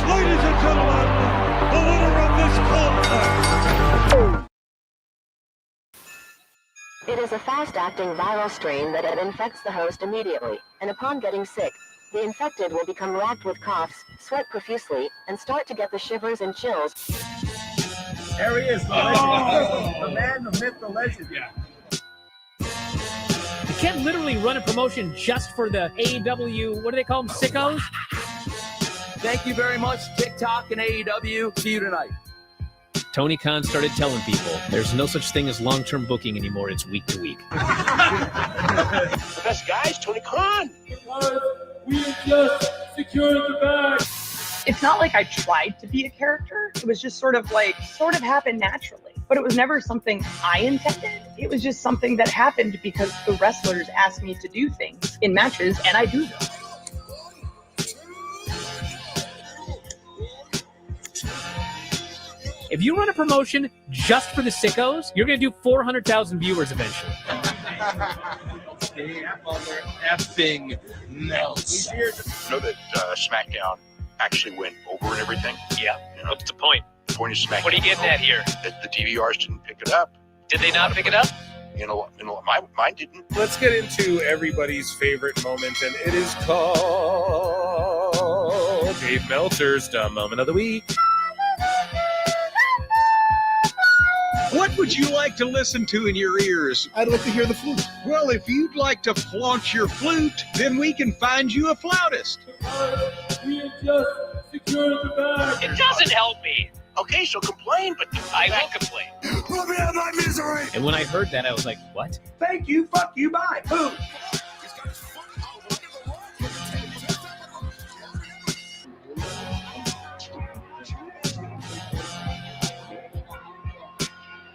Ladies and gentlemen, the winner of this contest. It is a fast-acting viral strain that infects the host immediately, and upon getting sick, the infected will become racked with coughs, sweat profusely, and start to get the shivers and chills. There he is, the legend. The man, the myth, the legend. Yeah. You can't literally run a promotion just for the AEW, what do they call them, sickos? Thank you very much, TikTok and AEW. See you tonight. Tony Khan started telling people there's no such thing as long-term booking anymore. It's week to week. The best guys, Tony Khan. We just secured the bag. It's not like I tried to be a character. It was just sort of happened naturally. But it was never something I intended. It was just something that happened because the wrestlers asked me to do things in matches, and I do them. If you run a promotion just for the sickos, you're going to do 400,000 viewers eventually. Effing melts. You know that SmackDown actually went over and everything? Yeah. You know, What's the point? the point of SmackDown. What are you getting at here? That the DVRs didn't pick it up. Did they not pick it up? You know, mine didn't. Let's get into everybody's favorite moment, and it is called Dave Meltzer's Dumb Moment of the Week. What would you like to listen to in your ears? I'd like to hear the flute. Well, if you'd like to flaunt your flute, then we can find you a flautist. We just secured the bag. It doesn't help me. Okay, so complain, but I will complain. Let me out of my misery. And when I heard that, I was like, what? Thank you, fuck you, bye. Boom.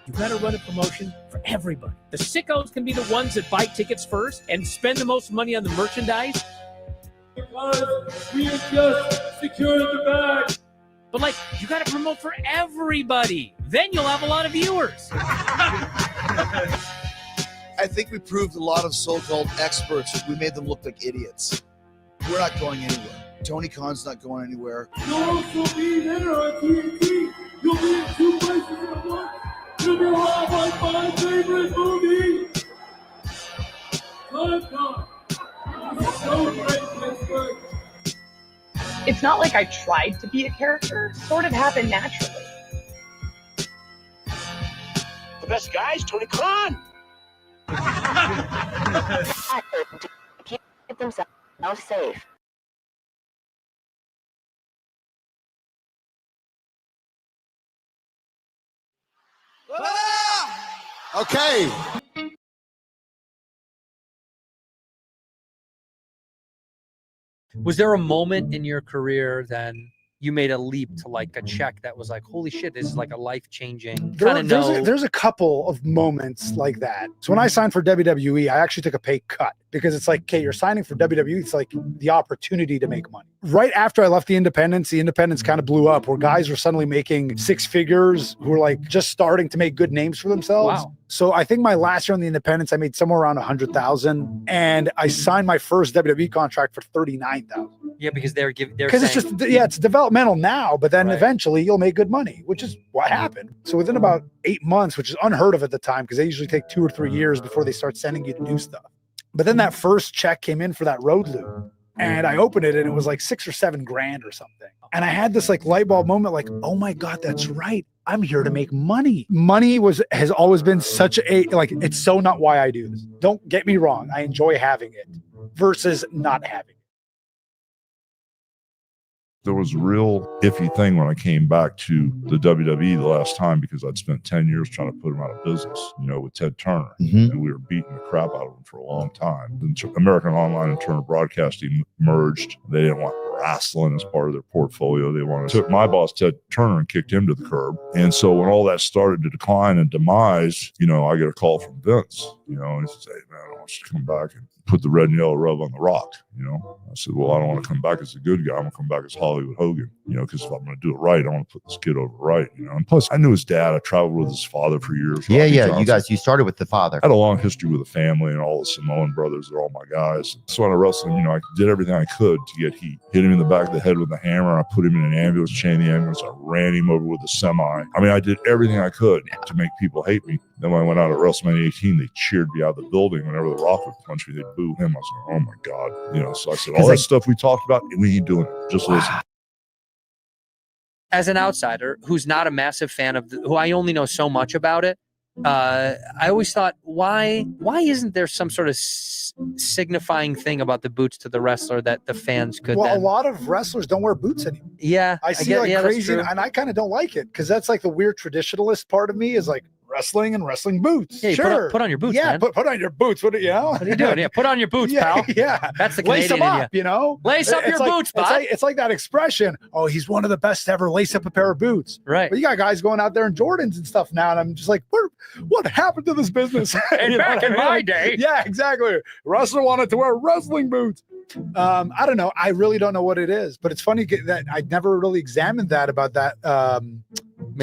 You gotta run a promotion for everybody. The sickos can be the ones that buy tickets first and spend the most money on the merchandise. Because we just secured the bag. But like, you gotta promote for everybody. Then you'll have a lot of viewers. I think we proved a lot of so-called experts. We made them look like idiots. We're not going anywhere. Tony Khan's not going anywhere. You'll also be there on TNT. You'll be in 2 places at once. You'll be live on my favorite movie. Time. So great, Pittsburgh. It's not like I tried to be a character. It sort of happened naturally. the best guys, Tony Khan. To keep themselves safe. Okay. Was there a moment in your career then you made a leap to like a check that was like, holy shit, this is like a life-changing There's a couple of moments like that. So when I signed for WWE, I actually took a pay cut because it's like, okay, you're signing for WWE. It's like the opportunity to make money. Right after I left the independents kind of blew up where guys were suddenly making 6 figures who were like just starting to make good names for themselves. Wow. So I think my last year on the independents, I made somewhere around 100,000 and I signed my first WWE contract for 39,000. Yeah, because they're because it's just, it's developmental now, but then eventually you'll make good money, which is what happened. So within about 8 months, which is unheard of at the time, because they usually take 2 or 3 years before they start sending you to do stuff. But then that first check came in for that road loop and I opened it and it was like 6 or 7 grand or something. And I had this like light bulb moment, like, oh my God, that's right. I'm here to make money. Money has always been such a, like, it's so not why I do this. Don't get me wrong. I enjoy having it versus not having it. There was a real iffy thing when I came back to the WWE the last time because I'd spent 10 years trying to put him out of business, with Ted Turner. And we were beating the crap out of him for a long time. Then American Online and Turner Broadcasting merged. They didn't want wrestling as part of their portfolio. They took my boss, Ted Turner, and kicked him to the curb. And so when all that started to decline and demise, I get a call from Vince, and he says, hey, man, I want you to come back and put the red and yellow rub on the Rock. I said, well, I don't want to come back as a good guy. I'm going to come back as Hollywood Hogan, because if I'm going to do it right, I want to put this kid over right, And plus, I knew his dad. I traveled with his father for years. Yeah, Rocky yeah. Johnson. You started with the father. I had a long history with the family, and all the Samoan brothers. They're all my guys. So when I wrestled him, I did everything I could to get heat. Hit him in the back of the head with a hammer. I put him in an ambulance, chained the ambulance. I ran him over with a semi. I mean, I did everything I could to make people hate me. Then when I went out at WrestleMania 18, they cheered me out of the building. Whenever The Rock would punch me, they'd boo him. I was like, oh my God. So I said, all that stuff we talked about, we ain't doing it. Just listen. As an outsider who's not a massive fan of who I only know so much about it, I always thought, why isn't there some sort of signifying thing about the boots to the wrestler that the fans could? Well, a lot of wrestlers don't wear boots anymore. Yeah, I see crazy, and I kind of don't like it because that's like the weird traditionalist part of me is like wrestling and wrestling boots. Yeah, sure, put on your boots. Yeah, man. put on your boots. What are you doing? Yeah, put on your boots, pal. Yeah, that's the lace Canadian them up. in you. Lace up your boots, bud. It's like that expression. Oh, he's one of the best to ever lace up a pair of boots. Right. But you got guys going out there in Jordans and stuff now, and I'm just like, what happened to this business? And back in my day, yeah, exactly. Wrestler wanted to wear wrestling boots. I don't know. I really don't know what it is, but it's funny that I never really examined that about that.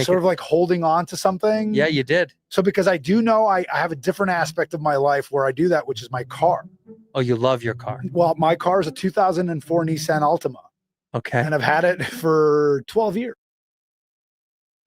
Sort of like holding on to something. Yeah, you did. So because I do know I have a different aspect of my life where I do that, which is my car. Oh, you love your car. Well, my car is a 2004 Nissan Altima. Okay. And I've had it for 12 years.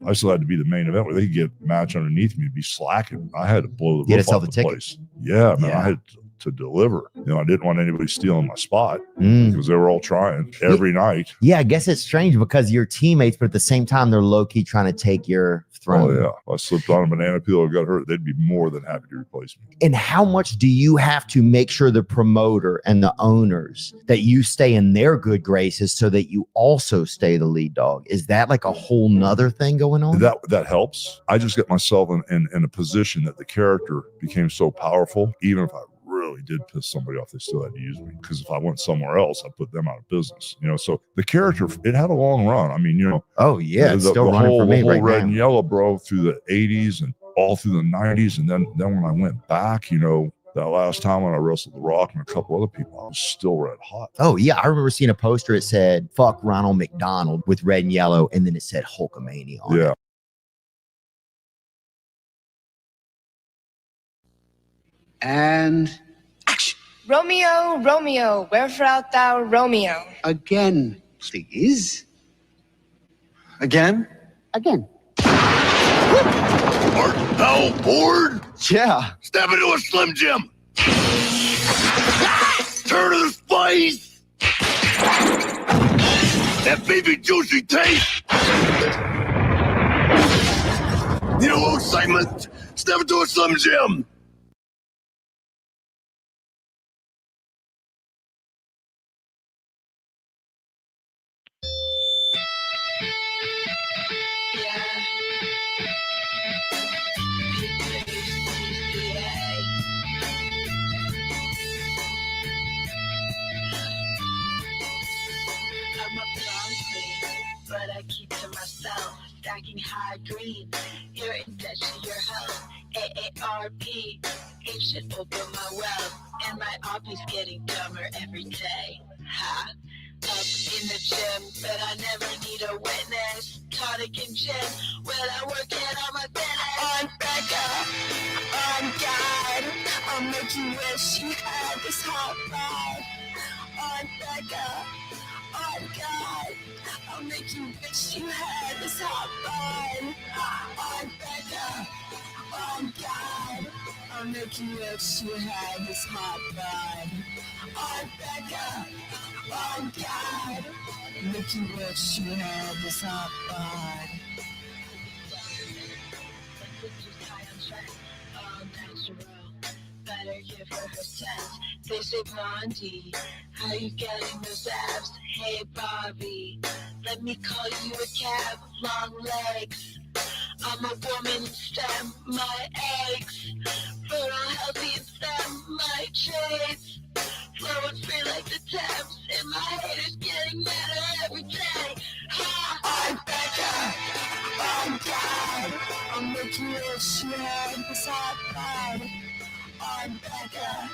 I still had to be the main event where they could get a match underneath me to be slacking. I had to blow the roof off the place. Yeah, man. I had to deliver. I didn't want anybody stealing my spot because they were all trying every night. Yeah, I guess it's strange because you're teammates, but at the same time, they're low-key trying to take your throne. Oh, yeah. If I slipped on a banana peel or got hurt, they'd be more than happy to replace me. And how much do you have to make sure the promoter and the owners that you stay in their good graces so that you also stay the lead dog? Is that like a whole nother thing going on? That helps. I just get myself in a position that the character became so powerful, even if I really did piss somebody off, they still had to use me, because if I went somewhere else, I put them out of business. So the character, it had a long run. I mean, oh yeah, it's still running whole, for me the whole right red now. and yellow, bro, through the 80s and all through the 90s, and then when I went back, that last time when I wrestled The Rock and a couple other people, I was still red hot. Oh yeah, I remember seeing a poster. It said "Fuck Ronald McDonald" with red and yellow, and then it said Hulkamania on it. And Romeo, Romeo, wherefore art thou, Romeo? again, please. Again? Again. Art thou bored? Yeah. Step into a Slim Jim. Turn to the spice. That baby juicy taste. Need a little excitement? Step into a Slim Jim. I'm a prom queen, but I keep to myself. Stacking high green, you're in debt to your health. AARP, ain't shit over my wealth. And my RP's getting dumber every day. Ha. Up in the gym, but I never need a witness. Tonic and gin, when I work it on my fitness. I'm Becca, I'm God. I'll make you wish you had this hot ride. I'm Becca, I'm God. I'll make you wish you had this hot ride. I'm Becca, I'm God. I'll make you wish you had this hot ride. I'm Becca, I'm God. Make you wish you had this hot ride. All natural, better give her her sense. They say Blondie, how you getting those abs? Hey Bobby, let me call you a cab. Long legs, I'm a woman, stem my eggs. Fertile, healthy, and stem my traits. Flowing free like the Thames, and my haters getting madder every day. Ha! I'm Becca, I'm God. I'll make you wish you had this hot ride. I'm Becca,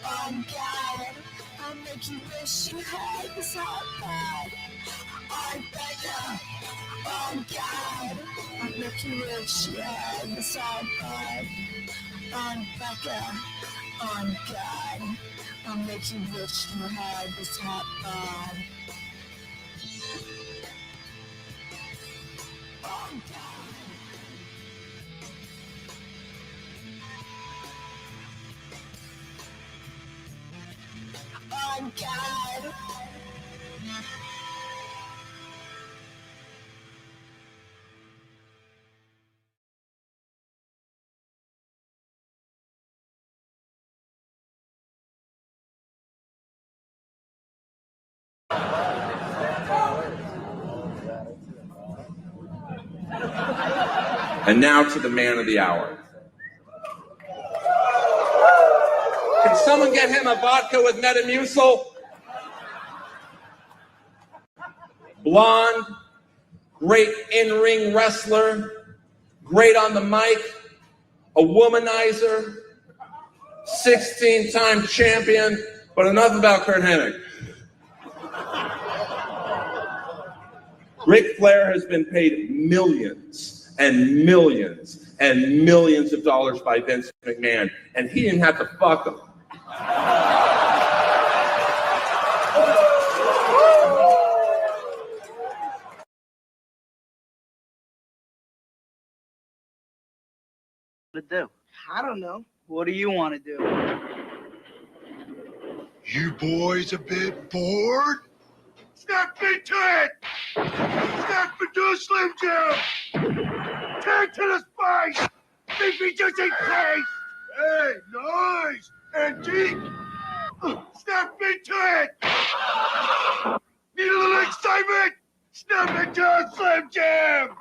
On God, I'll make you wish you had this hot pad. On Becca, on God, I'll make you wish you had this hot pad. On Becca, on God, I'll make you wish you had this hot pad. On God. On God. And now to the man of the hour. Can someone get him a vodka with Metamucil? Blonde, great in-ring wrestler, great on the mic, a womanizer, 16-time champion, but enough about Kurt Hennig. Ric Flair has been paid millions and millions and millions of dollars by Vince McMahon, and he didn't have to fuck him. To do? I don't know. What do you want to do? You boys a bit bored? Snap into it! Snap into a Slim Jim! Tag to the spice! Beefy juicy taste! Hey, nice! And deep! Snap into it! Need a little excitement? Snap into a Slim Jim!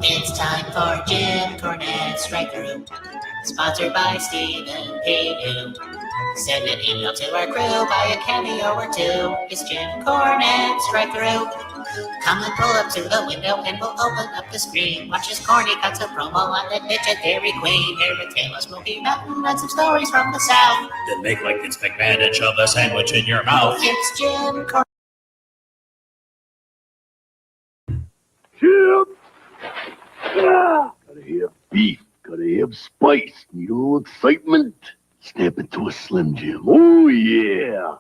It's time for Jim Cornette's Strike Group, sponsored by Stephen P. New. Send an email to our crew, buy a cameo or two. It's Jim Cornette's Strike Group. Come and pull up to the window and we'll open up the screen. Watch his corny cuts of promo on the Ninja Dairy Queen. Hear a tale of Smoky Mountain and some stories from the South. Then make like Vince McMahon and shove a sandwich in your mouth. It's Jim Cornette. Jim! Ah, gotta have beef, gotta have spice, need a little excitement. Snap into a Slim Jim. Oh, yeah.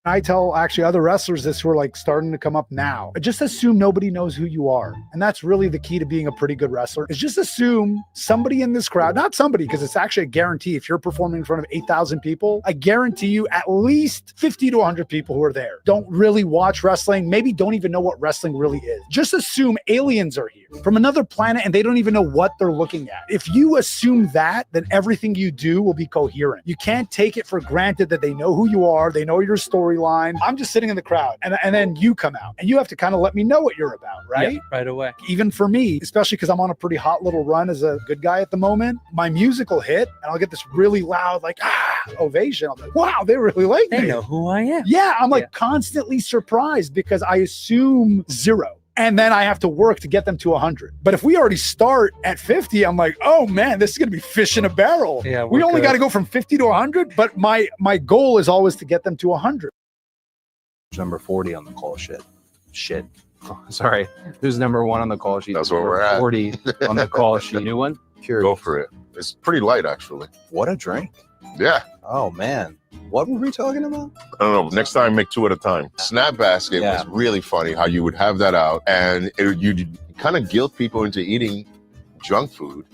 I tell actually other wrestlers this who are like starting to come up now. Just assume nobody knows who you are. And that's really the key to being a pretty good wrestler is just assume somebody in this crowd, not somebody, because it's actually a guarantee. If you're performing in front of 8,000 people, I guarantee you at least 50 to 100 people who are there don't really watch wrestling, maybe don't even know what wrestling really is. Just assume aliens are here from another planet and they don't even know what they're looking at. If you assume that, then everything you do will be coherent. You can't take it for granted that they know who you are, they know your storyline. I'm just sitting in the crowd and then you come out and you have to kind of let me know what you're about, right? Yeah, right away. Even for me, especially because I'm on a pretty hot little run as a good guy at the moment, my music will hit and I'll get this really loud, like, ovation. I'm like, wow, they really like me. They know who I am. Yeah, I'm like constantly surprised because I assume 0. And then I have to work to get them to 100. But if we already start at 50, I'm like, oh man, this is going to be fish in a barrel. Yeah, we only got to go from 50 to 100, but my goal is always to get them to 100. Number 40 on the call sheet. Oh, sorry. Who's number 1 on the call sheet? That's where we're at. 40 on the call sheet. New one? Curious. Go for it. It's pretty light, actually. What a drink. Yeah. Oh, man. What were we talking about? I don't know. Next time, make 2 at a time. Snap Basket was really funny how you would have that out and you'd kind of guilt people into eating junk food.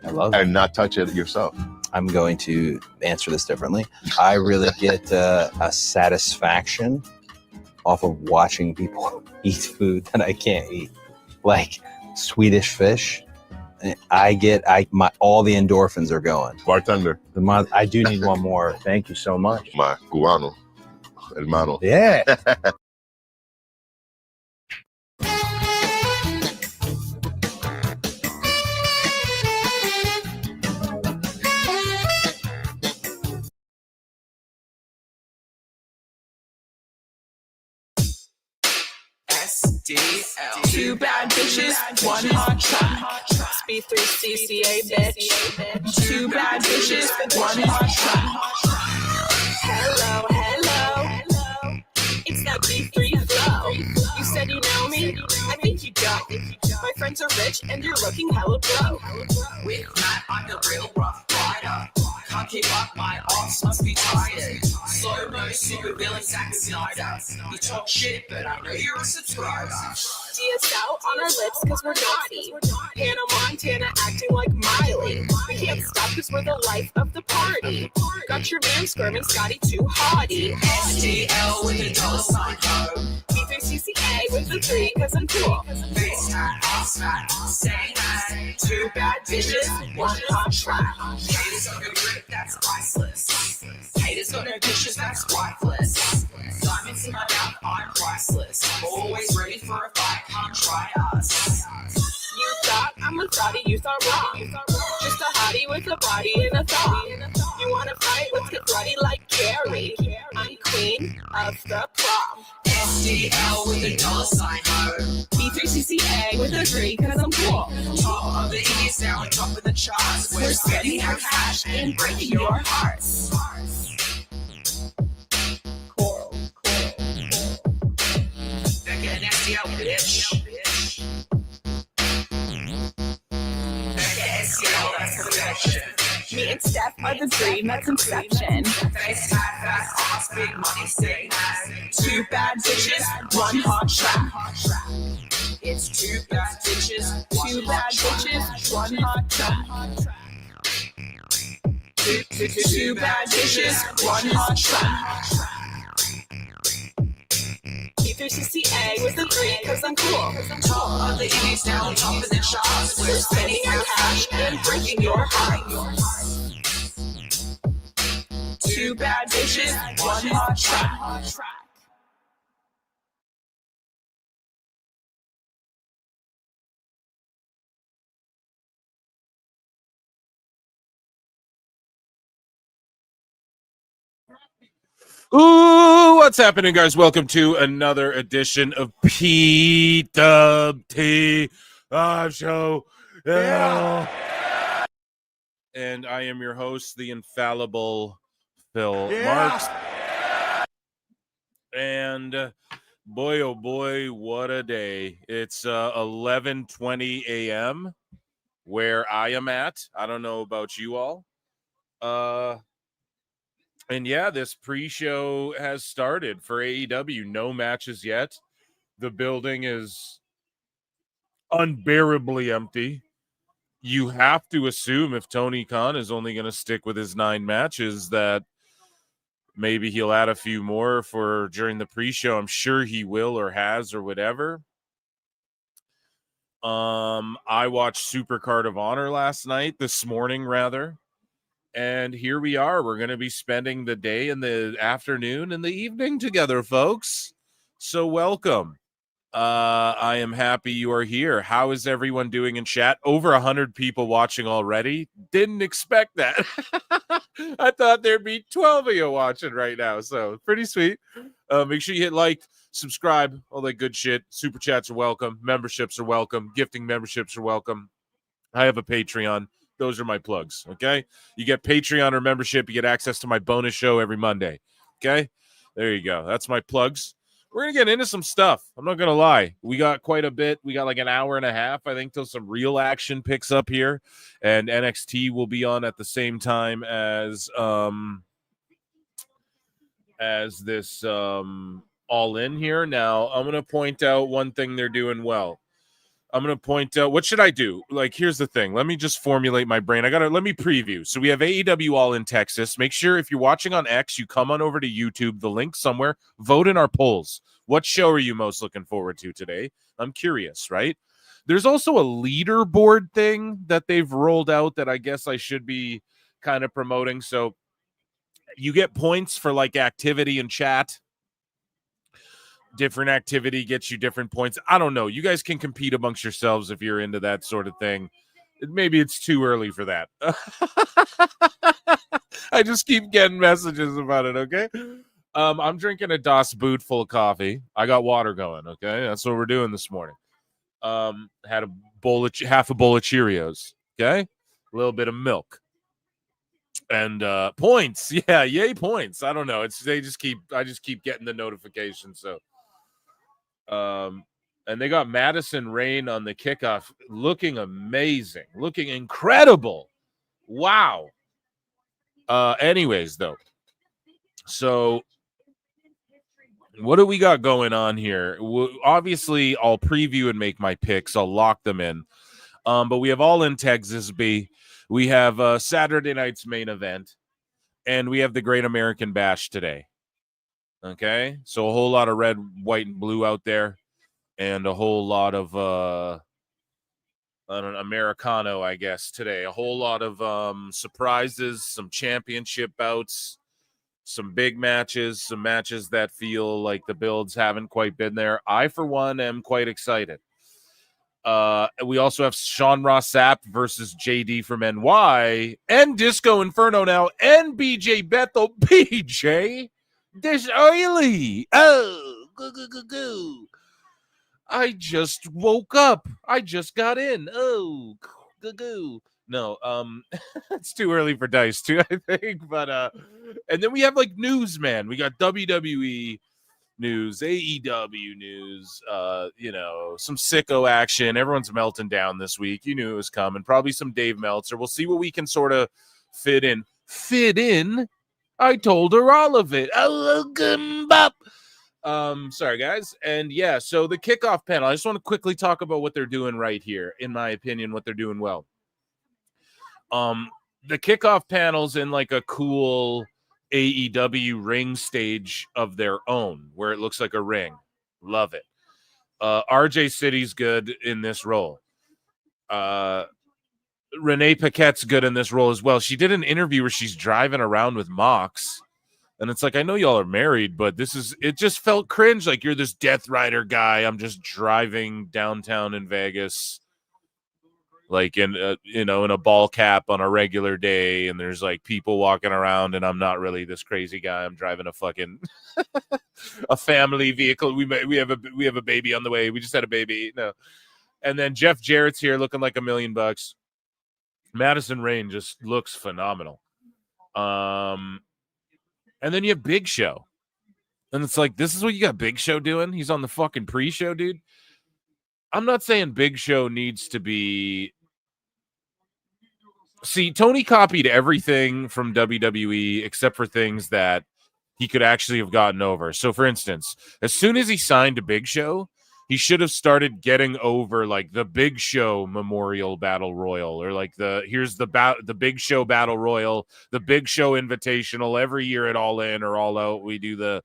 I love it. And not touch it yourself. I'm going to answer this differently. I really get a satisfaction off of watching people eat food that I can't eat. Like Swedish fish. My all the endorphins are going. Bartender. I do need one more. Thank you so much. My cubano, hermano. Yeah. SDL. Two bad bitches, one hot track. B3CCA, bitch. Two bad bitches, one hot track. Hello, hello. It's that B3 flow. You said you know me? I think you don't. My friends are rich and you're looking hella broke. With Matt, I'm the real rough rider. Can't keep up, my arms must be tired. Slow-mo, super villain, Zack Snyder. You talk shit, but I know you're a subscriber. DSL on our lips cause we're naughty. Hannah Montana acting like Miley. We can't stop cause we're the life of the party. Got your man squirming Scotty too haughty. SDL with a $sign code. B3CCA with the 3 cause I'm cool. Face fat, ass fat, say that. Two bad bitches, one hot track. Haters on your grip, that's priceless. Haters on their dishes, that's worthless. Diamonds in my mouth, I'm priceless. Always ready for a fight, come try us. You thought I'm a thotty, you thought wrong. Just a hottie with a body and a thong. You wanna fight? Let's get bloody like Gary. I'm queen of the prom. SDL with a $sign code. B3CCA with a 3 cause I'm cool. Top of the Indies now and top of the charts. We're spending our cash and breaking your hearts. Coral. Back at SDL, bitch. Me and Steph are the dream that's inception. Face fat, ass, big money, stay high. Two bad bitches, one hot track. It's two bad bitches, one hot track. Two bad bitches, one hot track. B3CCA with the 3 cause I'm cool. Top of the Indies now on top of the charts. We're spending our cash and breaking your heart. Two bad bitches, one hot track. Ooh, what's happening, guys? Welcome to another edition of PWT Show. Yeah. And I am your host, the infallible Phil Marks. And boy, oh boy, what a day. It's 11:20 a.m. where I am at. I don't know about you all. And yeah, this pre-show has started for AEW. No matches yet. The building is unbearably empty. You have to assume if Tony Khan is only going to stick with his 9 matches that maybe he'll add a few more for during the pre-show. I'm sure he will or has or whatever. I watched Supercard of Honor this morning rather. And here we are. We're going to be spending the day and the afternoon and the evening together, folks. So welcome. I am happy you are here. How is everyone doing in chat? Over 100 people watching already. Didn't expect that. I thought there'd be 12 of you watching right now. So pretty sweet. Make sure you hit like, subscribe, all that good shit. Super chats are welcome. Memberships are welcome. Gifting memberships are welcome. I have a Patreon. Those are my plugs, okay? You get Patreon or membership. You get access to my bonus show every Monday, okay? There you go. That's my plugs. We're going to get into some stuff. I'm not going to lie. We got quite a bit. We got like an hour and a half, I think, till some real action picks up here. And NXT will be on at the same time as this All In here. Now, I'm going to point out one thing they're doing well. I'm going to point out, what should I do? Like, here's the thing. Let me just formulate my brain. Let me preview. So we have AEW All in Texas. Make sure if you're watching on X, you come on over to YouTube, the link somewhere, vote in our polls. What show are you most looking forward to today? I'm curious, right? There's also a leaderboard thing that they've rolled out that I guess I should be kind of promoting. So you get points for like activity and chat. Different activity gets you different points. I don't know. You guys can compete amongst yourselves if you're into that sort of thing. Maybe it's too early for that. I just keep getting messages about it, okay? I'm drinking a Das Boot full of coffee. I got water going, okay? That's what we're doing this morning. Had a half a bowl of Cheerios, okay? A little bit of milk. And points. Yeah, yay points. I don't know. I just keep getting the notifications, so and they got Madison Rayne on the kickoff looking amazing, looking incredible. Wow. Anyways, though. So what do we got going on here? Obviously, I'll preview and make my picks. I'll lock them in. But we have All In Texas B. We have Saturday night's main event. And we have the Great American Bash today. Okay? So a whole lot of red, white, and blue out there. And a whole lot of Americano, I guess, today. A whole lot of surprises, some championship bouts, some big matches, some matches that feel like the builds haven't quite been there. I, for one, am quite excited. We also have Sean Ross Sapp versus JD from NY and Disco Inferno now and BJ Bethel. BJ, this early. Oh, go. I just woke up. I just got in. Oh, go. No, it's too early for Dice too, I think. But and then we have like news, man. We got WWE news, AEW news, some sicko action. Everyone's melting down this week. You knew it was coming. Probably some Dave Meltzer. We'll see what we can sort of fit in. I told her all of it. Welcome up. Sorry guys. And yeah, so the kickoff panel, I just want to quickly talk about what they're doing right here. In my opinion, what they're doing well. The kickoff panel's in like a cool AEW ring stage of their own, where it looks like a ring. Love it. RJ City's good in this role. Renee Paquette's good in this role as well. She did an interview where she's driving around with Mox. And it's like, I know y'all are married, but it just felt cringe. Like, you're this Death Rider guy. I'm just driving downtown in Vegas, like in a ball cap on a regular day. And there's like people walking around and I'm not really this crazy guy. I'm driving a fucking a family vehicle. We have a baby on the way. We just had a baby. No. And then Jeff Jarrett's here looking like $1 million. Madison Rayne just looks phenomenal. And then you have Big Show. And it's like, this is what you got Big Show doing? He's on the fucking pre-show, dude. I'm not saying Big Show needs to be... See, Tony copied everything from WWE except for things that he could actually have gotten over. So, for instance, as soon as he signed to Big Show, he should have started getting over like the Big Show Memorial Battle Royal, or like here's the Big Show Battle Royal, the Big Show Invitational. Every year at All In or All Out, we do the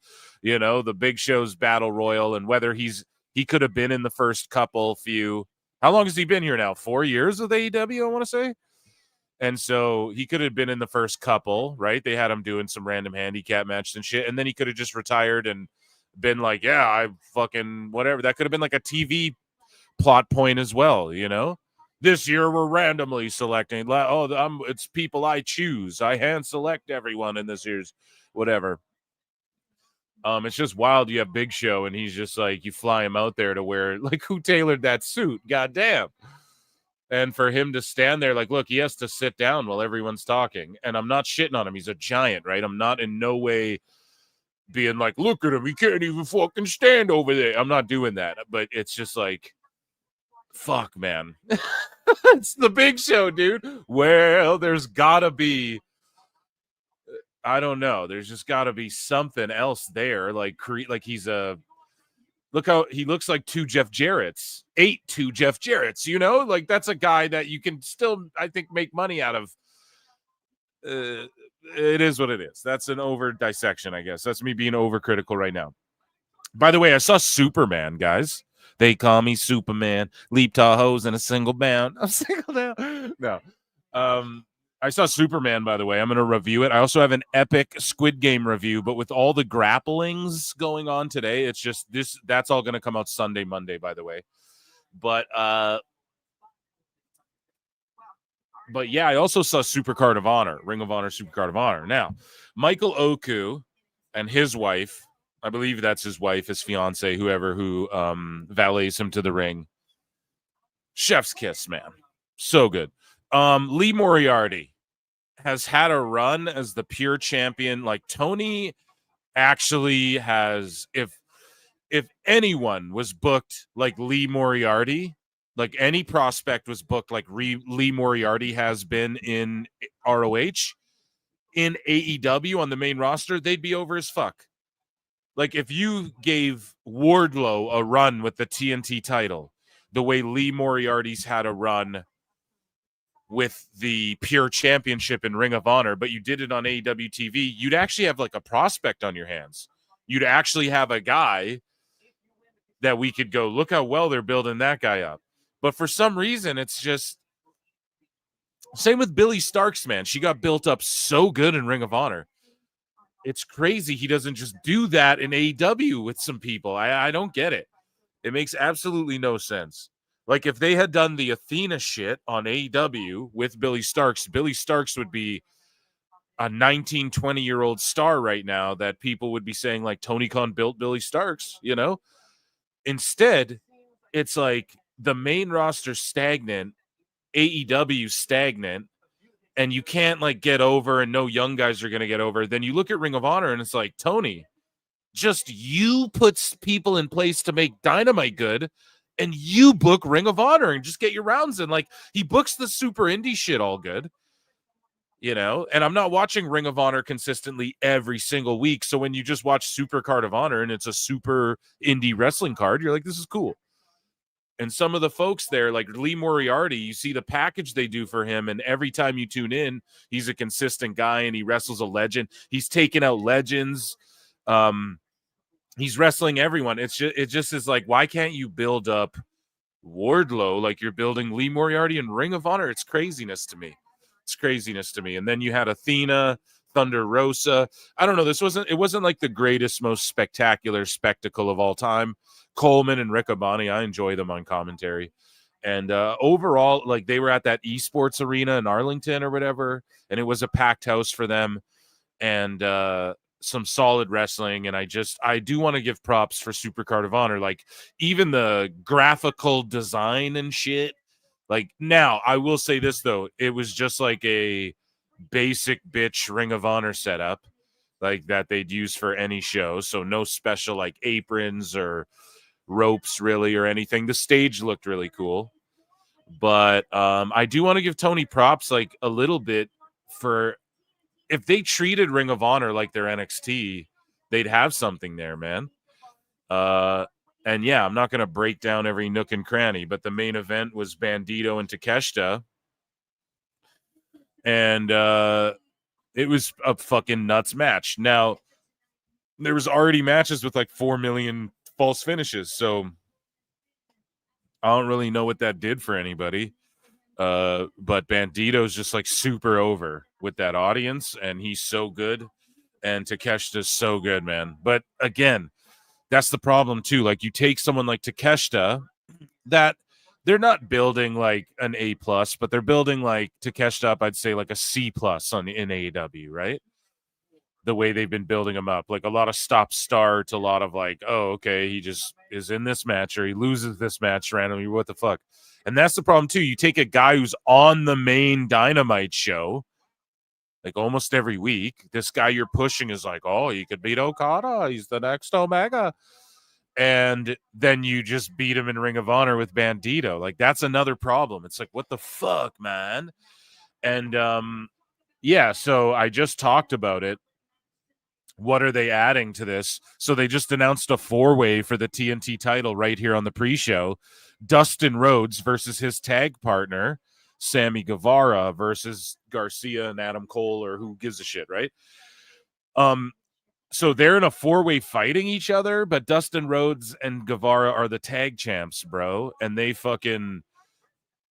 Big Show's Battle Royal, and whether he could have been in the first few. How long has he been here now? 4 years with AEW, I want to say. And so he could have been in the first couple, right? They had him doing some random handicap matches and shit, and then he could have just retired and been like, yeah, I fucking whatever. That could have been like a TV plot point as well, This year we're randomly selecting. It's people I choose. I hand select everyone in this year's whatever. It's just wild. You have Big Show and he's just like, you fly him out there to wear, like, who tailored that suit? Goddamn. And for him to stand there, like, look, he has to sit down while everyone's talking. And I'm not shitting on him. He's a giant, right? I'm not in no way being like, look at him, he can't even fucking stand over there. I'm not doing that. But it's just like, fuck, man. It's the Big Show, dude. Well, there's gotta be, I don't know. There's just gotta be something else there. Like he's look how he looks like 2 Jeff Jarrett's. 2 Jeff Jarrett's, Like, that's a guy that you can still, I think, make money out of. It is what it is. That's an over dissection, I guess. That's me being overcritical right now. By the way, I saw Superman, guys. They call me Superman. Leap tall hoes in a single bound. I'm single down. No. I saw Superman, by the way. I'm going to review it. I also have an epic Squid Game review, but with all the grapplings going on today, it's just this. That's all going to come out Sunday, Monday, by the way. But yeah, I also saw Supercard of Honor, Ring of Honor, Supercard of Honor. Now, Michael Oku and his wife, I believe that's his wife, his fiance, whoever who valets him to the ring. Chef's kiss, man. So good. Lee Moriarty has had a run as the pure champion. Like Tony actually has, if anyone was booked like Lee Moriarty, like any prospect was booked like Lee Moriarty has been in ROH, in AEW on the main roster, they'd be over as fuck. Like if you gave Wardlow a run with the TNT title, the way Lee Moriarty's had a run with the pure championship in Ring of Honor, but you did it on AEW TV, you'd actually have like a prospect on your hands. You'd actually have a guy that we could go, look how well they're building that guy up. But for some reason, it's just same with Billy Starks, man. She got built up so good in Ring of Honor. It's crazy he doesn't just do that in AEW with some people. I don't get it. It makes absolutely no sense. Like if they had done the Athena shit on AEW with Billy Starks would be a 19, 20-year-old star right now that people would be saying like Tony Khan built Billy Starks, you know? Instead, it's like the main roster stagnant, AEW stagnant, and you can't like get over and no young guys are going to get over. Then you look at Ring of Honor and it's like, Tony, just you put people in place to make Dynamite good and you book Ring of Honor and just get your rounds in. Like he books the super indie shit all good, you know, and I'm not watching Ring of Honor consistently every single week. So when you just watch Super Card of Honor and it's a super indie wrestling card, you're like, this is cool. And some of the folks there, like Lee Moriarty, you see the package they do for him. And every time you tune in, he's a consistent guy and he wrestles a legend. He's taken out legends. He's wrestling everyone. It just is like, why can't you build up Wardlow like you're building Lee Moriarty and Ring of Honor? It's craziness to me. And then you had Athena, Thunder Rosa. I don't know. It wasn't like the greatest, most spectacular spectacle of all time. Coleman and Riccaboni, I enjoy them on commentary. And overall, like they were at that esports arena in Arlington or whatever, and it was a packed house for them. And some solid wrestling, and I do want to give props for Supercard of Honor, like even the graphical design and shit. Like now, I will say this though, it was just like a basic bitch Ring of Honor setup, like that they'd use for any show. So no special like aprons or ropes really or anything. The stage looked really cool, but I do want to give Tony props like a little bit for. If they treated Ring of Honor like their NXT, they'd have something there, man. And yeah, I'm not going to break down every nook and cranny, but the main event was Bandito and Takeshita. And it was a fucking nuts match. Now, there was already matches with like 4 million false finishes, so I don't really know what that did for anybody. But Bandito's just like super over with that audience, and he's so good, and Takeshita's so good, man. But again, that's the problem too. Like you take someone like Takeshita, that they're not building like an A+, but they're building like Takeshita up, I'd say like a C+ in AEW, right? The way they've been building him up, like a lot of stop-start, a lot of like, oh, okay, he just is in this match or he loses this match randomly. What the fuck? And that's the problem too. You take a guy who's on the main Dynamite show, like almost every week. This guy you're pushing is like, oh, he could beat Okada. He's the next Omega. And then you just beat him in Ring of Honor with Bandito. Like that's another problem. It's like, what the fuck, man? And yeah, so I just talked about it. What are they adding to this? So they just announced a 4-way for the TNT title right here on the pre-show. Dustin Rhodes versus his tag partner, Sammy Guevara, versus Garcia and Adam Cole, or who gives a shit, right? So they're in a 4-way fighting each other, but Dustin Rhodes and Guevara are the tag champs, bro. And they fucking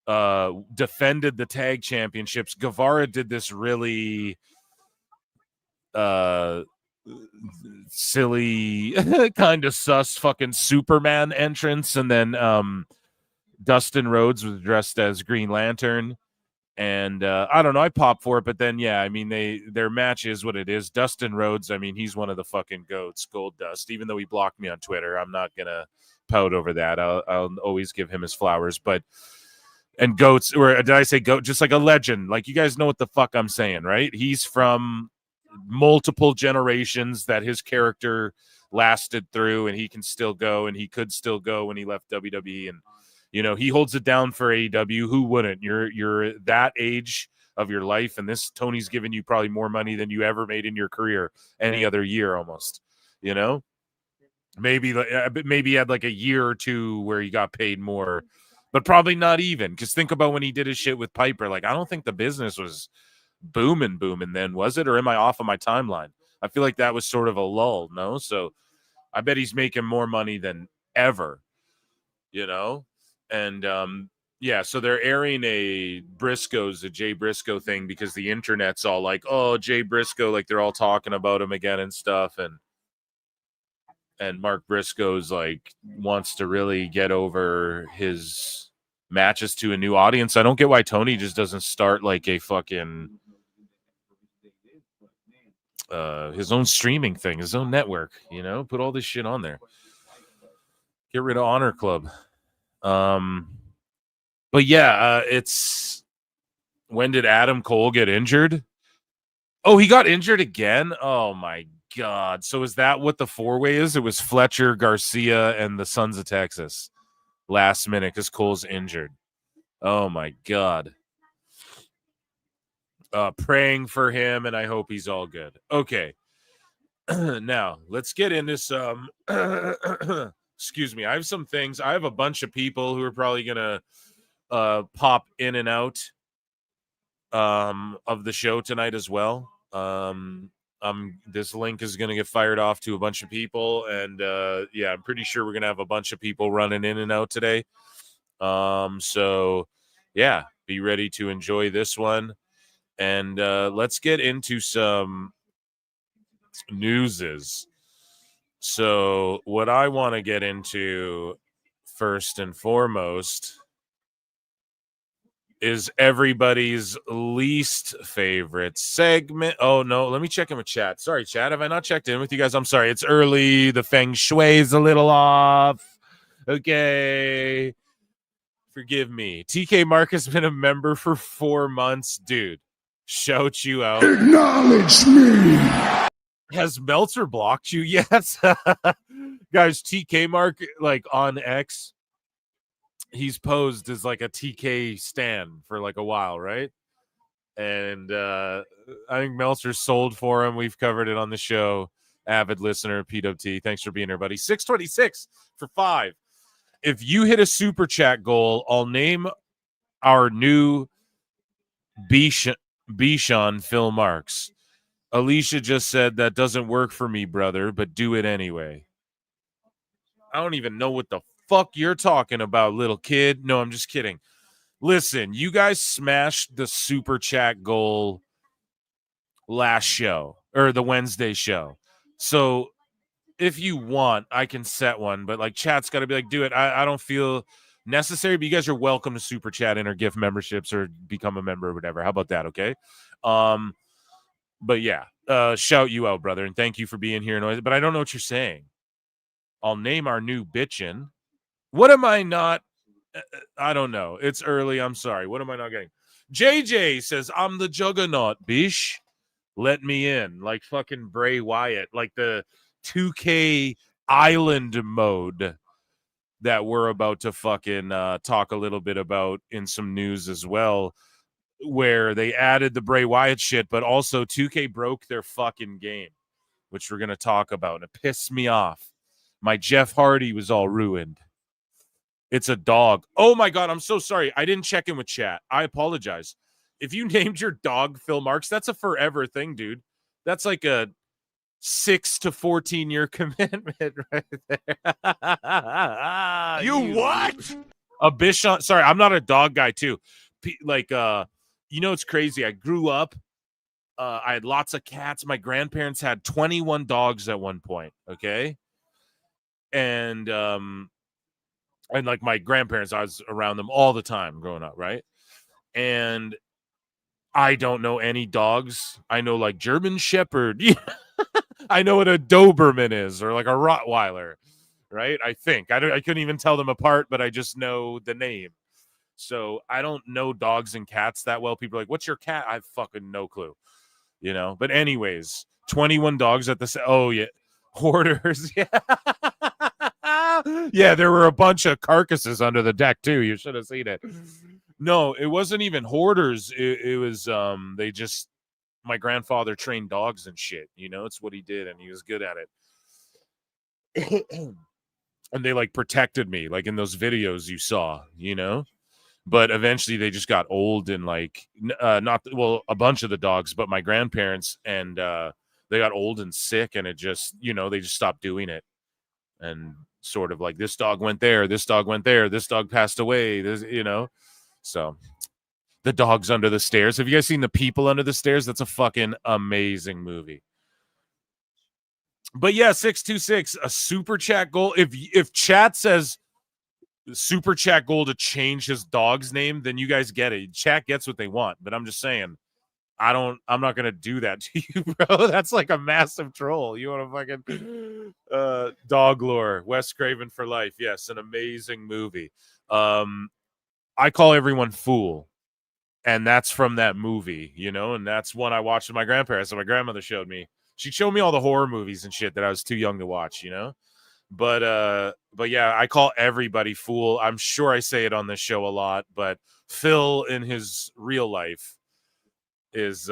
defended the tag championships. Guevara did this really silly kind of sus fucking Superman entrance, and then Dustin Rhodes was dressed as Green Lantern. And I don't know, I popped for it, but then yeah, I mean their match is what it is. Dustin Rhodes, I mean, he's one of the fucking goats, Gold Dust. Even though he blocked me on Twitter, I'm not gonna pout over that. I'll always give him his flowers. But and goats, or did I say goat? Just like a legend. Like, you guys know what the fuck I'm saying, right? He's from multiple generations that his character lasted through, and he can still go, and he could still go when he left WWE. And you know, he holds it down for AEW. Who wouldn't? You're that age of your life, and this Tony's giving you probably more money than you ever made in your career any other year, almost. You know, maybe he had like a year or two where he got paid more, but probably not even. Because think about when he did his shit with Piper. Like, I don't think the business was booming then, was it? Or am I off of my timeline? I feel like that was sort of a lull. No, so I bet he's making more money than ever. You know. And yeah, so they're airing a Jay Briscoe thing because the internet's all like, oh, Jay Briscoe, like they're all talking about him again and stuff. And Mark Briscoe's like wants to really get over his matches to a new audience. I don't get why Tony just doesn't start like a fucking his own streaming thing, his own network, you know, put all this shit on there. Get rid of Honor Club. But yeah, it's when did Adam Cole get injured? Oh, he got injured again? Oh my God. So is that what the 4-way is? It was Fletcher, Garcia, and the Sons of Texas last minute because Cole's injured. Oh my God. Praying for him, and I hope he's all good. Okay. Now let's get into some excuse me. I have some things. I have a bunch of people who are probably gonna pop in and out of the show tonight as well. This link is going to get fired off to a bunch of people, and yeah, I'm pretty sure we're going to have a bunch of people running in and out today. So yeah, be ready to enjoy this one, and let's get into some newses. So what I want to get into first and foremost is everybody's least favorite segment. Oh, no, let me check in with chat. Sorry, chat. Have I not checked in with you guys? I'm sorry. It's early. The feng shui is a little off. Okay. Forgive me. TK Mark has been a member for 4 months. Dude, shout you out. Acknowledge me. Has Meltzer blocked you? Yes. Guys, TK Mark, like on X, he's posed as like a TK stan for like a while, right? And I think Meltzer sold for him. We've covered it on the show. Avid listener, PWT. Thanks for being here, buddy. 626 for 5. If you hit a super chat goal, I'll name our new Bichon Phil Marks. Alicia just said that doesn't work for me, brother, but do it anyway. I don't even know what the fuck you're talking about, little kid. No, I'm just kidding. Listen, you guys smashed the super chat goal last show or the Wednesday show. So if you want, I can set one, but like chat's got to be like, do it. I don't feel necessary, but you guys are welcome to super chat in or gift memberships or become a member or whatever. How about that? Okay. But yeah, shout you out, brother. And thank you for being here. But I don't know what you're saying. I'll name our new bitchin'. What am I not? I don't know. It's early. I'm sorry. What am I not getting? JJ says, I'm the juggernaut, bish. Let me in. Like fucking Bray Wyatt. Like the 2K Island mode that we're about to fucking talk a little bit about in some news as well, where they added the Bray Wyatt shit, but also 2K broke their fucking game, which we're going to talk about. And it pissed me off. My Jeff Hardy was all ruined. It's a dog. Oh my God, I'm so sorry. I didn't check in with chat. I apologize. If you named your dog Phil Marks, that's a forever thing, dude. That's like a 6 to 14 year commitment right there. You what? A Bichon. Sorry, I'm not a dog guy too. It's crazy. I grew up. I had lots of cats. My grandparents had 21 dogs at one point. Okay. And like my grandparents, I was around them all the time growing up, right? And I don't know any dogs. I know like German Shepherd. I know what a Doberman is, or like a Rottweiler, right? I think I couldn't even tell them apart, but I just know the name. So I don't know dogs and cats that well. People are like, "What's your cat?" I have fucking no clue, But anyways, 21 dogs at the. Oh yeah, hoarders. Yeah, yeah. There were a bunch of carcasses under the deck too. You should have seen it. No, it wasn't even hoarders. It was my grandfather trained dogs and shit. It's what he did, and he was good at it. And they like protected me, like in those videos you saw, But eventually they just got old and like a bunch of the dogs, but my grandparents, and they got old and sick, and it just they just stopped doing it. And sort of like this dog went there, this dog went there, this dog passed away, So The Dogs Under the Stairs. Have you guys seen The People Under the Stairs? That's a fucking amazing movie. But yeah, 626, a super chat goal. If chat says super chat goal to change his dog's name, then you guys get it. Chat gets what they want. But I'm just saying, I'm not gonna do that to you, bro. That's like a massive troll. You want to fucking dog lore, Wes Craven for life. Yes, an amazing movie. I Call Everyone Fool. And that's from that movie, and that's one I watched with my grandparents. So my grandmother showed me. She showed me all the horror movies and shit that I was too young to watch, But yeah, I Call Everybody Fool. I'm sure I say it on this show a lot, but Phil in his real life is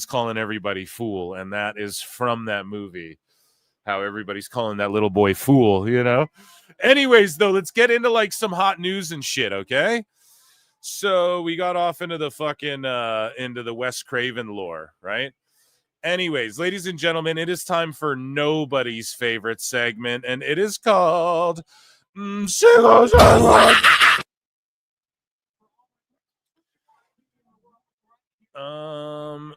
calling everybody fool, and that is from that movie. How everybody's calling that little boy fool, Anyways, though, let's get into like some hot news and shit, okay? So we got off into the fucking into the Wes Craven lore, right? Anyways, ladies and gentlemen, it is time for nobody's favorite segment, and it is called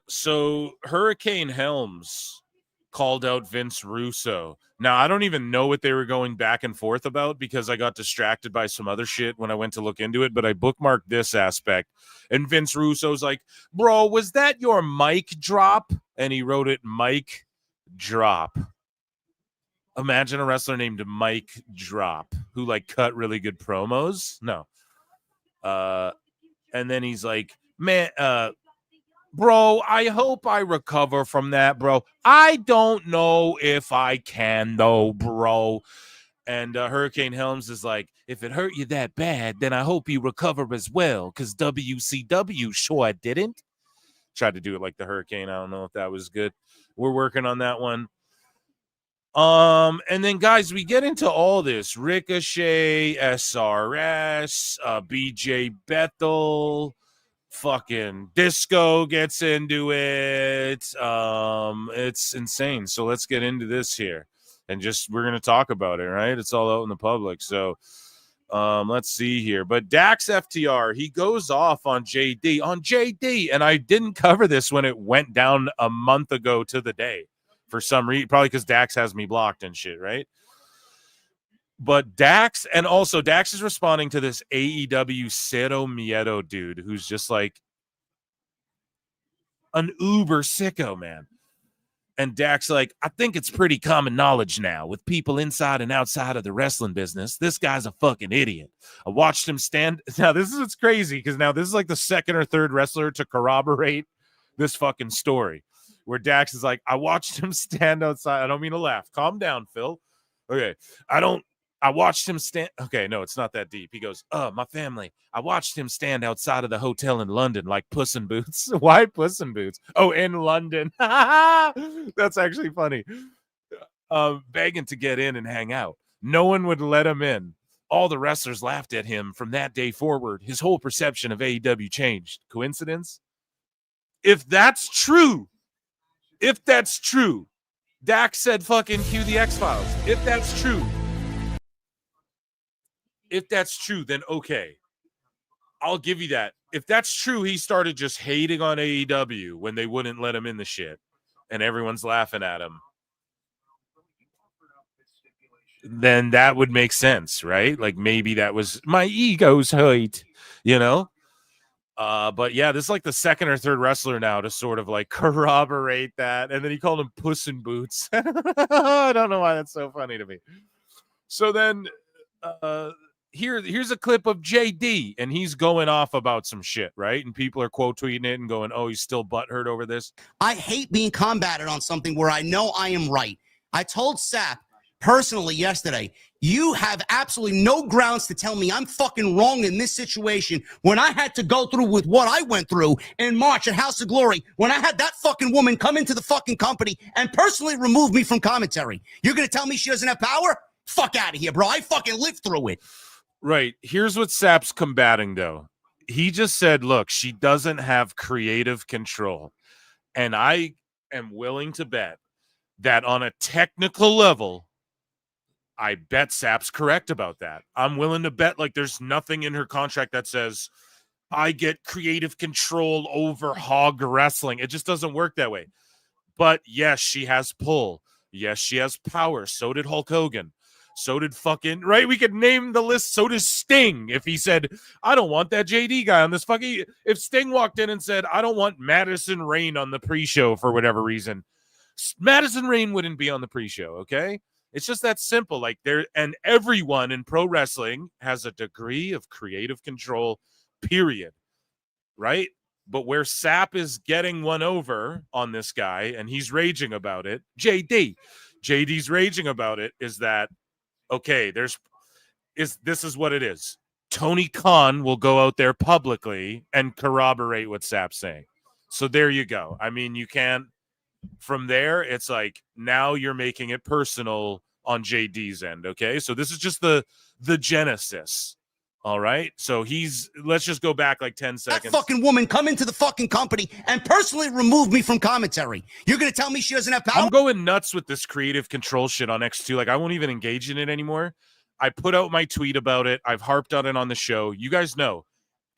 So Hurricane Helms called out Vince Russo. Now, I don't even know what they were going back and forth about because I got distracted by some other shit when I went to look into it, but I bookmarked this aspect. And Vince Russo's like, "Bro, was that your mic drop?" And he wrote it Mike Drop. Imagine a wrestler named Mike Drop who like cut really good promos. No. And then he's like, "Man, bro, I hope I recover from that, bro. I don't know if I can, though, bro." And Hurricane Helms is like, "If it hurt you that bad, then I hope you recover as well, because WCW sure didn't." Tried to do it like the Hurricane. I don't know if that was good. We're working on that one. And then, guys, we get into all this. Ricochet, SRS, BJ Bethel, fucking Disco gets into it. It's insane. So let's get into this here, and we're gonna talk about it, right? It's all out in the public. So let's see here. But Dax FTR, he goes off on JD, and I didn't cover this when it went down a month ago to the day for some reason, probably because Dax has me blocked and shit, right? But Dax is responding to this AEW Cero Miedo dude who's just like an uber sicko, man. And Dax like, "I think it's pretty common knowledge now with people inside and outside of the wrestling business. This guy's a fucking idiot. I watched him stand." Now, this is what's crazy because now this is like the second or third wrestler to corroborate this fucking story where Dax is like, "I watched him stand outside." I don't mean to laugh. Calm down, Phil. Okay. I watched him stand. Okay, no, it's not that deep. He goes, "My family. I watched him stand outside of the hotel in London like Puss in Boots." Why Puss in Boots? Oh, in London. That's actually funny. Begging to get in and hang out. No one would let him in. All the wrestlers laughed at him. From that day forward, his whole perception of AEW changed. Coincidence? If that's true, Dax said fucking cue the X-Files. If that's true, then okay. I'll give you that. If that's true, he started just hating on AEW when they wouldn't let him in the shit and everyone's laughing at him. Then that would make sense, right? Like maybe that was my ego's hurt, you know? But yeah, this is like the second or third wrestler now to sort of like corroborate that. And then he called him Puss in Boots. I don't know why that's so funny to me. So then here's a clip of JD, and he's going off about some shit, right? And people are quote tweeting it and going, oh, he's still butthurt over this. I hate being combated on something where I know I am right. I told Sap personally yesterday, you have absolutely no grounds to tell me I'm fucking wrong in this situation when I had to go through with what I went through in March at House of Glory, when I had that fucking woman come into the fucking company and personally remove me from commentary. You're going to tell me she doesn't have power? Fuck out of here, bro. I fucking lived through it. Right. Here's what Sap's combating, though. He just said, look, she doesn't have creative control. And I am willing to bet that on a technical level, I bet Sap's correct about that. I'm willing to bet like there's nothing in her contract that says I get creative control over hog wrestling. It just doesn't work that way. But yes, she has pull. Yes, she has power. So did Hulk Hogan. So did fucking, right? We could name the list. So does Sting. If he said, I don't want that JD guy on this fucking, if Sting walked in and said, I don't want Madison Rayne on the pre-show for whatever reason, Madison Rayne wouldn't be on the pre-show. Okay. It's just that simple. Like there, and everyone in pro wrestling has a degree of creative control, period. Right. But where Sap is getting one over on this guy and he's raging about it, JD's raging about it is that, okay, this is what it is. Tony Khan will go out there publicly and corroborate what Sap's saying. So there you go. I mean, you can't, from there, it's like now you're making it personal on JD's end, okay? So this is just the genesis, all right? So let's just go back like 10 seconds. That fucking woman come into the fucking company and personally remove me from commentary. You're going to tell me she doesn't have power? I'm going nuts with this creative control shit on X2. Like, I won't even engage in it anymore. I put out my tweet about it. I've harped on it on the show. You guys know,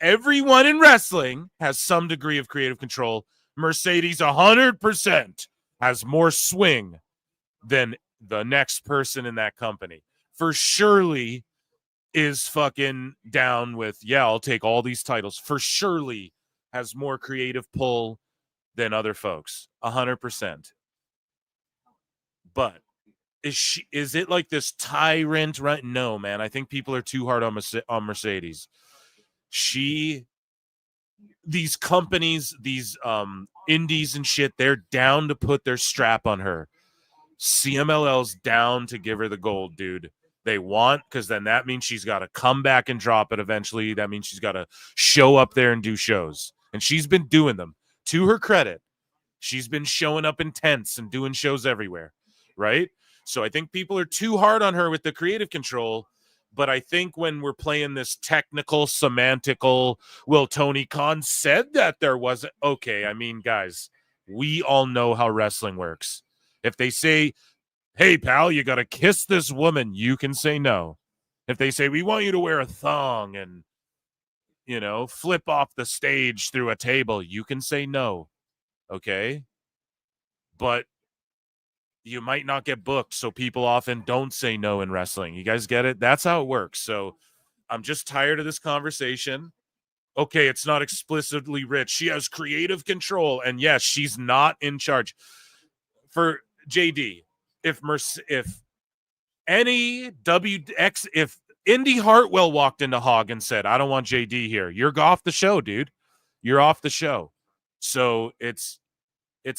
everyone in wrestling has some degree of creative control. Mercedes 100% has more swing than the next person in that company. For Shirley is fucking down with, yeah, I'll take all these titles. For Shirley has more creative pull than other folks. 100%. But is it like this tyrant, right? No, man. I think people are too hard on Mercedes. These companies, these indies and shit, they're down to put their strap on her. CMLL's down to give her the gold, dude. They want, because then that means she's got to come back and drop it eventually. That means she's got to show up there and do shows. And she's been doing them. To her credit, she's been showing up in tents and doing shows everywhere, right? So I think people are too hard on her with the creative control. But I think when we're playing this technical, semantical, well, Tony Khan said that there wasn't. Okay, I mean, guys, we all know how wrestling works. If they say, hey, pal, you got to kiss this woman, you can say no. If they say, we want you to wear a thong and, you know, flip off the stage through a table, you can say no. Okay? But you might not get booked, so people often don't say no in wrestling. You guys get it? That's how it works. So I'm just tired of this conversation. Okay, it's not explicitly rich. She has creative control, and yes, she's not in charge. For JD, if any WX, if Indy Hartwell walked into Hog and said, I don't want JD here, you're off the show, dude. You're off the show. So it's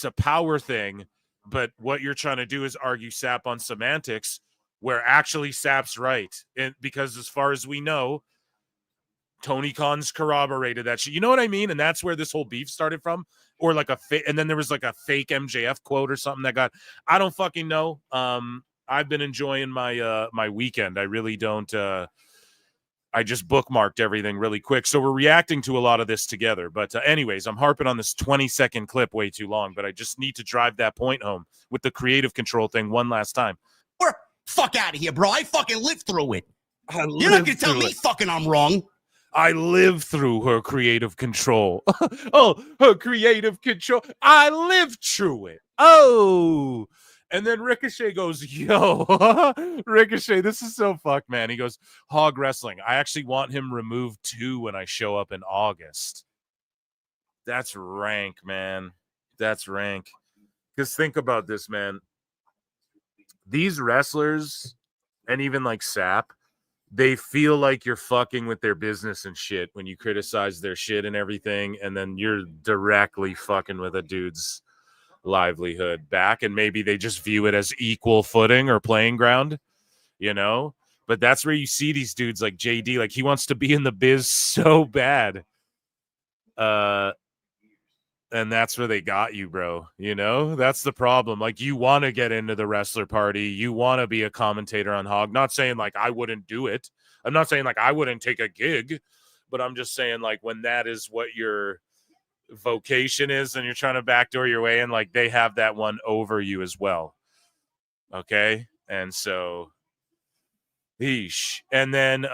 a power thing. But what you're trying to do is argue Sap on semantics, where actually Sap's right. And because as far as we know, Tony Khan's corroborated that shit. You know what I mean? And that's where this whole beef started from. Or like and then there was like a fake MJF quote or something that got, I don't fucking know. I've been enjoying my my weekend. I really don't I just bookmarked everything really quick. So we're reacting to a lot of this together. But anyways, I'm harping on this 20-second clip way too long, but I just need to drive that point home with the creative control thing one last time. Fuck out of here, bro. I fucking lived through it. You're not going to tell me fucking I'm wrong. I lived through her creative control. Oh, her creative control. I lived through it. Oh. And then Ricochet goes, yo, Ricochet, this is so fucked, man. He goes, Hog Wrestling. I actually want him removed too when I show up in August. That's rank, man. That's rank. Because think about this, man. These wrestlers, and even like Sap, they feel like you're fucking with their business and shit when you criticize their shit and everything, and then you're directly fucking with a dude's livelihood back, and maybe they just view it as equal footing or playing ground, you know? But that's where you see these dudes like JD, like he wants to be in the biz so bad. And that's where they got you, bro. You know, that's the problem. Like, you want to get into the wrestler party. You want to be a commentator on Hog. Not saying like I wouldn't do it. I'm not saying like I wouldn't take a gig, but I'm just saying like when that is what your vocation is and you're trying to backdoor your way in, like they have that one over you as well. Okay. And so, eesh. And then,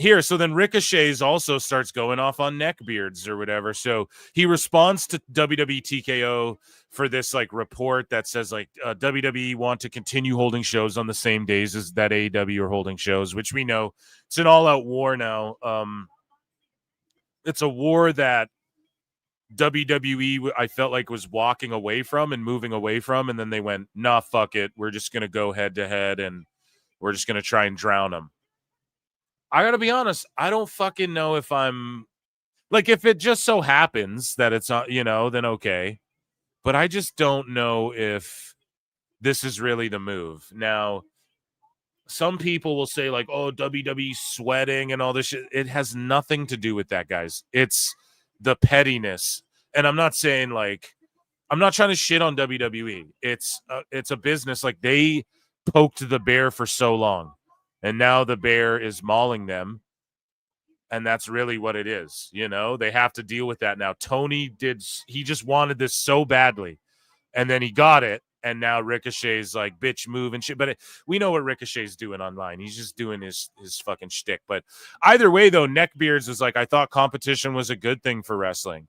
here, so then Ricochet's also starts going off on neckbeards or whatever. So he responds to WWE TKO for this like report that says like WWE want to continue holding shows on the same days as that AEW are holding shows, which we know it's an all-out war now. It's a war that WWE I felt like was walking away from and moving away from, and then they went, nah, fuck it. We're just going to go head to head and we're just going to try and drown them. I gotta be honest, I don't fucking know if I'm like, if it just so happens that it's not, you know, then okay. But I just don't know if this is really the move. Now, some people will say like, oh, WWE sweating and all this shit. It has nothing to do with that, guys. It's the pettiness. And I'm not saying like, I'm not trying to shit on WWE. It's a business. Like, they poked the bear for so long. And now the bear is mauling them. And that's really what it is. You know, they have to deal with that now. Tony he just wanted this so badly. And then he got it. And now Ricochet's like, bitch, move and shit. But we know what Ricochet's doing online. He's just doing his fucking shtick. But either way, though, neckbeards was like, I thought competition was a good thing for wrestling.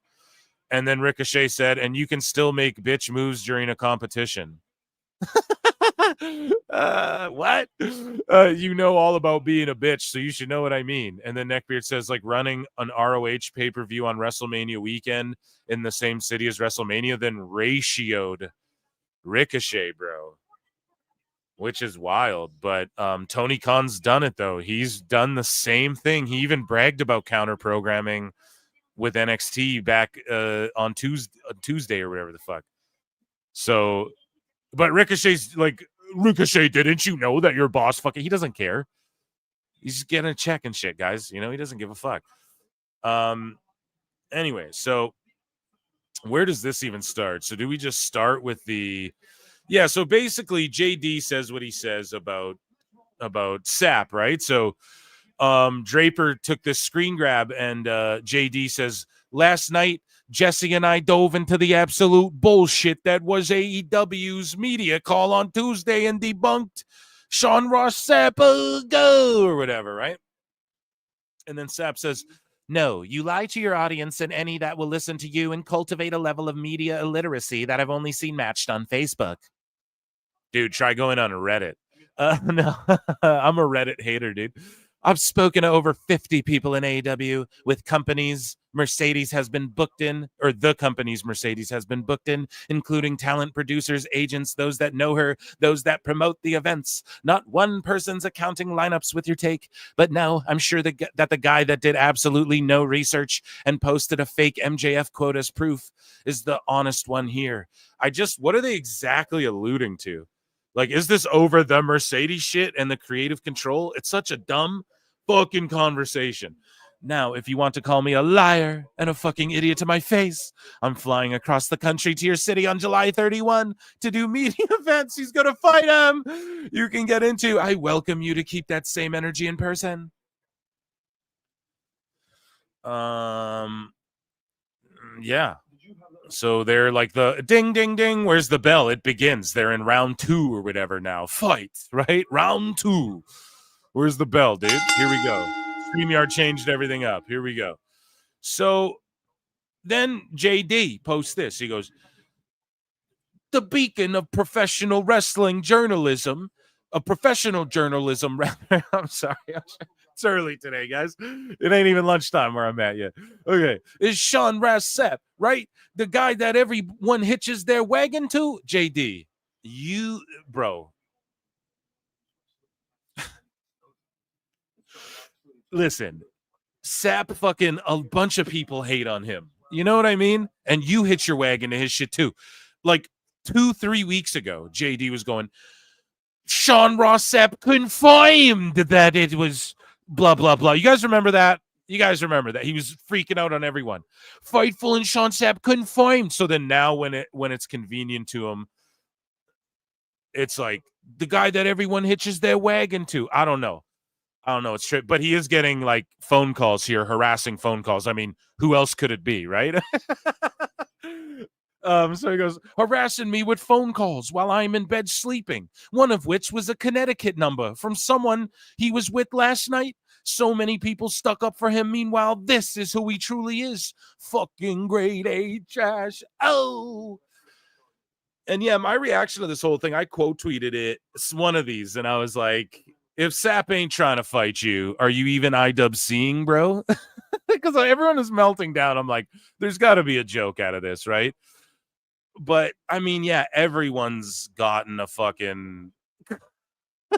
And then Ricochet said, and you can still make bitch moves during a competition. What? You know all about being a bitch, so you should know what I mean. And then Neckbeard says, like, running an ROH pay-per-view on WrestleMania weekend in the same city as WrestleMania, then ratioed Ricochet, bro. Which is wild. But Tony Khan's done it, though. He's done the same thing. He even bragged about counter-programming with NXT back on Tuesday or whatever the fuck. So, but Ricochet's like, Ricochet, didn't you know that your boss fucking, he doesn't care. He's just getting a check and shit, guys. You know, he doesn't give a fuck. Anyway, so where does this even start? So do we just start with yeah, so basically JD says what he says about Sap, right? So Draper took this screen grab and JD says, last night Jesse and I dove into the absolute bullshit that was AEW's media call on Tuesday and debunked Sean Ross Sapp or whatever, right? And then Sapp says, no, you lie to your audience and any that will listen to you and cultivate a level of media illiteracy that I've only seen matched on Facebook. Dude, try going on Reddit. No, I'm a Reddit hater, dude. I've spoken to over 50 people in AEW with companies Mercedes has been booked in, or the companies Mercedes has been booked in, including talent producers, agents, those that know her, those that promote the events. Not one person's accounting lineups with your take, but no, I'm sure that the guy that did absolutely no research and posted a fake MJF quote as proof is the honest one here. What are they exactly alluding to? Like, is this over the Mercedes shit and the creative control? It's such a dumb fucking conversation. Now, if you want to call me a liar and a fucking idiot to my face, I'm flying across the country to your city on July 31 to do media events. He's going to fight him. You can get into. I welcome you to keep that same energy in person. Yeah. So they're like the ding, ding, ding. Where's the bell? It begins. They're in round 2 or whatever now. Fight, right? Round 2. Where's the bell, dude? Here we go. StreamYard changed everything up. Here we go. So then JD posts this. He goes, the beacon of professional wrestling journalism, of professional journalism. I'm sorry. It's early today, guys. It ain't even lunchtime where I'm at yet. Okay. Is Sean Rossap, right? The guy that everyone hitches their wagon to? JD, you, bro. Listen, Sap fucking a bunch of people hate on him. You know what I mean? And you hitch your wagon to his shit too. Like 2-3 weeks ago, JD was going, Sean Rossap confirmed that it was blah, blah, blah. You guys remember that? You guys remember that? He was freaking out on everyone. Fightful and Sean Sapp confirmed. So then now when it's convenient to him, it's like the guy that everyone hitches their wagon to. I don't know. It's true. But he is getting like phone calls here, harassing phone calls. I mean, who else could it be, right? So he goes, harassing me with phone calls while I'm in bed sleeping, one of which was a Connecticut number from someone he was with last night. So many people stuck up for him. Meanwhile, this is who he truly is. Fucking grade A trash. Oh. And yeah, my reaction to this whole thing, I quote tweeted it. It's one of these. And I was like, if Sap ain't trying to fight you, are you even IWCing, bro? Because everyone is melting down. I'm like, there's got to be a joke out of this, right? But I mean, yeah, everyone's gotten a fucking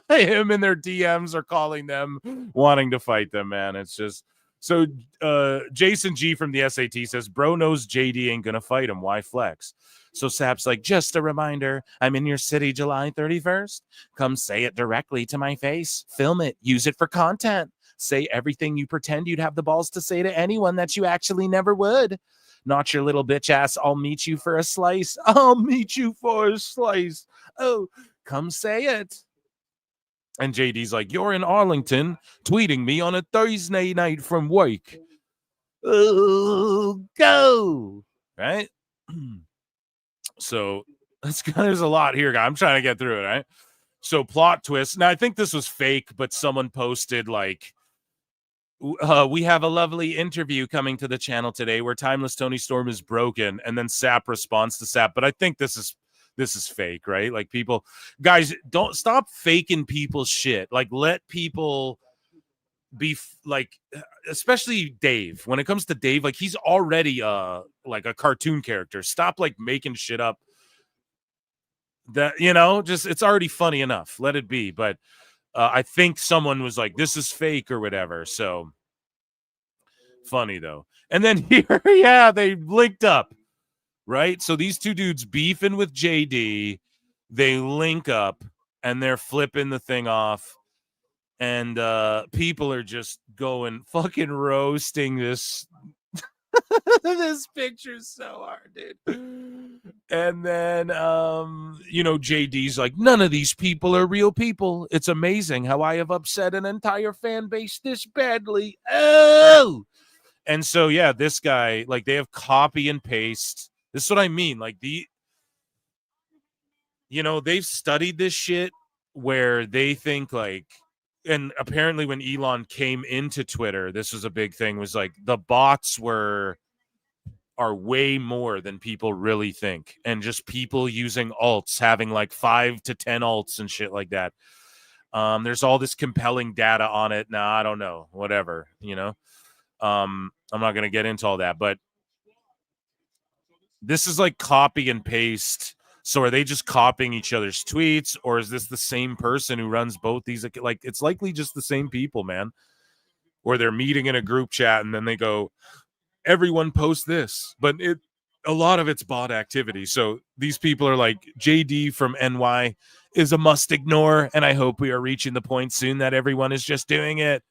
him in their DMs are calling them, wanting to fight them, man. It's just so. Jason G from the SAT says, "Bro knows JD ain't gonna fight him. Why flex?" So Sap's like, "Just a reminder, I'm in your city July 31st. Come say it directly to my face. Film it. Use it for content. Say everything you pretend you'd have the balls to say to anyone that you actually never would. Not your little bitch ass. I'll meet you for a slice. I'll meet you for a slice. Oh, come say it." And JD's like, "You're in Arlington, tweeting me on a Thursday night from work. Oh, go." Right? So there's a lot here, guy. I'm trying to get through it, right? So plot twist. Now, I think this was fake, but someone posted like, we have a lovely interview coming to the channel today where Timeless Tony Storm is broken, and then Sap responds to Sap. But I think this is fake, right? Like, people, guys, don't stop faking people's shit. Like, let people be like, especially Dave. When it comes to Dave, like, he's already like a cartoon character. Stop like making shit up. That, you know, just, it's already funny enough. Let it be. But I think someone was like, this is fake or whatever. So funny though. And then here, yeah, they linked up, right? So these two dudes beefing with JD, they link up and they're flipping the thing off. And people are just going fucking roasting this this picture so hard, dude. And then you know, JD's like, none of these people are real people. It's amazing how I have upset an entire fan base this badly. Oh. And so yeah, this guy, like, they have copy and paste. This is what I mean. Like, you know, they've studied this shit where they think like, and apparently when Elon came into Twitter, this was a big thing, was like the bots are way more than people really think. And just people using alts, having like 5 to 10 alts and shit like that. There's all this compelling data on it. Now, I don't know, whatever, you know. I'm not going to get into all that, but this is like copy and paste. So are they just copying each other's tweets, or is this the same person who runs both these? Like, it's likely just the same people, man. Or they're meeting in a group chat and then they go, everyone post this, but a lot of it's bot activity. So these people are like, JD from NY is a must ignore, and I hope we are reaching the point soon that everyone is just doing it.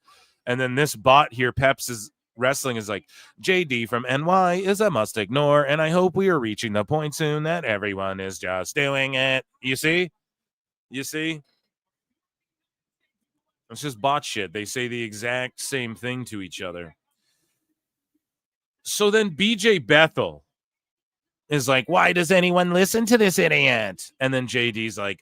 And then this bot here, Peps is Wrestling, is like, JD from NY is a must ignore, and I hope we are reaching the point soon that everyone is just doing it. You see? It's just bot shit. They say the exact same thing to each other. So then BJ Bethel is like, why does anyone listen to this idiot? And then JD's like,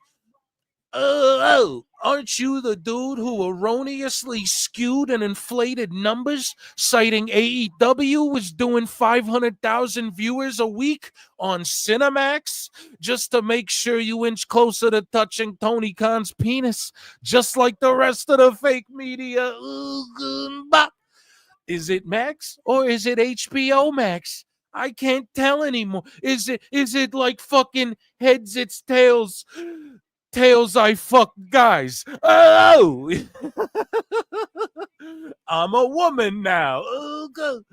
oh, aren't you the dude who erroneously skewed and inflated numbers, citing AEW was doing 500,000 viewers a week on Cinemax just to make sure you inch closer to touching Tony Khan's penis, just like the rest of the fake media? Is it Max or is it HBO Max? I can't tell anymore. Is it like fucking heads it's tails? Tails I fuck guys. Oh, I'm a woman now. Oh, God.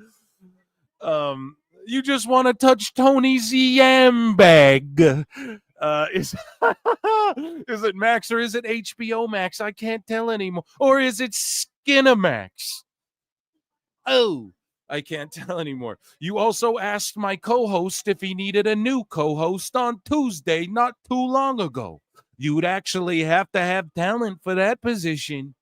You just want to touch Tony's yam bag. Is it Max or is it HBO Max? I can't tell anymore. Or is it Skinamax? Oh, I can't tell anymore. You also asked my co-host if he needed a new co-host on Tuesday not too long ago. You'd actually have to have talent for that position.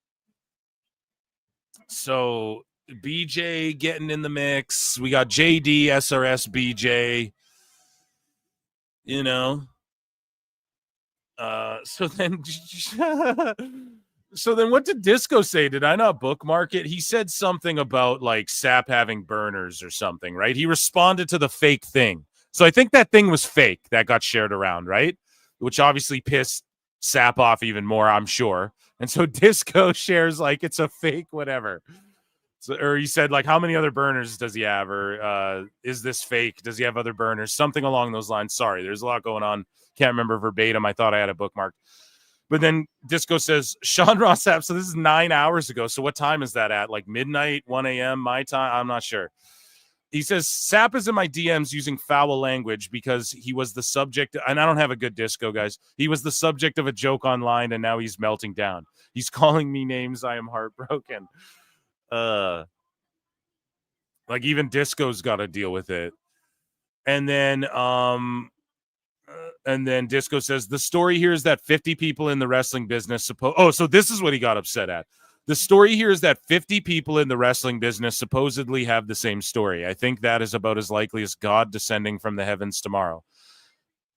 So BJ getting in the mix. We got JD, SRS, BJ. You know. So then what did Disco say? Did I not bookmark it? He said something about like Sap having burners or something, right? He responded to the fake thing. So I think that thing was fake that got shared around, right? Which obviously pissed Sap off even more, I'm sure. And so Disco shares like it's a fake whatever. So, or he said like, how many other burners does he have? Or is this fake? Does he have other burners? Something along those lines. Sorry, there's a lot going on. Can't remember verbatim. I thought I had a bookmark. But then Disco says, Sean Ross Sapp, so this is 9 hours ago. So what time is that at? Like midnight, 1 a.m. my time? I'm not sure. He says, Sapp is in my DMs using foul language because he was the subject, and I don't have a good Disco, guys. He was the subject of a joke online, and now he's melting down. He's calling me names. I am heartbroken. Like even Disco's got to deal with it. And then Disco says, the story here is that 50 people in the wrestling business so this is what he got upset at. The story here is that 50 people in the wrestling business supposedly have the same story. I think that is about as likely as God descending from the heavens tomorrow.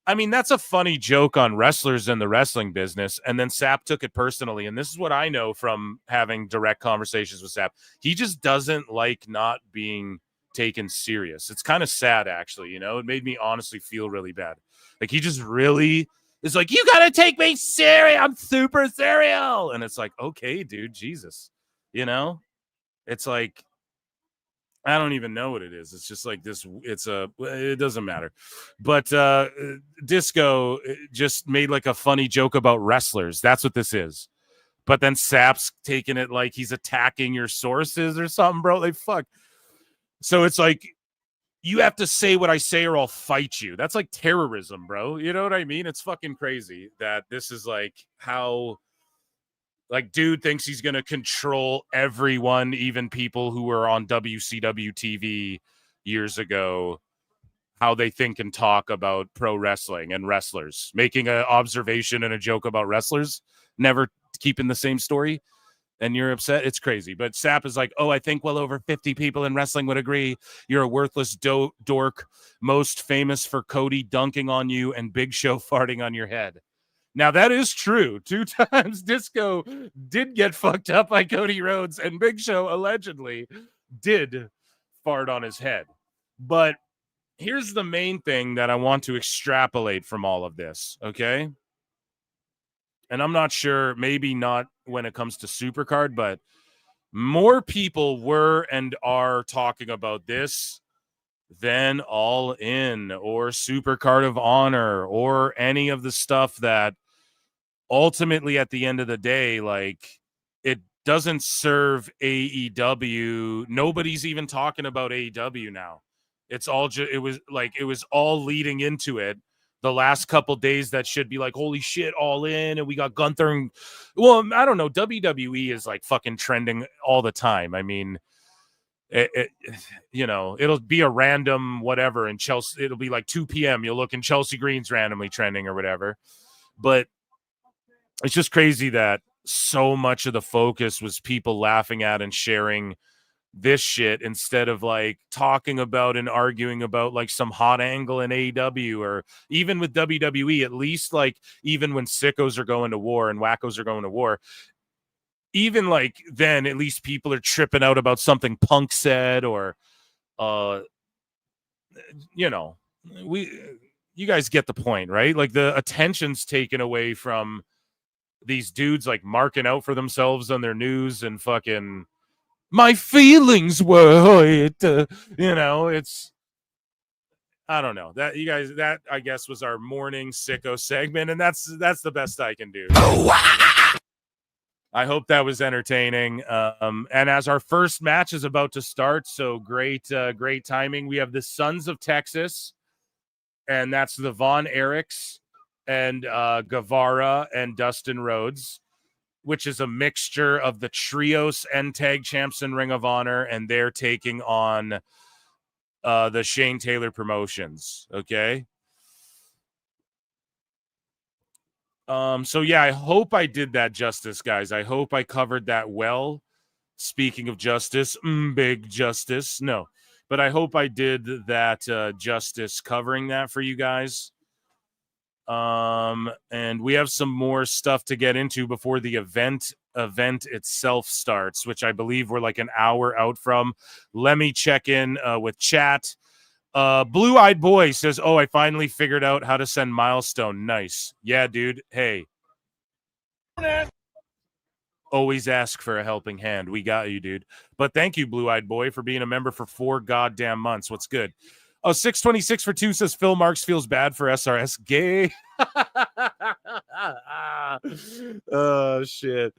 I mean, that's a funny joke on wrestlers in the wrestling business. And then Sapp took it personally. And this is what I know from having direct conversations with Sapp. He just doesn't like not being taken serious. It's kind of sad, actually. You know, it made me honestly feel really bad. Like he just really is like, you got to take me serious. I'm super serial. And it's like, okay, dude, Jesus, you know, it's like, I don't even know what it is. It's just like this. It doesn't matter. But Disco just made like a funny joke about wrestlers. That's what this is. But then Sapp's taking it like he's attacking your sources or something, bro. Like, fuck. So it's like, you have to say what I say or I'll fight you. That's like terrorism, bro. You know what I mean? It's fucking crazy that this is like how, like, dude thinks he's going to control everyone, even people who were on WCW TV years ago, how they think and talk about pro wrestling and wrestlers, making an observation and a joke about wrestlers, never keeping the same story. And you're upset. It's crazy. But Sapp is like, oh, I think well over 50 people in wrestling would agree you're a worthless dork, most famous for Cody dunking on you and Big Show farting on your head. Now, that is true. 2 times Disco did get fucked up by Cody Rhodes, and Big Show allegedly did fart on his head. But here's the main thing that I want to extrapolate from all of this, okay? And I'm not sure, maybe not when it comes to Supercard, but more people were and are talking about this than All In or Supercard of Honor or any of the stuff that ultimately at the end of the day, like, it doesn't serve AEW. Nobody's even talking about AEW now. It's all it was all leading into it. The last couple days that should be like, holy shit, All In, and we got Gunther. And, well, I don't know. WWE is like fucking trending all the time. I mean, you know, it'll be a random whatever in Chelsea. It'll be like 2 p.m. You'll look in Chelsea Green's randomly trending or whatever. But it's just crazy that so much of the focus was people laughing at and sharing this shit instead of like talking about and arguing about like some hot angle in AEW, or even with WWE, at least like even when sickos are going to war and wackos are going to war, even like then at least people are tripping out about something Punk said, or you know, you guys get the point, right? Like the attention's taken away from these dudes like marking out for themselves on their news and fucking my feelings were hurt. You know, it's, I don't know, that you guys, that I guess was our morning sicko segment, and that's the best I can do. I hope that was entertaining. And as our first match is about to start, so great timing. We have the Sons of Texas, and that's the Von Erichs and Guevara and Dustin Rhodes, which is a mixture of the Trios and Tag Champs in Ring of Honor, and they're taking on the Shane Taylor Promotions. Okay. So yeah, I hope I did that justice, guys. I hope I covered that well. Speaking of justice, big justice. No, but I hope I did that justice covering that for you guys. And we have some more stuff to get into before the event itself starts, which I believe we're like an hour out from. Let me check in with chat. Blue-Eyed Boy says, oh, I finally figured out how to send Milestone. Nice. Yeah, dude. Hey. Always ask for a helping hand. We got you, dude. But thank you, Blue-Eyed Boy, for being a member for 4 goddamn months. What's good? Oh, 626 for 2 says Phil Marks feels bad for SRS. Gay. Oh, shit.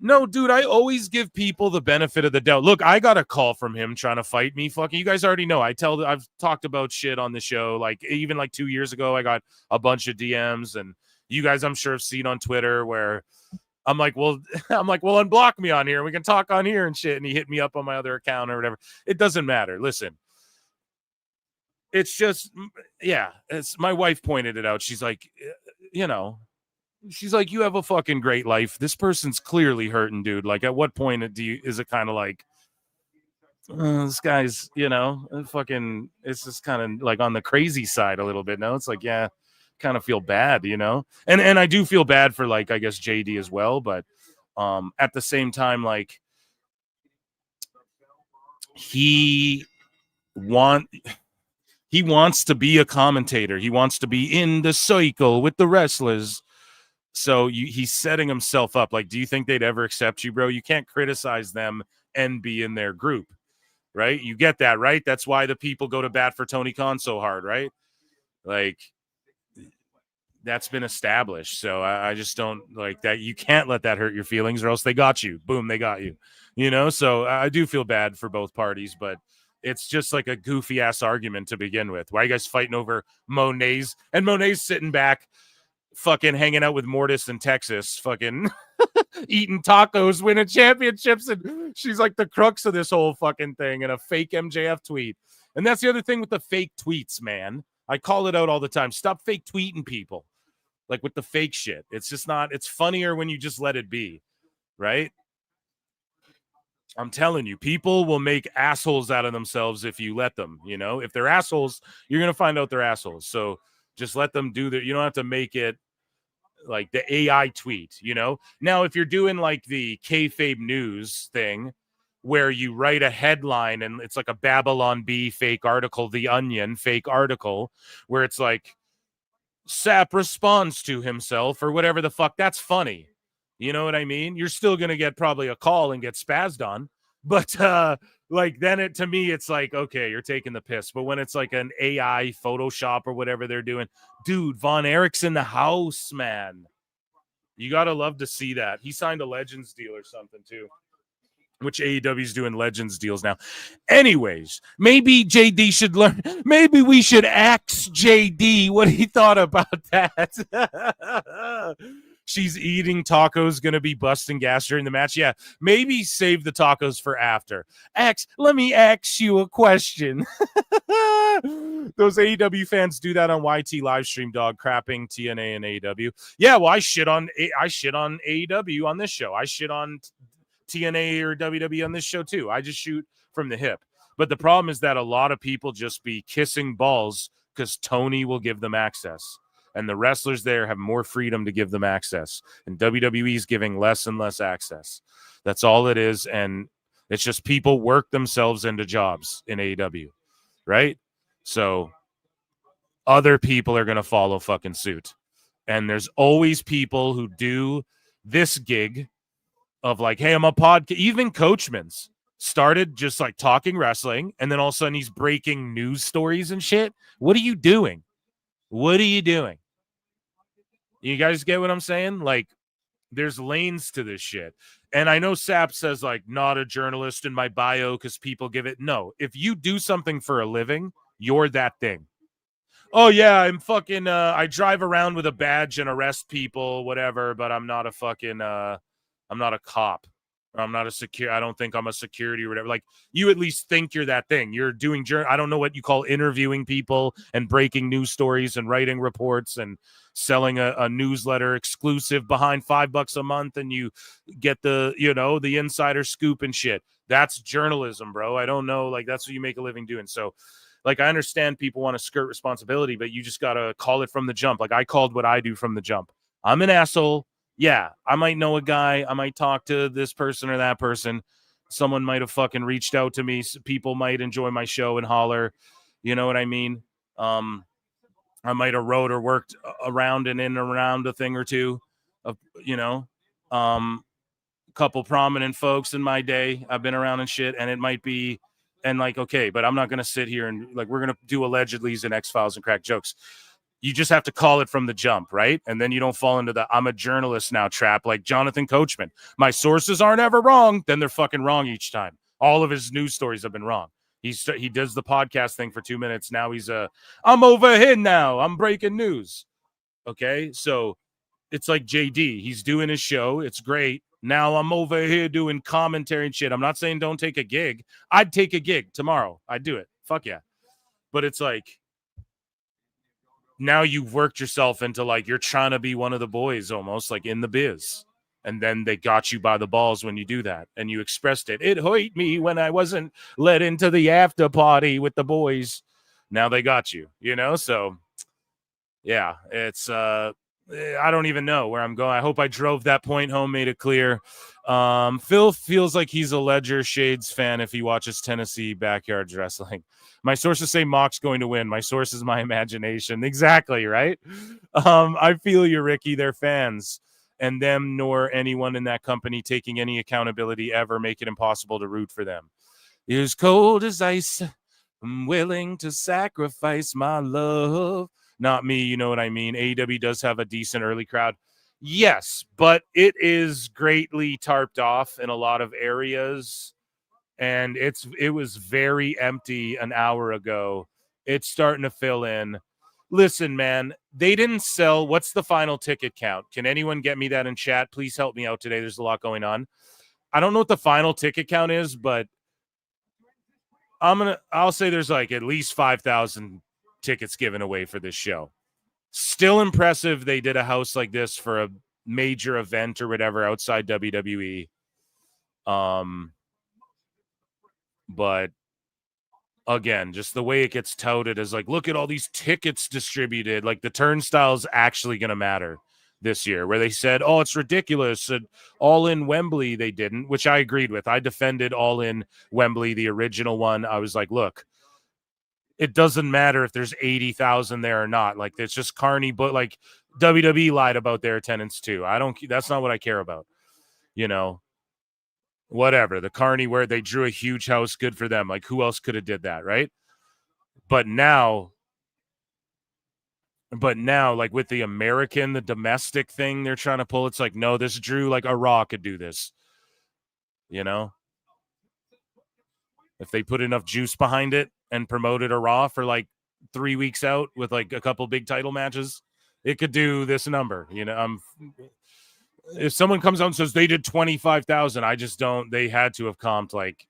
No, dude, I always give people the benefit of the doubt. Look, I got a call from him trying to fight me. Fucking, you guys already know. I've talked about shit on the show. Like, even like 2 years ago, I got a bunch of DMs, and you guys, I'm sure, have seen on Twitter where I'm like, well, unblock me on here. We can talk on here and shit. And he hit me up on my other account or whatever. It doesn't matter. Listen, it's just, yeah, it's my wife pointed it out. She's like, you know, she's like, you have a fucking great life. This person's clearly hurting, dude. Like, at what point is it kind of like, this guy's, you know, fucking, it's just kind of like on the crazy side a little bit. No, it's like, yeah, kind of feel bad, you know? And I do feel bad for, like, I guess JD as well. But at the same time, like, he wants to be a commentator. He wants to be in the cycle with the wrestlers. So he's setting himself up. Like, do you think they'd ever accept you, bro? You can't criticize them and be in their group, right? You get that, right? That's why the people go to bat for Tony Khan so hard, right? Like, that's been established. So I just don't like that. You can't let that hurt your feelings, or else they got you. Boom, they got you. You know, so I do feel bad for both parties, but it's just like a goofy ass argument to begin with. Why are you guys fighting over Monet's? And Monet's sitting back, fucking hanging out with Mortis in Texas, fucking eating tacos, winning championships, and she's like the crux of this whole fucking thing, and a fake MJF tweet. And that's the other thing with the fake tweets, man. I call it out all the time. Stop fake tweeting people, like with the fake shit. It's just not, it's funnier when you just let it be, right? I'm telling you, people will make assholes out of themselves if you let them, you know? If they're assholes, you're going to find out they're assholes. So just let them do that. You don't have to make it like the AI tweet, you know? Now, if you're doing like the kayfabe news thing where you write a headline and it's like a Babylon Bee fake article, The Onion fake article, where it's like Sapp responds to himself or whatever the fuck, that's funny. You know what I mean? You're still going to get probably a call and get spazzed on. But like then to me, it's like, okay, you're taking the piss. But when it's like an AI Photoshop or whatever they're doing, dude, Von Erich's in the house, man. You got to love to see that. He signed a Legends deal or something too, which AEW's doing Legends deals now. Anyways, maybe JD should learn. Maybe we should ask JD what he thought about that. She's eating tacos, going to be busting gas during the match. Yeah, maybe save the tacos for after. Let me ask you a question. Those AEW fans do that on YT live stream, dog, crapping TNA and AEW. Yeah, well, I shit on AEW on this show. I shit on TNA or WWE on this show too. I just shoot from the hip. But the problem is that a lot of people just be kissing balls because Tony will give them access. And the wrestlers there have more freedom to give them access. And WWE is giving less and less access. That's all it is. And it's just people work themselves into jobs in AEW, right? So other people are going to follow fucking suit. And there's always people who do this gig of like, hey, I'm a podcast. Even Coachman's started just like talking wrestling, and then all of a sudden he's breaking news stories and shit. What are you doing? What are you doing? You guys get what I'm saying? Like, there's lanes to this shit. And I know Sap says, like, not a journalist in my bio because people give it. No, if you do something for a living, you're that thing. Oh, yeah, I'm fucking, I drive around with a badge and arrest people, whatever, but I'm not a fucking, I'm not a cop. I'm not a secure. I don't think I'm a security or whatever. Like, you at least think you're that thing. You're doing, I don't know what you call interviewing people and breaking news stories and writing reports and selling a newsletter exclusive behind $5 a month. And you get the, you know, the insider scoop and shit. That's journalism, bro. I don't know. Like, that's what you make a living doing. So, like, I understand people want to skirt responsibility, but you just got to call it from the jump. Like, I called what I do from the jump. I'm an asshole. Yeah, I might know a guy. I might talk to this person or that person. Someone might have fucking reached out to me. People might enjoy my show and holler. You know what I mean? I might have wrote or worked around and in and around a thing or two. You know, couple prominent folks in my day. I've been around and shit, and it might be, and like, okay, but I'm not going to sit here and like, we're going to do allegedlys and X-Files and crack jokes. You just have to call it from the jump, right? And then you don't fall into the I'm a journalist now trap like Jonathan Coachman. My sources aren't ever wrong. Then they're fucking wrong each time. All of his news stories have been wrong. He does the podcast thing for 2 minutes. Now he's I'm over here now. I'm breaking news. Okay, so it's like JD. He's doing his show. It's great. Now I'm over here doing commentary and shit. I'm not saying don't take a gig. I'd take a gig tomorrow. I'd do it. Fuck yeah. But it's like, now you've worked yourself into like you're trying to be one of the boys almost like in the biz. And then they got you by the balls when you do that. And you expressed it. It hurt me when I wasn't let into the after party with the boys. Now they got you, you know? So yeah, it's I don't even know where I'm going. I hope I drove that point home, made it clear. Phil feels like he's a Ledger Shades fan if he watches Tennessee Backyards Wrestling. My sources say Mock's going to win. My source is my imagination. Exactly, right? I feel you, Ricky. They're fans. And them nor anyone in that company taking any accountability ever make it impossible to root for them. As cold as ice, I'm willing to sacrifice my love. Not me, you know what I mean? AEW does have a decent early crowd. Yes, but it is greatly tarped off in a lot of areas. And it was very empty an hour ago. It's starting to fill in. Listen, man, they didn't sell. What's the final ticket count? Can anyone get me that in chat? Please help me out today. There's a lot going on. I don't know what the final ticket count is, but I'll say there's like at least 5,000 tickets given away for this show. Still impressive. They did a house like this for a major event or whatever outside WWE. But again, just the way it gets touted as like, look at all these tickets distributed. Like the turnstile's actually going to matter this year, where they said, oh, it's ridiculous. And All In Wembley, they didn't, which I agreed with. I defended All In Wembley, the original one. I was like, look, it doesn't matter if there's 80,000 there or not. Like it's just carny, but like WWE lied about their attendance too. That's not what I care about. You know, whatever. The carny where they drew a huge house, good for them. Like who else could have did that, right? But now, like with the American, the domestic thing they're trying to pull, it's like, no, this drew like a Raw could do this. You know? If they put enough juice behind it and promoted a Raw for like 3 weeks out with like a couple big title matches, it could do this number. You know, if someone comes out and says they did 25,000, I just don't. They had to have comped like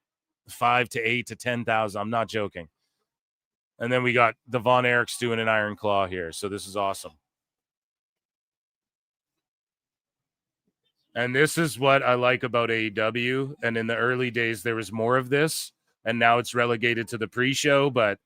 5 to 8 to 10,000. I'm not joking. And then we got the Von Erichs doing an Iron Claw here. So this is awesome. And this is what I like about AEW. And in the early days, there was more of this. and now it's relegated to the pre-show, but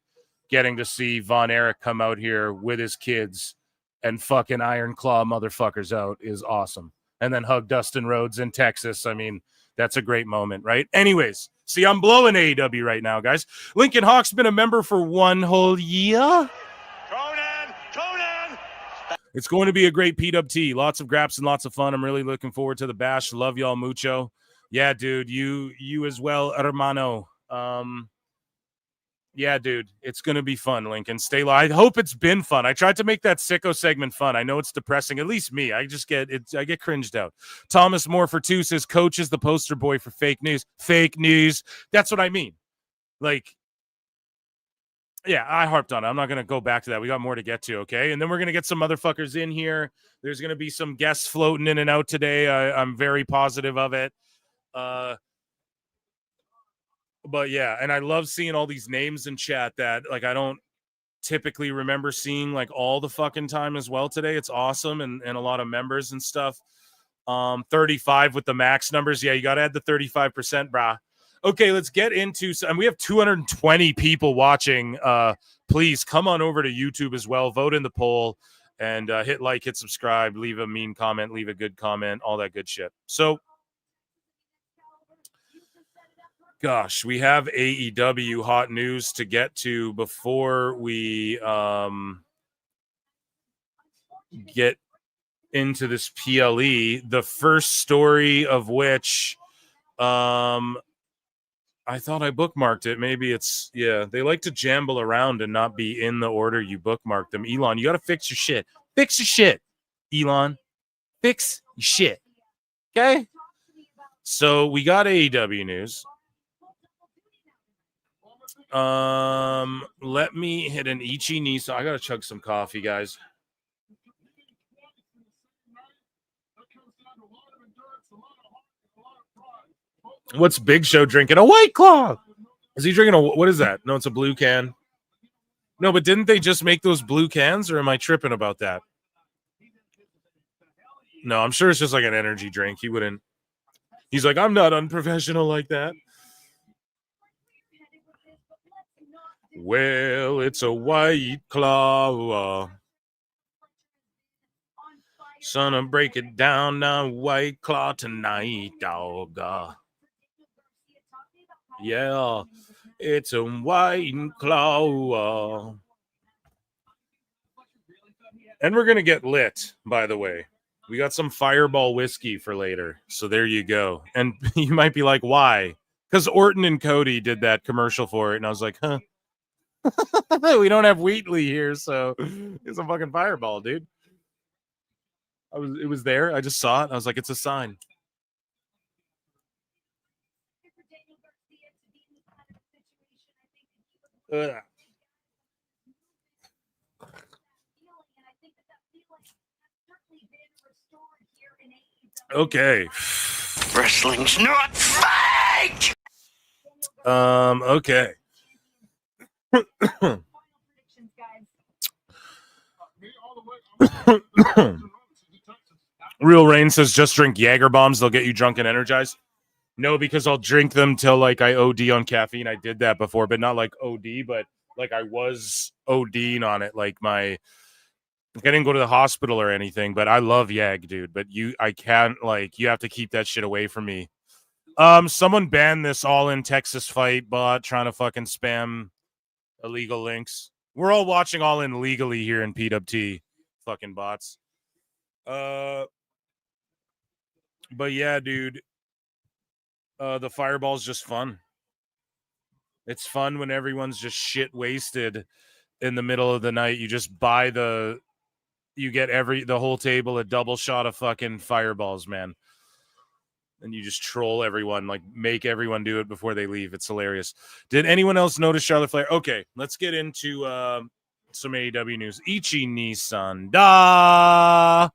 getting to see Von Erich come out here with his kids and fucking Iron Claw motherfuckers out is awesome. And then hug Dustin Rhodes in Texas. I mean, that's a great moment, right? Anyways, see, I'm blowing AEW right now, guys. Lincoln Hawk's been a member for 1 whole year. Conan! It's going to be a great PWT. Lots of graps and lots of fun. I'm really looking forward to the bash. Love y'all mucho. Yeah, dude, you as well, hermano. Yeah, dude, it's going to be fun, Lincoln. Stay live. I hope it's been fun. I tried to make that sicko segment fun. I know it's depressing, at least me. I get cringed out. Thomas Moore for 2 says, Coach is the poster boy for fake news. Fake news. That's what I mean. Like, yeah, I harped on it. I'm not going to go back to that. We got more to get to, okay? And then we're going to get some motherfuckers in here. There's going to be some guests floating in and out today. I'm very positive of it. But yeah, and I love seeing all these names in chat that like I don't typically remember seeing like all the fucking time as well today. It's awesome, and a lot of members and stuff. 35 with the max numbers. Yeah, you got to add the 35%, brah. Okay, let's get into and we have 220 people watching. Please come on over to YouTube as well. Vote in the poll and hit like, hit subscribe, leave a mean comment, leave a good comment, all that good shit. So gosh, we have AEW hot news to get to before we get into this PLE. The first story of which I thought I bookmarked it. Maybe it's, yeah, they like to jamble around and not be in the order you bookmark them. Elon, you got to fix your shit. Fix your shit, Elon. Fix your shit. Okay? So we got AEW news. Let me hit an Ichi Nisa. I gotta chug some coffee, guys. What's Big Show drinking? A White Claw. Is he drinking what is that? No, it's a blue can. No, but didn't they just make those blue cans, or am I tripping about that? No, I'm sure it's just like an energy drink. He wouldn't. He's like, I'm not unprofessional like that. Well, it's a White Claw. Son, I'll break it down now. White Claw tonight, dog. Yeah, it's a White Claw. And we're going to get lit, by the way. We got some Fireball whiskey for later. So there you go. And you might be like, why? Because Orton and Cody did that commercial for it. And I was like, huh. We don't have Wheatley here, so it's a fucking Fireball, dude. It was there. I just saw it. I was like, it's a sign. Ugh. Okay. Wrestling's not fake! Okay. Real Rain says just drink Jaeger bombs. They'll get you drunk and energized. No, because I'll drink them till like I OD on caffeine. I did that before, but not like OD, but like I was ODing on it. Like I didn't go to the hospital or anything, but I love Yag, dude. But I can't, like, you have to keep that shit away from me. Someone banned this All In Texas fight bot trying to fucking spam illegal links. We're all watching All In legally here in PWT. Fucking bots. But yeah, dude. The Fireball's just fun. It's fun when everyone's just shit wasted in the middle of the night. You just buy you get the whole table a double shot of fucking Fireballs, man. And you just troll everyone, like make everyone do it before they leave. It's hilarious. Did anyone else notice Charlotte Flair? Okay, let's get into some AEW news. Ichi Nissan da.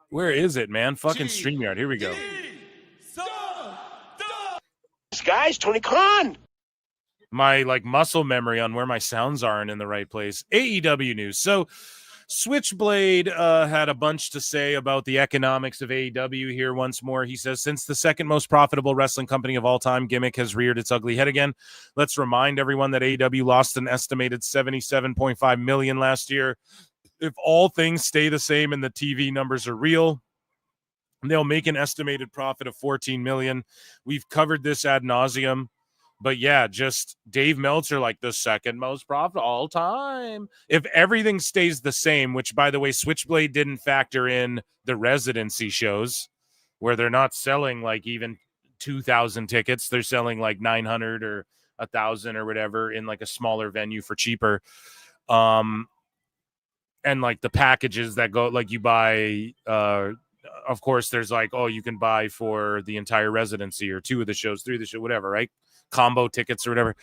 Where is it, man? Fucking StreamYard. Here we go. Guys, Tony Khan. My like muscle memory on where my sounds aren't in the right place. AEW news. So Switchblade had a bunch to say about the economics of AEW here once more. He says, since the second most profitable wrestling company of all time, gimmick has reared its ugly head again. Let's remind everyone that AEW lost an estimated $77.5 million last year. If all things stay the same and the TV numbers are real, they'll make an estimated profit of $14 million. We've covered this ad nauseum. But yeah, just Dave Meltzer, like the second most profitable all time. If everything stays the same, which, by the way, Switchblade didn't factor in the residency shows where they're not selling like even 2,000 tickets. They're selling like 900 or 1,000 or whatever in like a smaller venue for cheaper. And like the packages that go, like you buy, of course, there's like, oh, you can buy for the entire residency or 2 of the shows, 3 of the show, whatever, right? Combo tickets or whatever.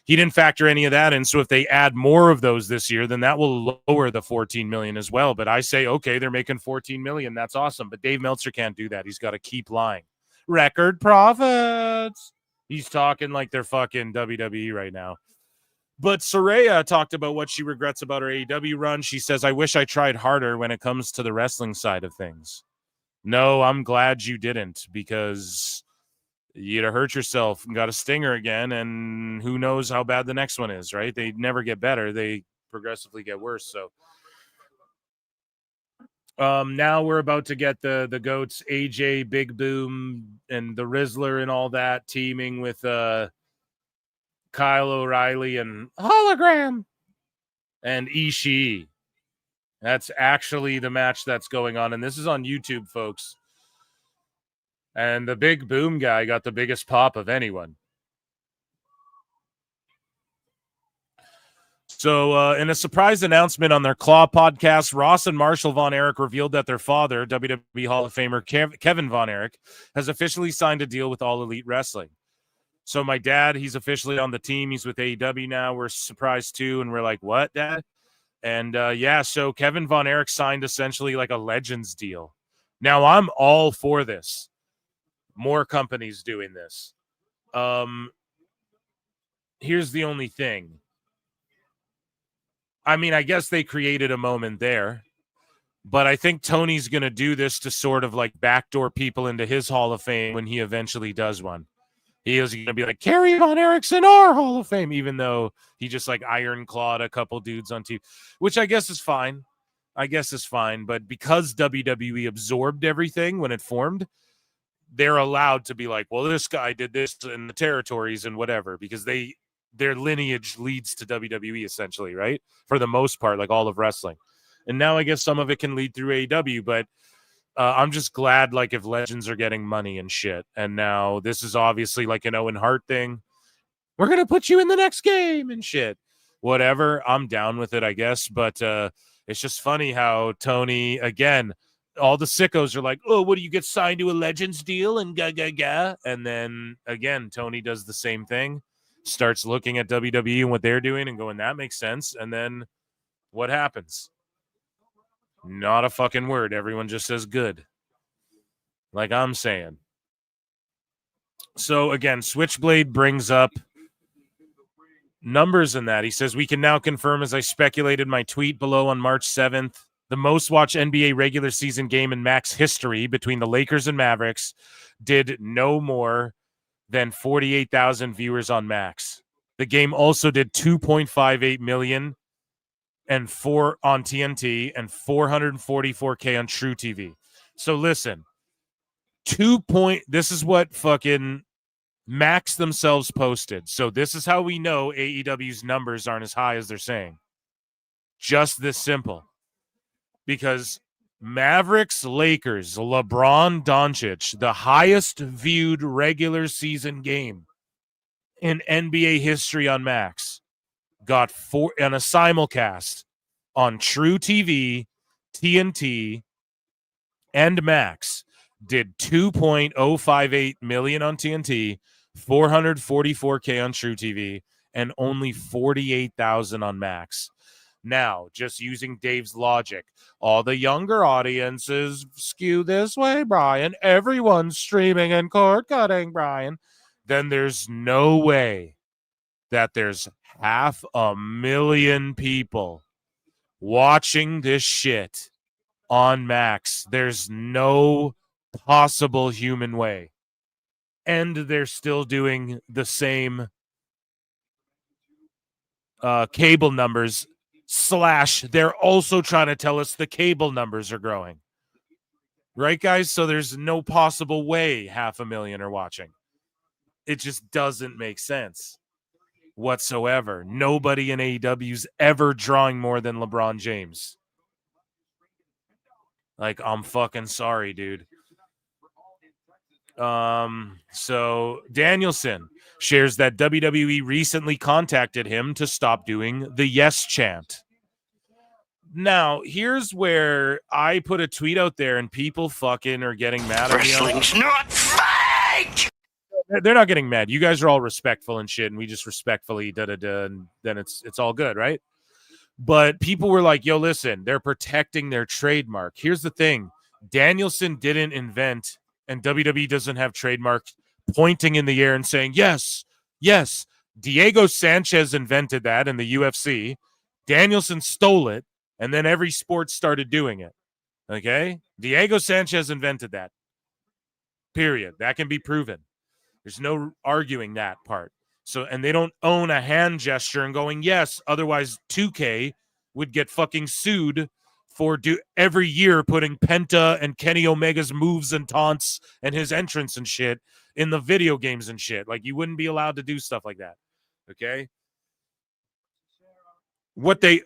He didn't factor any of that in. So if they add more of those this year, then that will lower the 14 million as well. But I say, okay, they're making 14 million. That's awesome. But Dave Meltzer can't do that. He's got to keep lying. Record profits. He's talking like they're fucking WWE right now. But Saraya talked about what she regrets about her AEW run. She says, I wish I tried harder when it comes to the wrestling side of things. No, I'm glad you didn't, because you'd have hurt yourself and got a stinger again, and who knows how bad the next one is, right? They never get better. They progressively get worse. So now we're about to get the GOATs, AJ, Big Boom, and the Rizzler and all that teaming with Kyle O'Reilly and Hologram and Ishii. That's actually the match that's going on, and this is on YouTube, folks. And the Big Boom guy got the biggest pop of anyone. So in a surprise announcement on their Claw podcast, Ross and Marshall Von Erich revealed that their father, WWE Hall of Famer Kevin Von Erich, has officially signed a deal with All Elite Wrestling. So my dad, he's officially on the team. He's with AEW now. We're surprised too. And we're like, what, Dad? And yeah, so Kevin Von Erich signed essentially like a Legends deal. Now I'm all for this. More companies doing this. Here's the only thing. I mean, I guess they created a moment there, but I think Tony's going to do this to sort of like backdoor people into his Hall of Fame when he eventually does one. He is going to be like, Kerry Von Erich's in our Hall of Fame, even though he just like iron clawed a couple dudes on TV, which I guess is fine. But because WWE absorbed everything when it formed, they're allowed to be like, well, this guy did this in the territories and whatever, because their lineage leads to WWE essentially, right? For the most part, like all of wrestling. And now I guess some of it can lead through AEW, but I'm just glad, like, if Legends are getting money and shit. And now this is obviously like an Owen Hart thing. We're going to put you in the next game and shit. Whatever. I'm down with it, I guess. But it's just funny how Tony, again, all the sickos are like, oh, what do you get signed to a Legends deal? And ga. And then, again, Tony does the same thing. Starts looking at WWE and what they're doing and going, that makes sense. And then what happens? Not a fucking word. Everyone just says good. Like I'm saying. So again, Switchblade brings up numbers in that. He says, we can now confirm, as I speculated my tweet below on March 7th, the most watched NBA regular season game in Max history between the Lakers and Mavericks did no more than 48,000 viewers on Max. The game also did 2.58 million and 4 on TNT and 444K on True TV. So listen, this is what fucking Max themselves posted. So this is how we know AEW's numbers aren't as high as they're saying. Just this simple. Because Mavericks, Lakers, LeBron Doncic, the highest viewed regular season game in NBA history on Max, got 4 on a simulcast on True TV, TNT, and Max. Did 2.058 million on TNT, 444K on True TV, and only 48,000 on Max. Now, just using Dave's logic, all the younger audiences skew this way, Brian. Everyone's streaming and cord cutting, Brian. Then there's no way that there's 500,000 people watching this shit on Max. There's no possible human way. And they're still doing the same cable numbers / they're also trying to tell us the cable numbers are growing. Right, guys? So there's no possible way 500,000 are watching. It just doesn't make sense whatsoever. Nobody in AEW's ever drawing more than LeBron James. Like, I'm fucking sorry, dude. So Danielson shares that WWE recently contacted him to stop doing the yes chant. Now, here's where I put a tweet out there and people fucking are getting mad at me. Wrestling's not fake! They're not getting mad. You guys are all respectful and shit, and we just respectfully da-da-da, and then it's all good, right? But people were like, yo, listen, they're protecting their trademark. Here's the thing. Danielson didn't invent, and WWE doesn't have trademark pointing in the air and saying, yes, yes. Diego Sanchez invented that in the UFC. Danielson stole it, and then every sport started doing it. Okay? Diego Sanchez invented that. Period. That can be proven. There's no arguing that part. So, and they don't own a hand gesture and going, yes, otherwise 2K would get fucking sued for every year putting Penta and Kenny Omega's moves and taunts and his entrance and shit in the video games and shit. Like, you wouldn't be allowed to do stuff like that. Okay?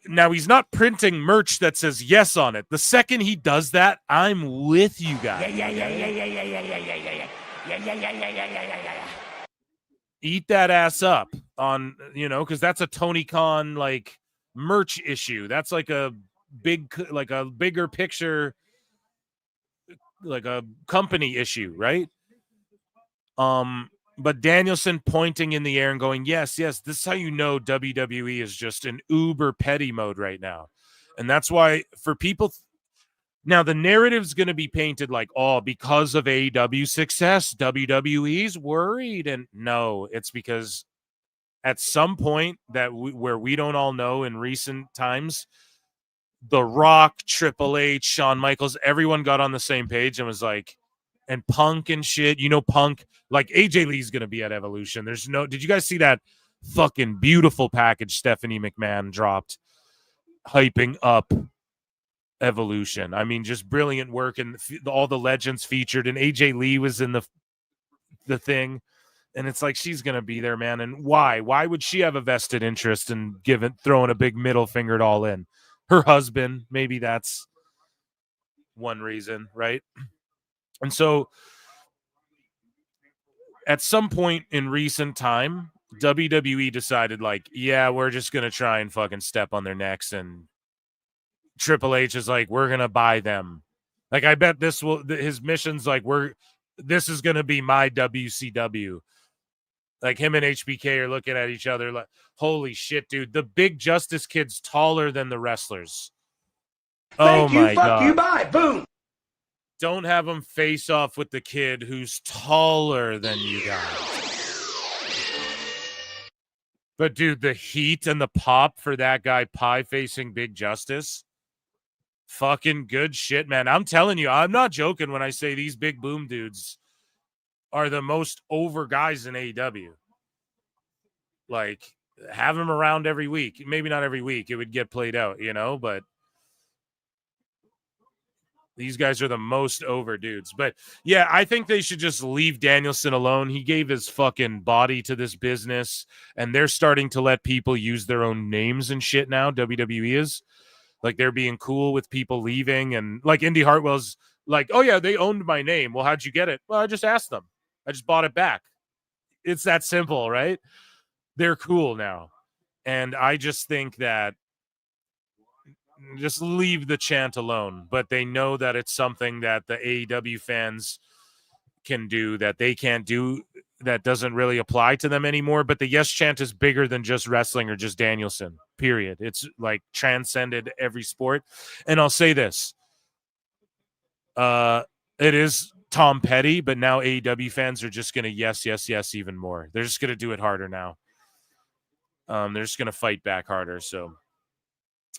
Now he's not printing merch that says yes on it. The second he does that, I'm with you guys. Eat that ass up on, because that's a Tony Khan like merch issue. That's like a bigger picture, like a company issue, right? But Danielson pointing in the air and going, yes, yes, this is how you know WWE is just in uber petty mode right now. And that's why for people now the narrative's going to be painted like, oh, because of AEW success, WWE's worried. And no, it's because at some point where we don't all know in recent times, The Rock, Triple H, Shawn Michaels, everyone got on the same page and was like, and Punk and shit, Punk, like AJ Lee's going to be at Evolution. Did you guys see that fucking beautiful package Stephanie McMahon dropped hyping up Evolution? I mean, just brilliant work, and all the legends featured, and AJ Lee was in the thing, and it's like she's going to be there, man. And why would she have a vested interest in throwing a big middle finger at All In? Her husband, maybe that's one reason, right? And so at some point in recent time, WWE decided, like, yeah, we're just going to try and fucking step on their necks. And Triple H is like, we're going to buy them. Like, I bet his mission's like, this is going to be my WCW. Like, him and HBK are looking at each other like, holy shit, dude. The Big Justice kid's taller than the wrestlers. Thank you, my fuck God. you, bye, boom. Don't have him face off with the kid who's taller than you guys. But, dude, the heat and the pop for that guy pie facing Big Justice, fucking good shit, man. I'm telling you, I'm not joking when I say these big boom dudes are the most over guys in AEW. Like, have them around every week. Maybe not every week. It would get played out, but these guys are the most over dudes. But yeah, I think they should just leave Danielson alone. He gave his fucking body to this business, and they're starting to let people use their own names and shit now. WWE is like, they're being cool with people leaving, and like Indy Hartwell's like, oh yeah, they owned my name. Well, how'd you get it? Well, I just asked them. I just bought it back. It's that simple, right? They're cool now. And I just think that just leave the chant alone, but they know that it's something that the AEW fans can do that they can't do, that doesn't really apply to them anymore. But the yes chant is bigger than just wrestling or just Danielson, period. It's like transcended every sport. And I'll say this, it is Tom Petty, but now AEW fans are just going to yes even more. They're just going to do it harder now. They're just going to fight back harder. So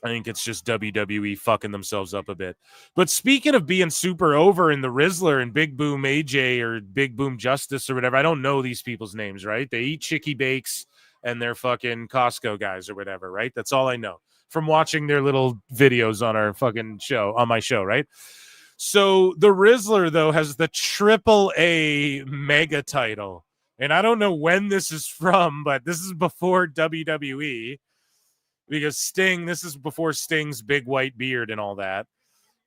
I think it's just WWE fucking themselves up a bit. But speaking of being super over in the Rizzler and Big Boom AJ or Big Boom Justice or whatever, I don't know these people's names, right? They eat Chicky Bakes and they're fucking Costco guys or whatever, right? That's all I know from watching their little videos on our fucking show, on my show, right? So the Rizzler, though, has the AAA mega title. And I don't know when this is from, but this is before WWE. Because Sting, this is before Sting's big white beard and all that.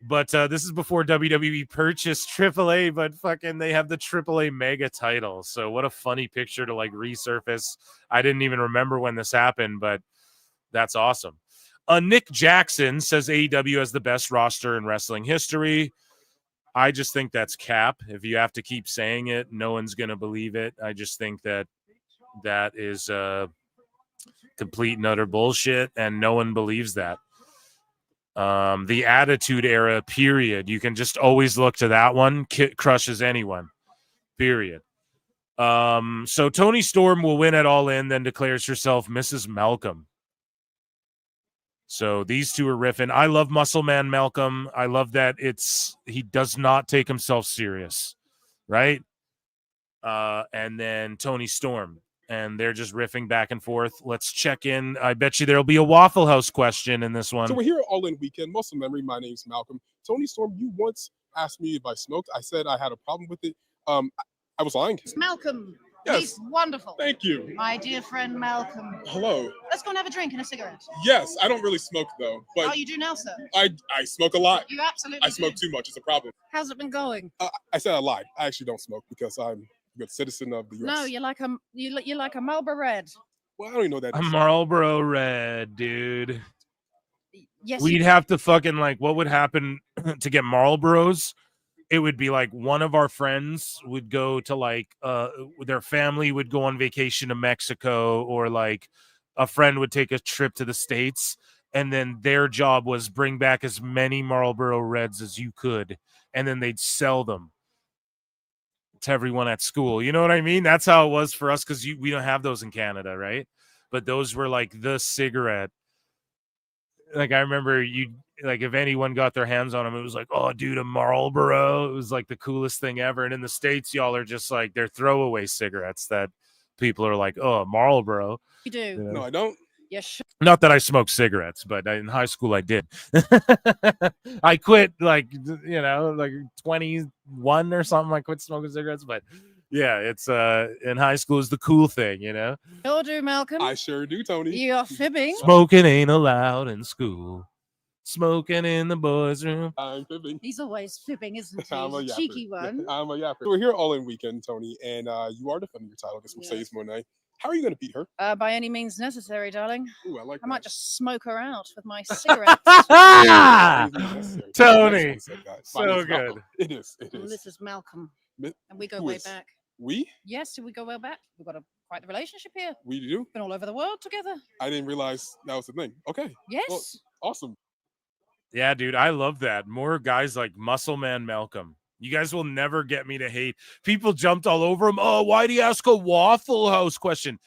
But this is before WWE purchased AAA, but fucking they have the AAA mega title. So what a funny picture to like resurface. I didn't even remember when this happened, but that's awesome. Nick Jackson says AEW has the best roster in wrestling history. I just think that's cap. If you have to keep saying it, no one's going to believe it. I just think that is complete and utter bullshit, and no one believes that. The Attitude Era, period. You can just always look to that one. Crushes anyone, period. So Toni Storm will win at All In, then declares herself Mrs. Malcolm. So these two are riffing. I love Muscle Man Malcolm. I love that he does not take himself serious, right? And then Toni Storm. And they're just riffing back and forth. Let's check in. I bet you there'll be a Waffle House question in this one. So we're here All In Weekend. Muscle memory. My name's Malcolm. Toni Storm, you once asked me if I smoked. I said I had a problem with it. I was lying. It's Malcolm. Yes. He's wonderful. Thank you. My dear friend Malcolm. Hello. Let's go and have a drink and a cigarette. Yes, I don't really smoke though. But Oh, you do now, sir? I smoke a lot. You absolutely I smoke do. too much. It's a problem. How's it been going? I said I lied. I actually don't smoke because I'm a good citizen of the U.S. No, you're like a Marlboro Red. Well, I don't even know that. A Marlboro Red, dude. Yes. We'd have to fucking what would happen to get Marlboros? It would be like one of our friends would go to their family would go on vacation to Mexico, or like a friend would take a trip to the States, and then their job was bring back as many Marlboro Reds as you could, and then they'd sell them to everyone at school. You know what I mean? That's how it was for us, because we don't have those in Canada, right? But those were like the cigarette. Like I remember if anyone got their hands on them, it was like, oh, dude, a Marlboro. It was like the coolest thing ever. And in the States, y'all are just like, they're throwaway cigarettes that people are like, oh, a Marlboro. You do. You know? No, I don't. Yes. Not that I smoked cigarettes, but in high school I did. I quit 21 or something. I quit smoking cigarettes, but yeah, it's in high school is the cool thing, you know. Sure do, Malcolm. I sure do, Tony. You're fibbing. Smoking ain't allowed in school. Smoking in the boys' room. I'm fibbing. He's always fibbing, isn't he? I'm a He's a yapper. cheeky one. I'm a yapper. We're here All In Weekend, Tony, and you are defending your title against Mercedes Moné. How are you going to beat her? By any means necessary, darling. Ooh, I like I might just smoke her out with my cigarettes. Tony, so good. It is. Well, this is Malcolm, and we go who way is? back. We? Yes, we go way back. We've got quite the relationship here. We do? Been all over the world together. I didn't realize that was the thing. Okay. Yes. Well, awesome. Yeah, dude, I love that. More guys like Muscle Man Malcolm. You guys will never get me to hate. People jumped all over him. Oh, why do you ask a Waffle House question?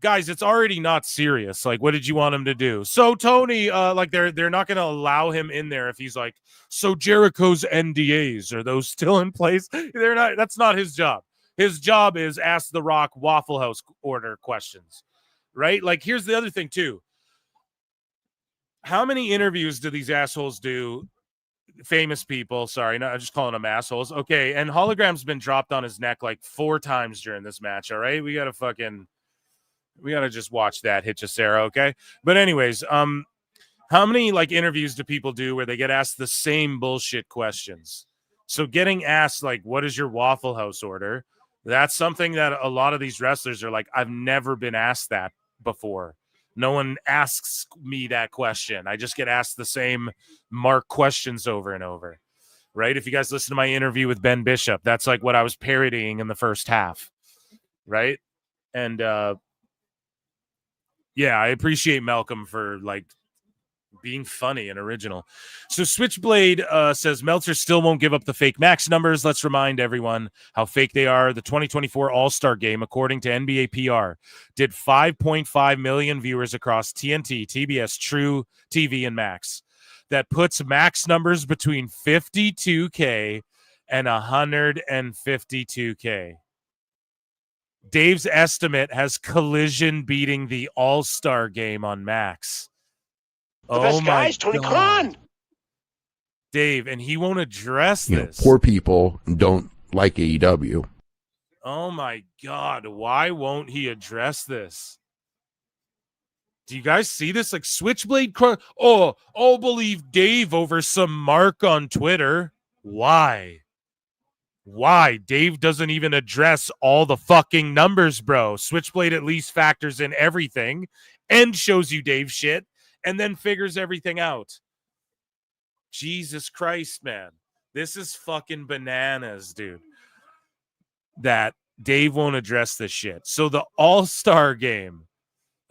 Guys, it's already not serious. Like, what did you want him to do? So Tony, they're not going to allow him in there if he's like, so Jericho's NDAs, are those still in place? They're not. That's not his job. His job is ask The Rock Waffle House order questions, right? Like, here's the other thing too. How many interviews do these assholes do? Famous people, sorry, not just calling them assholes. Okay, and Hologram's been dropped on his neck like 4 times during this match. All right, we gotta just watch that Hitchasera, okay? But anyways, how many interviews do people do where they get asked the same bullshit questions? So getting asked what is your Waffle House order? That's something that a lot of these wrestlers are like, I've never been asked that before. No one asks me that question. I just get asked the same mark questions over and over, right? If you guys listen to my interview with Ben Bishop, that's like what I was parodying in the first half, right? And yeah, I appreciate Malcolm for Being funny and original. So Switchblade says Meltzer still won't give up the fake max numbers. Let's remind everyone how fake they are. The 2024 All-Star Game, according to NBA PR, did 5.5 million viewers across TNT, TBS, True TV, and Max. That puts max numbers between 52K and 152K. Dave's estimate has Collision beating the All-Star Game on Max. The best guys, Tony Khan. Dave, and he won't address this. Poor people don't like AEW. Oh my God, why won't he address this? Do you guys see this? Like Switchblade, I'll believe Dave over some mark on Twitter. Why? Why? Dave doesn't even address all the fucking numbers, bro. Switchblade at least factors in everything and shows you Dave shit and then figures everything out. Jesus Christ, man. This is fucking bananas, dude. That Dave won't address this shit. So the All-Star Game,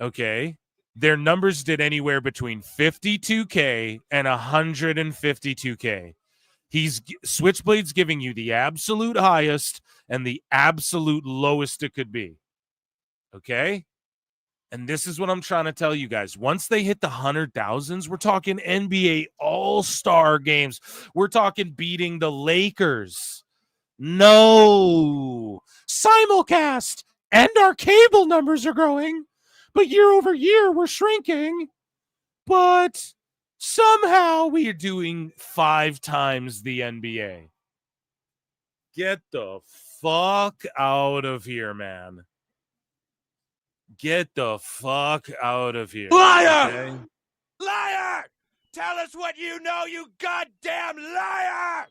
okay, their numbers did anywhere between 52K and 152K. Switchblade's giving you the absolute highest and the absolute lowest it could be. Okay? And this is what I'm trying to tell you guys. Once they hit the 100,000s, we're talking NBA All-Star games. We're talking beating the Lakers. No. Simulcast. And our cable numbers are growing. But year over year, we're shrinking. But somehow we are doing 5 times the NBA. Get the fuck out of here, man. Get the fuck out of here. Liar! Okay? Liar! Tell us what you know, you goddamn liar!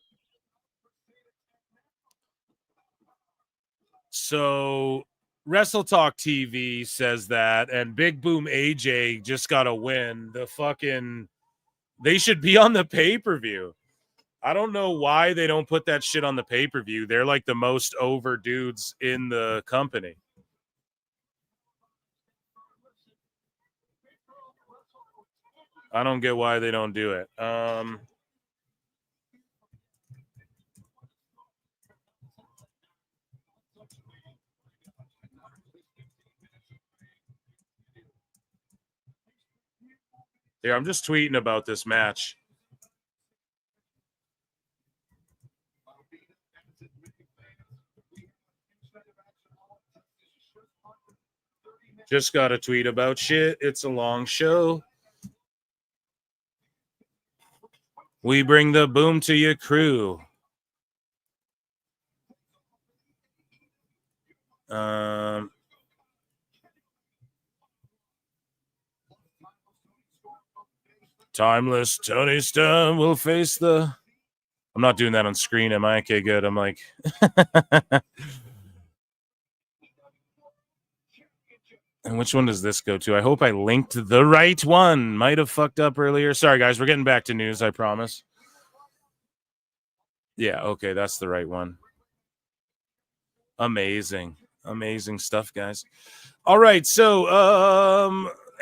So Wrestle Talk TV says that, and Big Boom AJ just got a win. They should be on the pay-per-view. I don't know why they don't put that shit on the pay-per-view. They're like the most over dudes in the company. I don't get why they don't do it. Here, I'm just tweeting about this match. Just got a tweet about shit. It's a long show. We bring the boom to your crew. Timeless Tony Storm will face the... I'm not doing that on screen, am I? Okay, good. I'm like... And which one does this go to? I hope I linked the right one. Might have fucked up earlier. Sorry, guys. We're getting back to news, I promise. Yeah, okay. That's the right one. Amazing. Amazing stuff, guys. All right. So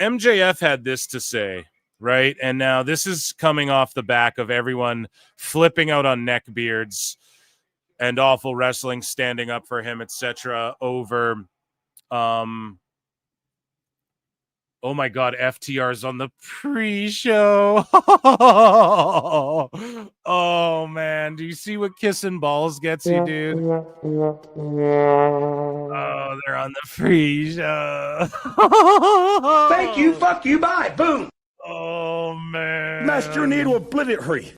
MJF had this to say, right? And now this is coming off the back of everyone flipping out on neckbeards and Awful Wrestling standing up for him, etc. over... Oh my God, FTR's on the pre-show. Oh man, do you see what kissing balls gets you, dude? Oh, they're on the pre-show. Thank you, fuck you, bye, boom. Oh man. Master Needle obliterate.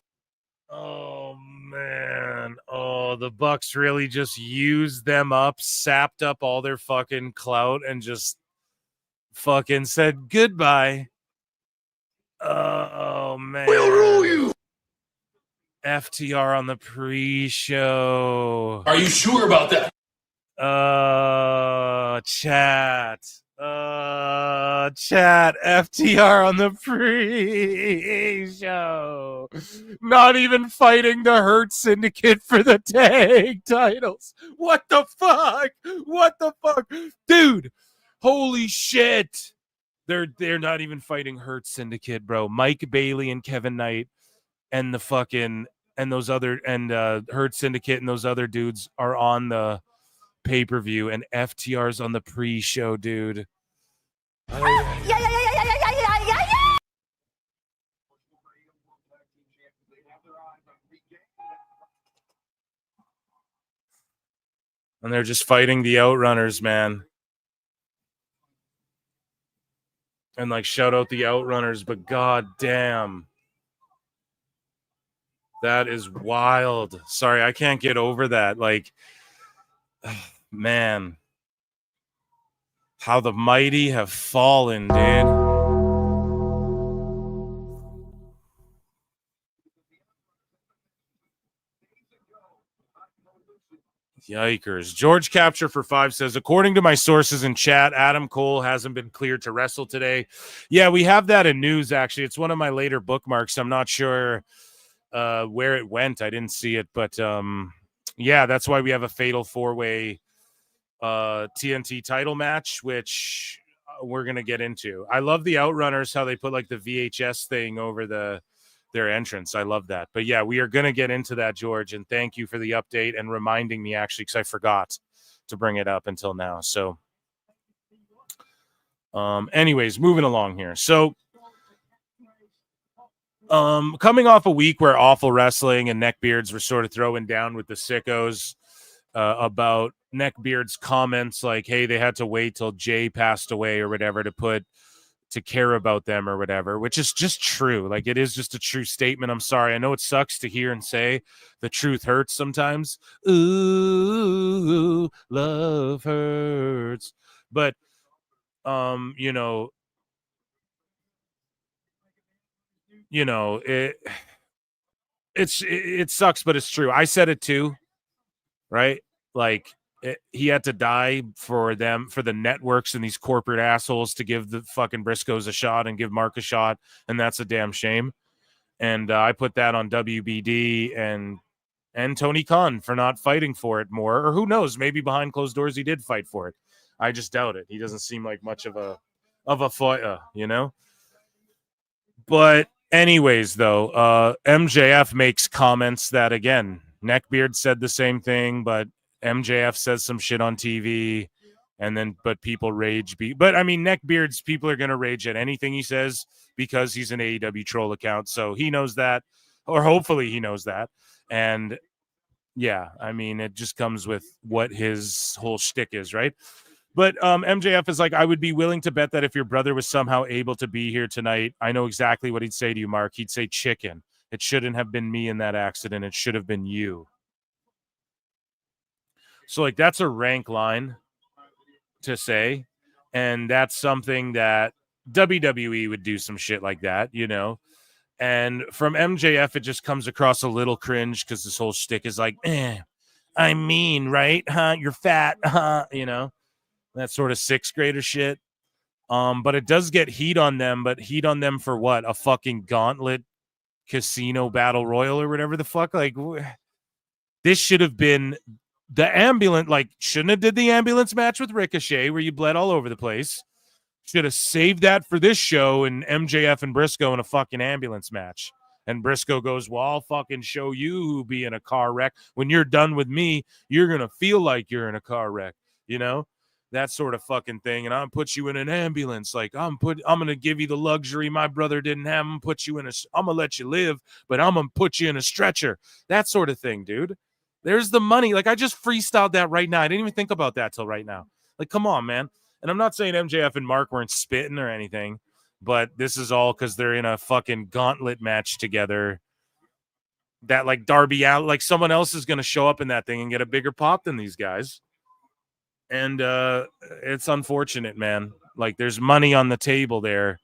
Oh man. Oh, the Bucks really just used them up, sapped up all their fucking clout, and just fucking said goodbye. Oh man. We'll rule you. FTR on the pre-show. Are you sure about that? Chat. Chat. FTR on the pre-show. Not even fighting the Hurt Syndicate for the tag titles. What the fuck? What the fuck? Dude. Holy shit. They're not even fighting Hurt Syndicate, bro. Mike Bailey and Kevin Knight and the fucking and those other and Hurt Syndicate and those other dudes are on the pay-per-view, and FTR's on the pre-show, dude. And they're just fighting the Outrunners, man. And like, shout out the Outrunners, but god damn. That is wild. Sorry, I can't get over that. Like, man. How the mighty have fallen, dude. Yikers. George Capture for 5 says, according to my sources in chat, Adam Cole hasn't been cleared to wrestle today. Yeah, we have that in news, actually. It's one of my later bookmarks. I'm not sure where it went. I didn't see it, but yeah, that's why we have a fatal 4-way TNT title match, which we're going to get into. I love the Outrunners, how they put like the VHS thing over their entrance. I love that. But yeah, we are going to get into that, George, and thank you for the update and reminding me, actually, because I forgot to bring it up until now. So anyways, moving along here. So coming off a week where Awful Wrestling and Neckbeards were sort of throwing down with the sickos about Neckbeard's comments like, hey, they had to wait till Jay passed away or whatever to care about them or whatever, which is just true. Like, it is just a true statement. I'm sorry. I know it sucks to hear and say. The truth hurts sometimes. Ooh, love hurts. But, you know, it sucks, but it's true. I said it too, right? Like, he had to die for the networks and these corporate assholes to give the fucking Briscoes a shot and give Mark a shot, and that's a damn shame. And I put that on WBD and Tony Khan for not fighting for it more, or who knows, maybe behind closed doors he did fight for it. I just doubt it. He doesn't seem like much of a fighter, you know. But anyways, though, MJF makes comments that, again, Neckbeard said the same thing, but MJF says some shit on TV, but people rage. But I mean, Neckbeard's people are going to rage at anything he says because he's an AEW troll account. So he knows that, or hopefully he knows that. And yeah, I mean, it just comes with what his whole shtick is, right? But MJF is like, I would be willing to bet that if your brother was somehow able to be here tonight, I know exactly what he'd say to you, Mark. He'd say chicken. It shouldn't have been me in that accident. It should have been you. So, like, that's a rank line to say. And that's something that WWE would do some shit like that, you know? And from MJF, it just comes across a little cringe because this whole shtick is like, I mean, right? Huh? You're fat. Huh? You know? That sort of sixth grader shit. But it does get heat on them, but heat on them for what? A fucking gauntlet casino battle royal or whatever the fuck? Like, this should have been the ambulance, like, shouldn't have did the ambulance match with Ricochet where you bled all over the place. Should have saved that for this show and MJF and Briscoe in a fucking ambulance match. And Briscoe goes, well, I'll fucking show you who be in a car wreck. When you're done with me, you're going to feel like you're in a car wreck, you know? That sort of fucking thing. And I'll put you in an ambulance. Like, I'm going to give you the luxury my brother didn't have. I'm going to let you live, but I'm going to put you in a stretcher. That sort of thing, dude. There's the money. Like, I just freestyled that right now. I didn't even think about that till right now. Like, come on, man. And I'm not saying MJF and Mark weren't spitting or anything, but this is all because they're in a fucking gauntlet match together. That, like, Darby Allin, like, someone else is going to show up in that thing and get a bigger pop than these guys. And it's unfortunate, man. Like, there's money on the table there.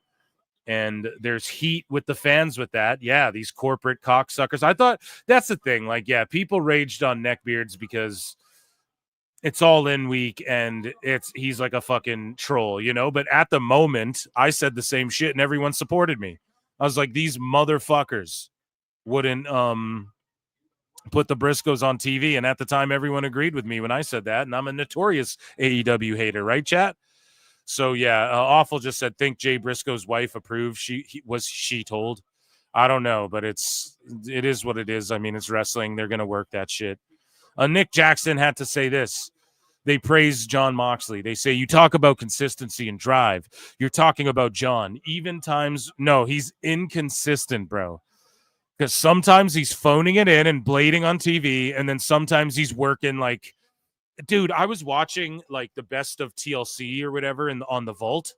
And there's heat with the fans with that. Yeah, these corporate cocksuckers. I thought that's the thing. Like, yeah, people raged on Neckbeards because it's all in week and he's like a fucking troll, you know? But at the moment, I said the same shit and everyone supported me. I was like, these motherfuckers wouldn't put the Briscoes on TV. And at the time, everyone agreed with me when I said that. And I'm a notorious AEW hater, right, chat? So yeah, Awful just said, think Jay Briscoe's wife approved. She told. I don't know, but it is what it is. I mean, it's wrestling. They're gonna work that shit. Nick Jackson had to say this. They praise John Moxley. They say, you talk about consistency and drive. You're talking about John. Even times, no, he's inconsistent, bro. Because sometimes he's phoning it in and blading on TV, and then sometimes he's working like, dude, I was watching like the best of TLC or whatever on the Vault,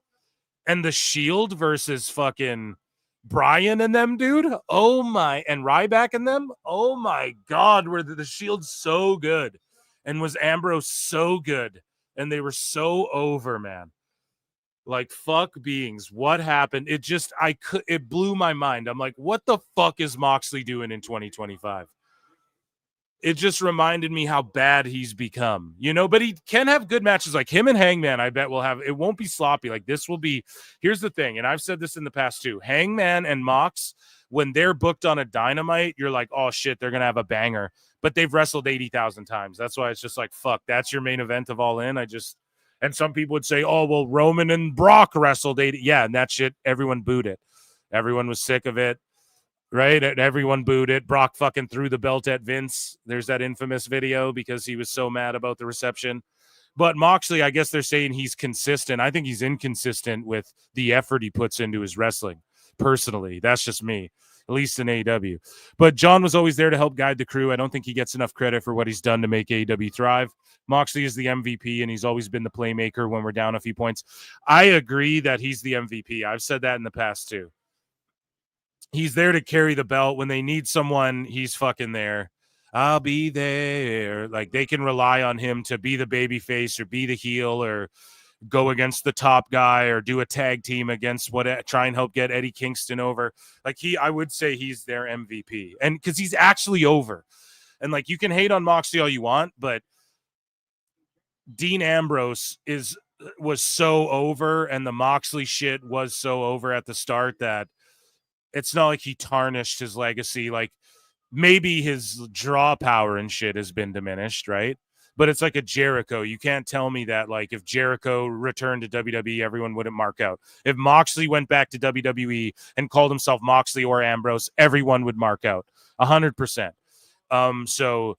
and the Shield versus fucking Brian and them, dude. Oh my, and Ryback and them. Oh my God, were the Shield so good, and was Ambrose so good, and they were so over, man. Like, fuck beings. What happened? It blew my mind. I'm like, what the fuck is Moxley doing in 2025? It just reminded me how bad he's become, but he can have good matches like him and Hangman. I bet it won't be sloppy. Like this will be, here's the thing. And I've said this in the past too, Hangman and Mox, when they're booked on a Dynamite, you're like, oh shit, they're going to have a banger, but they've wrestled 80,000 times. That's why it's just like, fuck, that's your main event of All In. And some people would say, oh, well, Roman and Brock wrestled 80. Yeah. And that shit, everyone booed it. Everyone was sick of it. Right? And everyone booed it. Brock fucking threw the belt at Vince. There's that infamous video because he was so mad about the reception. But Moxley, I guess they're saying he's consistent. I think he's inconsistent with the effort he puts into his wrestling. Personally, that's just me, at least in AEW. But John was always there to help guide the crew. I don't think he gets enough credit for what he's done to make AEW thrive. Moxley is the MVP, and he's always been the playmaker when we're down a few points. I agree that he's the MVP. I've said that in the past, too. He's there to carry the belt. When they need someone, he's fucking there. I'll be there. Like, they can rely on him to be the baby face or be the heel or go against the top guy or do a tag team against try and help get Eddie Kingston over. Like, I would say he's their MVP. And because he's actually over. And, like, you can hate on Moxley all you want, but Dean Ambrose was so over, and the Moxley shit was so over at the start that it's not like he tarnished his legacy. Like, maybe his draw power and shit has been diminished, right? But it's like a Jericho. You can't tell me that, like, if Jericho returned to WWE, everyone wouldn't mark out. If Moxley went back to WWE and called himself Moxley or Ambrose, everyone would mark out 100%. So,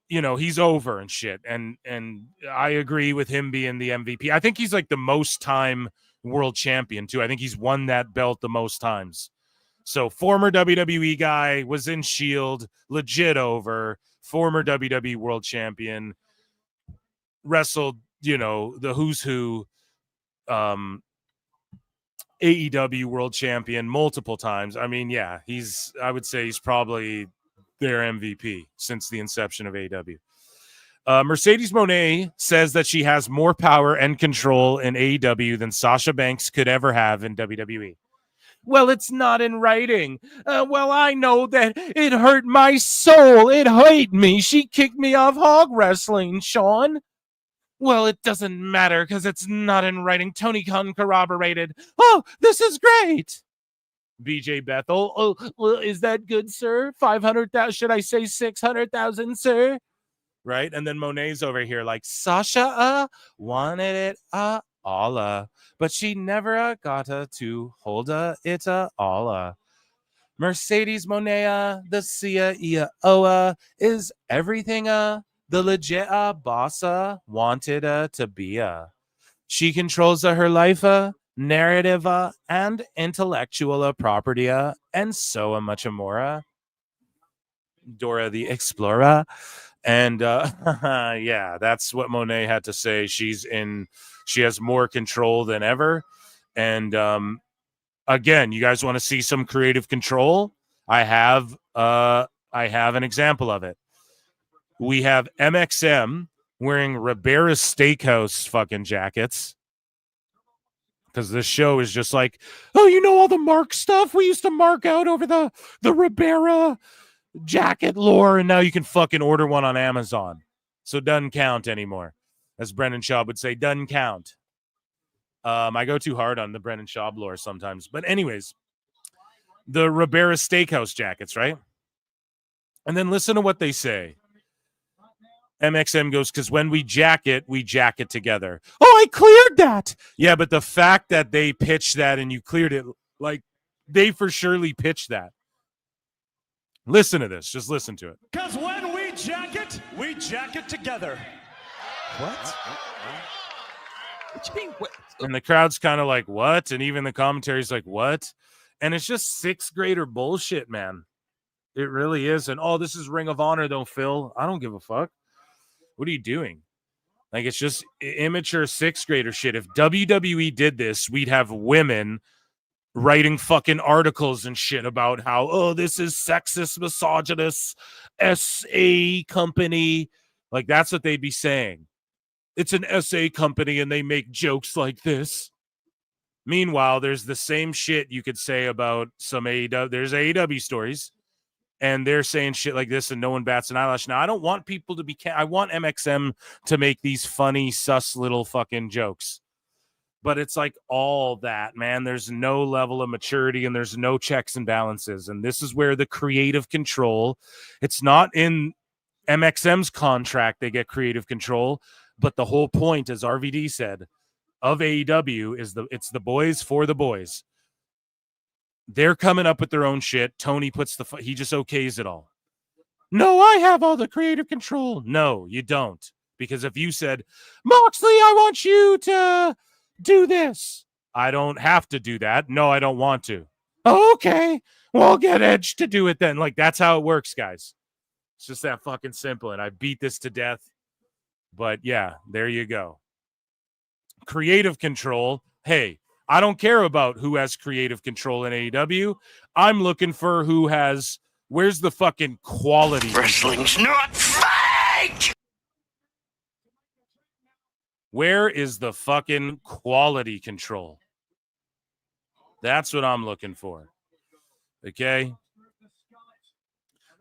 he's over and shit. And I agree with him being the MVP. I think he's like the most time world champion too. I think he's won that belt the most times. So former WWE guy, was in Shield, legit over, former WWE world champion, wrestled, the who's who, AEW world champion multiple times. I mean, yeah, I would say he's probably their MVP since the inception of AEW. Mercedes Moné says that she has more power and control in AEW than Sasha Banks could ever have in WWE. Well, it's not in writing. Well, I know that it hurt my soul. It hurt me. She kicked me off hog wrestling, Sean. Well, it doesn't matter because it's not in writing. Tony Khan corroborated. Oh, this is great. BJ Bethel. Oh, well, is that good, sir? 500,000. Should I say 600,000, sir? Right? And then Monet's over here like, Sasha wanted it all but she never got to hold it all. Mercedes Monet, the Sia is everything the legit boss wanted to be. She controls her life, narrative, and intellectual property, and so much more. Dora the Explorer. And yeah, that's what Monet had to say. She has more control than ever. And again, you guys want to see some creative control? I have an example of it. We have MXM wearing Ribera's Steakhouse fucking jackets. Because this show is just like, oh, all the mark stuff we used to mark out over the Ribera jacket lore, and now you can fucking order one on Amazon. So it doesn't count anymore. As Brendan Schaub would say, doesn't count. I go too hard on the Brendan Schaub lore sometimes. But anyways, the Ribera Steakhouse jackets, right? And then listen to what they say. MXM goes, because when we jack it together. Oh, I cleared that. Yeah, but the fact that they pitched that and you cleared it, like they for surely pitched that. Listen to this. Just listen to it. Because when we jack it together. What? And the crowd's kind of like, what? And even the commentary's like, what? And it's just sixth grader bullshit, man. It really is. And this is Ring of Honor, though, Phil. I don't give a fuck. What are you doing? Like, it's just immature sixth grader shit. If WWE did this, we'd have women writing fucking articles and shit about how, this is sexist, misogynist, SA company. Like, that's what they'd be saying. It's an SA company and they make jokes like this. Meanwhile, there's the same shit you could say about some AEW. There's AEW stories. And they're saying shit like this and no one bats an eyelash. Now, I don't want people to be... I want MXM to make these funny, sus little fucking jokes. But it's like all that, man. There's no level of maturity and there's no checks and balances. And this is where the creative control... It's not in MXM's contract they get creative control. But the whole point, as RVD said, of AEW is it's the boys for the boys. They're coming up with their own shit. Tony he just okays it all. No, I have all the creative control. No, you don't. Because if you said, Moxley, I want you to do this. I don't have to do that. No, I don't want to. Oh, okay. Well, get Edge to do it then. Like, that's how it works, guys. It's just that fucking simple. And I beat this to death. But yeah, there you go. Creative control. Hey, I don't care about who has creative control in AEW. I'm looking for where's the fucking quality? Wrestling's not fake! Where is the fucking quality control? That's what I'm looking for. Okay?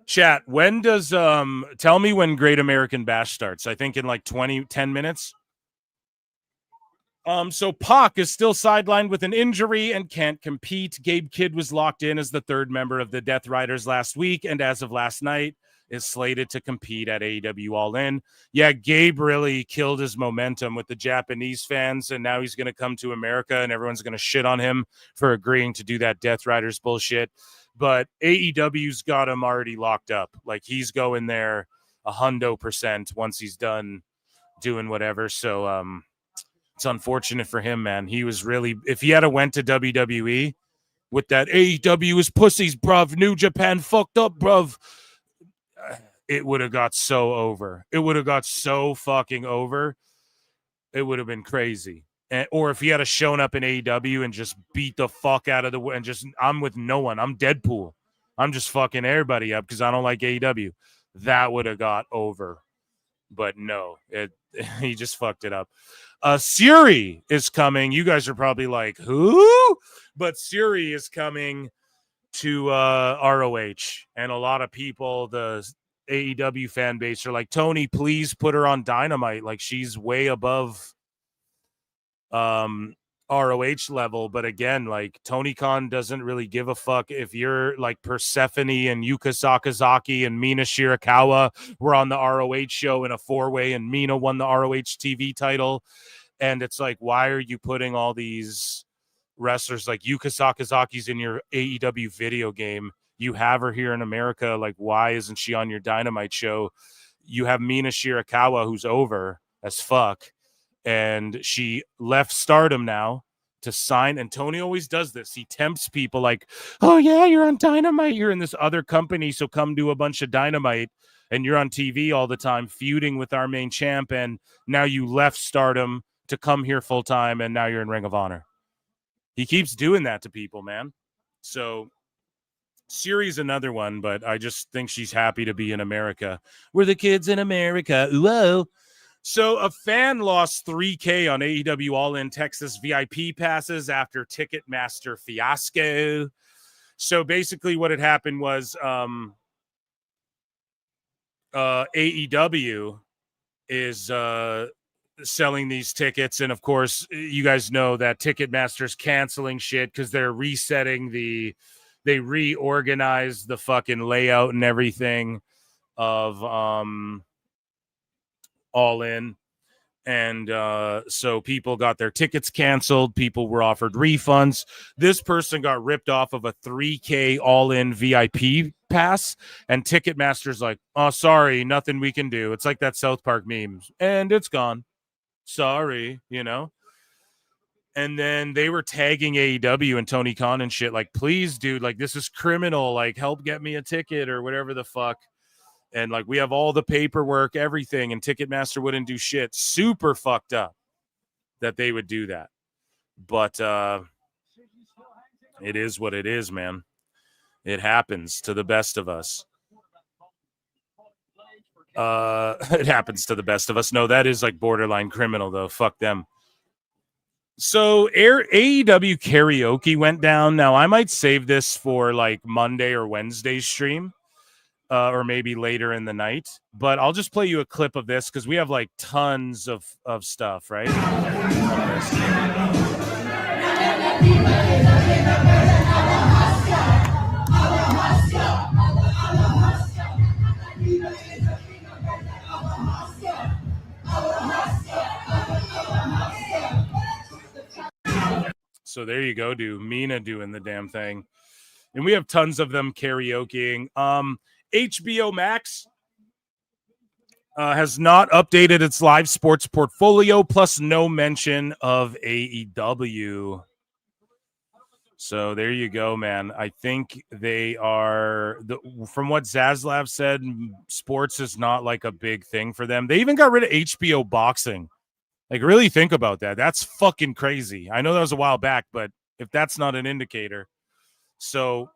Chat, when does, tell me when Great American Bash starts. I think in like 10 minutes. So Pac is still sidelined with an injury and can't compete. Gabe Kidd was locked in as the third member of the Death Riders last week, and as of last night, is slated to compete at AEW All In. Yeah, Gabe really killed his momentum with the Japanese fans, and now he's going to come to America, and everyone's going to shit on him for agreeing to do that Death Riders bullshit. But AEW's got him already locked up. Like, he's going there 100% once he's done doing whatever. So, it's unfortunate for him, man. He was really, if he had went to WWE with that AEW is pussies, bruv, New Japan fucked up, bruv, it would have got so over. It would have got so fucking over. It would have been crazy. Or if he had shown up in AEW and just beat the fuck out of I'm with no one. I'm Deadpool. I'm just fucking everybody up because I don't like AEW. That would have got over. But no, he just fucked it up. Suri is coming. You guys are probably like, who? But Suri is coming to ROH. And a lot of people, the AEW fan base, are like, Tony, please put her on Dynamite. Like, she's way above ROH level. But again, like, Tony Khan doesn't really give a fuck if you're like Persephone and Yuka Sakazaki and Mina Shirakawa were on the ROH show in a 4-way and Mina won the ROH TV title. And it's like, why are you putting all these wrestlers like Yuka Sakazaki's in your AEW video game? You have her here in America. Like, why isn't she on your Dynamite show? You have Mina Shirakawa, who's over as fuck. And she left Stardom now to sign. And Tony always does this. He tempts people like, oh, yeah, you're on Dynamite. You're in this other company, so come do a bunch of Dynamite. And you're on TV all the time feuding with our main champ. And now you left Stardom to come here full time. And now you're in Ring of Honor. He keeps doing that to people, man. So Suri's another one, but I just think she's happy to be in America. We're the kids in America. Whoa. So a fan lost $3,000 on AEW All In Texas VIP passes after Ticketmaster fiasco. So basically what had happened was AEW is selling these tickets. And of course, you guys know that Ticketmaster's canceling shit because they're resetting they reorganized the fucking layout and everything of All In. And so people got their tickets canceled. People were offered refunds. This person got ripped off of a $3K all-in VIP pass. And Ticketmaster's like, oh, sorry, nothing we can do. It's like that South Park meme. And it's gone. Sorry, you know? And then they were tagging AEW and Tony Khan and shit. Like, please, dude, like, this is criminal. Like, help get me a ticket or whatever the fuck. And like we have all the paperwork, everything, and Ticketmaster wouldn't do shit. Super fucked up that they would do that. But it is what it is, man. It happens to the best of us. It happens to the best of us. No, that is like borderline criminal, though. Fuck them. So AEW karaoke went down. Now, I might save this for like Monday or Wednesday's stream. Or maybe later in the night, but I'll just play you a clip of this because we have like tons of stuff, right? So there you go, Mina doing the damn thing. And we have tons of them karaokeing. HBO Max has not updated its live sports portfolio, plus no mention of AEW. So there you go, man. I think they are, from what Zaslav said, sports is not like a big thing for them. They even got rid of HBO boxing. Like, really think about that. That's fucking crazy. I know that was a while back, but if that's not an indicator. So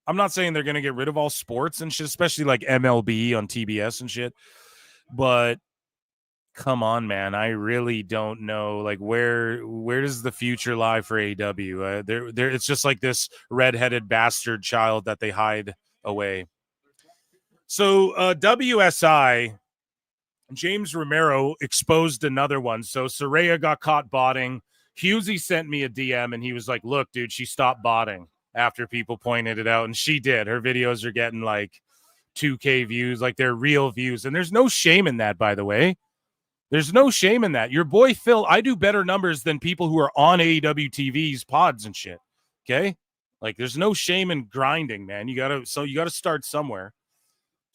I'm not saying they're going to get rid of all sports and shit, especially like MLB on TBS and shit. But come on, man. I really don't know. Like, where does the future lie for AEW? It's just like this redheaded bastard child that they hide away. So WSI, James Romero exposed another one. So Saraya got caught botting. Husey sent me a DM and he was like, look, dude, she stopped botting after people pointed it out. And she did. Her videos are getting like 2K views, like they're real views. And there's no shame in that, by the way. There's no shame in that. Your boy Phil, I do better numbers than people who are on AEW TV's pods and shit. Okay? Like, there's no shame in grinding, man. You gotta start somewhere.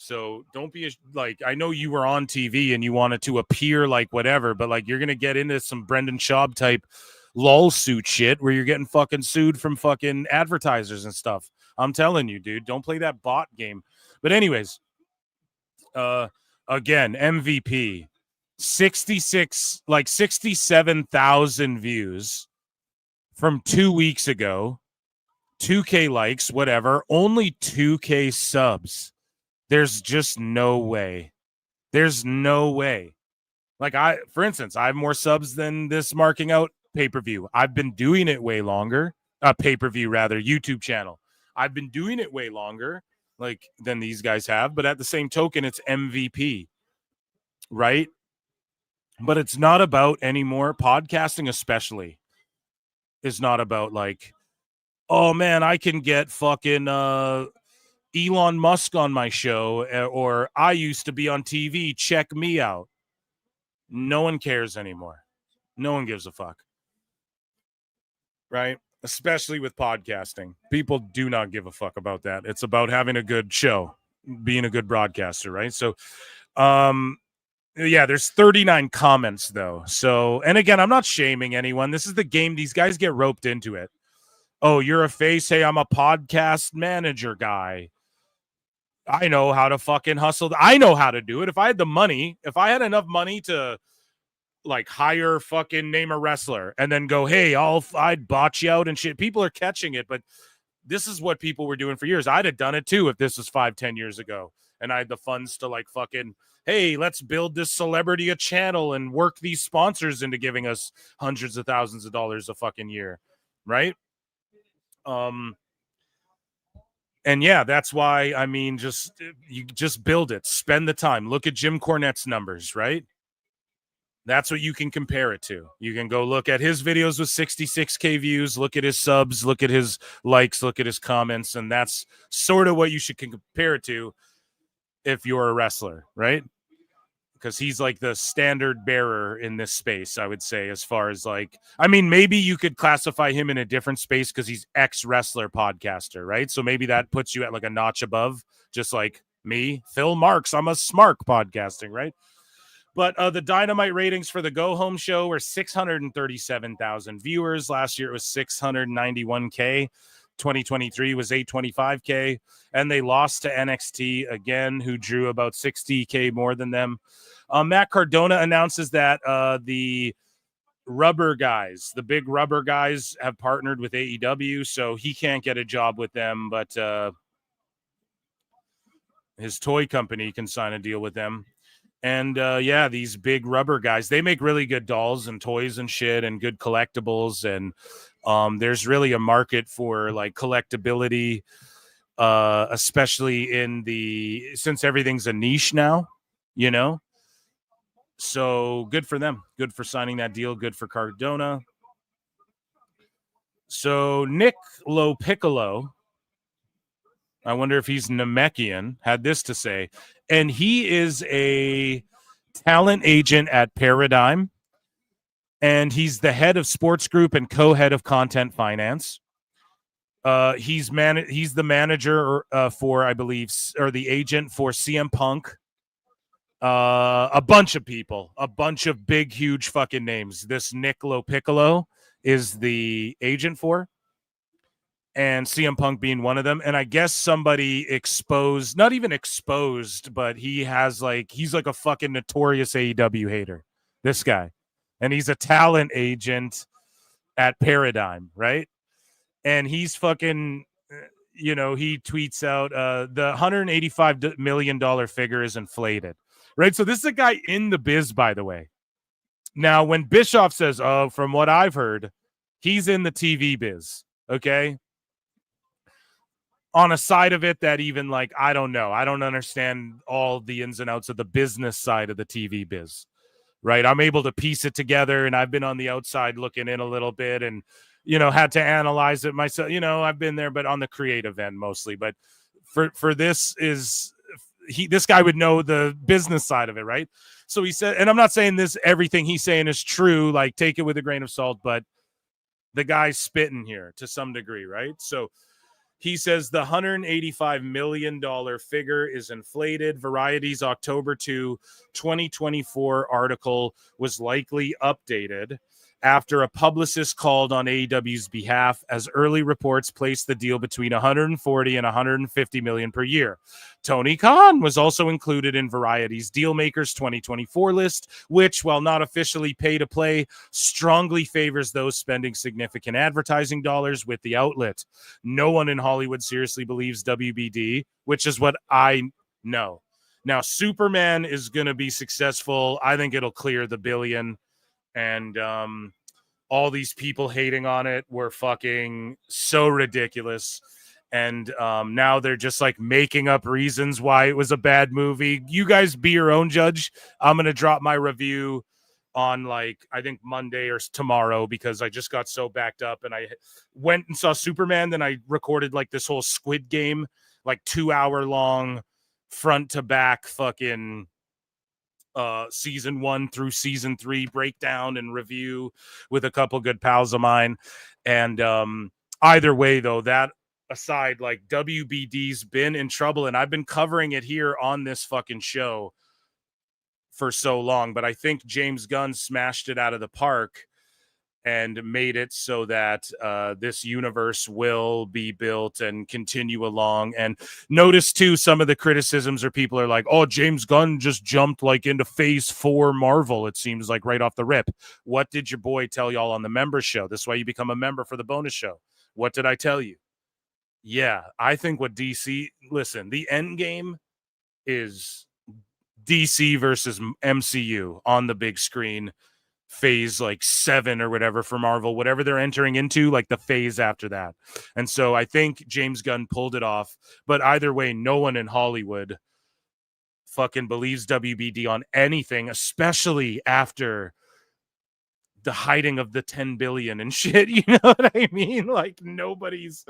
So don't be like, I know you were on TV and you wanted to appear like whatever, but like you're gonna get into some Brendan Schaub type lawsuit shit where you're getting fucking sued from fucking advertisers and stuff. I'm telling you, dude, don't play that bot game. But anyways, again, MVP, 67,000 views from 2 weeks ago, 2K likes, whatever, only 2K subs. There's just no way. There's no way. Like, for instance, I have more subs than this marking out pay-per-view. I've been doing it way longer. Pay-per-view, rather, YouTube channel. I've been doing it way longer, like, than these guys have. But at the same token, it's MVP, right? But it's not about anymore. Podcasting especially is not about, like, oh, man, I can get fucking Elon Musk on my show, or I used to be on TV. Check me out. No one cares anymore. No one gives a fuck. Right? Especially with podcasting. People do not give a fuck about that. It's about having a good show, being a good broadcaster, right? So, yeah, there's 39 comments, though. So, and again, I'm not shaming anyone. This is the game. These guys get roped into it. Oh, you're a face. Hey, I'm a podcast manager guy. I know how to fucking hustle. I know how to do it. If I had the money, if I had enough money to like hire fucking name a wrestler and then go, hey, I'd botch you out and shit. People are catching it, but this is what people were doing for years. I'd have done it too if this was 5-10 years ago. And I had the funds to like fucking, hey, let's build this celebrity a channel and work these sponsors into giving us hundreds of thousands of dollars a fucking year. Right? And yeah, that's why, I mean, you just build it, spend the time, look at Jim Cornette's numbers, right? That's what you can compare it to. You can go look at his videos with 66K views, look at his subs, look at his likes, look at his comments, and that's sort of what you should compare it to if you're a wrestler, right? because he's like the standard bearer in this space, I would say, as far as like, I mean, maybe you could classify him in a different space because he's ex-wrestler podcaster, right? So maybe that puts you at like a notch above, just like me, Phil Marks. I'm a smart podcasting, right? But the Dynamite ratings for the Go Home show were 637,000 viewers. Last year it was 691K. 2023 was 825K. And they lost to NXT again, who drew about 60K more than them. Matt Cardona announces that the rubber guys, the big rubber guys, have partnered with AEW, so he can't get a job with them, but his toy company can sign a deal with them. And yeah, these big rubber guys, they make really good dolls and toys and shit and good collectibles. And there's really a market for like collectability, especially since everything's a niche now, you know? So good for them. Good for signing that deal. Good for Cardona. So Nick Lopiccolo, I wonder if he's Namekian, had this to say. And he is a talent agent at Paradigm. And he's the head of sports group and co-head of content finance. He's the manager for, I believe, or the agent for CM Punk. A bunch of people, a bunch of big, huge fucking names. This Nick Lopiccolo is the agent for. And CM Punk being one of them. And I guess somebody exposed, not even exposed, but he's like a fucking notorious AEW hater, this guy. And he's a talent agent at Paradigm, right? And he's fucking, he tweets out the $185 million figure is inflated, right? So this is a guy in the biz, by the way. Now, when Bischoff says, oh, from what I've heard, he's in the TV biz, okay? On a side of it that even like, I don't know. I don't understand all the ins and outs of the business side of the TV biz, right? I'm able to piece it together, and I've been on the outside looking in a little bit and, had to analyze it myself. I've been there, but on the creative end mostly. But for this this guy would know the business side of it, right? So he said, and I'm not saying everything he's saying is true, like take it with a grain of salt, but the guy's spitting here to some degree, right? So he says the $185 million figure is inflated. Variety's October 2, 2024 article was likely updated after a publicist called on AEW's behalf, as early reports placed the deal between 140 and 150 million per year. Tony Khan was also included in Variety's Dealmakers 2024 list, which, while not officially pay to play, strongly favors those spending significant advertising dollars with the outlet. No one in Hollywood seriously believes WBD, which is what I know. Now, Superman is going to be successful. I think it'll clear the billion. And all these people hating on it were fucking so ridiculous. And now they're just like making up reasons why it was a bad movie. You guys be your own judge. I'm going to drop my review on like, I think Monday or tomorrow, because I just got so backed up and I went and saw Superman. Then I recorded like this whole Squid Game, like 2-hour long front to back fucking season 1 through season 3 breakdown and review with a couple good pals of mine. And either way, though, that aside, like WBD's been in trouble, and I've been covering it here on this fucking show for so long, but I think James Gunn smashed it out of the park and made it so that this universe will be built and continue along. And notice, too, some of the criticisms are people are like, oh, James Gunn just jumped like into phase 4 Marvel, it seems like, right off the rip. What did your boy tell y'all on the member show? This is why you become a member for the bonus show. What did I tell you? Yeah, I think what DC, listen, the end game is DC versus MCU on the big screen. Phase like 7 or whatever for Marvel, whatever they're entering into, like the phase after that. And so I think James Gunn pulled it off. But either way, no one in Hollywood fucking believes WBD on anything, especially after the hiding of the 10 billion and shit. You know what I mean? Like nobody's,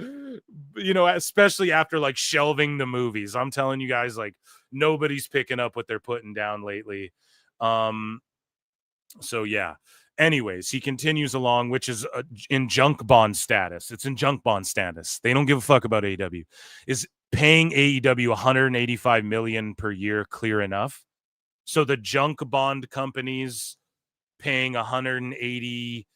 especially after like shelving the movies. I'm telling you guys, like nobody's picking up what they're putting down lately. So yeah. Anyways, he continues along, which is in junk bond status. It's in junk bond status. They don't give a fuck about AEW. Is paying AEW 185 million per year clear enough? So the junk bond companies paying 180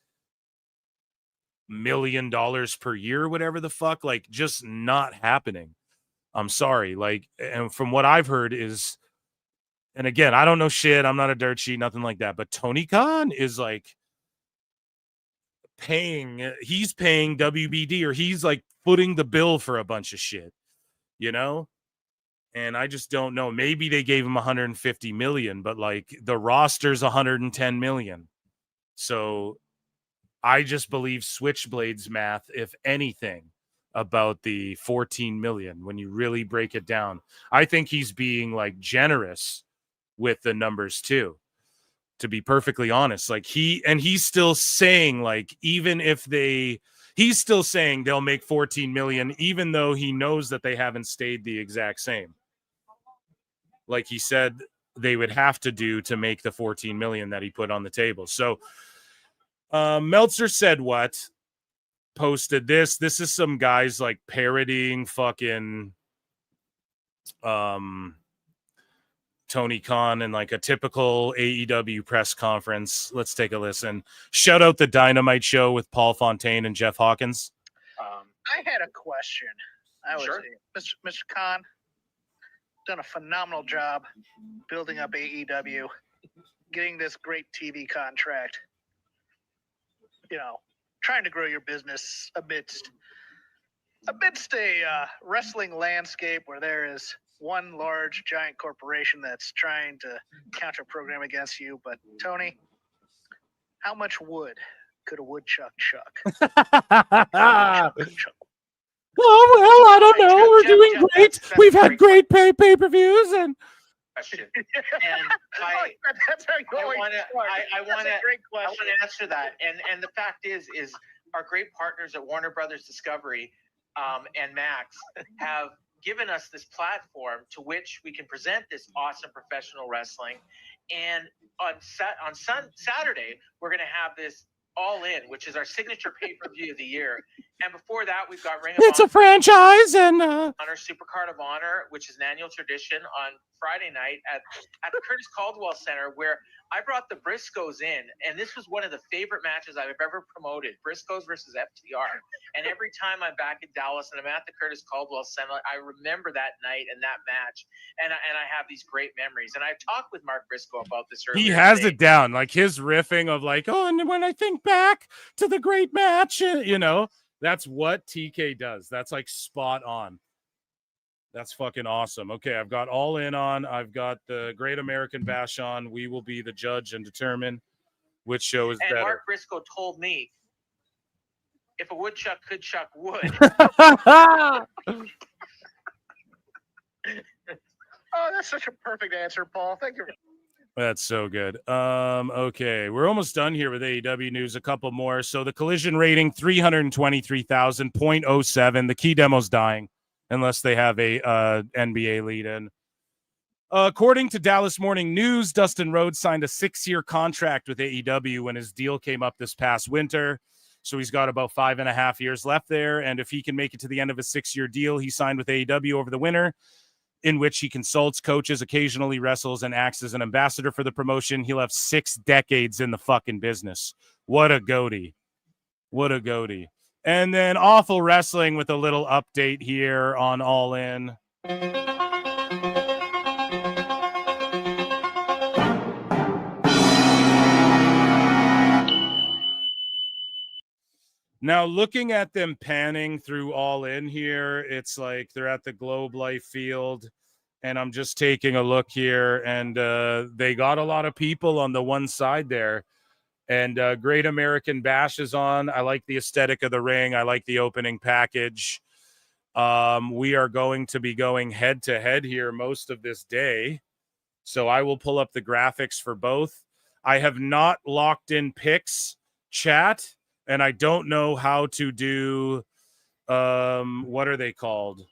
million dollars per year, whatever the fuck, like just not happening. I'm sorry. Like, and from what I've heard is, and again, I don't know shit. I'm not a dirt sheet, nothing like that. But Tony Khan is like he's paying WBD, or he's like footing the bill for a bunch of shit, you know? And I just don't know. Maybe they gave him 150 million, but like the roster's 110 million. So I just believe Switchblade's math, if anything, about the 14 million when you really break it down. I think he's being like generous with the numbers too, to be perfectly honest. Like he's still saying, like, even if he's still saying they'll make 14 million, even though he knows that they haven't stayed the exact same. Like he said they would have to do to make the 14 million that he put on the table. So Meltzer said what? Posted this. This is some guys like parodying fucking Tony Khan in like a typical AEW press conference. Let's take a listen. Shout out the Dynamite Show with Paul Fontaine and Jeff Hawkins. I had a question. Mr. Khan, done a phenomenal job building up AEW, getting this great TV contract. You know, trying to grow your business amidst a wrestling landscape where there is one large giant corporation that's trying to counter program against you. But Tony, how much wood could a woodchuck chuck? Oh, well, I don't know. We're doing great. We've had great pay-per-views and question. And I want to answer that. And the fact is our great partners at Warner Brothers Discovery and Max have given us this platform to which we can present this awesome professional wrestling. And on Saturday, we're going to have this All In, which is our signature pay-per-view of the year. And before that, we've got Ring of Honor. It's a franchise, and Honor Supercard of Honor, which is an annual tradition, on Friday night at the Curtis Caldwell Center, where I brought the Briscoes in, and this was one of the favorite matches I've ever promoted, Briscoes versus FTR. And every time I'm back in Dallas and I'm at the Curtis Caldwell Center, I remember that night and that match, and I have these great memories. And I've talked with Mark Briscoe about this earlier. he has today. it down, like his riffing of like, oh, and when I think back to the great match, you know, that's what TK does. That's like spot on. That's fucking awesome. Okay, I've got All In on. I've got the Great American Bash on. We will be the judge and determine which show is And better. Mark Briscoe told me, if a woodchuck could chuck wood. Oh, that's such a perfect answer, Paul. Thank you. That's so good. Okay, we're almost done here with AEW news. A couple more. So the Collision rating 323,000, 0.07. The key demo's dying unless they have a NBA lead in. According to Dallas Morning News, Dustin Rhodes signed a 6-year contract with AEW when his deal came up this past winter. So he's got about 5.5 years left there. And if he can make it to the end of a 6-year deal, he signed with AEW over the winter, in which he consults, coaches, occasionally wrestles, and acts as an ambassador for the promotion. He'll have 6 decades in the fucking business. What a goatee. What a goatee. And then Awful Wrestling with a little update here on All In. Now, looking at them panning through All In here, it's like they're at the Globe Life Field, and I'm just taking a look here, and they got a lot of people on the one side there, and Great American Bash is on. I like the aesthetic of the ring. I like the opening package. We are going to be going head-to-head here most of this day, so I will pull up the graphics for both. I have not locked in picks, chat, and I don't know how to do, what are they called?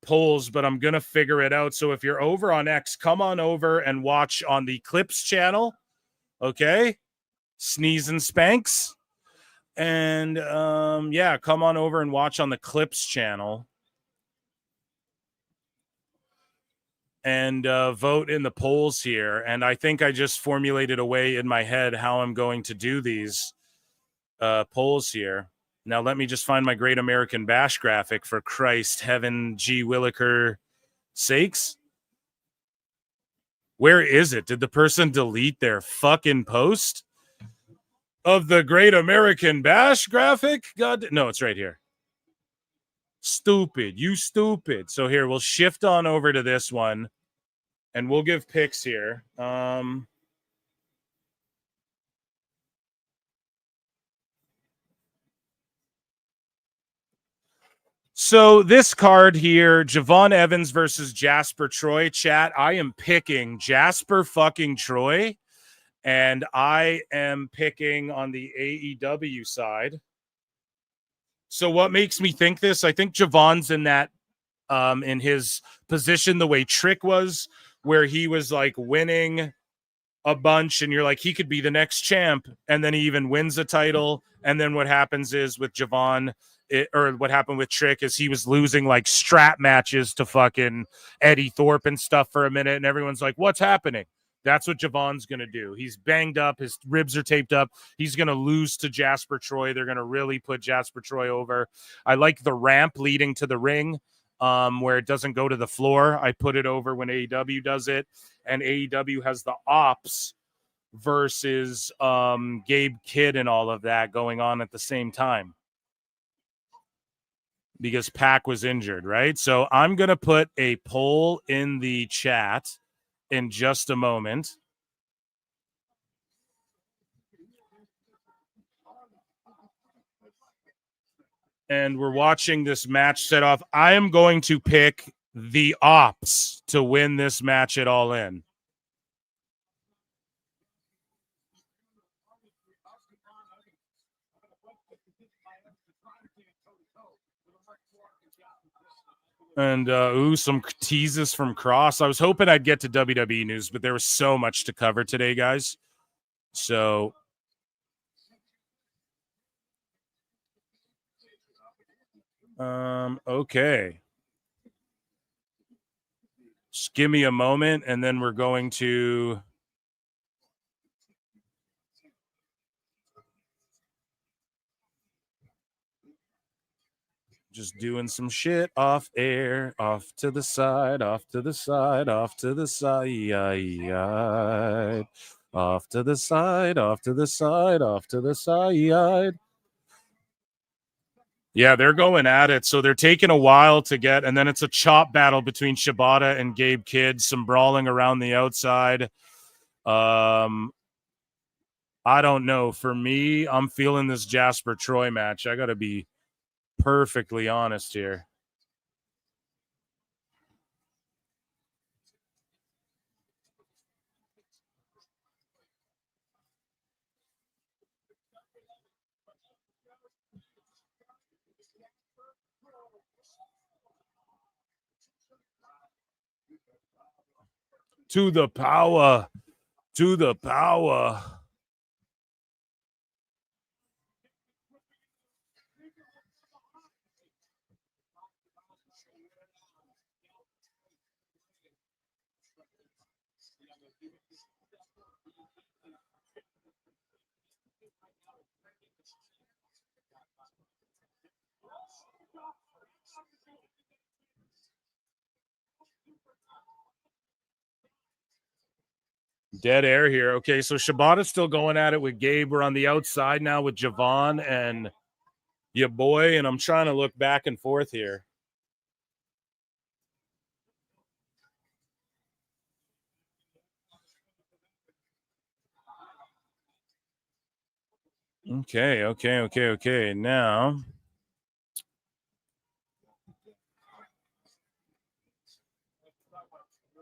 polls, but I'm going to figure it out. So if you're over on X, come on over and watch on the Clips channel. Okay? Sneeze and Spanks. And yeah, come on over and watch on the Clips channel. And vote in the polls here. And I think I just formulated a way in my head how I'm going to do these polls here. Now, let me just find my Great American Bash graphic, for Christ, heaven, G. Williker sakes. Where is it? Did the person delete their fucking post of the Great American Bash graphic? God, no, it's right here. Stupid. You stupid. So here, we'll shift on over to this one. And we'll give picks here. So this card here, Javon Evans versus Jasper Troy. Chat, I am picking Jasper fucking Troy. And I am picking on the AEW side. So what makes me think this? I think Javon's in that, in his position the way Trick was, where he was like winning a bunch and you're like, he could be the next champ. And then he even wins a title. And then what happens is with Javon, or what happened with Trick, is he was losing like strap matches to fucking Eddie Thorpe and stuff for a minute. And everyone's like, what's happening? That's what Javon's going to do. He's banged up. His ribs are taped up. He's going to lose to Jasper Troy. They're going to really put Jasper Troy over. I like the ramp leading to the ring, where it doesn't go to the floor. I put it over when AEW does it. And AEW has the Ops versus Gabe Kidd and all of that going on at the same time, because Pac was injured, right? So I'm going to put a poll in the chat in just a moment. And we're watching this match set off. I am going to pick the Ops to win this match at All In. And some teases from Cross. I was hoping I'd get to WWE news, but there was so much to cover today, guys. So okay. Just give me a moment, and then we're going to just doing some shit off air, off to the side, off to the side, off to the side, off to the side, off to the side, off to the side. Yeah, they're going at it. So they're taking a while to get, and then it's a chop battle between Shibata and Gabe Kidd, some brawling around the outside. I don't know. For me, I'm feeling this Jasper Troy match. I got to be perfectly honest here. To the power. To the power. Dead air here. Okay, so Shibata's still going at it with Gabe. We're on the outside now with Javon and your boy, and I'm trying to look back and forth here. Okay. Now,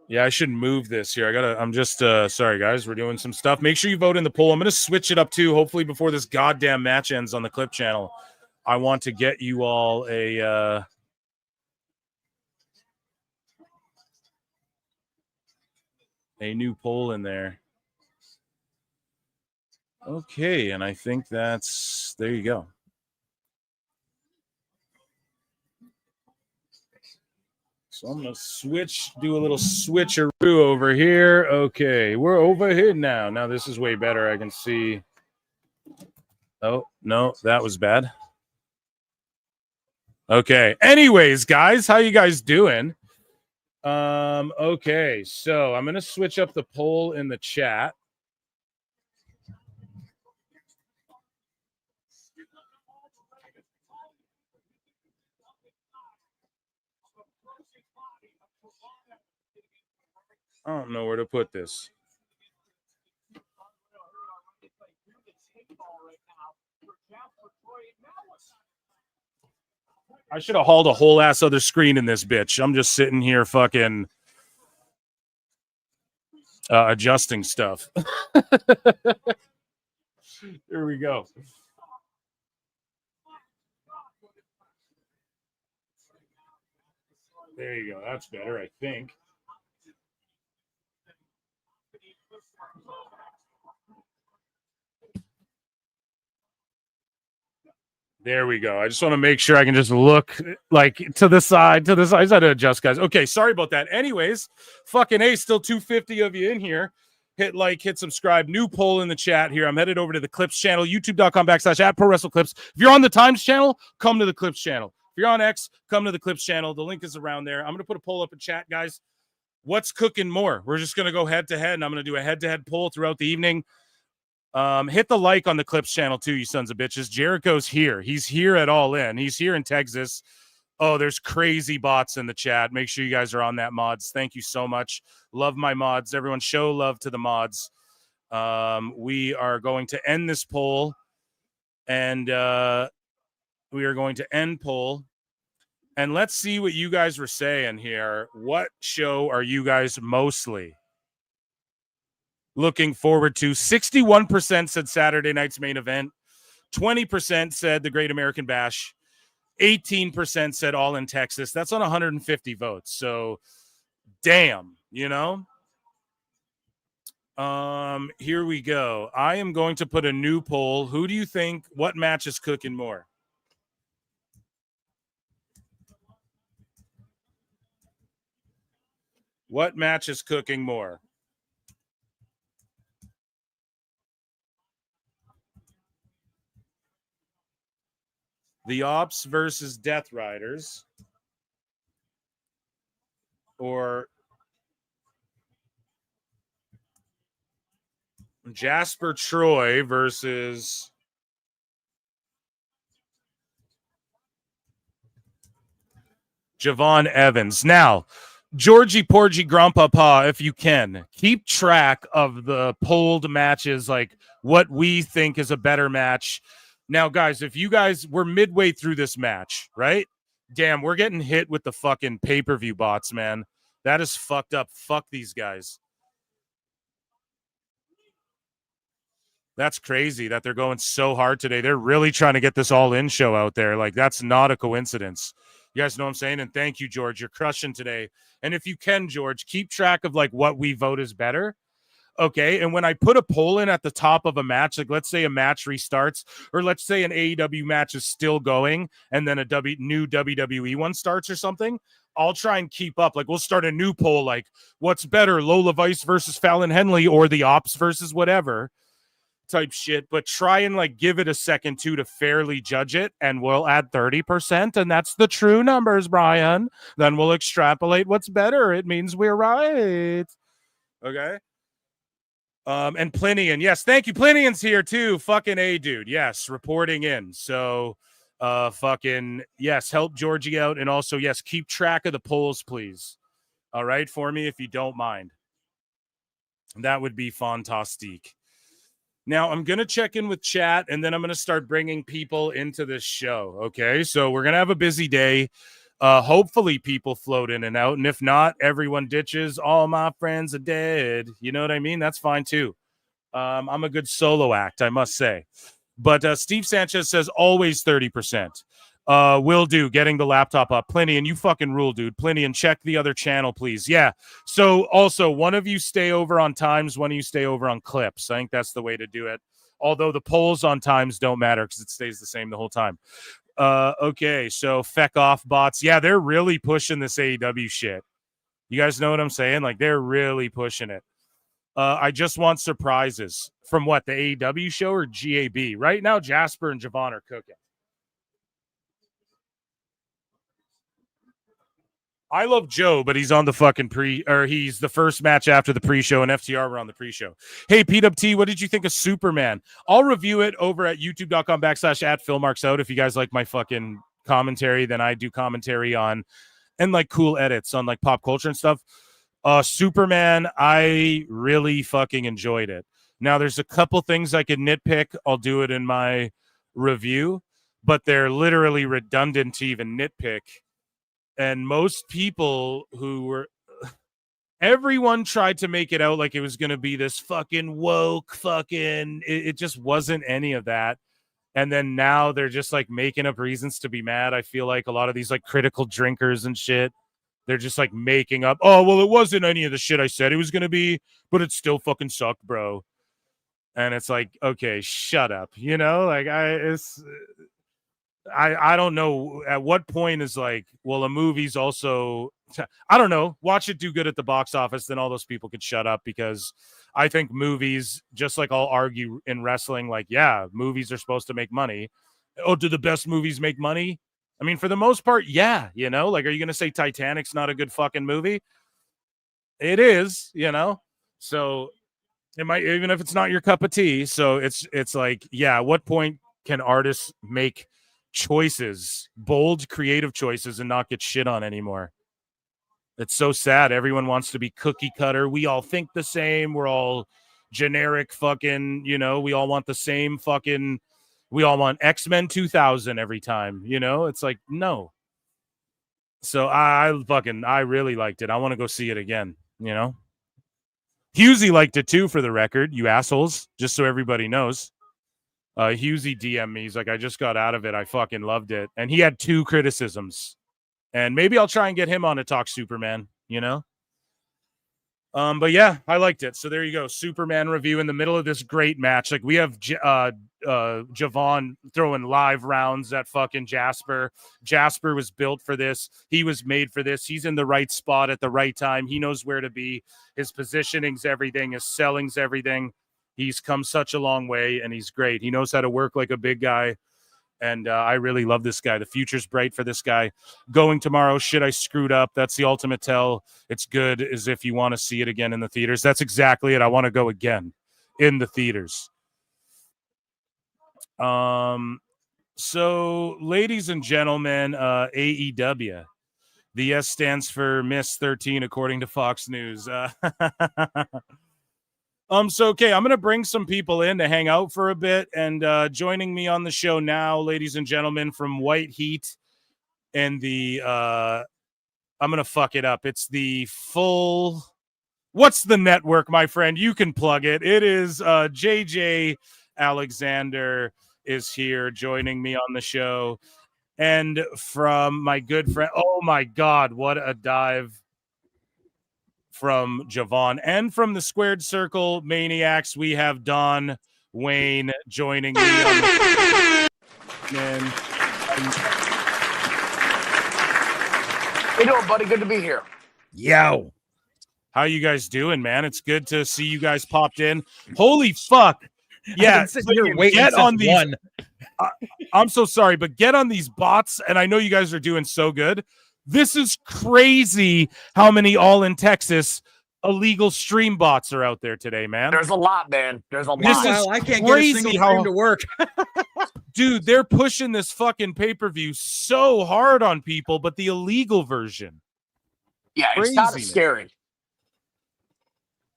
yeah, I should move this here. I'm just sorry, guys. We're doing some stuff. Make sure you vote in the poll. I'm going to switch it up too. Hopefully before this goddamn match ends on the Clip channel. I want to get you all a a new poll in there. Okay, and I think that's, there you go. So I'm going to do a little switcheroo over here. Okay, we're over here now. Now this is way better. I can see. Oh, no, that was bad. Okay. Anyways, guys, how you guys doing? Okay, so I'm going to switch up the poll in the chat. I don't know where to put this. I should have hauled a whole ass other screen in this bitch. I'm just sitting here fucking adjusting stuff. Here we go. There you go. That's better, I think. There we go. I just want to make sure I can just look like to the side. I just had to adjust, guys. Okay, sorry about that. Anyways, fucking A, still 250 of you in here. Hit like, hit subscribe. New poll in the chat here. I'm headed over to the Clips channel, youtube.com/@ProWrestleClips. If you're on the Times channel, come to the Clips channel. If you're on X, come to the Clips channel. The link is around there. I'm going to put a poll up in chat, guys. What's cooking more? We're just going to go head-to-head, and I'm going to do a head-to-head poll throughout the evening. Hit the like on the Clips channel too, you sons of bitches. Jericho's here. He's here at All In. He's here in Texas. Oh, there's crazy bots in the chat. Make sure you guys are on that, mods. Thank you so much. Love my mods. Everyone show love to the mods. We are going to end this poll, and we are going to end poll. And let's see what you guys were saying here. What show are you guys mostly looking forward to? 61% said Saturday night's main event. 20% said the Great American Bash. 18% said All in Texas. That's on 150 votes. So, damn, you know? Here we go. I am going to put a new poll. Who do you think, what match is cooking more? What match is cooking more? The Ops versus Death Riders, or Jasper Troy versus Javon Evans. Now, Georgie Porgy Grandpapa, if you can, keep track of the polled matches, like what we think is a better match. Now, guys, if you guys were midway through this match, right? Damn, we're getting hit with the fucking pay-per-view bots, man. That is fucked up. Fuck these guys. That's crazy that they're going so hard today. They're really trying to get this all-in show out there. Like, that's not a coincidence. You guys know what I'm saying? And thank you, George. You're crushing today. And if you can, George, keep track of, like, what we vote is better. Okay, and when I put a poll in at the top of a match, like let's say a match restarts, or let's say an AEW match is still going, and then a new WWE one starts or something, I'll try and keep up. Like we'll start a new poll, like what's better, Lola Vice versus Fallon Henley, or the Ops versus whatever type shit. But try and like give it a second too to fairly judge it, and we'll add 30%, and that's the true numbers, Brian. Then we'll extrapolate what's better. It means we're right. Okay. And Plinian, yes, thank you. Plinian's here too. Fucking A, dude. Yes, reporting in. So, fucking yes, help Georgie out, and also yes, keep track of the polls, please. All right, for me, if you don't mind. That would be fantastic. Now I'm gonna check in with chat, and then I'm gonna start bringing people into this show. Okay, so we're gonna have a busy day. Hopefully people float in and out, and if not, everyone ditches. All my friends are dead. You know what I mean? That's fine too. I'm a good solo act, I must say. But Steve Sanchez says always 30%. Will do. Getting the laptop up. Plenty, and you fucking rule, dude. Plenty, and check the other channel, please. Yeah. So also, one of you stay over on Times, one of you stay over on Clips. I think that's the way to do it. Although the polls on Times don't matter because it stays the same the whole time. Okay, so feck off bots. Yeah, they're really pushing this AEW shit. You guys know what I'm saying? Like, they're really pushing it. I just want surprises. From what, the AEW show or GAB? Right now, Jasper and Javon are cooking. I love Joe, but he's on the fucking he's the first match after the pre-show, and FTR were on the pre-show. Hey, PWT, what did you think of Superman? I'll review it over at youtube.com/@PhilMarksOut. If you guys like my fucking commentary, then I do commentary on, and like cool edits on like pop culture and stuff. Superman, I really fucking enjoyed it. Now, there's a couple things I could nitpick. I'll do it in my review, but they're literally redundant to even nitpick. And most people who were, everyone tried to make it out like it was going to be this fucking woke fucking, it just wasn't any of that. And then now they're just like making up reasons to be mad. I feel like a lot of these like critical drinkers and shit, they're just like making up, oh, well, it wasn't any of the shit I said it was going to be, but it still fucking sucked, bro. And it's like, okay, shut up. You know, like I don't know at what point is like, well, a movie's also, I don't know, watch it do good at the box office, then all those people could shut up, because I think movies, just like I'll argue in wrestling, like, yeah, movies are supposed to make money. Oh, do the best movies make money? I mean, for the most part, yeah, you know, like, are you going to say Titanic's not a good fucking movie? It is, you know, so it might, even if it's not your cup of tea. So it's like, yeah, at what point can artists make choices, bold, creative choices, and not get shit on anymore? It's so sad. Everyone wants to be cookie cutter. We all think the same. We're all generic fucking, you know, we all want the same fucking, we all want X-Men 2000 every time, you know? It's like, no. So I really liked it. I want to go see it again, you know? Husey liked it too, for the record, you assholes, just so everybody knows. Husey DM'd me. He's like, I just got out of it. I fucking loved it. And he had 2 criticisms. And maybe I'll try and get him on to talk Superman, you know? But yeah, I liked it. So there you go. Superman review in the middle of this great match. Like, we have Javon throwing live rounds at fucking Jasper. Jasper was built for this. He was made for this. He's in the right spot at the right time. He knows where to be. His positioning's everything. His selling's everything. He's come such a long way, and he's great. He knows how to work like a big guy, and I really love this guy. The future's bright for this guy. Going tomorrow, shit, I screwed up. That's the ultimate tell. It's good as if you want to see it again in the theaters. That's exactly it. I want to go again in the theaters. So, ladies and gentlemen, AEW. The S stands for Miss 13, according to Fox News. So, okay, I'm going to bring some people in to hang out for a bit, and joining me on the show now, ladies and gentlemen, from White Heat and the, I'm going to fuck it up. It's the full, what's the network, my friend? You can plug it. It is JJ Alexander is here joining me on the show. And from my good friend, oh my God, what a dive from Javon. And from the Squared Circle Maniacs, we have Don Wayne joining me on the How you doing, buddy? Good to be here. Yo. How you guys doing, man? It's good to see you guys popped in. Holy fuck. Yeah, get on these. I'm so sorry, but get on these bots, and I know you guys are doing so good. This is crazy how many all in Texas illegal stream bots are out there today, man. There's a lot, man. There's a lot. This is I can't crazy get a single how stream to work. Dude, they're pushing this fucking pay-per-view so hard on people, but the illegal version. Yeah, it's not Craziness. scary.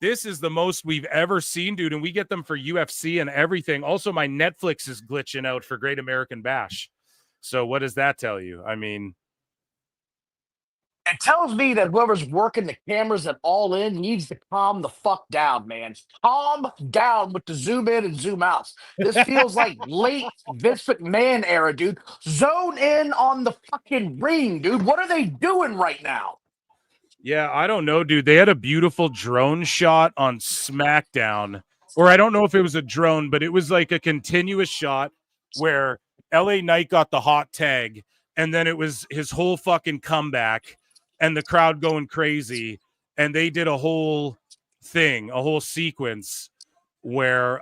This is the most we've ever seen, dude, and we get them for UFC and everything. Also, my Netflix is glitching out for Great American Bash. So what does that tell you? I mean, It tells me that whoever's working the cameras at All In needs to calm the fuck down, man. Calm down with the zoom in and zoom outs. This feels like late Vince McMahon era, dude. Zone in on the fucking ring, dude. What are they doing right now? Yeah, I don't know, dude. They had a beautiful drone shot on SmackDown, or I don't know if it was a drone, but it was like a continuous shot where LA Knight got the hot tag, and then it was his whole fucking comeback and the crowd going crazy. And they did a whole thing, a whole sequence where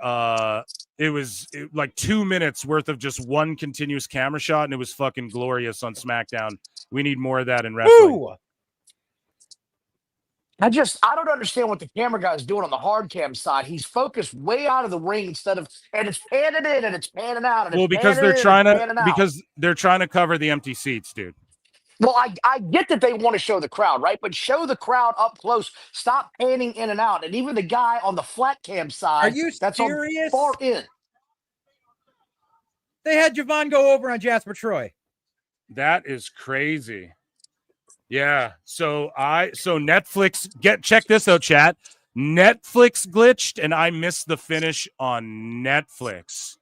it was like 2 minutes worth of just one continuous camera shot, and it was fucking glorious on SmackDown. We need more of that in wrestling. Ooh. I don't understand what the camera guy is doing on the hard cam side. He's focused way out of the ring instead of, and it's panning in and it's panning out. And Well, it's because panning they're in trying and it's to panning out. because they're trying to cover the empty seats, dude. Well, I get that they want to show the crowd, right? But show the crowd up close. Stop panning in and out. And even the guy on the flat cam side, Are you that's serious? on far in. They had Javon go over on Jasper Troy. That is crazy. Yeah. So Netflix, check this out, chat. Netflix glitched and I missed the finish on Netflix.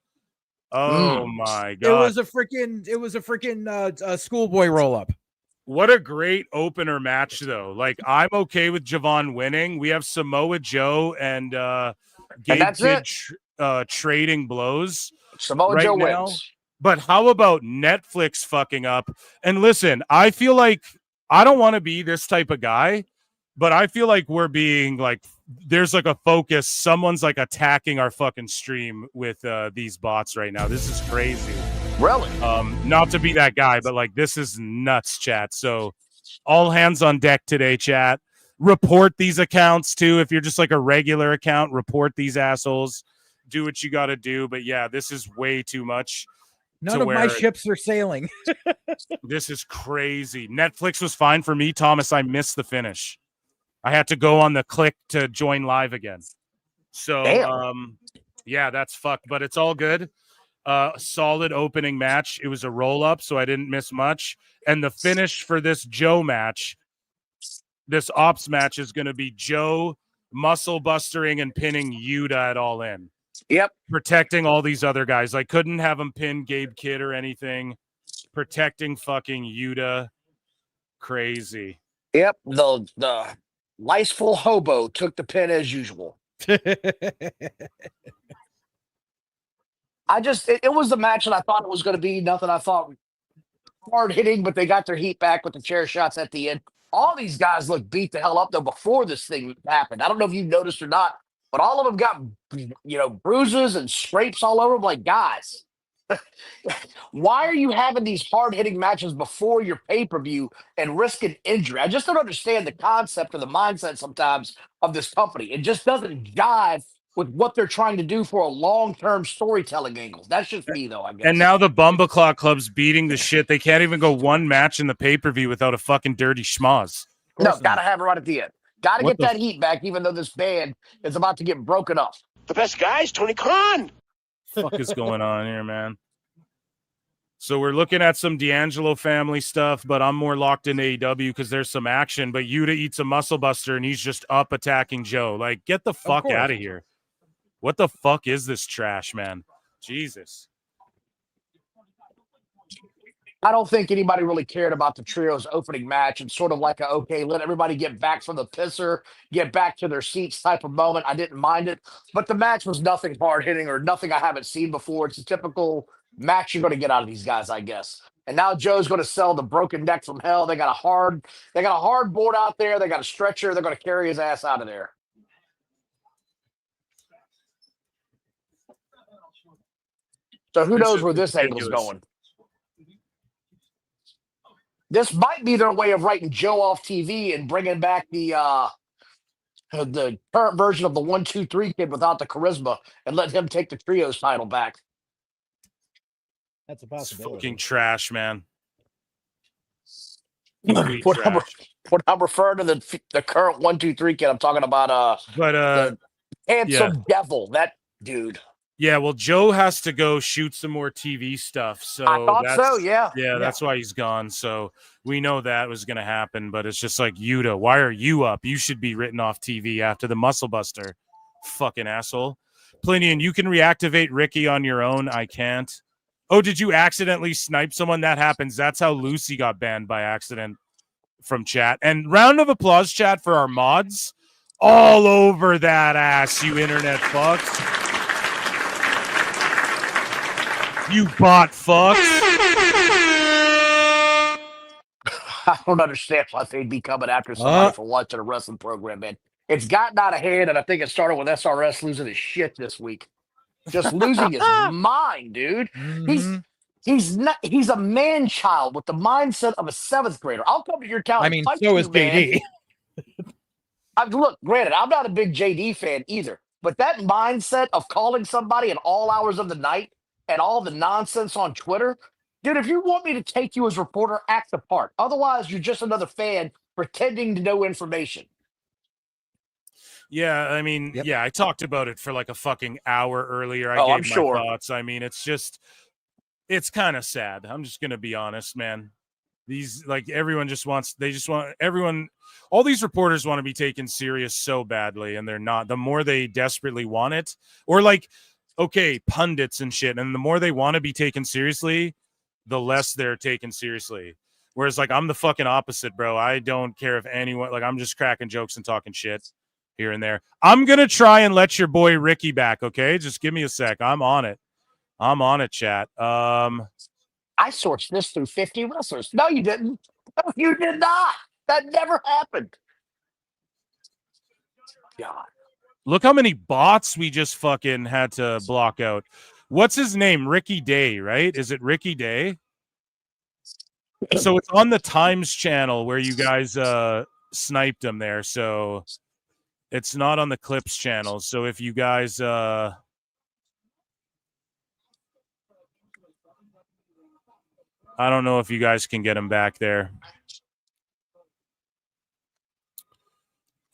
Oh my god. It was a freaking schoolboy roll up. What a great opener match though. Like, I'm okay with Javon winning. We have Samoa Joe and Gabe Kidd trading blows. Samoa Joe wins. But how about Netflix fucking up? And listen, I feel like I don't want to be this type of guy, but I feel like we're being like, there's like a focus. Someone's like attacking our fucking stream with these bots right now. This is crazy. Really? Not to be that guy, but like, this is nuts, chat. So all hands on deck today, chat. Report these accounts too. If you're just like a regular account, report these assholes. Do what you got to do. But yeah, this is way too much. None of my ships are sailing. This is crazy. Netflix was fine for me, Thomas. I missed the finish. I had to go on the click to join live again. So, yeah, that's fucked, but it's all good. Solid opening match. It was a roll-up, so I didn't miss much. And the finish for this Joe match, this Ops match, is going to be Joe muscle-bustering and pinning Yuta at All In. Yep. Protecting all these other guys. I couldn't have him pin Gabe Kidd or anything. Protecting fucking Yuta. Crazy. Yep. The liceful hobo took the pin as usual. It was the match that I thought it was going to be. Nothing I thought hard hitting, but they got their heat back with the chair shots at the end. All these guys look beat the hell up though before this thing happened. I don't know if you noticed or not, but all of them got, bruises and scrapes all over them. Like, guys, why are you having these hard-hitting matches before your pay-per-view and risking injury? I just don't understand the concept or the mindset sometimes of this company. It just doesn't jive with what they're trying to do for a long-term storytelling angle. That's just me, though, I guess. And now the Bumbleclaw Club's beating the shit. They can't even go one match in the pay-per-view without a fucking dirty schmoz. No, gotta have it right at the end. Gotta get that heat back, even though this band is about to get broken up. The best guy is Tony Khan. Fuck is going on here, man? So we're looking at some D'Angelo family stuff, but I'm more locked in AEW because there's some action. But Yuta eats a muscle buster and he's just up attacking Joe. Like, get the fuck out of here. What the fuck is this trash, man? Jesus. I don't think anybody really cared about the trio's opening match. It's sort of like let everybody get back from the pisser, get back to their seats type of moment. I didn't mind it, but the match was nothing hard hitting or nothing I haven't seen before. It's a typical match you're going to get out of these guys, I guess. And now Joe's going to sell the broken neck from hell. They got a hard board out there. They got a stretcher. They're going to carry his ass out of there. So who knows where this angle's going? This might be their way of writing Joe off TV and bringing back the current version of the 1-2-3 kid without the charisma and let him take the trios title back. That's a possibility. Fucking trash, man. When I'm referring to the current 1-2-3 kid, I'm talking about the handsome devil, that dude. Yeah, well, Joe has to go shoot some more TV stuff. So I thought so, yeah. That's why he's gone. So we know that was going to happen, but it's just like, Yuta, why are you up? You should be written off TV after the Muscle Buster. Fucking asshole. Plinian, you can reactivate Ricky on your own. I can't. Oh, did you accidentally snipe someone? That happens. That's how Lucy got banned by accident from chat. And round of applause, chat, for our mods. All over that ass, you internet fucks. You bot fucks. I don't understand why they'd be coming after somebody for watching a wrestling program, man. It's gotten out of hand, and I think it started with SRS losing his shit this week. Just losing his mind, dude. He's a man child with the mindset of a 7th grader. I'll come to your town. I and mean, fight so you, is man. JD. Look, granted, I'm not a big JD fan either, but that mindset of calling somebody at all hours of the night and all the nonsense on Twitter, dude, if you want me to take you as a reporter, act the part. Otherwise, you're just another fan pretending to know information. Yeah, I mean, I talked about it for like a fucking hour earlier. I I'm gave my sure. thoughts. I mean, it's kind of sad. I'm just going to be honest, man. These, like, all these reporters want to be taken serious so badly, and they're not. The more they desperately want it, or like, okay, pundits and shit, and the more they want to be taken seriously, the less they're taken seriously. Whereas, like, I'm the fucking opposite, bro. I don't care if anyone, like, I'm just cracking jokes and talking shit here and there. I'm going to try and let your boy Ricky back, okay? Just give me a sec. I'm on it, chat. I sourced this through 50 wrestlers. No, you didn't. No, you did not. That never happened. God. Look how many bots we just fucking had to block out. What's his name? Ricky Day, right? Is it Ricky Day? So it's on the Times channel where you guys sniped him there. So it's not on the Clips channel. So if you guys I don't know if you guys can get him back there.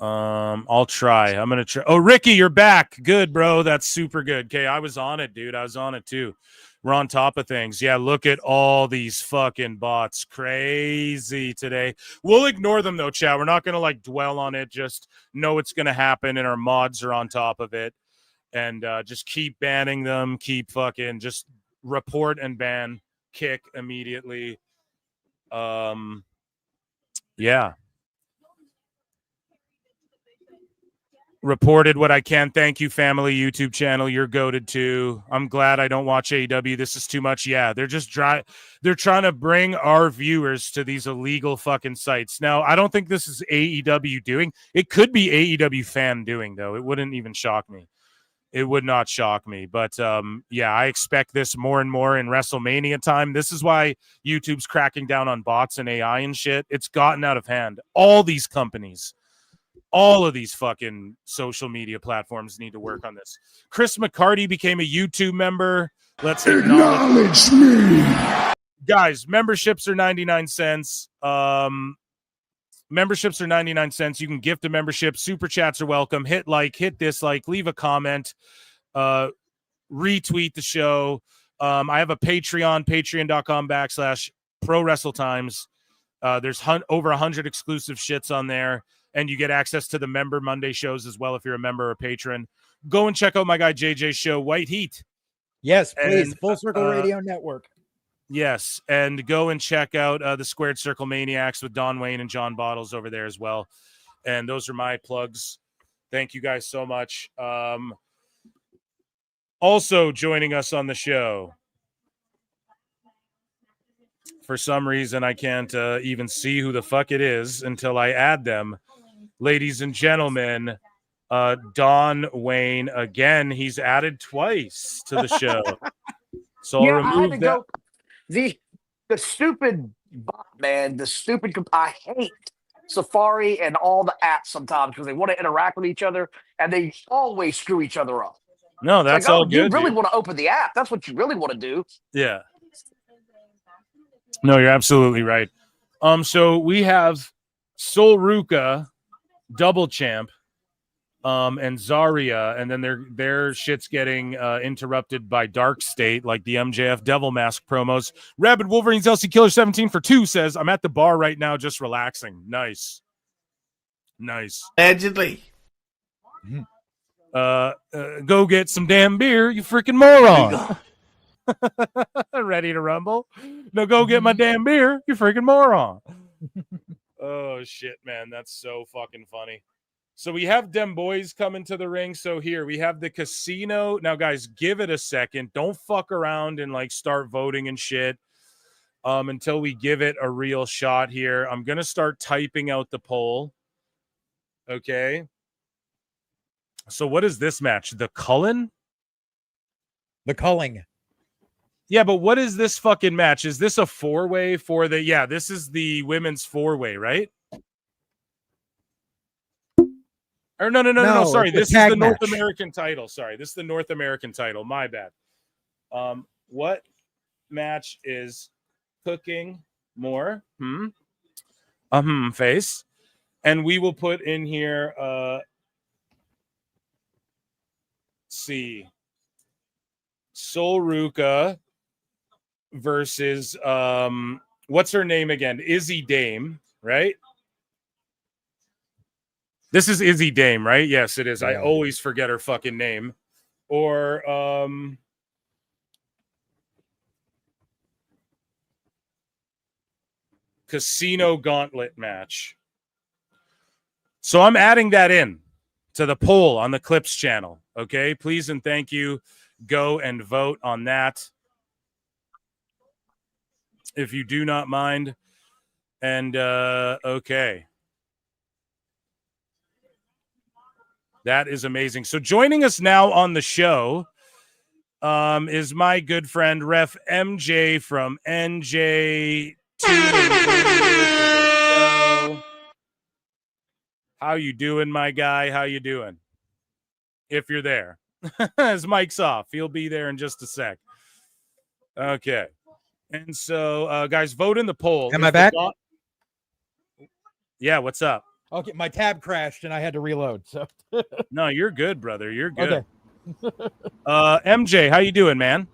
I'll try. I'm gonna try. Oh, Ricky, you're back. Good, bro. That's super good. Okay, I was on it, dude. I was on it too. We're on top of things. Yeah, look at all these fucking bots. Crazy today. We'll ignore them though, chat. We're not gonna like dwell on it. Just know it's gonna happen, and our mods are on top of it. And just keep banning them. Keep fucking just report and ban. Kick immediately. Yeah. Reported what I can. Thank you, family YouTube channel. You're goated too. I'm glad I don't watch AEW. This is too much. Yeah, they're just they're trying to bring our viewers to these illegal fucking sites. Now, I don't think this is AEW doing. It could be AEW fan doing, though. It wouldn't even shock me. It would not shock me. But yeah, I expect this more and more in WrestleMania time. This is why YouTube's cracking down on bots and AI and shit. It's gotten out of hand. All these companies. All of these fucking social media platforms need to work on this. Chris McCarty became a YouTube member. Let's acknowledge me. Guys, memberships are 99 cents. Memberships are 99 cents. You can gift a membership. Super chats are welcome. Hit like, hit dislike, leave a comment, retweet the show. I have a Patreon, patreon.com/prowrestletimes. There's over 100 exclusive shits on there. And you get access to the Member Monday shows as well if you're a member or patron. Go and check out my guy JJ's show, White Heat. Yes, please. And, Full Circle Radio Network. Yes, and go and check out the Squared Circle Maniacs with Don Wayne and John Bottles over there as well. And those are my plugs. Thank you guys so much. Also joining us on the show. For some reason, I can't even see who the fuck it is until I add them. Ladies and gentlemen, Don Wayne, again, he's added twice to the show. So I'll remove that. Go. The stupid bot, man, the stupid. I hate Safari and all the apps sometimes because they want to interact with each other and they always screw each other up. No, that's like, all good. You really want to open the app. That's what you really want to do. Yeah. No, you're absolutely right. So we have Sol Ruka, double champ. and Zarya, and then their shit's getting interrupted by Dark State, like the MJF Devil Mask promos. Rabid Wolverine's LC Killer 17 for 2 says, I'm at the bar right now just relaxing. Nice. Allegedly. Go get some damn beer, you freaking moron. Ready to rumble? No, go get my damn beer, you freaking moron. Oh shit, man, that's so fucking funny. So we have them boys coming to the ring. So here we have the casino. Now, guys, give it a second. Don't fuck around and like start voting and shit until we give it a real shot here. I'm gonna start typing out the poll. Okay. So what is this match? The Cullen? The Culling. Yeah, but what is this fucking match? Is this a 4-way for the... Yeah, this is the women's 4-way, right? Or no. Sorry, this is the North American title. Sorry, this is the North American title. My bad. What match is cooking more? Face. And we will put in here... see, Sol Ruka versus what's her name again? Izzy Dame, right? This is Izzy Dame, right? Yes, it is. Yeah. I always forget her fucking name. Or Casino Gauntlet match. So I'm adding that in to the poll on the Clips channel. Okay, please and thank you. Go and vote on that if you do not mind. And okay, that is amazing. So joining us now on the show is my good friend Ref MJ from NJ. How you doing, my guy? How you doing? If you're there. His mic's off. He'll be there in just a sec. Okay. And so, guys, vote in the poll. Am I back? Yeah, what's up? Okay, my tab crashed and I had to reload. So no, you're good, brother. You're good. Okay. MJ, how you doing, man?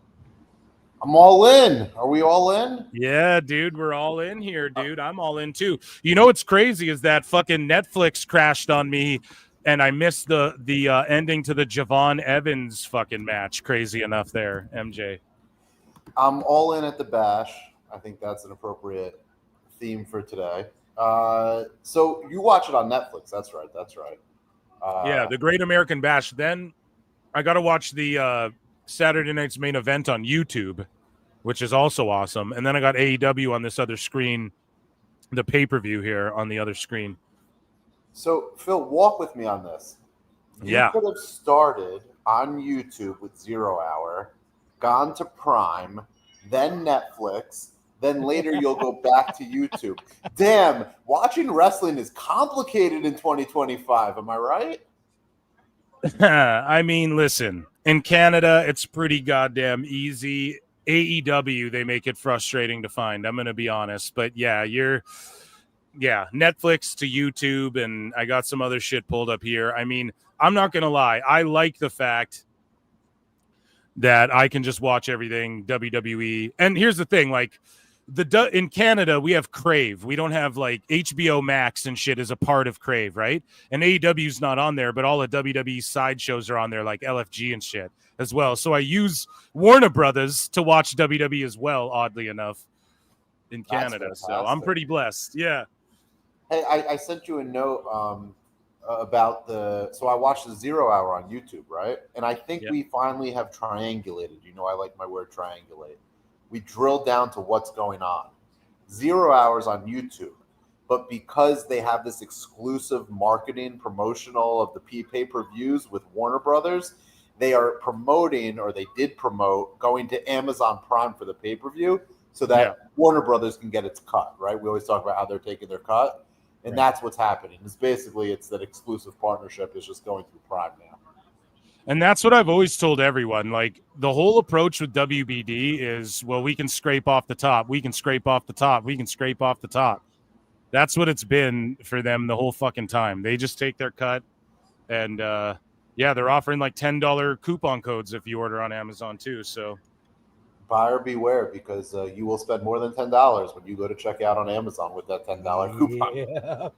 I'm all in. Are we all in? Yeah, dude, we're all in here, dude. I'm all in too. You know what's crazy is that fucking Netflix crashed on me and I missed the ending to the Javon Evans fucking match. Crazy enough there, MJ. I'm all in at the bash. I think that's an appropriate theme for today. So you watch it on Netflix. That's right. Yeah, the Great American Bash. Then I got to watch the Saturday night's main event on YouTube, which is also awesome. And then I got AEW on this other screen, the pay-per-view here on the other screen. So, Phil, walk with me on this. You could have started on YouTube with 0 Hour, gone to Prime, then Netflix, then later you'll go back to YouTube. Damn, watching wrestling is complicated in 2025. Am I right? I mean, listen, in Canada, it's pretty goddamn easy. AEW, they make it frustrating to find. I'm going to be honest. But yeah, Netflix to YouTube, and I got some other shit pulled up here. I mean, I'm not going to lie. I like the fact that I can just watch everything WWE. And here's the thing, like, in Canada, we have Crave. We don't have like HBO Max and shit is a part of Crave, right? And AEW's not on there, but all the WWE side shows are on there, like LFG and shit as well. So I use Warner Brothers to watch WWE as well, oddly enough, in Canada. So I'm pretty blessed. Yeah. Hey, I sent you a note about so I watched the 0 Hour on YouTube, right? And I think we finally have triangulated. You know, I like my word triangulate. We drilled down to what's going on. 0 Hours on YouTube. But because they have this exclusive marketing promotional of the pay-per-views with Warner Brothers, they are promoting, or they did promote, going to Amazon Prime for the pay-per-view so that Warner Brothers can get its cut, right? We always talk about how they're taking their cut. And that's what's happening. It's that exclusive partnership is just going through Prime now. And that's what I've always told everyone. Like, the whole approach with WBD is, well, we can scrape off the top. We can scrape off the top. We can scrape off the top. That's what it's been for them the whole fucking time. They just take their cut And yeah, they're offering like $10 coupon codes if you order on Amazon too. So buyer beware, because you will spend more than $10 when you go to check out on Amazon with that $10 coupon. Yeah.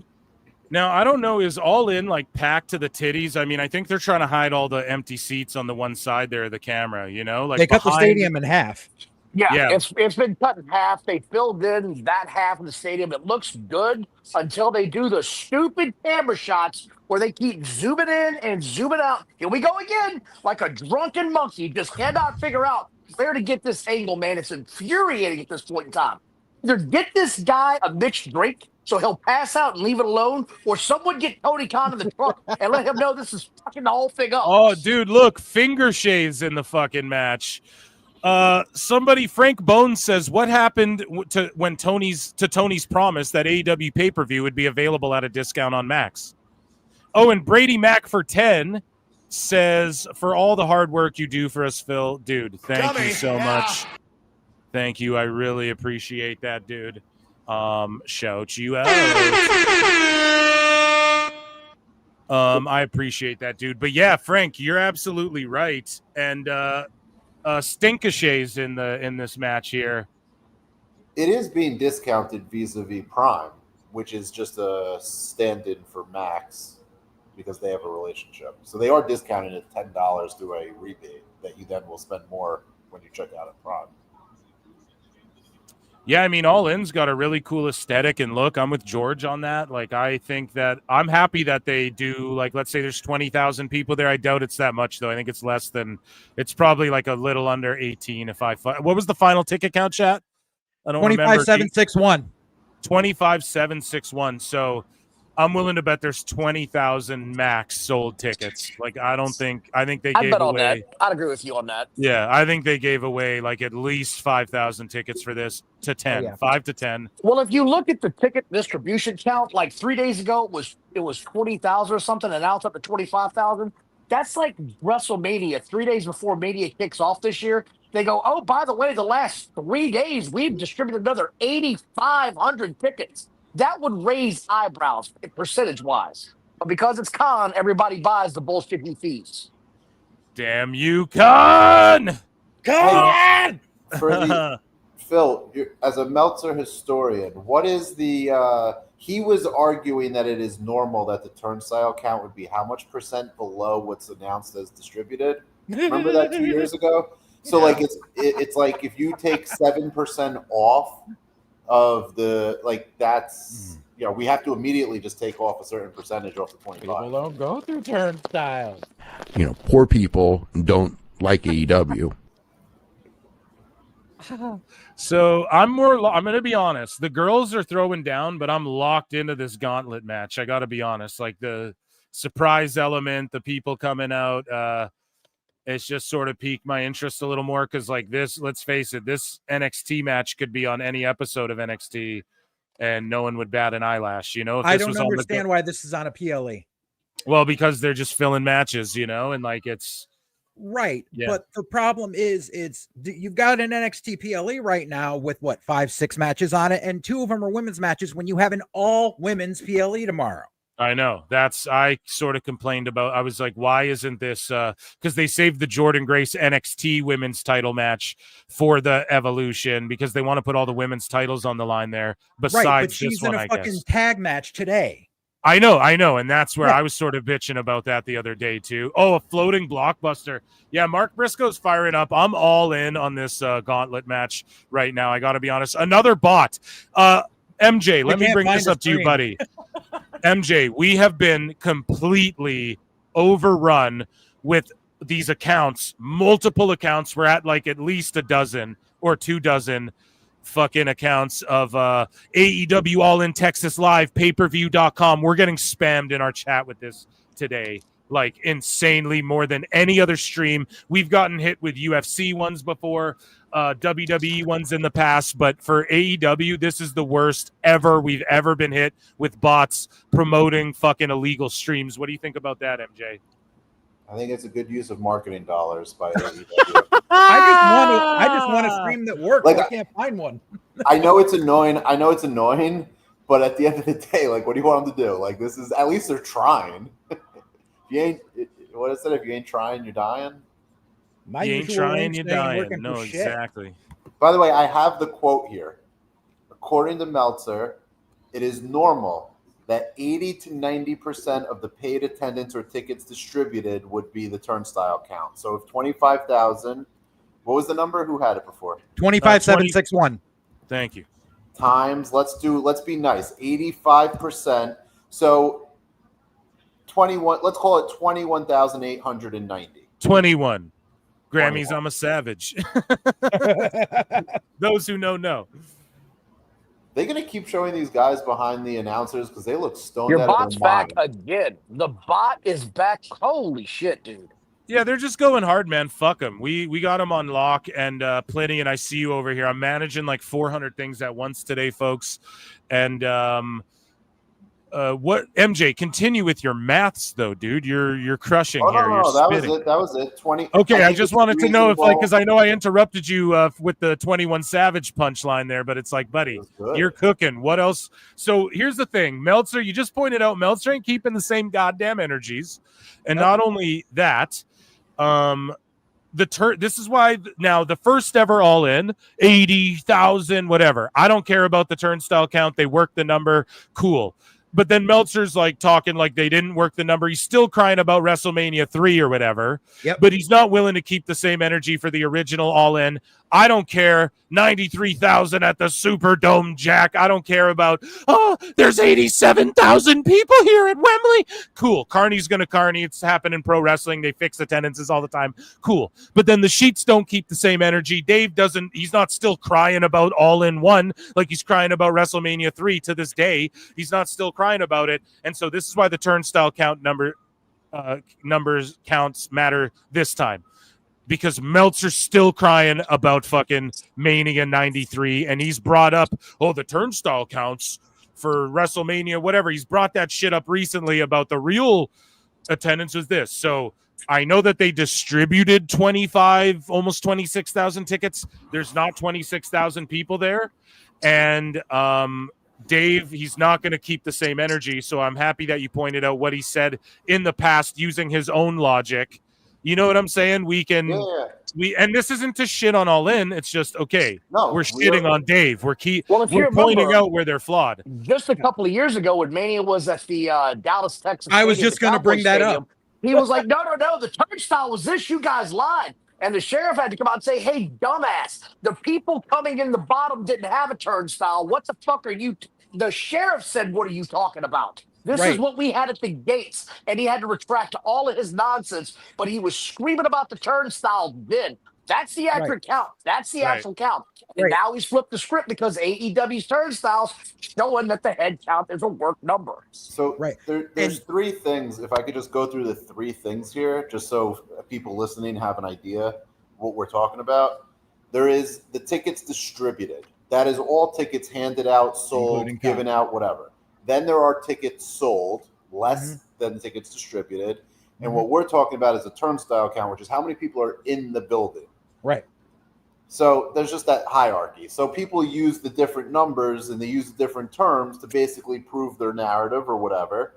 now I don't know, is All In like packed to the titties? I mean, I think they're trying to hide all the empty seats on the one side there of the camera, you know, like They cut the behind- stadium in half. Yeah, it's been cut in half. They filled in that half of the stadium. It looks good until they do the stupid camera shots where they keep zooming in and zooming out. Here we go again, like a drunken monkey. Just cannot figure out where to get this angle, man. It's infuriating at this point in time. Either get this guy a mixed drink so he'll pass out and leave it alone, or someone get Tony Khan in the truck and let him know this is fucking the whole thing up. Oh, dude, look, finger shades in the fucking match. Somebody, Frank Bones says, what happened to Tony's promise that AEW pay-per-view would be available at a discount on Max? Oh, and Brady Mac for 10 says, for all the hard work you do for us, Phil, dude, thank you so much. Thank you. I really appreciate that, dude. Shout you out. I appreciate that, dude. But yeah, Frank, you're absolutely right. And Stinkashays in this match here. It is being discounted vis-a-vis Prime, which is just a stand-in for Max because they have a relationship. So they are discounting it $10 through a rebate that you then will spend more when you check out at Prime. Yeah, I mean, All In's got a really cool aesthetic and look. I'm with George on that. Like, I think that I'm happy that they do, like, let's say there's 20,000 people there. I doubt it's that much, though. I think it's less than, it's probably like a little under 18. What was the final ticket count, chat? I don't remember. 25,761. 25,761. So I'm willing to bet there's 20,000 max sold tickets. Like, I think they I'd gave bet on away. that. I'd agree with you on that. Yeah, I think they gave away like at least 5,000 tickets for this to 10, 5 to 10. Well, if you look at the ticket distribution count, like 3 days ago it was 20,000 or something, and now it's up to 25,000. That's like WrestleMania 3 days before Mania kicks off this year. They go, oh, by the way, the last 3 days we've distributed another 8,500 tickets. That would raise eyebrows percentage-wise. But because it's Khan, everybody buys the bullshit fees. Damn you, Khan! Khan! Phil, as a Meltzer historian, what is the he was arguing that it is normal that the turnstile count would be how much percent below what's announced as distributed? Remember that 2 years ago? So like it's like if you take 7% off of the, like, that's, you know, we have to immediately just take off a certain percentage off the 25. People don't go through turnstiles. You know, poor people don't like AEW. So I'm going to be honest. The girls are throwing down, but I'm locked into this gauntlet match. I got to be honest. Like the surprise element, the people coming out, it's just sort of piqued my interest a little more because, like, this, let's face it, this NXT match could be on any episode of NXT and no one would bat an eyelash, you know? If I this don't was on understand why this is on a PLE. Well, because they're just filling matches, you know, and like it's right. Yeah. But the problem is, you've got an NXT PLE right now with what, 5-6 matches on it, and 2 of them are women's matches when you have an all women's PLE tomorrow. I know. I sort of complained about. I was like, why isn't this? Because they saved the Jordan Grace NXT women's title match for the Evolution because they want to put all the women's titles on the line there. Besides right, but she's this one, in a fucking tag match today. I know, and that's where I was sort of bitching about that the other day too. Oh, a floating blockbuster. Yeah, Mark Briscoe's firing up. I'm all in on this gauntlet match right now. I got to be honest. Another bot. MJ, let me bring this up to you, buddy. MJ, we have been completely overrun with these accounts, multiple accounts. We're at like at least a dozen or 2 dozen fucking accounts of AEW All In Texas Live, pay-per-view.com. We're getting spammed in our chat with this today, like insanely more than any other stream. We've gotten hit with UFC ones before, WWE ones in the past, but for AEW, this is the worst ever we've ever been hit with bots promoting fucking illegal streams. What do you think about that, MJ? I think it's a good use of marketing dollars by AEW. I just want a stream that works. Like, I can't find one. I know it's annoying, but at the end of the day, like, what do you want them to do? Like, this is, at least they're trying. you ain't, what is it? If you ain't trying, you're dying. My You ain't usual trying, range you're thing ain't dying. working No, for shit. exactly. By the way, I have the quote here. According to Meltzer, it is normal that 80 to 90% of the paid attendance or tickets distributed would be the turnstile count. So if 25,000, what was the number? Who had it before? 25,761. Thank you. Times, let's be nice. 85%. So 21, let's call it 21,890. 21. Grammys, I'm a savage. Those who know. They're going to keep showing these guys behind the announcers because they look stoned Your out of bot's their back mind. again. The bot is back. Holy shit, dude. Yeah, they're just going hard, man. Fuck them. We got them on lock, and Plenty, and I see you over here. I'm managing like 400 things at once today, folks. And what MJ? Continue with your maths, though, dude. You're crushing Oh, here. no, You're that spitting. was it. That was it. 20. Okay, I think just it's wanted to know if, like, reasonable. because I know I interrupted you with the 21 Savage punchline there, but it's like, buddy, you're cooking. What else? So here's the thing, Meltzer. You just pointed out Meltzer ain't keeping the same goddamn energies, and not only that, this is why now the first ever All In 80,000 whatever. I don't care about the turnstile count. They worked the number, cool. But then Meltzer's like talking like they didn't work the number. He's still crying about WrestleMania 3 or whatever. Yep. But he's not willing to keep the same energy for the original All In. I don't care. 93,000 at the Superdome, Jack. I don't care about, there's 87,000 people here at Wembley. Cool. Carney's going to Carney. It's happened in pro wrestling. They fix attendances all the time. Cool. But then the sheets don't keep the same energy. Dave doesn't, he's not still crying about All In 1 like he's crying about WrestleMania 3 to this day. He's not still crying about it. And so this is why the turnstile count numbers counts matter this time. Because Meltzer's still crying about fucking Mania 93, and he's brought up, the turnstile counts for WrestleMania, whatever. He's brought that shit up recently about the real attendance was this. So I know that they distributed 25, almost 26,000 tickets. There's not 26,000 people there. And Dave, he's not going to keep the same energy. So I'm happy that you pointed out what he said in the past using his own logic. You know what I'm saying? We can, and this isn't to shit on All In. It's just, okay, we're shitting on Dave. We're pointing out where they're flawed. Just a couple of years ago when Mania was at the Dallas, Texas I was Stadium, just the going to Cowboys bring that Stadium, up. he was like, no, the turnstile was this. You guys lied. And the sheriff had to come out and say, hey, dumbass, the people coming in the bottom didn't have a turnstile. What the fuck are you? The sheriff said, what are you talking about? This is what we had at the gates. And he had to retract all of his nonsense, but he was screaming about the turnstile then. That's the accurate count. That's the actual count. And now he's flipped the script because AEW's turnstiles showing that the head count is a work number. So there's three things. If I could just go through the three things here, just so people listening have an idea what we're talking about. There is the tickets distributed. That is all tickets handed out, sold, given out, whatever. Then there are tickets sold, less than tickets distributed. And what we're talking about is a turnstile count, which is how many people are in the building. Right. So there's just that hierarchy. So people use the different numbers and they use the different terms to basically prove their narrative or whatever.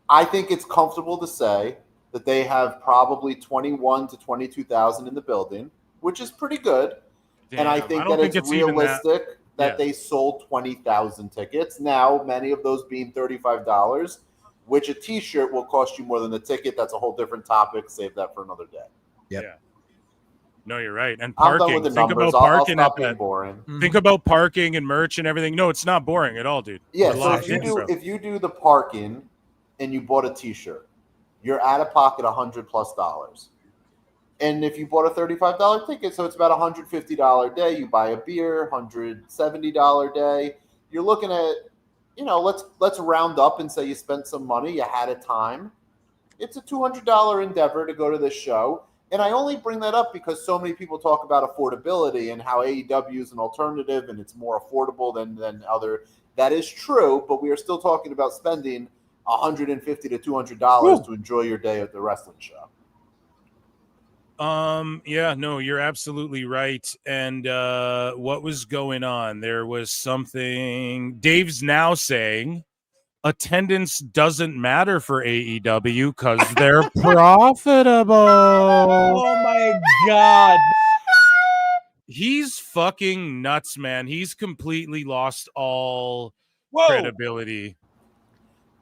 I think it's comfortable to say that they have probably 21 to 22,000 in the building, which is pretty good. And I think that it's realistic that they sold 20,000 tickets. Now, many of those being $35, which a T-shirt will cost you more than the ticket. That's a whole different topic. Save that for another day. Yep. Yeah. No, you're right. And I'm done parking. with the Think numbers. about parking I'll stop at being that. boring. Think about parking and merch and everything. No, it's not boring at all, dude. Yeah, We're so locked in, bro. if you do the parking and you bought a T-shirt, you're out of pocket $100+. And if you bought a $35 ticket, so it's about $150 a day. You buy a beer, $170 a day. You're looking at, let's round up and say you spent some money, you had a time. It's a $200 endeavor to go to this show. And I only bring that up because so many people talk about affordability and how AEW is an alternative and it's more affordable than other. That is true, but we are still talking about spending $150 to $200 to enjoy your day at the wrestling show. Yeah, no, you're absolutely right. And what was going on? There was something Dave's now saying attendance doesn't matter for AEW because they're profitable. Oh my God. He's fucking nuts, man. He's completely lost all Whoa. credibility.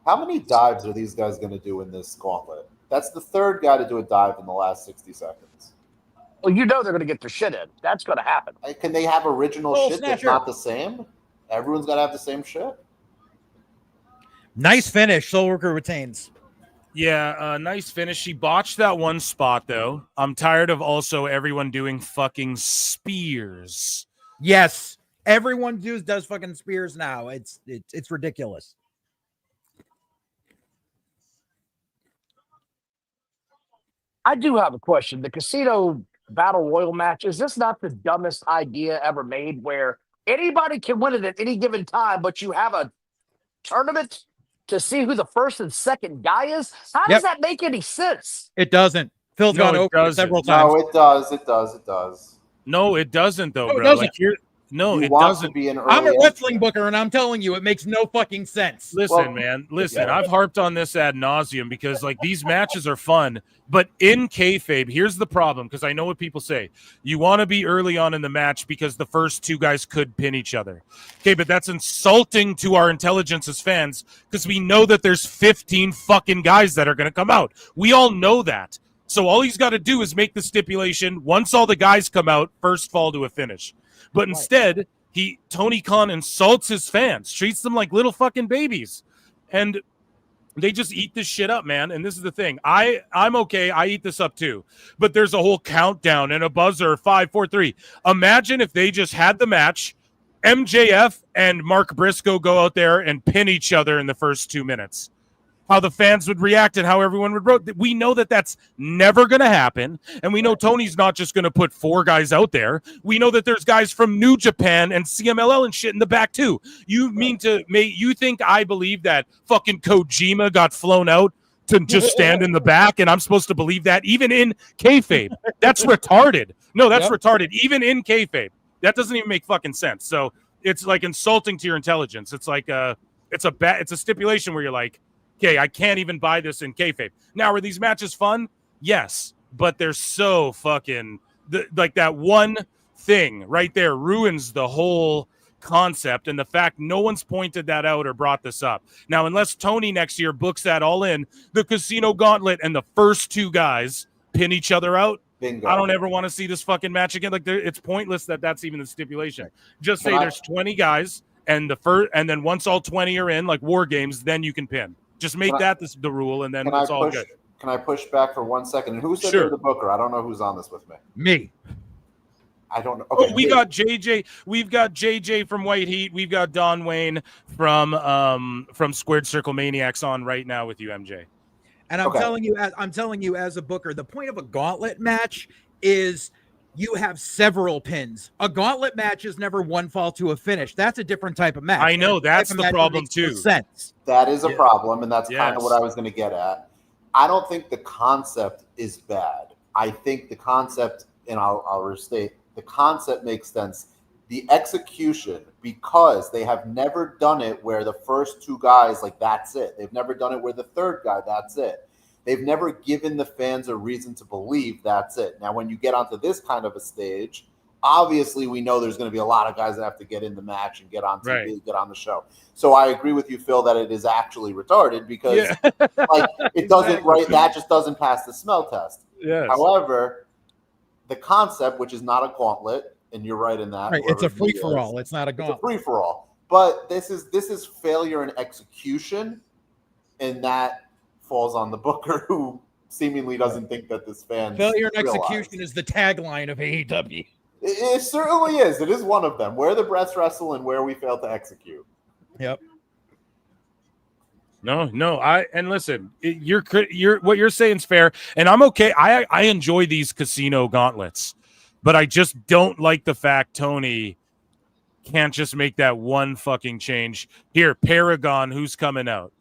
How many dives are these guys going to do in this gauntlet? That's the third guy to do a dive in the last 60 seconds. Well, you know they're going to get their shit in. That's going to happen. Can they have original Oh, shit that's snatcher. not the same? Everyone's got to have the same shit? Nice finish. Soul Worker retains. Yeah, nice finish. She botched that one spot, though. I'm tired of also everyone doing fucking spears. Yes. Everyone does fucking spears now. It's ridiculous. I do have a question. The casino battle royal match, is this not the dumbest idea ever made where anybody can win it at any given time, but you have a tournament to see who the first and second guy is? How does that make any sense? It doesn't. Phil's No, gone it over it doesn't. several times. No, it does. It does. It does. No, it doesn't, though, No, it bro. doesn't. Like you're no, You it want to doesn't. be an I'm a early wrestling booker, and I'm telling you, it makes no fucking sense. Listen, man. Listen, I've harped on this ad nauseum because like these matches are fun, but in kayfabe, here's the problem. Because I know what people say: you want to be early on in the match because the first two guys could pin each other. Okay, but that's insulting to our intelligence as fans because we know that there's 15 fucking guys that are going to come out. We all know that. So all he's got to do is make the stipulation: once all the guys come out, first fall to a finish. But instead, Tony Khan insults his fans, treats them like little fucking babies, and they just eat this shit up, man. And this is the thing: I'm okay. I eat this up too. But there's a whole countdown and a buzzer: 5, 4, 3. Imagine if they just had the match. MJF and Mark Briscoe go out there and pin each other in the first 2 minutes. How the fans would react and how everyone would vote. We know that that's never going to happen. And we know Tony's not just going to put 4 guys out there. We know that there's guys from New Japan and CMLL and shit in the back too. You you think I believe that fucking Kojima got flown out to just stand in the back and I'm supposed to believe that even in kayfabe? That's retarded. No, that's retarded. Even in kayfabe. That doesn't even make fucking sense. So it's like insulting to your intelligence. It's like it's a stipulation where you're like, okay, I can't even buy this in kayfabe. Now, are these matches fun? Yes, but they're so fucking like that one thing right there ruins the whole concept and the fact no one's pointed that out or brought this up. Now, unless Tony next year books that all in, the casino gauntlet and the first 2 guys pin each other out, Bingo. I don't ever want to see this fucking match again. Like, it's pointless that's even the stipulation. Just say there's 20 guys and and then once all 20 are in, like War Games, then you can pin. Just make the rule, and then it's all good. Can I push back for 1 second? And who said they're the booker? I don't know who's on this with me. Me. I don't know. Okay, we got JJ. We've got JJ from White Heat. We've got Don Wayne from Squared Circle Maniacs on right now with you, MJ. And I'm telling you, as a booker, the point of a gauntlet match is you have several pins. A gauntlet match is never one fall to a finish. That's a different type of match. I know that's the problem too. Sense. That is a problem, and that's kind of what I was going to get at. I don't think the concept is bad. I think the concept, and I'll restate, the concept makes sense. The execution, because they have never done it where the first 2 guys, like, that's it. They've never done it where the third guy, that's it. They've never given the fans a reason to believe that's it. Now, when you get onto this kind of a stage, obviously we know there's going to be a lot of guys that have to get in the match and get on TV, get on the show. So I agree with you, Phil, that it is actually retarded because like it doesn't that just doesn't pass the smell test. Yes. However, the concept, which is not a gauntlet, and you're right in that. Right, it's a free for all. It's not a gauntlet. It's a free for all. But this is failure in execution, and that falls on the booker who seemingly doesn't think that this fan failure in execution is the tagline of AEW. It certainly is. It is one of them. Where the Brett's wrestle and where we fail to execute. Yep. No. And listen, you're what you're saying is fair, and I'm okay. I enjoy these casino gauntlets, but I just don't like the fact Tony can't just make that one fucking change. Here, Paragon, who's coming out?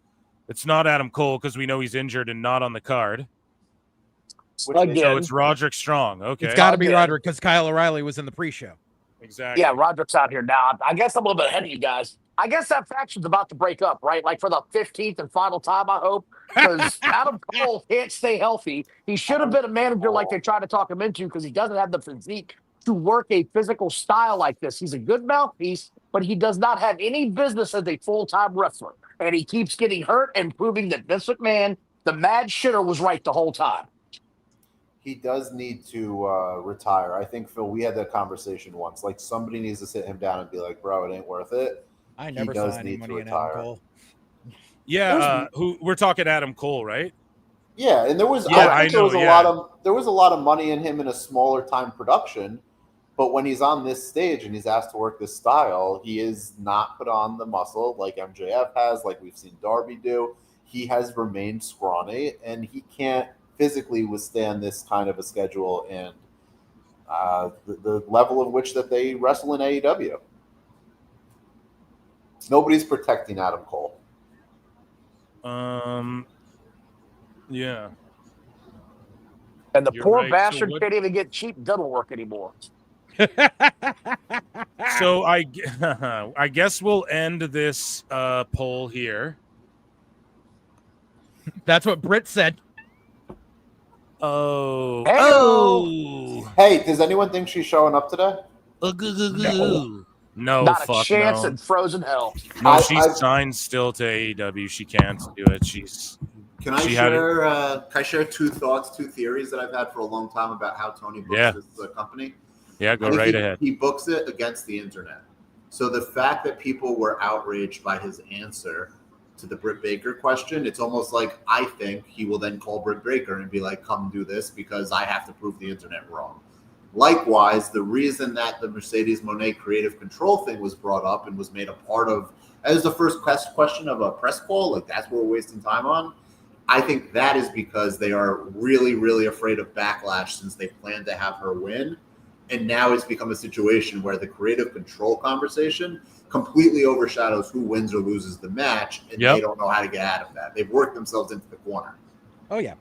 It's not Adam Cole because we know he's injured and not on the card. So it's Roderick Strong. Okay. It's got to be Roderick because Kyle O'Reilly was in the pre-show. Exactly. Yeah, Roderick's out here now. I guess I'm a little bit ahead of you guys. I guess that faction's about to break up, right? Like for the 15th and final time, I hope. Because Adam Cole can't stay healthy. He should have been a manager like they tried to talk him into because he doesn't have the physique to work a physical style like this. He's a good mouthpiece, but he does not have any business as a full-time wrestler. And he keeps getting hurt and proving that Vince McMahon, the mad shitter, was right the whole time. He does need to retire. I think, Phil, we had that conversation once. Like, somebody needs to sit him down and be like, bro, it ain't worth it. I never saw any money in Adam Cole. Yeah, who we're talking Adam Cole, right? Yeah, and there was there was a lot of money in him in a smaller time production, but when he's on this stage and he's asked to work this style, he is not put on the muscle like MJF has, like we've seen Darby do. He has remained scrawny, and he can't physically withstand this kind of a schedule and the level of which that they wrestle in AEW. Nobody's protecting Adam Cole. Yeah. And the You're poor right. bastard can't even get cheap dental work anymore. So I guess we'll end this poll here. That's what Britt said. Oh. Hey, does anyone think she's showing up today? No, Not a fuck chance no. in frozen hell. No, she's signed still to AEW. She can't do it. Can I share two theories that I've had for a long time about how Tony books this company? Yeah, go right ahead. He books it against the internet. So the fact that people were outraged by his answer to the Britt Baker question, it's almost like I think he will then call Britt Baker and be like, come do this because I have to prove the internet wrong. Likewise, the reason that the Mercedes Moné creative control thing was brought up and was made a part of as the first question of a press call, like that's what we're wasting time on. I think that is because they are really, really afraid of backlash since they plan to have her win. And now it's become a situation where the creative control conversation completely overshadows who wins or loses the match, and they don't know how to get out of that. They've worked themselves into the corner. Oh, yeah.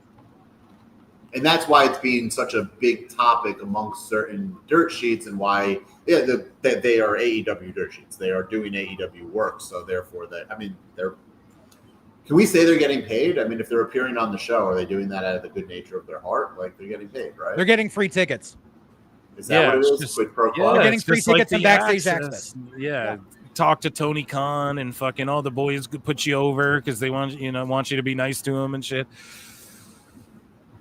And that's why it's been such a big topic amongst certain dirt sheets and why they are AEW dirt sheets. They are doing AEW work. So therefore, can we say they're getting paid? I mean, if they're appearing on the show, are they doing that out of the good nature of their heart? Like, they're getting paid, right? They're getting free tickets. Is that what it is? Quid pro quo? They're getting free tickets and backstage access. Yeah. Talk to Tony Khan and fucking all the boys put you over because they want you to be nice to him and shit.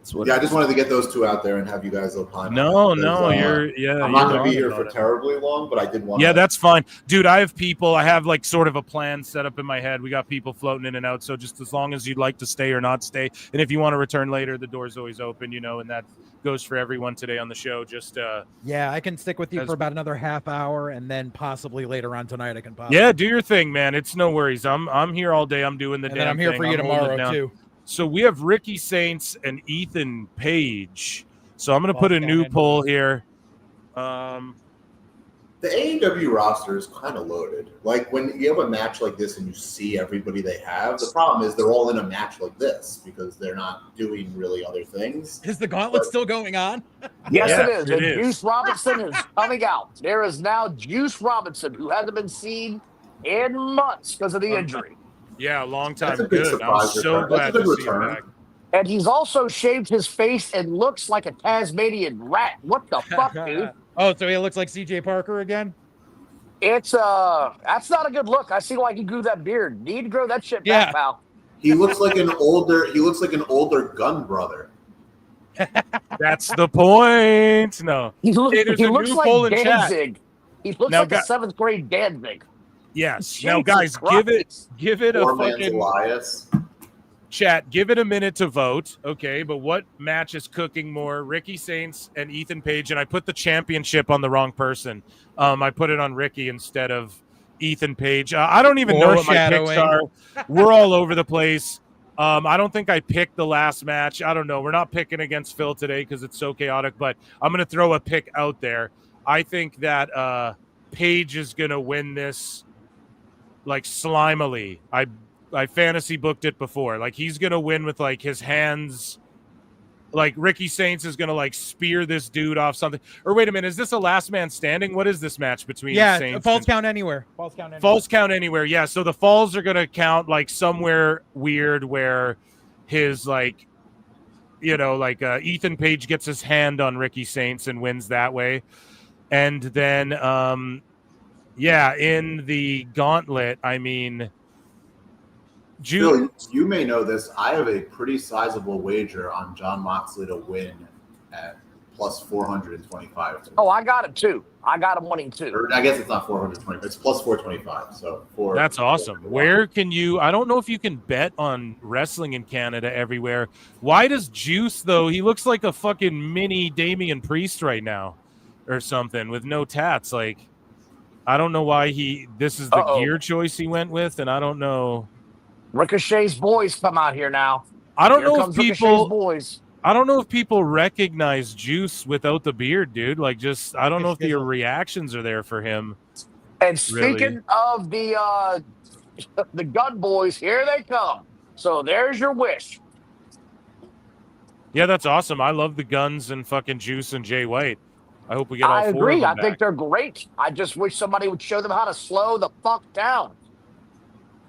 I just wanted to get those two out there and have you guys opine. I'm not going to be here for terribly long, but I did want. Yeah, that's fine, dude. I have people. I have like sort of a plan set up in my head. We got people floating in and out. So just as long as you'd like to stay or not stay, and if you want to return later, the door's always open. And that goes for everyone today on the show. Just yeah, I can stick with you for about another half hour, and then possibly later on tonight I can pop. Yeah, do your thing, man. It's no worries. I'm here all day. I'm doing the damn thing. I'm here for you tomorrow too. So we have Ricky Saints and Ethan Page. So I'm going to put a new poll here. The AEW roster is kind of loaded. Like when you have a match like this and you see everybody they have, the problem is they're all in a match like this because they're not doing really other things. Is the gauntlet still going on? Yes, it is. And Juice Robinson is coming out. There is now Juice Robinson, who hasn't been seen in months because of the injury. Yeah, a long time. That's a big surprise. I'm so glad to see him back. And he's also shaved his face and looks like a Tasmanian rat. What the fuck, dude? Oh, so he looks like CJ Parker again? It's that's not a good look. I see why he grew that beard. Need to grow that shit back, pal. He looks like an older gun brother. That's the point. No. He looks like Danzig. He looks like a 7th grade Danzig. Yes. Jesus now, guys, Christ. give it a Poor man's fucking Elias. chat. Give it a minute to vote, okay? But what match is cooking more? Ricky Saints and Ethan Page, and I put the championship on the wrong person. I put it on Ricky instead of Ethan Page. I don't even know what my picks are. We're all over the place. I don't think I picked the last match. I don't know. We're not picking against Phil today because it's so chaotic. But I'm going to throw a pick out there. I think that Page is going to win this. Like slimily. I fantasy booked it before. Like he's gonna win with like his hands like Ricky Saints is gonna like spear this dude off something. Or wait a minute, is this a last man standing? What is this match between Saints? Falls count anywhere. Falls count anywhere. Falls count anywhere. Yeah, so the falls are gonna count like somewhere weird where his like, you know, like Ethan Page gets his hand on Ricky Saints and wins that way. And then in the gauntlet, I mean, Phil, you may know this. I have a pretty sizable wager on John Moxley to win at plus 425. Oh, I got it too. I got him winning too. Or I guess it's not 425. It's plus 425. So that's awesome. Where can you? I don't know if you can bet on wrestling in Canada everywhere. Why does Juice though? He looks like a fucking mini Damian Priest right now, or something with no tats. Like, I don't know why this is the gear choice he went with, and I don't know. Ricochet's boys come out here now. I don't Here know comes if people. Ricochet's boys. I don't know if people recognize Juice without the beard, dude. Like, just I don't know if the reactions are there for him. And speaking of the Gun Boys, here they come. So there's your wish. Yeah, that's awesome. I love the Guns and fucking Juice and Jay White. I hope we get all I four of agree. them I back. think they're great. I just wish somebody would show them how to slow the fuck down.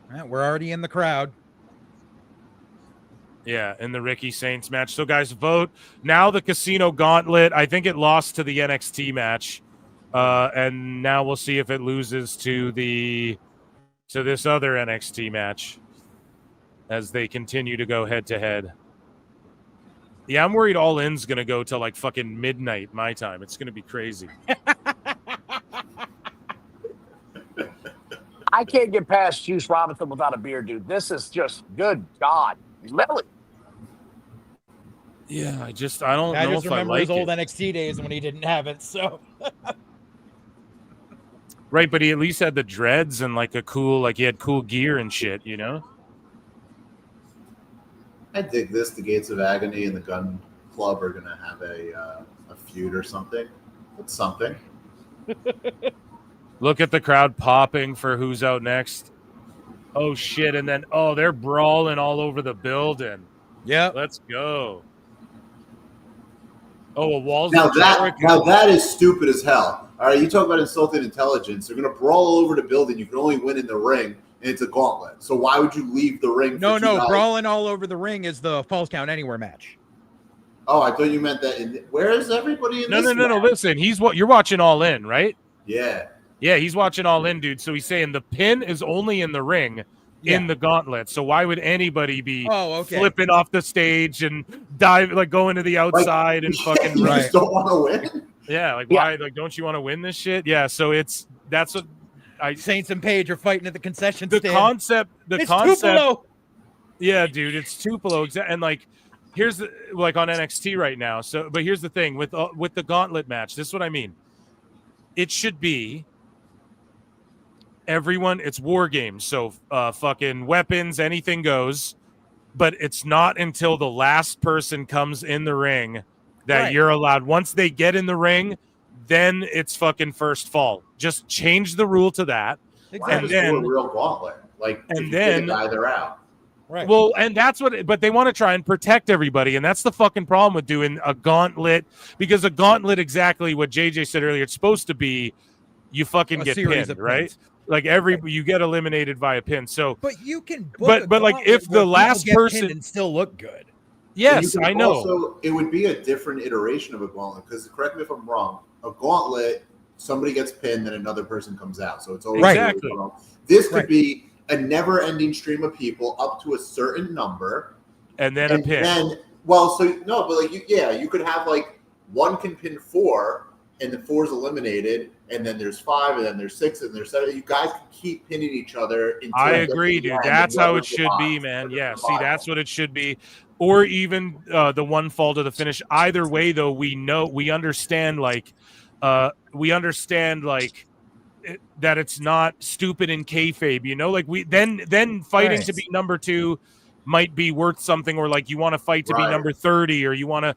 All right, we're already in the crowd. Yeah, in the Ricky Saints match. So, guys, vote. Now the Casino Gauntlet, I think it lost to the NXT match. And now we'll see if it loses to this other NXT match as they continue to go head-to-head. Yeah, I'm worried All In's going to go till like fucking midnight my time. It's going to be crazy. I can't get past Juice Robinson without a beer, dude. This is just good God. Lily. Yeah, I don't know just if I remember like his old it. NXT days when he didn't have it. So Right, but he at least had the dreads and like he had cool gear and shit, you know? I dig this. The Gates of Agony and the Gun Club are going to have a feud or something. It's something. Look at the crowd popping for who's out next. Oh, shit. And then, they're brawling all over the building. Yeah. Let's go. Oh, a Walls Now of Jericho. that is stupid as hell. All right, you talk about insulting intelligence. They're going to brawl all over the building. You can only win in the ring, and it's a gauntlet. So why would you leave the ring? No, for $2? brawling all over the ring is the Falls Count Anywhere match. Oh, I thought you meant that. Where is everybody in No. this? Listen, you're watching All In, right? Yeah. Yeah, he's watching All In, dude. So he's saying the pin is only in the ring. In the gauntlet, so why would anybody be flipping off the stage and going to the outside and fucking? You just don't want to win. Yeah, why? Like, don't you want to win this shit? Yeah, so that's what Saints and Page are fighting at the concession the stand. concept. It's Tupelo. Yeah, dude, it's Tupelo. And like, here's on NXT right now. So, but here's the thing with the gauntlet match. This is what I mean. It should be. Everyone, it's war games, so fucking weapons, anything goes, but it's not until the last person comes in the ring that you're allowed. Once they get in the ring, then it's fucking first fall. Just change the rule to that, And then do a real gauntlet, and then they're out. Right. Well, and that's but they want to try and protect everybody, and that's the fucking problem with doing a gauntlet, because a gauntlet, exactly what JJ said earlier, it's supposed to be you fucking get pinned, right? Like you get eliminated via pin. So, but you can, but like if the last person and still look good. Yes, I know. Also, it would be a different iteration of a gauntlet, because correct me if I'm wrong. A gauntlet, somebody gets pinned, then another person comes out. So it's always exactly. This could be a never-ending stream of people up to a certain number, and then a pin. You could have one can pin 4. And the 4's eliminated, and then there's 5, and then there's 6, and there's 7. You guys can keep pinning each other. I agree, dude. That's how it should be, man. Yeah, see, that's what it should be. Or even the one fall to the finish. Either way, though, we understand that it's not stupid in kayfabe. You know, then fighting to be number 2 might be worth something, or you want to fight to be number 30, or you want to,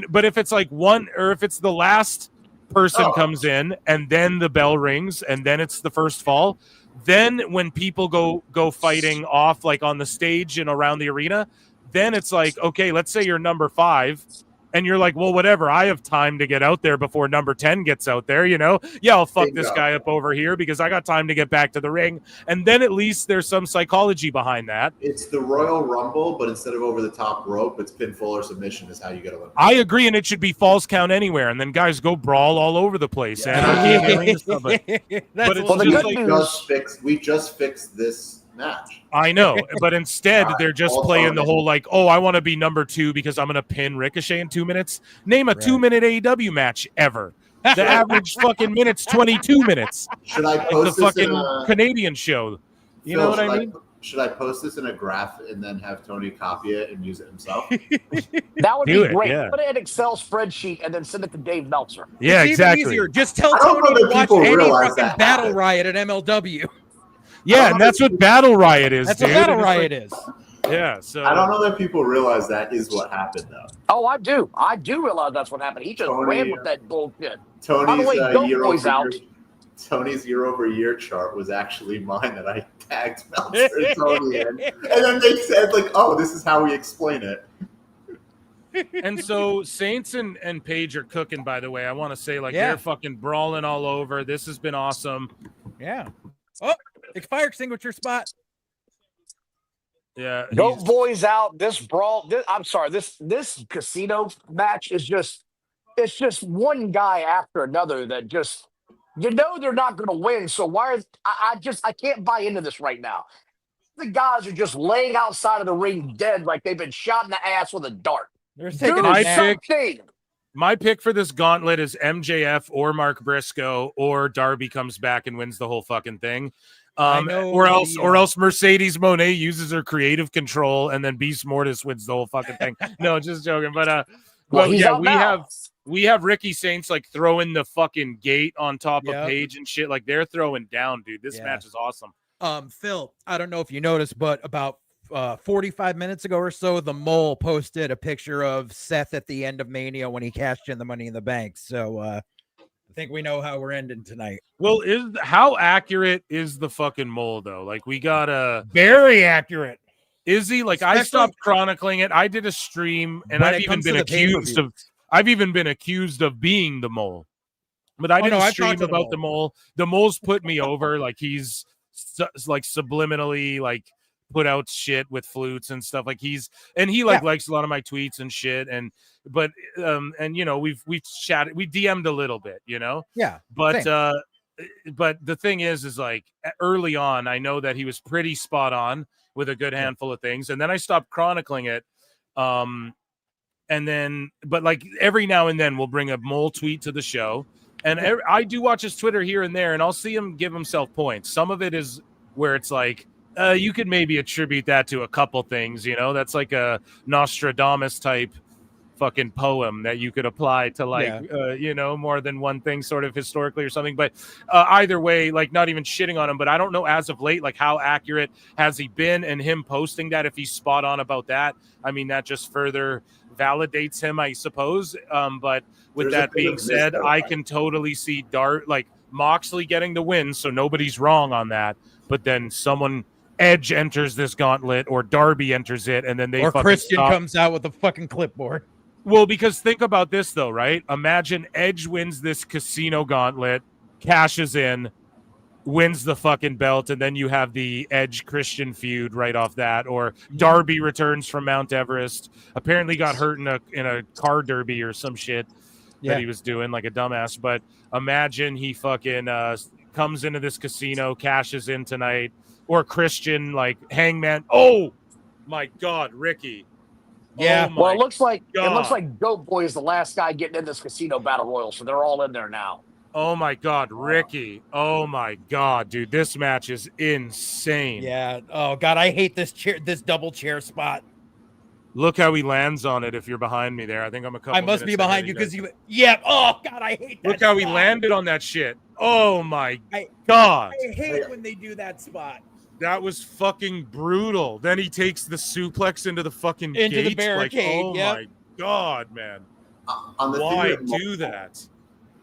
But if it's one, or if it's the last person comes in and then the bell rings and then it's the first fall, then when people go fighting off on the stage and around the arena, then it's like, okay, let's say you're number 5. And you're like, well, whatever. I have time to get out there before number 10 gets out there, you know? Yeah, I'll fuck this guy up over here because I got time to get back to the ring. And then at least there's some psychology behind that. It's the Royal Rumble, but instead of over the top rope, it's pinfall or submission is how you get eliminated. I agree, and it should be falls count anywhere. And then guys go brawl all over the place. And but it's we just fixed this match. I know, but instead they're just playing the whole like, oh, I want to be number 2 because I'm going to pin Ricochet in 2 minutes. Name a 2-minute AEW match ever. The average fucking minute's 22 minutes. Should I post the this fucking in a, Canadian show? You Phil, know what I mean? Should I post this in a graph and then have Tony copy it and use it himself? That would Do be it, great. yeah. Put it in an Excel spreadsheet and then send it to Dave Meltzer. Yeah, It's exactly. even easier. Just tell I don't Tony know to that watch people any realize fucking that Battle happens. Riot at MLW. Yeah, and that's what Battle Riot is. That's dude. what Battle And it's Riot like- is. Yeah, so I don't know that people realize that is what happened though. Oh, I do. I do realize that's what happened. He just ran with that bullshit. By the Tony's way, Goat year Boy's over out. year. Tony's year-over-year chart was actually mine that I tagged Meltzer and Tony in, and then they said like, "Oh, this is how we explain it." And so Saints and Paige are cooking, by the way. I want to say, like, Yeah. they're fucking brawling all over. This has been awesome. Yeah. Oh, fire extinguisher spot. Yeah. Goat Boy's out. This brawl. I'm sorry. This casino match is it's just one guy after another that just they're not going to win. So why are I can't buy into this right now. The guys are just laying outside of the ring dead like they've been shot in the ass with a dart. They're taking my pick for this gauntlet is MJF or Mark Briscoe or Darby comes back and wins the whole fucking thing. Or else Mercedes Moné uses her creative control and then Beast Mortis wins the whole fucking thing. No, just joking. But we have Ricky Saints like throwing the fucking gate on top of Paige and shit. Like they're throwing down, dude. This match is awesome. Phil, I don't know if you noticed, but about 45 minutes ago or so, the Mole posted a picture of Seth at the end of Mania when he cashed in the Money in the Bank. So I think we know how we're ending tonight. Well, how accurate is the fucking Mole though? Like we got a very accurate. Is he? Like I stopped chronicling it. I did a stream and I've even been accused of being the Mole. But I did a stream about the Mole. The Mole's put me over. Like he's like subliminally like put out shit with flutes and stuff. Like he likes a lot of my tweets and shit. And you know, we've chatted, we DM'd a little bit, you know? Yeah. But the thing is like early on, I know that he was pretty spot on with a good handful of things. And then I stopped chronicling it. And then, but like every now and then we'll bring a Mole tweet to the show. And I do watch his Twitter here and there, and I'll see him give himself points. Some of it is where it's like, you could maybe attribute that to a couple things, you know? That's like a Nostradamus type fucking poem that you could apply to like, you know, more than one thing sort of historically or something. But either way, like not even shitting on him, but I don't know as of late, like how accurate has he been, and him posting that, if he's spot on about that, I mean, that just further validates him, I suppose. But with that being said, I can totally see Moxley getting the win, so nobody's wrong on that. But then Edge enters this gauntlet, or Darby enters it, and then they Christian comes out with a fucking clipboard. Well, because think about this though, right? Imagine Edge wins this casino gauntlet, cashes in, wins the fucking belt, and then you have the Edge Christian feud right off that. Or Darby returns from Mount Everest, apparently got hurt in a car derby or some shit that he was doing like a dumbass. But imagine he fucking comes into this casino, cashes in tonight, or Christian like Hangman. Oh my God, Ricky. Yeah. Oh Well, it looks like Goat Boy is the last guy getting in this casino battle royal, so they're all in there now. Oh my God, Ricky. Oh my God, dude. This match is insane. Yeah. Oh God, I hate this double chair spot. Look how he lands on it if you're behind me there. I think I'm a couple I must be behind you because oh God, I hate that. Look how he landed on that shit. Oh my God. I hate when they do that spot. That was fucking brutal. Then he takes the suplex into the fucking into gate. the barricade. Like, oh my God, man. On the Why theme of do that?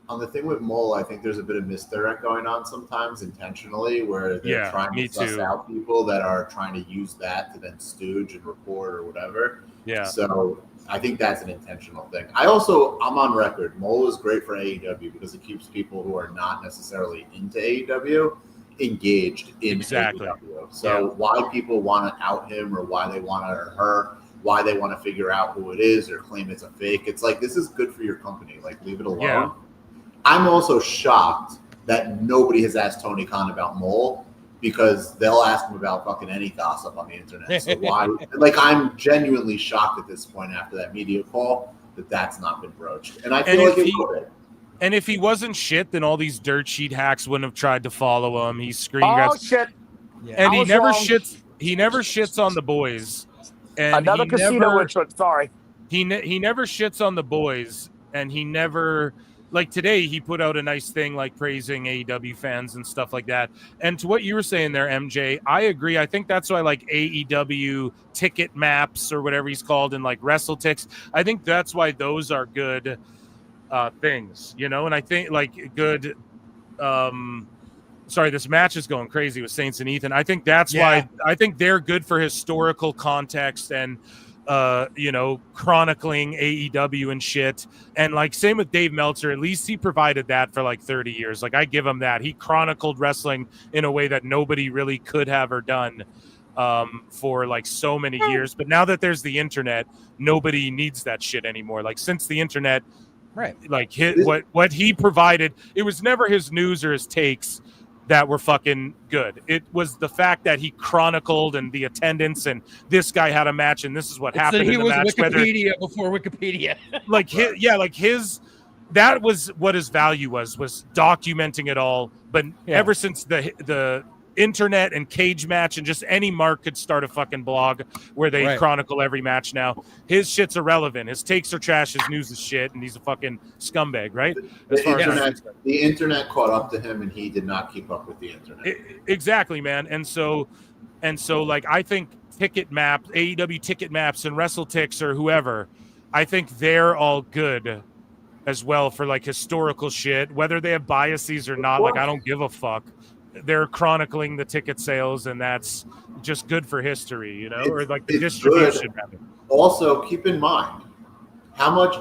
on the thing with Mole, I think there's a bit of misdirect going on sometimes intentionally, where they're Yeah, trying me to suss too. out people that are trying to use that to then stooge and report or whatever. Yeah. So I think that's an intentional thing. I'm on record. Mole is great for AEW because it keeps people who are not necessarily into AEW engaged in AEW. So why people want to out him or why they want to or her, why they want to figure out who it is or claim it's a fake. It's like, this is good for your company. Like, leave it alone. Yeah. I'm also shocked that nobody has asked Tony Khan about Mole, because they'll ask him about fucking any gossip on the internet. So why? Like, I'm genuinely shocked at this point after that media call that that's not been broached, and I feel like it would. And if he wasn't shit, then all these dirt sheet hacks wouldn't have tried to follow him. He's screen Oh grabs. shit! And I he was never wrong. shits. He never shits on the boys. And Another he casino never, entrance. Sorry. He never shits on the boys, and he never, like today he put out a nice thing like praising AEW fans and stuff like that. And to what you were saying there, MJ, I agree. I think that's why like AEW ticket maps or whatever he's called and like WrestleTix, I think that's why those are good things, you know. And I think like good sorry, this match is going crazy with Saints and Ethan. I think that's why I think they're good for historical context and you know, chronicling AEW and shit. And like same with Dave Meltzer, at least he provided that for like 30 years. Like I give him that. He chronicled wrestling in a way that nobody really could have or done for like so many years. But now that there's the internet, nobody needs that shit anymore. Like since the internet, right? Like what he provided, it was never his news or his takes that were fucking good. It was the fact that he chronicled and the attendance and this guy had a match and this is what happened He in the was match. Wikipedia before Wikipedia. Like his that was what his value was documenting it all. But ever since the internet and cage match and just any mark could start a fucking blog where they chronicle every match now, his shit's irrelevant. His takes are trash, his news is shit, and he's a fucking scumbag, right? The internet caught up to him and he did not keep up with the internet. Exactly, man. And so like I think ticket maps, AEW ticket maps and WrestleTix or whoever, I think they're all good as well for like historical shit, whether they have biases or not. Like I don't give a fuck. They're chronicling the ticket sales, and that's just good for history, you know, or like the distribution. Also, keep in mind how much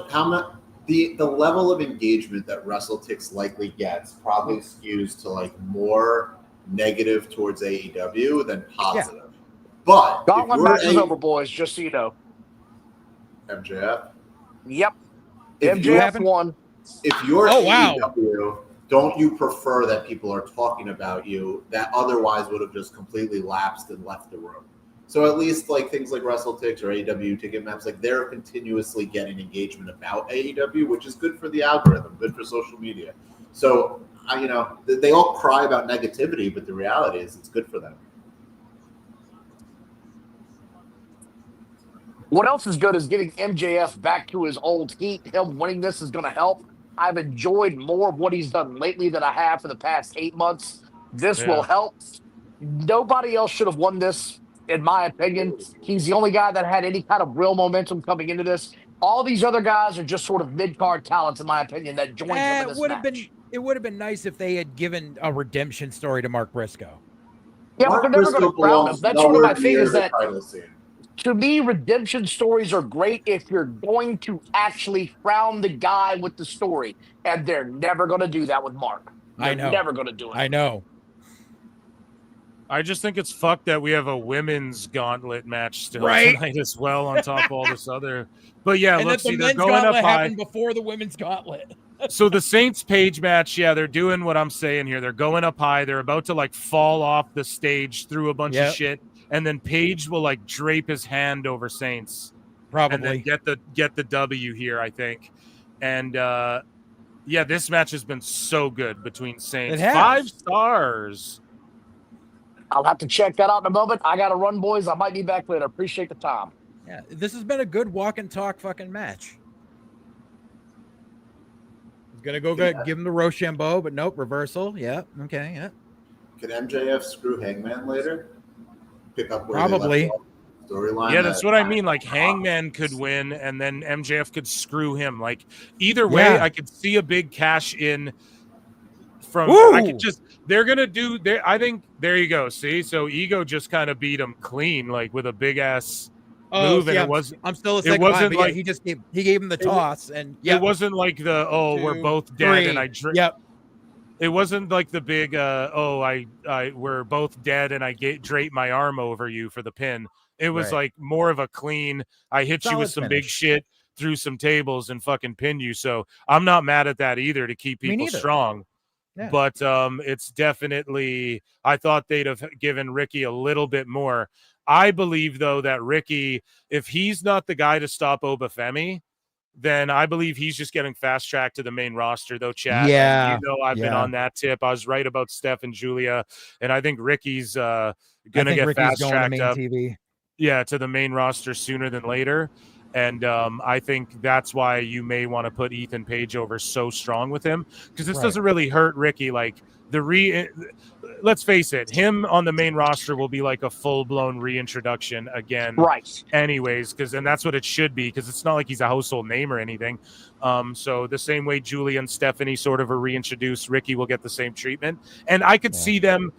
the level of engagement that WrestleTix likely gets probably skews to like more negative towards AEW than positive. Yeah. But Gauntlet match is over, boys. Just so you know. MJF. Yep. MJF won. If you're AEW, don't you prefer that people are talking about you that otherwise would have just completely lapsed and left the room? So at least like things like WrestleTix or AEW ticket maps, like they're continuously getting engagement about AEW, which is good for the algorithm, good for social media. So you know, they all cry about negativity, but the reality is it's good for them. What else is good is getting MJF back to his old heat. Him winning this is going to help. I've enjoyed more of what he's done lately than I have for the past 8 months. This will help. Nobody else should have won this, in my opinion. He's the only guy that had any kind of real momentum coming into this. All these other guys are just sort of mid-card talents, in my opinion, that joined him in this match. It would have been nice if they had given a redemption story to Mark Briscoe. Yeah, but they're never going to crown him. That's one of my things that... To me, redemption stories are great if you're going to actually crown the guy with the story, and they're never going to do that with Mark. They're never going to do it. I know. I just think it's fucked that we have a women's gauntlet match still tonight as well on top of all this other. But yeah, and look, the they're men's going up gauntlet high. happened before the women's gauntlet. So the Saints Page match, they're doing what I'm saying here. They're going up high. They're about to like fall off the stage through a bunch of shit. And then Page will like drape his hand over Saints, probably, and then get the W here, I think. And this match has been so good between Saints. 5 stars. I'll have to check that out in a moment. I got to run, boys. I might be back later. Appreciate the time. Yeah, this has been a good walk and talk fucking match. He's gonna go give him the Rochambeau, but nope, reversal. Yeah, okay, yeah. Can MJF screw Hangman later? Pick up where probably. They left off storyline. Yeah, that's what I mean. Like Hangman could win, and then MJF could screw him. Like either way, Yeah. I could see a big cash in from. Woo! I could just. They're gonna do. I think there you go. See, so Ego just kind of beat him clean, like with a big ass move, see, and I'm still a it second wasn't behind, but like yeah, he gave him the toss, and it wasn't like the we're 2, both dead, and 3. I drink. Yep. It wasn't like the big we're both dead and I drape my arm over you for the pin. It was Right. like more of a clean, I hit you with Solid some big finish. shit through some tables and fucking pin you. So I'm not mad at that either to keep Me people neither. strong. Yeah. But it's definitely, I thought they'd have given Ricky a little bit more. I believe though that Ricky, if he's not the guy to stop Obafemi, then I believe he's just getting fast tracked to the main roster, though, Chad. Yeah, And I've been yeah. on that tip. I was right about Steph and Julia, and I think Ricky's I gonna think get Ricky's fast going to tracked main up. TV. Yeah, to the main roster sooner than later. And I think that's why you may want to put Ethan Page over so strong with him, because this Right. doesn't really hurt Ricky. Like let's face it, him on the main roster will be like a full-blown reintroduction again. Right. Anyways, and that's what it should be, because it's not like he's a household name or anything. So the same way Julia and Stephanie sort of are reintroduced, Ricky will get the same treatment. And I could see them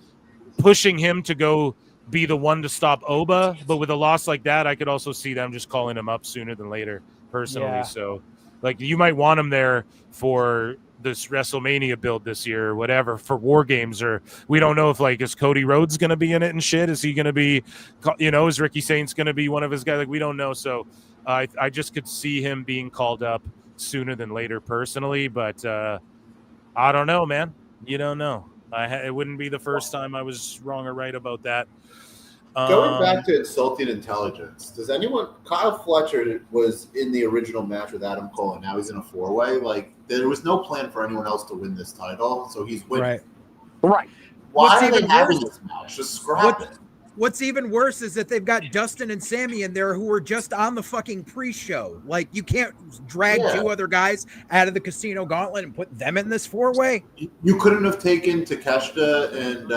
pushing him to go be the one to stop Oba, but with a loss like that, I could also see them just calling him up sooner than later, personally. Yeah. So, like, you might want him there for this WrestleMania build this year or whatever, for War Games, or we don't know if, like, is Cody Rhodes going to be in it and shit? Is he going to be, is Ricky Saints going to be one of his guys? Like, we don't know. So I just could see him being called up sooner than later, personally. But I don't know, man. You don't know. It wouldn't be the first time I was wrong or right about that. Going back to insulting intelligence, does anyone? Kyle Fletcher was in the original match with Adam Cole, and now he's in a 4-way. Like, there was no plan for anyone else to win this title, so he's winning. Right. Why are they having this match? Just scrap it. What's even worse is that they've got Dustin and Sammy in there who were just on the fucking pre-show. Like, you can't drag two other guys out of the Casino Gauntlet and put them in this 4-way. You couldn't have taken Takeshita and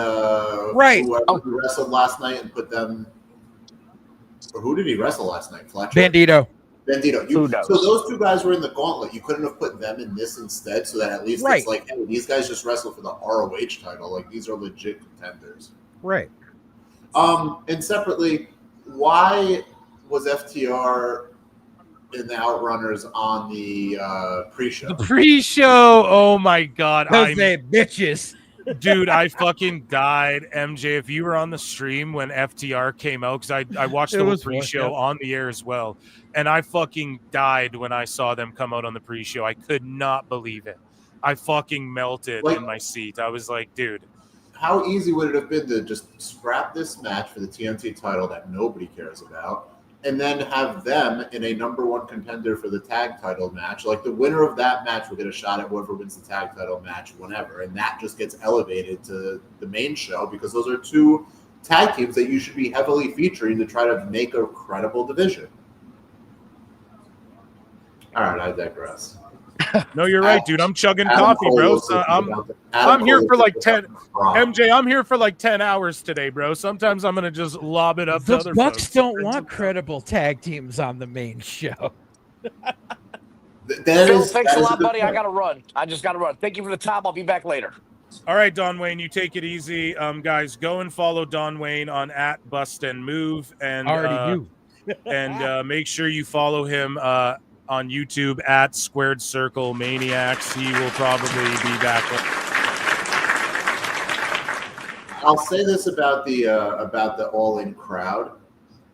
whoever who wrestled last night and put them. Or who did he wrestle last night? Fletcher? Bandito. So those two guys were in the Gauntlet. You couldn't have put them in this instead, so that at least it's like, hey, these guys just wrestled for the ROH title. Like, these are legit contenders. Right. And separately, why was FTR and the Outrunners on the pre-show? The pre-show, oh my god, Because they bitches. Dude, I fucking died. MJ, if you were on the stream when FTR came out, because I watched the whole pre-show on the air as well, and I fucking died when I saw them come out on the pre-show. I could not believe it. I fucking melted in my seat. I was like, dude. How easy would it have been to just scrap this match for the TNT title that nobody cares about, and then have them in a #1 contender for the tag title match? Like, the winner of that match will get a shot at whoever wins the tag title match whenever, and that just gets elevated to the main show, because those are two tag teams that you should be heavily featuring to try to make a credible division. All right, I digress. No, you're right, dude. I'm chugging coffee, bro. So I'm here for like 10. MJ, I'm here for like 10 hours today, bro. Sometimes I'm gonna just lob it up to The other Bucks folks. don't want credible tag teams on the main show. Phil, thanks a lot, buddy. I gotta run. I just gotta run. Thank you for the time. I'll be back later. All right, Don Wayne, you take it easy. Guys, go and follow Don Wayne on @BustandMove, and Already do. and make sure you follow him on YouTube @SquaredCircleManiacs. He will probably be back. I'll say this about the All In crowd,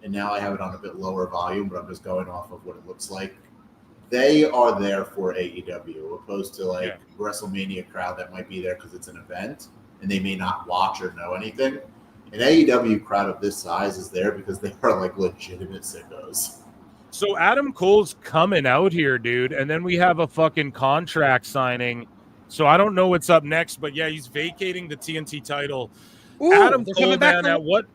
and now I have it on a bit lower volume, but I'm just going off of what it looks like. They are there for AEW, opposed to like WrestleMania crowd that might be there because it's an event and they may not watch or know anything. An AEW crowd of this size is there because they are like legitimate sickos. So Adam Cole's coming out here, dude, and then we have a fucking contract signing. So I don't know what's up next, but yeah, he's vacating the TNT title. Ooh, Adam they're Cole, coming back man, from-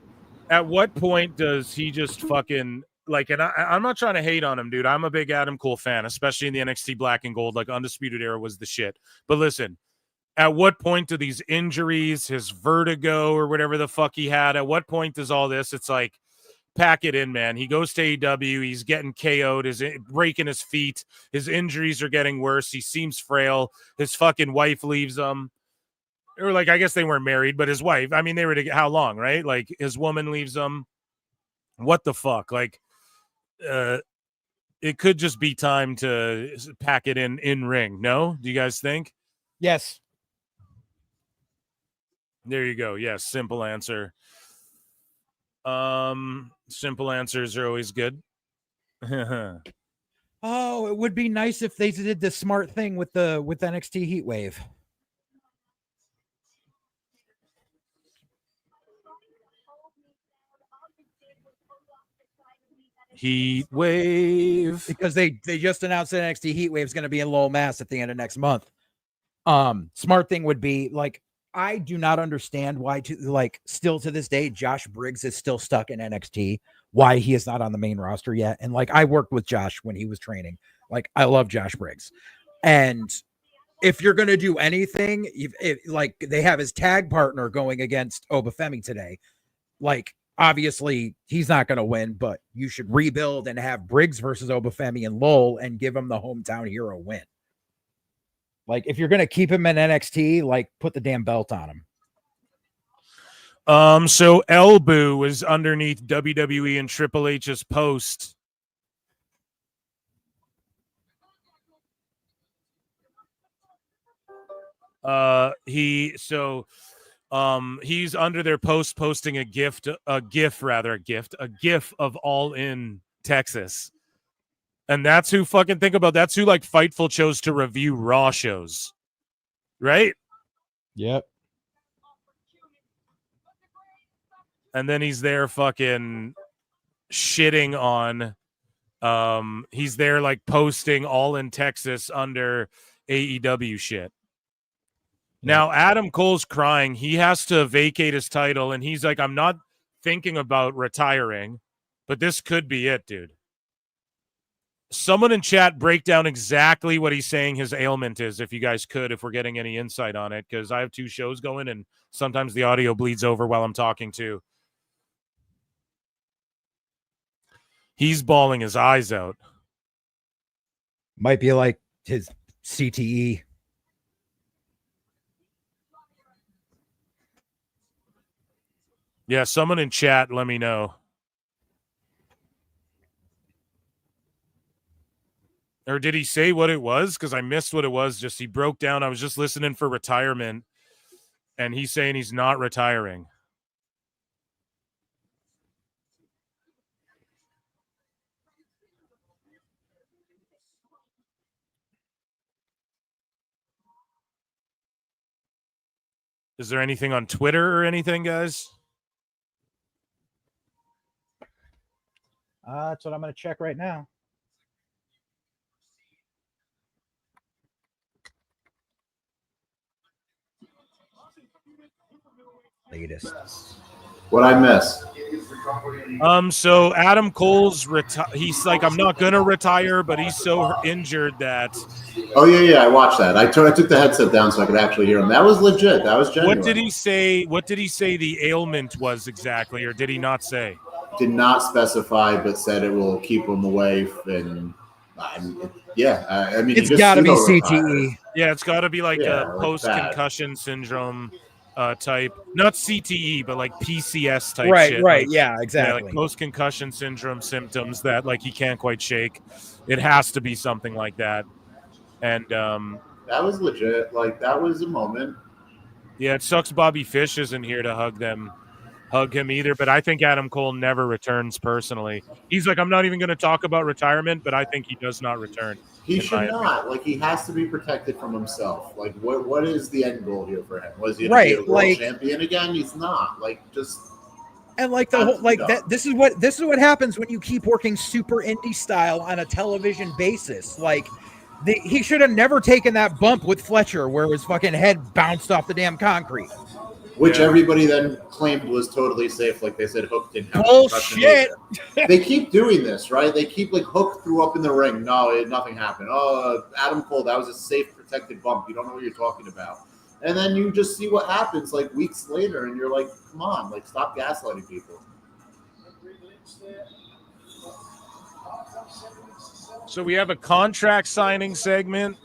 at what point does he just fucking like? And I'm not trying to hate on him, dude. I'm a big Adam Cole fan, especially in the NXT Black and Gold. Like, Undisputed Era was the shit. But listen, at what point do these injuries, his vertigo or whatever the fuck he had, at what point does all this? It's like, pack it in, man. He goes to AEW. He's getting KO'd. He's breaking his feet. His injuries are getting worse. He seems frail. His fucking wife leaves him. Or like, I guess they weren't married, but his wife, I mean, they were how long, right? Like his woman leaves him. What the fuck? Like, it could just be time to pack it in ring. No? Do you guys think? Yes. There you go. Yes. Simple answer. Simple answers are always good. Oh, it would be nice if they did the smart thing with NXT Heatwave. Heat Wave, because they just announced that NXT Heat Wave is going to be in Lowell, Mass at the end of next month. Smart thing would be like, I do not understand why still to this day Josh Briggs is still stuck in NXT, why he is not on the main roster yet. And like, I worked with Josh when he was training. Like, I love Josh Briggs. And if you're going to do anything, like they have his tag partner going against Obafemi today, like, obviously, he's not going to win, but you should rebuild and have Briggs versus Obafemi and Lowell and give him the hometown hero win. Like, if you're going to keep him in NXT, like, put the damn belt on him. So Elbu was underneath WWE and Triple H's post. He's under their post posting a gif of All In Texas. And that's who fucking think about that's who like Fightful chose to review Raw shows. Right? Yep. And then he's there fucking shitting on he's there like posting All In Texas under AEW shit. Now, Adam Cole's crying. He has to vacate his title, and he's like, I'm not thinking about retiring, but this could be it, dude. Someone in chat break down exactly what he's saying his ailment is, if you guys could, if we're getting any insight on it, because I have 2 shows going, and sometimes the audio bleeds over while I'm talking too. He's bawling his eyes out. Might be like his CTE. Yeah, someone in chat, let me know. Or did he say what it was? Because I missed what it was. Just he broke down. I was just listening for retirement, and he's saying he's not retiring. Is there anything on Twitter or anything, guys? That's what I'm going to check right now. Latest. What I miss? So Adam Cole's he's like, I'm not gonna retire, but he's so injured that. Oh yeah, I watched that. I took the headset down so I could actually hear him. That was legit. That was genuine. What did he say? What did he say the ailment was exactly, or did he not say? Did not specify, but said it will keep him away. And I mean, it's got to be CTE. Yeah, it's got to be like a post-concussion syndrome type, not CTE, but like PCS type shit. Right, like, yeah, exactly. Yeah, like post-concussion syndrome symptoms that like he can't quite shake. It has to be something like that. And that was legit. Like, that was a moment. Yeah, it sucks Bobby Fish isn't here to hug him either, but I think Adam Cole never returns personally. He's like, I'm not even going to talk about retirement, but I think he does not return. He should not. Like, he has to be protected from himself. Like, what is the end goal here for him? Was he going to be a world champion again? He's not. Like, just. And like the whole that this is what happens when you keep working super indie style on a television basis. Like, he should have never taken that bump with Fletcher where his fucking head bounced off the damn concrete. Which everybody then claimed was totally safe. Like they said, Hook didn't have bullshit. They keep doing this, right? They keep like Hook threw up in the ring. No, nothing happened. Oh, Adam Cole, that was a safe, protected bump. You don't know what you're talking about. And then you just see what happens like weeks later, and you're like, come on, like stop gaslighting people. So we have a contract signing segment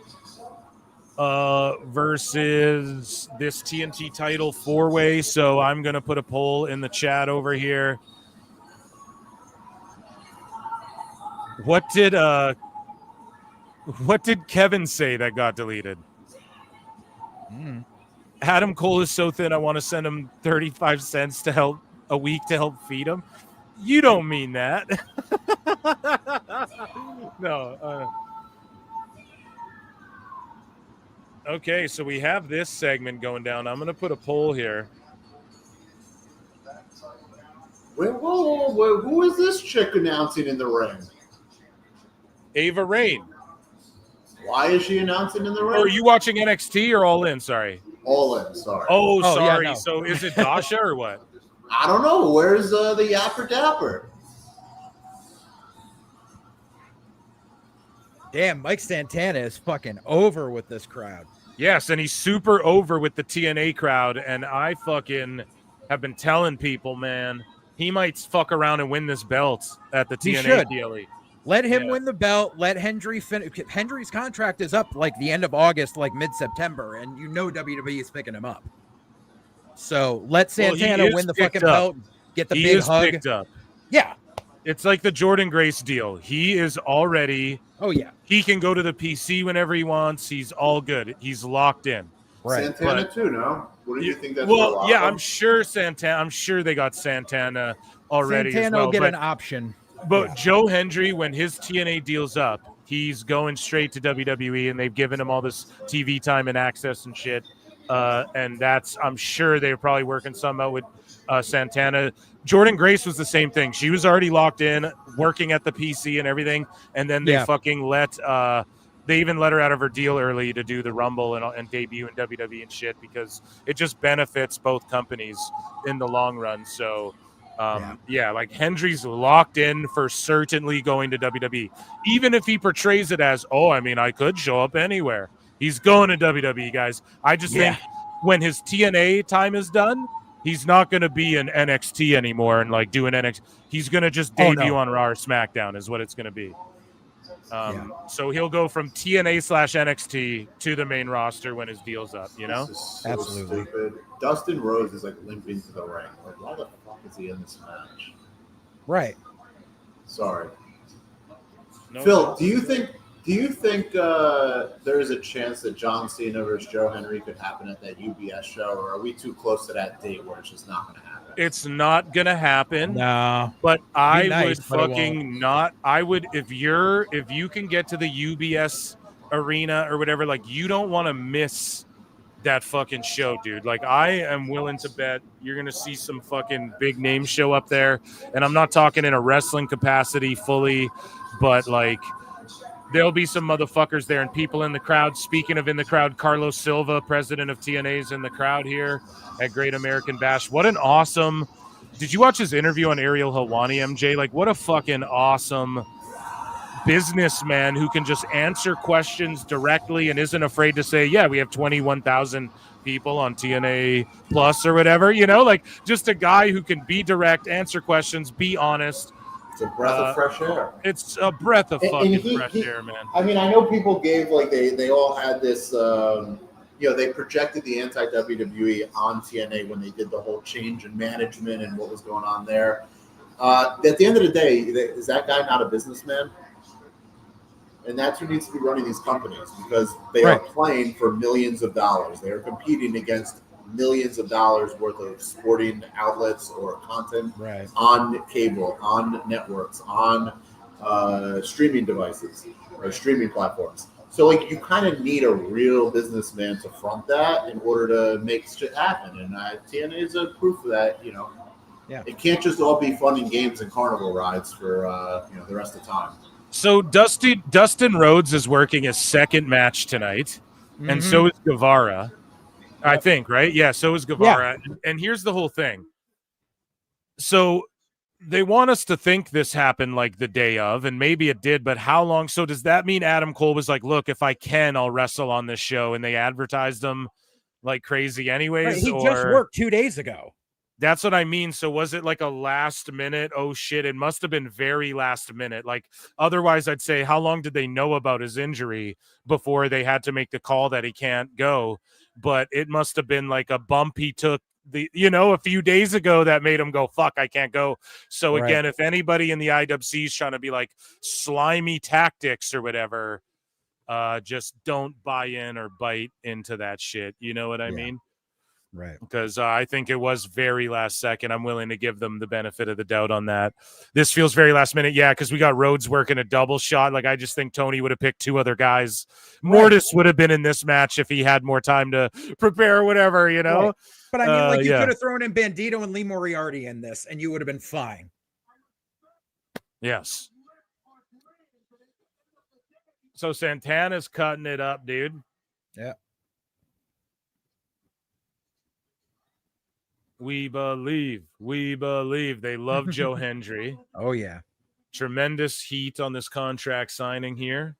versus this TNT title 4-way. So I'm going to put a poll in the chat over here. What did Kevin say that got deleted? Adam Cole is so thin, I want to send him 35 cents to help a week to help feed him. You don't mean that. No. Okay, so we have this segment going down. I'm going to put a poll here. Wait, whoa, who is this chick announcing in the ring? Ava Rain. Why is she announcing in the ring? Or are you watching NXT or All In? Sorry. All In, sorry. Oh, Oh, sorry. yeah, no. So is it Dasha or what? I don't know. Where's the Yapper Dapper? Damn, Mike Santana is fucking over with this crowd. Yes, and he's super over with the TNA crowd, and I fucking have been telling people, man, he might fuck around and win this belt at the He TNA should. PLE. Let him win the belt. Let Hendry finish. Hendry's contract is up like the end of August, like mid-September, and you know WWE is picking him up. So let Santana win the fucking belt, get the He big is hug. picked up. Yeah. It's like the Jordan Grace deal. He is already. Oh, yeah. He can go to the PC whenever he wants. He's all good. He's locked in. Santana too, no? What do you think that's well, for yeah, I'm sure Santana. I'm sure they got Santana already Santana as well. will get but, an option. But Joe Hendry, when his TNA deal's up, he's going straight to WWE, and they've given him all this TV time and access and shit. And that's, I'm sure they're probably working some out with Santana. Jordan Grace was the same thing. She was already locked in, working at the PC and everything, and then they fucking let. They even let her out of her deal early to do the Rumble and debut in WWE and shit, because it just benefits both companies in the long run. So, like Hendry's locked in for certainly going to WWE. Even if he portrays it as, I could show up anywhere. He's going to WWE, guys. I just think when his TNA time is done, he's not going to be in NXT anymore and like do an NXT. He's going to just debut on Raw or SmackDown is what it's going to be. So he'll go from TNA/NXT to the main roster when his deal's up, you know? This is so stupid. Dustin Rhodes is like limping to the ring. Like, why the fuck is he in this match? Right. Sorry. No, Phil, do you think there is a chance that John Cena versus Joe Hendry could happen at that UBS show, or are we too close to that date where it's just not going to happen? It's not going to happen. No. But I nice, would but it fucking not. I would, if you can get to the UBS arena or whatever, like, you don't want to miss that fucking show, dude. Like, I am willing to bet you're going to see some fucking big names show up there. And I'm not talking in a wrestling capacity fully, but like, there'll be some motherfuckers there and people in the crowd. Speaking of in the crowd, Carlos Silva, president of TNA, is in the crowd here at Great American Bash. What an awesome... Did you watch his interview on Ariel Helwani, MJ? Like, what a fucking awesome businessman who can just answer questions directly and isn't afraid to say, yeah, we have 21,000 people on TNA Plus or whatever, you know? Like, just a guy who can be direct, answer questions, be honest. It's a breath of fresh air. It's a breath of fucking fresh he, air, man. I mean, I know people gave, like, they all had this, they projected the anti-WWE on TNA when they did the whole change in management and what was going on there. At the end of the day, is that guy not a businessman? And that's who needs to be running these companies, because they are playing for millions of dollars. They are competing against millions of dollars worth of sporting outlets or content on cable, on networks, on streaming devices or streaming platforms. So, like, you kind of need a real businessman to front that in order to make shit happen. And TNA is a proof of that, you know. Yeah. It can't just all be fun and games and carnival rides for, the rest of the time. So Dustin Rhodes is working his second match tonight, and so is Guevara. I think, right? Yeah, so is Guevara. Yeah. And here's the whole thing. So they want us to think this happened like the day of, and maybe it did, but how long? So does that mean Adam Cole was like, look, if I can, I'll wrestle on this show, and they advertised him like crazy anyways? He just worked 2 days ago. That's what I mean. So was it like a last minute? Oh shit, it must have been very last minute. Like otherwise I'd say how long did they know about his injury before they had to make the call that he can't go? But it must have been like a bump he took a few days ago that made him go, fuck, I can't go. So again, if anybody in the IWC is trying to be like slimy tactics or whatever, just don't buy in or bite into that shit. You know what I mean? Right. Because I think it was very last second. I'm willing to give them the benefit of the doubt on that. This feels very last minute. Yeah, because we got Rhodes working a double shot. Like, I just think Tony would have picked 2 other guys. Mortis would have been in this match if he had more time to prepare or whatever, you know? Right. But I mean, like, you could have thrown in Bandito and Lee Moriarty in this, and you would have been fine. Yes. So Santana's cutting it up, dude. Yeah. We believe. They love Joe Hendry. Oh, yeah. Tremendous heat on this contract signing here.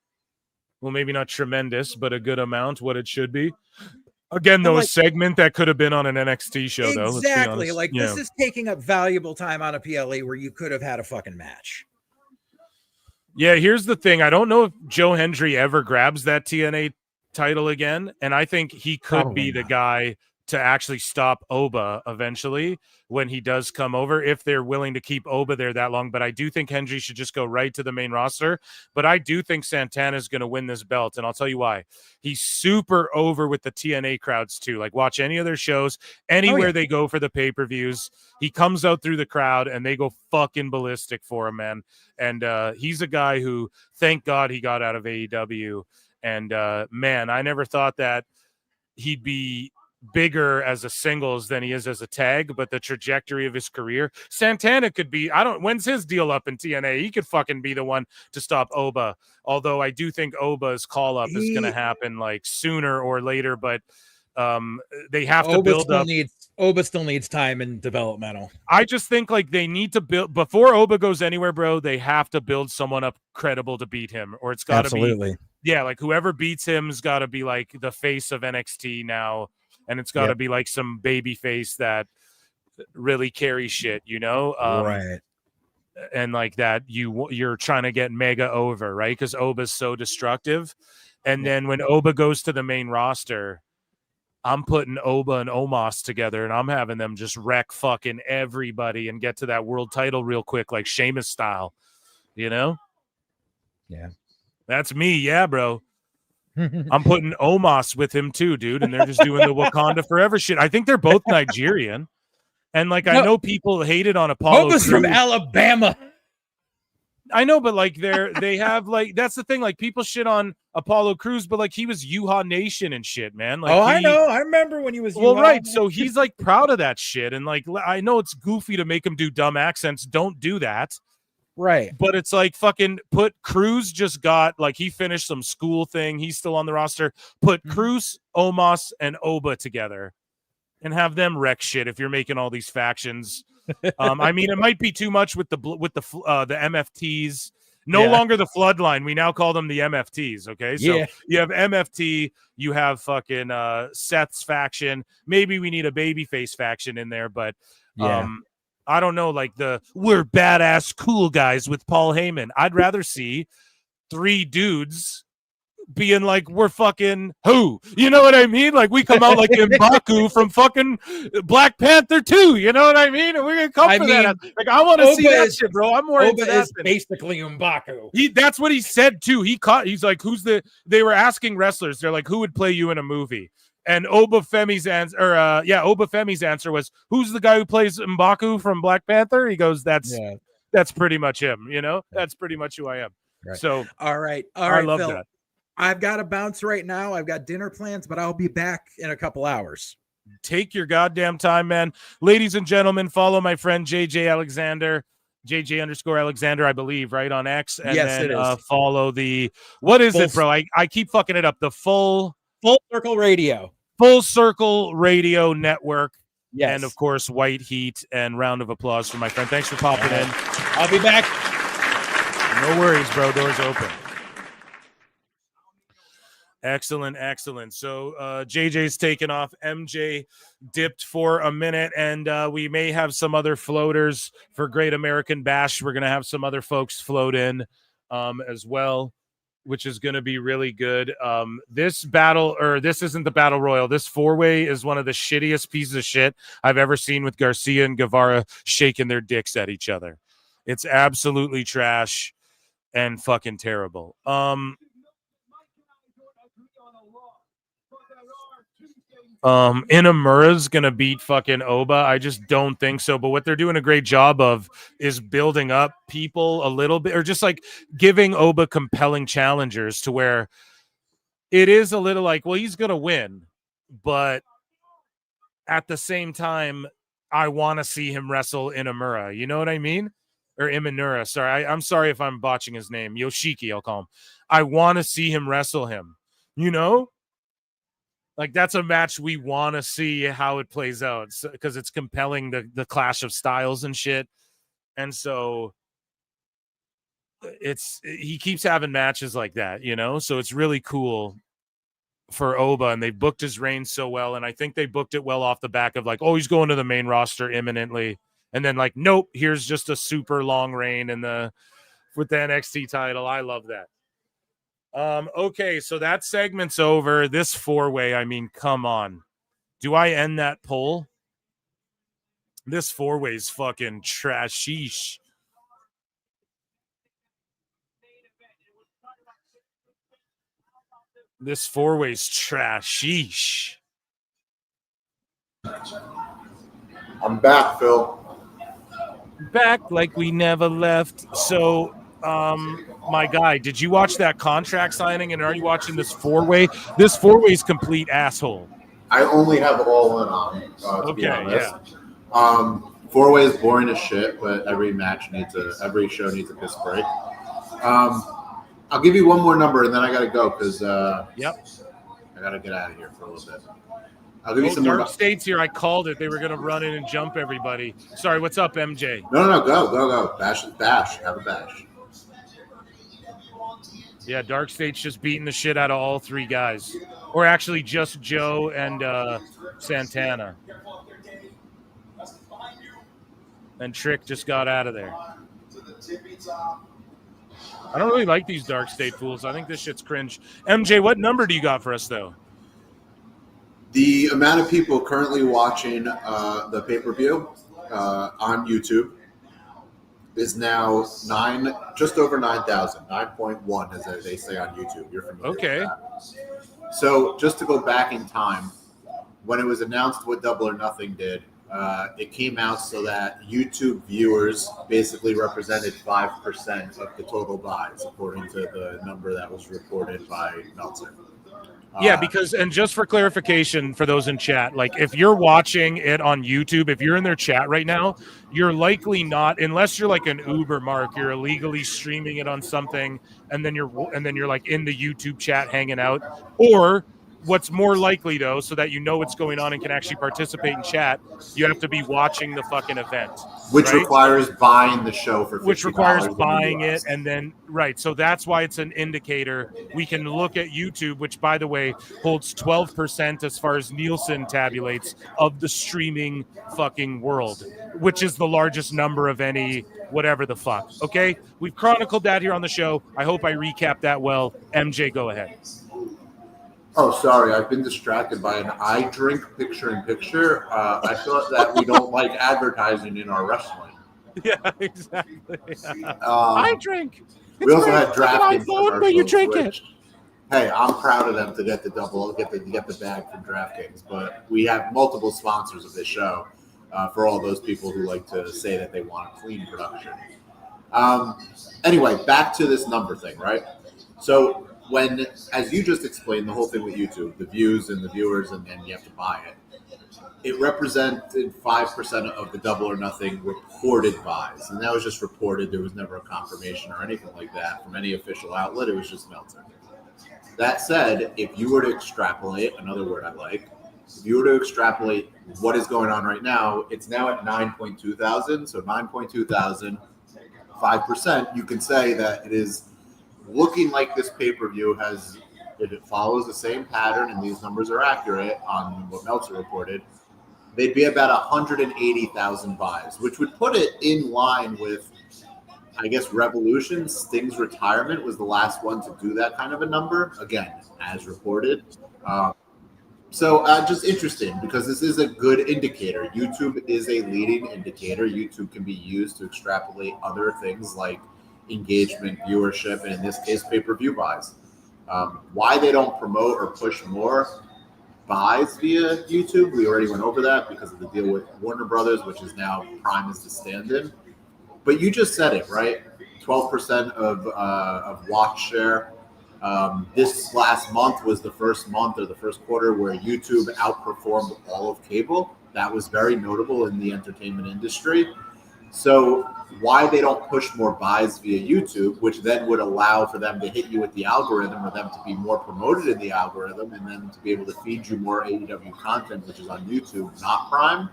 Well, maybe not tremendous, but a good amount, what it should be. Again, though, a segment that could have been on an NXT show, though. Let's be Exactly. honest. Like, this is taking up valuable time on a PLE where you could have had a fucking match. Yeah, here's the thing. I don't know if Joe Hendry ever grabs that TNA title again, and I think he could be the guy to actually stop Oba eventually when he does come over, if they're willing to keep Oba there that long. But I do think Hendry should just go right to the main roster. But I do think Santana is going to win this belt, and I'll tell you why. He's super over with the TNA crowds too. Like, watch any of their shows, anywhere they go for the pay-per-views, he comes out through the crowd and they go fucking ballistic for him, man. And he's a guy who, thank God, he got out of AEW. And man, I never thought that he'd be bigger as a singles than he is as a tag, but the trajectory of his career, Santana could be, when's his deal up in TNA? He could fucking be the one to stop Oba. Although I do think Oba's call up is going to happen like sooner or later, but they have to build up. Oba still needs time in developmental. I just think like they need to build before Oba goes anywhere, bro. They have to build someone up credible to beat him, or it's got to be, like whoever beats him's got to be like the face of NXT now. And it's got to be like some baby face that really carries shit, you know? Right. And like that you're trying to get mega over, right? Because Oba's so destructive. And then when Oba goes to the main roster, I'm putting Oba and Omos together and I'm having them just wreck fucking everybody and get to that world title real quick, like Sheamus style, you know? Yeah. That's me. Yeah, bro. I'm putting Omos with him too, dude, and they're just doing the Wakanda Forever shit. I think they're both Nigerian, and like I know people hated on Apollo. Oba's from Alabama. I know, but like they have like that's the thing. Like people shit on Apollo Crews, but like he was Yuha Nation and shit, man. Like, I know. I remember when he was. Well, right. So he's like proud of that shit, and like I know it's goofy to make him do dumb accents. Don't do that. Right. But it's like fucking put Cruz just got like he finished some school thing. He's still on the roster. Put Cruz, Omos, and Oba together and have them wreck shit if you're making all these factions. I mean, it might be too much with the MFTs. No longer the Floodline. We now call them the MFTs. Okay. So you have MFT, you have fucking Seth's faction. Maybe we need a babyface faction in there, but I don't know, like we're badass cool guys with Paul Heyman. I'd rather see 3 dudes being like, we're fucking who? You know what I mean? Like we come out like M'Baku from fucking Black Panther 2. You know what I mean? And we're gonna come for that. Like I want to see that shit, bro. I'm more into that. Basically M'Baku. That's what he said too. He's like, they were asking wrestlers, they're like, who would play you in a movie? And Obafemi's answer was, who's the guy who plays M'Baku from Black Panther? He goes, that's pretty much him, you know? That's pretty much who I am. Right. So all right, I love Phil, that. I've got to bounce right now. I've got dinner plans, but I'll be back in a couple hours. Take your goddamn time, man. Ladies and gentlemen, follow my friend JJ Alexander. JJ_Alexander, I believe, right, on X. And then follow the what is it, bro? I keep fucking it up. The Full Circle Radio Network. Yes. And of course, White Heat, and round of applause for my friend. Thanks for popping in. I'll be back. No worries, bro. Doors open. Excellent, excellent. So JJ's taken off. MJ dipped for a minute, and we may have some other floaters for Great American Bash. We're going to have some other folks float in as well, which is going to be really good. This isn't the Battle Royal. This four-way is one of the shittiest pieces of shit I've ever seen, with Garcia and Guevara shaking their dicks at each other. It's absolutely trash and fucking terrible. Inamura's gonna beat fucking Oba. I just don't think so. But what they're doing a great job of is building up people a little bit, or just like giving Oba compelling challengers to where it is a little like, well, he's gonna win, but at the same time, I want to see him wrestle Inamura. You know what I mean? Or Imanura. Sorry, I'm sorry if I'm botching his name. Yoshiki, I'll call him. I want to see him wrestle him. You know? Like, that's a match we want to see how it plays out, because it's compelling, the clash of styles and shit. And so he keeps having matches like that, you know? So it's really cool for Oba, and they booked his reign so well. And I think they booked it well off the back of like, oh, he's going to the main roster imminently. And then like, nope, here's just a super long reign with the NXT title. I love that. Okay, so that segment's over. This four-way, I mean, come on. Do I end that poll? This four-way's fucking trashish. This four-way's trashish. I'm back, Phil. Back like we never left. So my guy, did you watch that contract signing, and are you watching this four-way? This four-way's complete asshole. I only have All In on, to be honest. Yeah. Four-way is boring as shit, but every show needs a piss break. I'll give you one more number, and then I gotta go because I gotta get out of here for a little bit. I'll give you some Dark State's here. I called it. They were gonna run in and jump everybody. Sorry, what's up, MJ? No, go. Bash. Have a bash. Yeah, Dark State's just beating the shit out of all three guys. Or actually just Joe and Santana. And Trick just got out of there. I don't really like these Dark State fools. I think this shit's cringe. MJ, what number do you got for us, though? The amount of people currently watching the pay-per-view on YouTube is now just over 9,000, 9.1 as they say on YouTube. You're familiar with that. So just to go back in time, when it was announced what Double or Nothing did, it came out so that YouTube viewers basically represented 5% of the total buys, according to the number that was reported by Meltzer. Yeah, because, and just for clarification for those in chat, like if you're watching it on YouTube, if you're in their chat right now, you're likely not, unless you're like an Uber Mark, you're illegally streaming it on something, and then you're like in the YouTube chat hanging out. Or what's more likely, though, so that you know what's going on and can actually participate in chat, you have to be watching the fucking event. Which requires buying the show for $50. Which requires buying it, and then, right. So that's why it's an indicator. We can look at YouTube, which, by the way, holds 12% as far as Nielsen tabulates of the streaming fucking world, which is the largest number of any whatever the fuck. Okay? We've chronicled that here on the show. I hope I recapped that well. MJ, go ahead. Oh, sorry. I've been distracted by an I Drink picture-in-picture. I thought that we don't like advertising in our wrestling. Yeah, exactly. I drink. We also had DraftKings but you drink it. Hey, I'm proud of them to get the bag from DraftKings, but we have multiple sponsors of this show for all those people who like to say that they want a clean production. Anyway, back to this number thing, right? So when, as you just explained, the whole thing with YouTube, the views and the viewers, and then you have to buy it, it represented 5% of the Double or Nothing reported buys. And that was just reported. There was never a confirmation or anything like that from any official outlet. It was just Meltzer. That said, if you were to extrapolate, another word I like, if you were to extrapolate what is going on right now, it's now at 9.2 thousand. So 9.2 thousand, 5%, you can say that it is looking like this pay-per-view has if it follows the same pattern and these numbers are accurate on what Meltzer reported, they'd be about 180,000 buys, which would put it in line with, I guess, Revolution. Sting's retirement was the last one to do that kind of a number, again, as reported. So just interesting, because this is a good indicator. YouTube is a leading indicator. YouTube can be used to extrapolate other things like engagement, viewership, and in this case, pay-per-view buys. Why they don't promote or push more buys via YouTube, we already went over that because of the deal with Warner Brothers, which is now Prime is the stand-in. But you just said it, right? 12% of watch share. This last month was the first month or the first quarter where YouTube outperformed all of cable. That was very notable in the entertainment industry. So why they don't push more buys via YouTube, which then would allow for them to hit you with the algorithm or them to be more promoted in the algorithm and then to be able to feed you more AEW content, which is on YouTube, not Prime.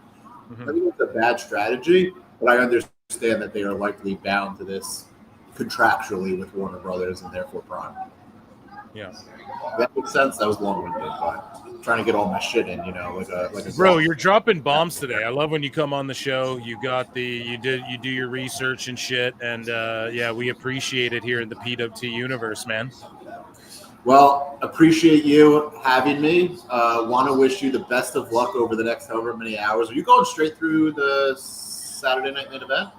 I think it's a bad strategy, but I understand that they are likely bound to this contractually with Warner Brothers and therefore Prime. Yeah. That makes sense. That was long-winded, but I'm trying to get all my shit in, like a Bro, you're dropping bombs today. I love when you come on the show. You do your research and shit, and yeah, we appreciate it here in the PWT universe, man. Well, appreciate you having me. Want to wish you the best of luck over the next however many hours. Are you going straight through the Saturday night main event?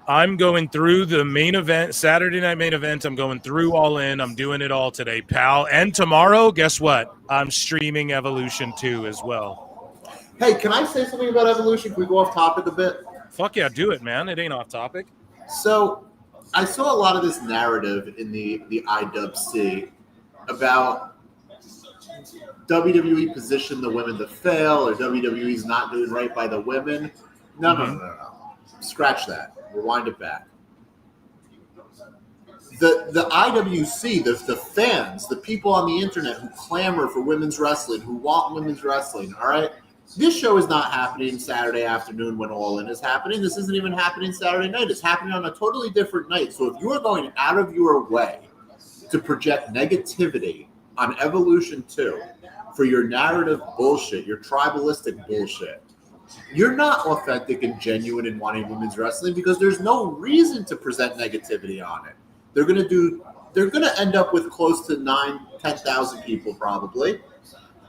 I'm going through the main event, Saturday night main event. I'm going through All In. I'm doing it all today, pal. And tomorrow, guess what? I'm streaming Evolution 2 as well. Hey, can I say something about Evolution? Can we go off topic a bit? Fuck yeah, do it, man. It ain't off topic. So I saw a lot of this narrative in the IWC about WWE position the women to fail or WWE's not doing right by the women. No. Scratch that. Rewind it back. The IWC, the fans, the people on the internet who clamor for women's wrestling, who want women's wrestling, all right? This show is not happening Saturday afternoon when All In is happening. This isn't even happening Saturday night. It's happening on a totally different night. So if you are going out of your way to project negativity on Evolution 2 for your narrative bullshit, your tribalistic bullshit, you're not authentic and genuine in wanting women's wrestling because there's no reason to present negativity on it. They're going to end up with close to 10,000 people probably.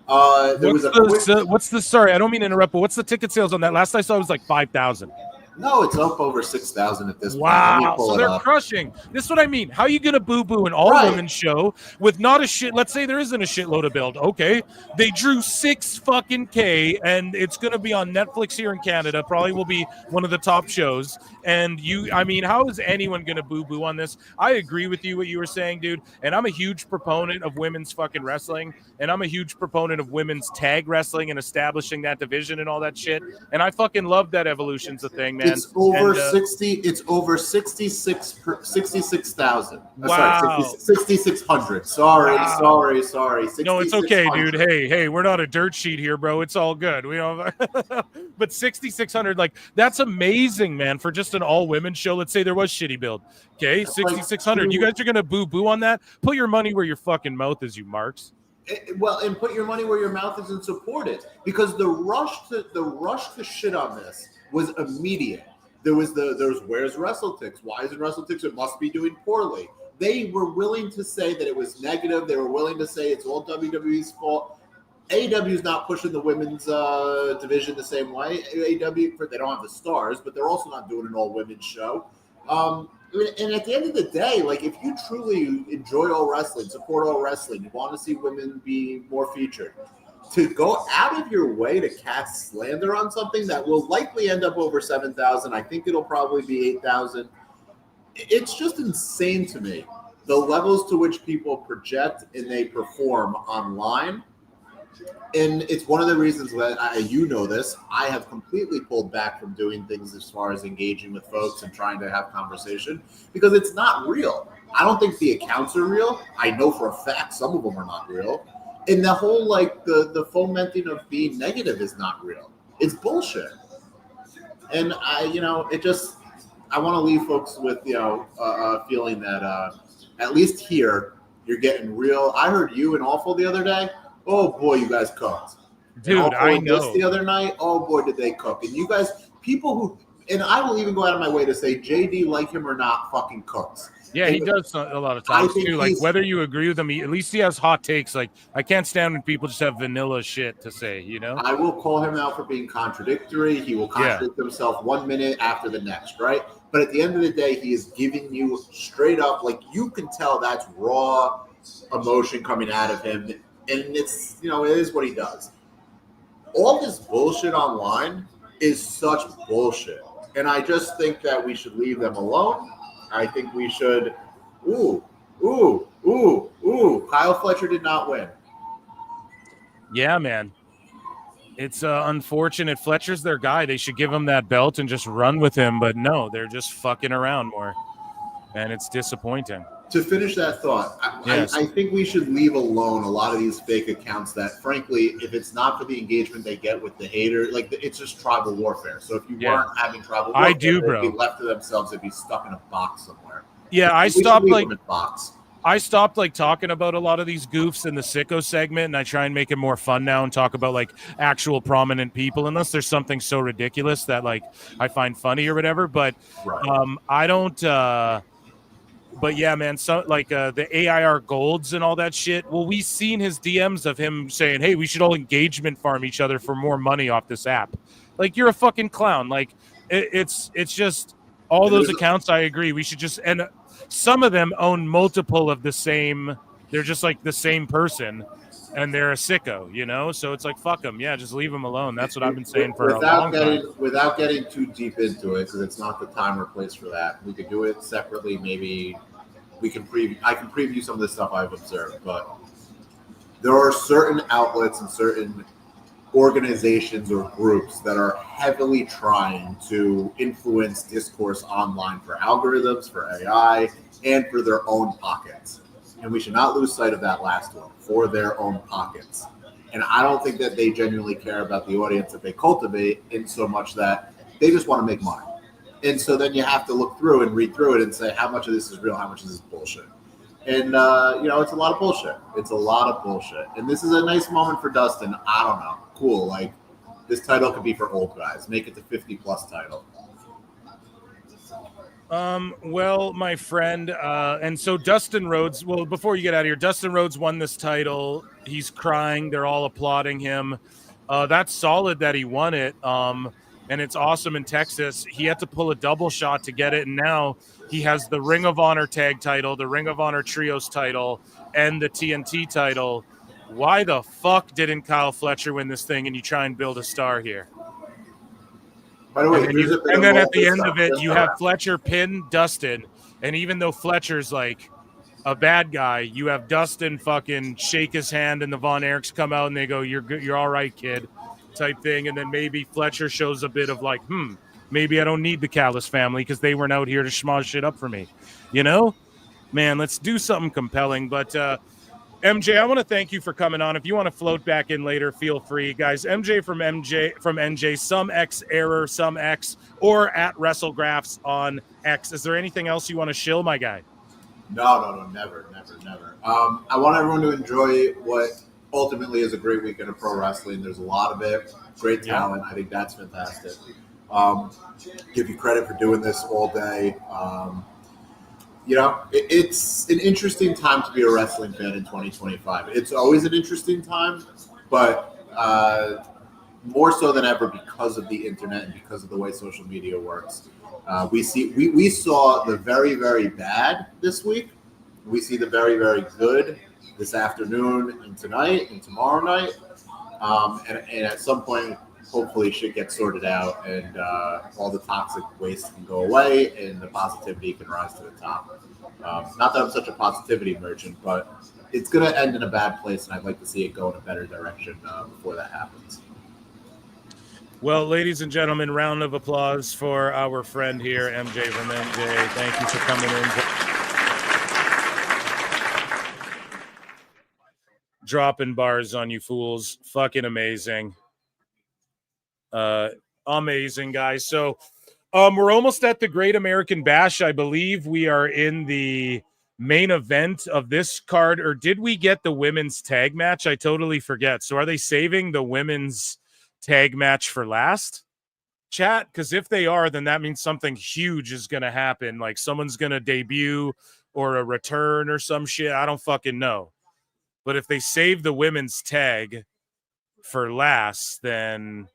Sorry, I don't mean to interrupt, but what's the ticket sales on that? Last I saw it was like 5,000. No, it's up over 6,000 at this point. Wow, so they're crushing. This is what I mean. How are you going to boo-boo an all-women show with not a shit? Let's say there isn't a shitload of build. Okay, they drew 6 fucking K, and it's going to be on Netflix here in Canada. Probably will be one of the top shows. And how is anyone going to boo-boo on this? I agree with you what you were saying, dude. And I'm a huge proponent of women's fucking wrestling, and I'm a huge proponent of women's tag wrestling and establishing that division and all that shit. And I fucking love that Evolution's a thing, man. It's over 60. It's over 66,000. Wow. 6,600. Sorry. No, it's okay, dude. Hey, we're not a dirt sheet here, bro. It's all good. We don't. But 6,600, like that's amazing, man. For just an all-women show. Let's say there was shitty build. Okay, 6,600. You guys are gonna boo on that? Put your money where your fucking mouth is, you marks. Well, and put your money where your mouth is and support it, because the rush to shit on this was immediate. There was where's WrestleTix? Why isn't WrestleTix? It must be doing poorly. They were willing to say that it was negative. They were willing to say it's all WWE's fault. AEW is not pushing the women's division the same way. AEW, they don't have the stars, but they're also not doing an all-women's show. And at the end of the day, like if you truly enjoy all wrestling, support all wrestling, you want to see women be more featured, to go out of your way to cast slander on something that will likely end up over 7,000, I think it'll probably be 8,000. It's just insane to me, the levels to which people project and they perform online. And it's one of the reasons that I have completely pulled back from doing things as far as engaging with folks and trying to have conversation because it's not real. I don't think the accounts are real. I know for a fact some of them are not real. And the whole the fomenting of being negative is not real. It's bullshit. And I want to leave folks with a feeling that at least here, You're getting real. I heard you and Awful the other day. Oh boy, you guys cooked. Dude, and Awful I and Bliss know. the other night. Oh boy, did they cook. And you guys, people who, and I will even go out of my way to say JD, like him or not, fucking cooks. Yeah, And he does a lot of I times think too. Like he's- whether you agree with him, at least he has hot takes. Like I can't stand when people just have vanilla shit to say. You know. I will call him out for being contradictory. He will contradict himself 1 minute after the next, right? But at the end of the day, he is giving you straight up, like you can tell that's raw emotion coming out of him. And it's, you know, it is what he does. All this bullshit online is such bullshit. And I just think that we should leave them alone. I think we should, Kyle Fletcher did not win. Yeah, man. It's unfortunate. Fletcher's their guy. They should give him that belt and just run with him. But no, they're just fucking around more. And it's disappointing. To finish that thought, Yes. I think we should leave alone a lot of these fake accounts that, frankly, if it's not for the engagement they get with the hater, like it's just tribal warfare. So if you Yeah. weren't having tribal warfare, I do, bro. they'd be left to themselves. They'd be stuck in a box somewhere. Yeah, I We should stopped leave like them in a box. I stopped like talking about a lot of these goofs in the sicko segment, and I try and make it more fun now and talk about like actual prominent people, unless there's something so ridiculous that like I find funny or whatever. But I don't. But yeah, man, so like the AIR golds and all that shit. Well, we seen his DMs of him saying, "Hey, we should all engagement farm each other for more money off this app." Like you're a fucking clown. Like it's just all those accounts. I agree. We should just, and some of them own multiple of the same. They're just like the same person, and they're a sicko, you know. So it's like fuck them. Yeah, just leave them alone. That's what I've been saying for a long time. Without getting too deep into it, because it's not the time or place for that. We could do it separately. Maybe we can preview. I can preview some of the stuff I've observed, but there are certain outlets and certain organizations or groups that are heavily trying to influence discourse online for algorithms, for AI, and for their own pockets. And we should not lose sight of that last one, for their own pockets. And I don't think that they genuinely care about the audience that they cultivate in so much that they just want to make money. And so then you have to look through and read through it and say how much of this is real, how much of this is bullshit. And, you know, it's a lot of bullshit. It's a lot of bullshit. And this is a nice moment for Dustin. I don't know. Cool. Like, this title could be for old guys. Make it the 50-plus title. Well, my friend, and so Dustin Rhodes, well, before you get out of here, Dustin Rhodes won this title. He's crying. They're all applauding him. That's solid that he won it. And it's awesome in Texas. He had to pull a double shot to get it. And now he has the Ring of Honor tag title, the Ring of Honor trios title, and the TNT title. Why the fuck didn't Kyle Fletcher win this thing and you try and build a star here? By the way, and then at the end of it, you have Fletcher pin Dustin. And even though Fletcher's like a bad guy, you have Dustin fucking shake his hand and the Von Erichs come out and they go, you're all right, kid, type thing. And then maybe Fletcher shows a bit of like, maybe I don't need the Callis family because they weren't out here to schmoz shit up for me. You know? Man, let's do something compelling. But MJ, I want to thank you for coming on. If you want to float back in later, feel free, guys. MJ from NJ, some X error, some X, or at WrestleGraphs on X. Is there anything else you want to shill, my guy? No, never. I want everyone to enjoy what ultimately is a great weekend of pro wrestling. There's a lot of it, great talent. I think that's fantastic. Give you credit for doing this all day. You know, it's an interesting time to be a wrestling fan in 2025. It's always an interesting time, but more so than ever because of the internet and because of the way social media works. We saw the very, very bad this week. We see the very, very good this afternoon and tonight and tomorrow night. And at some point, hopefully shit gets sorted out and all the toxic waste can go away and the positivity can rise to the top. Not that I'm such a positivity merchant, but it's going to end in a bad place, and I'd like to see it go in a better direction before that happens. Well, ladies and gentlemen, round of applause for our friend here, MJ from MJ. Thank you for coming in. Dropping bars on you fools. Fucking amazing. Amazing, guys. So we're almost at the Great American Bash. I believe we are in the main event of this card, or did we get the women's tag match? I totally forget. So are they saving the women's tag match for last, chat? Because if they are, then that means something huge is going to happen. Like someone's going to debut or a return or some shit. I don't fucking know. But if they save the women's tag for last, then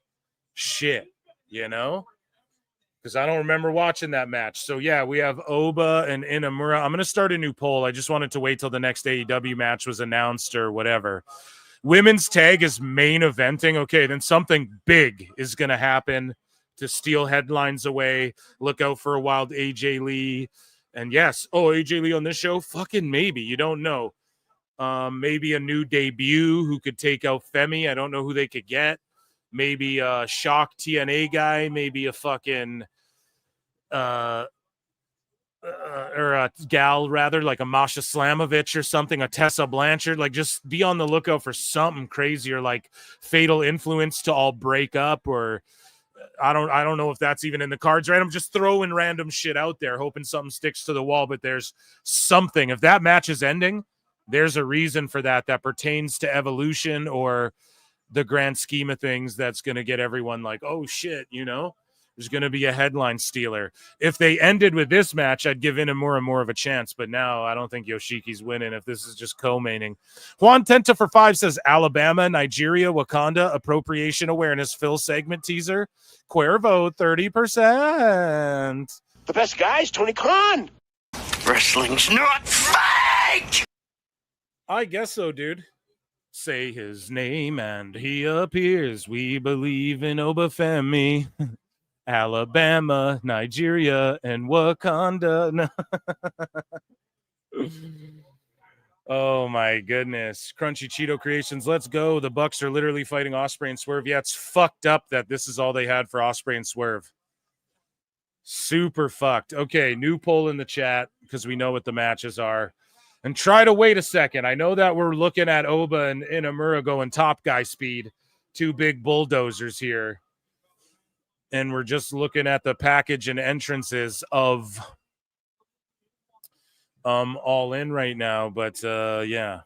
shit, you know? Because I don't remember watching that match. So, yeah, we have Oba and Inamura. I'm going to start a new poll. I just wanted to wait till the next AEW match was announced or whatever. Women's tag is main eventing. Okay, then something big is going to happen to steal headlines away. Look out for a wild AJ Lee. And yes, AJ Lee on this show? Fucking maybe. You don't know. Maybe a new debut who could take out Femi. I don't know who they could get. Maybe a shock TNA guy. Maybe a fucking or a gal rather, like a Masha Slamovich or something, a Tessa Blanchard. Like just be on the lookout for something crazy, or like Fatal Influence to all break up, or I don't know if that's even in the cards, right? I'm just throwing random shit out there, hoping something sticks to the wall, but there's something. If that match is ending, there's a reason for that pertains to Evolution or the grand scheme of things that's going to get everyone like, oh shit, you know? There's going to be a headline stealer. If they ended with this match, I'd give Inamura more of a chance, but now I don't think Yoshiki's winning if this is just co-maining. Juan Tenta for 5 says Alabama, Nigeria, Wakanda, appropriation awareness, Phil segment teaser. Cuervo, 30%. The best guy's Tony Khan. Wrestling's not fake! I guess so, dude. Say his name and he appears. We believe in Obafemi. Alabama, Nigeria, and Wakanda. Oh my goodness. Crunchy Cheeto Creations, let's go. The Bucks are literally fighting Ospreay and Swerve. Yeah, it's fucked up that this is all they had for Ospreay and Swerve. Super fucked. Okay, new poll in the chat because we know what the matches are. And try to wait a second. I know that we're looking at Oba and Inamura going top guy speed. Two big bulldozers here. And we're just looking at the package and entrances of All In right now. But yeah.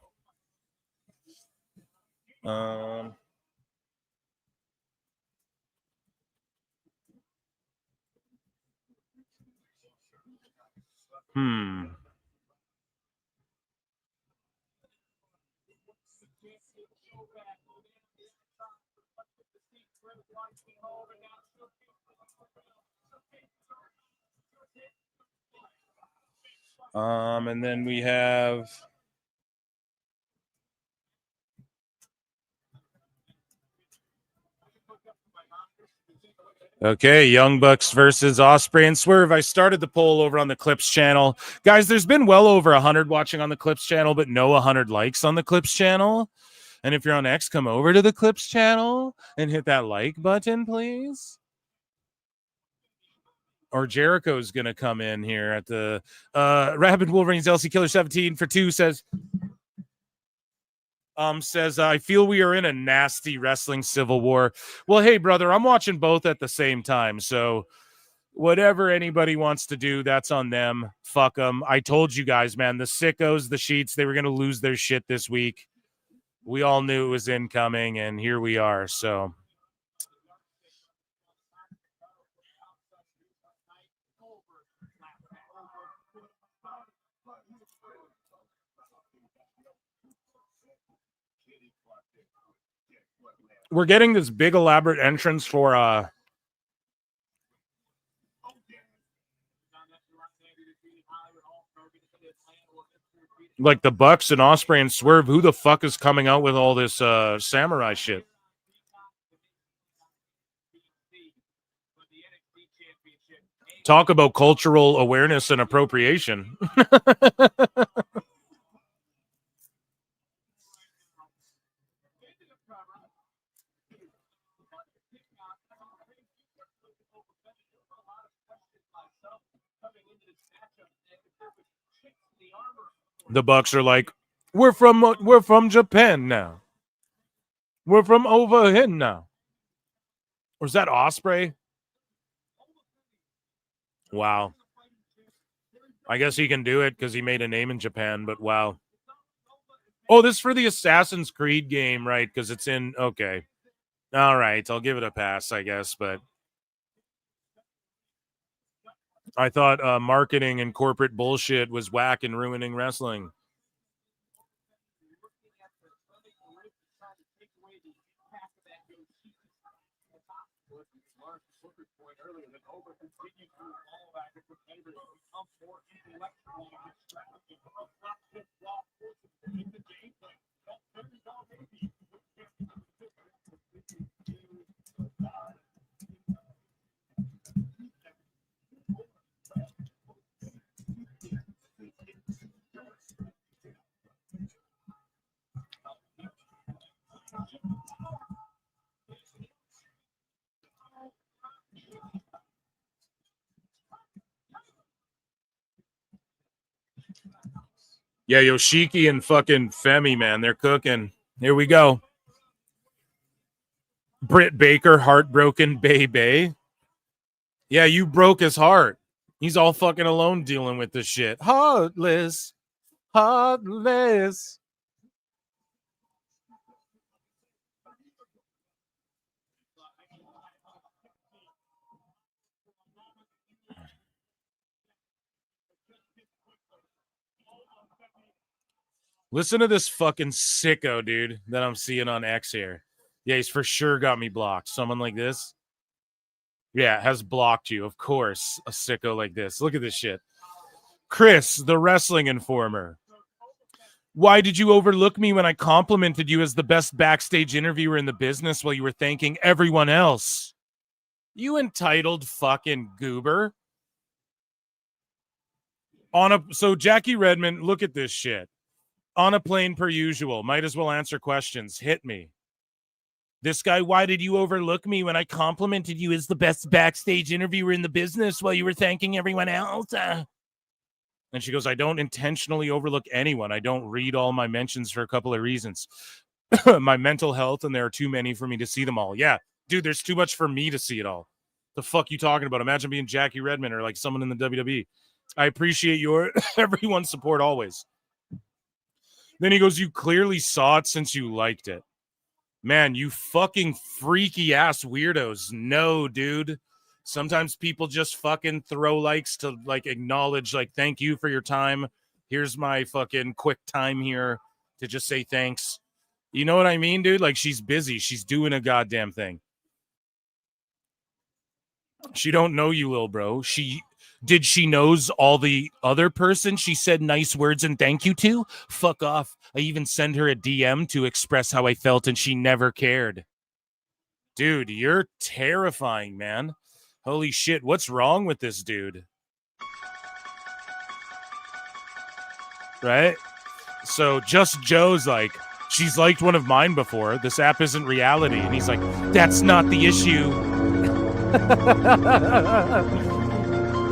And then we have okay, Young Bucks versus Ospreay and Swerve. I started the poll over on the Clips channel. Guys, there's been well over 100 watching on the Clips channel, but no 100 likes on the Clips channel. And if you're on X, come over to the Clips channel and hit that like button, please. Or Jericho's going to come in here at the Rabid Wolverines LC Killer 17 for 2 says, I feel we are in a nasty wrestling civil war. Well, hey, brother, I'm watching both at the same time. So whatever anybody wants to do, that's on them. Fuck them. I told you guys, man, the sickos, the sheets, they were going to lose their shit this week. We all knew it was incoming, and here we are. So we're getting this big elaborate entrance for like the Bucks and Ospreay and Swerve. Who the fuck is coming out with all this samurai shit? Talk about cultural awareness and appropriation. The Bucks are like, we're from Japan now. We're from over here now. Or is that Ospreay? Wow. I guess he can do it because he made a name in Japan, but wow. Oh, this is for the Assassin's Creed game, right? Because it's in, okay. All right, I'll give it a pass, I guess, but I thought marketing and corporate bullshit was whack and ruining wrestling. Yeah, Yoshiki and fucking Femi, man, they're cooking. Here we go. Britt Baker, heartbroken, baby. Yeah, you broke his heart. He's all fucking alone dealing with this shit. Heartless. Heartless. Listen to this fucking sicko, dude, that I'm seeing on X here. Yeah, he's for sure got me blocked. Someone like this. Yeah, has blocked you. Of course, a sicko like this. Look at this shit. Chris, the wrestling informer. Why did you overlook me when I complimented you as the best backstage interviewer in the business while you were thanking everyone else? You entitled fucking goober. So Jackie Redmond, look at this shit. On a plane per usual. Might as well answer questions. Hit me. This guy, why did you overlook me when I complimented you as the best backstage interviewer in the business while you were thanking everyone else? And she goes, I don't intentionally overlook anyone. I don't read all my mentions for a couple of reasons. My mental health, and there are too many for me to see them all. Yeah, dude, there's too much for me to see it all. The fuck you talking about? Imagine being Jackie Redmond or like someone in the WWE. I appreciate your everyone's support always. Then he goes, you clearly saw it since you liked it. Man, you fucking freaky ass weirdos. No, dude. Sometimes people just fucking throw likes to like acknowledge, like, thank you for your time. Here's my fucking quick time here to just say thanks. You know what I mean, dude? Like, she's busy. She's doing a goddamn thing. She don't know you, little bro. She knows all the other person she said nice words and thank you to? Fuck off. I even send her a DM to express how I felt and she never cared. Dude, you're terrifying, man. Holy shit, what's wrong with this dude? Right? So Just Joe's like, she's liked one of mine before. This app isn't reality. And he's like, that's not the issue.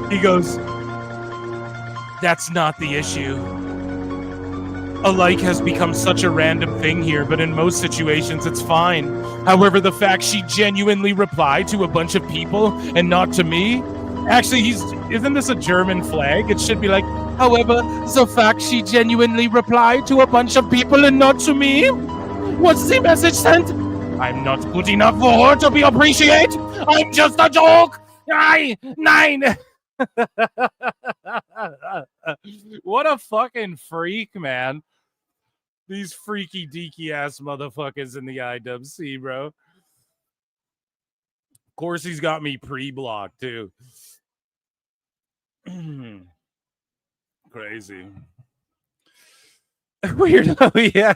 He goes, that's not the issue. A like has become such a random thing here, but in most situations it's fine. However, the fact she genuinely replied to a bunch of people and not to me, actually, isn't this a German flag? It should be like, however, the fact she genuinely replied to a bunch of people and not to me? What's the message sent? I'm not good enough for her to be appreciated. I'm just a joke. Nine. What a fucking freak, man. These freaky deaky ass motherfuckers in the IWC, bro. Of course he's got me pre-blocked too. Crazy. Weirdo, yeah.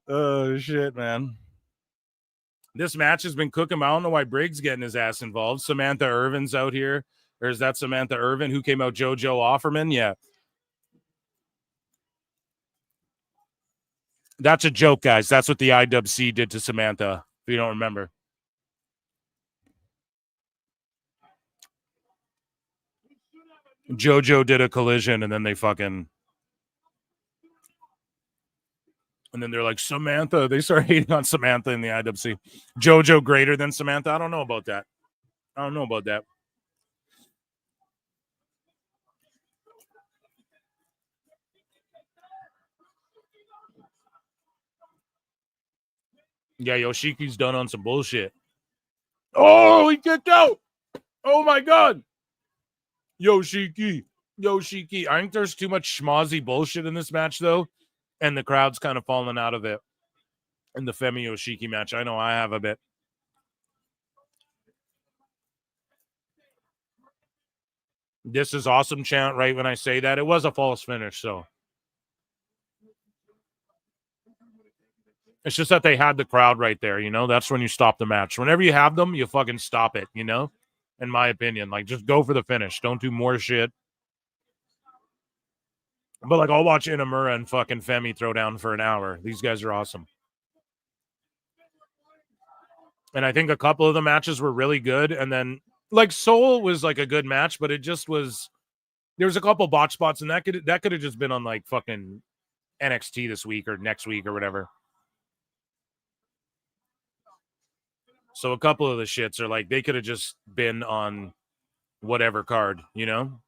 Oh shit, man. This match has been cooking. I don't know why Briggs getting his ass involved. Samantha Irvin's out here. Or is that Samantha Irvin who came out? JoJo Offerman? Yeah. That's a joke, guys. That's what the IWC did to Samantha, if you don't remember. JoJo did a collision, and then they fucking... And then they're like, Samantha. They start hating on Samantha in the IWC. JoJo greater than Samantha? I don't know about that. Yeah, Yoshiki's done on some bullshit. Oh, he kicked out. Oh, my God. Yoshiki. I think there's too much schmozzy bullshit in this match, though, and the crowd's kind of falling out of it in the Femi Yoshiki match. I know I have a bit. This is awesome chant right when I say that. It was a false finish, so. It's just that they had the crowd right there, you know? That's when you stop the match. Whenever you have them, you fucking stop it, you know? In my opinion. Like, just go for the finish. Don't do more shit. But, like, I'll watch Inamura and fucking Femi throw down for an hour. These guys are awesome. And I think a couple of the matches were really good. And then, like, Soul was, like, a good match, but it just was... There was a couple botch spots, and that could have just been on, like, fucking NXT this week or next week or whatever. So a couple of the shits are like, they could have just been on whatever card, you know?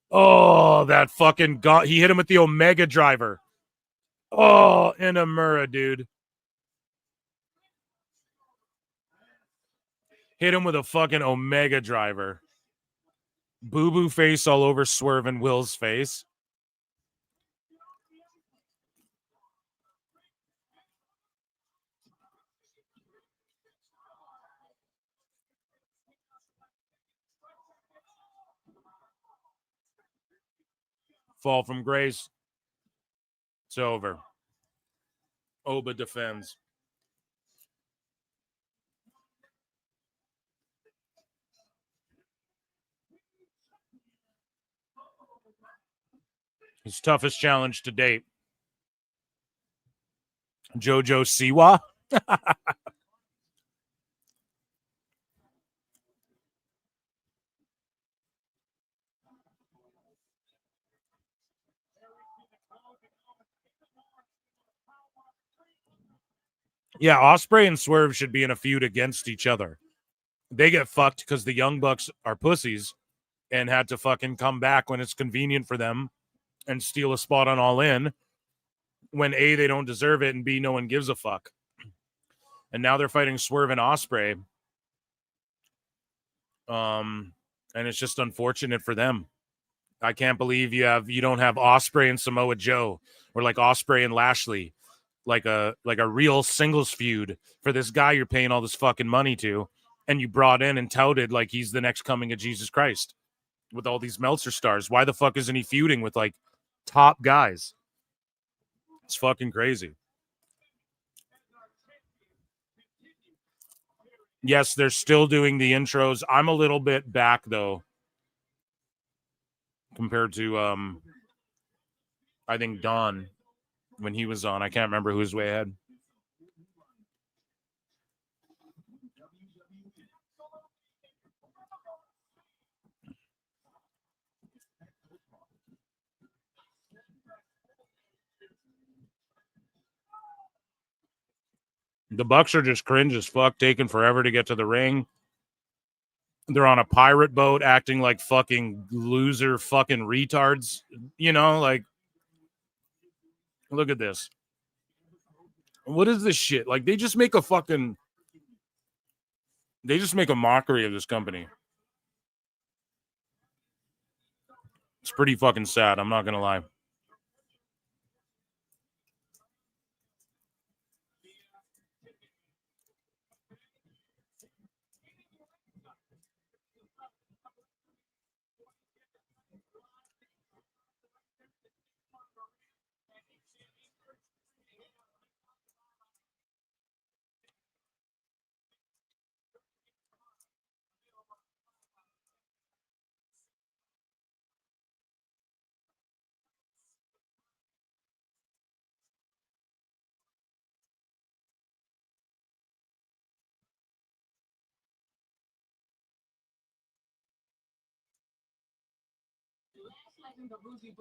Oh, that fucking god. He hit him with the Omega driver. Oh, Inamura, dude. Hit him with a fucking Omega driver. Boo-boo face all over Swerve and Will's face. Fall from grace. It's over. Oba defends. His toughest challenge to date. Jojo Siwa. Yeah, Ospreay and Swerve should be in a feud against each other. They get fucked because the Young Bucks are pussies and had to fucking come back when it's convenient for them and steal a spot on All In when A, they don't deserve it, and B, no one gives a fuck. And now they're fighting Swerve and Ospreay. And it's just unfortunate for them. I can't believe you don't have Ospreay and Samoa Joe, or like Ospreay and Lashley, like a real singles feud for this guy you're paying all this fucking money to, and you brought in and touted like he's the next coming of Jesus Christ with all these Meltzer stars. Why the fuck isn't he feuding with like top guys? It's fucking crazy. Yes, they're still doing the intros. I'm a little bit back though compared to I think Don when he was on. I can't remember who was way ahead. The Bucks are just cringe as fuck, taking forever to get to the ring. They're on a pirate boat acting like fucking loser fucking retards. You know, like, look at this. What is this shit? Like, they just make a mockery of this company. It's pretty fucking sad. I'm not going to lie.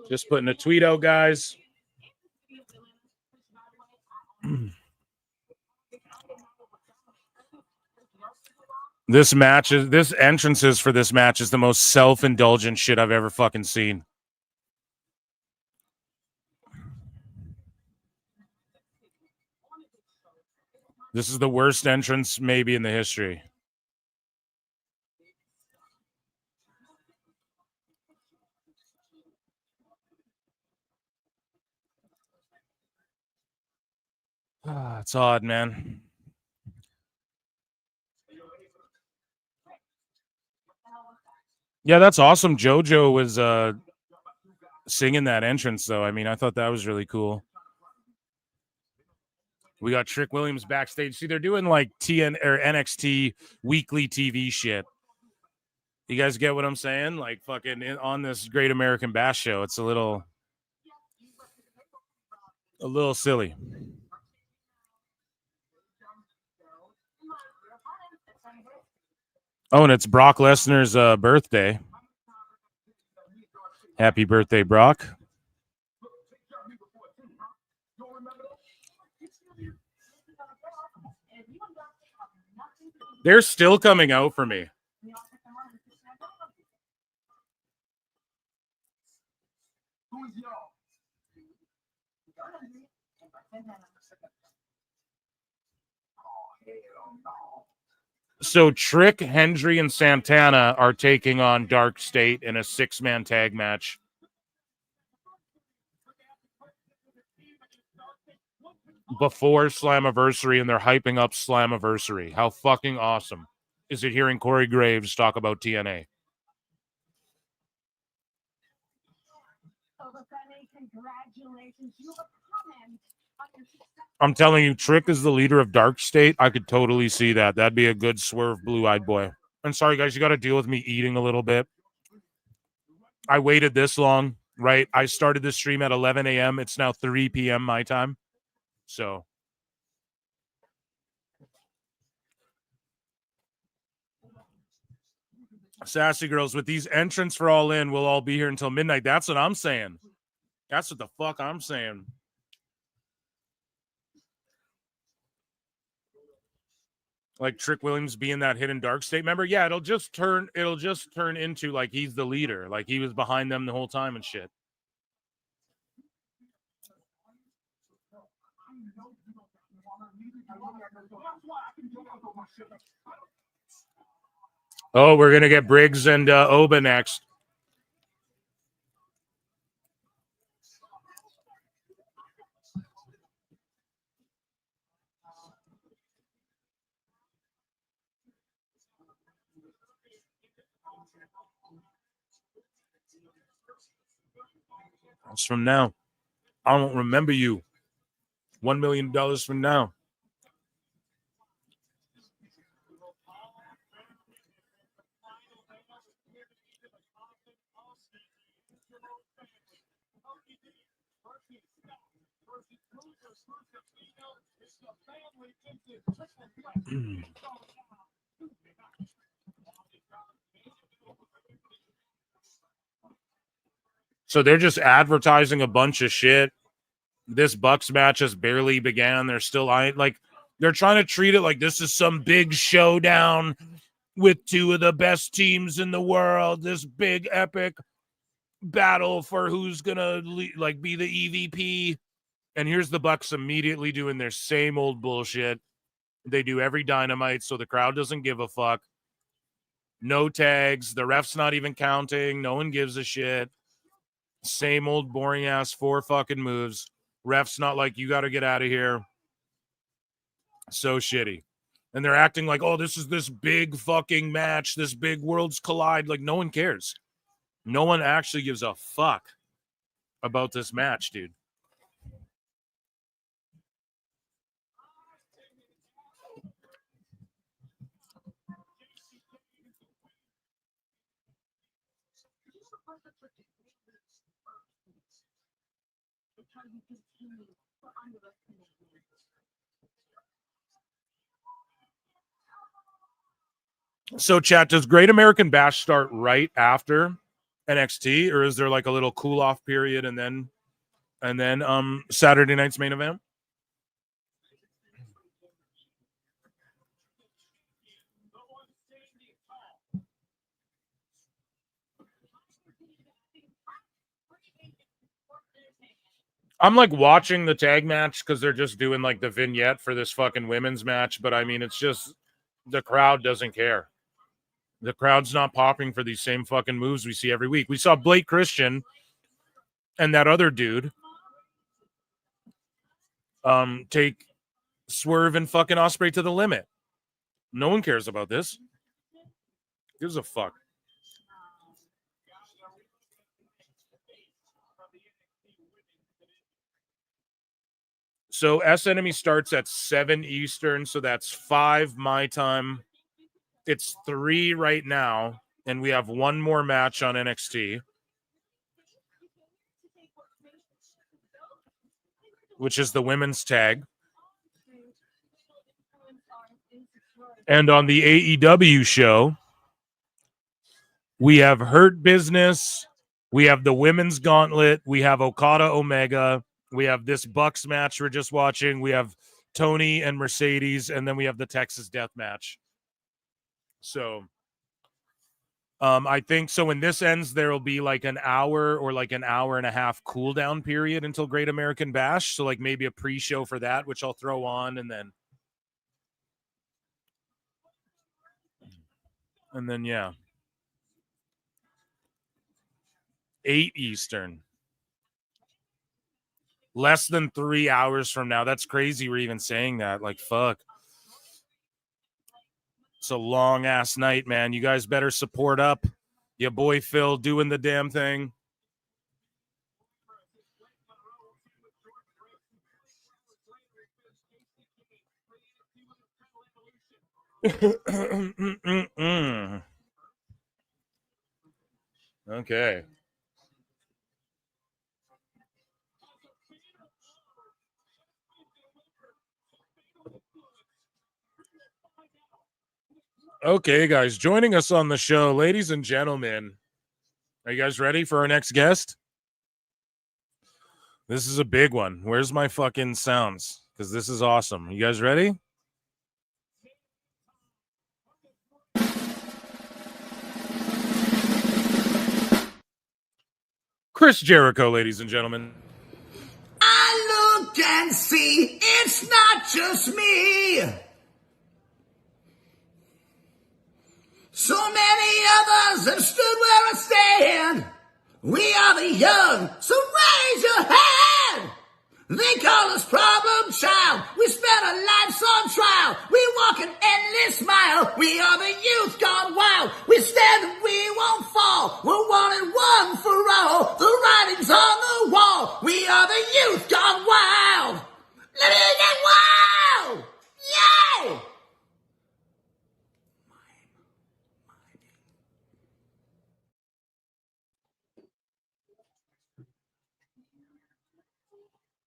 Just putting a tweet out, guys. This entrances for this match is the most self-indulgent shit I've ever fucking seen. This is the worst entrance maybe in the history. It's odd, man. Yeah, that's awesome. JoJo was singing that entrance, though. I mean, I thought that was really cool. We got Trick Williams backstage. See, they're doing like NXT weekly TV shit. You guys get what I'm saying? Like fucking on this Great American Bash show. It's a little silly. Oh, and it's Brock Lesnar's birthday. Happy birthday, Brock. They're still coming out for me. So Trick, Hendry, and Santana are taking on Dark State in a 6-man tag match. Before Slammiversary, and they're hyping up Slammiversary. How fucking awesome is it hearing Corey Graves talk about TNA? I'm telling you, Trick is the leader of Dark State. I could totally see that. That'd be a good swerve, blue-eyed boy. I'm sorry, guys. You got to deal with me eating a little bit. I waited this long, right? I started this stream at 11 a.m. It's now 3 p.m. my time. So Sassy Girls, with these entrants for All In, we'll all be here until midnight. That's what I'm saying. That's what the fuck I'm saying. Like Trick Williams being that hidden Dark State member. Yeah, it'll just turn into like he's the leader. Like he was behind them the whole time and shit. Oh, we're gonna get Briggs and Oba next. That's from now. I don't remember you. $1 million from now. So they're just advertising a bunch of shit. This Bucks match has barely began. They're still they're trying to treat it like this is some big showdown with two of the best teams in the world. This big epic battle for who's gonna be the EVP. And here's the Bucks immediately doing their same old bullshit. They do every Dynamite, so the crowd doesn't give a fuck. No tags. The ref's not even counting. No one gives a shit. Same old boring ass 4 fucking moves. Ref's not like, you got to get out of here. So shitty. And they're acting like, oh, this is this big fucking match. This big worlds collide. Like, no one cares. No one actually gives a fuck about this match, dude. So, chat, does Great American Bash start right after NXT, or is there like a little cool off period and then Saturday night's main event? I'm like watching the tag match because they're just doing like the vignette for this fucking women's match. But I mean, it's just the crowd doesn't care. The crowd's not popping for these same fucking moves we see every week. We saw Blake Christian and that other dude take Swerve and fucking Ospreay to the limit. No one cares about this. Gives a fuck. So SNME starts at 7 Eastern, so that's 5 my time. It's 3 right now, and we have one more match on NXT, which is the women's tag. And on the AEW show, we have Hurt Business, we have the women's gauntlet, we have Okada Omega, we have this Bucks match we're just watching, we have Tony and Mercedes, and then we have the Texas Death Match. So I think so when this ends, there will be like an hour or like an hour and a half cool down period until Great American Bash. So like maybe a pre-show for that, which I'll throw on, and then yeah. 8 Eastern. Less than 3 hours from now. That's crazy we're even saying that. Like, fuck. It's a long-ass night, man. You guys better support up. Your boy Phil doing the damn thing. Okay. Okay, guys, joining us on the show, ladies and gentlemen. Are you guys ready for our next guest? This is a big one. Where's my fucking sounds? Because this is awesome. You guys ready? Chris Jericho, ladies and gentlemen. I look and see it's not just me. So many others have stood where I stand. We are the young, so raise your hand. They call us problem child. We spent our lives on trial. We walk an endless mile. We are the youth gone wild. We stand and we won't fall. We're one and one for all. The writing's on the wall. We are the youth gone wild. Let me get wild. Yay!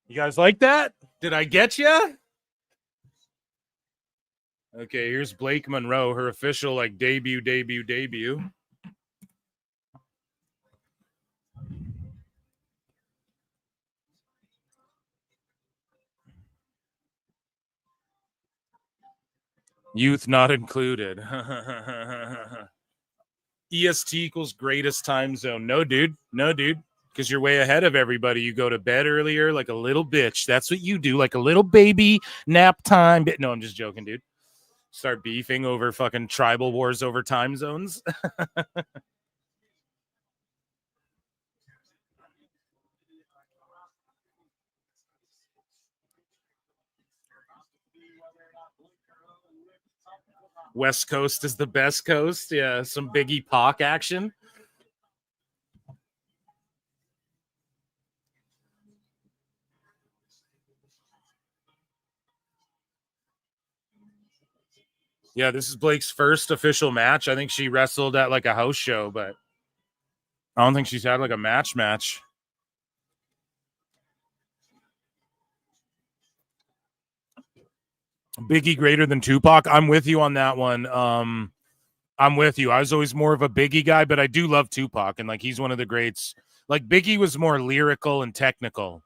You guys like that? Did I get you? Okay, here's Blake Monroe, her official like debut. Youth not included. EST equals greatest time zone. No, dude. Because you're way ahead of everybody. You go to bed earlier like a little bitch. That's what you do, like a little baby nap time. No, I'm just joking, dude. Start beefing over fucking tribal wars over time zones. West Coast is the best coast. Yeah, some Biggie Pac action. Yeah, this is Blake's first official match. I think she wrestled at like a house show, but I don't think she's had like a match. Biggie greater than Tupac. I'm with you on that one. I'm with you. I was always more of a Biggie guy, but I do love Tupac, and like he's one of the greats. Like Biggie was more lyrical and technical,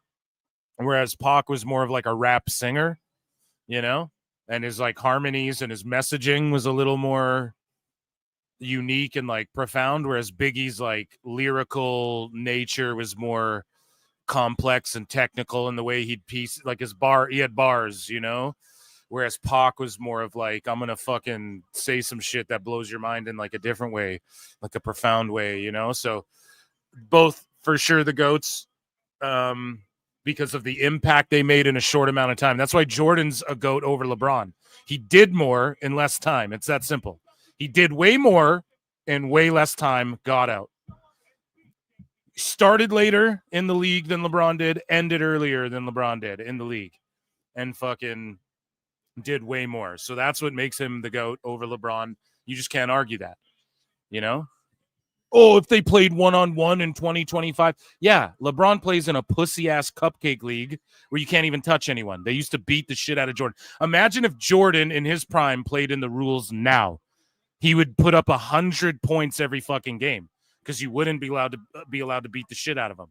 whereas Pac was more of like a rap singer, you know, and his like harmonies and his messaging was a little more unique and like profound, whereas Biggie's like lyrical nature was more complex and technical in the way he'd piece like he had bars, you know, whereas Pac was more of like, I'm gonna fucking say some shit that blows your mind in like a different way, like a profound way, you know. So both for sure the GOATs, because of the impact they made in a short amount of time. That's why Jordan's a GOAT over LeBron. He did more in less time. It's that simple. He did way more in way less time, got out. Started later in the league than LeBron did, ended earlier than LeBron did in the league, and fucking did way more. So that's what makes him the GOAT over LeBron. You just can't argue that, you know? Oh, if they played one-on-one in 2025. Yeah, LeBron plays in a pussy-ass cupcake league where you can't even touch anyone. They used to beat the shit out of Jordan. Imagine if Jordan in his prime played in the rules now. He would put up 100 points every fucking game because you wouldn't be allowed to beat the shit out of him.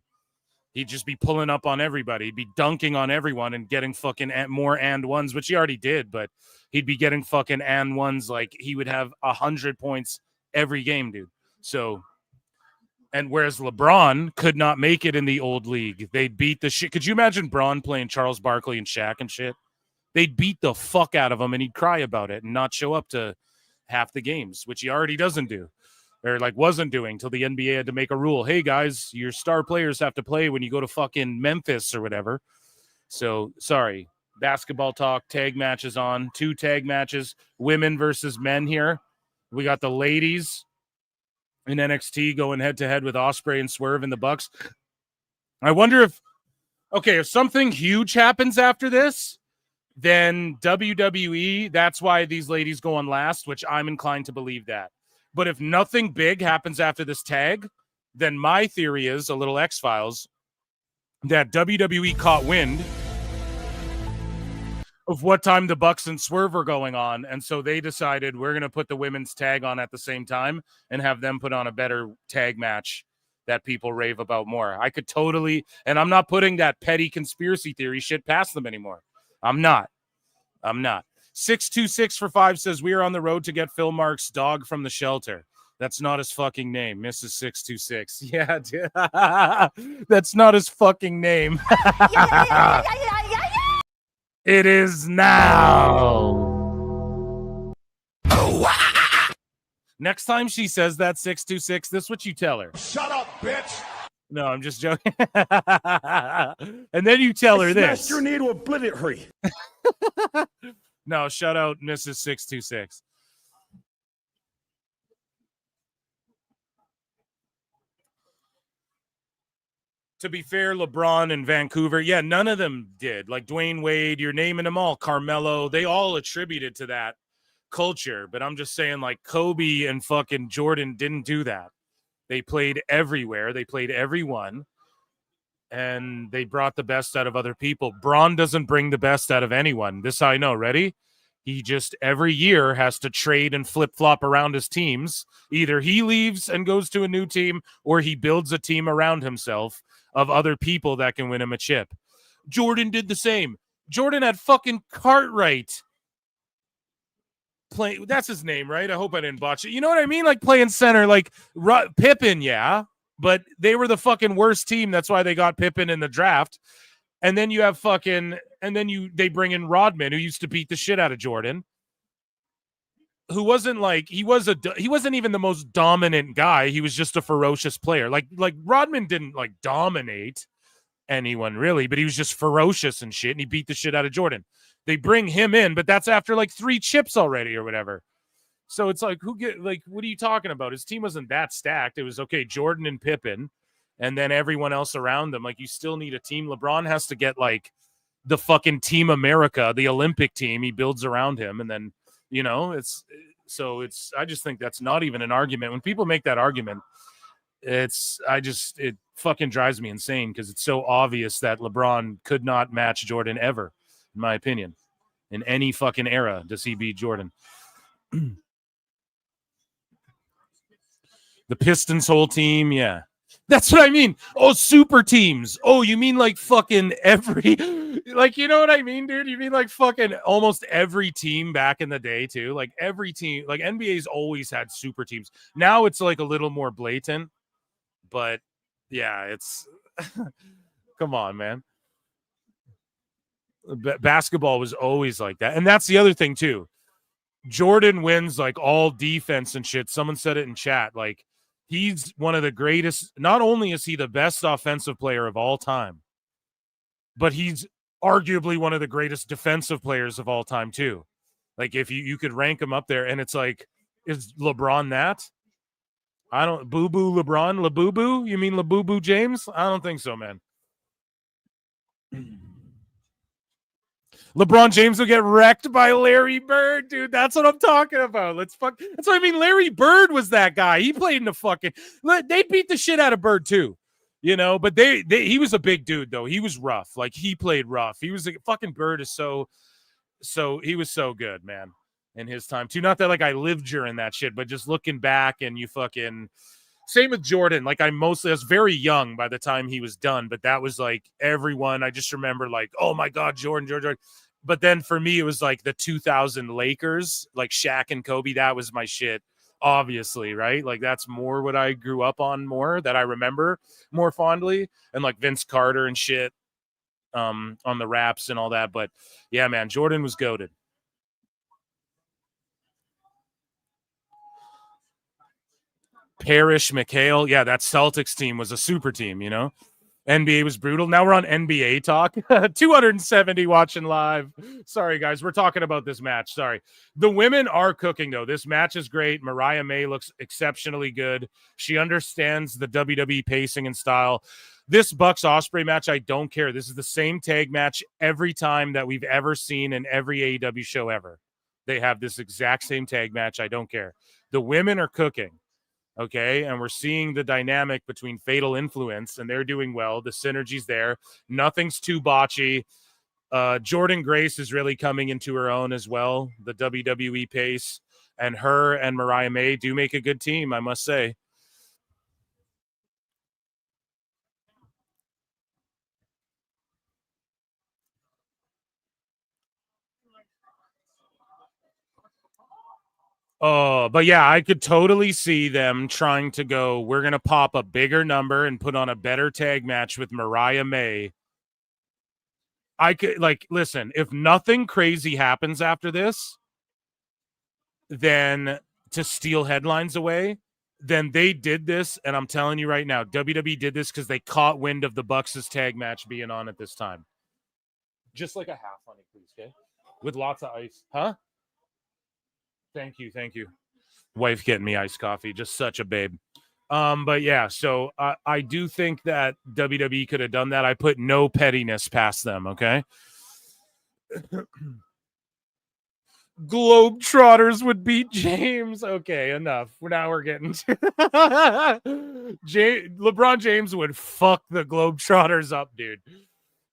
He'd just be pulling up on everybody. He'd be dunking on everyone and getting fucking more and ones, which he already did, but he'd be getting fucking and ones. Like he would have 100 points every game, dude. So, and whereas LeBron could not make it in the old league, they'd beat the shit. Could you imagine Bron playing Charles Barkley and Shaq and shit? They'd beat the fuck out of him and he'd cry about it and not show up to half the games, which he already doesn't do. Or like wasn't doing till the NBA had to make a rule. Hey guys, your star players have to play when you go to fucking Memphis or whatever. So sorry, basketball talk, tag matches on, 2 tag matches, women versus men here. We got the ladies in NXT going head to head with Ospreay and Swerve in the Bucks. I wonder if something huge happens after this, then WWE, that's why these ladies go on last, which I'm inclined to believe that. But if nothing big happens after this tag, then my theory is, a little X-Files, that WWE caught wind of what time the Bucks and Swerve are going on, and so they decided we're going to put the women's tag on at the same time and have them put on a better tag match that people rave about more. I could totally, and I'm not putting that petty conspiracy theory shit past them anymore. I'm not. 626 for 5 says we are on the road to get Phil Mark's dog from the shelter. That's not his fucking name, Mrs. 626. Yeah, that's not his fucking name. It is now. Next time she says that 626, this is what you tell her. Shut up, bitch. No, I'm just joking. And then you tell her this. Smash your knee to obliterate. No, shout out Mrs. 626. To be fair, LeBron and Vancouver, yeah, none of them did. Like Dwayne Wade, you're naming them all. Carmelo, they all attributed to that culture. But I'm just saying, like, Kobe and fucking Jordan didn't do that. They played everywhere. They played everyone. And they brought the best out of other people. Braun doesn't bring the best out of anyone. This I know. Ready? He just every year has to trade and flip-flop around his teams. Either he leaves and goes to a new team, or he builds a team around himself of other people that can win him a chip. Jordan did the same. Jordan had fucking Cartwright play. That's his name, right? I hope I didn't botch it. You know what I mean? Like playing center, like Pippen, yeah. But they were the fucking worst team. That's why they got Pippen in the draft. And then you have they bring in Rodman, who used to beat the shit out of Jordan, who wasn't like, he wasn't even the most dominant guy. He was just a ferocious player. Like Rodman didn't like dominate anyone really, but he was just ferocious and shit. And he beat the shit out of Jordan. They bring him in, but that's after like 3 chips already or whatever. So it's like, what are you talking about? His team wasn't that stacked. It was okay, Jordan and Pippen, and then everyone else around them. Like, you still need a team. LeBron has to get like the fucking Team America, the Olympic team. He builds around him, and then I just think that's not even an argument. When people make that argument, it fucking drives me insane because it's so obvious that LeBron could not match Jordan ever, in my opinion. In any fucking era does he beat Jordan. The Pistons whole team, yeah. That's what I mean. Oh, super teams. Oh, you mean like fucking every, like, you know what I mean, dude? You mean like fucking almost every team back in the day, too? Like every team, like NBA's always had super teams. Now it's like a little more blatant, but yeah, it's Come on, man. Basketball was always like that. And that's the other thing, too. Jordan wins like all defense and shit. Someone said it in chat. Like, he's one of the greatest. Not only is he the best offensive player of all time, but he's arguably one of the greatest defensive players of all time, too. Like, if you could rank him up there, and it's like, is LeBron that? I don't. Boo-boo LeBron? LaBoo-boo? You mean LaBoo-boo James? I don't think so, man. LeBron James will get wrecked by Larry Bird, dude. That's what I'm talking about. That's what I mean. Larry Bird was that guy. He played in the fucking. They beat the shit out of Bird too, you know. But he was a big dude though. He was rough. Like he played rough. He was fucking Bird is so he was so good, man, in his time too. Not that like I lived during that shit, but just looking back and you fucking. Same with Jordan. Like I was very young by the time he was done, but that was like everyone. I just remember like, oh my God, Jordan. But then for me, it was like the 2000 Lakers, like Shaq and Kobe. That was my shit, obviously, right? Like that's more what I grew up on more, that I remember more fondly. And like Vince Carter and shit on the Raps and all that. But yeah, man, Jordan was goated. Parrish, McHale. Yeah, that Celtics team was a super team, you know? NBA was brutal. Now we're on NBA talk. 270 watching live. Sorry, guys. We're talking about this match. Sorry. The women are cooking, though. This match is great. Mariah May looks exceptionally good. She understands the WWE pacing and style. This Bucks Ospreay match, I don't care. This is the same tag match every time that we've ever seen in every AEW show ever. They have this exact same tag match. I don't care. The women are cooking. Okay, and we're seeing the dynamic between Fatal Influence, and they're doing well. The synergy's there. Nothing's too botchy. Jordan Grace is really coming into her own as well, the WWE pace. And her and Mariah May do make a good team, I must say. Oh, but yeah, I could totally see them trying to go, we're going to pop a bigger number and put on a better tag match with Mariah May. I could, like, listen, if nothing crazy happens after this, then to steal headlines away, then they did this. And I'm telling you right now, WWE did this because they caught wind of the Bucks' tag match being on at this time. Just like a half honey, please, okay? With lots of ice. Huh? Thank you. Wife getting me iced coffee. Just such a babe. But yeah, so I do think that WWE could have done that. I put no pettiness past them, okay? Globetrotters would beat James. Okay, enough. Now we're getting to LeBron James would fuck the Globetrotters up, dude.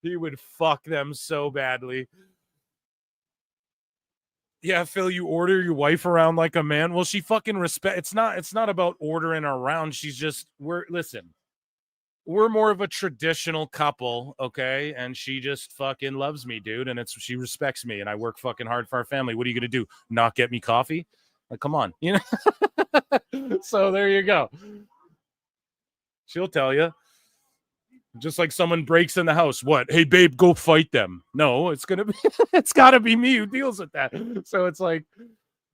He would fuck them so badly. Yeah, Phil, you order your wife around like a man. Well, she fucking respect. It's not about ordering around. She's just we're more of a traditional couple, okay? And she just fucking loves me, dude. And she respects me, and I work fucking hard for our family. What are you gonna do? Not get me coffee? Like, come on, you know. So there you go. She'll tell you. Just like someone breaks in the house. What? Hey, babe, go fight them. No, it's gotta be me who deals with that. So it's like,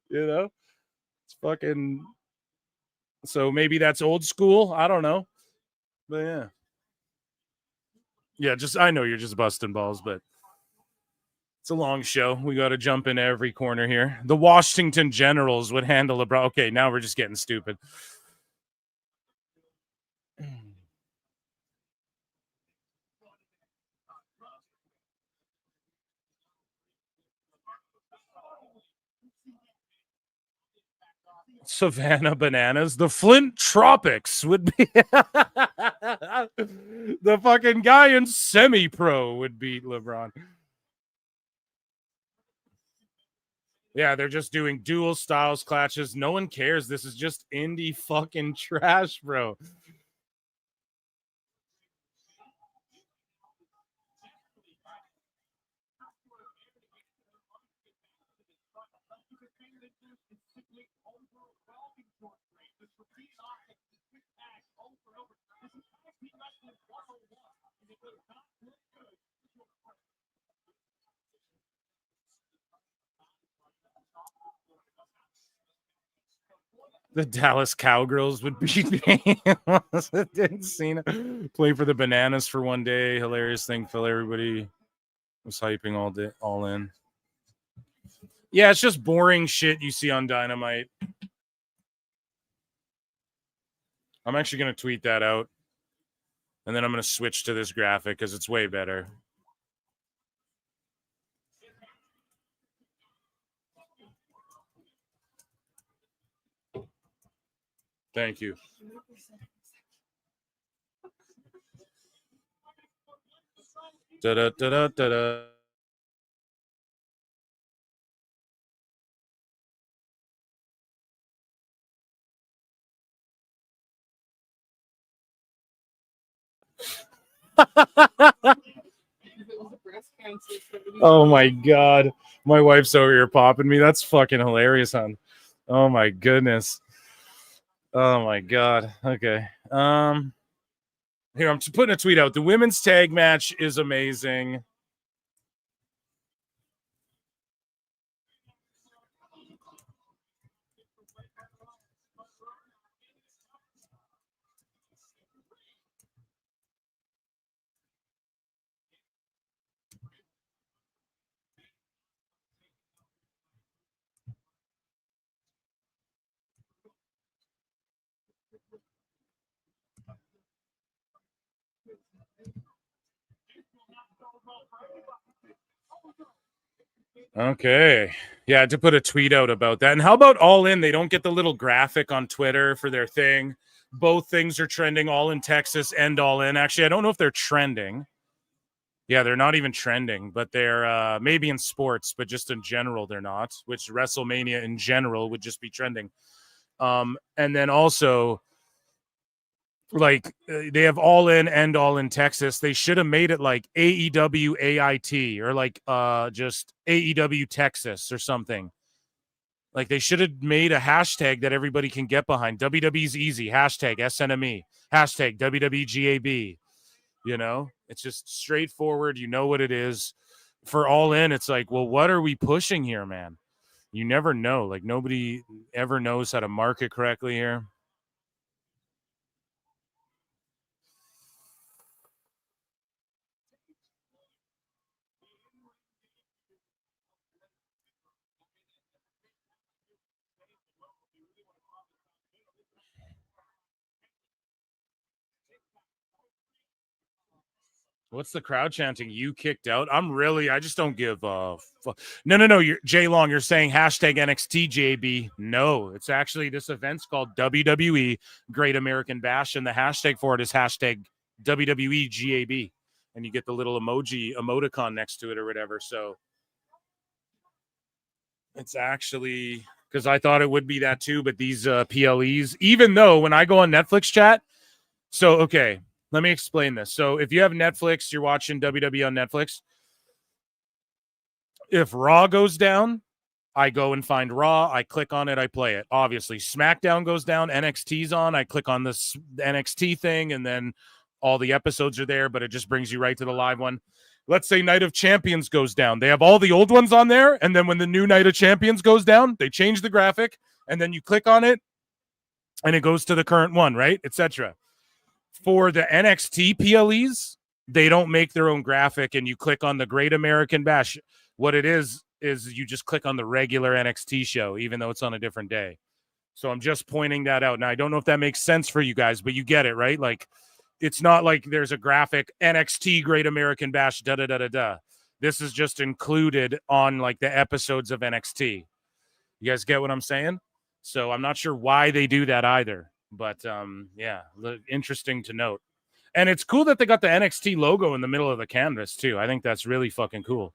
you know, it's fucking. So maybe that's old school. I don't know. But yeah. I know you're just busting balls, but it's a long show. We got to jump into every corner here. The Washington Generals would handle LeBron. Okay, now we're just getting stupid. Savannah Bananas. The Flint Tropics would be the fucking guy in semi-pro would beat LeBron. Yeah, they're just doing dual styles clashes. No one cares. This is just indie fucking trash, bro. The Dallas Cowgirls would beat me. Didn't Cena play for the Bananas for one day? Hilarious thing. Phil, everybody was hyping all in. Yeah, it's just boring shit you see on Dynamite. I'm actually going to tweet that out. And then I'm going to switch to this graphic because it's way better. Thank you. Da-da-da-da-da-da. Oh my god. My wife's over here popping me. That's fucking hilarious, hon. Oh my goodness. Oh my god. Okay. Here, I'm just putting a tweet out. The women's tag match is amazing. Okay. Yeah, to put a tweet out about that. And how about All In? They don't get the little graphic on Twitter for their thing. Both things are trending, All in Texas and All In. Actually, I don't know if they're trending. Yeah, they're not even trending, but they're maybe in sports, but just in general, they're not, which WrestleMania in general would just be trending. And then also, like, they have All In and All in Texas. They should have made it like AEW AIT or like just AEW Texas or something. Like, they should have made a hashtag that everybody can get behind. WWE's easy. Hashtag SNME. Hashtag WWGAB. You know, it's just straightforward. You know what it is. For All In, it's like, well, what are we pushing here, man? You never know. Like, nobody ever knows how to market correctly here. What's the crowd chanting? You kicked out? I just don't give a fuck. No. You're Jay Long. You're saying hashtag NXT JB. No, it's actually this event's called WWE Great American Bash, and the hashtag for it is hashtag WWE GAB. And you get the little emoticon next to it or whatever. So it's actually because I thought it would be that too, but these PLEs, even though when I go on Netflix chat, so okay. Let me explain this. So if you have Netflix, you're watching WWE on Netflix. If Raw goes down, I go and find Raw. I click on it. I play it. Obviously, SmackDown goes down. NXT's on. I click on this NXT thing, and then all the episodes are there, but it just brings you right to the live one. Let's say Night of Champions goes down. They have all the old ones on there, and then when the new Night of Champions goes down, they change the graphic, and then you click on it, and it goes to the current one, right? Etc. For the NXT PLEs, they don't make their own graphic and you click on the Great American Bash. What it is you just click on the regular NXT show, even though it's on a different day. So I'm just pointing that out. Now, I don't know if that makes sense for you guys, but you get it, right? Like, it's not like there's a graphic NXT Great American Bash, da-da-da-da-da. This is just included on, like, the episodes of NXT. You guys get what I'm saying? So I'm not sure why they do that either. But, yeah, interesting to note. And it's cool that they got the NXT logo in the middle of the canvas, too. I think that's really fucking cool.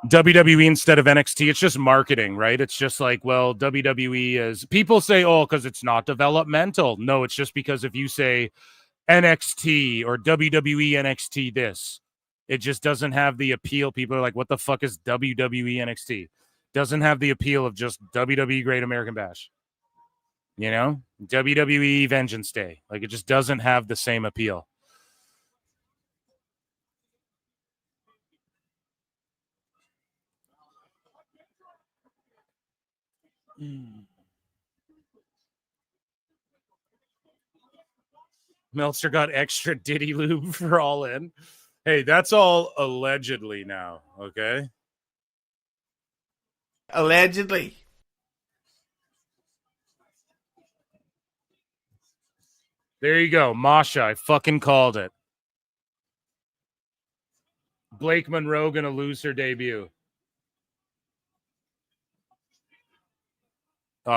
WWE instead of NXT, it's just marketing, right? It's just like, well, WWE is... People say, oh, because it's not developmental. No, it's just because if you say NXT or WWE NXT this, it just doesn't have the appeal. People are like, what the fuck is WWE NXT? Doesn't have the appeal of just WWE Great American Bash. You know, WWE Vengeance Day. Like, it just doesn't have the same appeal. Meltzer got extra Diddy lube for All In. Hey, that's all allegedly now, okay? Allegedly. There you go. Masha, I fucking called it. Blake Monroe gonna lose her debut.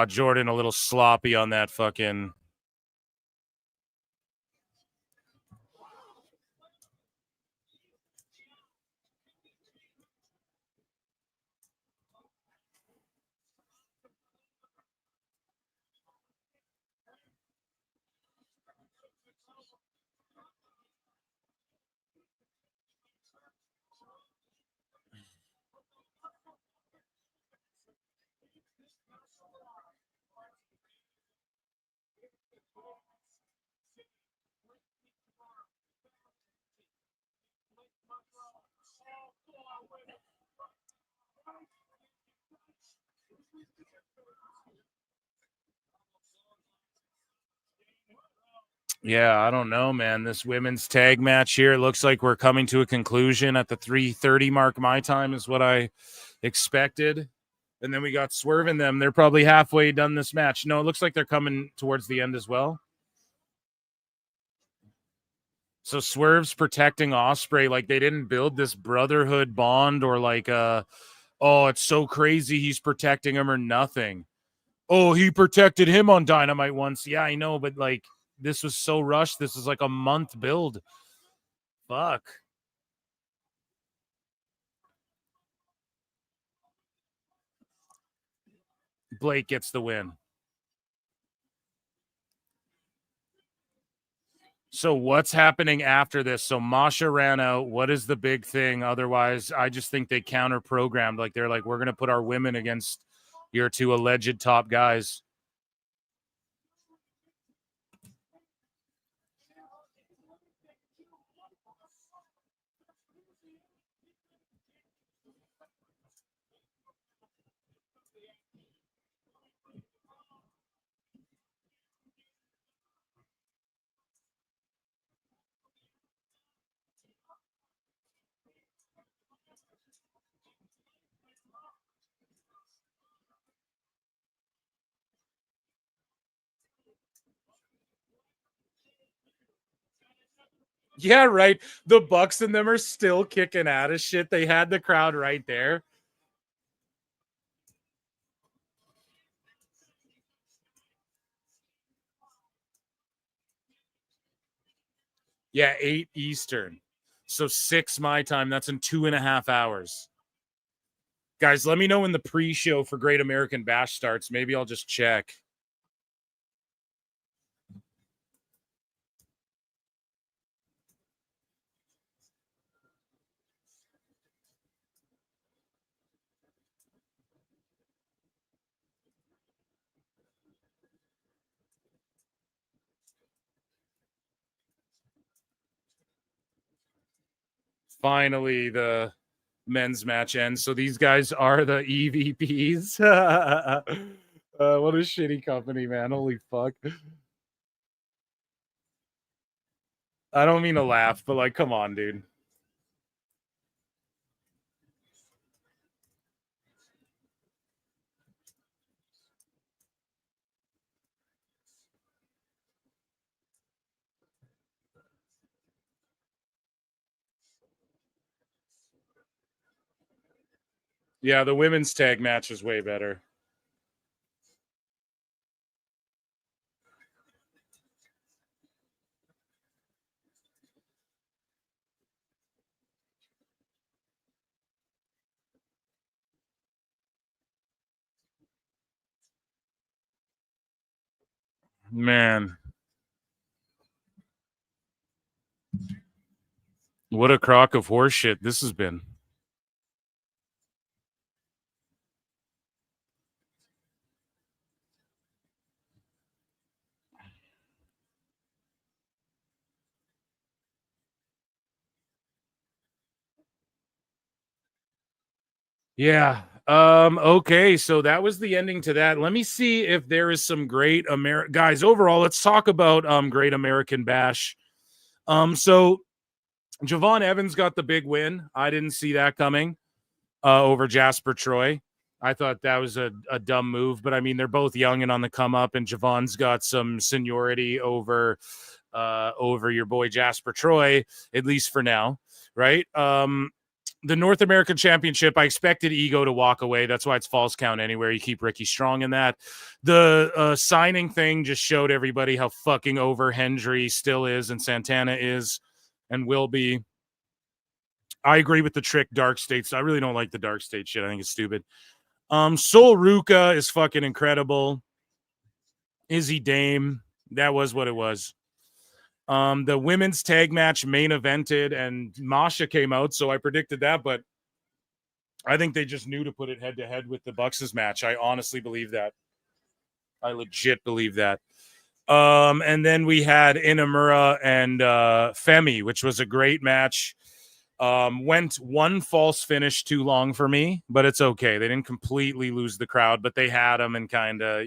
Jordan a little sloppy on that fucking... Yeah, I don't know, man. This women's tag match here, it looks like we're coming to a conclusion at the 3:30 mark. My time is what I expected. And then we got Swerve in them. They're probably halfway done this match. No, it looks like they're coming towards the end as well. So Swerve's protecting Ospreay. Like, they didn't build this brotherhood bond or like, oh, it's so crazy he's protecting him or nothing. Oh, he protected him on Dynamite once. Yeah, I know, but like, this was so rushed. This is like a month build. Fuck. Blake gets the win. So what's happening after this? So Masha ran out. What is the big thing? Otherwise, I just think they counter-programmed. Like, they're like, we're going to put our women against your two alleged top guys. Yeah, right. The Bucks and them are still kicking out of shit. They had the crowd right there. Yeah, 8 Eastern. So 6 my time. That's in 2.5 hours. Guys, let me know when the pre-show for Great American Bash starts. Maybe I'll just check. Finally, the men's match ends. So these guys are the EVPs. What a shitty company, man. Holy fuck. I don't mean to laugh, but like, come on, dude. Yeah, the women's tag match is way better. Man. What a crock of horse shit this has been. Yeah. Okay, so that was the ending to that. Let me see if there is some great guys. Overall, let's talk about Great American Bash. So Javon Evans got the big win. I didn't see that coming over Jasper Troy. I thought that was a dumb move, but I mean, they're both young and on the come up, and Javon's got some seniority over your boy Jasper Troy, at least for now, right? The North American Championship, I expected Ego to walk away. That's why it's false count anywhere. You keep Ricky Strong in that. The signing thing just showed everybody how fucking over Hendry still is and Santana is and will be. I agree with the trick Dark States. I really don't like the Dark State shit. I think it's stupid. Sol Ruka is fucking incredible. Izzy Dame, that was what it was. The women's tag match main evented and Masha came out, so I predicted that, but I think they just knew to put it head to head with the Bucks' match. I honestly believe that. I legit believe that. And then we had Inamura and Femi, which was a great match. Went one false finish too long for me, but it's okay. They didn't completely lose the crowd, but they had them and kind of,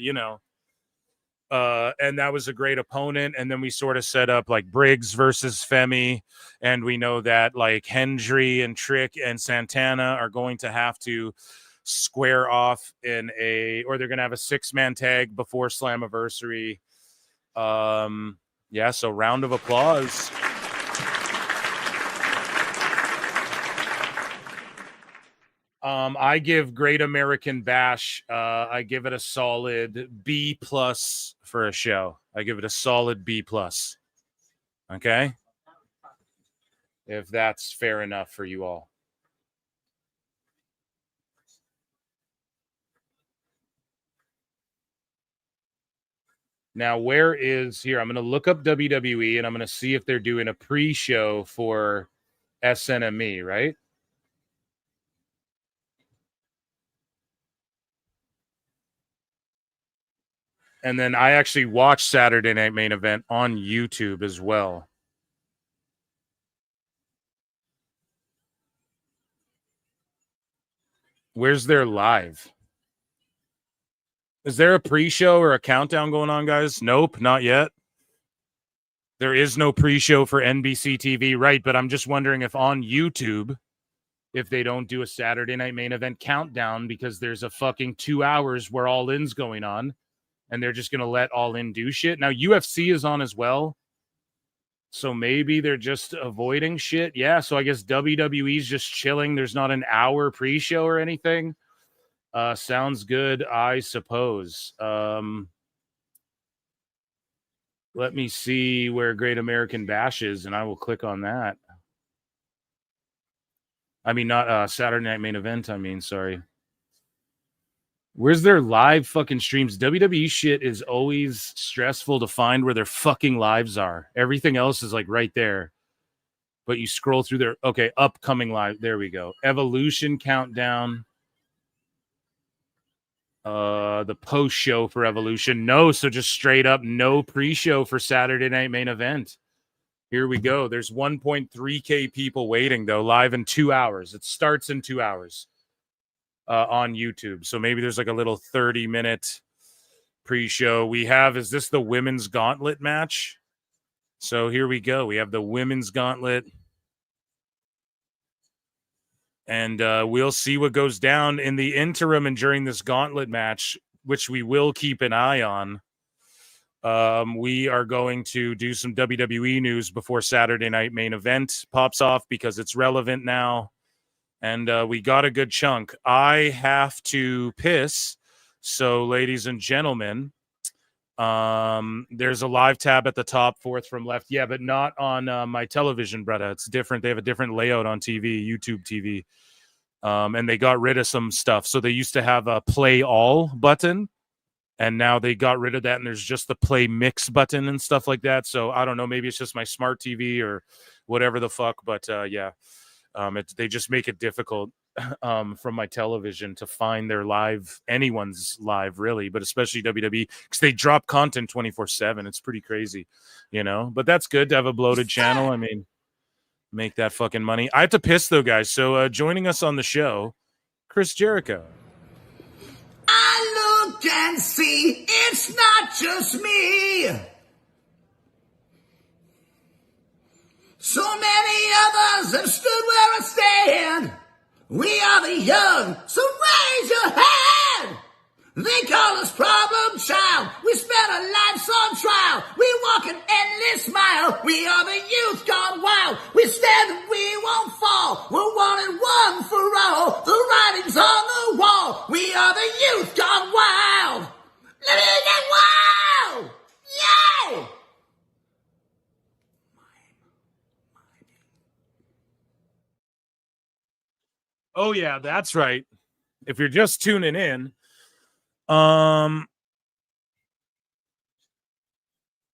and that was a great opponent. And then we sort of set up like Briggs versus Femi. And we know that like Hendry and Trick and Santana are going to have to square off or they're going to have a 6-man tag before Slammiversary. Yeah, so round of applause. I give Great American Bash, I give it a solid B+ for a show. I give it a solid B+. Okay? If that's fair enough for you all. Now, where is here? I'm going to look up WWE and I'm going to see if they're doing a pre-show for SNME, right? And then I actually watched Saturday Night Main Event on YouTube as well. Where's their live? Is there a pre-show or a countdown going on, guys? Nope, not yet. There is no pre-show for NBC TV, right? But I'm just wondering if on YouTube, if they don't do a Saturday Night Main Event countdown because there's a fucking 2 hours where All In's going on. And they're just going to let All In do shit. Now, UFC is on as well. So maybe they're just avoiding shit. Yeah, so I guess WWE's just chilling. There's not an hour pre-show or anything. Sounds good, I suppose. Let me see where Great American Bash is, and I will click on that. I mean, not Saturday Night Main Event, sorry. Where's their live fucking streams? WWE shit is always stressful to find where their fucking lives are. Everything else is like right there. But you scroll through their, okay, upcoming live. There we go. Evolution countdown. The post show for Evolution. No, so just straight up no pre-show for Saturday Night Main Event. Here we go. There's 1.3K people waiting though, live in 2 hours. It starts in 2 hours. On YouTube. So maybe there's like a little 30-minute pre-show. We have, is this the women's gauntlet match? So here we go. We have the women's gauntlet. And we'll see what goes down in the interim and during this gauntlet match, which we will keep an eye on. We are going to do some WWE news before Saturday Night Main Event pops off because it's relevant now. And we got a good chunk. I have to piss. So, ladies and gentlemen, there's a live tab at the top, fourth from left. Yeah, but not on my television, brother. It's different. They have a different layout on TV, YouTube TV. And they got rid of some stuff. So they used to have a play all button. And now they got rid of that. And there's just the play mix button and stuff like that. So I don't know. Maybe it's just my smart TV or whatever the fuck. But yeah. They just make it difficult from my television to find their live, anyone's live really, but especially WWE because they drop content 24/7. It's pretty crazy, but that's good to have a bloated channel. I mean, make that fucking money. I have to piss though, guys. So joining us on the show, Chris Jericho. I look and see it's not just me. So many others have stood where I stand. We are the young, so raise your hand. They call us problem child. We spent our lives on trial. We walk an endless mile. We are the youth gone wild. We stand and we won't fall. We're one and one for all. The writing's on the wall. We are the youth gone wild. Let me get wild. Yeah. Oh yeah, that's right. If you're just tuning in, I'm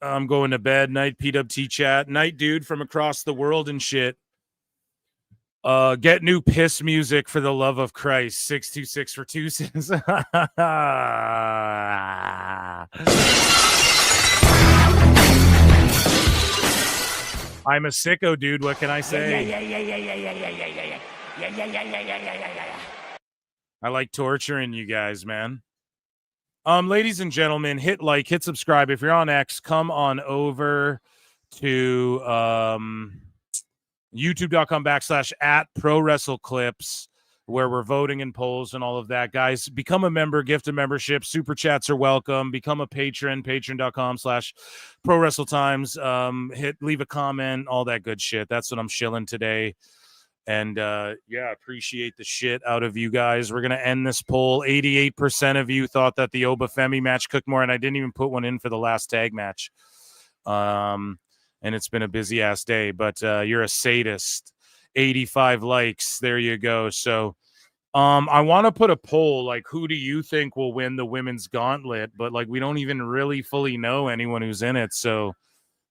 going to bed. Night PWT chat. Night dude from across the world and shit. Get new piss music for the love of Christ. 626 for 2 cents. I'm a sicko, dude. What can I say? I like torturing you guys, man. Ladies and gentlemen, hit like, hit subscribe. If you're on X, come on over to youtube.com/@ProWrestleClips, where we're voting in polls and all of that. Guys, become a member, gift a membership. Super chats are welcome. Become a patron, patreon.com/ProWrestleTimes. Leave a comment, all that good shit. That's what I'm shilling today. And yeah, appreciate the shit out of you guys. We're going to end this poll. 88% of you thought that the Obafemi match cooked more, and I didn't even put one in for the last tag match. And it's been a busy ass day, but you're a sadist. 85 likes. There you go. So I want to put a poll, like, who do you think will win the women's gauntlet? But like, we don't even really fully know anyone who's in it. So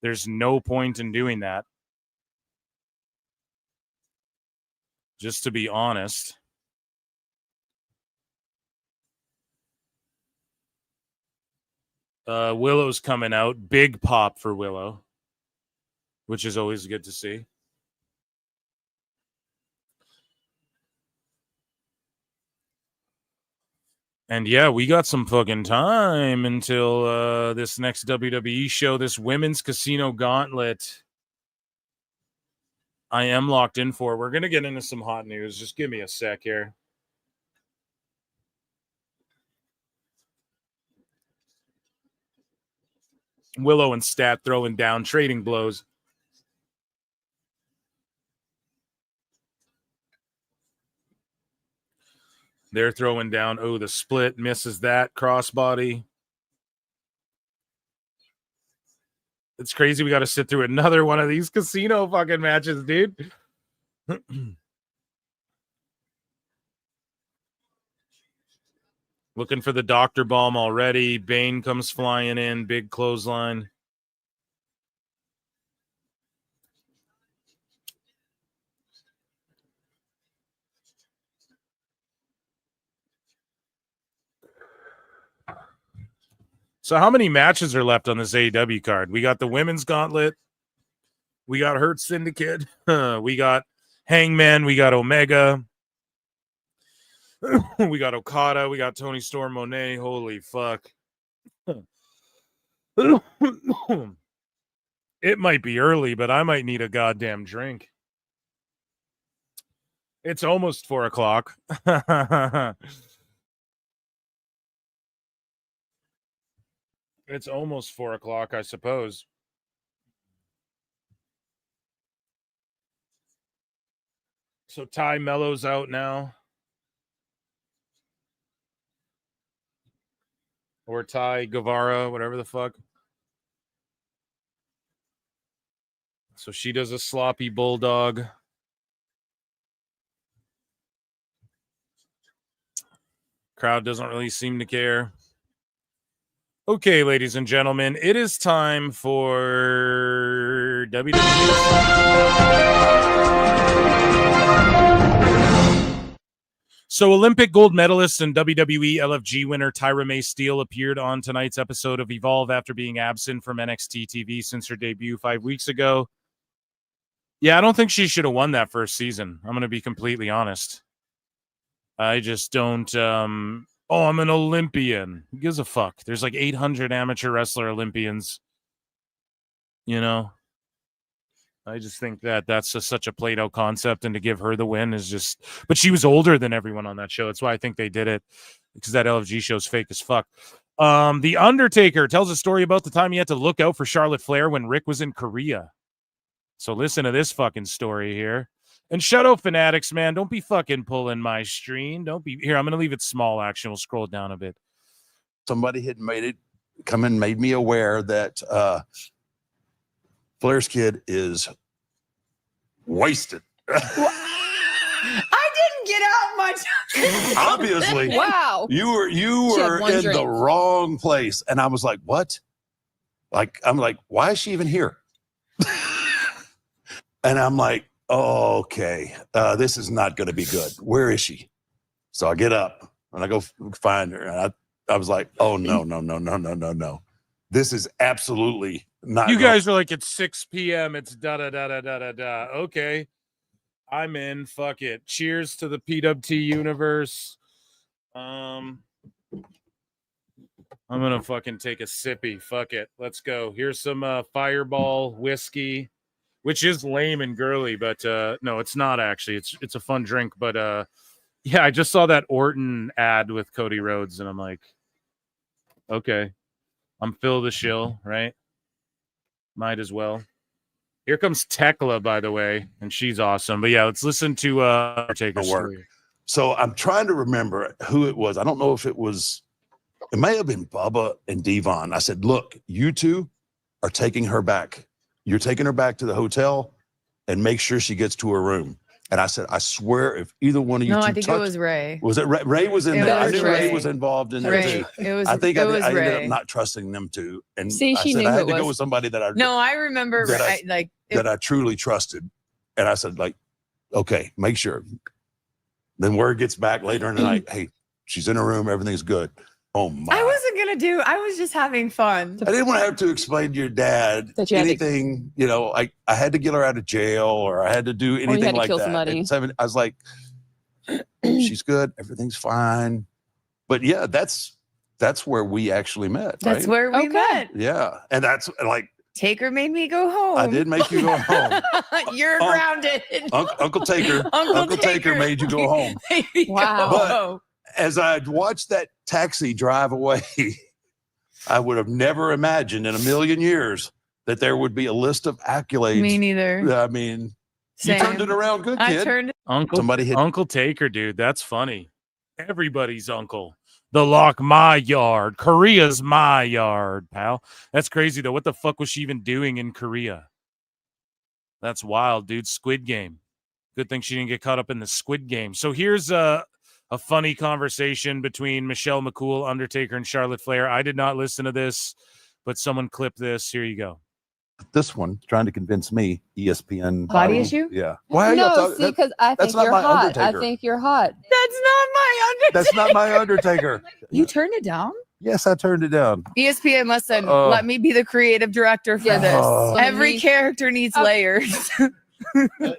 there's no point in doing that. Just to be honest. Willow's coming out. Big pop for Willow, which is always good to see. And yeah, we got some fucking time until this next WWE show, this women's casino gauntlet. I am locked in for. We're going to get into some hot news. Just give me a sec here. Willow and Stat throwing down, trading blows. They're throwing down. Oh, the split misses that crossbody. It's crazy. We got to sit through another one of these casino fucking matches, dude. Looking for the doctor bomb already. Bane comes flying in. Big clothesline. So how many matches are left on this AEW card? We got the women's gauntlet. We got Hurt Syndicate. We got Hangman. We got Omega. We got Okada. We got Tony Storm, Monet. Holy fuck. It might be early, but I might need a goddamn drink. It's almost 4 o'clock. It's almost 4 o'clock, I suppose. So Ty Mello's out now. Or Ty Guevara, whatever the fuck. So she does a sloppy bulldog. Crowd doesn't really seem to care. Okay, ladies and gentlemen, it is time for WWE. So Olympic gold medalist and WWE LFG winner Tyra May Steele appeared on tonight's episode of Evolve after being absent from NXT TV since her debut 5 weeks ago. Yeah, I don't think she should have won that first season. I'm going to be completely honest. I just don't. I'm an Olympian. Who gives a fuck? There's like 800 amateur wrestler Olympians. You know, I just think that that's such a played out concept, and to give her the win is just. But she was older than everyone on that show. That's why I think they did it, because that LFG show's fake as fuck. The Undertaker tells a story about the time he had to look out for Charlotte Flair when Rick was in Korea. So listen to this fucking story here. And Shadow Fanatics, man, don't be fucking pulling my string. Don't be here. I'm gonna leave it small. Action. We'll scroll down a bit. Somebody had made me aware that Flair's kid is wasted. I didn't get out much. Obviously, wow. You were in the wrong place, and I was like, "What?" I'm like, "Why is she even here?" And I'm like, oh, "Okay, this is not going to be good. Where is she?" So I get up and I go find her, and I was like, "Oh no! This is absolutely not." You guys are like, it's 6 p.m. It's da-da-da-da-da-da-da. Okay. I'm in. Fuck it. Cheers to the PWT universe. I'm going to fucking take a sippy. Fuck it. Let's go. Here's some Fireball whiskey, which is lame and girly, but no, it's not actually. It's a fun drink, but yeah, I just saw that Orton ad with Cody Rhodes, and I'm like, okay. I'm Phil the Shill, right? Might as well. Here comes Tekla, by the way, and she's awesome. But yeah, let's listen to Undertaker's story. So I'm trying to remember who it was. I don't know if it may have been Bubba and Devon. I said, "Look, you two are taking her back. You're taking her back to the hotel and make sure she gets to her room." And I said, "I swear, if either one of you No, two I think it was Ray. Was it Ray? Ray was in It there. I was knew Ray. Ray was involved in there Ray. too. It was- I think it I was ended Ray. up not trusting them two. And See, I she said knew I who had it to go was. with somebody that I No, I remember. that I truly trusted. And I said, like, okay, make sure. Then word gets back later in the night, hey, she's in her room, everything's good. Oh my. I wasn't gonna I was just having fun. I didn't want to have to explain to your dad That you had to- anything, I had to get her out of jail or I had to do you had anything to like kill that. somebody. I was like, she's good, everything's fine. But yeah, that's where we actually met. That's right? where we met. Yeah. And that's like, Taker made me go home. I did make you go home. You're grounded. Uncle Taker. Uncle Taker made you go home. Wow. But as I watched that taxi drive away, I would have never imagined in a million years that there would be a list of accolades. Me neither. I mean, Same. you turned it around good, kid. Uncle Taker, dude. That's funny. Everybody's uncle. The Lock, my yard. Korea's my yard, pal. That's crazy, though. What the fuck was she even doing in Korea? That's wild, dude. Squid Game. Good thing she didn't get caught up in the Squid Game. So here's a funny conversation between Michelle McCool, Undertaker, and Charlotte Flair. I did not listen to this, but someone clipped this. Here you go. This one trying to convince me, ESPN Body issue? Yeah. Why are y'all No, talking? see, because I think that's not you're my hot. Undertaker. I think you're hot. That's not my Undertaker. That's not my Undertaker. You turned it down? Yes, I turned it down. ESPN, listen, let me be the creative director for this. Oh. Every character needs layers.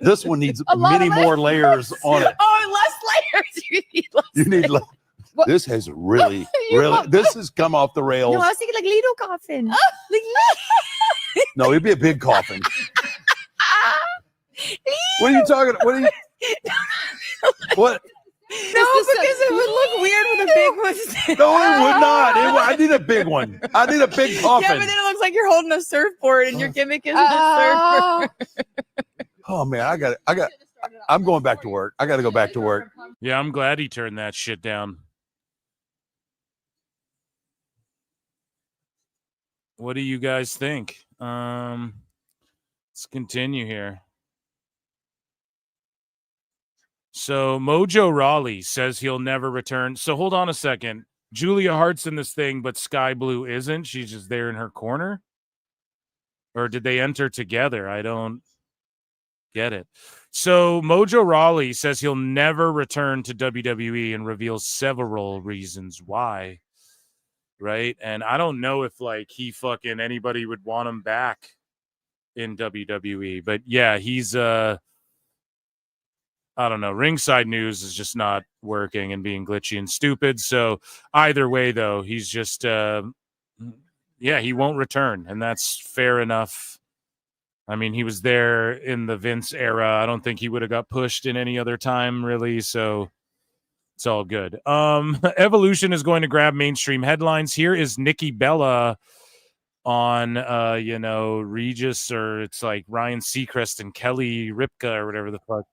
This one needs many more layers on it. Oh, less layers. You need less. You need. This has really. This has come off the rails. No, I was thinking like little coffin. No, it'd be a big coffin. What are you talking? What are you? What? No, because it would look weird with a big one. No, it would not. I need a big one. I need a big coffin. Yeah, but then it looks like you're holding a surfboard and your gimmick is a surfboard. Oh man, I'm going back to work. I got to go back to work. Yeah, I'm glad he turned that shit down. What do you guys think? Let's continue here. So Mojo Rawley says he'll never return. So hold on a second. Julia Hart's in this thing, but Sky Blue isn't. She's just there in her corner. Or did they enter together? I don't get it. So Mojo Rawley says he'll never return to WWE and reveals several reasons why. Right? And I don't know if like he fucking anybody would want him back in WWE. But yeah, he's I don't know. Ringside News is just not working and being glitchy and stupid. So either way, though, he's just, he won't return. And that's fair enough. I mean, he was there in the Vince era. I don't think he would have got pushed in any other time, really. So it's all good. Evolution is going to grab mainstream headlines. Here is Nikki Bella on, Regis, or it's like Ryan Seacrest and Kelly Ripka or whatever the fuck.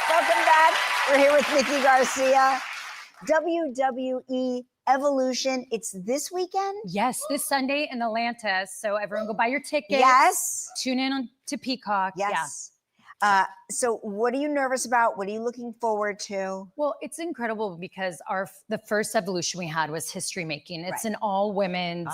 Welcome back. We're here with Nikki Garcia. WWE Evolution. It's this weekend? Yes, this Sunday in Atlanta. So everyone go buy your tickets. Yes. Tune in to Peacock. Yes. Yeah. So what are you nervous about? What are you looking forward to? Well, it's incredible because the first Evolution we had was history making. It's an all women's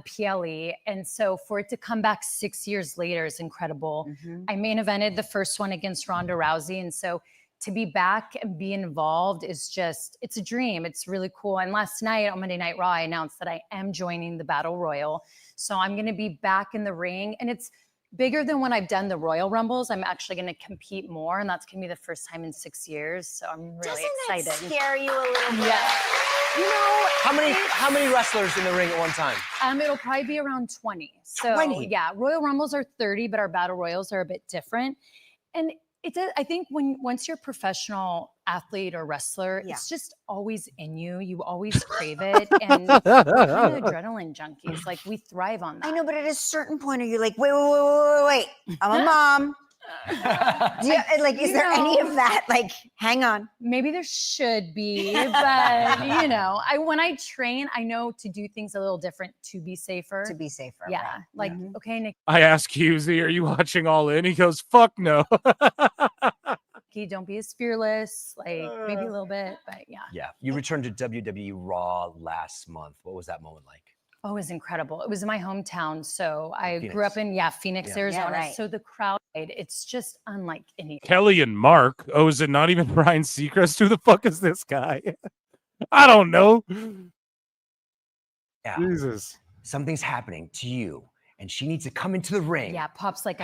PLE. And so for it to come back 6 years later is incredible. I main evented the first one against Ronda Rousey. And so to be back and be involved is just, it's a dream. It's really cool. And last night on Monday Night Raw, I announced that I am joining the Battle Royal. So I'm going to be back in the ring, and it's bigger than when I've done the Royal Rumbles. I'm actually going to compete more, and that's going to be the first time in 6 years. So I'm really excited. Doesn't that scare you a little bit? Yeah. You know, how many wrestlers in the ring at one time? It'll probably be around 20. So 20? Yeah, Royal Rumbles are 30, but our Battle Royals are a bit different. And I think once you're a professional athlete or wrestler, it's just always in you. You always crave it. And we're kind of adrenaline junkies. Like, we thrive on that. I know, but at a certain point, are you like, wait, I'm a mom. Is there any of that? Like, hang on. Maybe there should be, but when I train, I know to do things a little different to be safer. Yeah. Right. Like, okay, Nick. I ask Husey, are you watching All In? He goes, fuck no. Don't be as fearless, like maybe a little bit, but yeah. Yeah. You returned to WWE Raw last month. What was that moment like? Oh, it was incredible. It was in my hometown. So I grew up in Phoenix, Arizona. Yeah, right. So the crowd, it's just unlike anything. Kelly and Mark. Oh, is it not even Ryan Seacrest? Who the fuck is this guy? I don't know. Yeah. Jesus. Something's happening to you, and she needs to come into the ring. Yeah, Pop's like,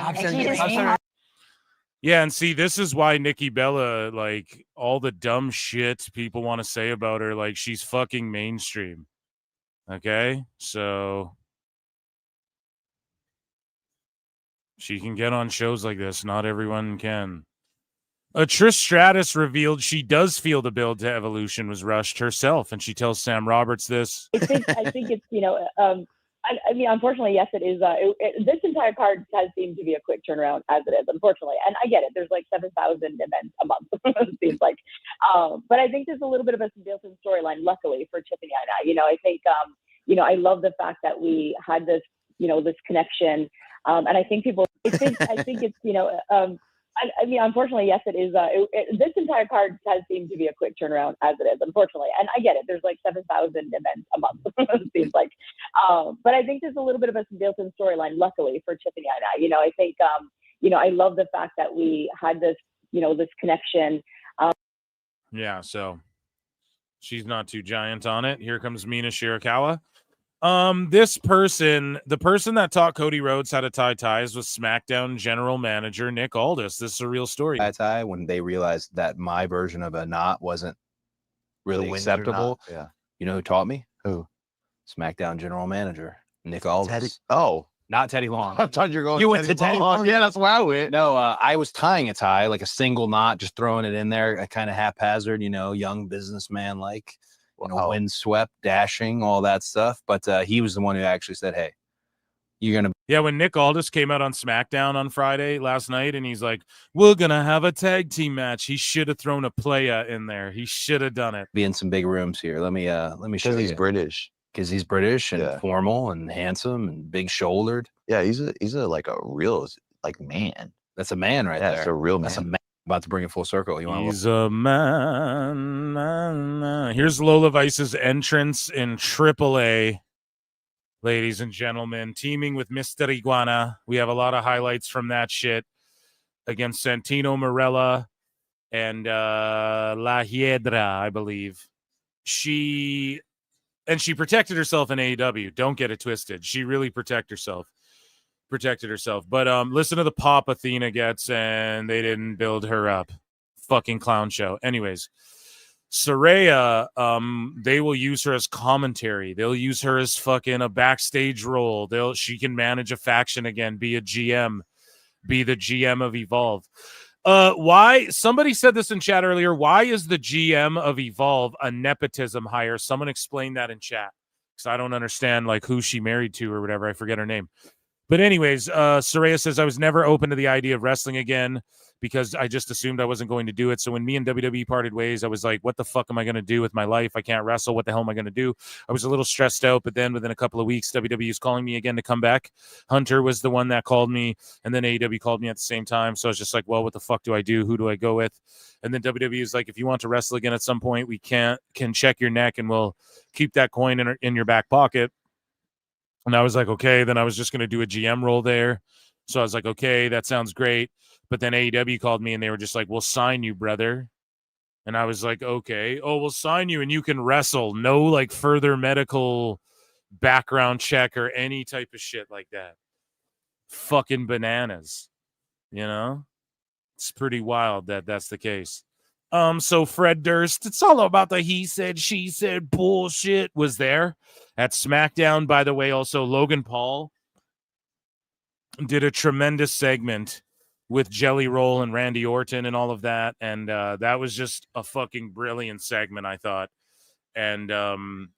Yeah, and see, this is why Nikki Bella, like, all the dumb shit people want to say about her, like, she's fucking mainstream. Okay? So she can get on shows like this. Not everyone can. Trish Stratus revealed she does feel the build to Evolution was rushed herself, and she tells Sam Roberts this. I think it's, I mean, unfortunately, yes, it is. This entire card has seemed to be a quick turnaround as it is, unfortunately. And I get it. There's like 7,000 events a month, it seems like. But I think there's a little bit of a built-in storyline, luckily, for Tiffany and I. I think, I love the fact that we had this, this connection. And I think I think it's, I mean, unfortunately, yes, it is. This entire card has seemed to be a quick turnaround as it is, unfortunately. And I get it. There's like 7,000 events a month, it seems like. But I think there's a little bit of a built-in storyline, luckily, for Tiffany and I. I think, I love the fact that we had this, this connection. Yeah, so she's not too giant on it. Here comes Mina Shirakawa. The person that taught Cody Rhodes how to tie ties was SmackDown general manager Nick Aldis. This is a real story. Tie when they realized that my version of a knot wasn't really acceptable. Yeah. You know who taught me? Who? SmackDown general manager Nick Aldis. Not Teddy Long. I thought you were going. You went to Teddy Long. Yeah, that's why I went. No, I was tying a tie, like a single knot, just throwing it in there, kind of haphazard. Young businessman like. Windswept, dashing, all that stuff. But he was the one who actually said, hey, you're going to. Yeah, when Nick Aldis came out on SmackDown on Friday last night, and he's like, we're going to have a tag team match. He should have thrown a playa in there. He should have done it. Be in some big rooms here. Let me show you. Because he's British. Because he's British and formal and handsome and big shouldered. Yeah, he's a like a real man. That's a man right there. That's a real man. That's a man. About to bring it full circle. You want? He's a man. Here's Lola Vice's entrance in AAA, ladies and gentlemen, teaming with Mr. Iguana. We have a lot of highlights from that shit against Santino Marella and La Hiedra, I believe. She protected herself in AEW. Don't get it twisted. She really protected herself. But listen to the pop Athena gets, and they didn't build her up. fucking clown show. Anyways, Saraya, they will use her as commentary. They'll use her as fucking a backstage role. She can manage a faction again, be a GM, be the GM of Evolve. Why? Somebody said this in chat earlier. Why is the GM of Evolve a nepotism hire? Someone explain that in chat, because I don't understand like who she married to or whatever. I forget her name. But anyways, Saraya says, I was never open to the idea of wrestling again because I just assumed I wasn't going to do it. So when me and WWE parted ways, I was like, what the fuck am I going to do with my life? I can't wrestle. What the hell am I going to do? I was a little stressed out, but then within a couple of weeks, WWE is calling me again to come back. Hunter was the one that called me, and then AEW called me at the same time. So I was just like, well, what the fuck do I do? Who do I go with? And then WWE is like, if you want to wrestle again at some point, we can check your neck and we'll keep that coin in your back pocket. And I was like, okay, then I was just going to do a GM role there. So I was like, okay, that sounds great. But then AEW called me and they were just like, we'll sign you, brother. And I was like, okay, oh, we'll sign you and you can wrestle. No like further medical background check or any type of shit like that. Fucking bananas, you know? It's pretty wild that that's the case. So Fred Durst, it's all about the he said, she said bullshit was there at SmackDown. By the way, also Logan Paul did a tremendous segment with Jelly Roll and Randy Orton and all of that. And that was just a fucking brilliant segment, I thought. And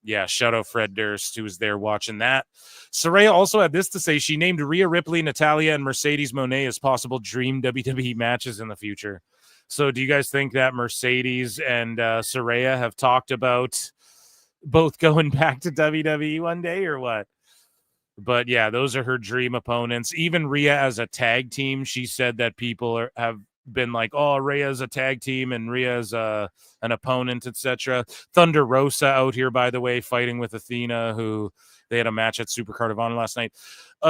yeah, shout out Fred Durst, who was there watching that. Saraya also had this to say. She named Rhea Ripley, Natalya, and Mercedes Moné as possible dream WWE matches in the future. So do you guys think that Mercedes and Saraya have talked about both going back to WWE one day or what? But yeah, those are her dream opponents. Even Rhea as a tag team, she said that people have been like, oh, Rhea's a tag team and Rhea's an opponent, etc. Thunder Rosa out here, by the way, fighting with Athena, who they had a match at Supercard of Honor last night.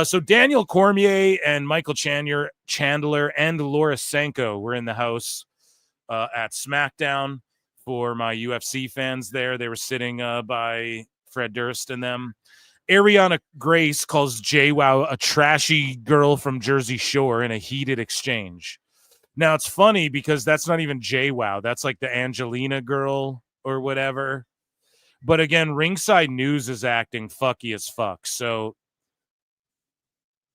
So Daniel Cormier and Michael Chandler and Laura Senko were in the house at SmackDown for my UFC fans there. They were sitting by Fred Durst and them. Ariana Grace calls JWoww a trashy girl from Jersey Shore in a heated exchange. Now, it's funny because that's not even JWoww. That's like the Angelina girl or whatever. But again, Ringside News is acting fucky as fuck. So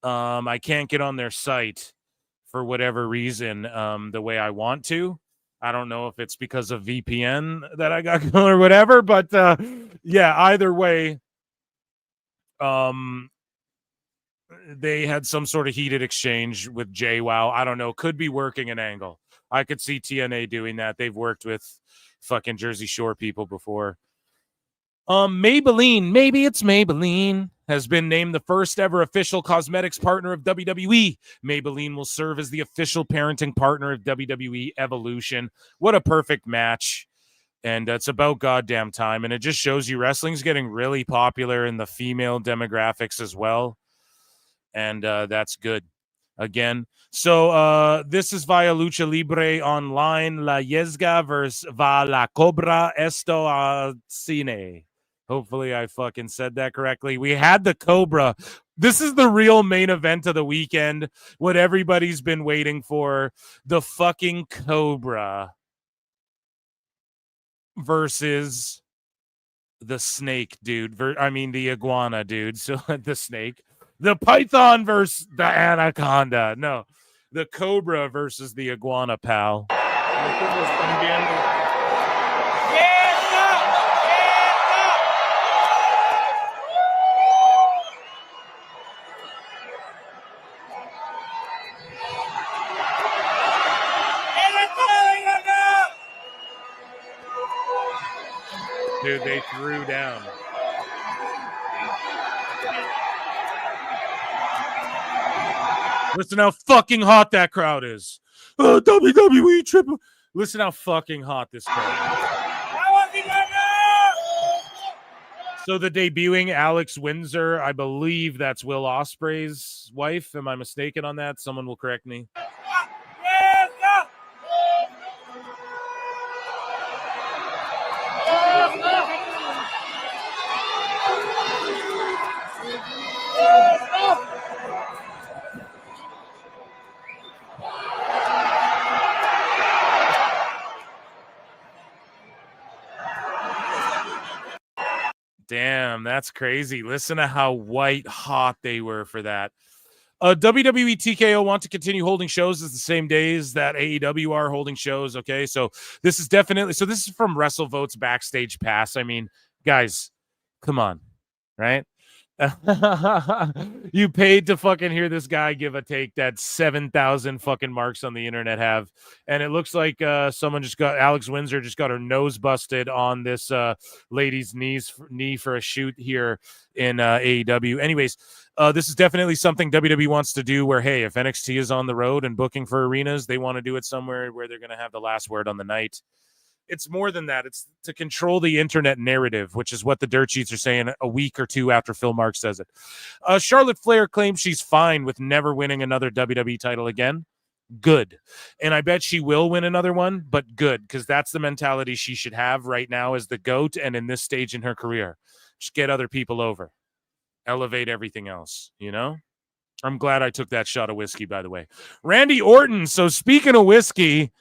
I can't get on their site for whatever reason the way I want to. I don't know if it's because of VPN that I got or whatever. But yeah, either way, they had some sort of heated exchange with JWoww. I don't know. Could be working an angle. I could see TNA doing that. They've worked with fucking Jersey Shore people before. Maybelline, maybe it's Maybelline, has been named the first ever official cosmetics partner of WWE. Maybelline will serve as the official parenting partner of WWE Evolution. What a perfect match. And it's about goddamn time. And it just shows you wrestling's getting really popular in the female demographics as well. And that's good. Again. So this is via Lucha Libre Online. La Yesga versus Va La Cobra Esto al Cine. Hopefully I fucking said that correctly. We had the Cobra. This is the real main event of the weekend. What everybody's been waiting for. The fucking Cobra versus the snake, dude. I mean, the iguana, dude. So the snake. The python versus the anaconda. No, the cobra versus the iguana, pal. Dude, they threw down. Listen how fucking hot that crowd is. WWE triple. Listen how fucking hot this crowd is. So the debuting Alex Windsor, I believe that's Will Ospreay's wife. Am I mistaken on that? Someone will correct me. Damn, that's crazy. Listen to how white hot they were for that. WWE TKO want to continue holding shows as the same days that AEW are holding shows. Okay, so this is definitely this is from WrestleVote's Backstage Pass. I mean, guys, come on, right? You paid to fucking hear this guy give a take that 7,000 fucking marks on the internet have, and it looks like someone just got Alex Windsor just got her nose busted on this lady's knee for a shoot here in AEW. Anyways, this is definitely something WWE wants to do. Where hey, if NXT is on the road and booking for arenas, they want to do it somewhere where they're going to have the last word on the night. It's more than that. It's to control the internet narrative, which is what the dirt sheets are saying a week or two after Phil Marks says it. Charlotte Flair claims she's fine with never winning another WWE title again. Good. And I bet she will win another one, but good, because that's the mentality she should have right now as the GOAT and in this stage in her career. Just get other people over. Elevate everything else, you know? I'm glad I took that shot of whiskey, by the way. Randy Orton. So speaking of whiskey,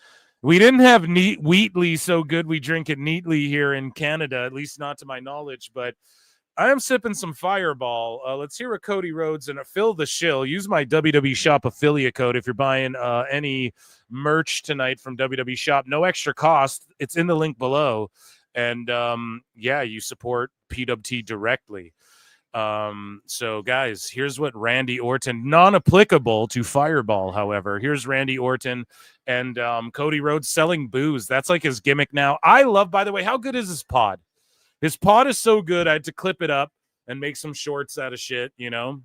we didn't have neat Wheatley so good we drink it neatly here in Canada, at least not to my knowledge, but I am sipping some Fireball. Let's hear a Cody Rhodes and fill the shill. Use my WWE Shop affiliate code if you're buying any merch tonight from WWE Shop. No extra cost. It's in the link below. And yeah, you support PWT directly. So guys, here's what Randy Orton, non-applicable to Fireball, however, here's Randy Orton and Cody Rhodes selling booze. That's like his gimmick now. I love, by the way, how good is his pod? His pod is so good. I had to clip it up and make some shorts out of shit, you know,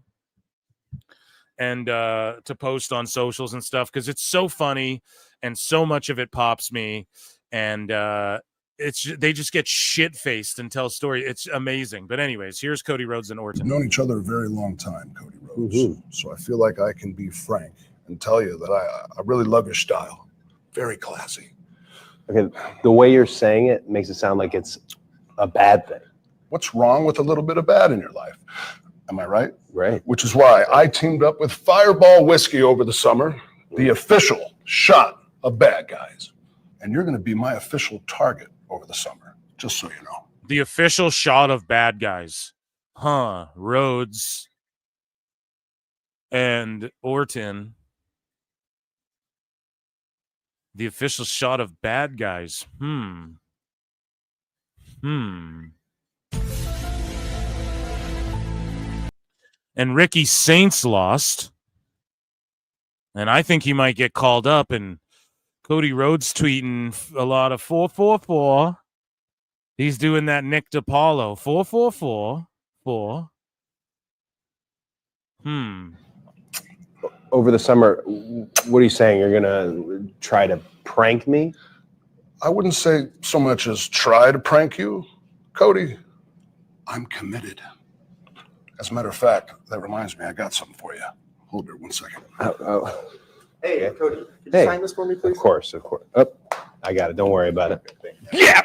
and to post on socials and stuff, because it's so funny and so much of it pops me. And they just get shit-faced and tell story. It's amazing. But anyways, here's Cody Rhodes and Orton. We've known each other a very long time, Cody Rhodes. So I feel like I can be frank and tell you that I really love your style. Very classy. Okay, the way you're saying it makes it sound like it's a bad thing. What's wrong with a little bit of bad in your life? Am I right? Right. Which is why I teamed up with Fireball Whiskey over the summer, the official shot of bad guys. And you're going to be my official target over the summer, just so you know. The official shot of bad guys. Huh. Rhodes and Orton. The official shot of bad guys. And Ricky Saints lost. And I think he might get called up. And Cody Rhodes tweeting a lot of 444. He's doing that Nick DiPaolo. 444. Over the summer, what are you saying? You're going to try to prank me? I wouldn't say so much as try to prank you, Cody. I'm committed. As a matter of fact, that reminds me, I got something for you. Hold it 1 second. Hey, Cody, could you sign this for me, please? Of course. Oh, I got it. Don't worry about it. Yeah!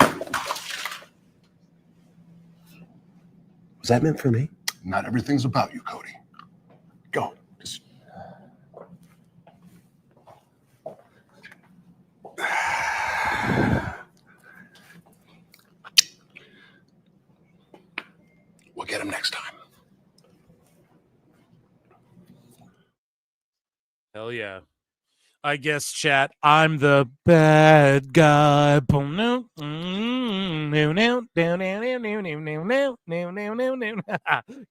Was that meant for me? Not everything's about you, Cody. Go. Just... We'll get him next time. Hell yeah. I guess, chat, I'm the bad guy.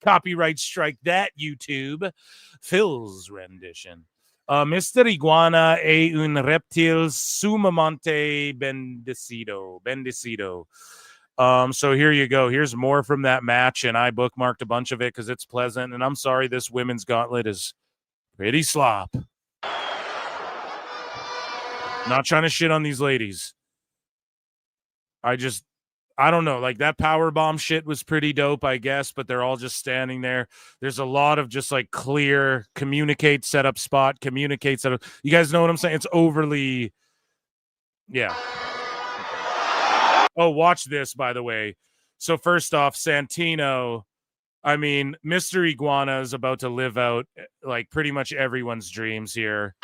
Copyright strike that, YouTube. Phil's rendition. Mr. Iguana e un reptil sumamente bendecido. So here you go. Here's more from that match, and I bookmarked a bunch of it because it's pleasant. And I'm sorry, this women's gauntlet is pretty slop. Not trying to shit on these ladies. I don't know. Like, that power bomb shit was pretty dope, I guess, but they're all just standing there. There's a lot of just like clear communicate, set up spot, communicate, set up. You guys know what I'm saying? It's overly, yeah. Oh, watch this, by the way. So first off, Santino, I mean, Mr. Iguana is about to live out like pretty much everyone's dreams here.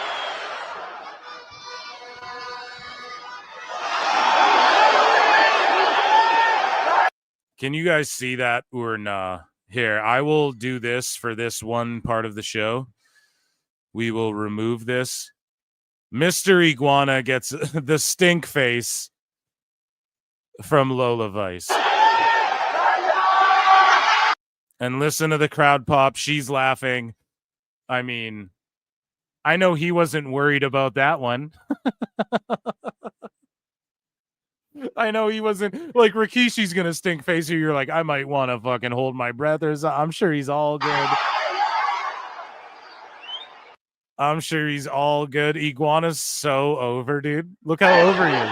Can you guys see that or nah? Here, I will do this for this one part of the show. We will remove this. Mr. Iguana gets the stink face from Lola Vice. And listen to the crowd pop. She's laughing. I mean, I know he wasn't worried about that one. I know he wasn't like Rikishi's gonna stink face you. You're like, I might want to fucking hold my breath. I'm sure he's all good. I'm sure he's all good. Iguana's so over, dude. Look how over he is.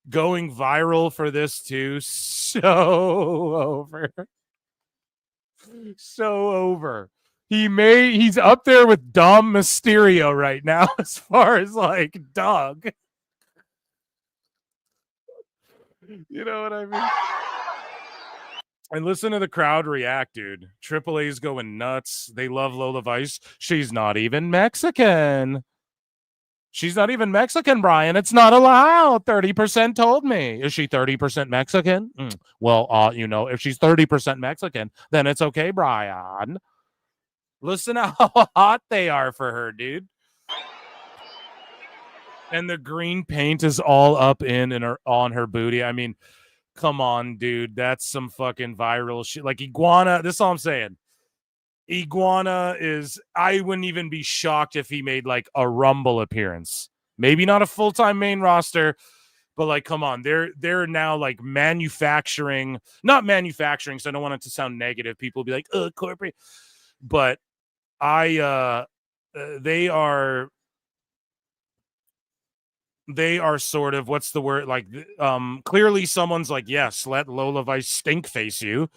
Going viral for this too. So over. So over. He's up there with Dom Mysterio right now as far as like dog. You know what I mean? And listen to the crowd react, dude. Triple A's going nuts. They love Lola Vice. She's not even Mexican. She's not even Mexican, Brian. It's not allowed. 30% told me. Is she 30% Mexican? Well, if she's 30% Mexican, then it's okay, Brian. Listen how hot they are for her, dude. And the green paint is all up on her booty. I mean, come on, dude. That's some fucking viral shit. Like Iguana, this is all I'm saying. Iguana I wouldn't even be shocked if he made like a Rumble appearance. Maybe not a full-time main roster, but like, come on. They're now like not manufacturing, so I don't want it to sound negative. People will be like, corporate. But they are sort of, what's the word? Like, clearly someone's like, yes, let Lola Vice stink face you.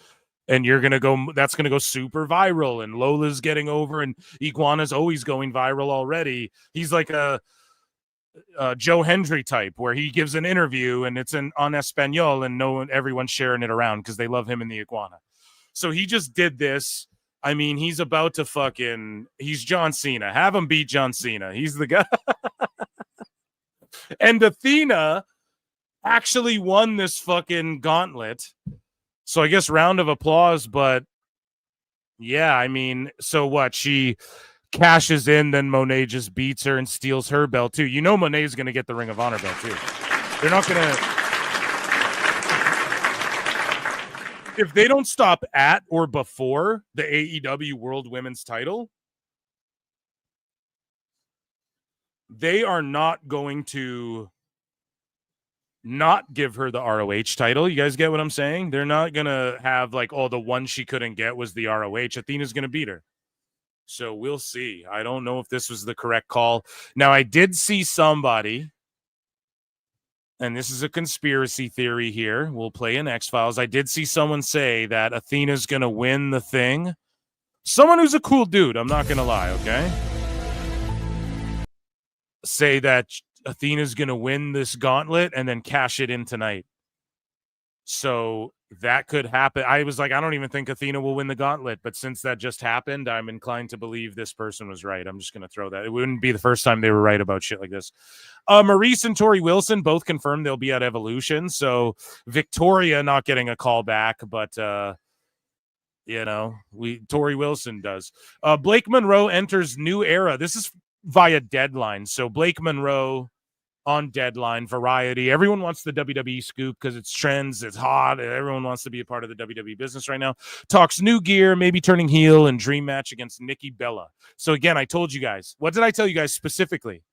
And that's going to go super viral. And Lola's getting over and Iguana's always going viral already. He's like a Joe Hendry type where he gives an interview and it's on Espanol and everyone's sharing it around because they love him and the Iguana. So he just did this. I mean, he's about to he's John Cena. Have him beat John Cena. He's the guy. And Athena actually won this fucking gauntlet. So I guess round of applause, but yeah, I mean, so what? She cashes in, then Monet just beats her and steals her belt too. You know Monet's going to get the Ring of Honor belt too. They're not going to... If they don't stop at or before the AEW World Women's title, they are not going to not give her the ROH title. You guys get what I'm saying? They're not going to have like, oh, the one she couldn't get was the ROH. Athena's going to beat her. So we'll see. I don't know if this was the correct call. Now, I did see somebody, and this is a conspiracy theory here. We'll play in X-Files. I did see someone say that Athena's going to win the thing. Someone who's a cool dude. I'm not going to lie, okay? Say that Athena's going to win this gauntlet and then cash it in tonight. So that could happen. I was like, I don't even think Athena will win the gauntlet. But since that just happened, I'm inclined to believe this person was right. I'm just going to throw that. It wouldn't be the first time they were right about shit like this. Maurice and Tori Wilson both confirmed they'll be at Evolution. So Victoria not getting a call back, but Tori Wilson does. Blake Monroe enters New Era. This is via Deadline. So Blake Monroe on Deadline, Variety. Everyone wants the WWE scoop because it's trends, it's hot, and everyone wants to be a part of the WWE business right now. Talks new gear, maybe turning heel and dream match against Nikki Bella. So again, I told you guys. What did I tell you guys specifically?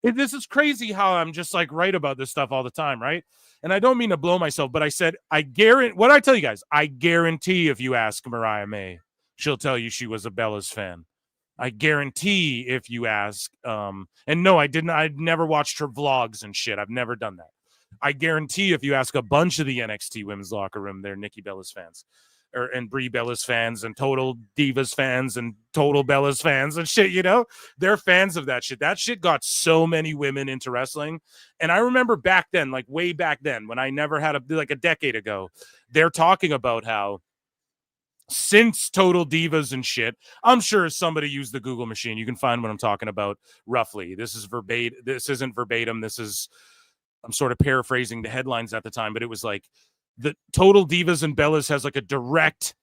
This is crazy how I'm just like right about this stuff all the time, right? And I don't mean to blow myself, but I said, what did I tell you guys? I guarantee if you ask Mariah May, she'll tell you she was a Bella's fan. I guarantee if you ask, and no, I didn't. I'd never watched her vlogs and shit. I've never done that. I guarantee if you ask a bunch of the NXT women's locker room, they're Nikki Bella's fans, and Brie Bella's fans, and Total Divas fans, and Total Bella's fans, and shit. They're fans of that shit. That shit got so many women into wrestling. And I remember back then, like way back then, when I never had a decade ago, they're talking about how, since Total Divas and shit, I'm sure somebody used the Google machine. You can find what I'm talking about roughly. This is verbatim. This isn't verbatim. This is I'm sort of paraphrasing the headlines at the time, but it was like the Total Divas and Bellas has like a direct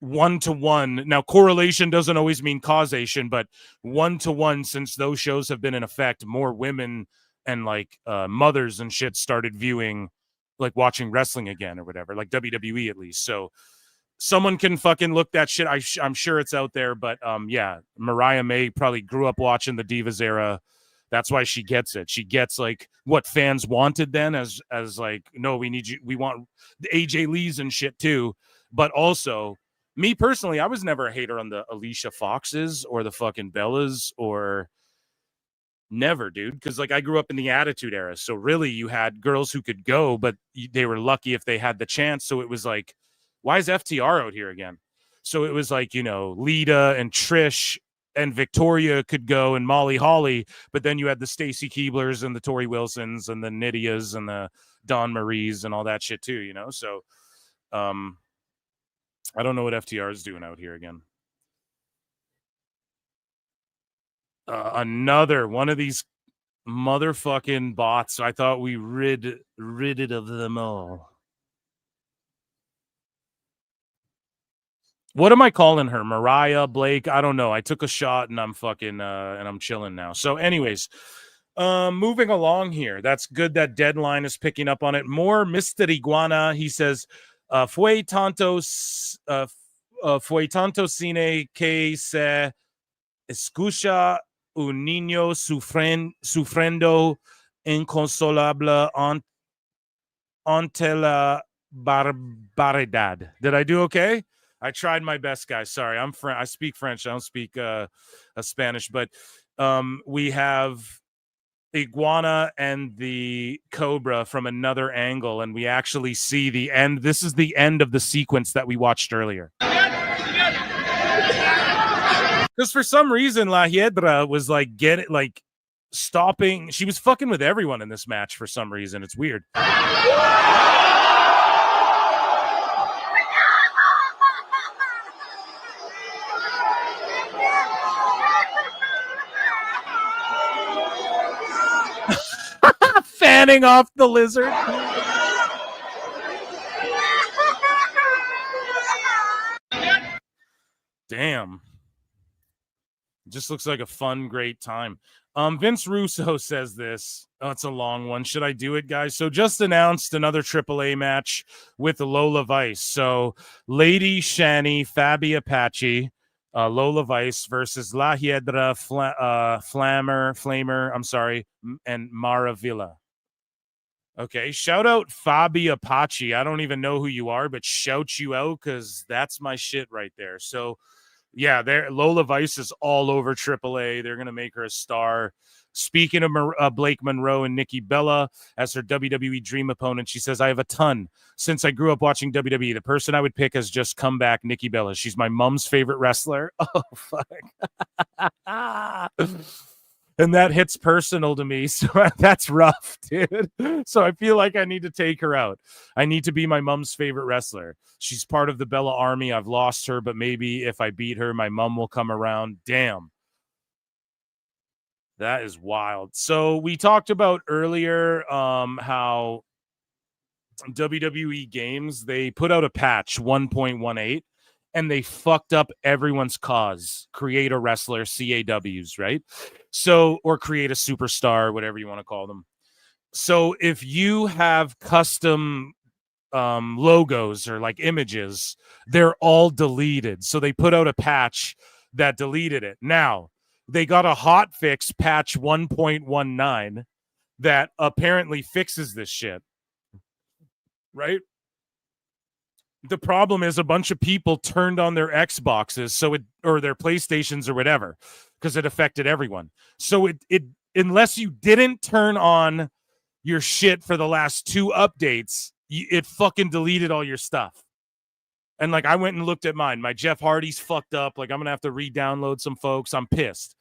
1-to-1. Now, correlation doesn't always mean causation, but 1-to-1, since those shows have been in effect, more women and like mothers and shit started watching wrestling again or whatever, like WWE at least. So someone can fucking look that shit. I'm sure it's out there, but yeah, Mariah May probably grew up watching the Divas era. That's why she gets it. She gets like what fans wanted then as like, no, we need you. We want the AJ Lees and shit too. But also, me personally, I was never a hater on the Alicia Foxes or the fucking Bellas or never, dude. Because like I grew up in the Attitude Era. So really you had girls who could go, but they were lucky if they had the chance. So it was like, why is FTR out here again? So it was like, Lita and Trish and Victoria could go and Molly Holly, but then you had the Stacy Keeblers and the Tori Wilsons and the Nydias and the Dawn Maries and all that shit too, So I don't know what FTR is doing out here again. Another one of these motherfucking bots. I thought we rid it of them all. What am I calling her? Mariah, Blake? I don't know. I took a shot and I'm fucking and I'm chilling now. So anyways, moving along here. That's good that Deadline is picking up on it. More Mr. Iguana. He says, fue tanto cine que se escucha un niño sufriendo inconsolable ante la barbaridad. Did I do okay? I tried my best, guys. Sorry, I speak French. I don't speak Spanish, but we have Iguana and the Cobra from another angle, and we actually see the end. This is the end of the sequence that we watched earlier. Because for some reason, La Hiedra was like stopping. She was fucking with everyone in this match for some reason. It's weird. Fanning off the lizard. Damn. Just looks like a fun, great time. Vince Russo says this. Oh, it's a long one. Should I do it, guys? So just announced another AAA match with Lola Vice. So Lady Shani, Fabi Apache, Lola Vice versus La Hiedra, Flamer, and Mara Villa. Okay, shout out Fabi Apache. I don't even know who you are, but shout you out because that's my shit right there. So, yeah, Lola Vice is all over AAA. They're going to make her a star. Speaking of Blake Monroe and Nikki Bella as her WWE dream opponent, she says, I have a ton. Since I grew up watching WWE, the person I would pick has just come back, Nikki Bella. She's my mom's favorite wrestler. Oh, fuck. And that hits personal to me. So that's rough, dude. So I feel like I need to take her out. I need to be my mom's favorite wrestler. She's part of the Bella Army. I've lost her, but maybe if I beat her, my mom will come around. Damn. That is wild. So we talked about earlier how WWE Games, they put out a patch 1.18 and they fucked up everyone's cause. Create a wrestler, CAWs, right? So, or create a superstar, whatever you want to call them. So if you have custom logos or like images, they're all deleted. So they put out a patch that deleted it. Now, they got a hot fix, patch 1.19, that apparently fixes this shit. Right? The problem is a bunch of people turned on their Xboxes, or their PlayStations or whatever, because it affected everyone. So it unless you didn't turn on your shit for the last 2 updates, it fucking deleted all your stuff. And like I went and looked at mine. My Jeff Hardy's fucked up. Like I'm gonna have to re-download some folks. I'm pissed.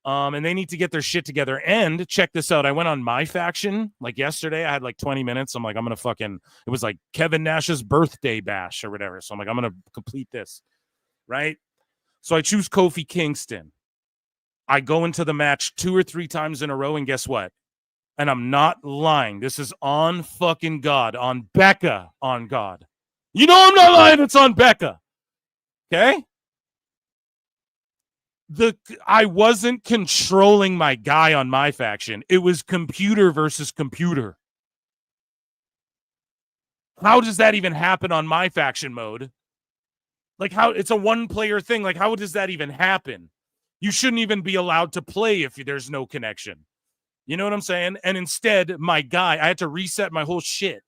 And they need to get their shit together. And check this out. I went on My Faction like yesterday. I had like 20 minutes. I'm like, I'm going to it was like Kevin Nash's birthday bash or whatever. So I'm like, I'm going to complete this. Right. So I choose Kofi Kingston. I go into the match 2 or 3 times in a row. And guess what? And I'm not lying. This is on fucking God, on Becca, on God. You know I'm not lying. It's on Becca. Okay? I wasn't controlling my guy on my faction. It was computer versus computer. How does that even happen on my faction mode? Like, how it's a one-player thing. Like, how does that even happen? You shouldn't even be allowed to play if there's no connection. You know what I'm saying? And instead, my guy, I had to reset my whole shit.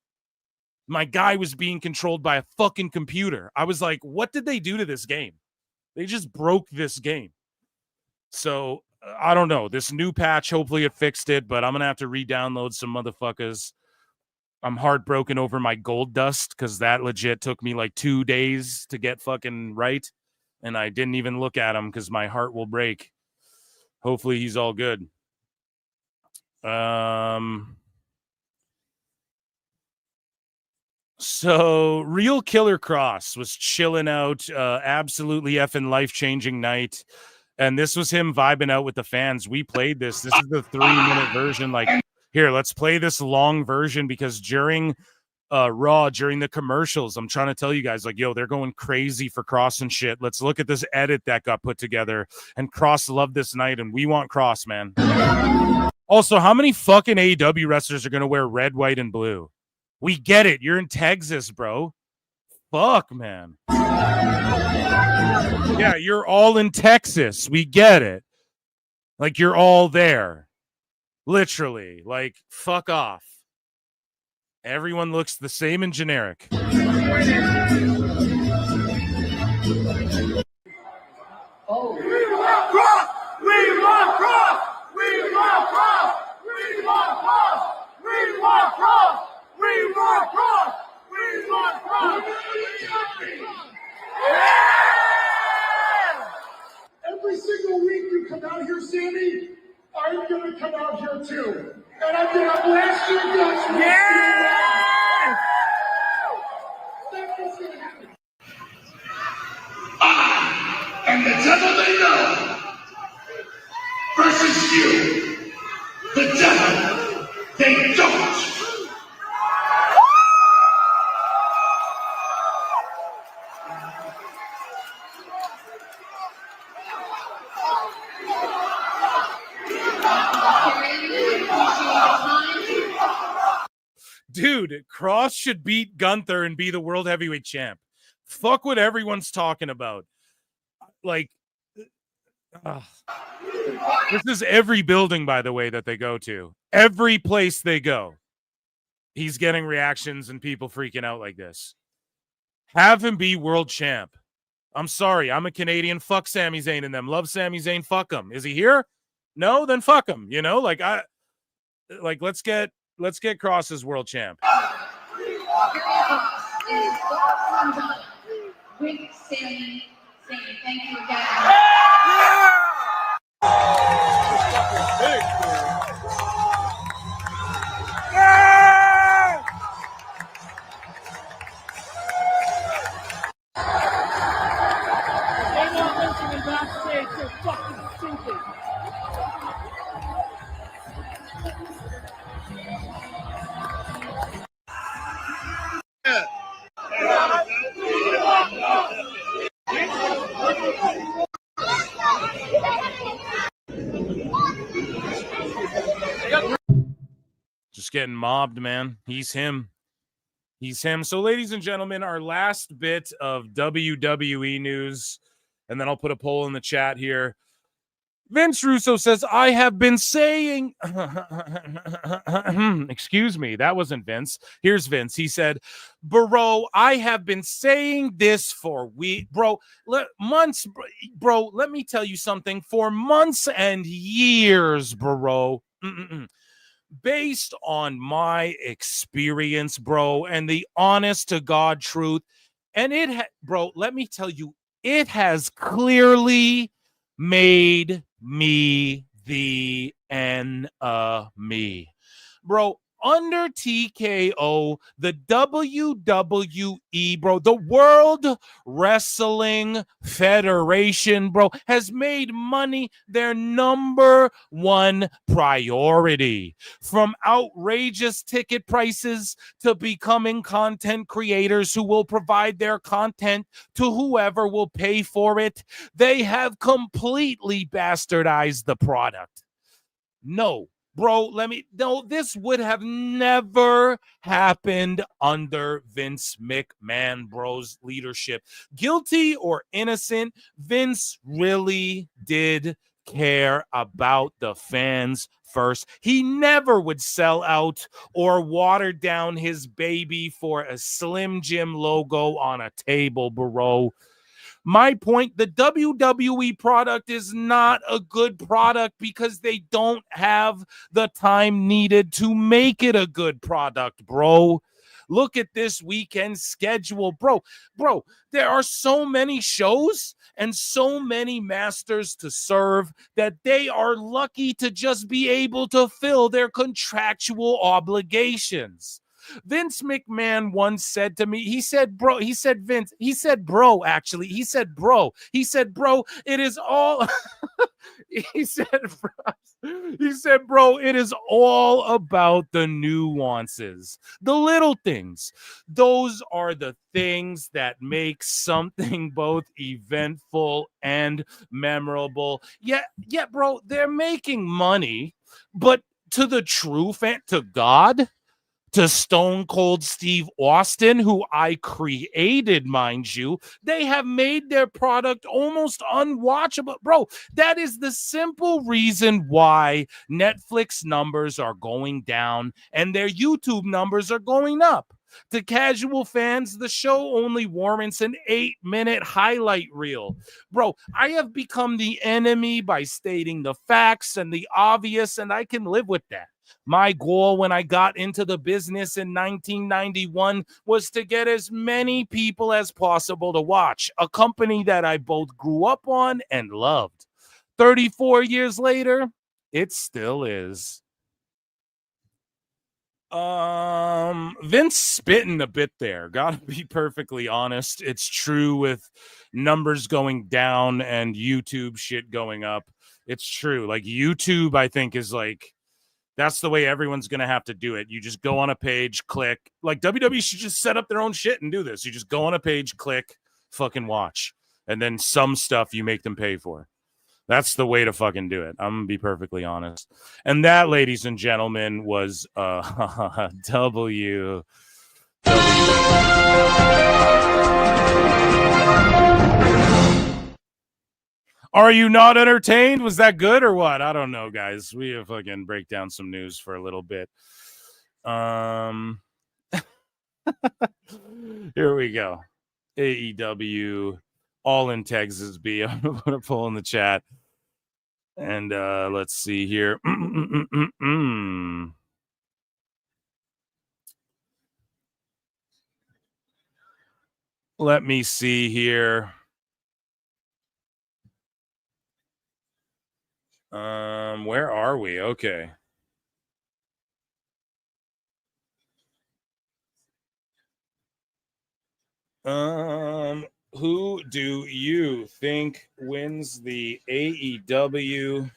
My guy was being controlled by a fucking computer. I was like, what did they do to this game? They just broke this game. So, I don't know. This new patch, hopefully it fixed it, but I'm going to have to re-download some motherfuckers. I'm heartbroken over my gold dust because that legit took me like 2 days to get fucking right. And I didn't even look at him because my heart will break. Hopefully he's all good. So Real Killer Cross was chilling out, absolutely effing life-changing night. And this was him vibing out with the fans. We played this. This is the 3-minute version. Like, here, let's play this long version because during Raw, during the commercials, I'm trying to tell you guys, like, yo, they're going crazy for Cross and shit. Let's look at this edit that got put together. And Cross loved this night, and we want Cross, man. Also, how many fucking AEW wrestlers are going to wear red, white, and blue? We get it. You're in Texas, bro. Fuck, man. Yeah, you're all in Texas. We get it. Like, you're all there. Literally. Like, fuck off. Everyone looks the same and generic. Oh, we want Cross! We want Cross! We want Cross! We want Cross! We want Cross! We want Cross! We want Cross! Yeah! Every single week you come out here, Sammy, I'm going to come out here too. And I'm going to blast your guts. Yeah! That's what's going to happen. I am the devil they know versus you, the devil they don't. Dude, Cross should beat Gunther and be the world heavyweight champ. Fuck what everyone's talking about. Like, this is every building, by the way, that they go to. Every place they go, he's getting reactions and people freaking out like this. Have him be world champ. I'm sorry. I'm a Canadian. Fuck Sami Zayn and them. Love Sami Zayn. Fuck him. Is he here? No? Then fuck him. You know, let's get Cross as world champ. With Sami Zayn. Thank you again. They're not listening backstage. They're fucking stupid. Just getting mobbed, man. He's him. He's him. So, ladies and gentlemen, our last bit of WWE news, and then I'll put a poll in the chat here. Vince Russo says, I have been saying, excuse me, that wasn't Vince. Here's Vince. He said, bro, I have been saying this for weeks, months, bro, let me tell you something. For months and years, bro, based on my experience, bro, and the honest to God truth, and bro, let me tell you, it has clearly made me the enemy. Bro, under TKO, the WWE, bro, the World Wrestling Federation, bro, has made money their number one priority. From outrageous ticket prices to becoming content creators who will provide their content to whoever will pay for it, they have completely bastardized the product. No, bro, this would have never happened under Vince McMahon, bro's leadership. Guilty or innocent, Vince really did care about the fans first. He never would sell out or water down his baby for a Slim Jim logo on a table, bro. My point, the WWE product is not a good product because they don't have the time needed to make it a good product, bro. Look at this weekend schedule, bro. Bro, there are so many shows and so many masters to serve that they are lucky to just be able to fill their contractual obligations. Vince McMahon once said to me, he said, bro, it is all, he said, bro, it is all about the nuances, the little things. Those are the things that make something both eventful and memorable. Yeah, bro, they're making money, but to the true fan, to God, to Stone Cold Steve Austin, who I created, mind you, they have made their product almost unwatchable. Bro, that is the simple reason why Netflix numbers are going down and their YouTube numbers are going up. To casual fans, the show only warrants an 8-minute highlight reel. Bro, I have become the enemy by stating the facts and the obvious, and I can live with that. My goal when I got into the business in 1991 was to get as many people as possible to watch, a company that I both grew up on and loved. 34 years later, it still is. Vince spitting a bit there. Gotta be perfectly honest. It's true with numbers going down and YouTube shit going up. It's true. Like YouTube, I think, is like, that's the way everyone's going to have to do it. You just go on a page, click. Like WWE should just set up their own shit and do this. You just go on a page, click, fucking watch. And then some stuff you make them pay for. That's the way to fucking do it. I'm going to be perfectly honest. And that, ladies and gentlemen, was W. Are you not entertained? Was that good or what? I don't know, guys. We have fucking break down some news for a little bit. Here we go. AEW, all in Texas B. I'm going to put a poll in the chat. And let's see here. Let me see here. Where are we? Okay. Who do you think wins the AEW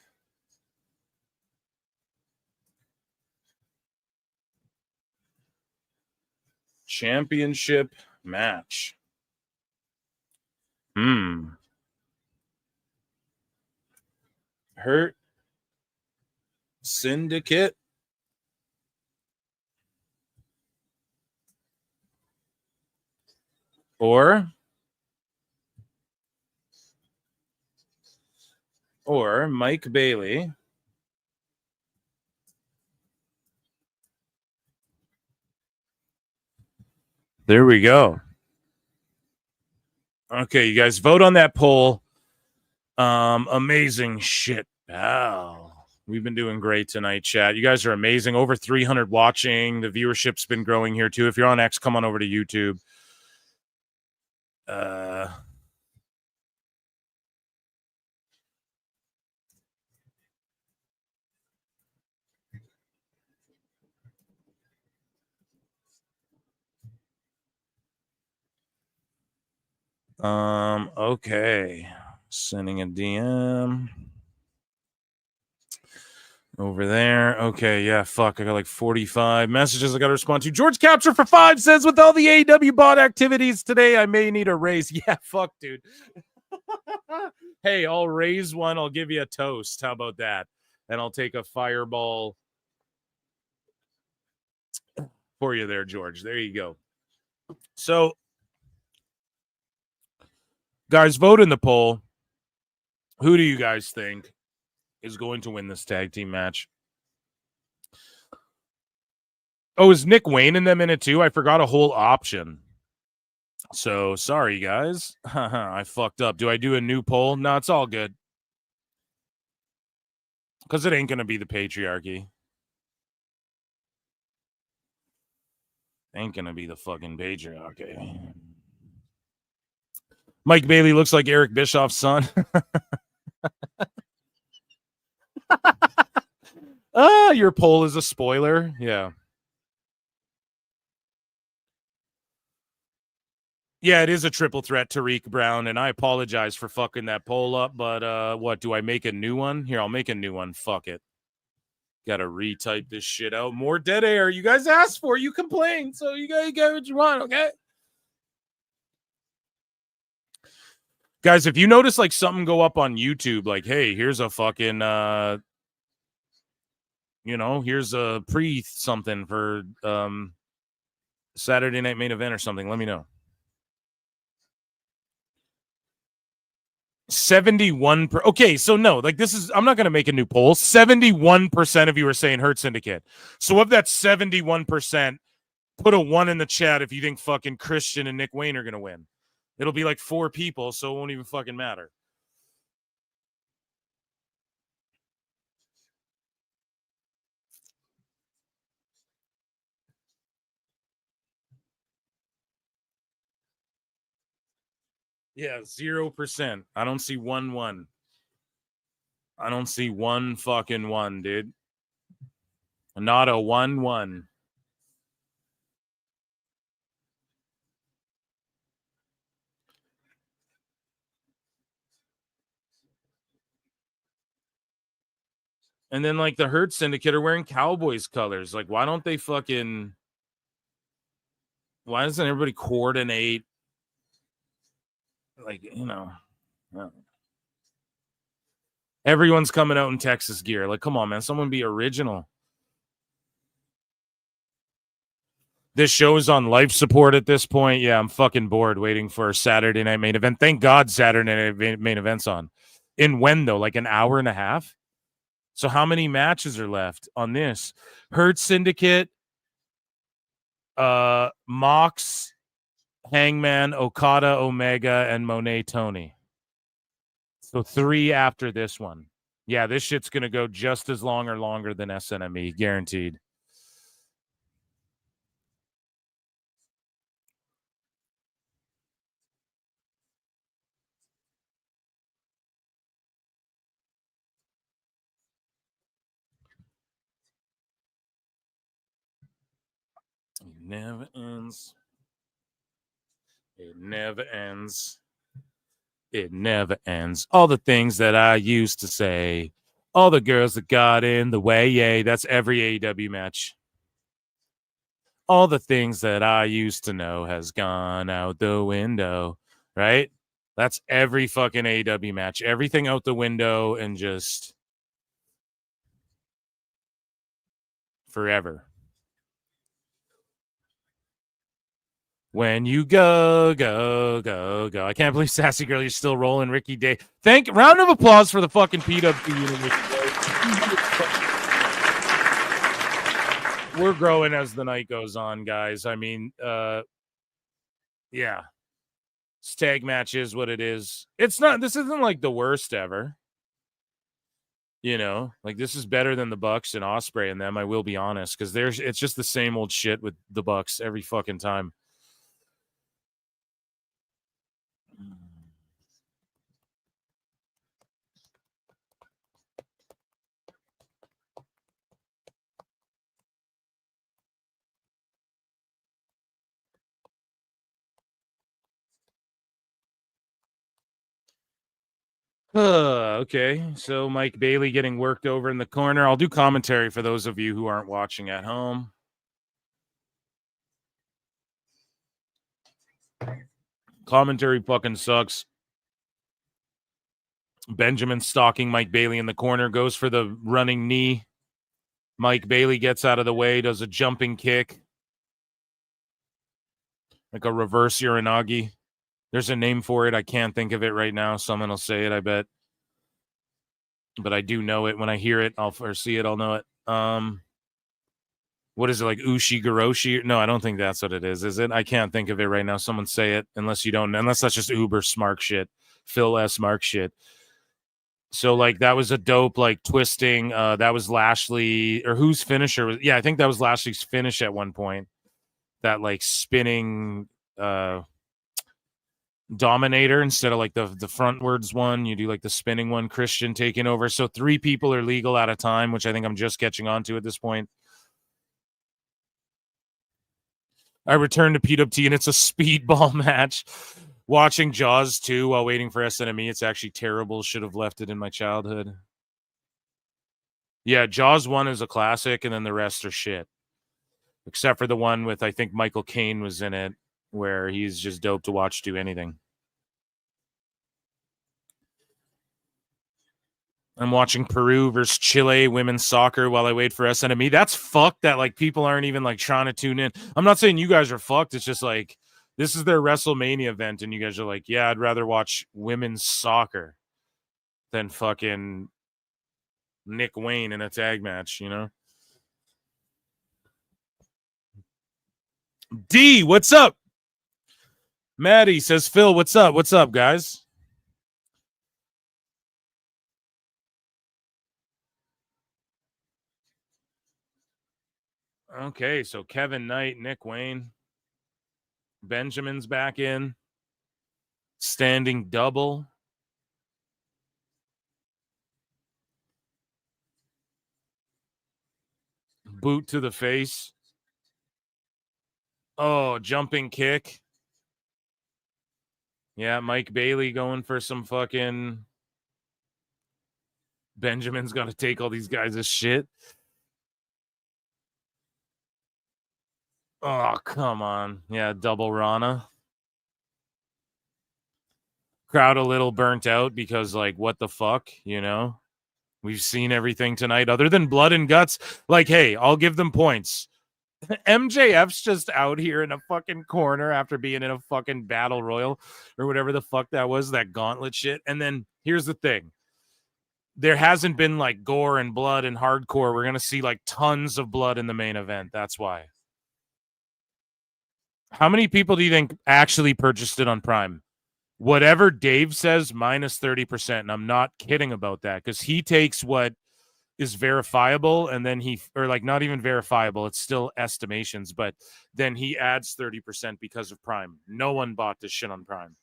championship match? Hurt Syndicate or Mike Bailey There we go. Okay, you guys vote on that poll. Amazing shit, pal. We've been doing great tonight, chat. You guys are amazing. Over 300 watching. The viewership's been growing here, too. If you're on X, come on over to YouTube. Okay. Sending a DM. Over there. Okay, yeah, fuck. I got like 45 messages I got to respond to. George Capture for 5 says, with all the AEW bot activities today, I may need a raise. Yeah, fuck, dude. Hey, I'll raise one. I'll give you a toast. How about that? And I'll take a fireball for you there, George. There you go. So, guys, vote in the poll. Who do you guys think is going to win this tag team match? Oh, is Nick Wayne and them in it too? I forgot a whole option. So, sorry, guys. I fucked up. Do I do a new poll? No, it's all good. Because it ain't going to be the patriarchy. Ain't going to be the fucking patriarchy. Mike Bailey looks like Eric Bischoff's son. Your poll is a spoiler. Yeah. Yeah, it is a triple threat, Tariq Brown, and I apologize for fucking that poll up, but what, do I make a new one? Here, I'll make a new one. Fuck it. Gotta retype this shit out. More dead air. You guys asked for it. You complained, so you gotta get what you want, okay? Guys, if you notice like something go up on YouTube, like, hey, here's a fucking here's a something for Saturday Night Main Event or something, let me know. 71 okay, so no, like this is, I'm not going to make a new poll. 71% of you are saying Hurt Syndicate. So of that 71%, put a 1 in the chat if you think fucking Christian and Nick Wayne are going to win. It'll be like 4 people, so it won't even fucking matter. Yeah, 0%. I don't see 1. I don't see 1 fucking 1, dude. Not a 1. And then like the Hurt Syndicate are wearing Cowboys colors. Like, why don't they fucking, why doesn't everybody coordinate? Like, everyone's coming out in Texas gear. Like, come on, man. Someone be original. This show's on life support at this point. Yeah, I'm fucking bored waiting for a Saturday Night Main Event. Thank God Saturday Night Main Event's on. In when, though? Like an hour and a half? So how many matches are left on this? Hurt Syndicate, Mox, Hangman, Okada, Omega, and Monet Tony. So 3 after this one. Yeah, this shit's going to go just as long or longer than SNME, guaranteed. It never ends. It never ends. It never ends. All the things that I used to say. All the girls that got in the way. Yay, that's every AEW match. All the things that I used to know has gone out the window, right? That's every fucking AEW match. Everything out the window and just forever. When you go, go, go, go. I can't believe Sassy Girl, you're still rolling Ricky Day. Round of applause for the fucking PWT unit. We're growing as the night goes on, guys. I mean, yeah. This tag match is what it is. This isn't like the worst ever. Like this is better than the Bucks and Ospreay and them, I will be honest, because it's just the same old shit with the Bucks every fucking time. Okay, so Mike Bailey getting worked over in the corner. I'll do commentary for those of you who aren't watching at home. Commentary fucking sucks. Benjamin stalking Mike Bailey in the corner, goes for the running knee. Mike Bailey gets out of the way, does a jumping kick. Like a reverse Uranagi. There's a name for it. I can't think of it right now. Someone will say it, I bet. But I do know it. When I hear it, or see it, I'll know it. What is it, like Ushi Garoshi? No, I don't think that's what it is it? I can't think of it right now. Someone say it, unless that's just uber smart shit. Phil S. Mark shit. So, like, that was a dope, like, twisting. That was Lashley, or whose finisher was? Yeah, I think that was Lashley's finish at one point. That, like, spinning Dominator instead of, like, the frontwards one. You do, like, the spinning one, Christian taking over. So 3 people are legal at a time, which I think I'm just catching on to at this point. I return to PWT, and it's a speedball match. Watching Jaws 2 while waiting for SNME, it's actually terrible. Should have left it in my childhood. Yeah, Jaws 1 is a classic, and then the rest are shit. Except for the one with, I think, Michael Caine was in it, where he's just dope to watch do anything. I'm watching Peru versus Chile women's soccer while I wait for SNME. That's fucked that, like, people aren't even, like, trying to tune in. I'm not saying you guys are fucked. It's just, like, this is their WrestleMania event, and you guys are like, yeah, I'd rather watch women's soccer than fucking Nick Wayne in a tag match, you know? D, what's up? Maddie says, Phil, what's up? What's up, guys? Okay, so Kevin Knight, Nick Wayne. Benjamin's back in. Standing double. Boot to the face. Oh, jumping kick. Yeah, Mike Bailey going for some fucking... Benjamin's got to take all these guys as shit. Oh, come on. Yeah, double Rana. Crowd a little burnt out because, like, what the fuck, you know? We've seen everything tonight other than blood and guts. Like, hey, I'll give them points. MJF's just out here in a fucking corner after being in a fucking battle royal or whatever the fuck that was, that gauntlet shit. And then here's the thing. There hasn't been, like, gore and blood and hardcore. We're going to see, like, tons of blood in the main event. That's why. How many people do you think actually purchased it on Prime? Whatever Dave says, minus 30%. And I'm not kidding about that, because he takes what is verifiable and then not even verifiable. It's still estimations, but then he adds 30% because of Prime. No one bought this shit on Prime.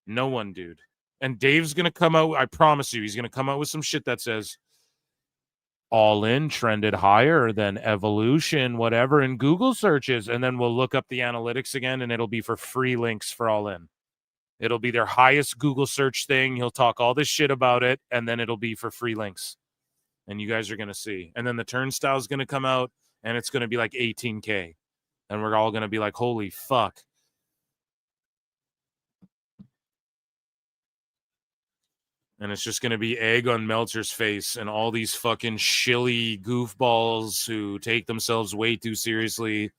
No one, dude. And Dave's going to come out. I promise you, he's going to come out with some shit that says All In trended higher than Evolution, whatever, in Google searches. And then we'll look up the analytics again, and it'll be for free links for All In. It'll be their highest Google search thing. He'll talk all this shit about it, and then it'll be for free links. And you guys are going to see. And then the turnstile is going to come out, and it's going to be like 18K. And we're all going to be like, holy fuck. And it's just going to be egg on Meltzer's face and all these fucking shilly goofballs who take themselves way too seriously.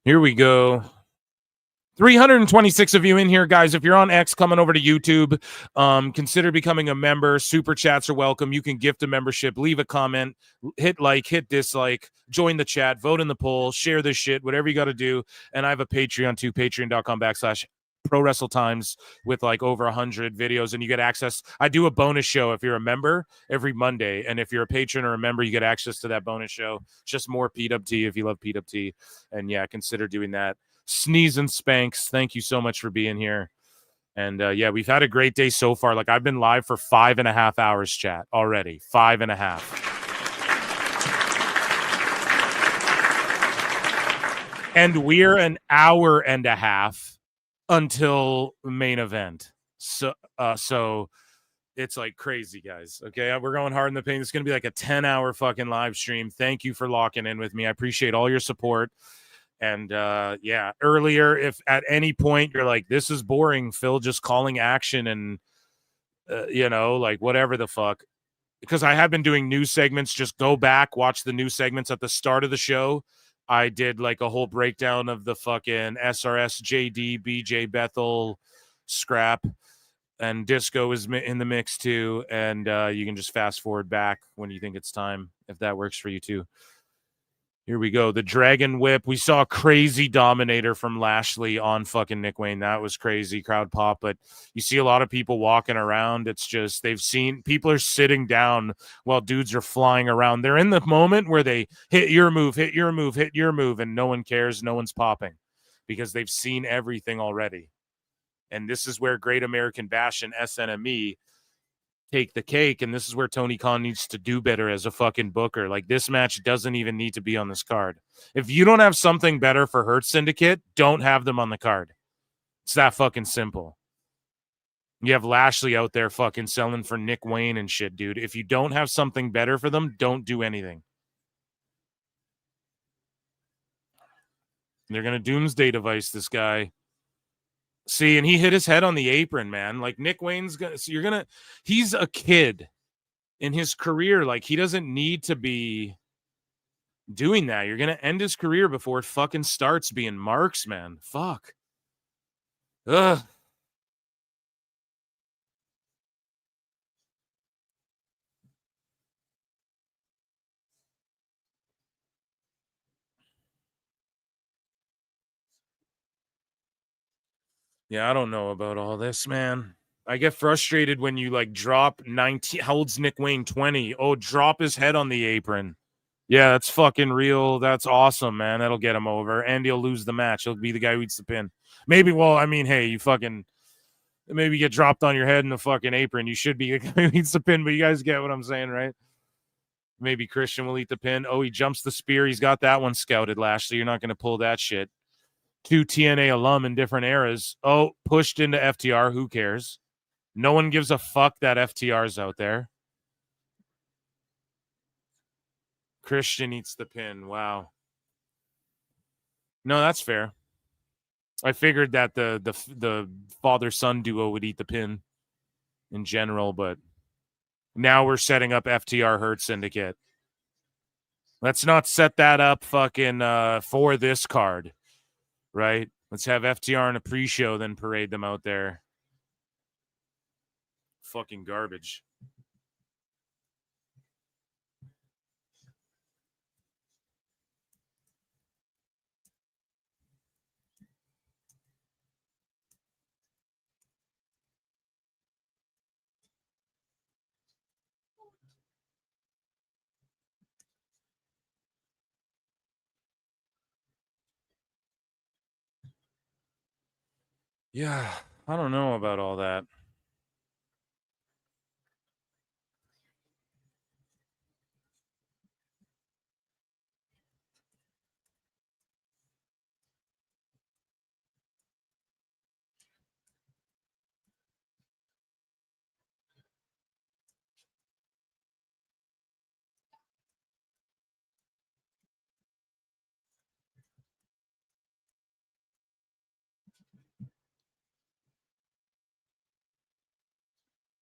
Here we go. 326 of you in here, guys. If you're on X coming over to YouTube, consider becoming a member. Super chats are welcome. You can gift a membership, leave a comment, hit like, hit dislike, join the chat, vote in the poll, share this shit, whatever you got to do. And I have a Patreon too, patreon.com/prowrestletimes with like over 100 videos, and you get access. I do a bonus show if you're a member every Monday, and if you're a patron or a member, you get access to that bonus show. It's just more PWT if you love PWT, and yeah, consider doing that. Sneeze and Spanks, thank you so much for being here. And yeah, we've had a great day so far. Like, I've been live for 5.5 hours, chat, already. 5.5. And we're an hour and a half until main event. So it's like crazy, guys. Okay, we're going hard in the paint. It's going to be like a 10-hour fucking live stream. Thank you for locking in with me. I appreciate all your support. And yeah, earlier, if at any point you're like, this is boring, Phil just calling action and, you know, like whatever the fuck. Because I have been doing news segments. Just go back, watch the news segments at the start of the show. I did like a whole breakdown of the fucking SRS, JD, BJ, Bethel, Scrap, and Disco is in the mix too. And you can just fast forward back when you think it's time, if that works for you too. Here we go. The Dragon Whip. We saw a crazy dominator from Lashley on fucking Nick Wayne. That was crazy. Crowd pop. But you see a lot of people walking around. It's just they've seen people are sitting down while dudes are flying around. They're in the moment where they hit your move, hit your move, hit your move, and no one cares. No one's popping because they've seen everything already. And this is where Great American Bash and SNME take the cake, and this is where Tony Khan needs to do better as a fucking booker. Like, this match doesn't even need to be on this card. If you don't have something better for Hurt Syndicate, don't have them on the card. It's that fucking simple. You have Lashley out there fucking selling for Nick Wayne and shit, dude. If you don't have something better for them, don't do anything. They're gonna doomsday device this guy. See, and he hit his head on the apron, man. Like, Nick Wayne's gonna. So he's a kid in his career. Like, he doesn't need to be doing that. You're gonna end his career before it fucking starts being marks, man. Fuck. Ugh. Yeah, I don't know about all this, man. I get frustrated when you like drop 19. How old's Nick Wayne? 20. Oh, drop his head on the apron. Yeah, that's fucking real. That's awesome, man. That'll get him over. And he'll lose the match. He'll be the guy who eats the pin. Maybe, well, I mean, hey, you fucking maybe get dropped on your head in the fucking apron. You should be the guy who eats the pin, but you guys get what I'm saying, right? Maybe Christian will eat the pin. Oh, he jumps the spear. He's got that one scouted, Lashley. You're not going to pull that shit. 2 TNA alum in different eras. Oh, pushed into FTR. Who cares? No one gives a fuck that FTR's out there. Christian eats the pin. Wow. No, that's fair. I figured that the father-son duo would eat the pin in general, but now we're setting up FTR Hurt Syndicate. Let's not set that up fucking for this card, right? Let's have FTR in a pre-show, then parade them out there. Fucking garbage. Yeah, I don't know about all that.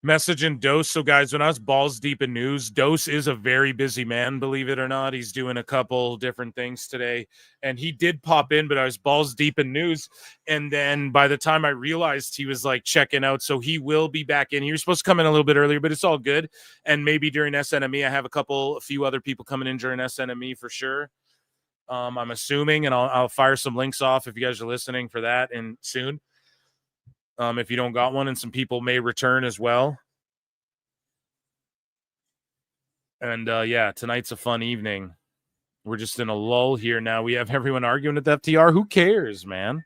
Messaging Dose. So, guys, when I was balls deep in news, Dose is a very busy man, believe it or not. He's doing a couple different things today. And he did pop in, but I was balls deep in news. And then by the time I realized he was like checking out, so he will be back in. He was supposed to come in a little bit earlier, but it's all good. And maybe during SNME, I have a few other people coming in during SNME for sure. I'm assuming, and I'll fire some links off if you guys are listening for that and soon. If you don't got one, and some people may return as well. And yeah, tonight's a fun evening. We're just in a lull here now. We have everyone arguing with FTR. Who cares, man?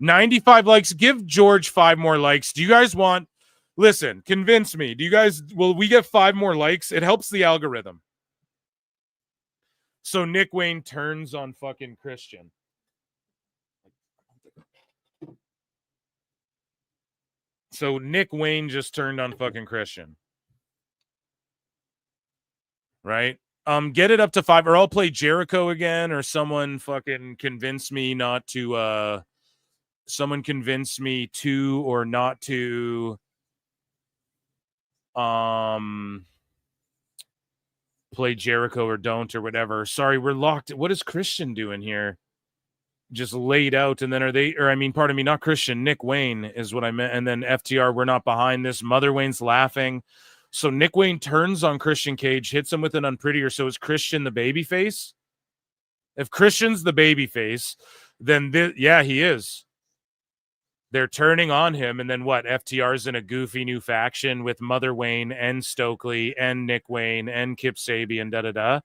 95 likes. Give George 5 more likes. Do you guys want... Listen, convince me. Do you guys... Will we get 5 more likes? It helps the algorithm. So Nick Wayne turns on fucking Christian. So Nick Wayne just turned on fucking Christian. Right? Get it up to 5, or I'll play Jericho again, or someone fucking convince me not to someone convince me to or not to play Jericho or don't or whatever. Sorry, we're locked. What is Christian doing here? Just laid out, and then pardon me, not Christian, Nick Wayne is what I meant, and then FTR, we're not behind this. Mother Wayne's laughing. So Nick Wayne turns on Christian Cage, hits him with an unprettier. So is Christian the babyface? If Christian's the babyface, then yeah, he is. They're turning on him, and then what? FTR's in a goofy new faction with Mother Wayne and Stokely and Nick Wayne and Kip Sabian, da-da-da.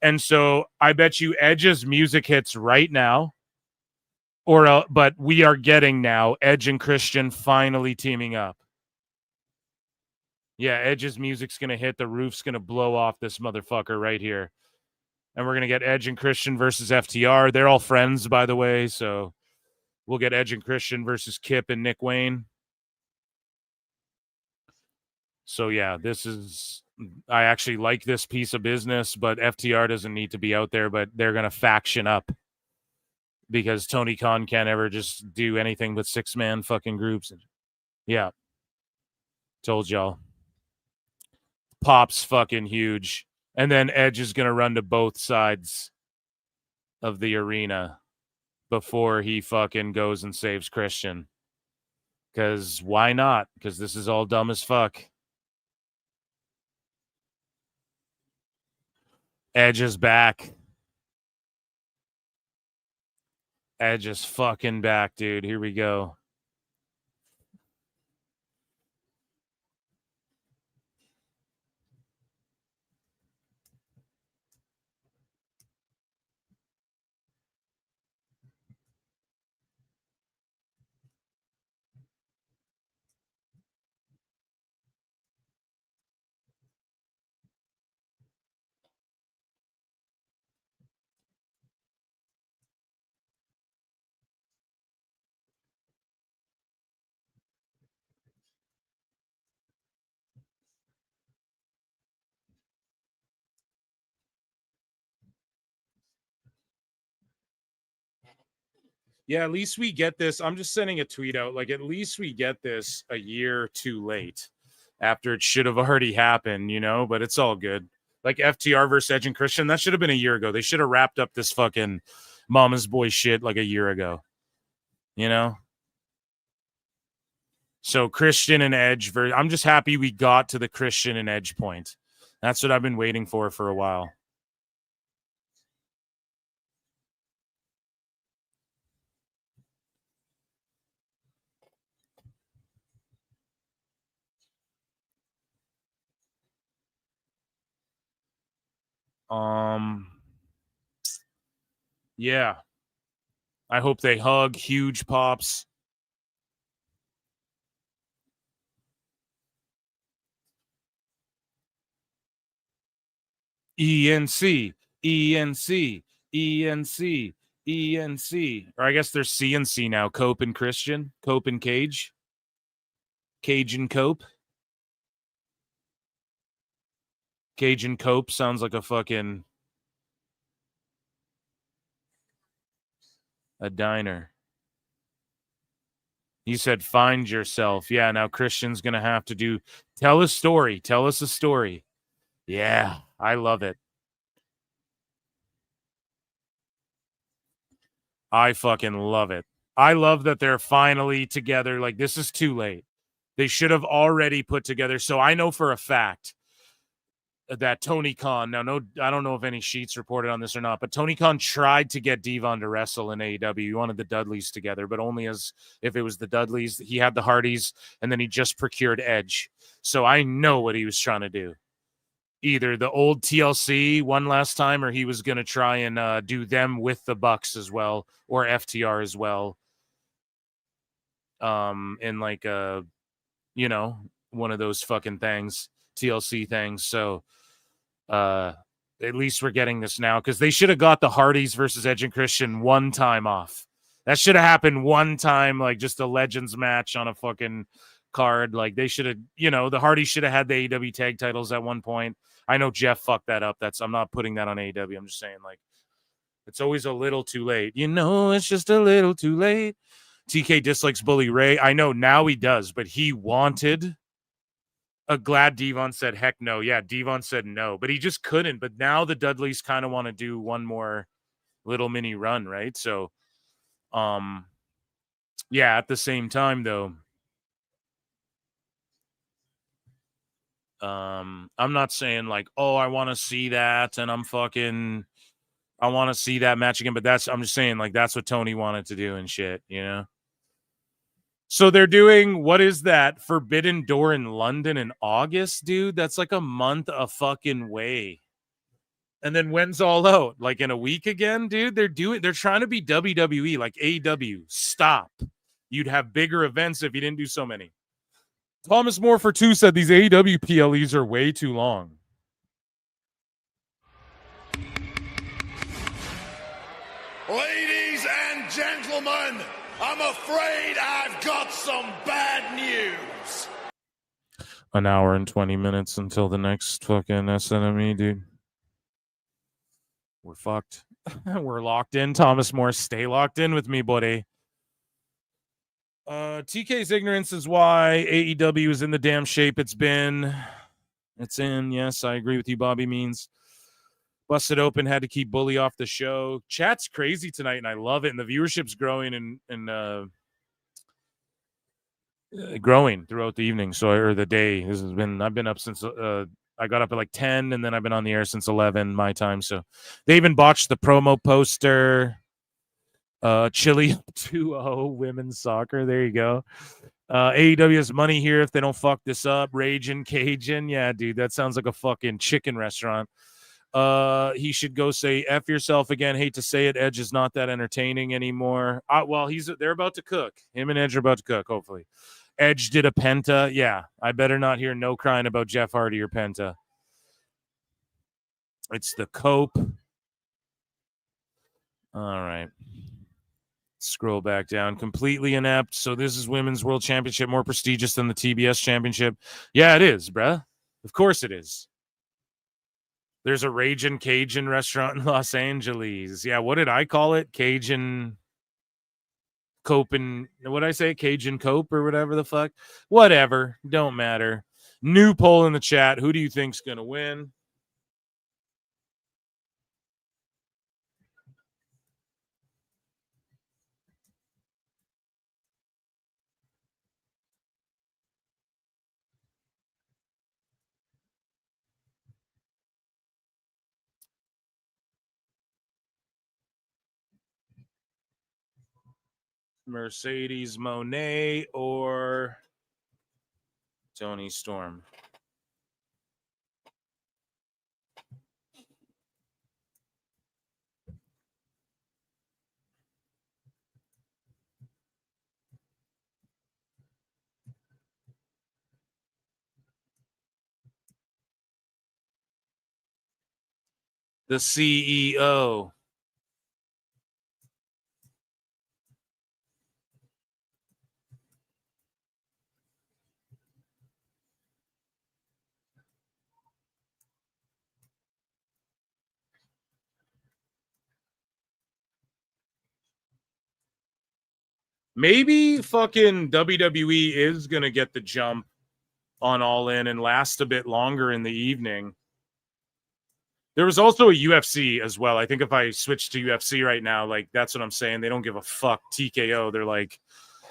And so I bet you Edge's music hits right now. But we are getting now Edge and Christian finally teaming up. Yeah, Edge's music's going to hit. The roof's going to blow off this motherfucker right here. And we're going to get Edge and Christian versus FTR. They're all friends, by the way, so we'll get Edge and Christian versus Kip and Nick Wayne. So, yeah, I actually like this piece of business, but FTR doesn't need to be out there, but they're going to faction up because Tony Khan can't ever just do anything but 6-man fucking groups. Yeah. Told y'all. Pop's fucking huge. And then Edge is going to run to both sides of the arena before he fucking goes and saves Christian. Because why not? Because this is all dumb as fuck. Edge is back. Edge is fucking back, dude. Here we go. Yeah, at least we get this. I'm just sending a tweet out. Like, at least we get this a year too late after it should have already happened, but it's all good. Like FTR versus Edge and Christian, that should have been a year ago. They should have wrapped up this fucking mama's boy shit like a year ago, So Christian and Edge, I'm just happy we got to the Christian and Edge point. That's what I've been waiting for a while. Yeah. I hope they hug. Huge pops. ENC. Or I guess there's CNC now. Cope and Christian. Cope and Cage. Cage and Cope. Cage and Cope sounds like a diner. You said find yourself. Yeah, now Christian's going to have to tell a story. Tell us a story. Yeah, I love it. I fucking love it. I love that they're finally together. Like, this is too late. They should have already put together. So I know for a fact that Tony Khan, I don't know if any sheets reported on this or not, but Tony Khan tried to get Devon to wrestle in AEW. He wanted the Dudleys together, but only as if it was the Dudleys. He had the Hardys, and then he just procured Edge. So I know what he was trying to do. either the old TLC one last time, or he was going to try and do them with the Bucks as well, or FTR as well. In like you know, one of those fucking things, TLC things. So at least we're getting this now, because they should have got the Hardys versus Edge and Christian one time off. That should have happened one time, like just a Legends match on a fucking card. Like they should have, you know, the Hardys should have had the AEW tag titles at one point. I know Jeff fucked that up. I'm not putting that on AEW. I'm just saying, like, it's always a little too late. You know, it's just a little too late. TK dislikes Bully Ray. I know now he does, but he wanted. Glad Devon said heck no. Yeah, Devon said no, but he just couldn't. But now the Dudleys kind of want to do one more little mini run, right? So, yeah, at the same time though, I'm not saying like, oh, I want to see that and I want to see that match again, but I'm just saying like that's what Tony wanted to do and shit, you know? So they're doing, what is that? Forbidden Door in London in August, dude? That's like a month a fucking way. And then when's All Out? Like in a week again, dude? They're trying to be WWE, like AEW. Stop. You'd have bigger events if you didn't do so many. Thomas Moore for 2 said these AEW PLEs are way too long. Ladies and gentlemen, I'm afraid I've got some bad news. An hour and 20 minutes until the next fucking SNME, dude. We're fucked. We're locked in. Thomas Moore, stay locked in with me, buddy. TK's ignorance is why AEW is in the damn shape it's been. It's in. Yes, I agree with you, Bobby Means. Busted open, had to keep Bully off the show. Chat's crazy tonight, and I love it. And the viewership's growing and growing throughout the evening. So, or the day. I've been up since I got up at like 10, and then I've been on the air since 11 my time. So they even botched the promo poster. Chile 2-0 women's soccer. There you go. AEW has money here if they don't fuck this up. Ragin' Cajun. Yeah, dude, that sounds like a fucking chicken restaurant. He should go say F yourself again. Hate to say it. Edge is not that entertaining anymore. Well, they're about to cook. Him and Edge are about to cook, hopefully. Edge did a Penta. Yeah, I better not hear no crying about Jeff Hardy or Penta. It's the Cope. All right. Scroll back down. Completely inept. So this is Women's World Championship, more prestigious than the TBS Championship. Yeah, it is, bruh. Of course it is. There's a Ragin' Cajun restaurant in Los Angeles. Yeah, what did I call it? Cajun Cope and what did I say? Cajun Cope or whatever the fuck? Whatever. Don't matter. New poll in the chat. Who do you think's going to win? Mercedes Moné or Tony Storm? The CEO. Maybe fucking WWE is going to get the jump on All In and last a bit longer in the evening. There was also a UFC as well. I think if I switch to UFC right now, like that's what I'm saying. They don't give a fuck. TKO. They're like,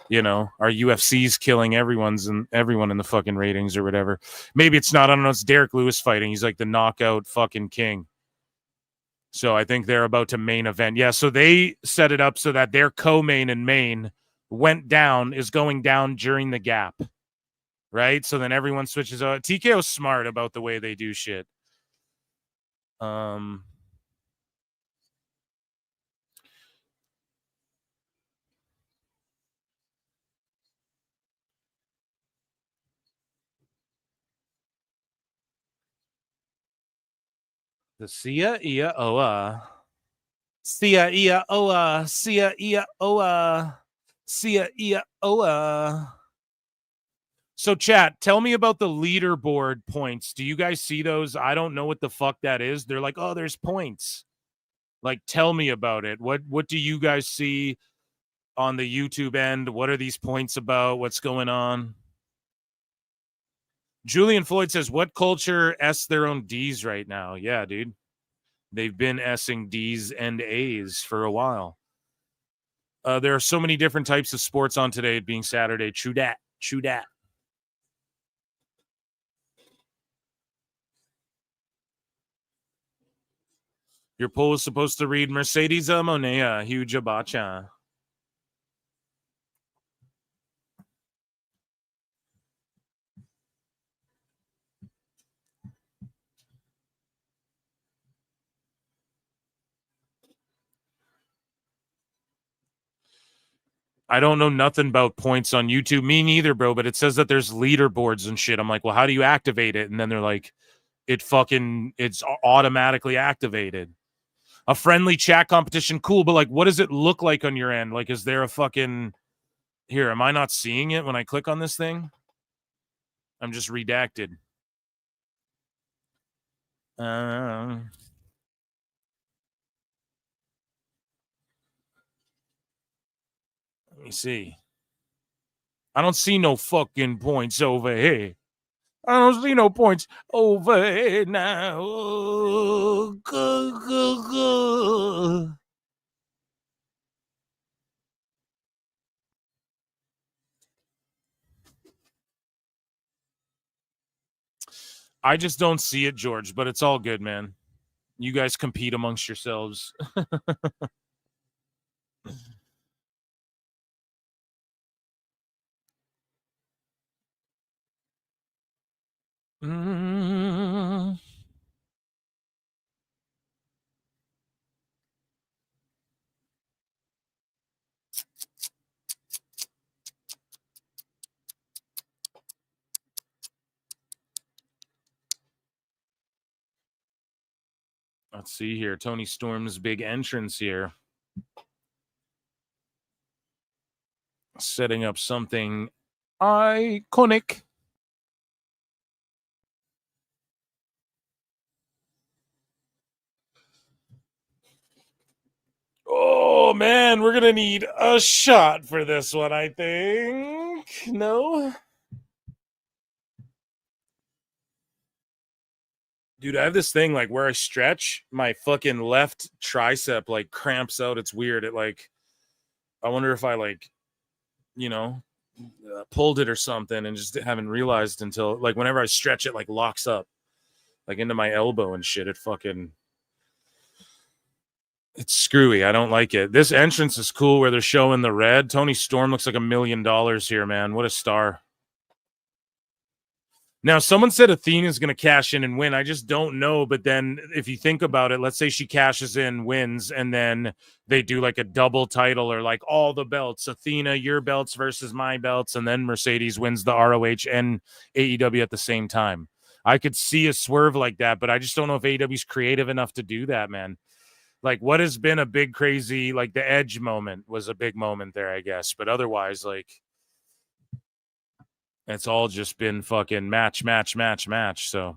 you know, our UFC's killing everyone in the fucking ratings or whatever. Maybe it's not. I don't know. It's Derek Lewis fighting. He's like the knockout fucking king. So I think they're about to main event. Yeah. So they set it up so that their co-main and main is going down during the gap. Right. So then everyone switches out. TKO's smart about the way they do shit. Um, the Sia Ia Oa. Sia Ia Oa. Sia Ia Oa. Sia Ia Oa. So, chat, tell me about the leaderboard points. Do you guys see those? I don't know what the fuck that is. They're like, oh, there's points. Like, tell me about it. What do you guys see on the YouTube end? What are these points about? What's going on? Julian Floyd says, what culture S their own D's right now? Yeah, dude. They've been S-ing D's and A's for a while. There are so many different types of sports on today, it being Saturday. True dat. True dat. Your poll is supposed to read Mercedes Monea, huge abacha. I don't know nothing about points on YouTube. Me neither, bro, but it says that there's leaderboards and shit. I'm like, well, how do you activate it? And then they're like, it's automatically activated. A friendly chat competition, cool, but like, what does it look like on your end? Like, is there a fucking... Here, am I not seeing it when I click on this thing? I'm just redacted. Let me see. I don't see no fucking points over here. I don't see no points over here now. Oh, good. I just don't see it, George, but it's all good, man. You guys compete amongst yourselves. Let's see here. Tony Storm's big entrance here. Setting up something iconic. Oh, man, we're going to need a shot for this one, I think. No? Dude, I have this thing, like, where I stretch, my fucking left tricep, like, cramps out. It's weird. It, like, I wonder if I, like, pulled it or something and just haven't realized until, like, whenever I stretch it, like, locks up, like, into my elbow and shit. It's screwy. I don't like it. This entrance is cool where they're showing the red. Tony Storm looks like $1 million here, man. What a star. Now, someone said Athena's going to cash in and win. I just don't know. But then if you think about it, let's say she cashes in, wins, and then they do like a double title or like all the belts. Athena, your belts versus my belts. And then Mercedes wins the ROH and AEW at the same time. I could see a swerve like that, but I just don't know if AEW's creative enough to do that, man. Like, what has been a big, crazy, like the Edge moment was a big moment there, I guess. But otherwise, like, it's all just been fucking match. So,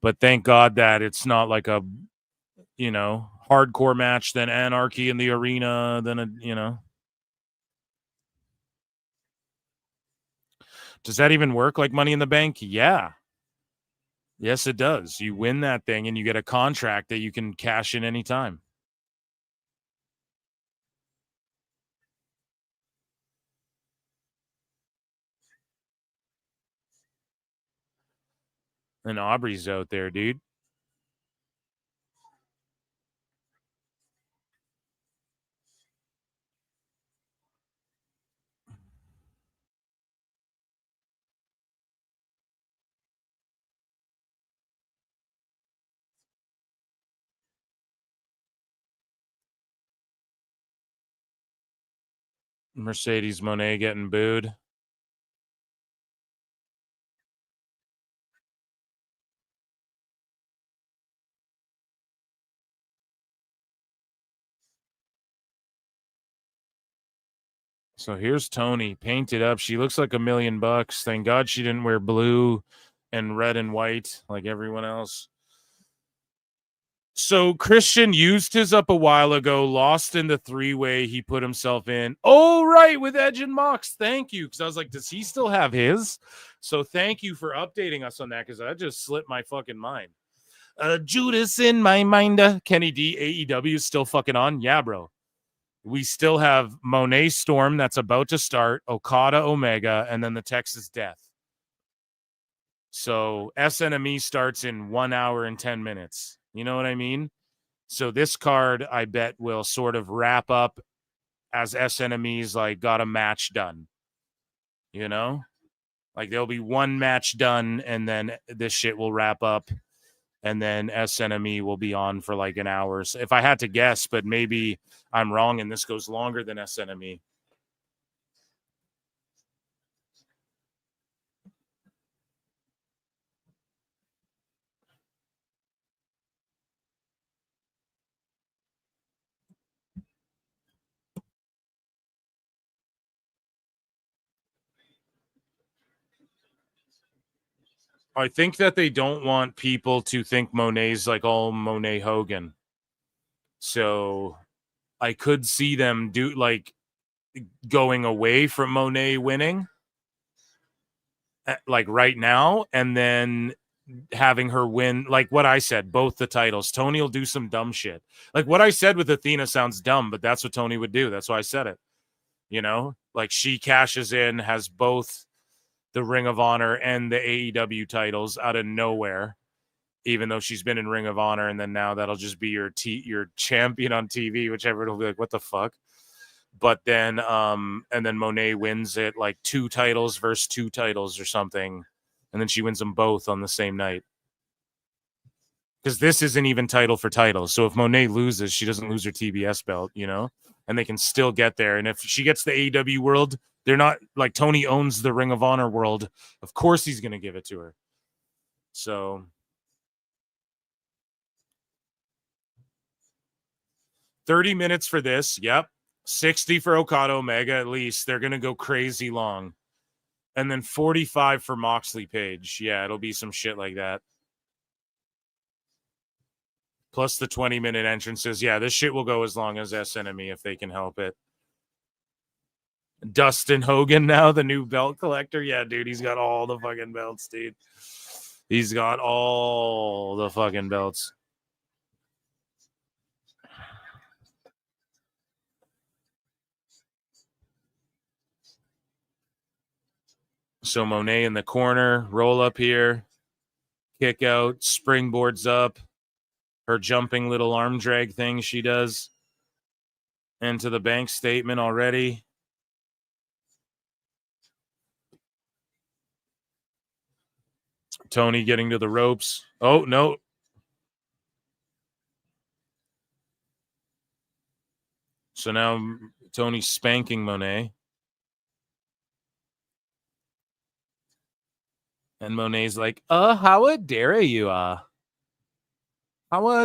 but thank God that it's not like a, hardcore match, then anarchy in the arena, then Does that even work like Money in the Bank? Yeah. Yes, it does. You win that thing and you get a contract that you can cash in anytime. And Aubrey's out there, dude. Mercedes Moné getting booed. So here's Tony painted up. She looks like $1 million. Thank God she didn't wear blue and red and white like everyone else. So Christian used his up a while ago, lost in the 3-way he put himself in. Oh, right, with Edge and Mox. Thank you. Because I was like, does he still have his? So thank you for updating us on that, because that just slipped my fucking mind. Judas in my mind. Kenny D, AEW is still fucking on? Yeah, bro. We still have Monet Storm that's about to start, Okada Omega, and then the Texas Death. So SNME starts in 1 hour and 10 minutes. You know what I mean? So this card, I bet, will sort of wrap up as SNME's like got a match done. You know? Like there'll be one match done, and then this shit will wrap up. And then SNME will be on for like an hour. So if I had to guess, but maybe I'm wrong and this goes longer than SNME. I think that they don't want people to think Monet's like all Monet Hogan. So I could see them do like going away from Monet winning like right now, and then having her win like what I said, both the titles. Tony will do some dumb shit. Like what I said with Athena sounds dumb, but that's what Tony would do. That's why I said it. You know, like she cashes in, has both the Ring of Honor and the AEW titles out of nowhere, even though she's been in Ring of Honor, and then now that'll just be your champion on TV, whichever it'll be like, what the fuck? But then and then Monet wins it like 2 titles versus 2 titles or something, and then she wins them both on the same night. Because this isn't even title for title. So if Monet loses, she doesn't lose her TBS belt, you know? And they can still get there. And if she gets the AEW world, they're not like Tony owns the Ring of Honor world. Of course he's going to give it to her. So 30 minutes for this. Yep. 60 for Okada Omega at least. They're going to go crazy long. And then 45 for Moxley Page. Yeah, it'll be some shit like that. Plus the 20-minute entrances. Yeah, this shit will go as long as SNME if they can help it. Dustin Hogan now, the new belt collector. Yeah, dude, he's got all the fucking belts, dude. He's got all the fucking belts. So Monet in the corner, roll up here, kick out, springboards up. Her jumping little arm drag thing she does. Into the bank statement already. Tony getting to the ropes. Oh, no. So now Tony's spanking Monet. And Monet's like, how dare you, how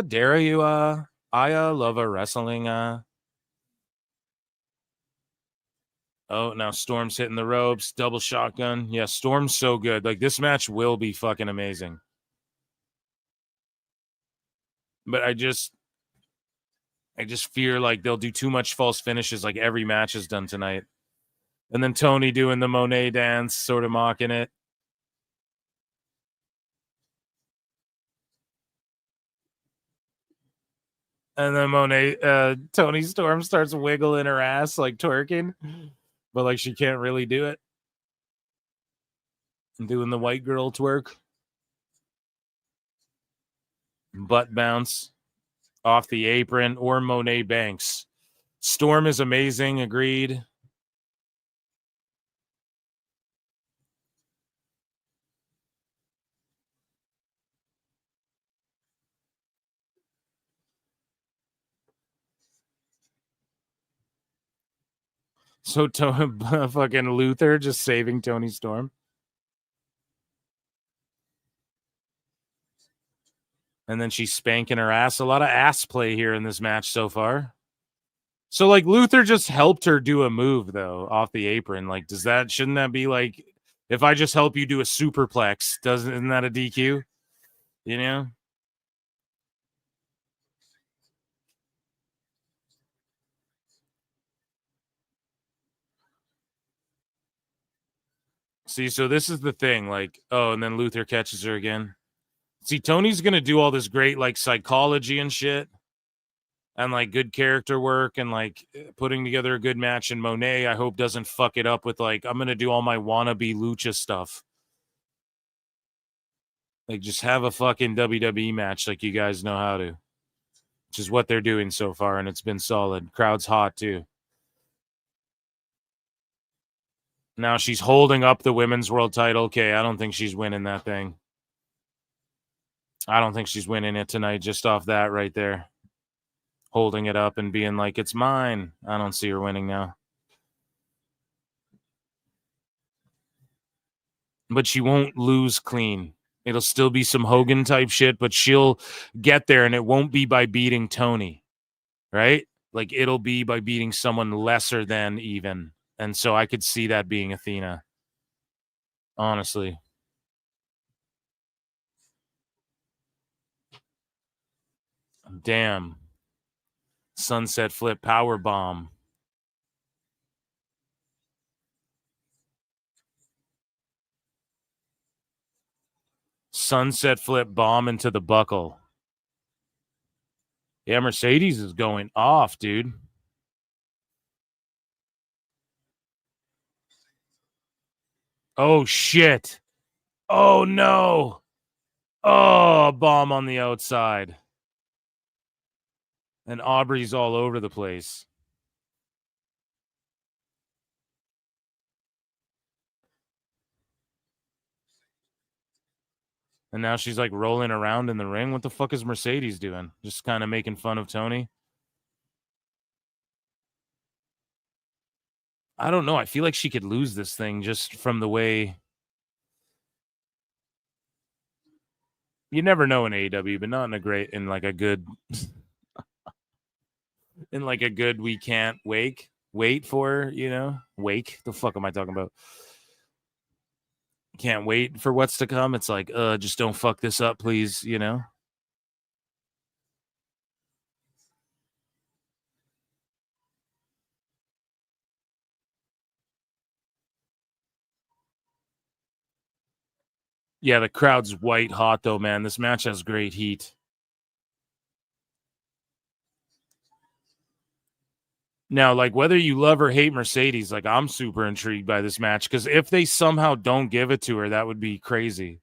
dare you, I love a wrestling, Oh, now Storm's hitting the ropes, double shotgun. Yeah, Storm's so good. Like, this match will be fucking amazing. But I just fear like they'll do too much false finishes like every match has done tonight. And then Tony doing the Monet dance, sort of mocking it. And then Tony Storm starts wiggling her ass like twerking, but like she can't really do it. And doing the white girl twerk. Butt bounce off the apron or Monet Banks. Storm is amazing, agreed. So fucking Luther just saving Tony Storm. And then she's spanking her ass. A lot of ass play here in this match so far. So like Luther just helped her do a move though off the apron. Like, shouldn't that be like, if I just help you do a superplex, isn't that a DQ? You know? See, so this is the thing. Like, oh, and then Luther catches her again. See, Tony's gonna do all this great like psychology and shit. And like good character work and like putting together a good match. And Monet, I hope, doesn't fuck it up with like, I'm going to do all my wannabe lucha stuff. Like, just have a fucking WWE match like you guys know how to, which is what they're doing so far. And it's been solid. Crowd's hot too. Now she's holding up the women's world title. Okay, I don't think she's winning that thing. I don't think she's winning it tonight just off that right there. Holding it up and being like, it's mine. I don't see her winning now. But she won't lose clean. It'll still be some Hogan type shit, but she'll get there and it won't be by beating Tony, right? Like it'll be by beating someone lesser than even. And so I could see that being Athena. Honestly. Damn. Sunset flip power bomb. Sunset flip bomb into the buckle. Yeah, Mercedes is going off, dude. Oh, shit. Oh, no. Oh, a bomb on the outside. And Aubrey's all over the place. And now she's like rolling around in the ring. What the fuck is Mercedes doing? Just kind of making fun of Tony? I don't know. I feel like she could lose this thing just from the way. You never know in AEW, but not in a good, in like a good, we can't wait for, you know, wake. The fuck am I talking about? Can't wait for what's to come. It's like, just don't fuck this up, please, you know? Yeah, the crowd's white hot though, man. This match has great heat. Now, like whether you love or hate Mercedes, like I'm super intrigued by this match because if they somehow don't give it to her, that would be crazy.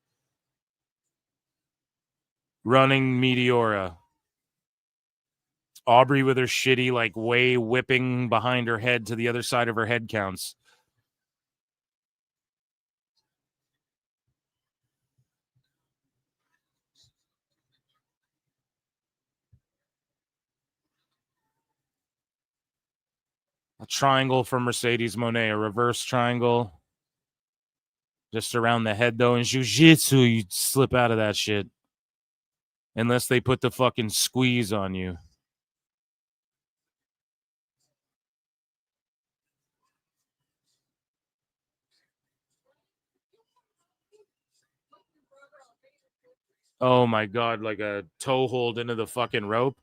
Running Meteora. Aubrey with her shitty, like way whipping behind her head to the other side of her head counts. A triangle from Mercedes Monet, a reverse triangle. Just around the head, though. In jiu-jitsu, you slip out of that shit. Unless they put the fucking squeeze on you. Oh, my God. Like a toe hold into the fucking rope.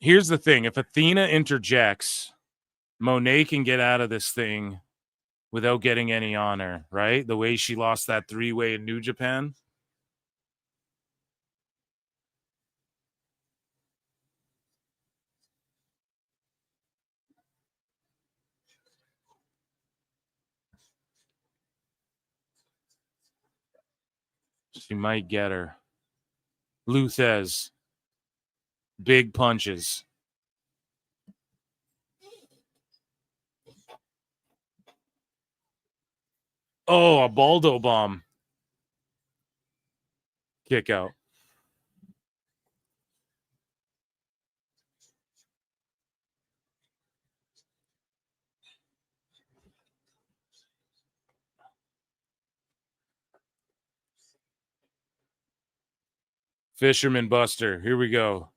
Here's the thing. If Athena interjects, Monet can get out of this thing without getting any honor, right? The way she lost that three-way in New Japan. She might get her. Luthez. Big punches. Oh, a Baldo bomb. Kick out. Fisherman Buster. Here we go.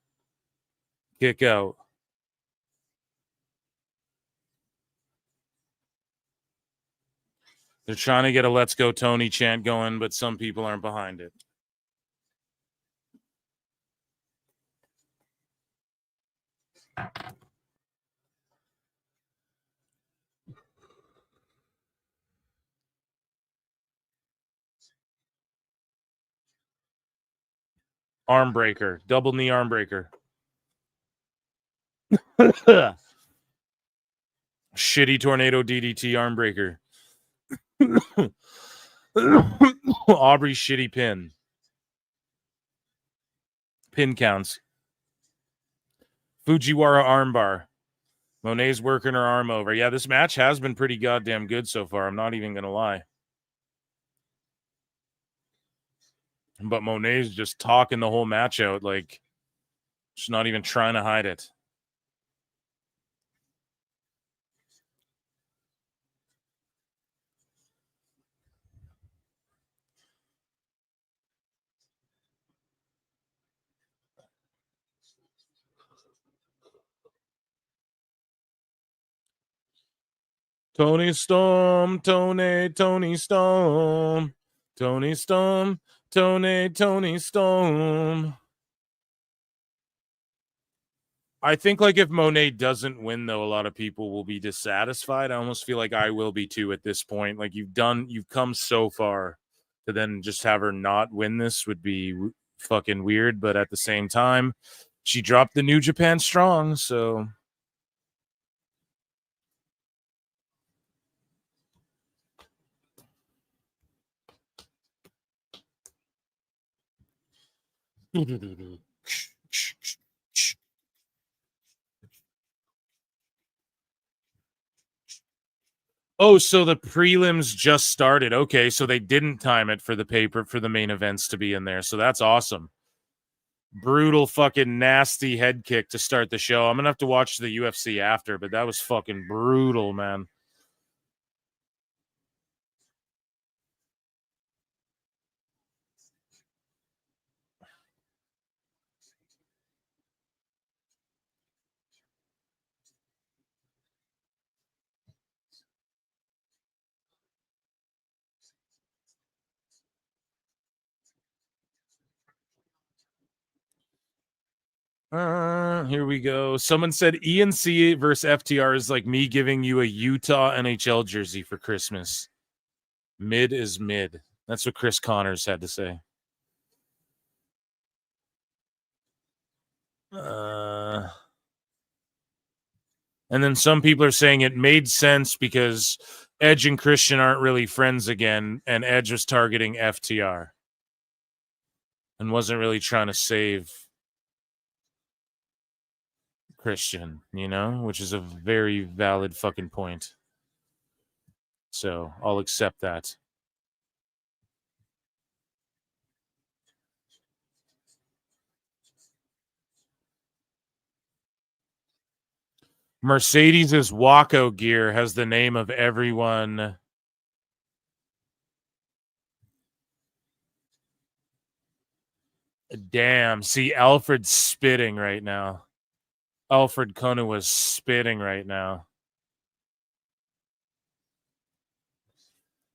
Kick out. They're trying to get a Let's Go Tony chant going, but some people aren't behind it. Arm breaker. Double knee arm breaker. Shitty tornado DDT arm breaker. Aubrey shitty pin. Pin counts. Fujiwara armbar. Monet's working her arm over. Yeah, this match has been pretty goddamn good so far. I'm not even going to lie. But Monet's just talking the whole match out. Like, she's not even trying to hide it. Tony Storm, Tony Storm, Tony Storm, Tony Storm. I think like if Monet doesn't win, though, a lot of people will be dissatisfied. I almost feel like I will be too at this point. Like you've come so far to then just have her not win this would be fucking weird. But at the same time, she dropped the New Japan Strong, so. Oh, so the prelims just started. Okay, so they didn't time it for the main events to be in there. So that's awesome. Brutal fucking nasty head kick to start the show. I'm going to have to watch the UFC after, but that was fucking brutal, man. Here we go. Someone said ENC versus FTR is like me giving you a Utah NHL jersey for Christmas. Mid is mid. That's what Chris Connors had to say. And then some people are saying it made sense because Edge and Christian aren't really friends again, and Edge was targeting FTR and wasn't really trying to save Christian, which is a very valid fucking point. So I'll accept that. Mercedes' Waco gear has the name of everyone. Damn. See, Alfred's spitting right now. Alfred Konuwa is spitting right now.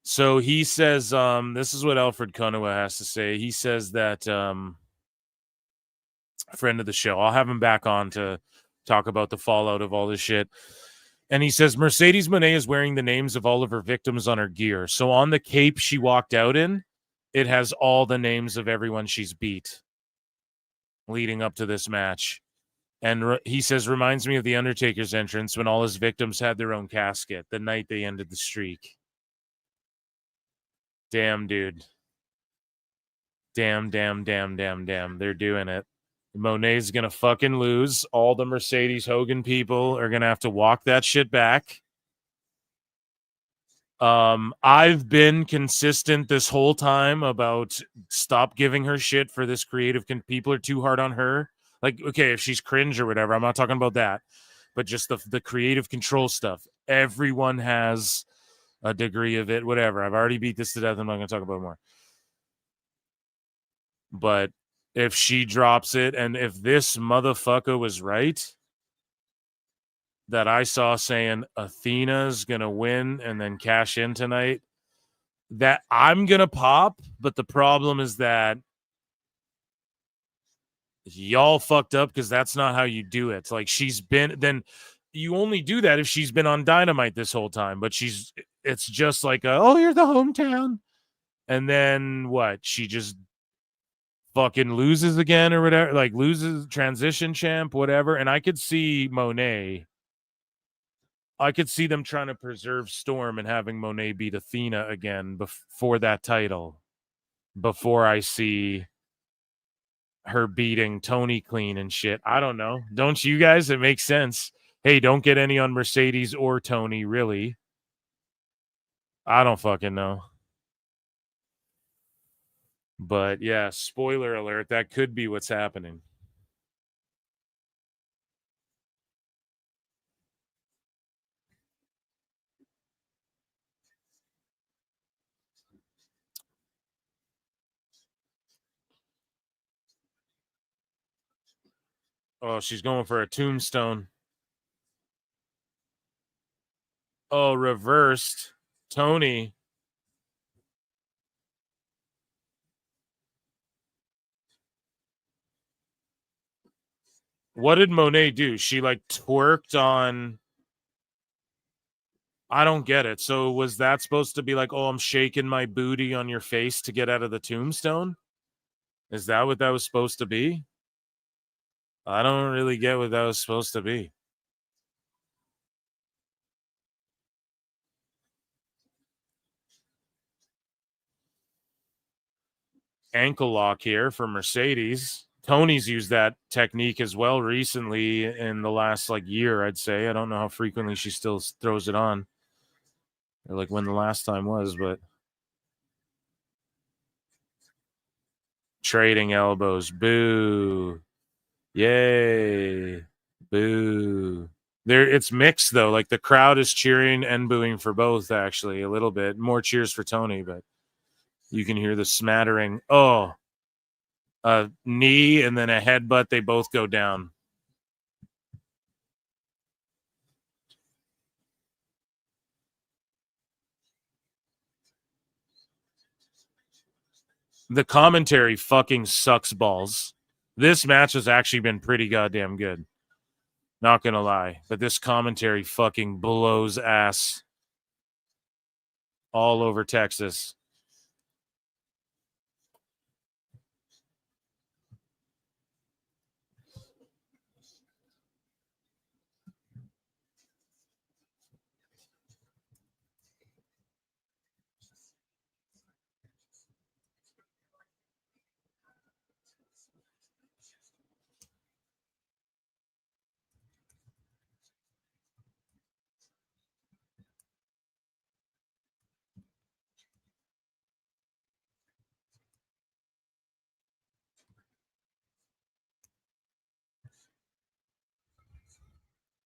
So he says, this is what Alfred Konuwa has to say. He says that friend of the show. I'll have him back on to talk about the fallout of all this shit. And he says Mercedes Moné is wearing the names of all of her victims on her gear. So on the cape she walked out in, it has all the names of everyone she's beat leading up to this match. And he says, reminds me of the Undertaker's entrance when all his victims had their own casket the night they ended the streak. Damn, dude. Damn. They're doing it. Monet's going to fucking lose. All the Mercedes Hogan people are going to have to walk that shit back. I've been consistent this whole time about stop giving her shit for this creative. People are too hard on her. Like, okay, if she's cringe or whatever, I'm not talking about that, but just the creative control stuff. Everyone has a degree of it, whatever. I've already beat this to death. I'm not going to talk about it more. But if she drops it, and if this motherfucker was right, that I saw saying Athena's going to win and then cash in tonight, that I'm going to pop. But the problem is that y'all fucked up because that's not how you do it. Like, she's been, then you only do that if she's been on Dynamite this whole time. But it's just like, oh, you're the hometown. And then what? She just fucking loses again or whatever, like loses transition champ, whatever. And I could see Monet. I could see them trying to preserve Storm and having Monet beat Athena again before that title. Before I see her beating Tony clean and shit. I don't know. Don't you guys? It makes sense. Hey, don't get any on Mercedes or Tony, really. I don't fucking know. But yeah, spoiler alert, that could be what's happening. Oh, she's going for a tombstone. Oh, reversed. Tony. What did Monet do? She like twerked on. I don't get it. So was that supposed to be like, oh, I'm shaking my booty on your face to get out of the tombstone? Is that what that was supposed to be? I don't really get what that was supposed to be. Ankle lock here for Mercedes. Tony's used that technique as well recently in the last like year, I'd say. I don't know how frequently she still throws it on, or like when the last time was, but trading elbows. Boo. Yay. Boo. It's mixed though. Like the crowd is cheering and booing for both, actually, a little bit. More cheers for Tony, but you can hear the smattering. Oh, a knee and then a headbutt. They both go down. The commentary fucking sucks balls. This match has actually been pretty goddamn good. Not gonna lie. But this commentary fucking blows ass all over Texas.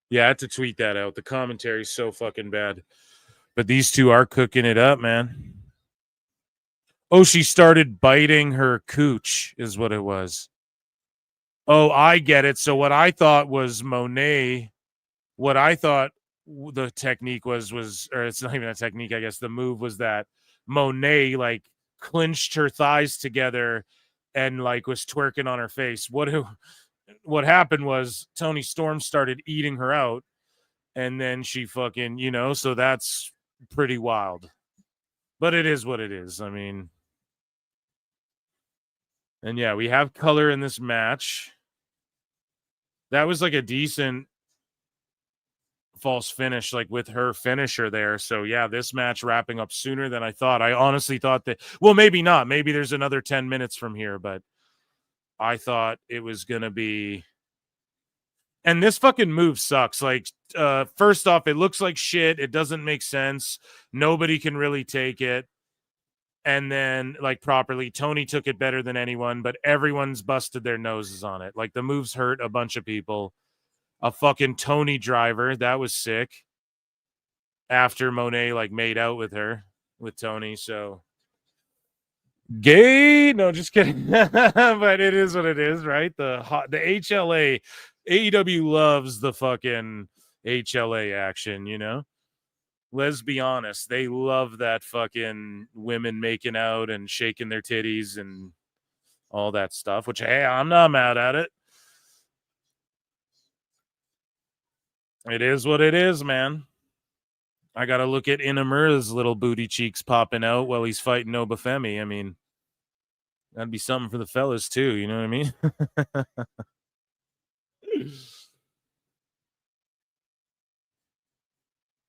Yeah, I had to tweet that out. The commentary's so fucking bad. But these two are cooking it up, man. Oh, she started biting her cooch, is what it was. Oh, I get it. So what I thought was Monet, what I thought the technique was, or it's not even a technique, I guess the move was that Monet like clinched her thighs together and like was twerking on her face. What happened was Tony Storm started eating her out, and then she fucking, so that's pretty wild. But it is what it is. I mean, and yeah, we have color in this match. That was like a decent false finish, like with her finisher there. So yeah, this match wrapping up sooner than I thought. I honestly thought that, well, maybe not. Maybe there's another 10 minutes from here, but I thought it was going to be And this fucking move sucks. Like, first off, it looks like shit. It doesn't make sense. Nobody can really take it. And then, like, properly, Tony took it better than anyone, but everyone's busted their noses on it. Like, the moves hurt a bunch of people. A fucking Tony driver. That was sick. After Monet, like, made out with Tony. So, gay? No, just kidding. But it is what it is, right? The HLA, AEW loves the fucking HLA action, you know? Let's be honest, they love that fucking women making out and shaking their titties and all that stuff, which, hey, I'm not mad at it. It is what it is, man. I got to look at Inamura's little booty cheeks popping out while he's fighting Obafemi. I mean, that'd be something for the fellas, too. You know what I mean?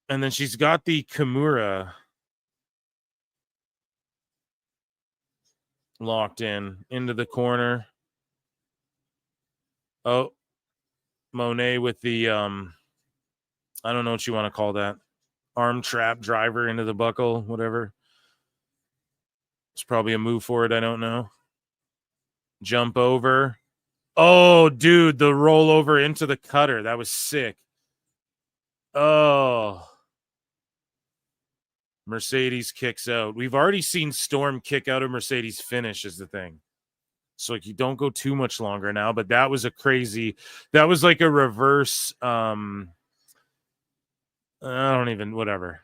And then she's got the Kimura locked into the corner. Oh, Monet with the I don't know what you want to call that. Arm trap driver into the buckle, whatever. It's probably a move for it. I don't know. Jump over. Oh, dude, the rollover into the cutter. That was sick. Oh. Mercedes kicks out. We've already seen Storm kick out of Mercedes finish is the thing. So like you don't go too much longer now, but that was that was like a reverse whatever.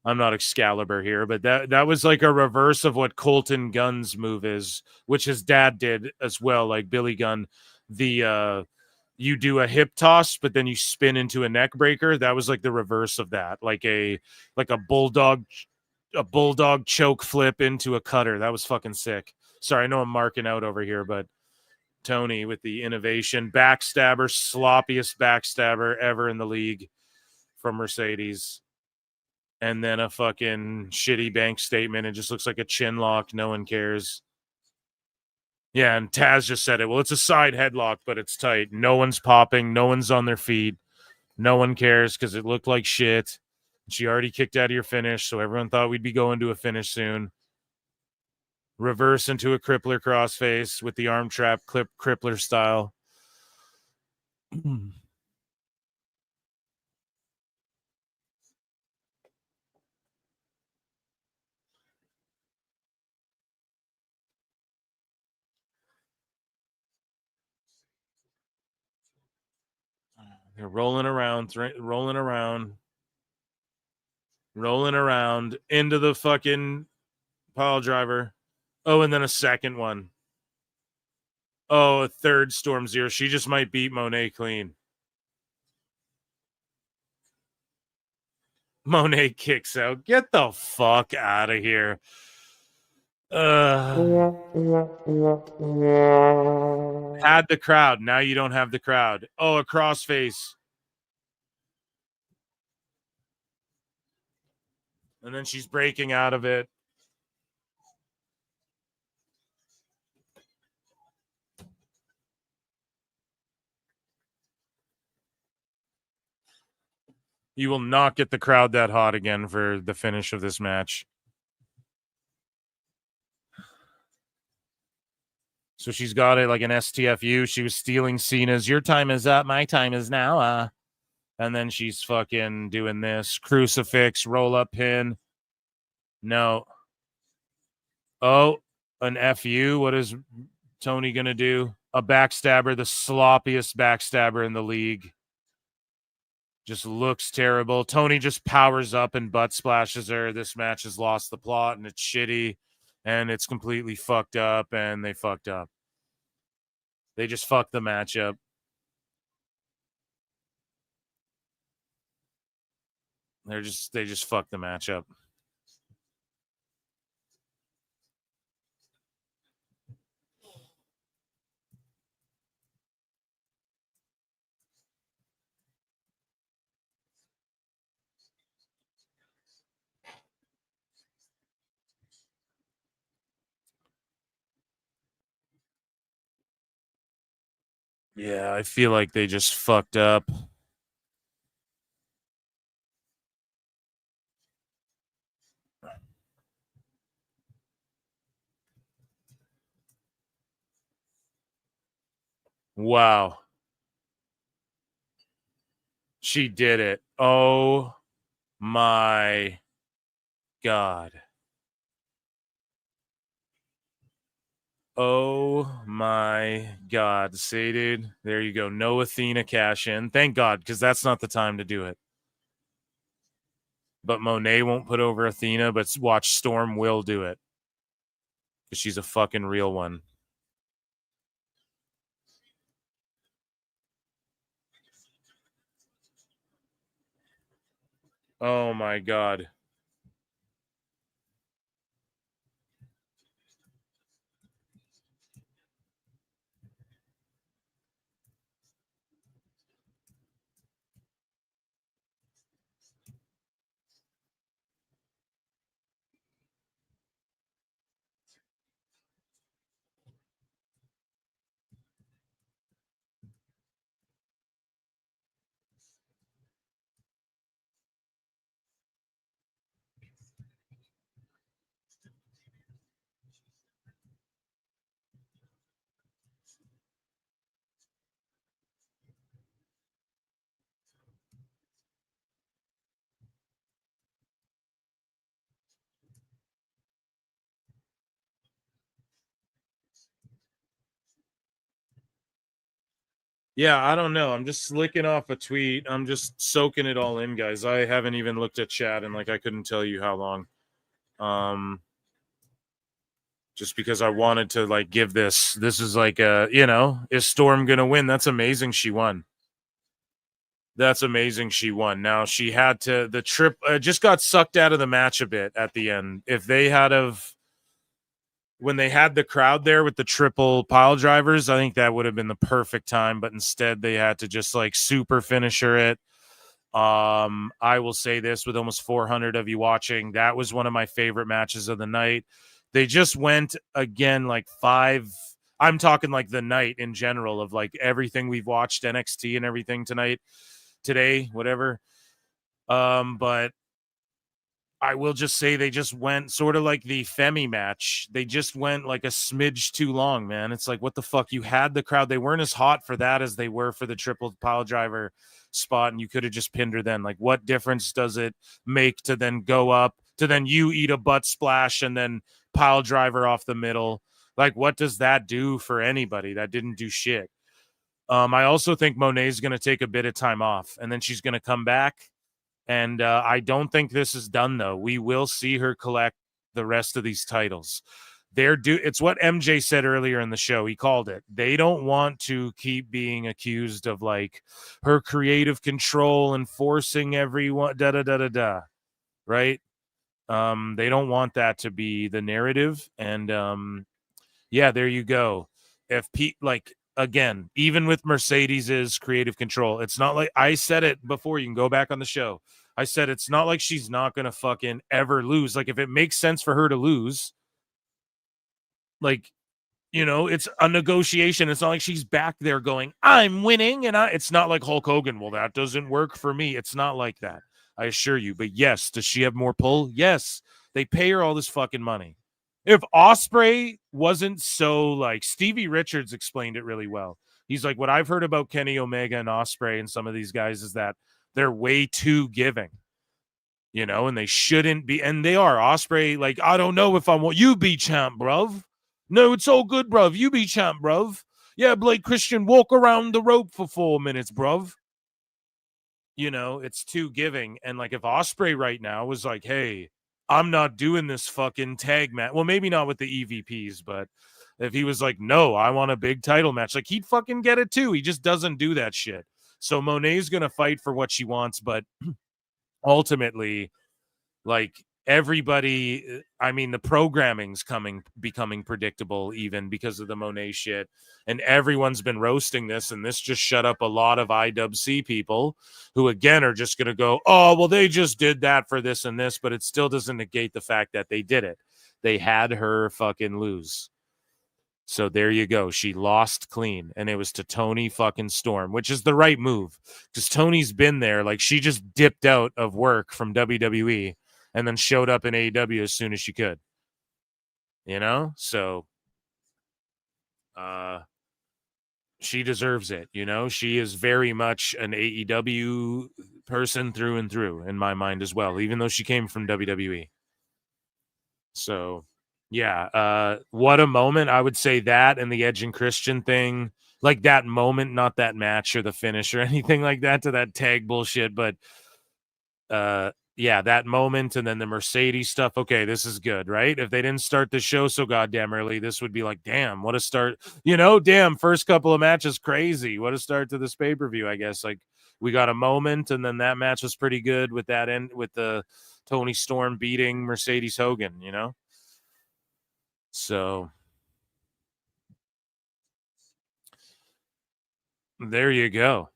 I'm not Excalibur here, but that was like a reverse of what Colton Gunn's move is, which his dad did as well, like Billy Gunn. The you do a hip toss, but then you spin into a neck breaker. That was like the reverse of that, like a bulldog choke flip into a cutter. That was fucking sick. Sorry, I know I'm marking out over here, but Tony with the innovation backstabber, sloppiest backstabber ever in the league from Mercedes. And then a fucking shitty bank statement. It just looks like a chin lock. No one cares. Yeah, and Taz just said it. Well, it's a side headlock, but it's tight. No one's popping. No one's on their feet. No one cares because it looked like shit. She already kicked out of your finish, so everyone thought we'd be going to a finish soon. Reverse into a crippler crossface with the arm trap crippler style. They're rolling around into the fucking pile driver. Oh, and then a second one. Oh, a third Storm Zero. She just might beat Monet clean. Monet kicks out. Get the fuck out of here. Had the crowd. Now you don't have the crowd. Oh, a crossface. And then she's breaking out of it. You will not get the crowd that hot again for the finish of this match. So she's got it like an STFU. She was stealing Cena's. Your time is up. My time is now. And then she's fucking doing this. Crucifix, roll up pin. No. Oh, an FU. What is Tony going to do? A backstabber, the sloppiest backstabber in the league. Just looks terrible. Tony just powers up and butt splashes her. This match has lost the plot and it's shitty and it's completely fucked up and they fucked up. They just fucked the match up. They just fucked the match up. Yeah, I feel like they just fucked up. Wow. She did it. Oh my God. Oh my God. See, dude, there you go. No Athena cash in. Thank God, because that's not the time to do it. But Monet won't put over Athena, but watch, Storm will do it. Because she's a fucking real one. Oh my God. Yeah, I don't know. I'm just slicking off a tweet. I'm just soaking it all in, guys. I haven't even looked at chat and I couldn't tell you how long. Just because I wanted to give this is is Storm gonna win? That's amazing she won. That's amazing she won. Now she had to the trip just got sucked out of the match a bit at the end. If they had when they had the crowd there with the triple pile drivers, I think that would have been the perfect time, but instead they had to just super finisher it. I will say this with almost 400 of you watching, that was one of my favorite matches of the night. They just went again five. I'm talking the night in general of everything we've watched, NXT and everything today, whatever. But I will just say they just went sort of like the Femi match. They just went a smidge too long, man. It's what the fuck? You had the crowd. They weren't as hot for that as they were for the triple pile driver spot, and you could have just pinned her then. What difference does it make to then go up, to then you eat a butt splash and then pile driver off the middle? What does that do for anybody? That didn't do shit. I also think Monet's going to take a bit of time off, and then she's going to come back. And I don't think this is done, though. We will see her collect the rest of these titles. It's what MJ said earlier in the show. He called it. They don't want to keep being accused of her creative control and forcing everyone, right? They don't want that to be the narrative. And yeah, there you go. If again, even with Mercedes's creative control, it's not I said it before. You can go back on the show. I said it's not like she's not gonna fucking ever lose. If it makes sense for her to lose, it's a negotiation. It's not like she's back there going, I'm winning, and it's not like Hulk Hogan. Well, that doesn't work for me. It's not like that, I assure you. But yes, does she have more pull? Yes, they pay her all this fucking money. If Ospreay wasn't so Stevie Richards explained it really well. He's what I've heard about Kenny Omega and Ospreay and some of these guys is that they're way too giving, and they shouldn't be. And they are. Ospreay, I don't know if I want you be champ, bruv. No, it's all good, bruv. You be champ, bruv. Yeah, Blake Christian, walk around the rope for 4 minutes, bruv. It's too giving. And if Ospreay right now was hey, I'm not doing this fucking tag match. Well, maybe not with the EVPs, but if he was no, I want a big title match, he'd fucking get it too. He just doesn't do that shit. So Monet's going to fight for what she wants, but ultimately, everybody, I mean, the programming's becoming predictable even because of the Monet shit. And everyone's been roasting this, and this just shut up a lot of IWC people who, again, are just going to go, oh, well, they just did that for this and this, but it still doesn't negate the fact that they did it. They had her fucking lose. So there you go. She lost clean, and it was to Tony fucking Storm, which is the right move because Tony's been there. Like, she just dipped out of work from WWE and then showed up in AEW as soon as she could. You know? So she deserves it. You know, she is very much an AEW person through and through in my mind as well, even though she came from WWE. So yeah, what a moment. I would say that and the Edge and Christian thing, like that moment, not that match or the finish or anything like that to that tag bullshit, but yeah, that moment and then the Mercedes stuff. Okay, this is good, right? If they didn't start the show so goddamn early, this would be like, damn, what a start. You know, damn, first couple of matches, crazy. What a start to this pay-per-view, I guess. Like, we got a moment, and then that match was pretty good with that end, with the Tony Storm beating Mercedes Hogan, you know? So there you go.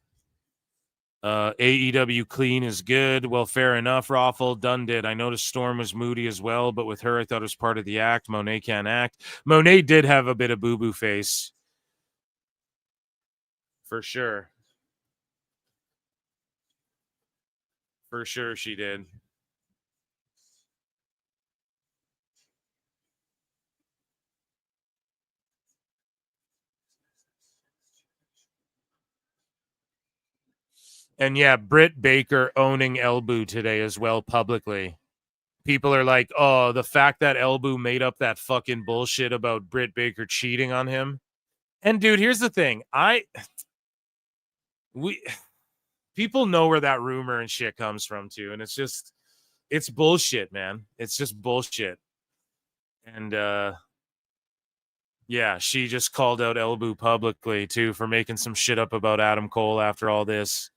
AEW clean is good. Well, fair enough, Raffle. Done did. I noticed Storm was moody as well, but with her, I thought it was part of the act. Monet can't act. Monet did have a bit of boo-boo face. For sure. For sure she did. And yeah, Britt Baker owning Elbu today as well publicly. People are like, oh, the fact that Elbu made up that fucking bullshit about Britt Baker cheating on him. And dude, here's the thing. People know where that rumor and shit comes from too. And it's bullshit, man. It's just bullshit. And yeah, she just called out Elbu publicly too for making some shit up about Adam Cole after all this.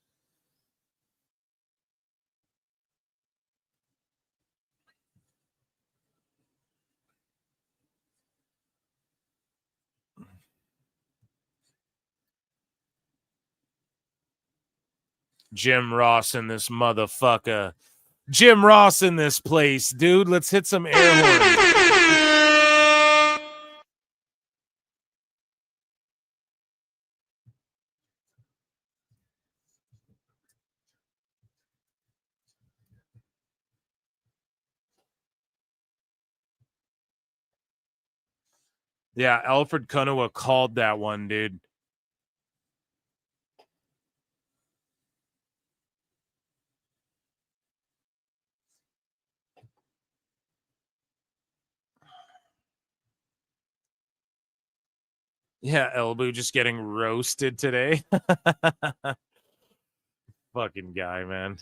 Jim Ross in this motherfucker. Jim Ross in this place, dude. Let's hit some air horns. Yeah, Alfred Kunawa called that one, dude. Yeah, Elbu just getting roasted today. Fucking guy, man.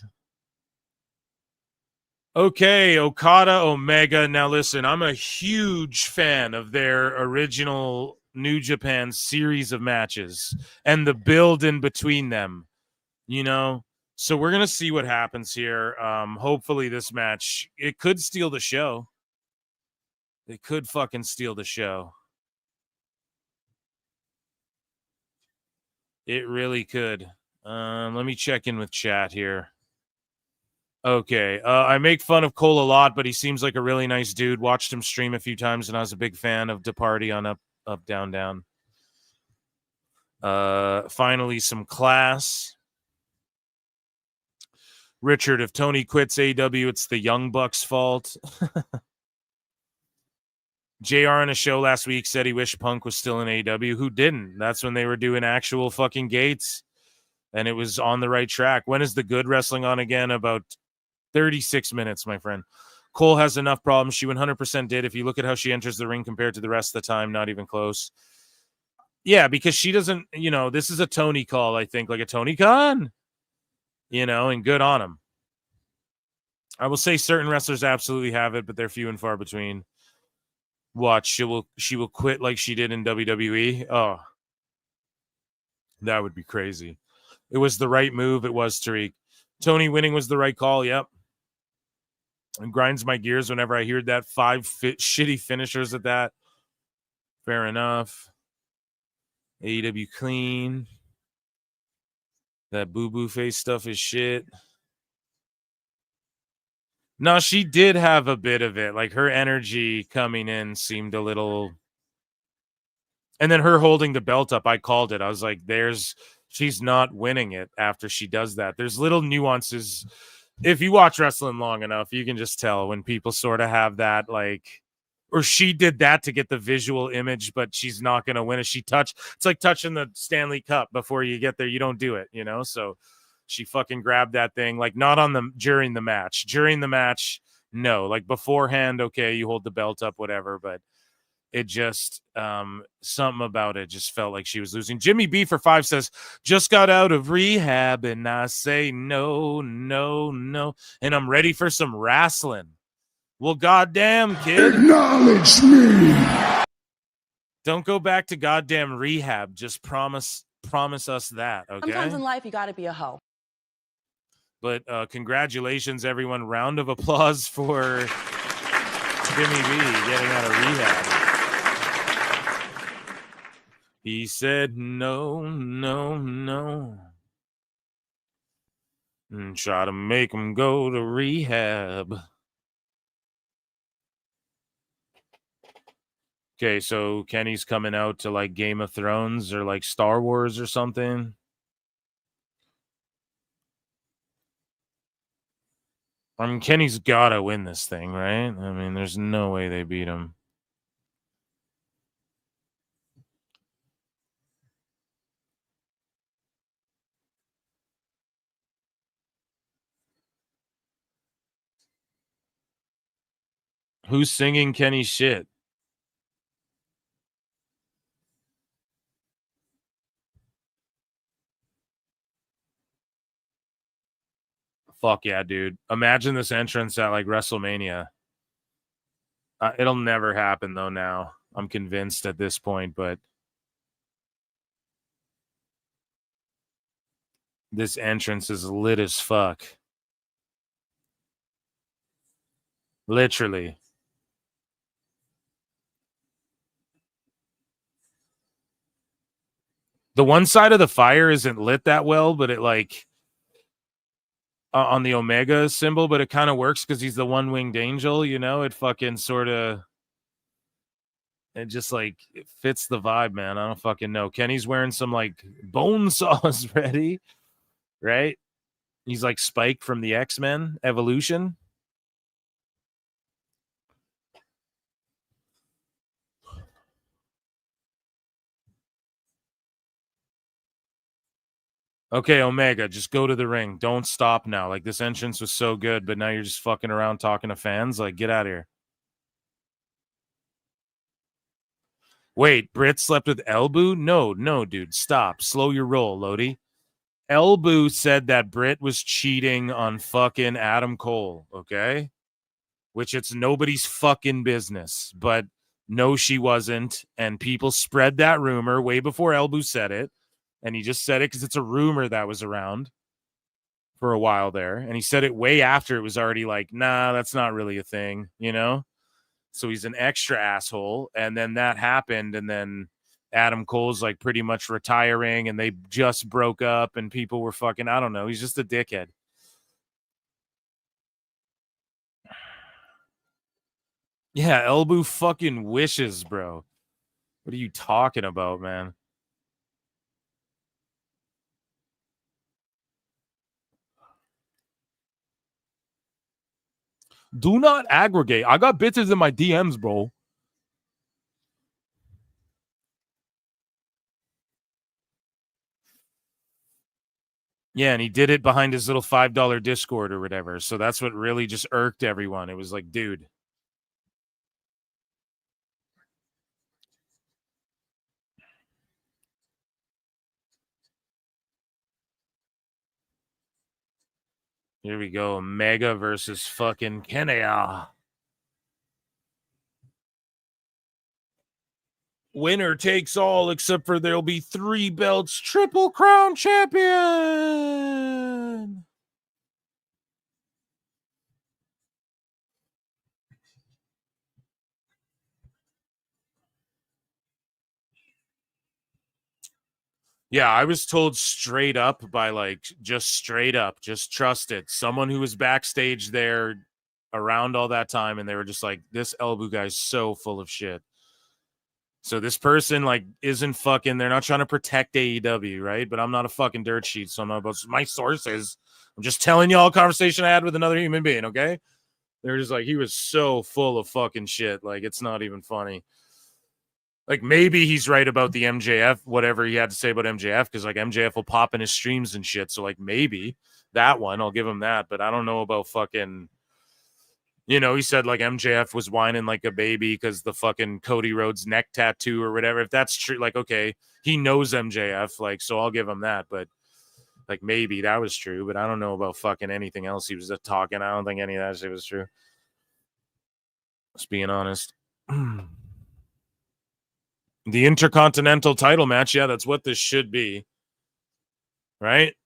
Okay, Okada Omega. Now listen, I'm a huge fan of their original New Japan series of matches and the build in between them, you know? So we're going to see what happens here. Hopefully this match, it could steal the show. It could fucking steal the show. It really could. Let me check in with chat here. Okay. I make fun of Cole a lot, but he seems like a really nice dude. Watched him stream a few times, and I was a big fan of DeParty on Up, Down, Down. Finally, some class. Richard, if Tony quits AEW, it's the Young Bucks' fault. JR on a show last week said he wished Punk was still in AEW. Who didn't? That's when they were doing actual fucking gates, and it was on the right track. When is the good wrestling on again? About 36 minutes, my friend. Cole has enough problems. She 100% did. If you look at how she enters the ring compared to the rest of the time, not even close. Yeah, because she doesn't, you know, this is a Tony call, I think, like a Tony Khan, you know, and good on him. I will say certain wrestlers absolutely have it, but they're few and far between. Watch, she will quit like she did in WWE. Oh, that would be crazy. It was the right move. It was, Tariq. Tony winning was the right call. Yep. And grinds my gears whenever I hear that. Shitty finishers at that. Fair enough. AEW clean. That boo-boo face stuff is shit. No, she did have a bit of it. Like, her energy coming in seemed a little And then her holding the belt up, I called it. I was like, she's not winning it after she does that. There's little nuances. If you watch wrestling long enough, you can just tell when people sort of have that, like, or she did that to get the visual image, but she's not going to win it. It's like touching the Stanley Cup before you get there. You don't do it, So she fucking grabbed that thing, like not during the match. During the match, no. Like beforehand, okay, you hold the belt up, whatever, but it just something about it just felt like she was losing. Jimmy B for 5 says, just got out of rehab and I say no, no, no. And I'm ready for some wrestling. Well, goddamn, kid. Acknowledge me. Don't go back to goddamn rehab. Just promise us that, okay? Sometimes in life, you got to be a hoe. But congratulations, everyone. Round of applause for Jimmy B getting out of rehab. He said no, no, no. And try to make him go to rehab. Okay, so Kenny's coming out to like Game of Thrones or like Star Wars or something. I mean, Kenny's got to win this thing, right? I mean, there's no way they beat him. Who's singing Kenny's shit? Fuck yeah, dude. Imagine this entrance at like WrestleMania. It'll never happen though now. I'm convinced at this point, but this entrance is lit as fuck. Literally. The one side of the fire isn't lit that well, but it like on the Omega symbol, but it kind of works because he's the one-winged angel, it fucking sort of, it just like it fits the vibe, man. I don't fucking know. Kenny's wearing some like bone saws ready, right? He's like Spike from the X-Men Evolution. Okay, Omega, just go to the ring. Don't stop now. Like, this entrance was so good, but now you're just fucking around talking to fans. Like, get out of here. Wait, Britt slept with Elbu? No, dude. Stop. Slow your roll, Lodi. Elbu said that Britt was cheating on fucking Adam Cole, okay? Which it's nobody's fucking business. But no, she wasn't. And people spread that rumor way before Elbu said it. And he just said it because it's a rumor that was around for a while there. And he said it way after it was already like, nah, that's not really a thing, So he's an extra asshole. And then that happened. And then Adam Cole's like pretty much retiring and they just broke up and people were fucking, I don't know. He's just a dickhead. Yeah, Elbu fucking wishes, bro. What are you talking about, man? Do not aggregate. I got bitches in my DMs, bro. Yeah, and he did it behind his little $5 Discord or whatever. So that's what really just irked everyone. It was like, dude. Here we go. Mega versus fucking Kenya. Winner takes all, except for there'll be 3 belts. Triple Crown champion. Yeah, I was told straight up by just straight up, just trust it. Someone who was backstage there around all that time, and they were just like, this Elbu guy's so full of shit. So this person like isn't fucking, they're not trying to protect AEW, right? But I'm not a fucking dirt sheet, so I'm not about my sources. I'm just telling y'all a conversation I had with another human being, okay? They're just like, he was so full of fucking shit. Like, it's not even funny. Like, maybe he's right about the MJF, whatever he had to say about MJF, because like MJF will pop in his streams and shit. So like maybe that one, I'll give him that. But I don't know about fucking, you know, he said like MJF was whining like a baby because the fucking Cody Rhodes neck tattoo or whatever. If that's true, like, okay, he knows MJF, like, so I'll give him that. But like maybe that was true, but I don't know about fucking anything else he was talking. I don't think any of that shit was true. Just being honest. The Intercontinental title match, yeah, that's what this should be. Right?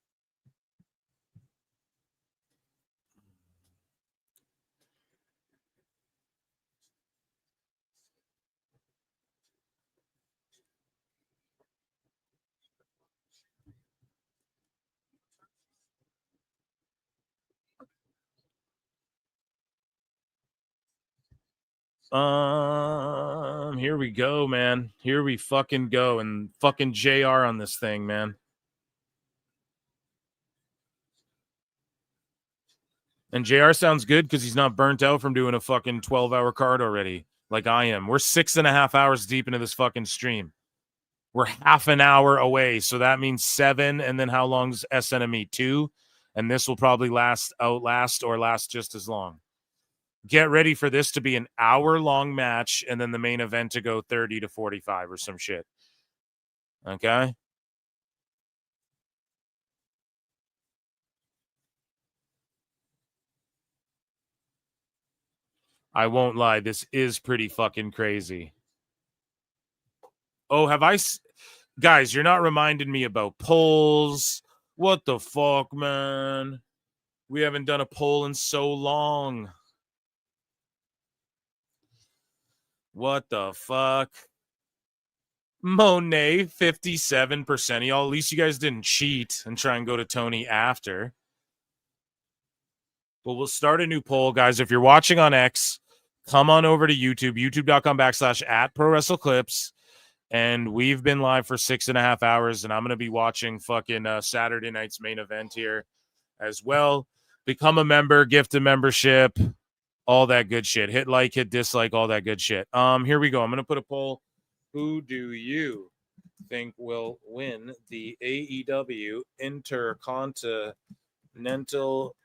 Here we go, man. Here we fucking go. And fucking JR on this thing, man. And JR sounds good because he's not burnt out from doing a fucking 12-hour card already, like I am. We're 6.5 hours deep into this fucking stream. We're half an hour away, so that means 7. And then how long's SNME? 2, and this will probably last just as long. Get ready for this to be an hour-long match, and then the main event to go 30 to 45 or some shit. Okay. I won't lie. This is pretty fucking crazy. Oh, guys, you're not reminding me about polls. What the fuck, man? We haven't done a poll in so long. What the fuck? Monet, 57% of y'all. At least you guys didn't cheat and try and go to Tony after. But we'll start a new poll, guys. If you're watching on X, come on over to YouTube, youtube.com/@ProWrestleClips. And we've been live for 6.5 hours, and I'm going to be watching fucking Saturday night's main event here as well. Become a member, gift a membership, all that good shit. Hit like, hit dislike, all that good shit. Here we go. I'm going to put a poll. Who do you think will win the AEW Intercontinental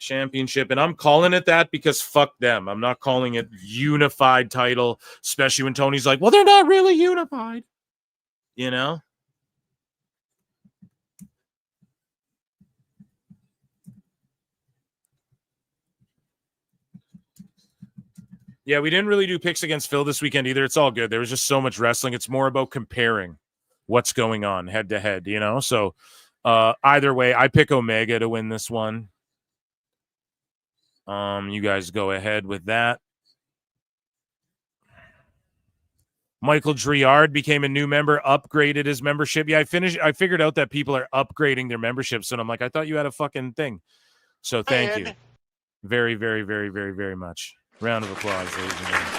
Championship? And I'm calling it that because fuck them. I'm not calling it unified title, especially when Tony's like, well, they're not really unified. You know? Yeah, we didn't really do picks against Phil this weekend either. It's all good. There was just so much wrestling. It's more about comparing what's going on head to head, you know? So either way, I pick Omega to win this one. You guys go ahead with that. Michael Driard became a new member, upgraded his membership. Yeah, I figured out that people are upgrading their memberships, and I'm like, I thought you had a fucking thing. So thank you. Very, very, very, very, very much. Round of applause, ladies and gentlemen.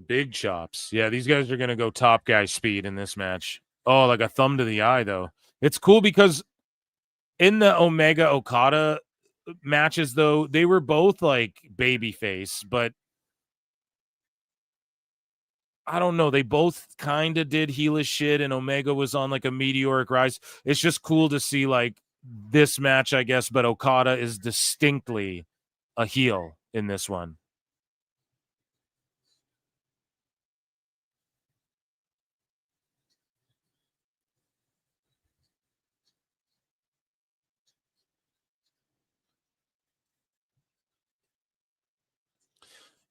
Big chops. Yeah, these guys are going to go top guy speed in this match. Oh, like a thumb to the eye, though. It's cool because in the Omega Okada matches, though, they were both like babyface, but I don't know. They both kind of did heelish shit, and Omega was on like a meteoric rise. It's just cool to see like this match, I guess, but Okada is distinctly a heel in this one.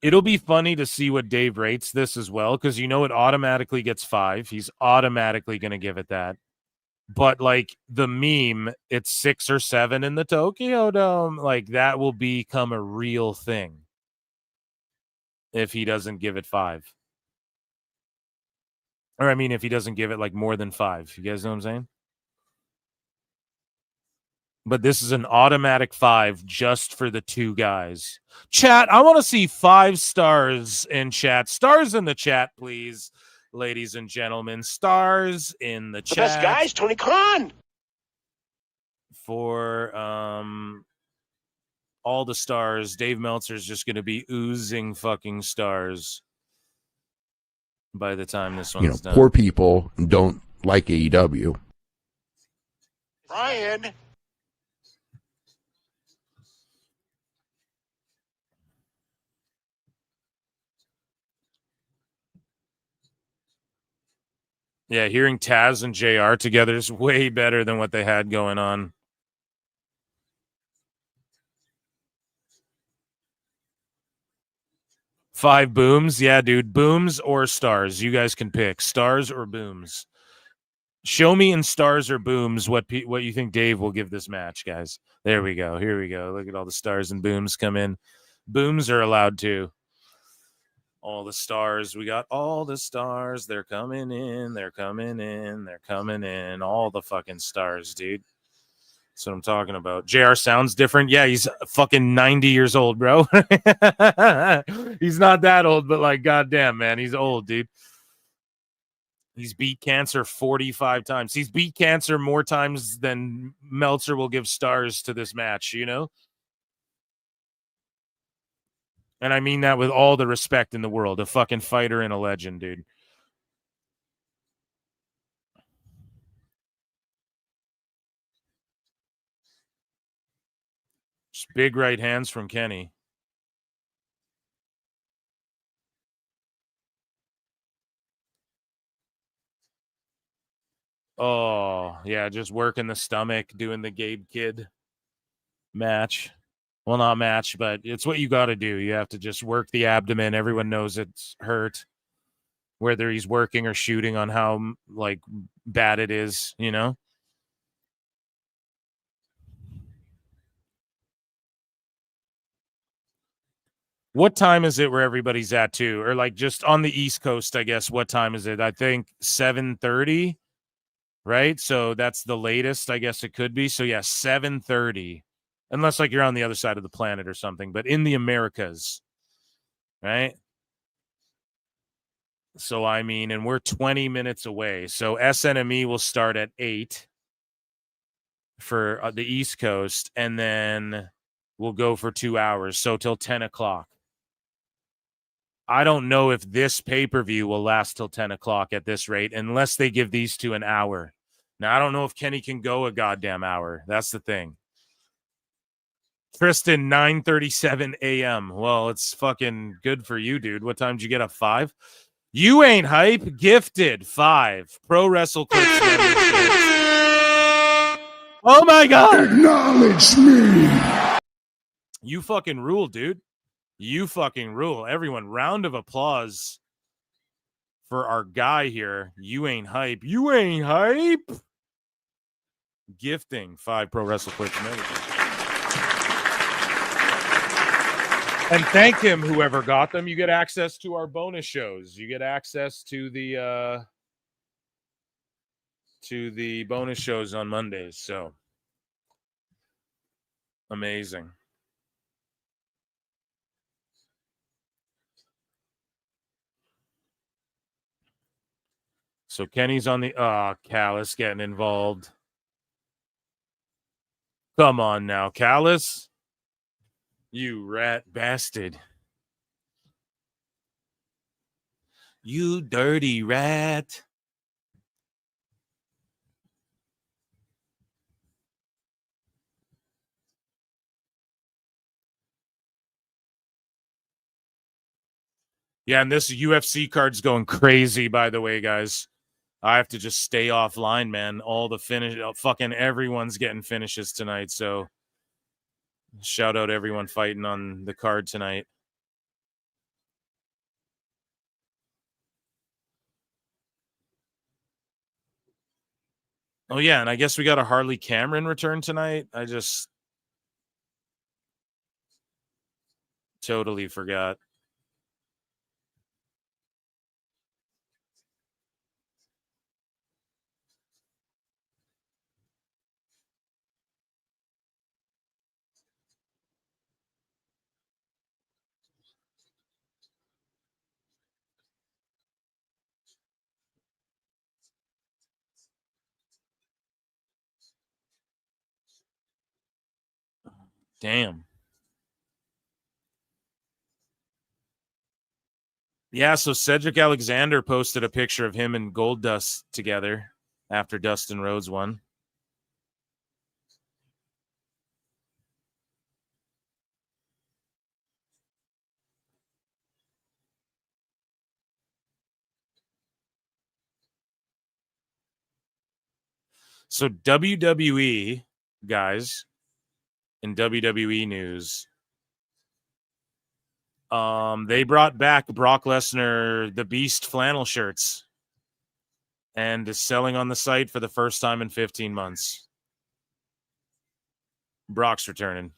It'll be funny to see what Dave rates this as well, because you know it automatically gets 5. He's automatically going to give it that. But like the meme, it's 6 or 7 in the Tokyo Dome. Like that will become a real thing. if he doesn't give it 5. Or I mean, if he doesn't give it like more than 5. You guys know what I'm saying? But this is an automatic 5 just for the 2 guys. Chat, I want to see 5 stars in chat. Stars in the chat, please, ladies and gentlemen. Stars in the chat. Best guys, Tony Khan. For all the stars. Dave Meltzer's just going to be oozing fucking stars by the time this one's done. Poor people don't like AEW. Brian. Yeah, hearing Taz and JR together is way better than what they had going on. Five booms. Yeah, dude. Booms or stars. You guys can pick. Stars or booms. Show me in stars or booms what you think Dave will give this match, guys. There we go. Here we go. Look at all the stars and booms come in. Booms are allowed too. All the stars. We got all the stars. They're coming in. They're coming in. They're coming in. All the fucking stars, dude. That's what I'm talking about. JR sounds different. Yeah, he's fucking 90 years old, bro. He's not that old, but like, goddamn, man, he's old, dude. He's beat cancer 45 times. He's beat cancer more times than Meltzer will give stars to this match, you know? And I mean that with all the respect in the world. A fucking fighter and a legend, dude. Just big right hands from Kenny. Oh, yeah, just working the stomach, doing the Gabe Kidd match. Well, not match, but it's what you got to do. You have to just work the abdomen. Everyone knows it's hurt, whether he's working or shooting on how, like, bad it is, you know? What time is it where everybody's at, too? Or, like, just on the East Coast, I guess, what time is it? I think 7:30, right? So that's the latest, I guess it could be. So, yeah, 7:30. Unless, like, you're on the other side of the planet or something. But in the Americas, right? So, I mean, and we're 20 minutes away. So, SNME will start at 8 for the East Coast. And then we'll go for 2 hours. So, till 10 o'clock. I don't know if this pay-per-view will last till 10 o'clock at this rate, unless they give these two an hour. Now, I don't know if Kenny can go a goddamn hour. That's the thing. Tristan, 9:37 a.m. Well, it's fucking good for you, dude. What time did you get up? 5? You ain't hype. Gifted 5. Pro Wrestle Clips. Oh my God. Acknowledge me. You fucking rule, dude. You fucking rule. Everyone, round of applause for our guy here. You ain't hype. You ain't hype. Gifting 5 Pro Wrestle Clips. And thank him, whoever got them. You get access to our bonus shows. You get access to the bonus shows on Mondays. So amazing. So Kenny's on the Callis getting involved. Come on now, Callis. You rat bastard. You dirty rat. Yeah, and this UFC card's going crazy, by the way, guys. I have to just stay offline, man. All the finish, fucking everyone's getting finishes tonight, so shout out everyone fighting on the card tonight. Oh, yeah, and I guess we got a Harley Cameron return tonight. I just totally forgot. Damn. Yeah, so Cedric Alexander posted a picture of him and Goldust together after Dustin Rhodes won. So WWE, guys, in WWE news, they brought back Brock Lesnar, the Beast flannel shirts, and is selling on the site for the first time in 15 months. Brock's returning.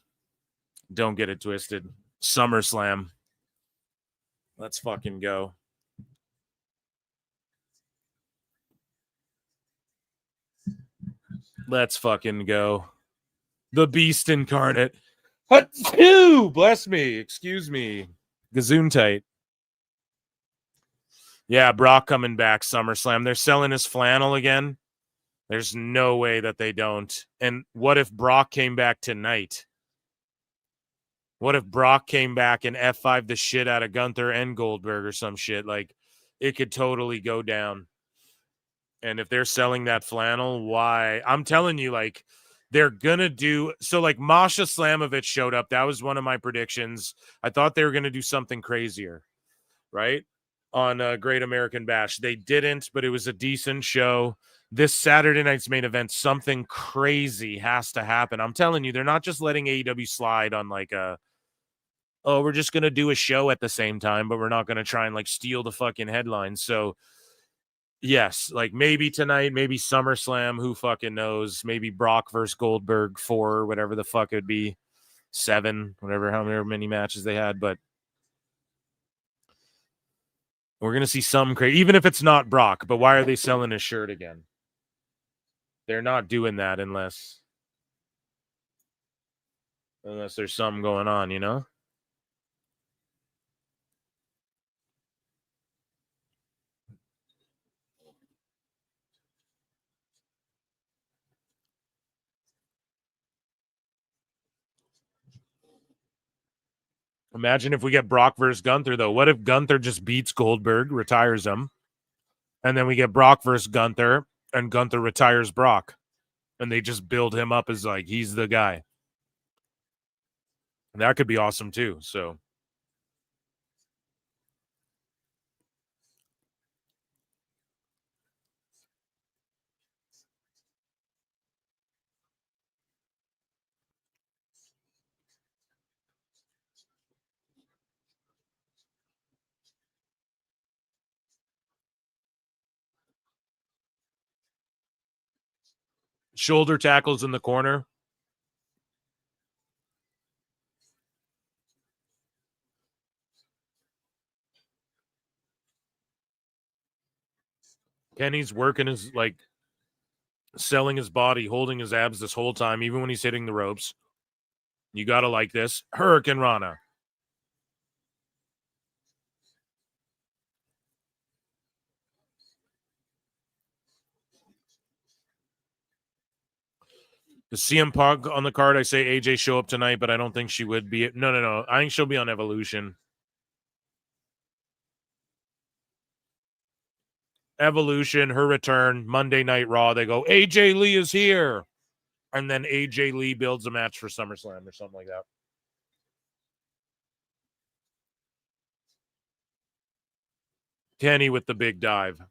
Don't get it twisted. SummerSlam. Let's fucking go. Let's fucking go. The Beast incarnate. Achoo! Bless me. Excuse me. Gazoon tight. Yeah, Brock coming back SummerSlam. They're selling his flannel again. There's no way that they don't. And what if Brock came back tonight? What if Brock came back and F5 the shit out of Gunther and Goldberg or some shit? Like, it could totally go down. And if they're selling that flannel, why? I'm telling you, like, they're going to do... So, like, Masha Slamovich showed up. That was one of my predictions. I thought they were going to do something crazier, right? On Great American Bash. They didn't, but it was a decent show. This Saturday night's main event, something crazy has to happen. I'm telling you, they're not just letting AEW slide on, like, oh, we're just going to do a show at the same time, but we're not going to try and, like, steal the fucking headlines. So... yes, like maybe tonight, maybe SummerSlam, who fucking knows? Maybe Brock versus Goldberg 4, whatever the fuck it'd be, 7, whatever, however many matches they had. But we're gonna see some crazy, even if it's not Brock. But why are they selling his shirt again? They're not doing that unless there's something going on, you know. Imagine if we get Brock versus Gunther, though. What if Gunther just beats Goldberg, retires him, and then we get Brock versus Gunther, and Gunther retires Brock, and they just build him up as, like, he's the guy. And that could be awesome, too. So, shoulder tackles in the corner. Kenny's working his, like, selling his body, holding his abs this whole time, even when he's hitting the ropes. You got to like this. Hurricane Rana. Is CM Punk on the card? I say AJ show up tonight, but I don't think she would be. No. I think she'll be on Evolution. Evolution, her return, Monday Night Raw. They go, AJ Lee is here. And then AJ Lee builds a match for SummerSlam or something like that. Kenny with the big dive.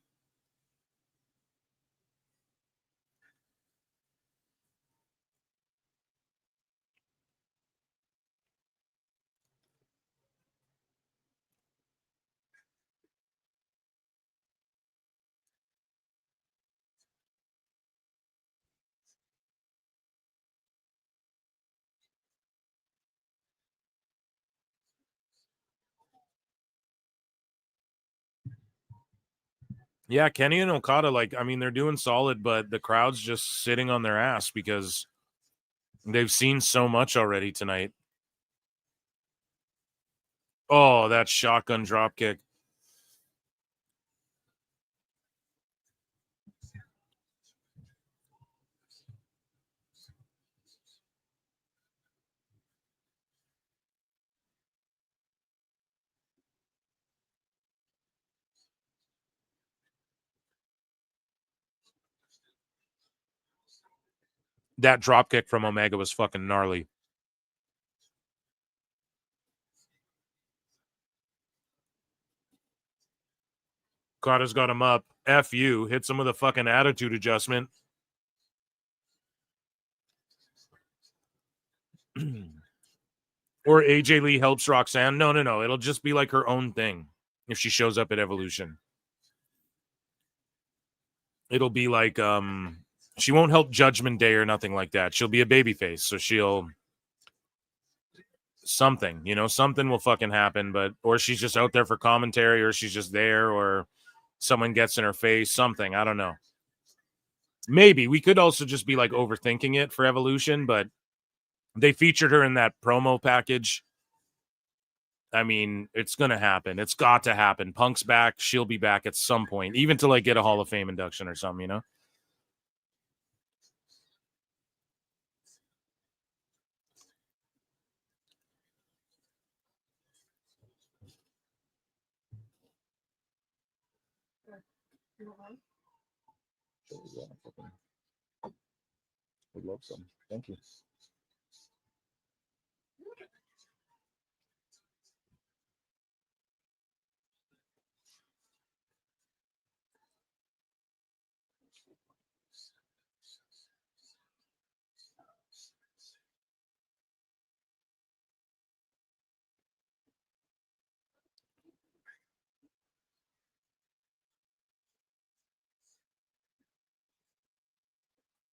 Yeah, Kenny and Okada, like, I mean, they're doing solid, but the crowd's just sitting on their ass because they've seen so much already tonight. Oh, that shotgun drop kick. That drop kick from Omega was fucking gnarly. Carter's got him up. F you. Hits him with a fucking attitude adjustment. Or AJ Lee helps Roxanne. No. It'll just be like her own thing if she shows up at Evolution. It'll be like she won't help Judgment Day or nothing like that. She'll be a babyface, so she'll something, something will fucking happen, but or she's just out there for commentary, or she's just there, or someone gets in her face, something. I don't know. Maybe we could also just be like overthinking it for Evolution, but they featured her in that promo package. I mean, it's gonna happen. It's got to happen. Punk's back. She'll be back at some point, even to like get a Hall of Fame induction or something, Would love some. Thank you.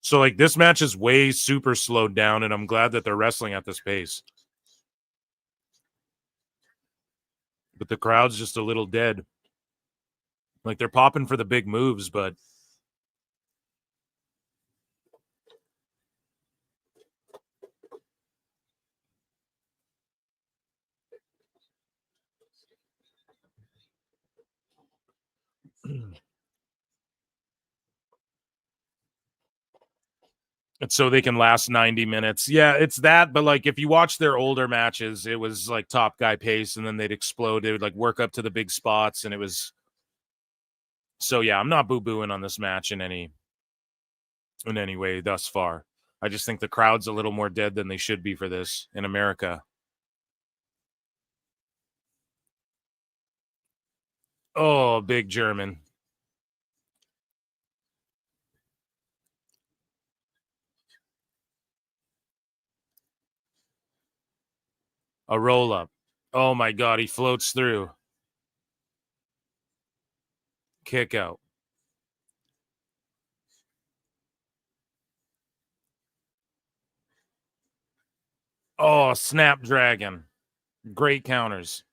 So like this match is way super slowed down, and I'm glad that they're wrestling at this pace. But the crowd's just a little dead. Like they're popping for the big moves, but and so they can last 90 minutes. Yeah, it's that. But like if you watch their older matches, it was like top guy pace, and then they'd explode. They would like work up to the big spots, and it was. So yeah, I'm not boo-booing on this match in any way thus far. I just think the crowd's a little more dead than they should be for this in America. Oh, big German. A roll up. Oh my God, he floats through. Kick out. Oh, Snapdragon. Great counters.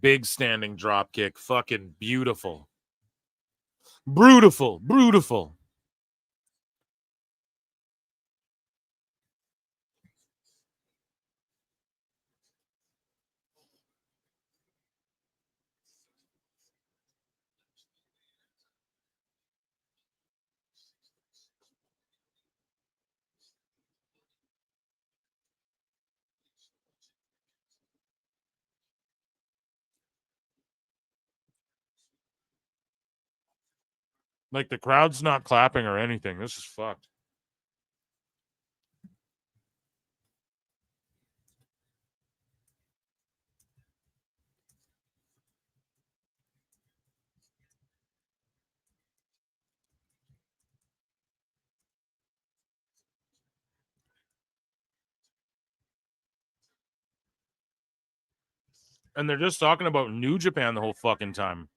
Big standing drop kick. Fucking beautiful. Brutal. Like the crowd's not clapping or anything. This is fucked. And they're just talking about New Japan the whole fucking time.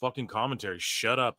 Fucking commentary. Shut up.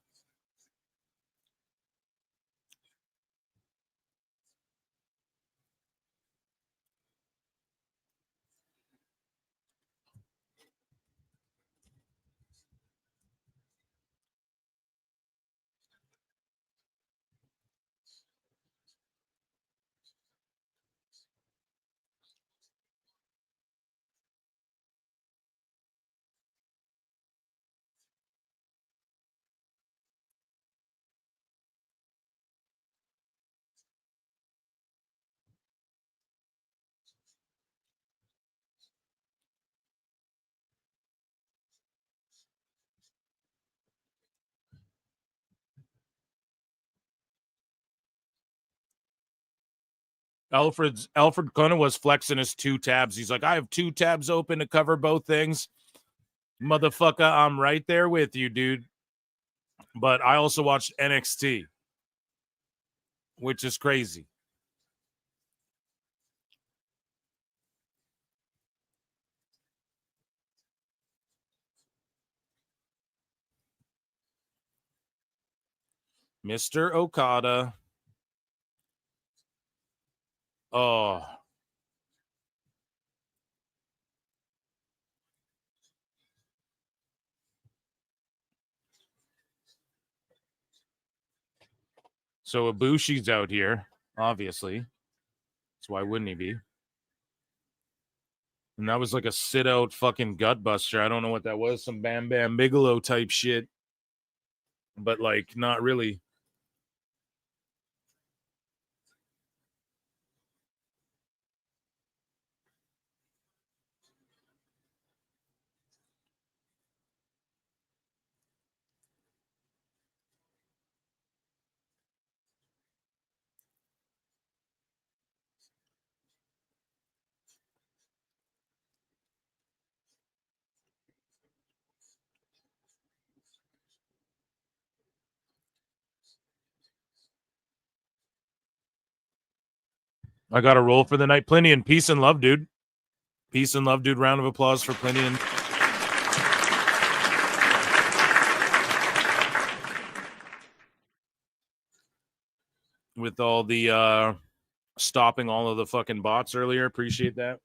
Alfred kind of was flexing his 2 tabs. He's like, I have 2 tabs open to cover both things. Motherfucker, I'm right there with you, dude. But I also watched NXT, which is crazy. Mr. Okada. Oh. So Ibushi's out here, obviously. So why wouldn't he be? And that was like a sit-out fucking gut buster. I don't know what that was. Some Bam Bam Bigelow type shit. But, like, not really. I got a roll for the night. Plenty and peace and love, dude. Peace and love, dude. Round of applause for Plenty and... with all the stopping all of the fucking bots earlier. Appreciate that.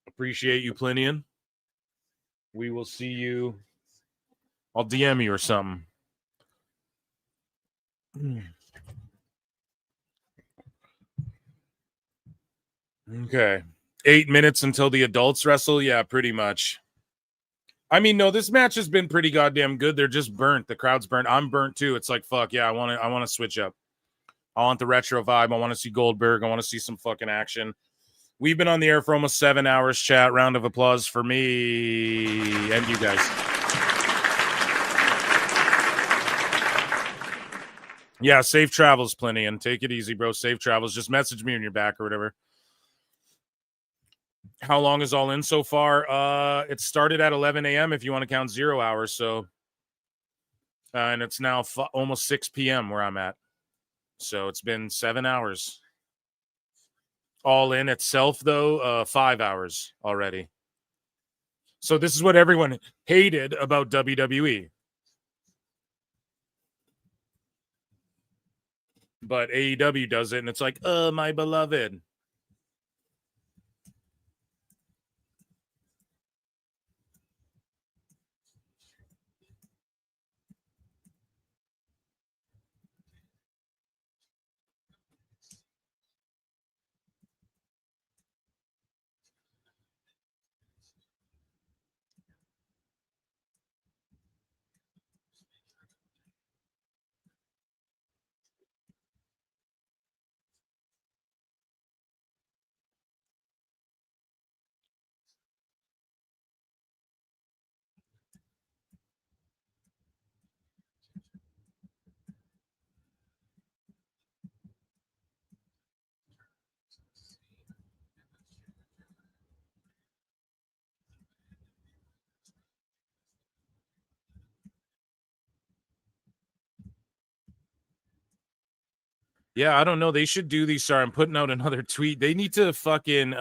Appreciate you, Plinian. We will see you. I'll DM you or something. Okay. 8 minutes until the adults wrestle? Yeah, pretty much. I mean, no, this match has been pretty goddamn good. They're just burnt. The crowd's burnt. I'm burnt too. It's like, fuck yeah, I want to switch up. I want the retro vibe. I want to see Goldberg. I want to see some fucking action. We've been on the air for almost 7 hours, chat. Round of applause for me and you guys. Yeah, safe travels, Plenty, and take it easy, bro. Safe travels. Just message me when you're back or whatever. How long is All In so far? It started at 11 a.m. if you want to count 0 hours. So, and it's now almost 6 p.m. where I'm at. So it's been 7 hours. All In itself, though, 5 hours already. So this is what everyone hated about WWE. But AEW does it, and it's like, my beloved. Yeah, I don't know. They should do these. Sorry, I'm putting out another tweet. They need to fucking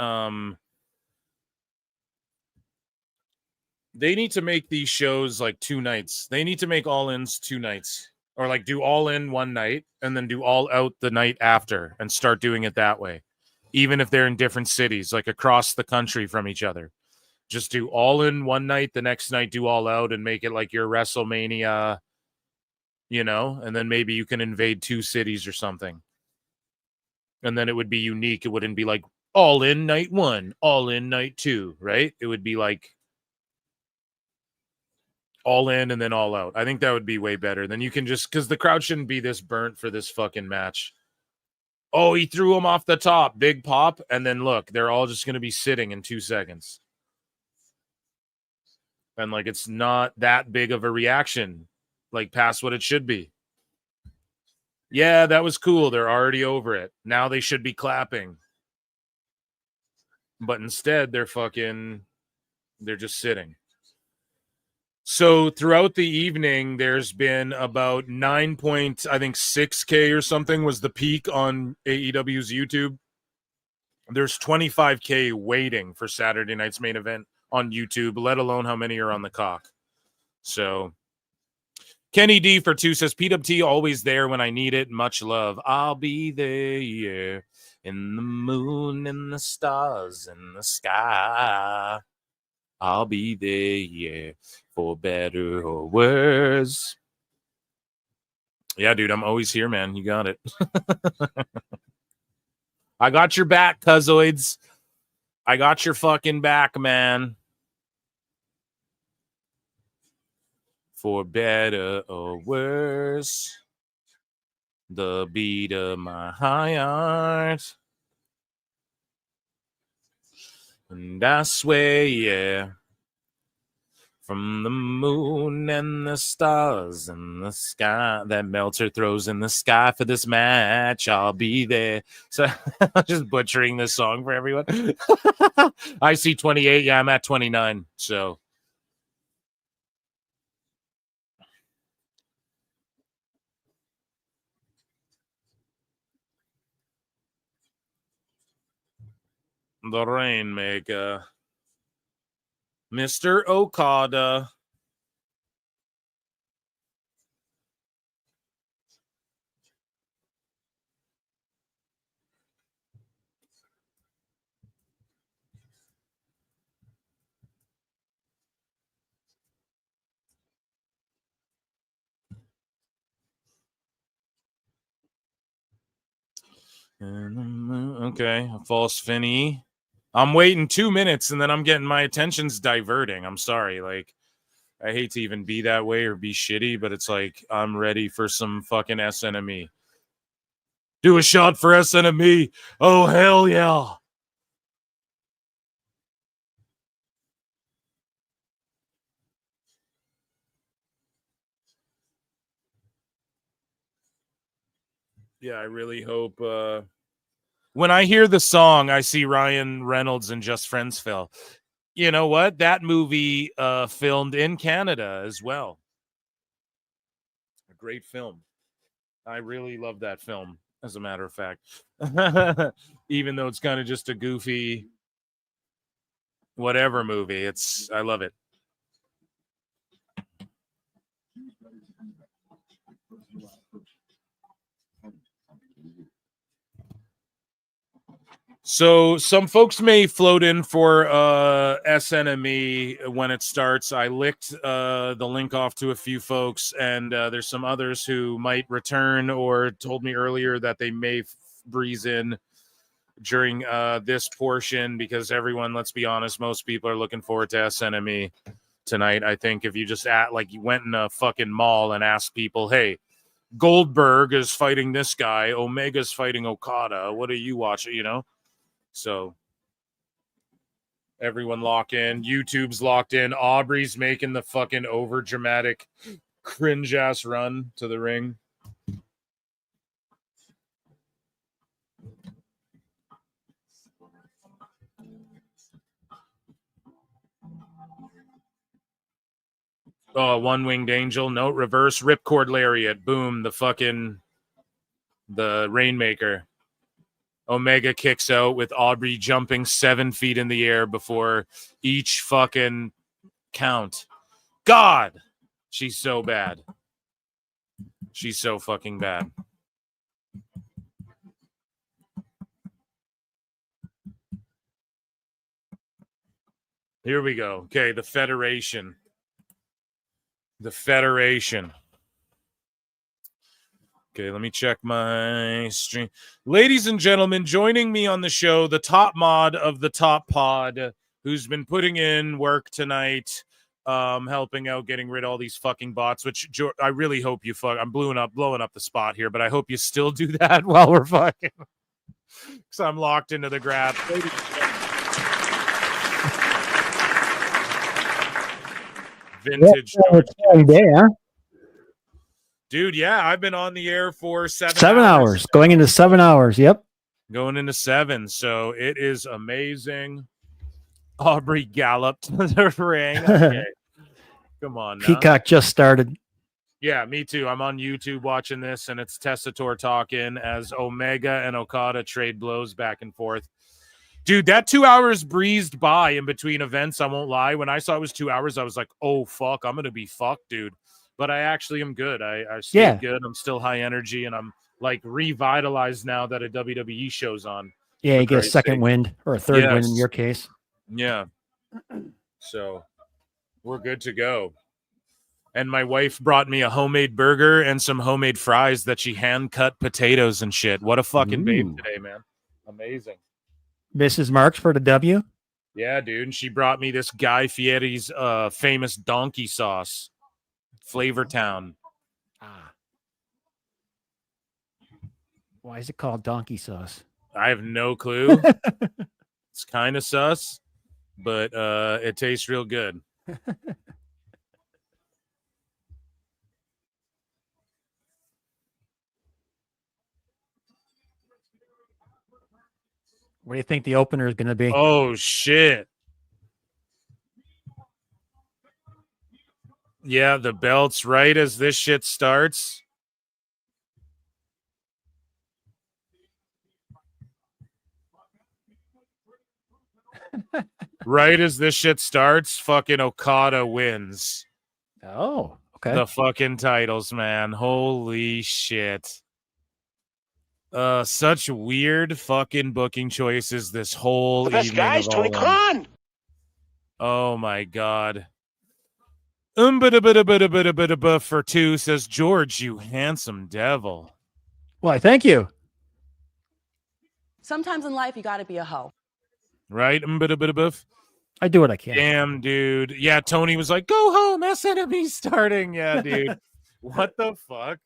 they need to make these shows like 2 nights. They need to make All Ins 2 nights. Or like do All In one night and then do All Out the night after and start doing it that way. Even if they're in different cities, like across the country from each other. Just do All In one night, the next night do All Out and make it like your WrestleMania, you know, and then maybe you can invade 2 cities or something. And then it would be unique. It wouldn't be like All In night 1, All In night 2, right? It would be like All In and then All Out. I think that would be way better. Then you can just, because the crowd shouldn't be this burnt for this fucking match. Oh, he threw him off the top. Big pop. And then look, they're all just going to be sitting in 2 seconds. And like, it's not that big of a reaction, like past what it should be. Yeah, that was cool. They're already over it. Now they should be clapping. But instead, they're just sitting. So throughout the evening, there's been about 6K or something was the peak on AEW's YouTube. There's 25K waiting for Saturday night's main event on YouTube, let alone how many are on the cock. So Kenny D for 2 says, PWT always there when I need it. Much love. I'll be there, yeah, in the moon and the stars in the sky. I'll be there, yeah, for better or worse. Yeah, dude, I'm always here, man. You got it. I got your back, cuzzoids. I got your fucking back, man. For better or worse, the beat of my heart. And I swear, yeah, from the moon and the stars and the sky that Meltzer throws in the sky for this match, I'll be there. So I'm just butchering this song for everyone. I see 28. Yeah, I'm at 29. So the Rainmaker, Mr. Okada. Okay, a false Finny. I'm waiting 2 minutes and then I'm getting my attention's diverting. I'm sorry. Like, I hate to even be that way or be shitty, but it's like I'm ready for some fucking SNME. Do a shot for SNME. Oh, hell yeah. Yeah, I really hope when I hear the song, I see Ryan Reynolds and Just Friends Phil. You know what? That movie filmed in Canada as well. A great film. I really love that film, as a matter of fact. Even though it's kind of just a goofy whatever movie. I love it. So some folks may float in for SNME when it starts. I licked the link off to a few folks, and there's some others who might return or told me earlier that they may breeze in during this portion because everyone, let's be honest, most people are looking forward to SNME tonight. I think if you just you went in a fucking mall and asked people, hey, Goldberg is fighting this guy, Omega's fighting Okada, what are you watching, you know? So everyone lock in. YouTube's locked in. Aubrey's making the fucking over dramatic cringe ass run to the ring. Oh, one-winged angel. No, reverse ripcord lariat. Boom. The Rainmaker. Omega kicks out with Aubrey jumping 7 feet in the air before each fucking count. God, she's so bad. She's so fucking bad. Here we go. Okay, the Federation. The Federation. Okay, let me check my stream. Ladies and gentlemen, joining me on the show, the top mod of the top pod, who's been putting in work tonight, helping out, getting rid of all these fucking bots, which I really hope you I'm blowing up the spot here, but I hope you still do that while we're fucking, because I'm locked into the grab. vintage. It's one day, huh? Dude, yeah, I've been on the air for 7 hours. Going into 7 hours. Yep. Going into 7. So it is amazing. Aubrey galloped to the ring. Okay. Come on now. Peacock just started. Yeah, me too. I'm on YouTube watching this, and it's Tessator talking as Omega and Okada trade blows back and forth. Dude, that 2 hours breezed by in between events. I won't lie. When I saw it was 2 hours, I was like, oh, fuck, I'm going to be fucked, dude. But I actually am good. I stayed good. I'm still high energy, and I'm like revitalized now that a WWE show's on. Yeah, you get a second wind or a third wind in your case. Yeah. So we're good to go. And my wife brought me a homemade burger and some homemade fries that she hand cut potatoes and shit. What a fucking babe today, man. Amazing. Mrs. Marks for the W. Yeah, dude. And she brought me this Guy Fieri's famous donkey sauce. Flavor Town. Why is it called donkey sauce? I have no clue. It's kind of sus, but it tastes real good. What do you think the opener is going to be? Oh, shit. Yeah, the belts right as this shit starts. Right as this shit starts, fucking Okada wins. Oh, okay. The fucking titles, man. Holy shit. Such weird fucking booking choices this whole The best evening guy is of Tony all of them. Khan. Oh my god. For 2 says George, you handsome devil. Why, thank you. Sometimes in life, you got to be a hoe. Right? I do what I can. Damn, dude. Yeah, Tony was like, go home, SNME starting. Yeah, dude. What the fuck?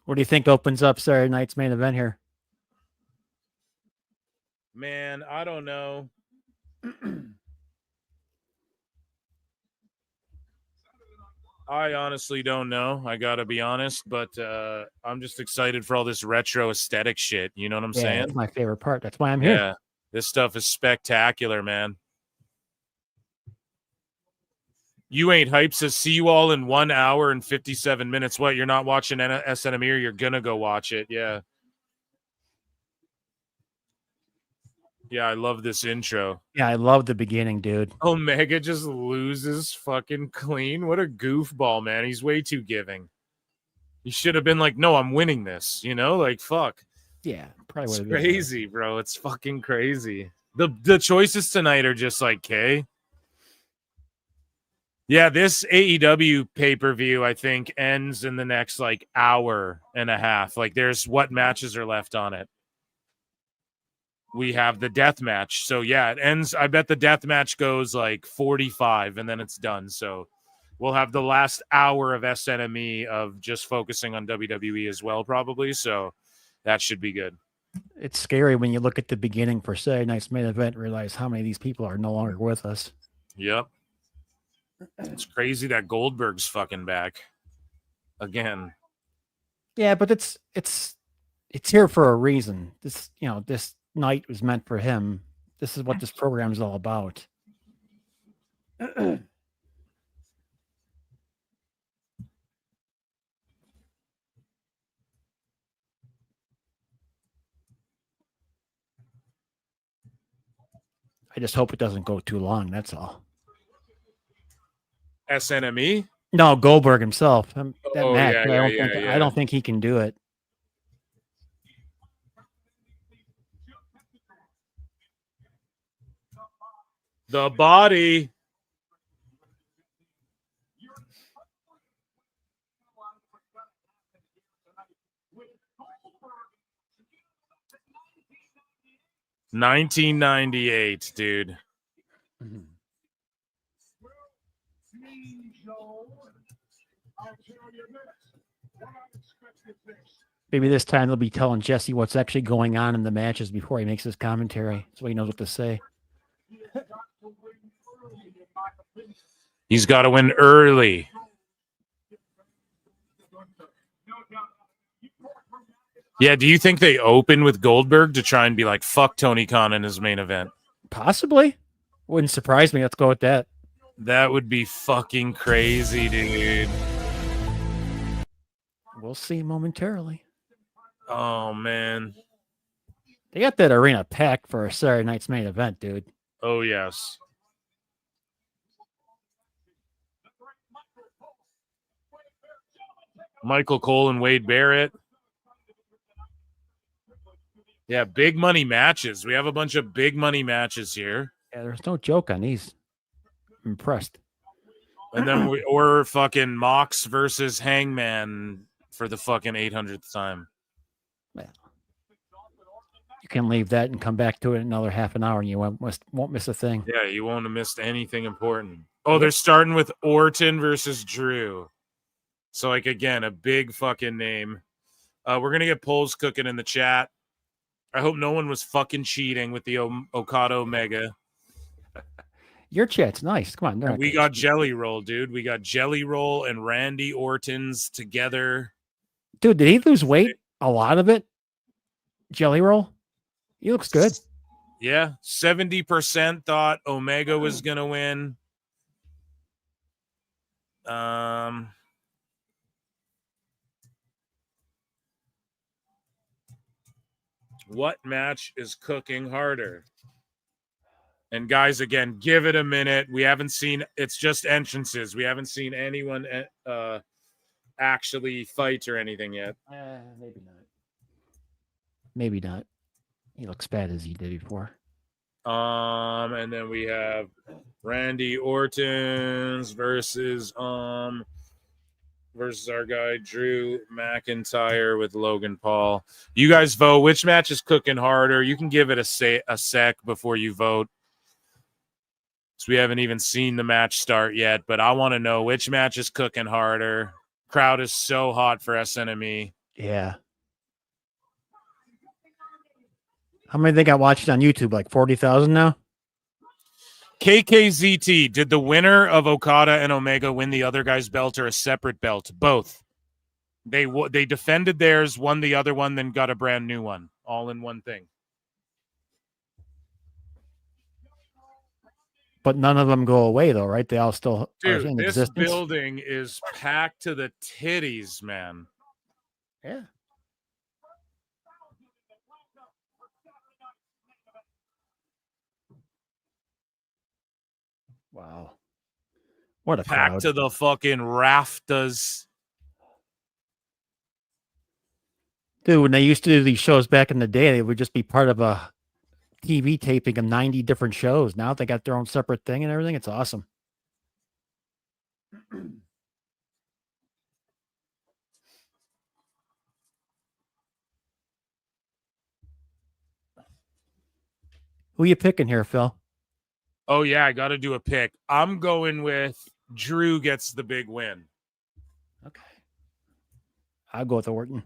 What do you think opens up Saturday night's main event here? Man, I don't know. I honestly don't know. I gotta be honest, but I'm just excited for all this retro aesthetic shit. You know what I'm Yeah, saying? that's my favorite part. That's why I'm here. Yeah, this stuff is spectacular, man. You ain't hype says see you all in 1 hour and 57 minutes. What? You're not watching SNME or you're gonna go watch it? Yeah. Yeah, I love this intro. Yeah, I love the beginning, dude. Omega just loses fucking clean. What a goofball, man. He's way too giving. He should have been like, no, I'm winning this. You know, like, fuck. Yeah, probably It's would have been. crazy, bro. It's fucking crazy. The choices tonight are just like, okay. Yeah, this AEW pay-per-view, I think, ends in the next like hour and a half. Like, there's what matches are left on it. We have the death match. So yeah, it ends. I bet the death match goes like 45 and then it's done. So we'll have the last hour of SNME of just focusing on WWE as well, probably. So that should be good. It's scary when you look at the beginning for Saturday night's main event and realize how many of these people are no longer with us. Yep. It's crazy that Goldberg's fucking back again. Yeah, but it's here for a reason. This night was meant for him. This is what this program is all about. I just hope it doesn't go too long. That's all. SNME? No, Goldberg himself. That Oh, match. yeah, I don't think he can do it. The body. $19.98, dude. Maybe this time they'll be telling Jesse what's actually going on in the matches before he makes his commentary, so he knows what to say. He's got to win early. Yeah, do you think they open with Goldberg to try and be like, fuck Tony Khan in his main event? Possibly. Wouldn't surprise me. Let's go with that. That would be fucking crazy, dude. We'll see momentarily. Oh, man. They got that arena packed for a Saturday night's main event, dude. Oh, yes. Michael Cole and Wade Barrett. Yeah, big money matches. We have a bunch of big money matches here. Yeah, there's no joke on these. I'm impressed. And then we're fucking Mox versus Hangman for the fucking 800th time. You can leave that and come back to it another half an hour and you won't miss a thing. Yeah, you won't have missed anything important. Oh, they're starting with Orton versus Drew. So, like, again, a big fucking name. We're going to get polls cooking in the chat. I hope no one was fucking cheating with the Okada Omega. Your chat's nice. Come on. We got Jelly Roll, dude. We got Jelly Roll and Randy Orton's together. Dude, did he lose weight? A lot of it? Jelly Roll? He looks good. Yeah. 70% thought Omega was going to win. What match is cooking harder? And guys, again, give it a minute. We haven't seen, it's just entrances. We haven't seen anyone actually fight or anything yet. Maybe not. Maybe not. He looks bad as he did before. And then we have Randy Orton's versus our guy Drew McIntyre with Logan Paul. You guys vote. Which match is cooking harder? You can give it a sec before you vote. So we haven't even seen the match start yet, but I want to know which match is cooking harder. Crowd is so hot for SNME. Yeah. How many think I watched it on YouTube? Like 40,000 now? KKZT, did the winner of Okada and Omega win the other guy's belt or a separate belt? Both. They defended theirs, won the other one, then got a brand new one. All in one thing. But none of them go away, though, right? They all still are in Dude, this existence. building is packed to the titties, man. Yeah. Wow. What a Packed crowd. to the fucking rafters. Dude, when they used to do these shows back in the day, they would just be part of a TV taping of 90 different shows. Now they got their own separate thing and everything. It's awesome. Who you picking here, Phil? Oh, yeah, I got to do a pick. I'm going with Drew gets the big win. Okay. I'll go with Orton.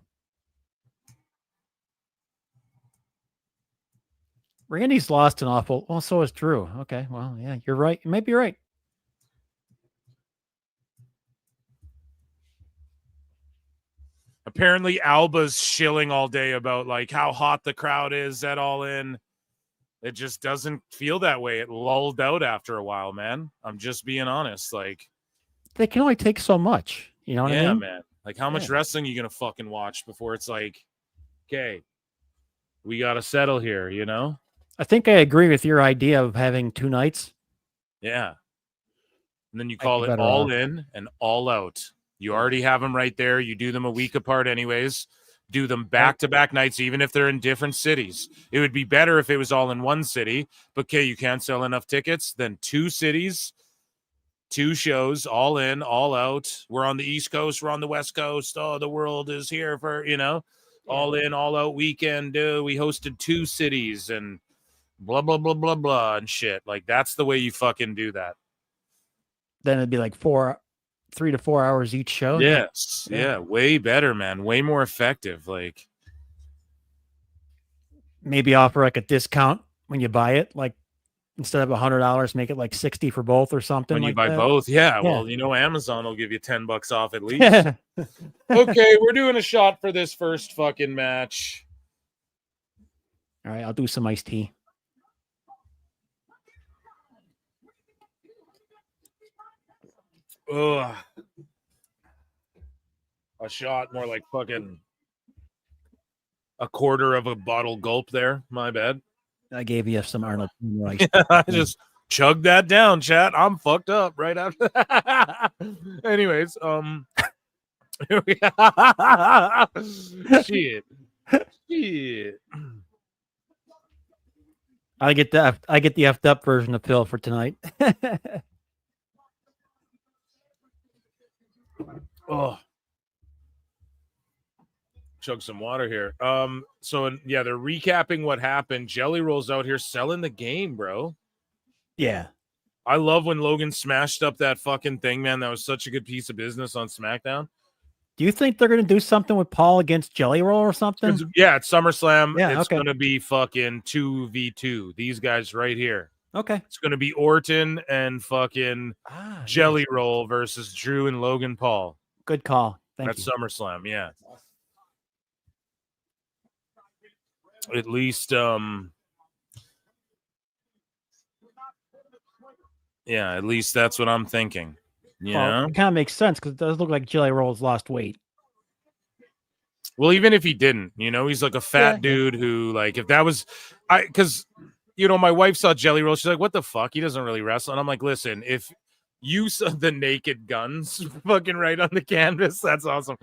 Randy's lost an awful. Well, so is Drew. Okay. Well, yeah, you're right. You might be right. Apparently, Alba's shilling all day about like how hot the crowd is at All In. It just doesn't feel that way. It lulled out after a while, man. I'm just being honest. Like, They can only take so much. You know what I yeah, mean? man. Like, how much wrestling you gonna fucking watch before it's like, okay, we gotta settle here, you know? I think I agree with your idea of having 2 nights. Yeah. And then you Might call be it better All off. In and All Out. You already have them right there. You do them a week apart, anyways. Do them back-to-back nights, even if they're in different cities. It would be better if it was all in one city, but okay, you can't sell enough tickets. Then 2 cities, 2 shows, All In, All Out. We're on the East Coast. We're on the West Coast. Oh, the world is here for, All In, All Out weekend. We hosted 2 cities and blah, blah, blah, blah, blah, and shit. Like, that's the way you fucking do that. Then it'd be like 3 to 4 hours each show. Yes. Yeah. Way better, man. Way more effective. Like, Maybe offer like a discount when you buy it. Like instead of $100, make it like 60 for both or something. When you like buy that. both, yeah. Well, Amazon will give you $10 off at least. Okay, we're doing a shot for this first fucking match. All right, I'll do some iced tea. Ugh. A shot, more like fucking a quarter of a bottle gulp there. My bad. I gave you some Arnold. Right. I just chugged that down, chat. I'm fucked up right after that. Anyways, shit. I get the effed up version of pill for tonight. Oh, chug some water here. So yeah, they're recapping what happened. Jelly Roll's out here selling the game, bro. Yeah. I love when Logan smashed up that fucking thing, man. That was such a good piece of business on SmackDown. Do you think they're gonna do something with Paul against Jelly Roll or something? Yeah, it's SummerSlam. Yeah, It's okay. gonna be fucking 2v2. These guys right here. Okay. It's gonna be Orton and fucking Jelly Roll versus Drew and Logan Paul. Good call. Thank That's you. SummerSlam, yeah. At least yeah, at least that's what I'm thinking. You know? It kind of makes sense because it does look like Jelly Roll's lost weight. Well, even if he didn't, he's like a fat dude who, like, if that was, because, my wife saw Jelly Roll, she's like, what the fuck? He doesn't really wrestle. And I'm like, listen, if you saw the Naked Guns fucking right on the canvas, that's awesome.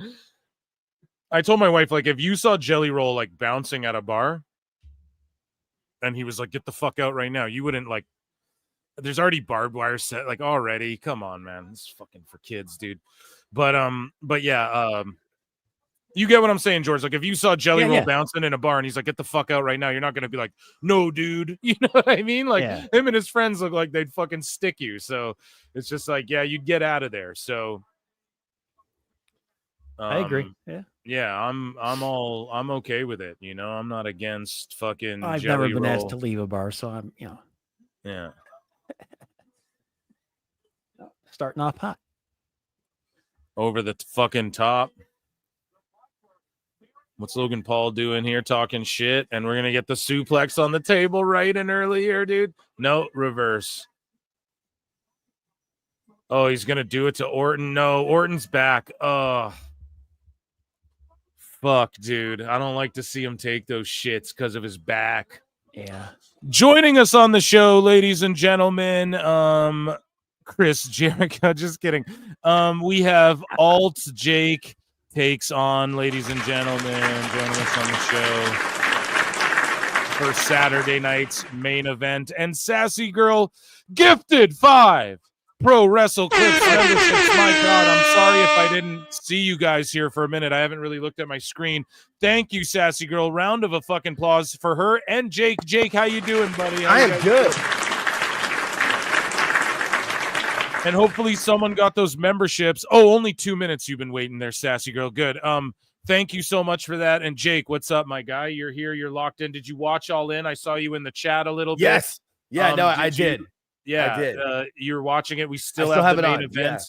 I told my wife, like, if you saw Jelly Roll, like, bouncing at a bar and he was like, get the fuck out right now, you wouldn't, like, there's already barbed wire set, like, already. Come on, man. This is fucking for kids, dude. But yeah, you get what I'm saying, George. Like, if you saw Jelly Roll bouncing in a bar and he's like, get the fuck out right now, you're not going to be like, no, dude. You know what I mean? Like, him and his friends look like they'd fucking stick you. So it's just like, yeah, you'd get out of there. So I agree. Yeah. Yeah, I'm okay with it. I'm not against fucking I've Jelly never been Roll. asked to leave a bar, so I'm, Yeah. starting off hot. Over the fucking top. What's Logan Paul doing here? Talking shit. And we're going to get the suplex on the table right and early here, dude. No, reverse. Oh, he's going to do it to Orton. No, Orton's back. Oh. Fuck, dude. I don't like to see him take those shits because of his back. Yeah. Joining us on the show, ladies and gentlemen, Chris Jericho. Just kidding. We have Alt Jake takes on, ladies and gentlemen, joining us on the show for Saturday night's main event. And Sassy Girl gifted 5 Pro Wrestle Clips memberships. My God, I'm sorry if I didn't see you guys here for a minute. I haven't really looked at my screen. Thank you, Sassy Girl. Round of a fucking applause for her and Jake. Jake, how you doing, buddy? I am good. And hopefully someone got those memberships. Oh, only 2 minutes you've been waiting there, Sassy Girl. Good. Thank you so much for that. And Jake, what's up, my guy? You're here. You're locked in. Did you watch All In? I saw you in the chat a little bit. Yes. Yeah, no, I did. Yeah, I did. You're watching it. We still have have it the main on. event.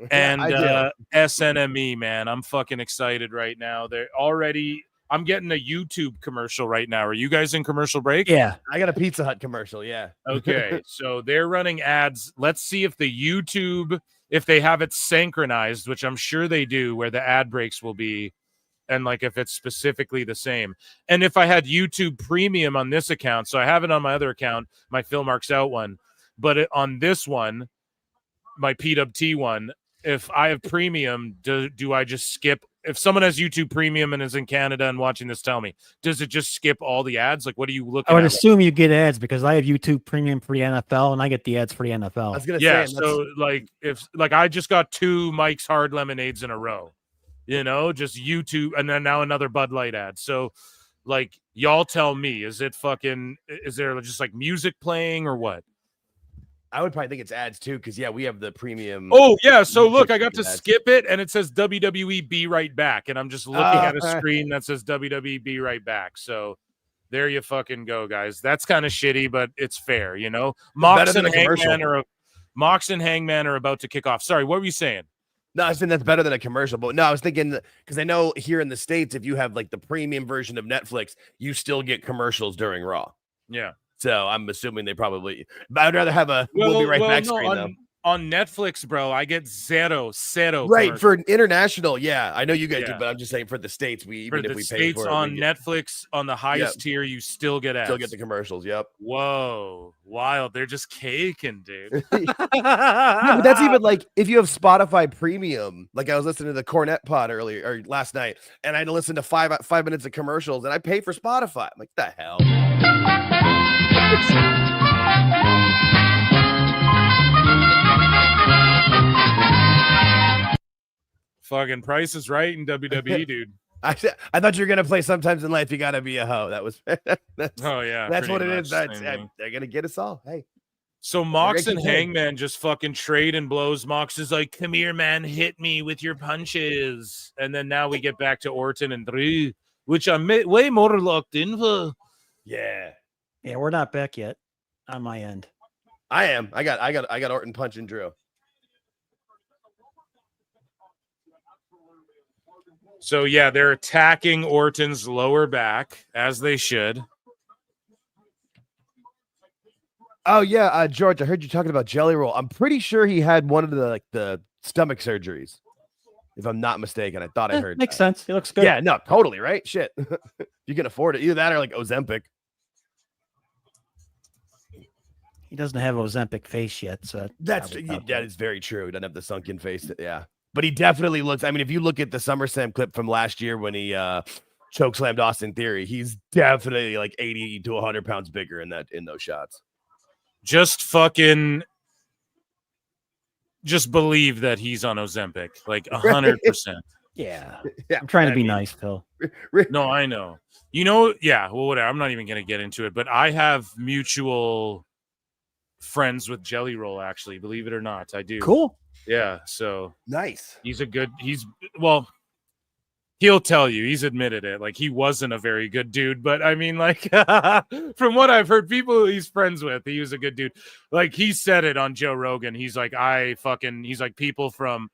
Yeah. And I do. SNME, man. I'm fucking excited right now. They're already... I'm getting a YouTube commercial right now. Are you guys in commercial break? Yeah. I got a Pizza Hut commercial. Yeah. Okay. So they're running ads. Let's see if the YouTube, if they have it synchronized, which I'm sure they do, where the ad breaks will be, and like if it's specifically the same. And if I had YouTube Premium on this account, so I have it on my other account, my Phil Marks Out one, but on this one, my PWT one, if I have Premium, do I just skip? If someone has YouTube Premium and is in Canada and watching this, tell me, does it just skip all the ads? Like, what are you looking at? I would assume you get ads because I have YouTube Premium for the NFL and I get the ads for the NFL. I was gonna Yeah, say, so like if like I just got 2 Mike's Hard Lemonades in a row, just YouTube, and then now another Bud Light ad. So like y'all tell me, is there just like music playing or what? I would probably think it's ads too, because we have the premium. Oh yeah, so look, I got to ads. skip it, and it says WWE Be Right Back, and I'm just looking at a screen that says WWE Be Right Back. So There you fucking go, guys. That's kind of shitty, but it's fair, you know. Better Mox than and a commercial. Hangman are about to kick off. Sorry, what were you saying? No, I think that's better than a commercial. But no, I was thinking because I know here in the States, if you have like the premium version of Netflix, you still get commercials during Raw. Yeah. So I'm assuming they probably. But I'd rather have a we'll be right back no, screen though. On Netflix, bro, I get zero. Right, for international, yeah. I know you guys do, Yeah. but I'm just saying for the States, For the States on Netflix, on the highest tier, you still get ads. Still get the commercials, yep. Whoa, wild. They're just caking, dude. Yeah, but that's even like if you have Spotify Premium, like I was listening to the Cornet pod earlier or last night, and I had to listen to five minutes of commercials, and I pay for Spotify. I'm like, the hell? Fucking Price is Right in WWE, dude. I thought you were gonna play Sometimes in Life You Gotta Be a Hoe. That was Oh yeah, that's what it pretty is. much, That's same thing. they're gonna get us all. Hey. So Mox They're and gonna keep Hangman just fucking trade and blows. Mox is like, "Come here, man, hit me with your punches." And then now we get back to Orton and Drew, which I'm way more locked in for. Yeah, we're not back yet on my end. I am. I got Orton punching Drew. So yeah, they're attacking Orton's lower back as they should. Oh yeah, George, I heard you talking about Jelly Roll. I'm pretty sure he had one of the stomach surgeries, if I'm not mistaken. I thought I heard Makes that. sense. He looks good. Yeah, no, totally right. Shit, you can afford it. Either that or like Ozempic. He doesn't have Ozempic face yet, so That is very true. He doesn't have the sunken face. Yeah, but he definitely looks. I mean, if you look at the SummerSlam clip from last year when he chokeslammed Austin Theory, he's definitely like 80 to 100 pounds bigger in those shots. Just believe that he's on Ozempic, like 100%. Yeah. I'm trying to be nice, Phil. No, I know. You know, yeah, well, whatever. I'm not even going to get into it, but I have mutual friends with Jelly Roll, actually, believe it or not. I do. Cool. Yeah, so nice. He'll tell you, he's admitted it. Like, he wasn't a very good dude, but I mean, like, from what I've heard, people he's friends with, he was a good dude. Like, he said it on Joe Rogan. He's like, he's like, people from,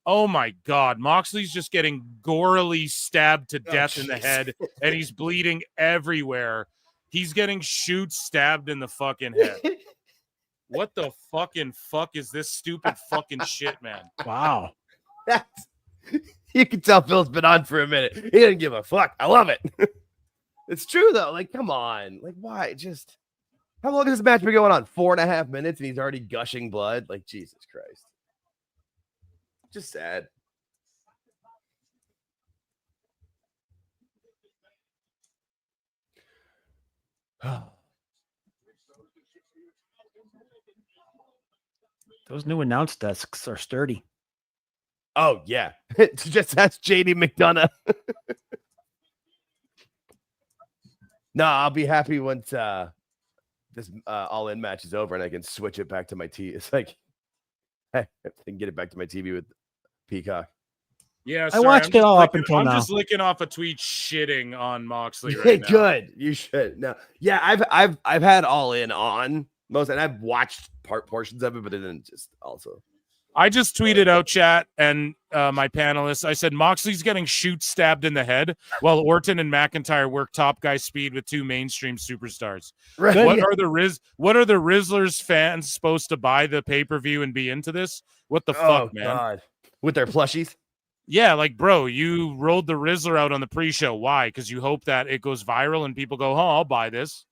oh my God, Moxley's just getting gorily stabbed to death in the head, and he's bleeding everywhere. He's getting stabbed in the fucking head. What the fucking fuck is this stupid fucking shit, man? Wow. You can tell Phil's been on for a minute. He didn't give a fuck. I love it. It's true though. Like, come on. Like, why? Just how long has this match been going on? 4.5 minutes, and he's already gushing blood. Like, Jesus Christ. Just sad. Those new announce desks are sturdy. Oh yeah. Just ask JD McDonough. No, I'll be happy once this all-in match is over and I can switch it back to my TV. It's like I can get it back to my TV with Peacock. Yeah, I watched it all up until now. I'm just licking off a tweet shitting on Moxley right now. Good. You should. No. Yeah, I've had all in on most, and I've watched portions of it, but it didn't just also. I just tweeted out, chat, and my panelists. I said Moxley's getting stabbed in the head while Orton and McIntyre work top guy speed with two mainstream superstars. Right. What are the Rizzlers fans supposed to buy the pay-per-view and be into this? What the fuck, man? God. With their plushies? Yeah, like, bro, you rolled the Rizzler out on the pre-show. Why? Because you hope that it goes viral and people go, "Oh, I'll buy this."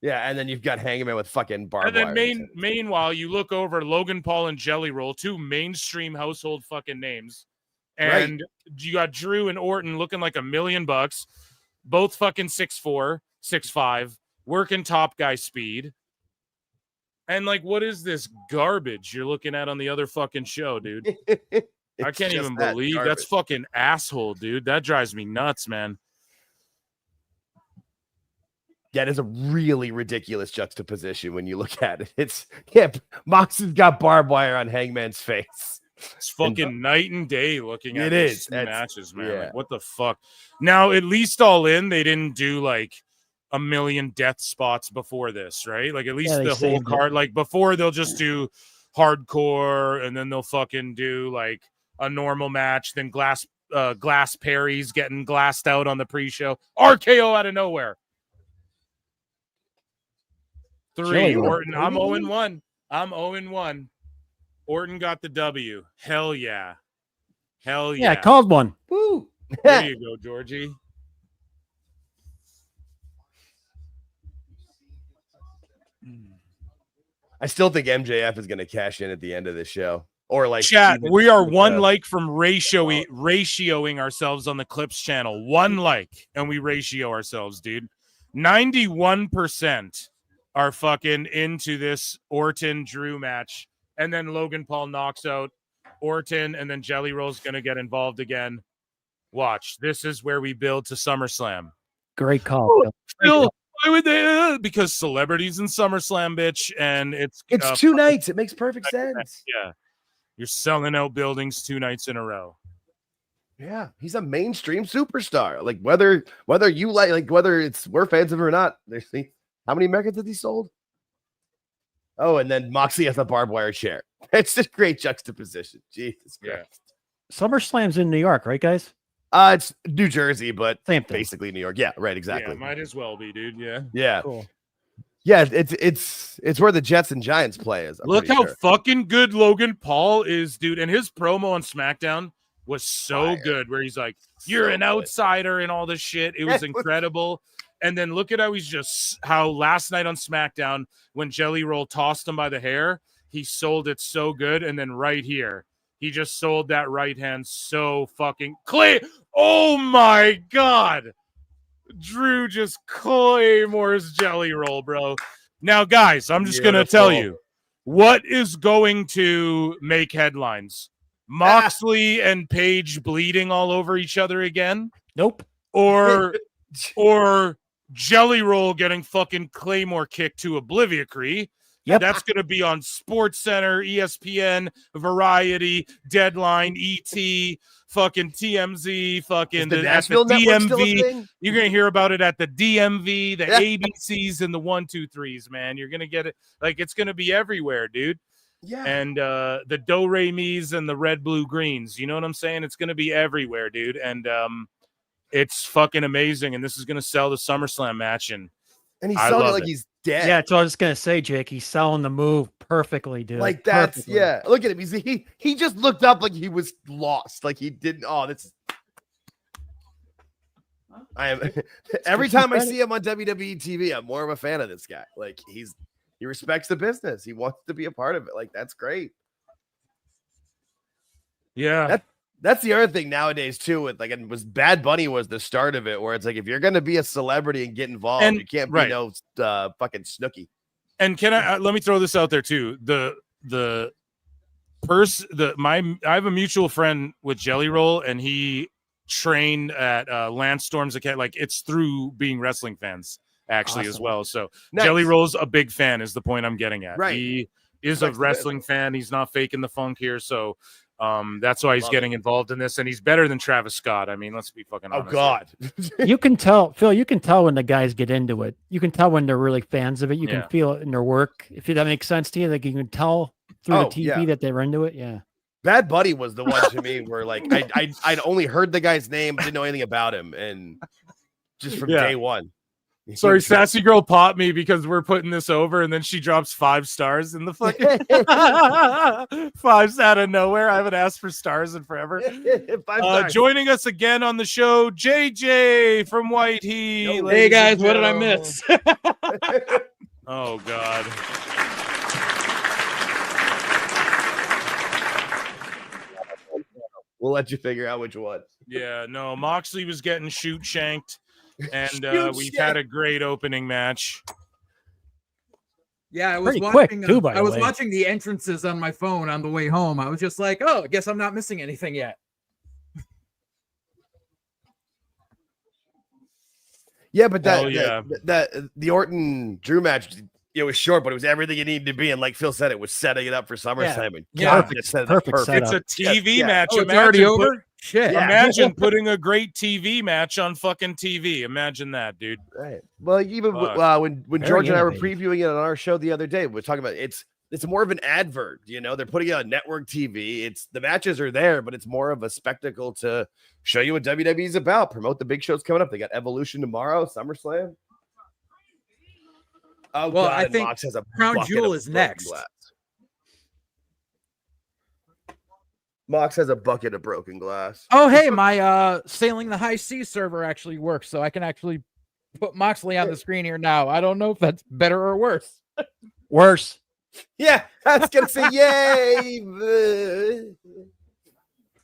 Yeah, and then you've got Hangman with fucking barbed wire. And then meanwhile, you look over Logan Paul and Jelly Roll, two mainstream household fucking names. And you got Drew and Orton looking like $1 million, both fucking 6'4", 6'5", working top guy speed. And like, what is this garbage you're looking at on the other fucking show, dude? I can't even believe that's fucking asshole, dude. That drives me nuts, man. Yeah, it is a really ridiculous juxtaposition when you look at it. Mox has got barbed wire on Hangman's face. It's fucking night and day looking at these matches, man. Yeah. Like, what the fuck? Now, at least All In, they didn't do like a million death spots before this, right? Like at least they the whole saved it. card. Like before, they'll just do hardcore, and then they'll fucking do like a normal match. Then Glass Perry's getting glassed out on the pre-show. RKO out of nowhere. 3 Orton. I'm 0-1. I'm 0-1. Orton got the W. Hell yeah. Hell yeah. Yeah, I called one. Woo. There you go, Georgie. I still think MJF is going to cash in at the end of this show. Or like chat, even we are with one the- like from ratioing ourselves on the Clips channel. One like, and we ratio ourselves, dude. 91% are fucking into this Orton Drew match, and then Logan Paul knocks out Orton, and then Jelly Roll's gonna get involved again. Watch, this is where we build to SummerSlam. Great call. Phil. Phil, why would they? Because celebrities in SummerSlam, bitch, and it's 2 nights. It makes perfect sense. Yeah, you're selling out buildings 2 nights in a row. Yeah, he's a mainstream superstar. Like whether you like whether it's we're fans of him or not. How many Americans has he sold? Oh, and then Moxley has a barbed wire chair. It's just great juxtaposition. Jesus Christ. SummerSlam's in New York, right, guys? It's New Jersey, but Same thing. basically New York. Yeah, right, exactly. Yeah, might as well be, dude. Yeah. Yeah. Cool. Yeah, it's where the Jets and Giants play is. I'm Look pretty how sure. fucking good Logan Paul is, dude. And his promo on SmackDown was so good, where he's like, "You're an outsider" and all this shit. It was incredible. And then look at how last night on SmackDown, when Jelly Roll tossed him by the hair, he sold it so good. And then right here, he just sold that right hand so fucking clean. Oh my God. Drew just claymores Jelly Roll, bro. Now, guys, I'm just going to tell you what is going to make headlines. Moxley and Paige bleeding all over each other again? Nope. Or Jelly Roll getting fucking Claymore kicked to Obliviacree. Yep. That's going to be on SportsCenter, ESPN, Variety, Deadline, ET, fucking TMZ, fucking the at the Nashville Network still a DMV. thing? You're going to hear about it at the DMV, the ABCs, and the 1, 2, 3s, man. You're going to get it. Like, it's going to be everywhere, dude. Yeah. And the do-re-mis and the red, blue, greens. You know what I'm saying? It's going to be everywhere, dude. And it's fucking amazing. And this is going to sell the SummerSlam match. And he's I selling it love like it. he's dead. Yeah, so I was just gonna say, Jake, he's selling the move perfectly, dude. Like that's Perfectly. yeah. Look at him. He just looked up like he was lost. Like he didn't. Oh, that's. I am every time I see him on WWE TV, I'm more of a fan of this guy. Like he respects the business. He wants to be a part of it. Like that's great. Yeah. That's the other thing nowadays too. With like, and was Bad Bunny was the start of it, where it's like if you're gonna be a celebrity and get involved, And- you can't be right. no fucking Snooki. And can I let me throw this out there too? I have a mutual friend with Jelly Roll, and he trained at Lance Storm's Academy. Like it's through being wrestling fans actually as Awesome. well. So Nice. Jelly Roll's a big fan is the point I'm getting at. Right. He is a Respects the wrestling fan. He's not faking the funk here. So that's why he's Love getting involved in this, and he's better than Travis Scott. I mean, let's be fucking honest. Oh God. You can tell, Phil. You can tell when the guys get into it. You can tell when they're really fans of it. You Yeah. can feel it in their work. If that makes sense to you, like you can tell through Oh, the TV yeah. that they're into it. Yeah. Bad Bunny was the one to me where like I'd only heard the guy's name, didn't know anything about him, and just from Yeah. day one. Sorry, Sassy Girl popped me because we're putting this over, and then she drops 5 stars in the fucking 5s out of nowhere. I haven't asked for stars in forever. 5 stars. Joining us again on the show, JJ from White Heat. Hey guys, what did I miss? Oh God. We'll let you figure out which one. Yeah, no, Moxley was getting shoot shanked, and Shoot we've shanked. had a great opening match. Yeah, I was Pretty watching. quick, too, by I the was way. watching the entrances on my phone on the way home. I was just like, "Oh, I guess I'm not missing anything yet." Yeah, but Hell yeah. the Orton Drew match, it was short, but it was everything it needed to be. And like Phil said, it was setting it up for SummerSlam. And Yeah. God, it set it up Perfect perfect. It's a TV Yeah. match. Oh, it's already Imagine over? Shit. Yeah. Imagine putting a great TV match on fucking TV. Imagine that, dude. Right. Well, even Fuck. when Very George and I were innovative. previewing it on our show the other day, we were talking about it's more of an advert. You know, they're putting it on network TV. It's the matches are there, but it's more of a spectacle to show you what WWE is about. Promote the big shows coming up. They got Evolution tomorrow, SummerSlam. Oh, Well, God, I and think Mox has a Crown bucket Jewel of is broken next. glass. Mox has a bucket of broken glass. Oh, hey, my Sailing the High Sea server actually works, so I can actually put Moxley on the screen here now. I don't know if that's better or worse. Worse. Yeah, I was gonna say yay.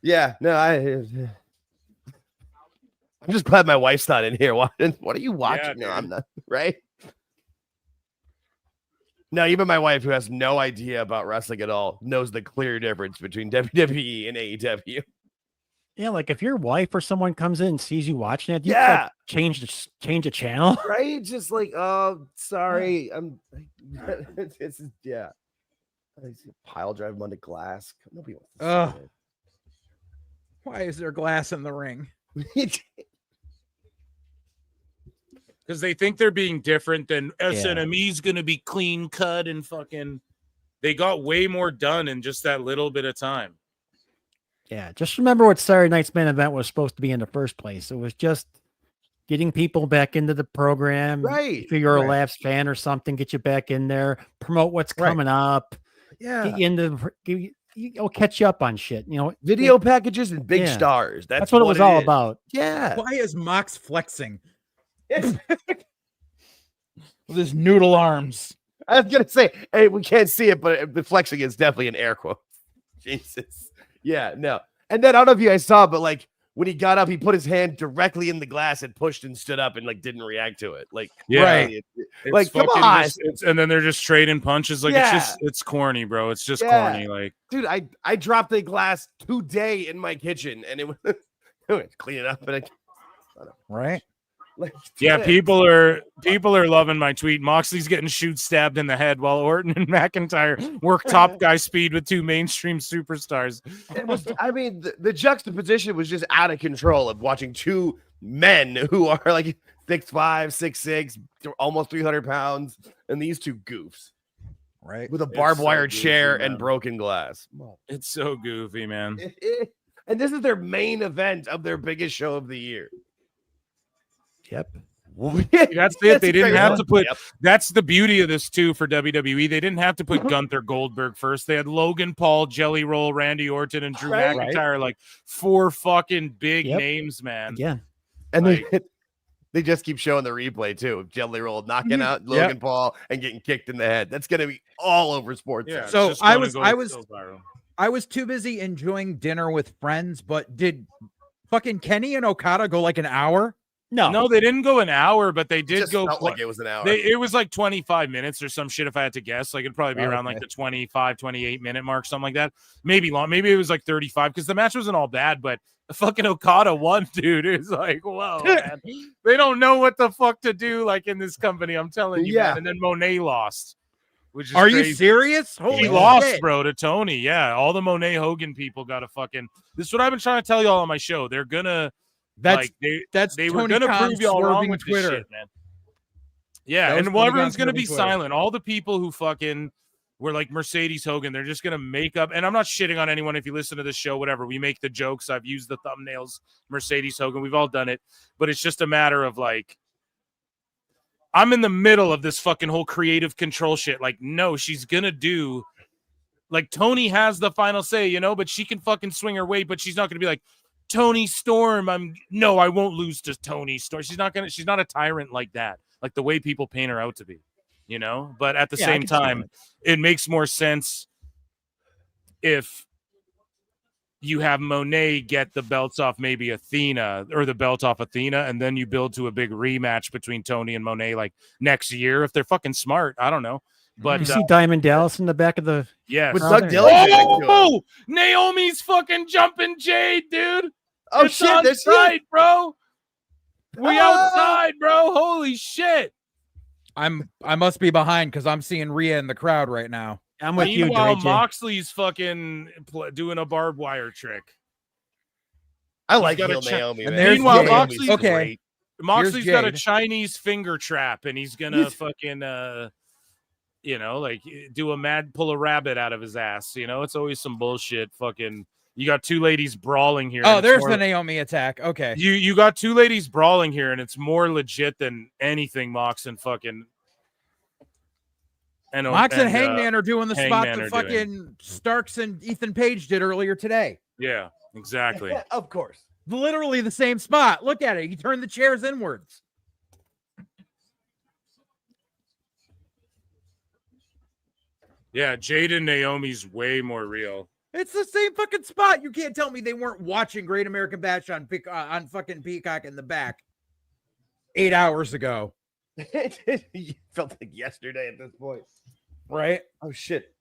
Yeah, no, I'm just glad my wife's not in here. What are you watching? No, I'm not. Right? No, even my wife, who has no idea about wrestling at all, knows the clear difference between WWE and AEW. Yeah, like if your wife or someone comes in and sees you watching it, you Yeah. change the channel. Right? Just like, oh, sorry. It's yeah. I see a pile drive onto glass. Nobody wants to see it. Why is there glass in the ring? Because they think they're being different than SNME's going to be clean cut and fucking. They got way more done in just that little bit of time. Yeah, just remember what Saturday night's main event was supposed to be in the first place. It was just getting people back into the program. Right. If you're a Right. Labs fan or something, get you back in there, promote what's coming up. Yeah. Get you into, it'll catch you up on shit. You know, Video packages and big Yeah. stars. That's what it was all about. Yeah. Why is Mox flexing? With his noodle arms. I was gonna say, hey, we can't see it, but the flexing is definitely an air quote. Jesus. Yeah, no. And then I don't know if you guys saw, but like when he got up, he put his hand directly in the glass and pushed and stood up and like didn't react to it. Like, Yeah. right. It's Like, come fucking on. and then they're just trading punches. Like, Yeah. it's corny, bro. It's just Yeah. corny. Like, Dude, I dropped a glass today in my kitchen and it was clean it up and right. Like, yeah, shit. people are loving my tweet. Moxley's getting stabbed in the head while Orton and McIntyre work top guy speed with two mainstream superstars. It was, I mean, the juxtaposition was just out of control of watching two men who are like 6'5", 6'6", almost 300 pounds, and these two goofs, right, with a barbed so wire goofy, chair man. and broken glass. It's so goofy, man. And this is their main event of their biggest show of the year. Yep. That's it. They didn't have to put. Yep. That's the beauty of this too for WWE. They didn't have to put Gunther Goldberg first. They had Logan Paul, Jelly Roll, Randy Orton, and Drew Right. McIntyre. Like 4 fucking big Yep. names, man. Yeah. And Like- they just keep showing the replay too of Jelly Roll knocking out Logan Paul and getting kicked in the head. That's gonna be all over sports. Yeah. So it's just I gonna was go I was so viral. I was too busy enjoying dinner with friends, but did fucking Kenny and Okada go like an hour? No, they didn't go an hour, but they It did just go. felt like it was an hour. It was like 25 minutes or some shit. If I had to guess, like it'd probably be around like Okay. the 25, 28 minute mark, something like that. Maybe long. Maybe it was like 35 because the match wasn't all bad, but fucking Okada won, dude. It's like, whoa, man. They don't know what the fuck to do, like in this company. I'm telling you, Yeah. man. And then Monet lost, which is Are you crazy. serious? He Holy lost, shit. bro, to Tony. Yeah, all the Monet Hogan people got to fucking. This is what I've been trying to tell y'all on my show. They're gonna. That's Like they were Tony gonna Khan prove y'all wrong swerving with Twitter. this shit, man. Yeah, That was and Tony Khan everyone's gonna swerving be Twitter. silent. All the people who fucking were like Mercedes Hogan, they're just gonna make up. And I'm not shitting on anyone if you listen to this show, whatever. We make the jokes. I've used the thumbnails, Mercedes Hogan. We've all done it, but it's just a matter of like. I'm in the middle of this fucking whole creative control shit. Like, no, she's gonna do. Like Tony has the final say, you know, but she can fucking swing her weight, but she's not gonna be like. Tony Storm, I won't lose to Tony Storm. She's not a tyrant like that, like the way people paint her out to be, you know. But at the Yeah, I same can see time, it makes more sense if you have Monet get the belts off maybe Athena or the belt off Athena, and then you build to a big rematch between Tony and Monet like next year if they're fucking smart. I don't know. But You see Diamond Dallas in the back of the yes. With Oh, Doug there. Dillinger next to him. Oh, Naomi's fucking jumping Jade, dude. Oh, It's shit, on there's site, bro. We Ah! outside, bro. Holy shit. I must be behind because I'm seeing Rhea in the crowd right now. I'm with you, Meanwhile, JJ. Moxley's fucking doing a barbed wire trick. I He's like got a heel chi- Naomi. And man. there's Meanwhile, Jade. Moxley's Okay. great. Moxley's got a Jade. Chinese finger trap, and he's gonna fucking like do a pull a rabbit out of his ass. It's always some bullshit. Fucking, you got two ladies brawling here. Oh, and it's there's more- the Naomi attack. Okay. You got two ladies brawling here, and it's more legit than anything Mox and fucking. Mox and Hangman are doing the spot Hangman that are fucking doing. Starks and Ethan Page did earlier today. Yeah, exactly. Of course. Literally the same spot. Look at it. He turned the chairs inwards. Yeah, Jade and Naomi's way more real. It's the same fucking spot. You can't tell me they weren't watching Great American Bash on fucking Peacock in the back 8 hours ago. It felt like yesterday at this point. Right? Oh shit.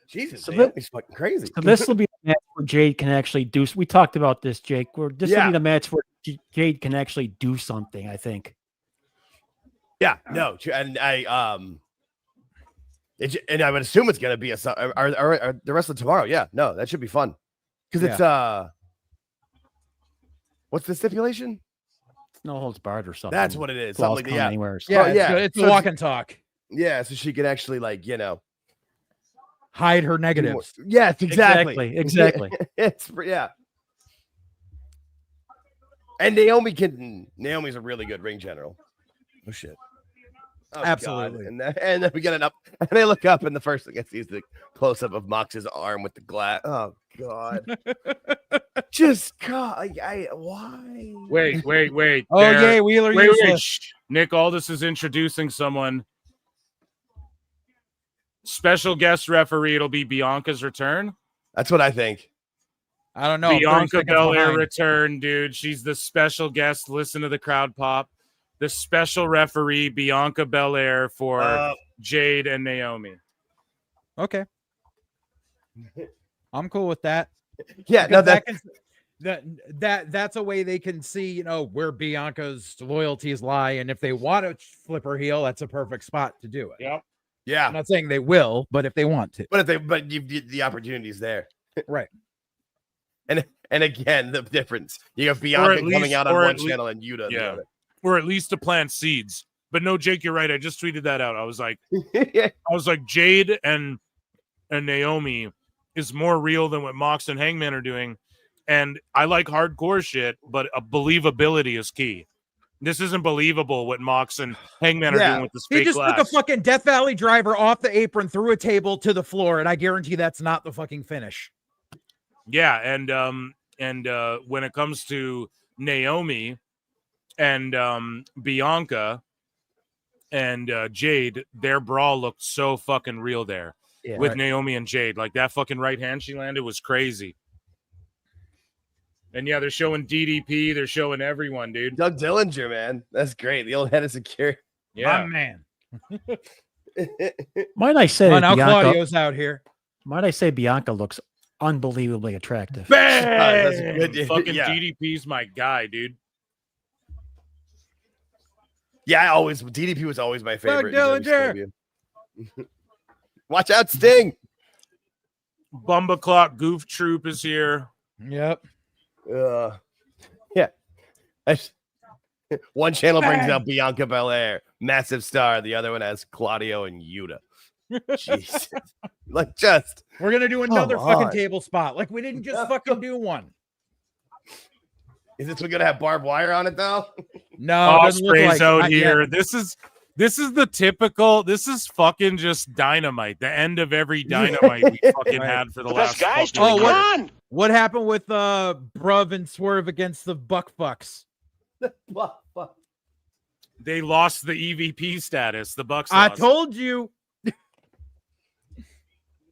Jesus, So Naomi's fucking crazy. So this will be the match where Jade can actually do. We talked about this, Jake. This will Yeah. be the match where Jade can actually do something. I think. Yeah, no, and I and I would assume it's gonna be a the rest of tomorrow. Yeah, no, that should be fun because it's what's the stipulation? No holds barred or something. That's what it is. Claws Something like come that. anywhere. Yeah, It's a walk and talk. Yeah, so she can actually Hide her negatives. Yes, exactly. Exactly. It's yeah. And Naomi's a really good ring general. Oh shit. Oh, Absolutely. God. And then we get it up, and they look up, and the first thing I see is the close up of Mox's arm with the glass. Oh God. Just God, why? Wait. Oh, yay, Wheeler useless. Wait. Shh. Nick Aldis is introducing someone. Special guest referee. It'll be Bianca's return. That's what I think. I don't know. Bianca Belair return, dude. She's the special guest. Listen to the crowd pop. The special referee, Bianca Belair, for Jade and Naomi. Okay. I'm cool with that. Yeah, no, that's a way they can see, where Bianca's loyalties lie, and if they want to flip her heel, that's a perfect spot to do it. Yep. Yeah. I'm not saying they will, but if they want to. But the opportunity's there. Right. And again, the difference. You have Bianca coming out on one channel and Yuta on the other. Or at least to plant seeds. But no, Jake, you're right. I just tweeted that out. I was like, Jade and Naomi is more real than what Mox and Hangman are doing. And I like hardcore shit, but believability is key. This isn't believable what Mox and Hangman are doing with this fake He just glass. took a fucking Death Valley driver off the apron, threw a table to the floor, and I guarantee that's not the fucking finish. Yeah, and when it comes to Naomi and Bianca and Jade, their brawl looked so fucking real there with Naomi and Jade. Like that fucking right hand she landed was crazy. And yeah, they're showing DDP. They're showing everyone, dude. Doug Dillinger, man. That's great. The old head of security. Yeah. My man. Might I say now Bianca, Claudio's out here. Might I say Bianca looks unbelievably attractive. Bang! Good. Fucking Yeah. DDP's my guy, dude. Yeah, DDP was always my favorite. Doug Dillinger. Watch out, Sting. Bumba Clock Goof Troop is here. Yep. Yeah. One channel brings out Bianca Belair, massive star. The other one has Claudio and Yuta. Jesus. We're gonna do another Come fucking on. table spot. Like we didn't just fucking do one. Is this one gonna have barbed wire on it though? No, it doesn't look Osprey's like out not here. yet. This is the typical. This is fucking just dynamite. The end of every dynamite we fucking had for the last. What happened with Bruv and Swerve against the Bucks? They lost the EVP status. The Bucks. I lost. told you.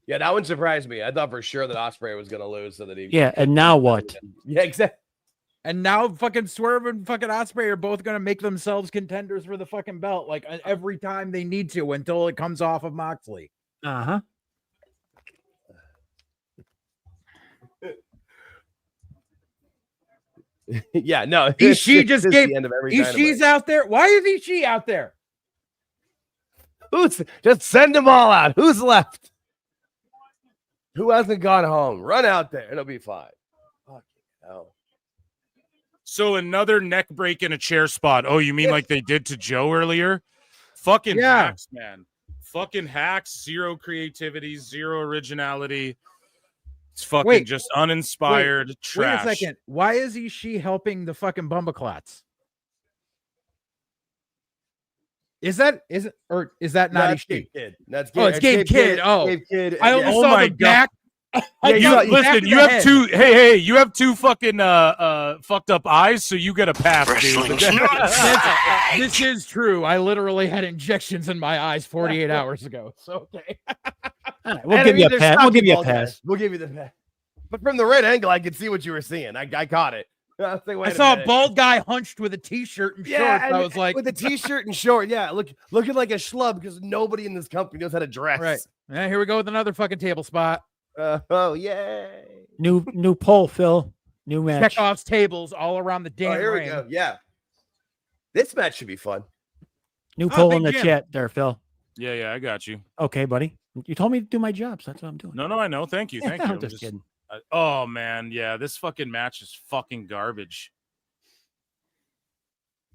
Yeah, that one surprised me. I thought for sure that Osprey was gonna lose, so that he. Yeah, and now what? Yeah, exactly. And now fucking Swerve and fucking Osprey are both gonna make themselves contenders for the fucking belt, like every time they need to until it comes off of Moxley. Uh-huh. Yeah, no. Ishii just gave the end of every Ishii's out there. Why is Ishii out there? Just send them all out. Who's left? Who hasn't gone home? Run out there. It'll be fine. Fucking hell. So another neck break in a chair spot. Oh, you mean like they did to Joe earlier? Fucking hacks, man. Fucking hacks. Zero creativity, zero originality. It's fucking just uninspired trash. Wait a second. Why is she helping the fucking Bumbaclots? Is that not Gabe Kidd? That's Oh, it's Gabe Kidd. Oh, Gabe Kidd. I only saw the back. Listen, you have two. Hey, you have two fucking fucked up eyes, so you get a pass, dude. This is true. I literally had injections in my eyes 48 hours ago. So okay, we'll give you a pass. We'll give you a pass. We'll give you the pass. But from the right angle, I could see what you were seeing. I caught it. I saw a bald guy hunched with a t-shirt and shorts. I was like, with a t-shirt and short, looking like a schlub because nobody in this company knows how to dress. Right. Yeah, here we go with another fucking table spot. Oh yay! New poll, Phil. New match. Chekhov's tables all around the damn here ring. we go. Yeah, this match should be fun. New poll in the chat there, Phil. Yeah, I got you. Okay, buddy. You told me to do my job, so that's what I'm doing. No, I know. Thank you. I'm just kidding. Oh man, yeah, this fucking match is fucking garbage.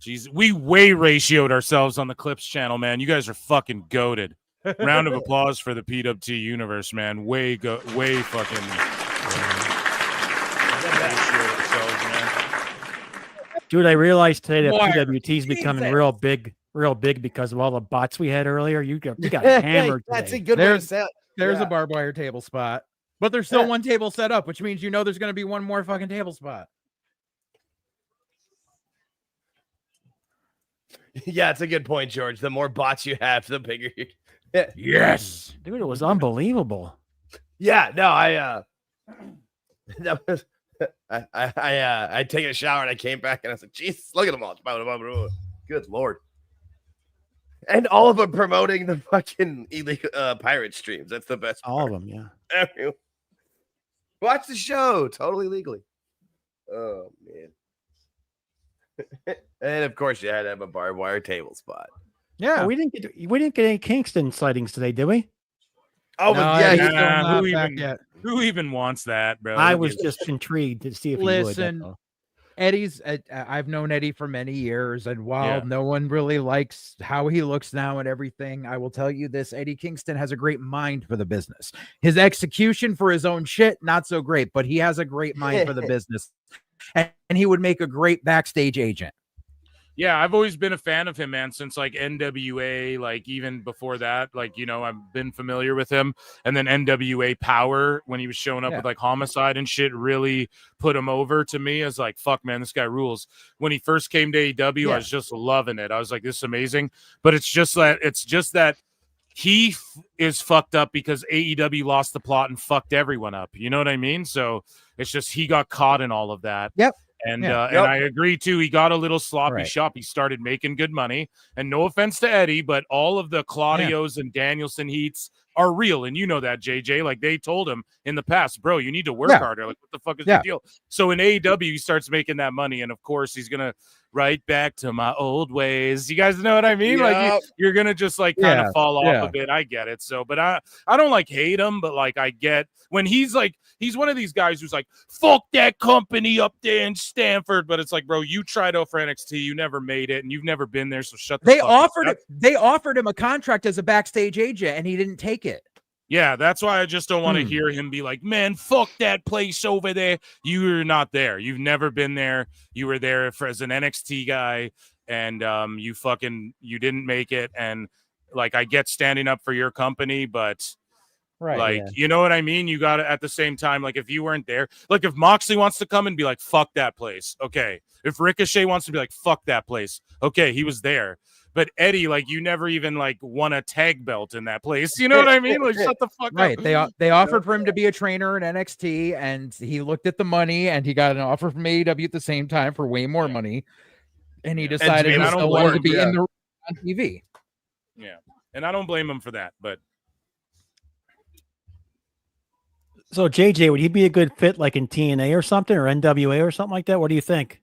Jeez, we way ratioed ourselves on the Clips channel, man. You guys are fucking goated. Round of applause for the PWT universe, man. Way fucking. Dude, I realized today that Boy, PWT is becoming real big because of all the bots we had earlier. You got hammered. That's today. a good way to say it. There's a barbed wire table spot, but there's still one table set up, which means there's going to be one more fucking table spot. Yeah, it's a good point, George. The more bots you have, the bigger you. Yes, dude, it was unbelievable. Yeah, no, that was. I taken a shower and I came back and I was like, Jesus, look at them all. Good Lord. And all of them promoting the fucking illegal pirate streams. That's the best part. All of them, yeah. Everyone. Watch the show totally legally. Oh man. And of course you had to have a barbed wire table spot. Yeah. We didn't get any Kingston sightings today, did we? Oh, no, who even wants that, bro? I was just intrigued to see if Listen, he would. Eddie's. I've known Eddie for many years, and while no one really likes how he looks now and everything, I will tell you this: Eddie Kingston has a great mind for the business. His execution for his own shit, not so great, but he has a great mind for the business, and he would make a great backstage agent. Yeah, I've always been a fan of him, man, since like NWA, like even before that, like, I've been familiar with him. And then NWA Power, when he was showing up with like Homicide and shit, really put him over to me as like, fuck, man, this guy rules. When he first came to AEW, I was just loving it. I was like, this is amazing. But it's just that he is fucked up because AEW lost the plot and fucked everyone up. You know what I mean? So it's just he got caught in all of that. Yep. And I agree too. He got a little sloppy shop. He started making good money. And no offense to Eddie, but all of the Claudios and Danielson heats are real. And you know that, JJ. Like they told him in the past, bro, you need to work harder. Like, what the fuck is the deal? So in AEW, he starts making that money. And of course, he's gonna right back to my old ways. You guys know what I mean? Like you're gonna just like kind of fall off a bit. I get it. So, but I don't like hate him, but like I get when he's like he's one of these guys who's like, fuck that company up there in Stanford. But it's like, bro, you tried out for NXT, you never made it, and you've never been there. So shut the fuck up. They offered him a contract as a backstage agent, and he didn't take it. Yeah, that's why I just don't want to hear him be like, man, fuck that place over there. You're not there. You've never been there. You were there as an NXT guy, and you didn't make it. And like, I get standing up for your company, but you know what I mean? You got to, at the same time, like if you weren't there, like if Moxley wants to come and be like, fuck that place. Okay. If Ricochet wants to be like, fuck that place. Okay. He was there. But Eddie, like, you never even like won a tag belt in that place. You know what I mean? Like, shut the fuck up. They offered for him to be a trainer in NXT, and he looked at the money, and he got an offer from AEW at the same time for way more money, and he decided he still wanted to be on TV. Yeah, and I don't blame him for that. But so JJ, would he be a good fit like in TNA or something, or NWA or something like that? What do you think?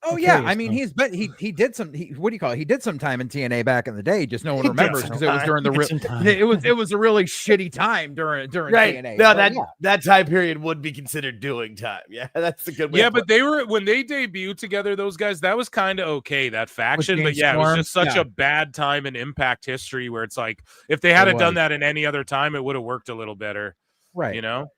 Oh Okay, yeah, I mean so- he's but he did some what do you call it? He did some time in TNA back in the day. Just no one He did remembers some because it was time. during the He did real. some time. It was a really shitty time during Right. TNA. No, but that time period would be considered doing time. Yeah, that's a good way. Yeah, to but put they were when they debuted together, those guys, that was kind of okay, that faction. But James yeah, it was Storm? just such Yeah. a bad time in Impact history where it's like if they had done that in any other time, it would have worked a little better. Right. You know?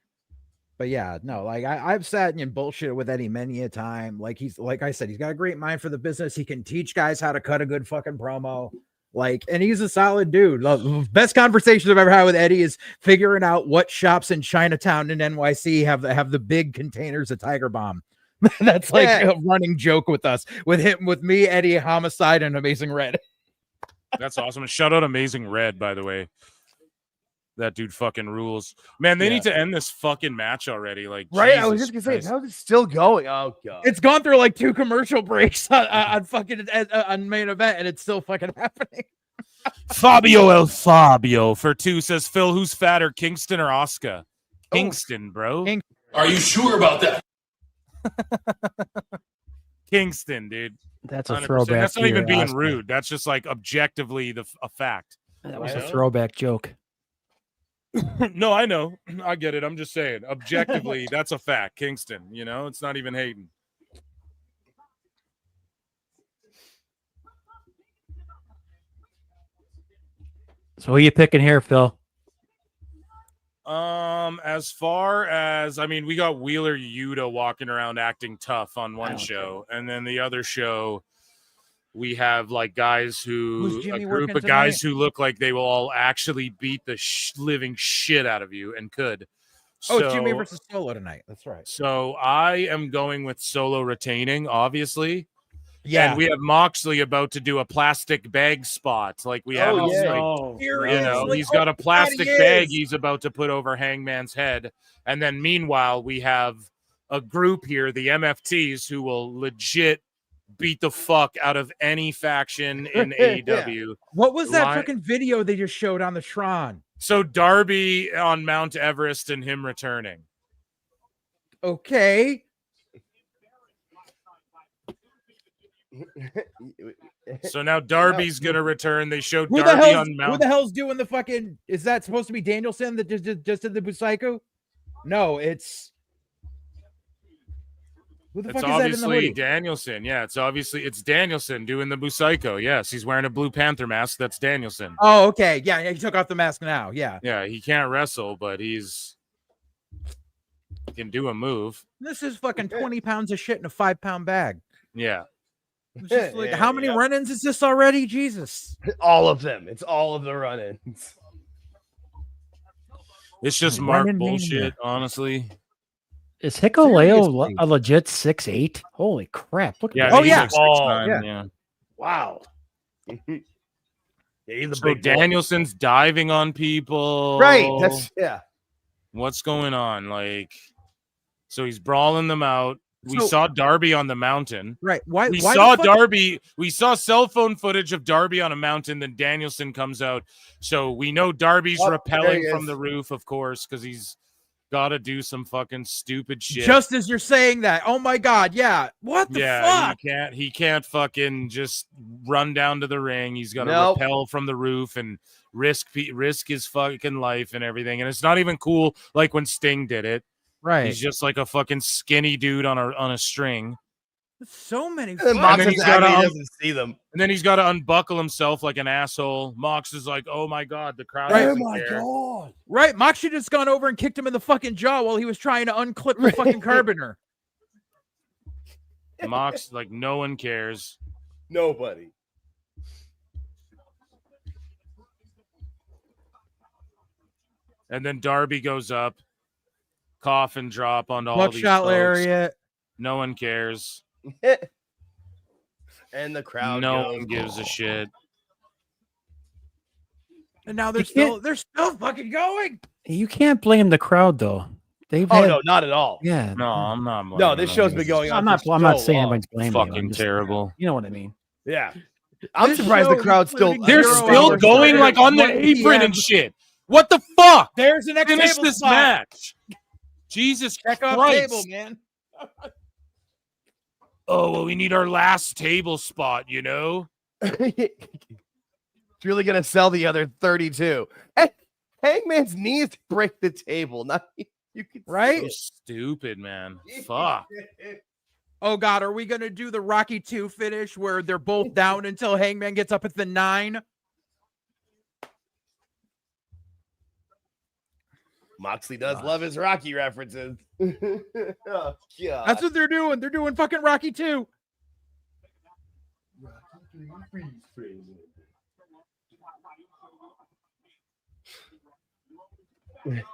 But yeah, no, like I've sat and bullshit with Eddie many a time. Like he's like I said, he's got a great mind for the business. He can teach guys how to cut a good fucking promo. Like, and he's a solid dude. The best conversations I've ever had with Eddie is figuring out what shops in Chinatown and NYC have the big containers of Tiger Bomb. That's like a running joke with us, with him, with me, Eddie, Homicide, and Amazing Red. That's awesome. And shout out Amazing Red, by the way. That dude fucking rules. Man, they need to end this fucking match already. Like, Right, I was Jesus just gonna Christ. say, how is it still going? Oh god, It's gone through like 2 commercial breaks on fucking on main event, and it's still fucking happening. Fabio El Fabio for 2 says, Phil, who's fatter, Kingston or Oscar? Kingston, bro. Are you sure about that? Kingston, dude. That's a 100%. throwback That's not to even your being Oscar. rude. That's just like objectively a fact. That was a throwback joke. No, I know. I get it. I'm just saying. Objectively, that's a fact. Kingston, you know, it's not even hating. So who are you picking here, Phil? As far as I mean, we got Wheeler Yuta walking around acting tough on one show, and then the other show we have like guys Who's a Jimmy group working of guys tonight? who look like they will all actually beat the living shit out of you and could. Oh, it's Jimmy So- versus Solo tonight. That's right. So I am going with Solo retaining, obviously. Yeah. And we have Moxley about to do a plastic bag spot. Like we haven't yeah. like, No. Here he you is. know, Like, he's got oh a my God, plastic he bag is. he's about to put over Hangman's head. And then meanwhile, we have a group here, the MFTs, who will legit beat the fuck out of any faction in AEW. What was that Li- fucking video they just showed on the Tron? So Darby on Mount Everest and him returning. Okay. So now Darby's gonna return. They showed Who the Darby hell's on Mount. who the hell's doing the fucking? Is that supposed to be Danielson that just did the Busaiku? No, it's who the It's fuck is that in the obviously hoodie? Danielson. Yeah, it's Danielson doing the Busaiku. Yes, he's wearing a Blue Panther mask. That's Danielson. Oh, okay. Yeah, he took off the mask now. Yeah. Yeah, he can't wrestle, but he can do a move. This is fucking 20 pounds of shit in a 5-pound bag. Yeah. It's just like, how many run-ins is this already? Jesus. all of them. It's all of the run-ins. It's just Mark Running bullshit, Mania. honestly. Is Hikuleo Seriously. a legit 6'8"? Holy crap. Look at Yeah, that. he's like Oh, 6'9", yeah. yeah. Wow. Yeah, he's a So big boy. Danielson's diving on people. Right. That's yeah. What's going on? Like, so he's brawling them out. We So- saw Darby on the mountain. Right. Why? We why saw the fuck- Darby. We saw cell phone footage of Darby on a mountain. Then Danielson comes out, so we know Darby's Oh, there rappelling he from is. the roof, of course, because he's got to do some fucking stupid shit. Just as you're saying that. Oh my God. Yeah. What the yeah, fuck? he can't fucking just run down to the ring. He's got to Nope. rappel from the roof and risk his fucking life and everything. And it's not even cool like when Sting did it. Right. He's just like a fucking skinny dude on a string. So many. And then fuck- Mox then is he's gotta angry he un- doesn't see them. And then he's got to unbuckle himself like an asshole. Mox is like, "Oh my god, the crowd Right. doesn't care." god. Right. Mox should have just gone over and kicked him in the fucking jaw while he was trying to unclip the fucking carboner. Mox, like, no one cares. Nobody. And then Darby goes up, coffin drop onto all these Buckshot folks. lariat. No one cares. And the crowd. No goes, one gives a shit. And now You can't- they're still fucking going. You can't blame the crowd though. They've Oh had, no, not at all. yeah. No, I'm not. No, blaming this them. show's been going on. I'm not. for I'm not so saying long. everyone's blaming you. I'm Fucking just- terrible. You know what I mean? Yeah. I'm This surprised the show, crowd's still. including They're 0 still hours going later, like on the 1 apron PM. and shit. What the fuck? There's the next Finish table this spot. match. Jesus Check off Christ. table, man. Oh, well, we need our last table spot, you know? It's really gonna sell the other 32. Hangman's knees break the table. Not you can Right? So stupid, man. Fuck. Oh God, are we gonna do the Rocky 2 finish where they're both down until Hangman gets up at the 9? Moxley does love his Rocky references. Oh, God. That's what they're doing. They're doing fucking Rocky 2.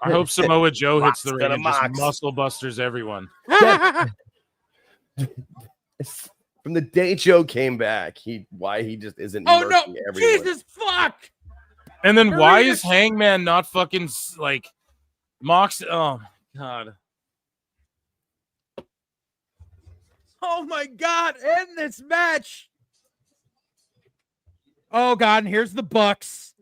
I hope Samoa Joe hits the Mox ring to and just Mox. muscle busters everyone. From the day Joe came back, why he just isn't Oh no, murking everyone. Jesus fuck! And then why Hurry is Hangman not fucking like Mox? Oh my God. Oh my God, end this match. Oh God, and here's the Bucks.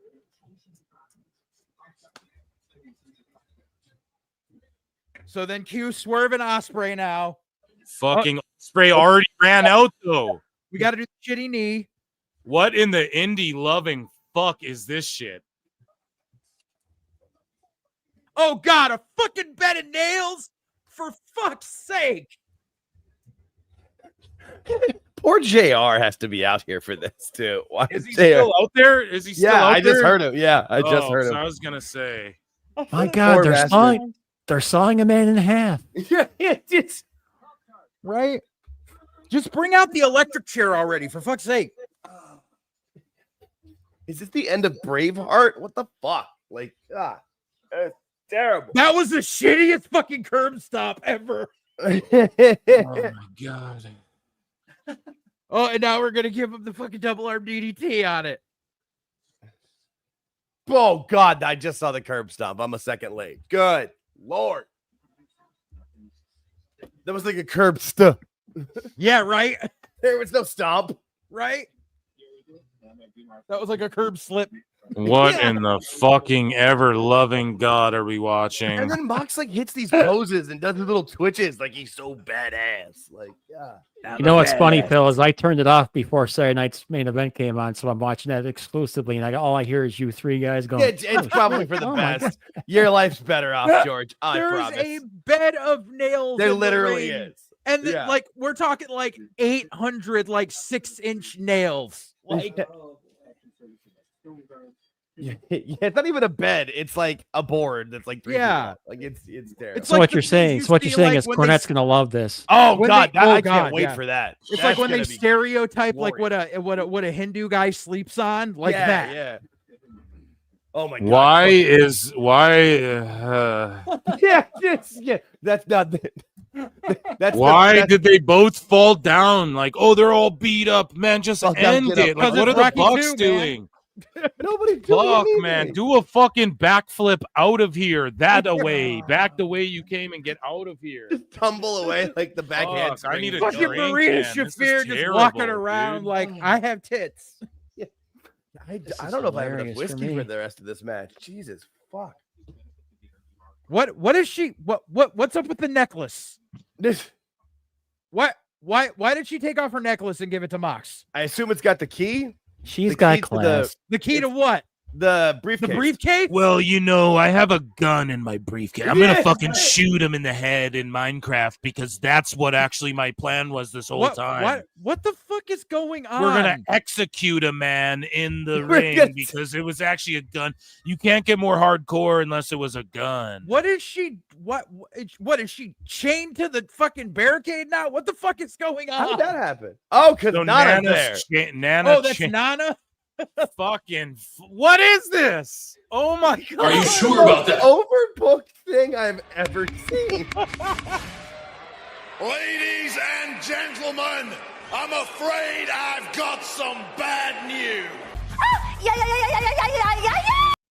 So then Q Swerve and Ospreay now. Fucking Spray already ran out though. We got to do the shitty knee. What in the indie loving fuck is this shit? Oh God, a fucking bed of nails? For fuck's sake. Poor JR has to be out here for this too. Why Is he still out there? Is he still out I just there? heard him. Yeah, I just heard so him. I was gonna say. My God, Poor they're sawing a man in half. Yeah, it's right. Just bring out the electric chair already, for fuck's sake. Is this the end of Braveheart? What the fuck? Like, it's terrible. That was the shittiest fucking curb stop ever. Oh my God. Oh, and now we're gonna give him the fucking double arm DDT on it. Oh God, I just saw the curb stomp. I'm a second late. Good Lord. That was like a curb stomp. Yeah, right. There was no stomp. Right. That was like a curb slip. What in the fucking ever loving God are we watching? And then Mox like hits these poses and does his little twitches like he's so badass. Like, yeah. You know what's funny, Phil, is I turned it off before Saturday night's main event came on, so I'm watching that exclusively, and all I hear is you three guys going. Yeah, it's probably for the best. Your life's better off, George. I There's promise. a bed of nails. There in the literally ring. is. And then, Yeah. like we're talking like 800 like 6-inch nails. Like Yeah, it's not even a bed. It's like a board that's like 3 feet Yeah. long. Like it's terrible. So what you're saying? So what you're saying is Cornette's gonna love this. Oh when God, they- I God, can't wait yeah. for that. It's That's like when they gonna be stereotype like what a Hindu guy sleeps on, like yeah, that. Yeah. Oh my God. Why? yeah, that's not that's Why did they both fall down? Like, oh, they're all beat up, man. Just Fall down, end get up. it. Like, 'Cause what are it's the Rocky Bucks 2, doing? Nobody's doing Fuck, anything. man. Do a fucking backflip out of here. That away. Back the way you came and get out of here. Just tumble away like the back Fuck, handspring. I need a Fucking drink, Marina man. This is Shafir just terrible, walking around dude. like I have tits. I don't know if I have enough hilarious for whiskey me. for the rest of this match. Jesus fuck. What is she? What's up with the necklace? This What? Why did she take off her necklace and give it to Mox? I assume it's got the key. She's The got key to class. The key to what? The briefcase. The briefcase? Well, you know, I have a gun in my briefcase. I'm gonna fucking shoot him in the head in Minecraft because that's what actually my plan was this whole time. What the fuck is going on? We're gonna execute a man in the We're ring gonna- because it was actually a gun. You can't get more hardcore unless it was a gun. What is she? What is she chained to the fucking barricade now? What the fuck is going on? How did that happen? Oh, because So Nana's Nana's there. Nana Oh, that's cha- Nana. fucking. What is this? Oh my god! Are you sure about that? Overbooked thing I've ever seen. Ladies and gentlemen, I'm afraid I've got some bad news.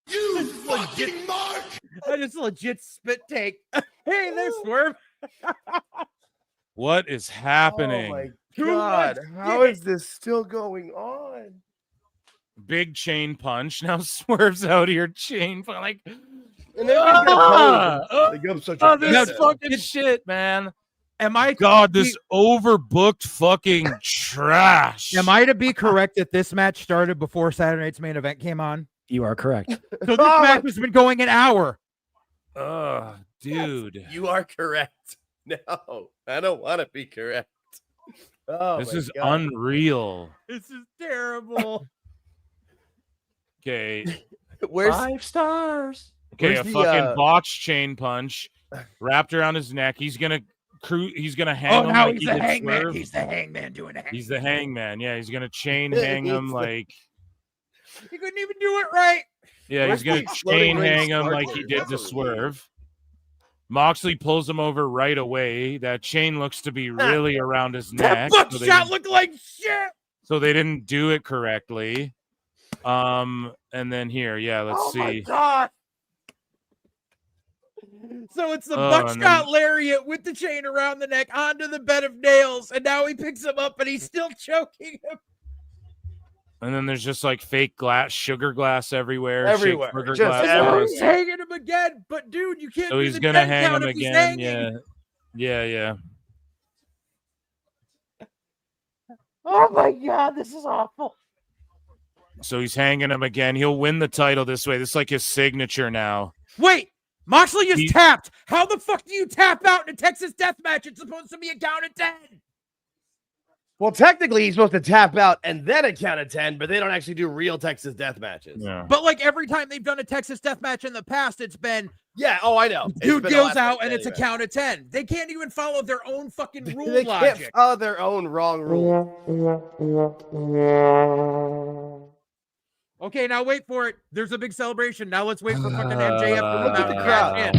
You fucking mark! I just legit spit take. Hey, there's Swerve. What is happening? Oh my Too God. much How dick. is this still going on? Big chain punch. Now Swerve's out here chain punch. Like, And they're gonna get ah, opposed. They go such oh, a this mess. fucking shit, man. Am I God, this overbooked fucking trash. Am I to be correct that this match started before Saturday Night's Main Event came on? You are correct. So this match has been going an hour. Ugh, dude. You are correct. No, I don't want to be correct. Oh, This my is God. unreal. This is terrible. Okay. Where's 5 stars? Okay, Where's a the, fucking botched chain punch wrapped around his neck. He's gonna hang him now like he's he the did hangman. Swerve. He's the hangman doing it. He's the hangman. Yeah, he's gonna chain hang him like He couldn't even do it right. yeah, Where's he's gonna the exploding chain ring hang him like starter? he did That's the what we need. Swerve. Moxley pulls him over right away. That chain looks to be really around his That neck. buckshot looked like shit. So they didn't do it correctly. And then here, yeah, let's see. My God. So it's the Oh, and buckshot then- lariat with the chain around the neck onto the bed of nails, and now he picks him up and he's still choking him. And then there's just like fake sugar glass everywhere. Everywhere. Sugar Just glass And now bars. he's hanging him again. But dude, you can't So do he's the gonna 10 hang count him if he's again. hanging. Yeah. Oh my God, this is awful. So he's hanging him again. He'll win the title this way. This is like his signature now. Wait, Moxley just tapped. How the fuck do you tap out in a Texas death match? It's supposed to be a count of 10. Well, technically, he's supposed to tap out and then a count of 10, but they don't actually do real Texas death matches. Yeah. But like every time they've done a Texas death match in the past, it's been Yeah, oh, I know. dude It's been a goes last out minute and it's a anyway. count of 10. They can't even follow their own fucking rule They can't logic. follow their own wrong rule. Okay, now wait for it. There's a big celebration. Now let's wait for fucking MJF to Look at the crowd. in.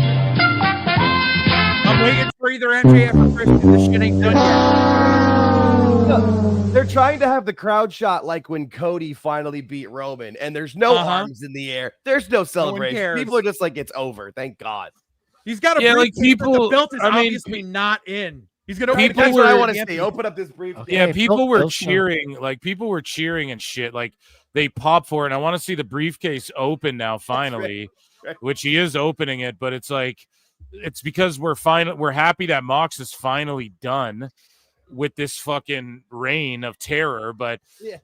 I'm waiting for either MJF or Christian. This shit ain't done yet. They're trying to have the crowd shot like when Cody finally beat Roman, and there's no arms in the air. There's no celebration. cares. People are just like, it's over. Thank God. He's got a Yeah, like briefcase, but the people- belt is I mean, obviously not in. He's gonna people That's what I were- want to see. Open up this briefcase. Yeah, people were Phil- cheering. Like people were cheering and shit. Like they pop for it. And I want to see the briefcase open now, finally, right. which he is opening it. But it's like it's because we're happy that Mox is finally done with this fucking reign of terror. But Yeah.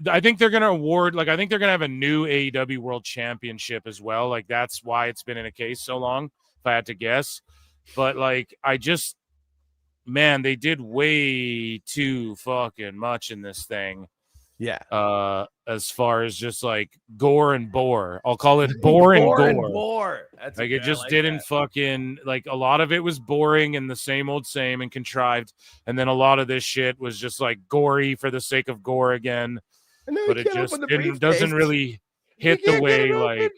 I think they're gonna I think they're gonna have a new AEW World Championship as well. Like that's why it's been in a case so long, if I had to guess. But like man, they did way too fucking much in this thing. Yeah. As far as just like gore and bore. I'll call it bore and gore. Bore. That's Like okay. it I just like didn't that. fucking like a lot of it was boring and the same and contrived. And then a lot of this shit was just like gory for the sake of gore again. And then But we it can't just open the doesn't briefcase. really hit the way like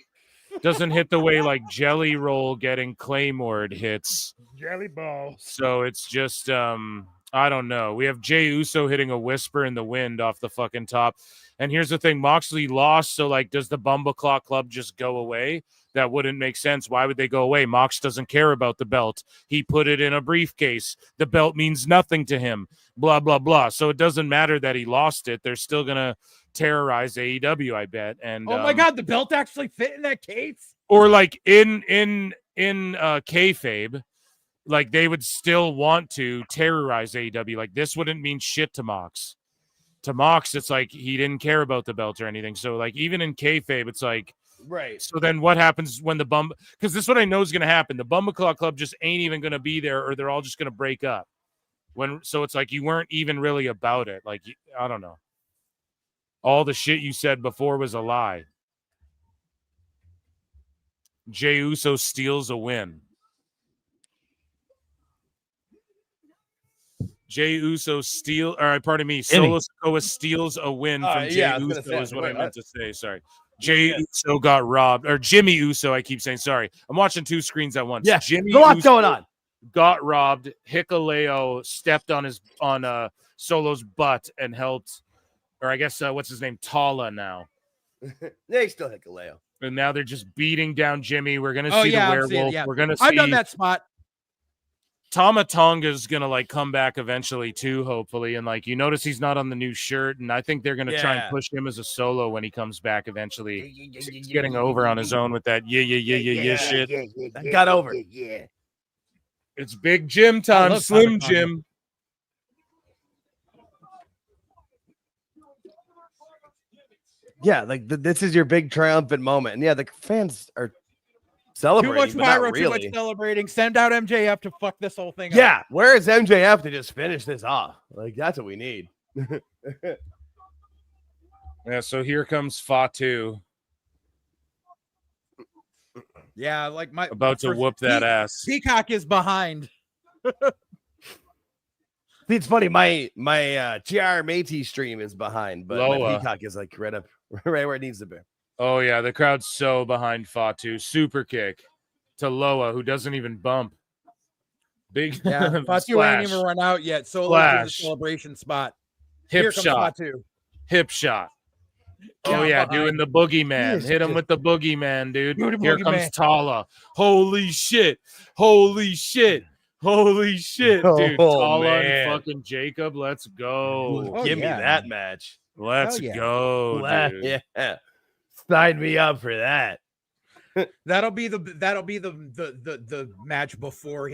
doesn't hit the way like Jelly Roll getting Claymored hits. Jelly balls. So it's just I don't know. We have Jey Uso hitting a whisper in the wind off the fucking top. And here's the thing, Moxley lost, so like does the Bumbleclaw Club just go away? That wouldn't make sense. Why would they go away? Mox doesn't care about the belt. He put it in a briefcase. The belt means nothing to him. Blah blah blah. So it doesn't matter that he lost it. They're still going to terrorize AEW, I bet. And Oh my God, the belt actually fit in that case? or like in kayfabe, like they would still want to terrorize AEW. Like this wouldn't mean shit to Mox. To Mox, it's like he didn't care about the belt or anything. So like even in kayfabe, it's like Right. so then what happens when because this is what I know is going to happen. The Bumbleclaw Club just ain't even going to be there, or they're all just going to break up. So it's like you weren't even really about it. Like I don't know. All the shit you said before was a lie. Jey Uso steals a win. Jey Uso Solo Sikoa steals a win from Jey yeah, I was gonna Uso say, is what I what? meant to say. Sorry. Jey Uso got robbed, or Jimmy Uso, I keep saying. Sorry. I'm watching two screens at once. Yeah, Jimmy a lot Uso going on. got robbed. Hikuleo stepped on Solo's butt and helped, or I guess what's his name? Tala now. Yeah, he's still Hikuleo. And now they're just beating down Jimmy. We're gonna Oh, see yeah, the I'm seeing it, werewolf. yeah. We're gonna see I've done that spot. Tama Tonga's gonna like come back eventually too, hopefully. And like you notice he's not on the new shirt, and I think they're gonna try Yeah. and push him as a solo when he comes back eventually. He's getting over on his own with that yeah shit. I got over. Yeah. It's Big Jim time, love Slim Tana. Jim. Yeah, like this is your big triumphant moment, and yeah, the fans are Too celebrating. much but not Myro, too much really. celebrating. Send out MJF to fuck this whole thing up. Yeah, where is MJF to just finish this off? Like that's what we need. Yeah, so here comes Fatu. Yeah, like my About to whoop that ass. Peacock is behind. See, it's funny. My GR Métis stream is behind, but my Loa. Peacock is like right up, right where it needs to be. Oh yeah, the crowd's so behind Fatu. Super kick to Loa, who doesn't even bump. Big Yeah, Fatu ain't splash. even run out yet. Solo's in the Splash. celebration spot. Hip Here comes shot. Fatu. Hip shot. Oh Down yeah, behind. doing the boogeyman. Yes, Hit him yes. with the boogeyman, dude. Do the Here comes boogeyman. Tala. Holy shit. Holy shit. Holy shit, dude. Oh, Tala man. and fucking Jacob. Let's go. Oh, Give yeah, me that man. match. Let's Hell yeah. go, dude. Yeah, sign me up for that. That'll be the match before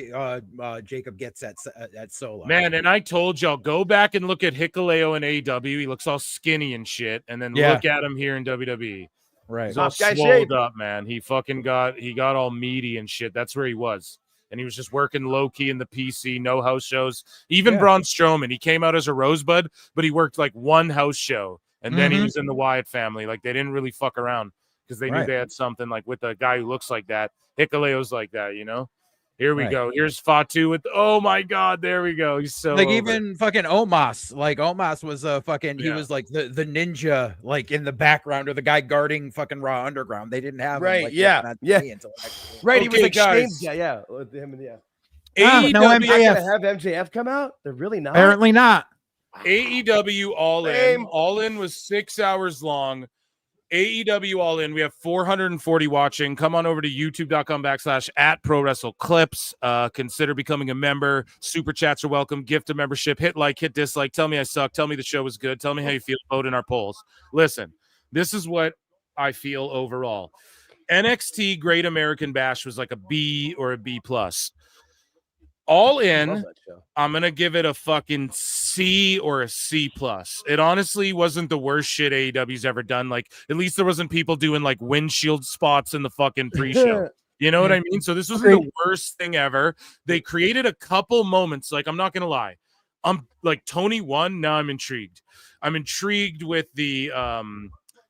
Jacob gets at Solo. Man, and I told y'all, go back and look at Hikuleo in AEW. He looks all skinny and shit. And then Yeah. look at him here in WWE. Right. He's all Top guy swolled shape. up, man. He got all meaty and shit. That's where he was. And he was just working low key in the PC, no house shows. Even Yeah. Braun Strowman, he came out as a rosebud, but he worked like one house show. And then he Mhm. was in the Wyatt family. Like they didn't really fuck around because they knew Right. they had something like with a guy who looks like that. Hikuleo's like that, you know? Here we Right. go. Here's Fatu with, oh my God, there we go. He's so Like over. even fucking Omos, like Omos was he Yeah. was like the ninja, like in the background, or the guy guarding fucking Raw Underground. They didn't have him, Right, like, yeah, on yeah. TV until next year. Right, he was Okay, like guys. yeah, with him, yeah. No AEW, Not MJF. gonna have MJF come out? They're really not. Apparently not. AEW All In. Lame. All In was 6 hours long. AEW All In. We have 440 watching. Come on over to youtube.com/@ProWrestleClips. Consider becoming a member. Super chats are welcome. Gift a membership. Hit like, hit dislike. Tell me I suck. Tell me the show was good. Tell me how you feel. Vote in our polls. Listen, this is what I feel overall. NXT Great American Bash was like a B or a B plus. All Love In, that show. I'm gonna give it a fucking C or a C plus. It honestly wasn't the worst shit AEW's ever done. Like, at least there wasn't people doing like windshield spots in the fucking pre-show. You know what I mean? So this wasn't the worst thing ever. They created a couple moments. Like, I'm not gonna lie. I'm like Tony won. Now I'm intrigued. I'm intrigued with the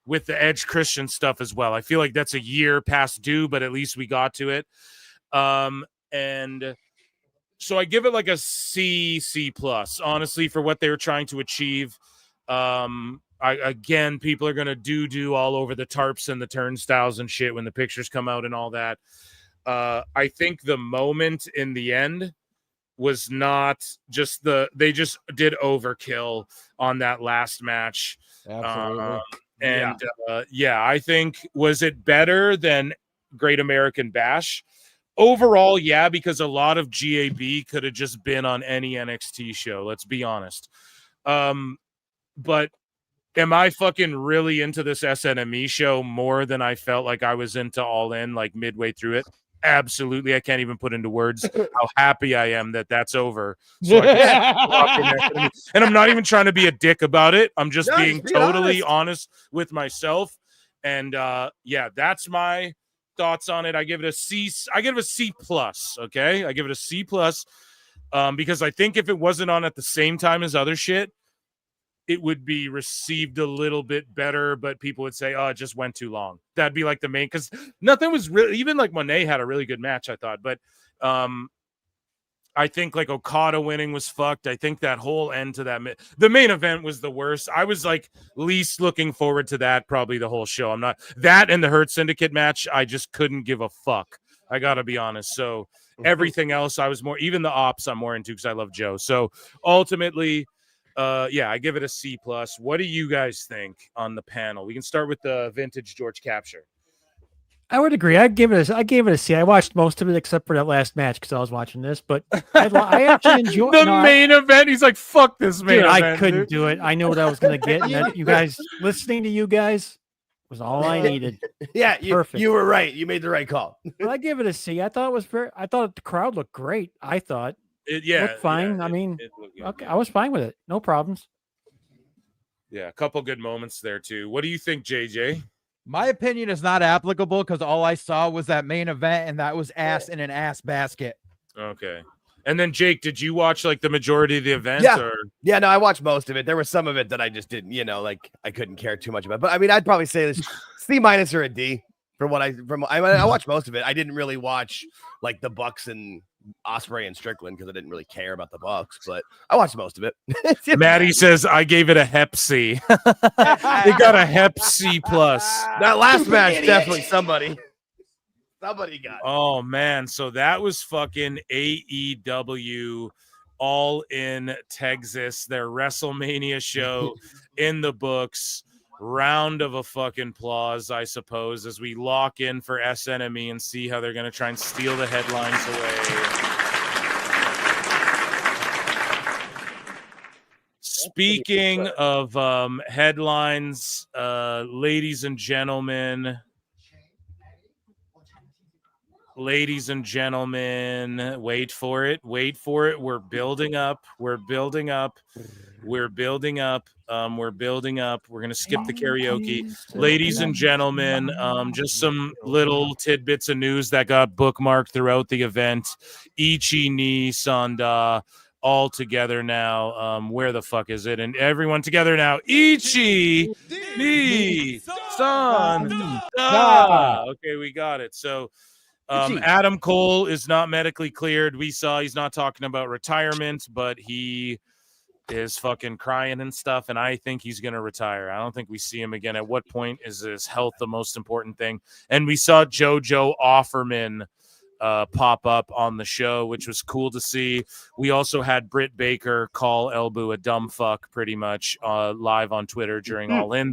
Edge Christian stuff as well. I feel like that's a year past due, but at least we got to it. And so I give it like a C plus, honestly, for what they were trying to achieve. Again, people are gonna do all over the tarps and the turnstiles and shit when the pictures come out and all that. I think the moment in the end was not just they just did overkill on that last match. Absolutely. I think, was it better than Great American Bash? Overall, yeah, because a lot of GAB could have just been on any NXT show. Let's be honest. But am I fucking really into this SNME show more than I felt like I was into All In, like midway through it? Absolutely. I can't even put into words how happy I am that that's over. So I can and I'm not even trying to be a dick about it. I'm just being totally honest with myself. And that's my thoughts on it. I give it a C. I give it a C plus. Okay, I give it a C plus because I think if it wasn't on at the same time as other shit, it would be received a little bit better, but people would say, oh, it just went too long. That'd be like the main, because nothing was really, even like Monet had a really good match, I thought, but I think like Okada winning was fucked. I think that whole end to that, the main event was the worst. I was like least looking forward to that probably the whole show. I'm not, that and the Hurt Syndicate match, I just couldn't give a fuck. I gotta be honest. So everything else I was more, even the ops I'm more into because I love Joe. So ultimately, I give it a C plus. What do you guys think on the panel? We can start with the vintage George Capture. I would agree. I gave it a C. I watched most of it except for that last match because I was watching this, but I actually enjoyed the main event. He's like, fuck this main event. I couldn't do it. I knew what I was going to get. And then you guys, listening to you guys was all I needed. Yeah, Perfect. you were right. You made the right call. But I give it a C. I thought it was I thought the crowd looked great. I thought It looked fine. I mean, looked good, okay, I was fine with it. No problems. Yeah, a couple good moments there too. What do you think, JJ? My opinion is not applicable because all I saw was that main event, and that was ass in an ass basket. Okay. And then Jake, did you watch like the majority of the event? Yeah. Or Yeah, no, I watched most of it. There was some of it that I just didn't, like I couldn't care too much about. But I mean, I'd probably say this C- or a D for what I watched most of it. I didn't really watch like the Bucks and Osprey and Strickland because I didn't really care about the Bucks, but I watched most of it. Maddie says I gave it a Hep C. It got a Hep C plus. That last match, definitely somebody got. Oh man, so that was fucking AEW All in Texas, their WrestleMania show in the books. Round of a fucking applause, I suppose, as we lock in for SNME and see how they're going to try and steal the headlines away. Speaking of headlines, ladies and gentlemen, wait for it. We're building up. We're going to skip the karaoke. Ladies and gentlemen, just some little tidbits of news that got bookmarked throughout the event. Ichi ni Sanda, all together now. Where the fuck is it? And everyone together now. Ichi ni Sanda. Okay, we got it. So Adam Cole is not medically cleared. We saw he's not talking about retirement, but he is fucking crying and stuff, and I think he's going to retire. I don't think we see him again. At what point is his health the most important thing? And we saw JoJo Offerman pop up on the show, which was cool to see. We also had Britt Baker call Elbu a dumb fuck pretty much live on Twitter during All In.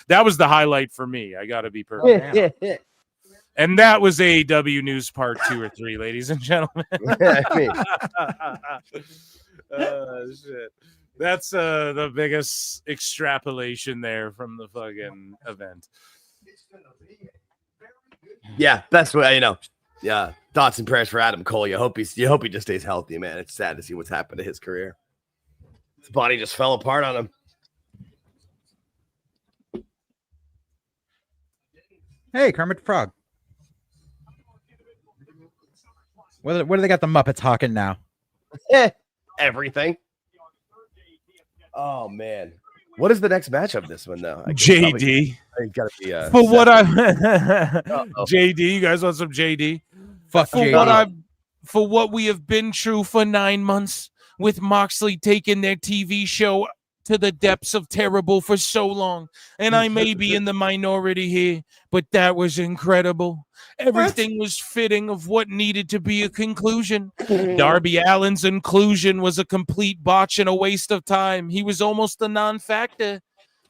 That was the highlight for me. I got to be perfect. And that was AEW News Part 2 or 3, ladies and gentlemen. Shit. That's the biggest extrapolation there from the fucking event. Yeah, that's what Yeah, thoughts and prayers for Adam Cole. You hope he just stays healthy, man. It's sad to see what's happened to his career. His body just fell apart on him. Hey, Kermit the Frog. What do they got the Muppets hawking now? Everything. Oh man, what is the next match of this one though? JD. Gotta be, for what I JD, you guys want some JD? Fuck for JD. For what we have been through for 9 months with Moxley taking their TV show to the depths of terrible for so long, and I may be in the minority here, but that was incredible. Everything was fitting of what needed to be a conclusion. Darby Allin's inclusion was a complete botch and a waste of time. He was almost a non-factor.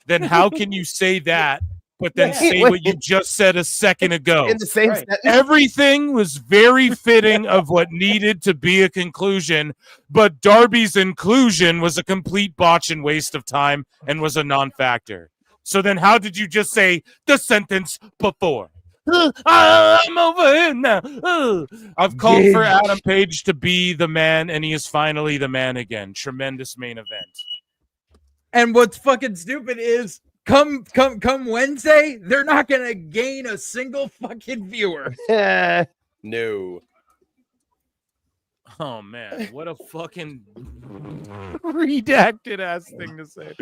Then how can you say that, but then say what you just said a second ago? In the same sentence. Everything was very fitting of what needed to be a conclusion, but Darby's inclusion was a complete botch and waste of time and was a non-factor. So then how did you just say the sentence before? I'm over here now. I've called for Adam Page to be the man, and he is finally the man again. Tremendous main event. And what's fucking stupid is come Wednesday, they're not gonna gain a single fucking viewer. No. Oh man, what a fucking redacted ass thing to say.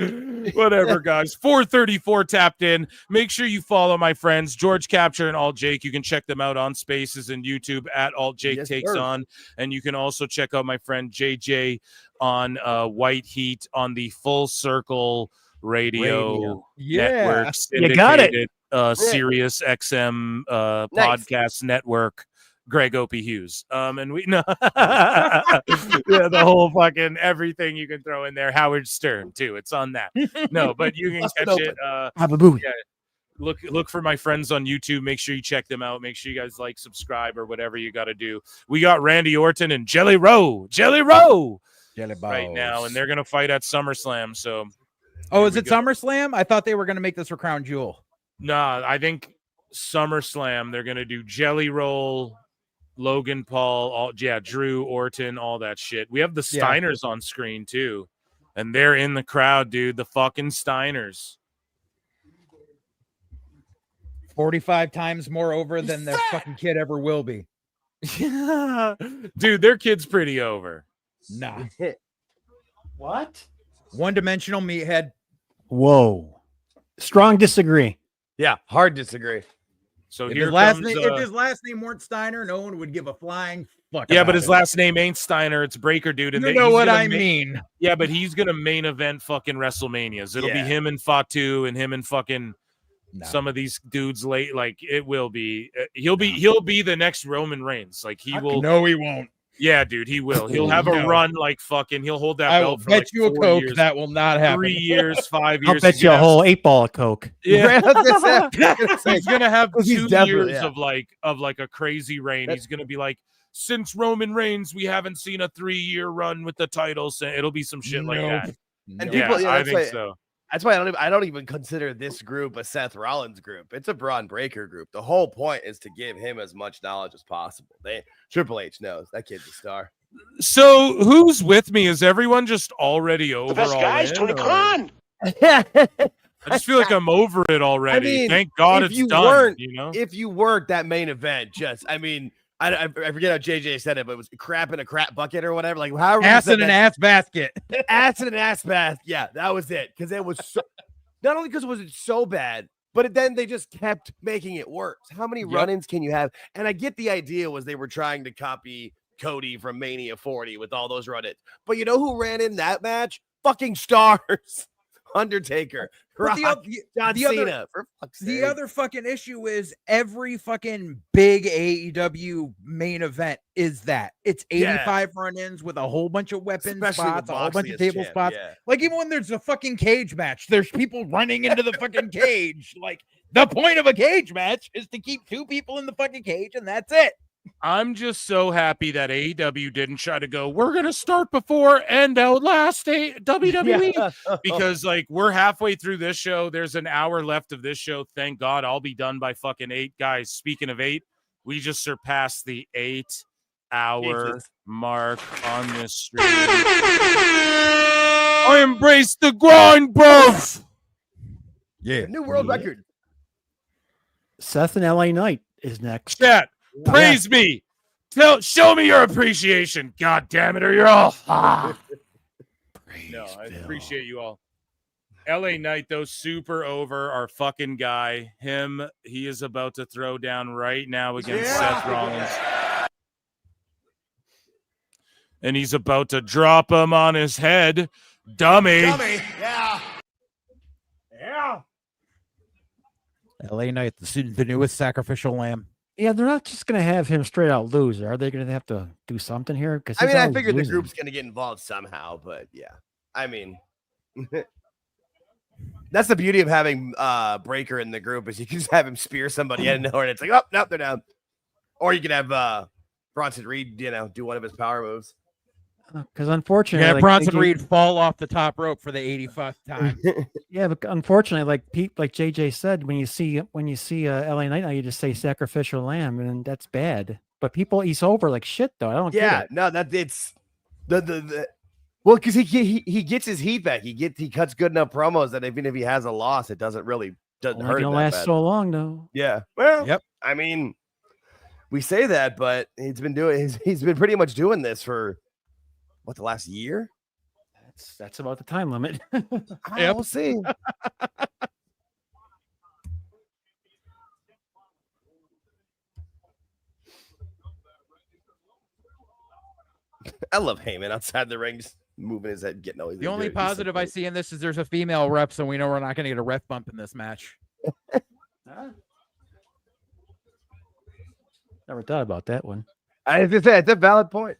Whatever, guys. 434 tapped in. Make sure you follow my friends George Capture and Alt Jake. You can check them out on Spaces and YouTube at Alt Jake Takes On, and you can also check out my friend JJ on White Heat on the Full Circle Radio. Network. You got it. Sirius XM podcast network. Greg Opie Hughes. And we know the whole fucking everything you can throw in there. Howard Stern too. It's on that. No, but you can catch it. Look for my friends on YouTube. Make sure you check them out. Make sure you guys like, subscribe, or whatever you got to do. We got Randy Orton and Jelly Roll right now, and they're gonna fight at SummerSlam. So, is it SummerSlam? I thought they were gonna make this for Crown Jewel. Nah, I think SummerSlam they're gonna do Jelly Roll, Logan Paul, Drew, Orton, all that shit. We have the Yeah. Steiners on screen too, and they're in the crowd, dude. The fucking Steiners. 45 times more over than their fucking kid ever will be. Yeah, dude, their kid's pretty over. Nah. What? One-dimensional meathead. Whoa. Strong disagree. Yeah, hard disagree. So If here his last comes, name, if his last name weren't Steiner, no one would give a flying fuck. yeah, about but his it. last name ain't Steiner. It's Breaker, dude. And You they- know he's what gonna I mean. Yeah, but he's gonna main event fucking WrestleManias. It'll be Yeah. him and Fatu and him and fucking some of these dudes late. Like it will be. He'll be the next Roman Reigns. Like he will. No, he won't. Yeah, dude, he will. He'll have a No. run like fucking. He'll hold that I will belt for bet like you a 4 Coke years, that will not happen. 3 years, 5 years. I'll bet He's you a gonna have whole 8 ball of Coke. Yeah, Say, he's gonna have he's 2 definitely- years yeah. of like a crazy reign. He's gonna be like, since Roman Reigns, we haven't seen a 3-year run with the titles. It'll be some shit like Nope. that. And Yeah, people, yeah, I that's think why- so. That's why I don't even consider this group a Seth Rollins group. It's a Braun Breaker group. The whole point is to give him as much knowledge as possible. Triple H knows that kid's a star. So who's with me? Is everyone just already over? all in, or- I just feel like I'm over it already. Thank God if it's you done. weren't, You know, if you weren't that main event, I forget how JJ said it, but it was crap in a crap bucket or whatever. Like however you Ass said in an that- ass basket. ass in an ass bath. Yeah, that was it. Because it was so, not only because it was so bad, but then they just kept making it worse. How many run-ins can you have? And I get the idea was they were trying to copy Cody from Mania 40 with all those run-ins. But you know who ran in that match? Fucking stars. Undertaker, But the Rock, oth- John the Cena. other- For fuck's The sake. other fucking issue is every fucking big AEW main event is that it's 85 run-ins with a whole bunch of weapon Especially with spots, a whole bunch Moxley of as table champ, spots. yeah. Like even when there's a fucking cage match, there's people running into the fucking cage. Like the point of a cage match is to keep 2 people in the fucking cage, and that's it. I'm just so happy that AEW didn't try to go, we're going to start before and outlast WWE. Yeah. Because, like, we're halfway through this show. There's an hour left of this show. Thank God I'll be done by fucking 8. Guys, speaking of 8, we just surpassed the 8-hour Jesus. mark on this stream. I embrace the grind, bruv. Yeah. New world record. Seth and LA Knight is next. Chat, praise me. Show me your appreciation. God damn it, or you're all. No, I appreciate you all. LA Knight, though, super over our fucking guy. He is about to throw down right now against Seth Rollins. And he's about to drop him on his head. Dummy. Yeah. LA Knight, the newest sacrificial lamb. Yeah, they're not just going to have him straight out lose. Are they going to have to do something here? Because I mean, I figured the group's going to get involved somehow, but yeah. I mean, that's the beauty of having Breaker in the group is you can just have him spear somebody out of nowhere, and it's like, oh, no, they're down. Or you can have Bronson Reed, do one of his power moves. Because unfortunately, Yeah, like, Bronson they- Reed fall off the top rope for the 85th time. Yeah, but unfortunately, like JJ said, when you see LA Knight, now you just say sacrificial lamb, and that's bad. But he's over like shit though. I don't Yeah, get it. no, that it's the well, because he gets his heat back. He cuts good enough promos that even if he has a loss, it doesn't Only hurt. gonna it that last bad. so long though. Yeah. Well, yep. I mean, we say that, but he's been pretty much doing this for what, the last year? That's about the time limit. Yeah, we'll see. I love Heyman outside the ring, just moving his head, getting all The only positive I see in this is there's a female rep, so we know we're not going to get a ref bump in this match. Never thought about that one. I was gonna say, it's a valid point.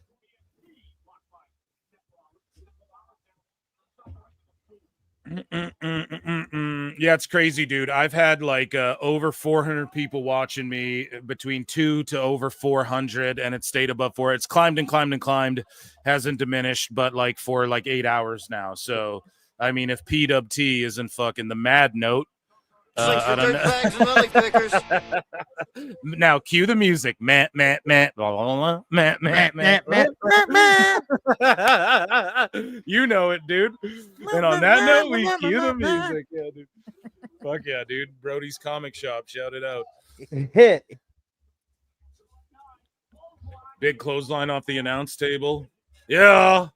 Yeah, it's crazy, dude. I've had like over 400 people watching me, between 2 to over 400, and it stayed above 4. It's climbed and climbed and climbed, hasn't diminished, but like for like 8 hours now. So, I mean, if PWT isn't fucking the mad note, I don't know. Now cue the music. Blah, blah, blah, blah, blah, blah, blah. You know it, dude. And on that note, we cue the music. Yeah, dude. Fuck yeah, dude. Brody's Comic Shop. Shout it out. Hit. Big clothesline off the announce table. Yeah.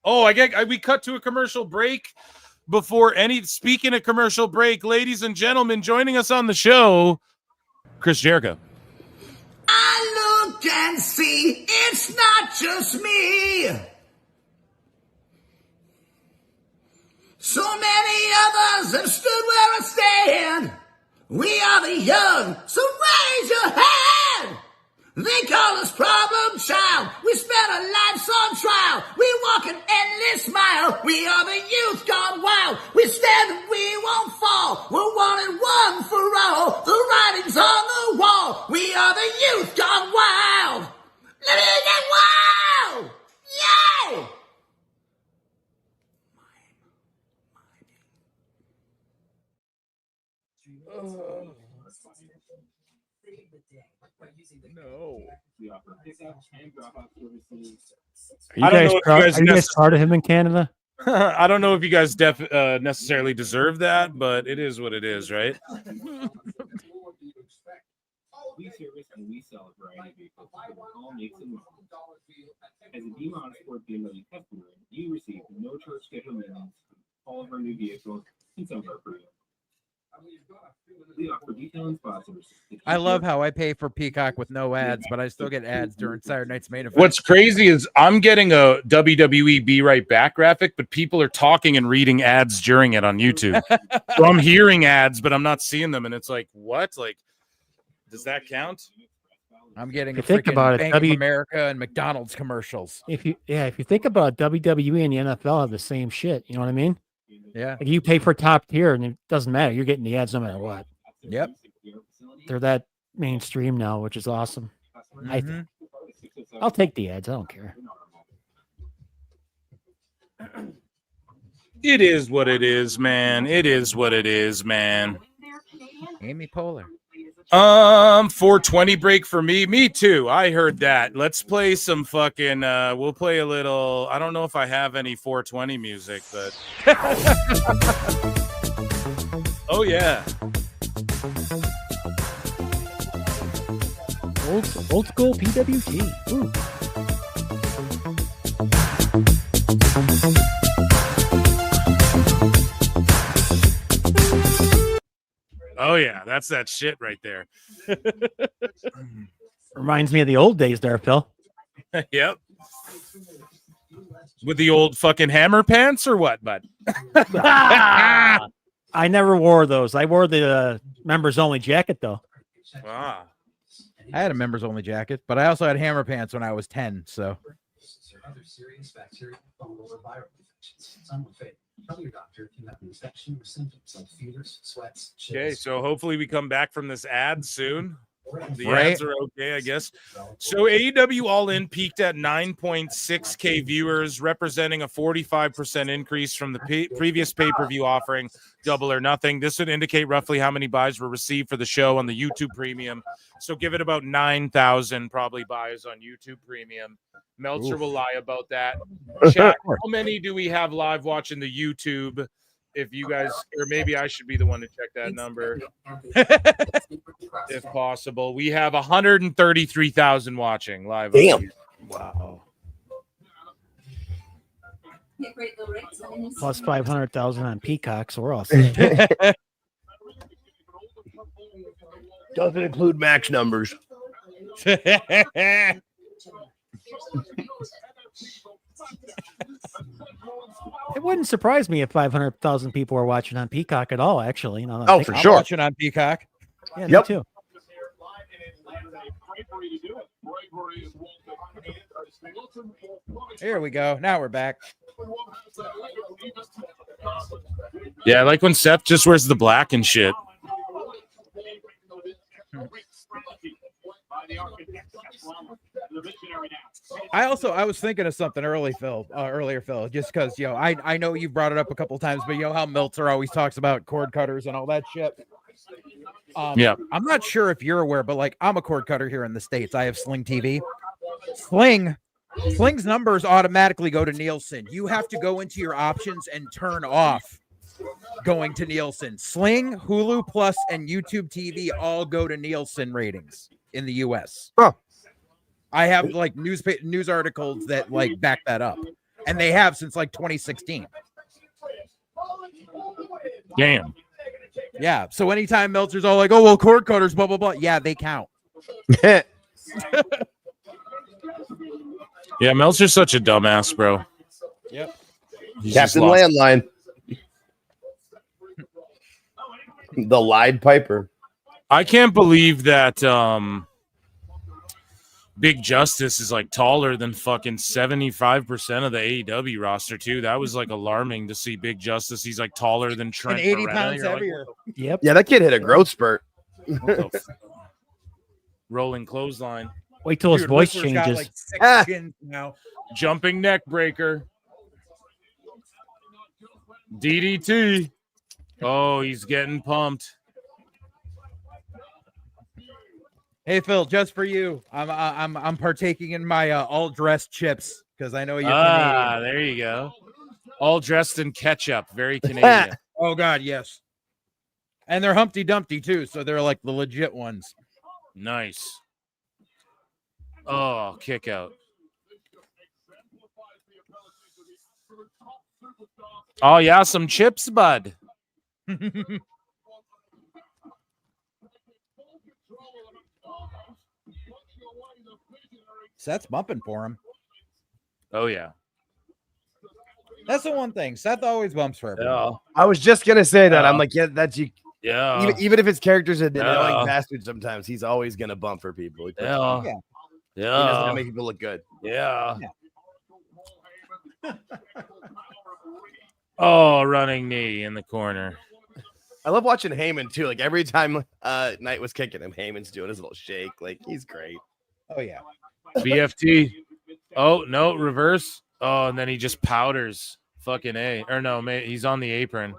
Oh, we cut to a commercial break. Speaking of commercial break, ladies and gentlemen, joining us on the show, Chris Jericho. I look and see it's not just me. So many others have stood where I stand. We are the young, so raise your hand. They call us problem child. We spent our lives on trial. We walk an endless mile. We are the youth gone wild. We stand and we won't fall. We're one and one for all. The writing's on the wall. We are the youth gone wild. Let it get wild. Yay! No. Are you guys proud of him in Canada? I don't know if you guys necessarily deserve that, but it is what it is, right? We service and we sell a variety of vehicles for all makes and models. As a D Motorsport BMW customer, you receive no charge schedule maintenance on all of our new vehicles and some of our pre-owned. We offer detail and spot services. I love how I pay for Peacock with no ads, but I still get ads during Saturday night's main event. What's crazy is I'm getting a WWE Be Right Back graphic, but people are talking and reading ads during it on YouTube. So I'm hearing ads, but I'm not seeing them, and it's like, what? Like, does that count? I'm getting a Think freaking about it, Bank of America and McDonald's commercials. If you think about it, WWE and the NFL have the same shit. You know what I mean? Yeah. Like you pay for top tier, and it doesn't matter. You're getting the ads no matter what. Yep. They're that mainstream now, which is awesome. I think. I'll take the ads. I don't care. It is what it is, man. It is what it is, man. Amy Poehler. 420 break for me. Me too. I heard that. Let's play some fucking we'll play a little. I don't know if I have any 420 music, but oh yeah. Old school PWT. Ooh. Oh yeah, that's that shit right there. Reminds me of the old days there, Phil. Yep. With the old fucking hammer pants or what, bud? I never wore those. I wore the members only jacket though. Ah. I had a members only jacket, but I also had hammer pants when I was 10. So. Other serious bacterial or viral infections. Some will fade. Tell your doctor if you have an infection or symptoms like fevers, sweats, chills. Okay, so hopefully we come back from this ad soon. The Right. ads are okay, I guess. So AEW All In peaked at 9.6K viewers, representing a 45% increase from the previous pay-per-view offering, Double or Nothing. This would indicate roughly how many buys were received for the show on the YouTube Premium. So give it about 9,000 probably buys on YouTube Premium. Meltzer will lie about that. Chat, how many do we have live watching the YouTube? If you guys, or maybe I should be the one to check that number, if possible. We have 133,000 watching live. Damn. Wow. Plus 500,000 on Peacock, so we're all set. Doesn't include max numbers. It wouldn't surprise me if 500,000 people were watching on Peacock at all, actually. You know, Oh, for sure. Watching on Peacock. Yeah, Yep. me too. Here we go. Now we're back. Yeah, I like when Seth just wears the black and shit. I was thinking of something earlier, Phil, just because, I know you've brought it up a couple times, but how Meltzer always talks about cord cutters and all that shit. Yeah. I'm not sure if you're aware, but like I'm a cord cutter here in the States. I have Sling TV. Sling's numbers automatically go to Nielsen. You have to go into your options and turn off going to Nielsen. Sling, Hulu Plus, and YouTube TV all go to Nielsen ratings in the US. Huh. I have like news articles that like back that up. And they have since like 2016. Damn. Yeah. So anytime Meltzer's all like, oh, well, cord cutters, blah, blah, blah. Yeah, they count. Yeah, Meltzer's such a dumbass, bro. Yep. He's just Captain lost. Landline. The lied Piper. I can't believe that Big Justice is like taller than fucking 75% of the AEW roster too. That was like alarming to see Big Justice. He's like taller than Trent. And 80 Beretta. pounds You're like, heavier. Yep. Yeah, that kid hit a growth spurt. what the rolling clothesline. Wait till his Dude, voice Whistler's got, changes. like, 6 chins now. Jumping neck breaker. DDT. Oh, he's getting pumped. Hey Phil, just for you, I'm partaking in my all dressed chips because I know you're Ah, Canadian. there you go. All dressed in ketchup. Very Canadian. Oh God, yes. And they're Humpty Dumpty too, so they're like the legit ones. Nice. Oh, kick out. Oh, yeah, some chips, bud. Seth's bumping for him. Oh, yeah. That's the one thing. Seth always bumps for everyone. I was just gonna say that. Yeah. I'm like, yeah, that's you. Yeah. Even if his character's an Yeah. annoying bastard, sometimes he's always gonna bump for people. He puts- Yeah. Yeah. He doesn't Yeah. make people look good. Yeah. Oh, running knee in the corner. I love watching Heyman too. Like every time Knight was kicking him, Heyman's doing his little shake. Like he's great. Oh yeah. BFT. Oh, no, reverse. Oh, and then he just powders. Fucking A. Or no, he's on the apron.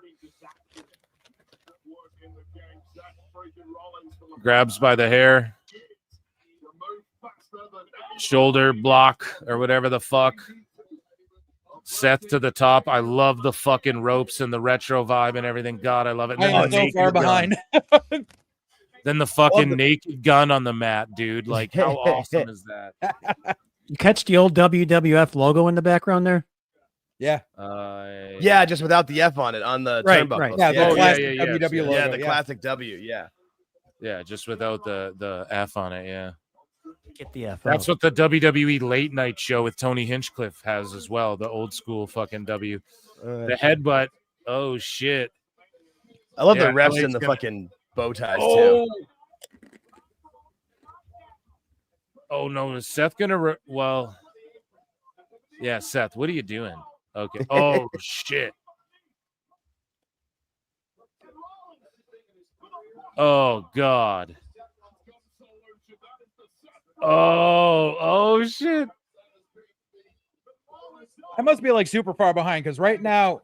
Grabs by the hair. Shoulder block or whatever the fuck. Seth to the top. I love the fucking ropes and the retro vibe and everything. God, I love it. And I then am the so naked far gun. behind. Then the fucking naked gun on the mat, dude. Like, how awesome is that? You catch the old WWF logo in the background there? Yeah. Yeah, just without the F on it on the Right, turnbuckles. right. Yeah, the yeah, classic yeah, yeah, WW yeah. logo. yeah, the yeah. classic W. Yeah. Yeah, just without the F on it. Yeah. Get the F That's out. what the WWE late night show with Tony Hinchcliffe has as well. The old school fucking W. The headbutt. Oh, shit. I love Yeah, the refs LA's and the gonna- fucking bow ties Oh. too. Oh, no. Is Seth going to. Well. Yeah, Seth, what are you doing? Okay. Oh, shit. Oh, God. Oh, shit. I must be like super far behind because right now,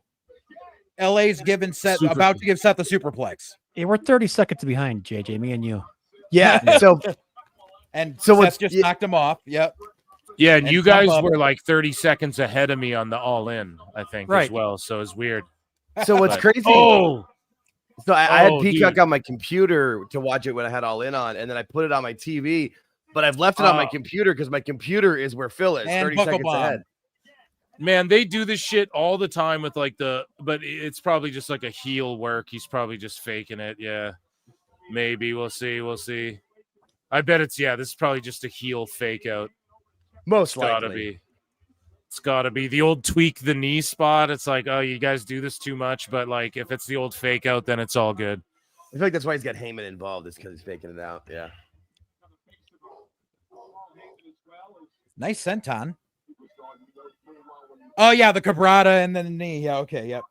LA's giving Seth about to give Seth a superplex. Yeah, we're 30 seconds behind, JJ, me and you. Yeah. So And So Seth what's- just yeah. knocked him off. Yep. Yeah, and And you jump guys up. were like 30 seconds ahead of me on the all in, I think, as Right. well. So it's weird. so what's But- crazy? Oh, So I had Oh, Peacock dude. on my computer to watch it when I had All In on, and then I put it on my TV. But I've left it on my Oh. computer because my computer is where Phil is, And 30 Buckle seconds Bomb. ahead. man, they do this shit all the time with like but it's probably just like a heel work. He's probably just faking it. Yeah, maybe we'll see. We'll see. I bet this is probably just a heel fake out. Most It's gotta likely. be. It's gotta be the old tweak the knee spot. It's like, oh, you guys do this too much, but like if it's the old fake out, then it's all good. I feel like that's why he's got Heyman involved, is because he's faking it out. Yeah. Nice senton. Oh yeah, the cabrata and then the knee. Yeah. Okay. Yep.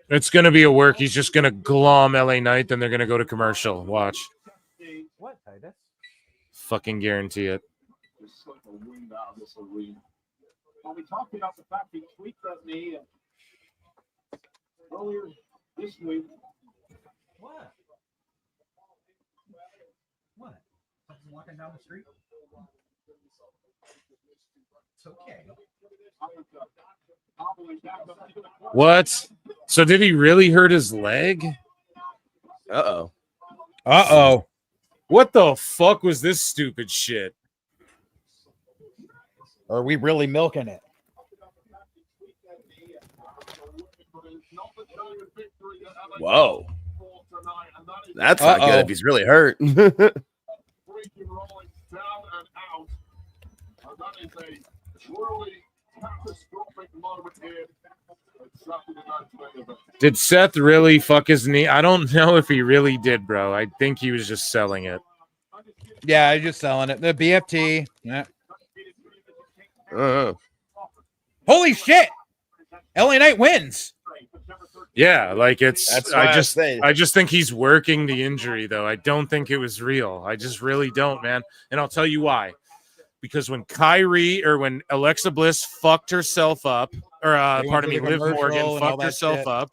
It's gonna be a work. He's just gonna glom LA Knight, then they're gonna go to commercial. Watch. What, Titus? Fucking guarantee it. Well, we talked about the fact he tweaked that knee. Earlier this week. What? What? Something walking down the street? It's okay. What? So did he really hurt his leg? Uh-oh. Uh-oh. What the fuck was this stupid shit? Are we really milking it? Whoa. That's not good if he's really hurt. Did Seth really fuck his knee? I don't know if he really did, bro. I think he was just selling it. Yeah, I'm just selling it. The BFT. Yeah. Holy shit! LA Knight wins. Yeah, like it's. That's why I just think he's working the injury, though. I don't think it was real. I just really don't, man. And I'll tell you why. Because when when Alexa Bliss fucked herself up, or pardon me, Liv Morgan fucked herself up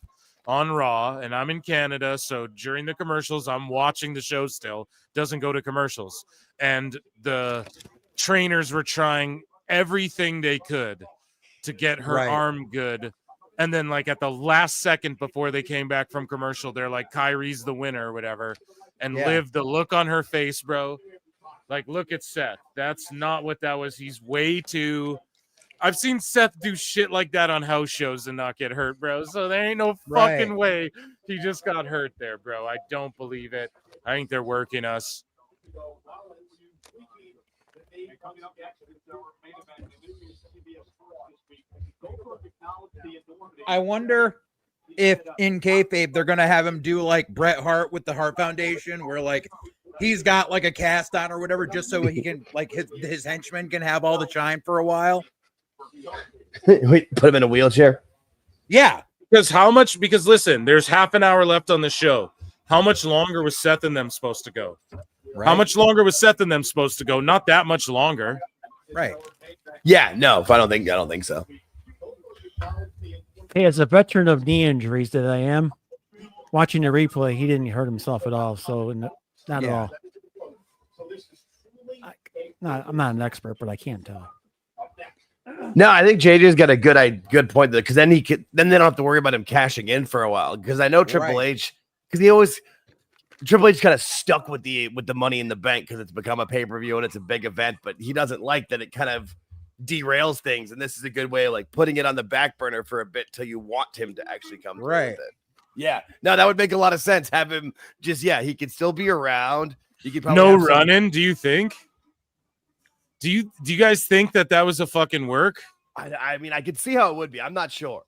on Raw, and I'm in Canada, so during the commercials, I'm watching the show still. Doesn't go to commercials, and the trainers were trying everything they could to get her arm good. And then, like, at the last second before they came back from commercial, they're like, Kyrie's the winner or whatever. And Liv, the look on her face, bro. Like, look at Seth. That's not what that was. He's way too. I've seen Seth do shit like that on house shows and not get hurt, bro. So there ain't no fucking way he just got hurt there, bro. I don't believe it. I think they're working us. I wonder if in kayfabe they're gonna have him do like Bret Hart with the Hart Foundation, where like he's got like a cast on or whatever, just so he can like his henchmen can have all the shine for a while. Wait, put him in a wheelchair. Yeah, because listen, there's half an hour left on the show. How much longer was Seth and them supposed to go? How much longer was Seth and them supposed to go? Not that much longer. Right. Yeah, no, I don't think so. Hey, as a veteran of knee injuries that I am, watching the replay, he didn't hurt himself at all. So not at all. I'm not an expert, but I can't tell. No, I think JJ's got a good point there, because then they don't have to worry about him cashing in for a while. Because I know Triple H, because Triple H kind of stuck with the Money in the Bank because it's become a pay-per-view and it's a big event, but he doesn't like that it kind of derails things, and this is a good way of like putting it on the back burner for a bit till you want him to actually come through with it. Yeah, no, that would make a lot of sense. Have him he could still be around. You could probably running. Do you think? Do you guys think that was a fucking work? I mean, I could see how it would be. I'm not sure.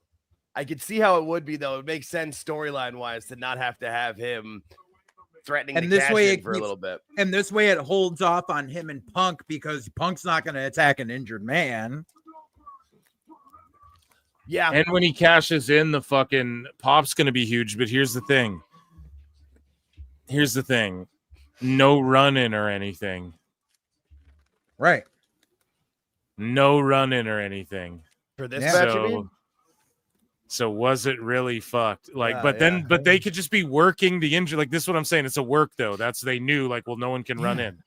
I could see how it would be, though. It makes sense storyline wise to not have to have him threatening and to this cash way in for a little bit. And this way it holds off on him and Punk, because Punk's not going to attack an injured man. Yeah. And when he cashes in, the fucking pop's going to be huge. But here's the thing. No run-in or anything. Right. No run-in or anything. For this match, you mean? So was it really fucked? Like, but they could just be working the injury. Like, this is what I'm saying. It's a work, though. They knew, like, well, no one can run in.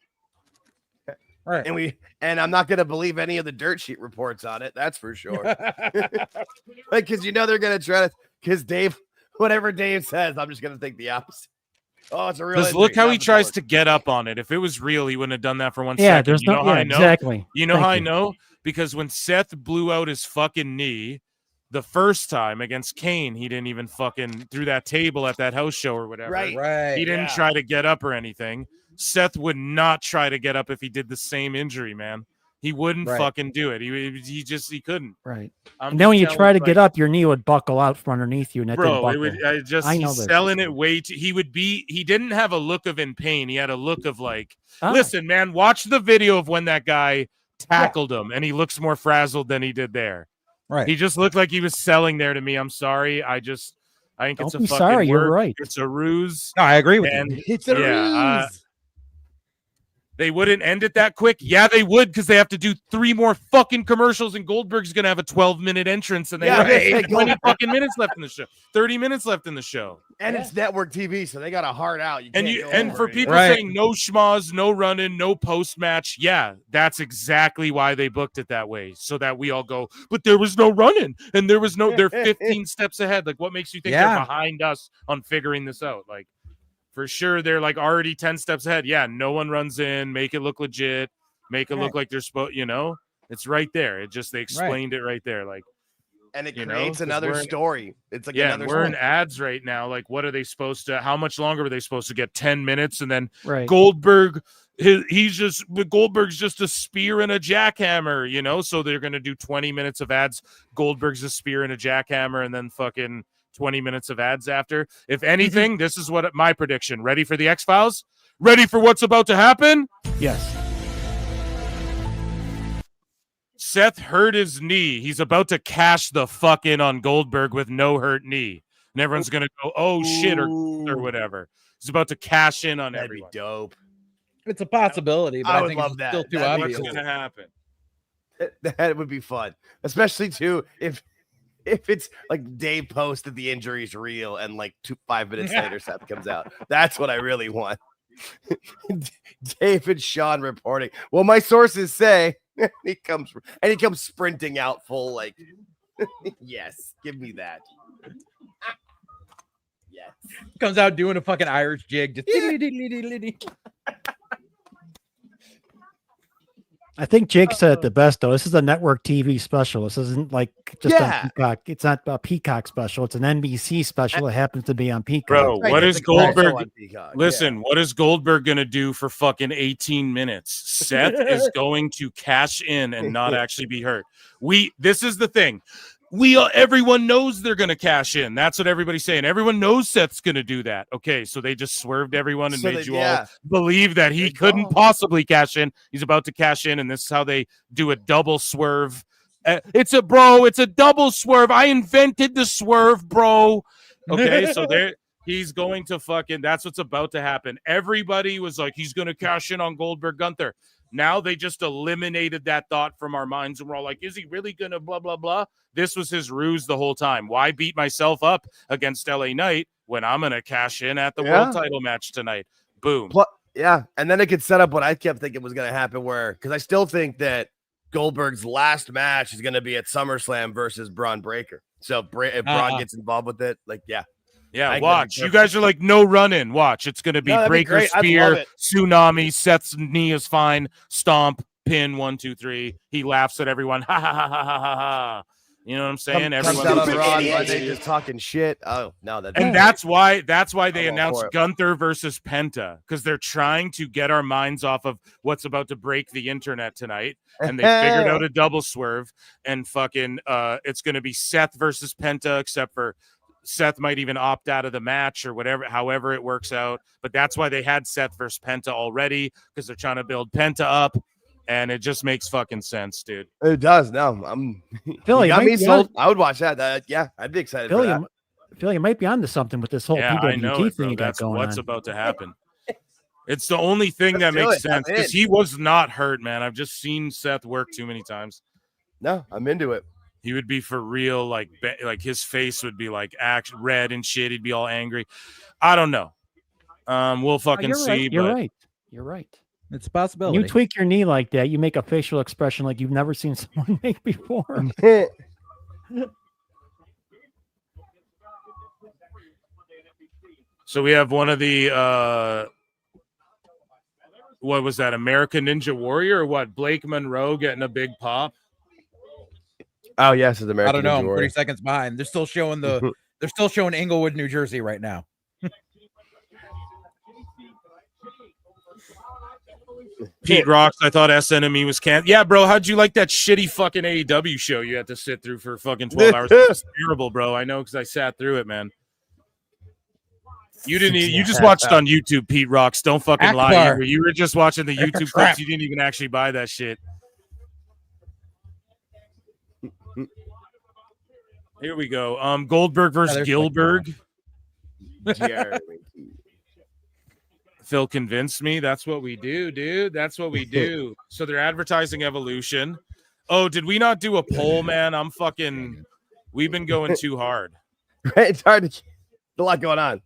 Right. And I'm not going to believe any of the dirt sheet reports on it. That's for sure. Like, because they're going to try to, because Dave, whatever Dave says, I'm just going to think the opposite. Oh, it's a real. Because look how he tries to get up on it. If it was real, he wouldn't have done that for 1 second. Yeah, there's no. Yeah, exactly. You know how I know? Because when Seth blew out his fucking knee the first time against Kane, he didn't even fucking through that table at that house show or whatever. Right. He didn't try to get up or anything. Seth would not try to get up if he did the same injury, man. He wouldn't fucking do it. He couldn't. Right. And then when you try to get up, your knee would buckle out from underneath you, and that didn't buckle. He's selling it way too. He didn't have a look of in pain. He had a look of like, listen, man, watch the video of when that guy tackled him, and he looks more frazzled than he did there. Right. He just looked like he was selling there to me. I'm sorry. I think it's a fucking sorry. work. You're right. It's a ruse. No, I agree with you. It's a ruse. They wouldn't end it that quick. Yeah, they would, because they have to do 3 more fucking commercials, and Goldberg's gonna have a 12-minute entrance, and they have 20 fucking minutes left in the show, 30 minutes left in the show. And it's network TV, so they got a hard out. And for people saying no schmoz, no run-in, no post-match, yeah, that's exactly why they booked it that way, so that we all go, but there was no run-in, and there was no. They're 15 steps ahead. Like, what makes you think they're behind us on figuring this out? Like, for sure, they're like already 10 steps ahead. Yeah, no one runs in, make it look legit, make it look like they're supposed. It's right there. It just they explained it right there. Like, and it creates another story. It's like another we're story. in ads right now. Like, what are they supposed to? How much longer are they supposed to get? 10 minutes, and then Goldberg. Goldberg's just a spear and a jackhammer. So they're gonna do 20 minutes of ads. Goldberg's a spear and a jackhammer, and then fucking 20 minutes of ads after. If anything, this is what my prediction. Ready for the X-Files? Ready for what's about to happen? Yes. Seth hurt his knee. He's about to cash the fuck in on Goldberg with no hurt knee. And everyone's going to go, oh shit, or whatever. He's about to cash in on everyone. That'd be dope. It's a possibility, but I I would think love it's that. still too That'd be obvious. cool. What's going to happen? That would be fun, especially too if it's like Dave posted the injury's real and like 5 minutes later Seth comes out. That's what I really want. Dave and Sean reporting. Well, my sources say he comes sprinting out full like yes, give me that. Yes. Comes out doing a fucking Irish jig. Just I think Jake said it the best though. This is a network TV special. This isn't like just on Peacock. It's not a Peacock special. It's an NBC special. It happens to be on Peacock. Bro, what is Goldberg? Listen, what is Goldberg going to do for fucking 18 minutes? Seth is going to cash in and not actually be hurt. This is the thing. Everyone knows they're going to cash in. That's what everybody's saying. Everyone knows Seth's going to do that. Okay, so they just swerved everyone and made you all believe that he couldn't possibly cash in. He's about to cash in, and this is how they do a double swerve. It's a double swerve. I invented the swerve, bro. Okay, so he's going to fucking. That's what's about to happen. Everybody was like, he's going to cash in on Goldberg Gunther. Now they just eliminated that thought from our minds, and we're all like, is he really going to blah, blah, blah? This was his ruse the whole time. Why beat myself up against LA Knight when I'm going to cash in at the world title match tonight? Boom. And then it could set up what I kept thinking was going to happen because I still think that Goldberg's last match is going to be at SummerSlam versus Braun Breaker. So if Braun gets involved with it, Yeah, watch. You guys are like, no run-in. Watch. It's going to be Breaker, Spear, Tsunami, Seth's knee is fine, Stomp, Pin, 1, 2, 3. He laughs at everyone. Ha, ha, ha, ha, ha, ha. You know what I'm saying? They just talking shit. Oh, no. That's why they announced Gunther versus Penta, because they're trying to get our minds off of what's about to break the internet tonight. And they figured out a double swerve. And fucking it's going to be Seth versus Penta, except for Seth might even opt out of the match or whatever, however it works out. But that's why they had Seth versus Penta already, because they're trying to build Penta up. And it just makes fucking sense, dude. It does. No, Philly, got me sold. I would watch that. Yeah, I'd be excited for that. Philly, you might be onto something with this whole PWT thing you got going on. What's about to happen. It's the only thing that makes sense, because he was not hurt, man. I've just seen Seth work too many times. No, I'm into it. He would be for real, like his face would be like red and shit. He'd be all angry. I don't know. We'll fucking see. You're right. It's a possibility. You tweak your knee like that, you make a facial expression like you've never seen someone make before. So we have one of the what was that, American Ninja Warrior or what? Blake Monroe getting a big pop. Oh yes, it's American. I don't know. Ninja I'm 30 seconds behind. They're still showing they're still showing Inglewood, New Jersey right now. Pete Rocks, I thought SNME was canceled. Yeah, bro, how'd you like that shitty fucking AEW show you had to sit through for fucking 12 hours? It's terrible, bro. I know, because I sat through it, man. You didn't. You just watched on YouTube, Pete Rocks. Don't fucking lie. You were just watching the YouTube clips. You didn't even actually buy that shit. Here we go. Goldberg versus Gilbert. Phil convinced me. That's what we do, dude. That's what we do. So they're advertising Evolution. Oh, did we not do a poll, man? We've been going too hard. Right? It's hard to. A lot going on.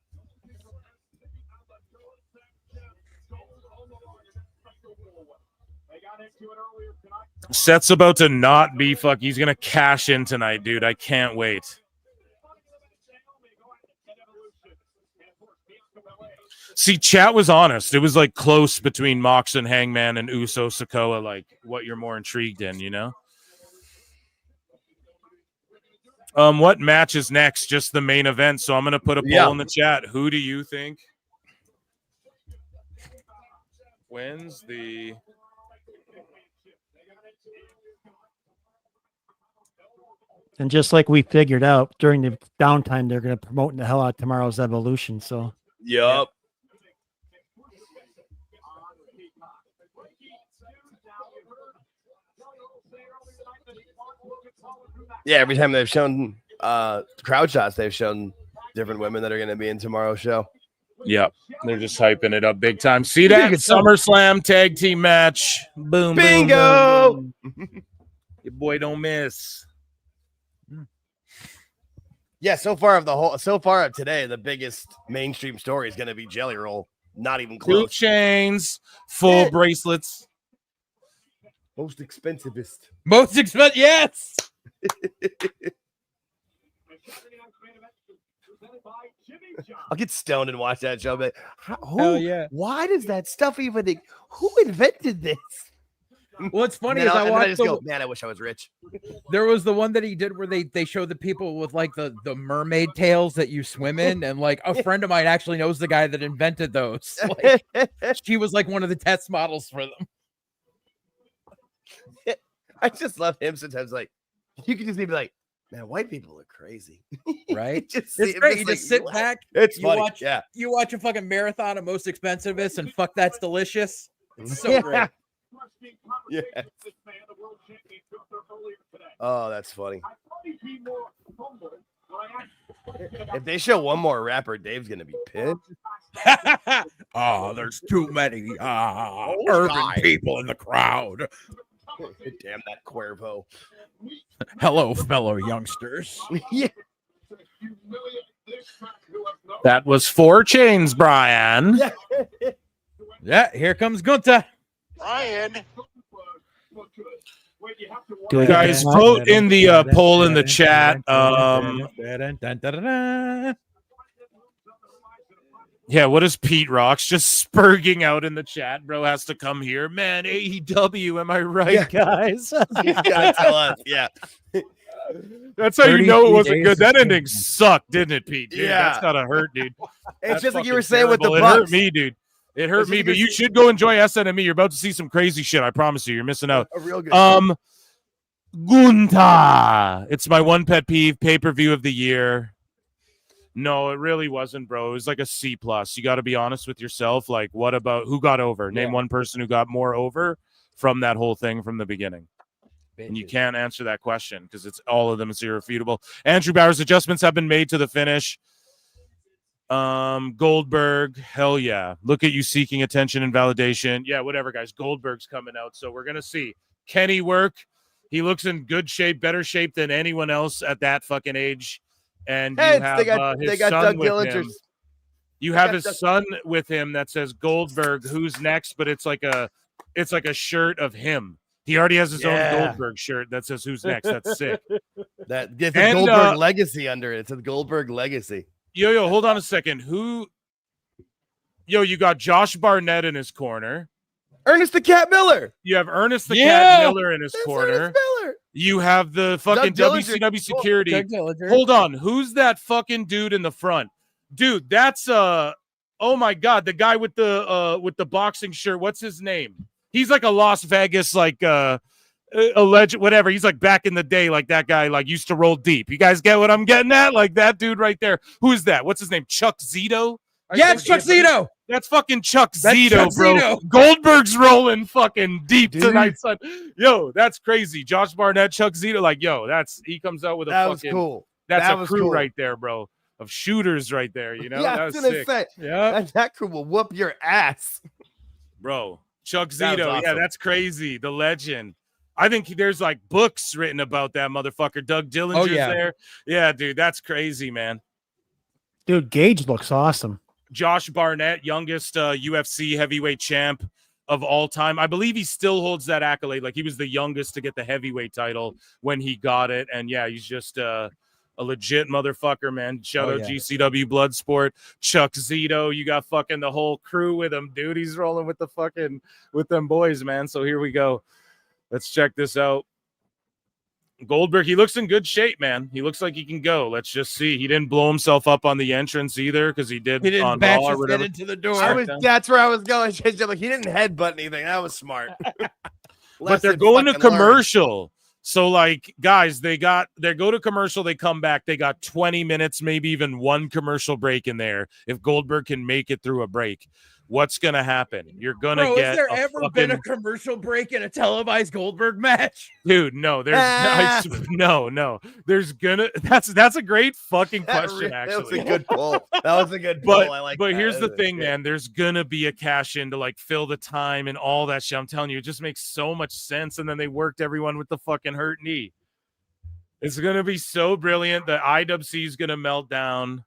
Seth's about to not be fuck. He's gonna cash in tonight, dude. I can't wait. See, chat was honest. It was like close between Mox and Hangman and Uso Sikoa, like what you're more intrigued in, you know? What match is next? Just the main event. So I'm gonna put a poll in the chat. Who do you think wins the And just like we figured out during the downtime, they're going to promote the hell out of tomorrow's Evolution. So, yup. Yeah, every time they've shown crowd shots, they've shown different women that are going to be in tomorrow's show. Yep. They're just hyping it up big time. See that? SummerSlam tag team match. Boom, bingo. Boom, boom. Your boy don't miss. Yeah, so far of today, the biggest mainstream story is going to be Jelly Roll. Not even close. 2 chains, full bracelets. Most expensivest. Most expensive. Yes. I'll get stoned and watch that show. But Hell yeah. Why does that stuff even? Who invented this? Well, it's funny And is then I watched. just go, man, I wish I was rich. There was the one that he did where they show the people with like the mermaid tails that you swim in, and like a friend of mine actually knows the guy that invented those. Like, she was like one of the test models for them. I just love him sometimes. Like, you can just be like, man, white people are crazy, right? Just It's great. You just sit back. It's you funny. watch. Yeah. You watch a fucking marathon of Most Expensivest and fuck that's delicious. It's so great. Yeah. Oh, that's funny. If they show one more rapper, Dave's gonna be pissed. Oh, there's too many urban people in the crowd. Damn that Cuervo. Hello, fellow youngsters. Yeah. That was 4 chains, Brian. Yeah, here comes Gunta. Brian. Guys, vote in the poll in the chat. Yeah, what is Pete Rocks just spurging out in the chat? Bro has to come here. Man, AEW, am I right, guys? You gotta tell us. Yeah. That's how you know it wasn't good. That ending sucked, didn't it, Pete? Dude, Yeah. That's gotta hurt, dude. It's That's just like you fucking were saying with the terrible. It hurt Bucks. me, dude. It hurt It's me, like but you're you should go enjoy SNME. You're about to see some crazy shit. I promise you. You're missing out. A real good Gunta. It's my one pet peeve, pay-per-view of the year. No, it really wasn't, bro. It was like a C+. You got to be honest with yourself. Like, what about who got over? Name one person who got more over from that whole thing from the beginning. And you can't answer that question because it's all of them is irrefutable. Andrew Bauer's adjustments have been made to the finish. Goldberg, hell yeah. Look at you seeking attention and validation. Yeah, whatever, guys. Goldberg's coming out, so we're gonna see. Kenny work. He looks in good shape, better shape than anyone else at that fucking age. And you have his son Doug with Dillinger's. him. You have his son with him that says Goldberg, who's next, but it's like a shirt of him. He already has his own Goldberg shirt that says who's next. That's sick. That gets a Goldberg legacy under it. It's a Goldberg legacy. Yo, hold on a second. You got Josh Barnett in his corner. Ernest the Cat Miller. You have Ernest the Cat Miller in his That's corner. Ernest Miller. You have the fucking WCW security. Doug Dillinger. Hold on. Who's that fucking dude in the front? Dude, that's oh my god, the guy with the boxing shirt. What's his name? He's like a Las Vegas alleged whatever. He's like back in the day, like that guy like used to roll deep. You guys get what I'm getting at? Like that dude right there. Who is that? What's his name? Chuck Zito? Yeah, it's Chuck Zito. That's fucking Chuck Zito, bro. Zito. Goldberg's rolling fucking deep tonight, son. Yo, that's crazy. Josh Barnett, Chuck Zito, like, yo, he comes out with a That fucking was cool. That's That a was crew cool. right there, bro. of shooters right there. You know, Yeah, that I was was gonna sick. say Yeah, that crew will whoop your ass. bro. Chuck That was Zito, yeah, awesome. that's crazy. The legend. I think there's like books written about that motherfucker. Doug Dillinger's yeah. there. Yeah, dude, that's crazy, man. Dude, Gage looks awesome. Josh Barnett, youngest UFC heavyweight champ of all time. I believe he still holds that accolade. Like he was the youngest to get the heavyweight title when he got it. And yeah, he's just a legit motherfucker, man. Shout out GCW Bloodsport, Chuck Zito. You got fucking the whole crew with him, dude. He's rolling with the fucking with them boys, man. So here we go. Let's check this out. Goldberg, he looks in good shape, man. He looks like he can go. Let's just see. He didn't blow himself up on the entrance either because he did. He didn't on bash Raw or his whatever. head into the door. That's where I was going. Like, he didn't headbutt anything. That was smart. But they're going to commercial. So, like, guys, they go to commercial, they come back, they got 20 minutes, maybe even one commercial break in there. If Goldberg can make it through a break, what's gonna happen? You're gonna Bro, get. has there ever been a commercial break in a televised Goldberg match? Dude, no, there's no. There's gonna. That's a great fucking question. Actually, that was a good pull. That was a good pull. I like. But that. here's the thing, good. man. There's gonna be a cash in to like fill the time and all that shit. I'm telling you, it just makes so much sense. And then they worked everyone with the fucking hurt knee. It's gonna be so brilliant. The IWC is gonna melt down.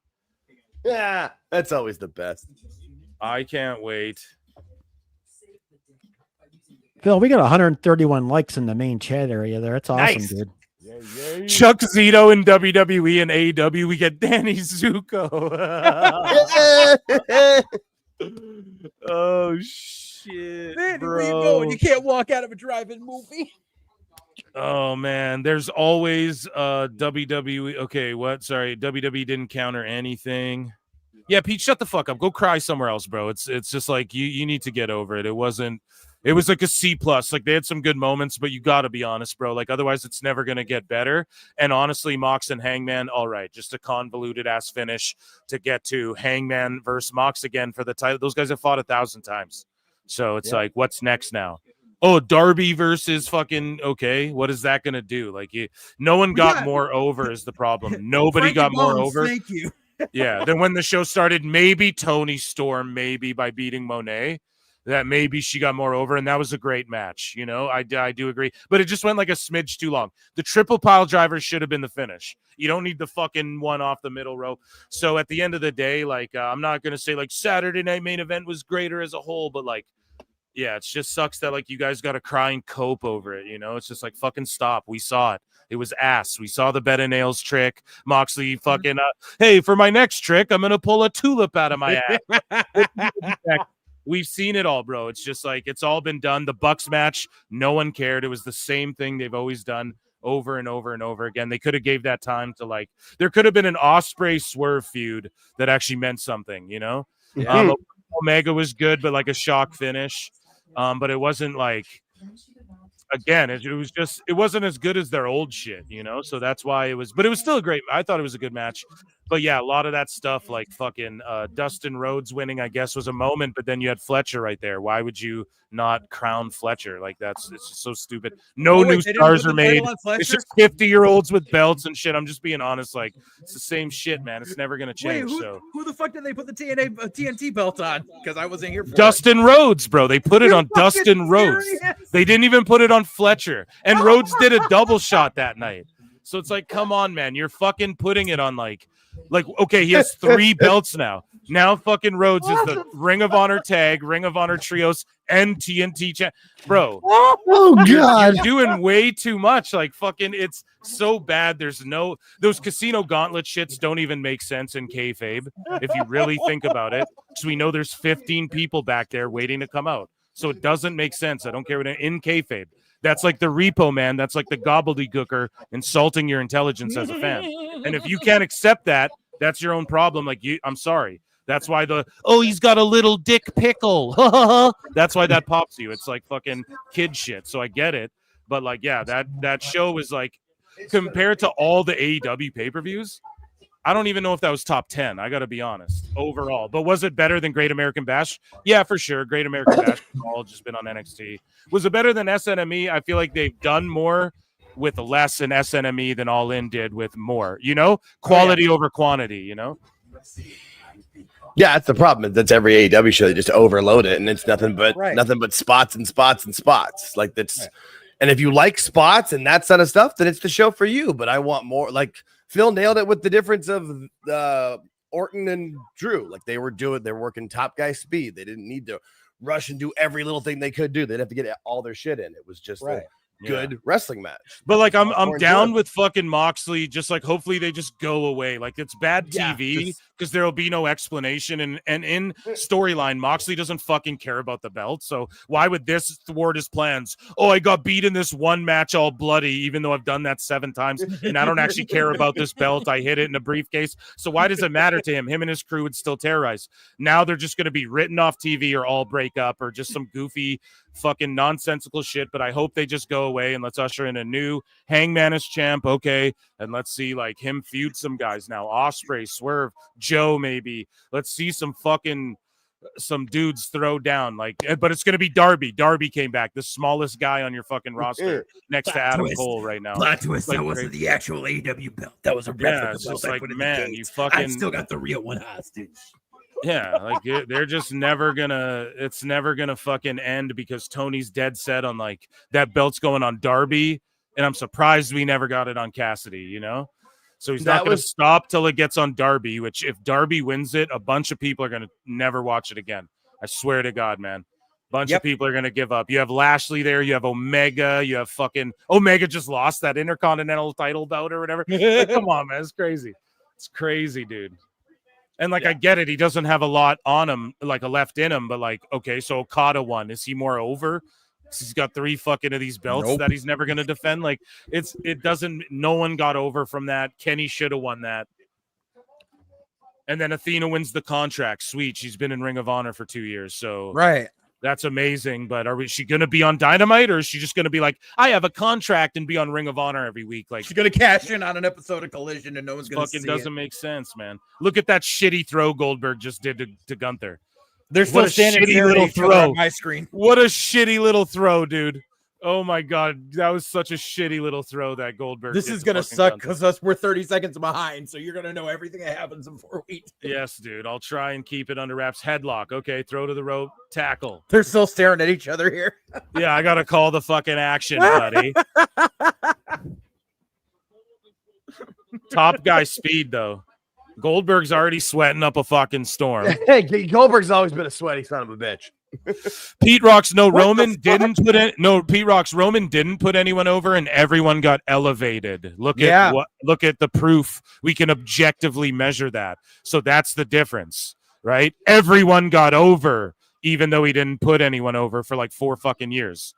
Yeah, that's always the best. I can't wait. Phil, we got 131 likes in the main chat area there. It's awesome, Nice. dude. Chuck Zito in WWE and AEW. We get Danny Zuko. Oh shit, Man, bro. where you going? You can't walk out of a drive-in movie. Oh man, there's always WWE. Okay, what? Sorry, WWE didn't counter anything. Yeah, Pete, shut the fuck up. Go cry somewhere else, bro. It's just like you need to get over it. It was like a C+. Like they had some good moments, but you got to be honest, bro. Like otherwise it's never going to get better. And honestly, Mox and Hangman, all right, just a convoluted ass finish to get to Hangman versus Mox again for the title. Those guys have fought 1,000 times. So it's like, what's next now? Oh, Darby versus fucking, okay, what is that going to do? Like no one got more over is the problem. Nobody Frankie got more Bones, over. Thank you. Yeah. Then when the show started, maybe Toni Storm, maybe by beating Monet, that maybe she got more over, and that was a great match. You know, I do agree, but it just went like a smidge too long. The triple pile driver should have been the finish. You don't need the fucking one off the middle row. So at the end of the day, like I'm not gonna say like Saturday Night Main Event was greater as a whole, but like, yeah, it just sucks that like you guys got to cry and cope over it. You know, it's just like fucking stop. We saw it. It was ass. We saw the bed of nails trick. Moxley fucking, hey, for my next trick, I'm going to pull a tulip out of my ass. We've seen it all, bro. It's just like, it's all been done. The Bucks match, no one cared. It was the same thing they've always done over and over and over again. They could have gave that time to like, there could have been an Ospreay Swerve feud that actually meant something, you know? Yeah. Omega was good, but like a shock finish. But it wasn't like, again, it was just, it wasn't as good as their old shit, you know? So that's why it was, but it was still a great, I thought it was a good match. But yeah, a lot of that stuff, like fucking Dustin Rhodes winning, I guess, was a moment, but then you had Fletcher right there. Why would you not crown Fletcher? Like it's just so stupid. No new stars are made. It's just 50-year-olds with belts and shit. I'm just being honest. Like it's the same shit, man. It's never gonna change. Who the fuck did they put the TNT belt on? Because I wasn't here for Dustin Rhodes, bro. They put it on Dustin Rhodes. They didn't even put it on Fletcher. And Rhodes did a double shot that night. So it's like, come on, man. You're fucking putting it on like, okay, he has 3 belts now. Now fucking Rhodes is the Ring of Honor tag, Ring of Honor trios, and TNT champ. Bro. Oh, God. You're doing way too much. Like fucking, it's so bad. There's no, those casino gauntlet shits don't even make sense in kayfabe if you really think about it. So we know there's 15 people back there waiting to come out. So it doesn't make sense. I don't care what in kayfabe. That's like the repo man. That's like the gobbledygooker insulting your intelligence as a fan. And if you can't accept that, that's your own problem. Like I'm sorry. That's why he's got a little dick pickle. That's why that pops you. It's like fucking kid shit. So I get it. But like, yeah, that show was like, compared to all the AEW pay-per-views, I don't even know if that was top 10. I got to be honest overall. But was it better than Great American Bash? Yeah, for sure. Great American Bash has all just been on NXT. Was it better than SNME? I feel like they've done more with less in SNME than All In did with more, you know, quality over quantity, you know? Yeah, that's the problem. That's every AEW show. They just overload it, and it's nothing but spots and spots and spots. Like that's, and if you like spots and that sort of stuff, then it's the show for you. But I want more. Like Phil nailed it with the difference of Orton and Drew. Like they're working top guy speed. They didn't need to rush and do every little thing they could do. They'd have to get all their shit in. It was just a good wrestling match. But like I'm More down enjoyable. with fucking Moxley. Just like hopefully they just go away. Like it's bad TV because there will be no explanation. And in storyline, Moxley doesn't fucking care about the belt. So why would this thwart his plans? Oh, I got beat in this one match all bloody, even though I've done that 7 times, and I don't actually care about this belt. I hid it in a briefcase. So why does it matter to him? Him and his crew would still terrorize. Now they're just going to be written off TV or all break up or just some goofy fucking nonsensical shit. But I hope they just go away and let's usher in a new Hangman as champ. Okay. And let's see like him feud some guys now. Ospreay, Swerve, Joe, maybe. Let's see some dudes throw down. Like, but it's gonna be Darby. Darby came back, the smallest guy on your fucking roster next to Adam Cole right now. Plot twist, Like, that wasn't the actual AEW belt. That was a replica it's belt just I like, put in man, the you case. fucking I still got the real one hostage. Yeah, like they're just never gonna. It's never gonna fucking end because Tony's dead set on like that belt's going on Darby, and I'm surprised we never got it on Cassidy. You know, so he's not gonna stop till it gets on Darby. Which if Darby wins it, a bunch of people are gonna never watch it again. I swear to God, man. Bunch of people are gonna give up. You have Lashley there. You have Omega. You have fucking Omega just lost that Intercontinental title bout or whatever. Like, come on, man, it's crazy. It's crazy, dude. And like I get it, he doesn't have a lot on him, like a left in him, but like, okay, so Okada won. Is he more over? He's got 3 fucking of these belts that he's never gonna defend. Like no one got over from that. Kenny should have won that. And then Athena wins the contract. Sweet. She's been in Ring of Honor for 2 years. So that's amazing. But she gonna be on Dynamite, or is she just gonna be like, I have a contract and be on Ring of Honor every week? Like She's gonna cash in on an episode of Collision and no one's gonna fucking see doesn't it. make sense, man. Look at that shitty throw Goldberg just did to Gunther. They're still What a standing shitty staring little at each other throw. on my screen. What a shitty little throw, dude. Oh my God, that was such a shitty little throw that Goldberg. This did is to gonna fucking suck Gunther. because we're 30 seconds behind, so you're gonna know everything that happens in 4 weeks. Yes, dude. I'll try and keep it under wraps. Headlock. Okay, throw to the rope. Tackle. They're still staring at each other here. Yeah, I gotta call the fucking action, buddy. Top guy speed though. Goldberg's already sweating up a fucking storm. Hey, Goldberg's always been a sweaty son of a bitch. Pete Rock's Roman didn't put anyone over, and everyone got elevated. Look at the proof. We can objectively measure that. So that's the difference, right? Everyone got over, even though he didn't put anyone over for like 4 fucking years.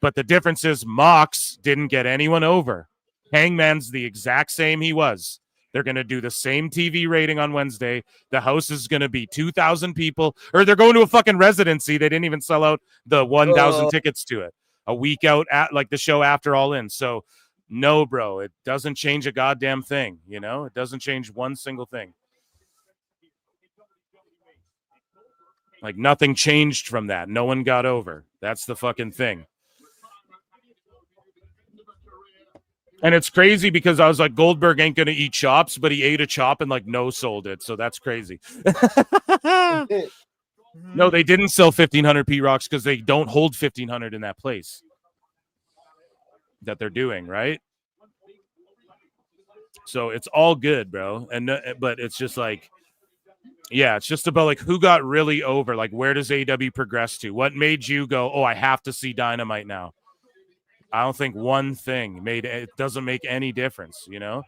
But the difference is Mox didn't get anyone over. Hangman's the exact same he was. They're going to do the same TV rating on Wednesday. The house is going to be 2,000 people, or they're going to a fucking residency. They didn't even sell out the 1,000 tickets to it a week out at like the show after All In. So no, bro, it doesn't change a goddamn thing. You know, it doesn't change one single thing. Like nothing changed from that. No one got over. That's the fucking thing. And it's crazy because I was like, Goldberg ain't going to eat chops, but he ate a chop and like no-sold it. So that's crazy. No, they didn't sell 1,500 P-Rocks because they don't hold 1,500 in that place that they're doing, right? So it's all good, bro. But it's just like, yeah, it's just about like who got really over. Like, where does AEW progress to? What made you go, oh, I have to see Dynamite now? I don't think one thing it doesn't make any difference, you know?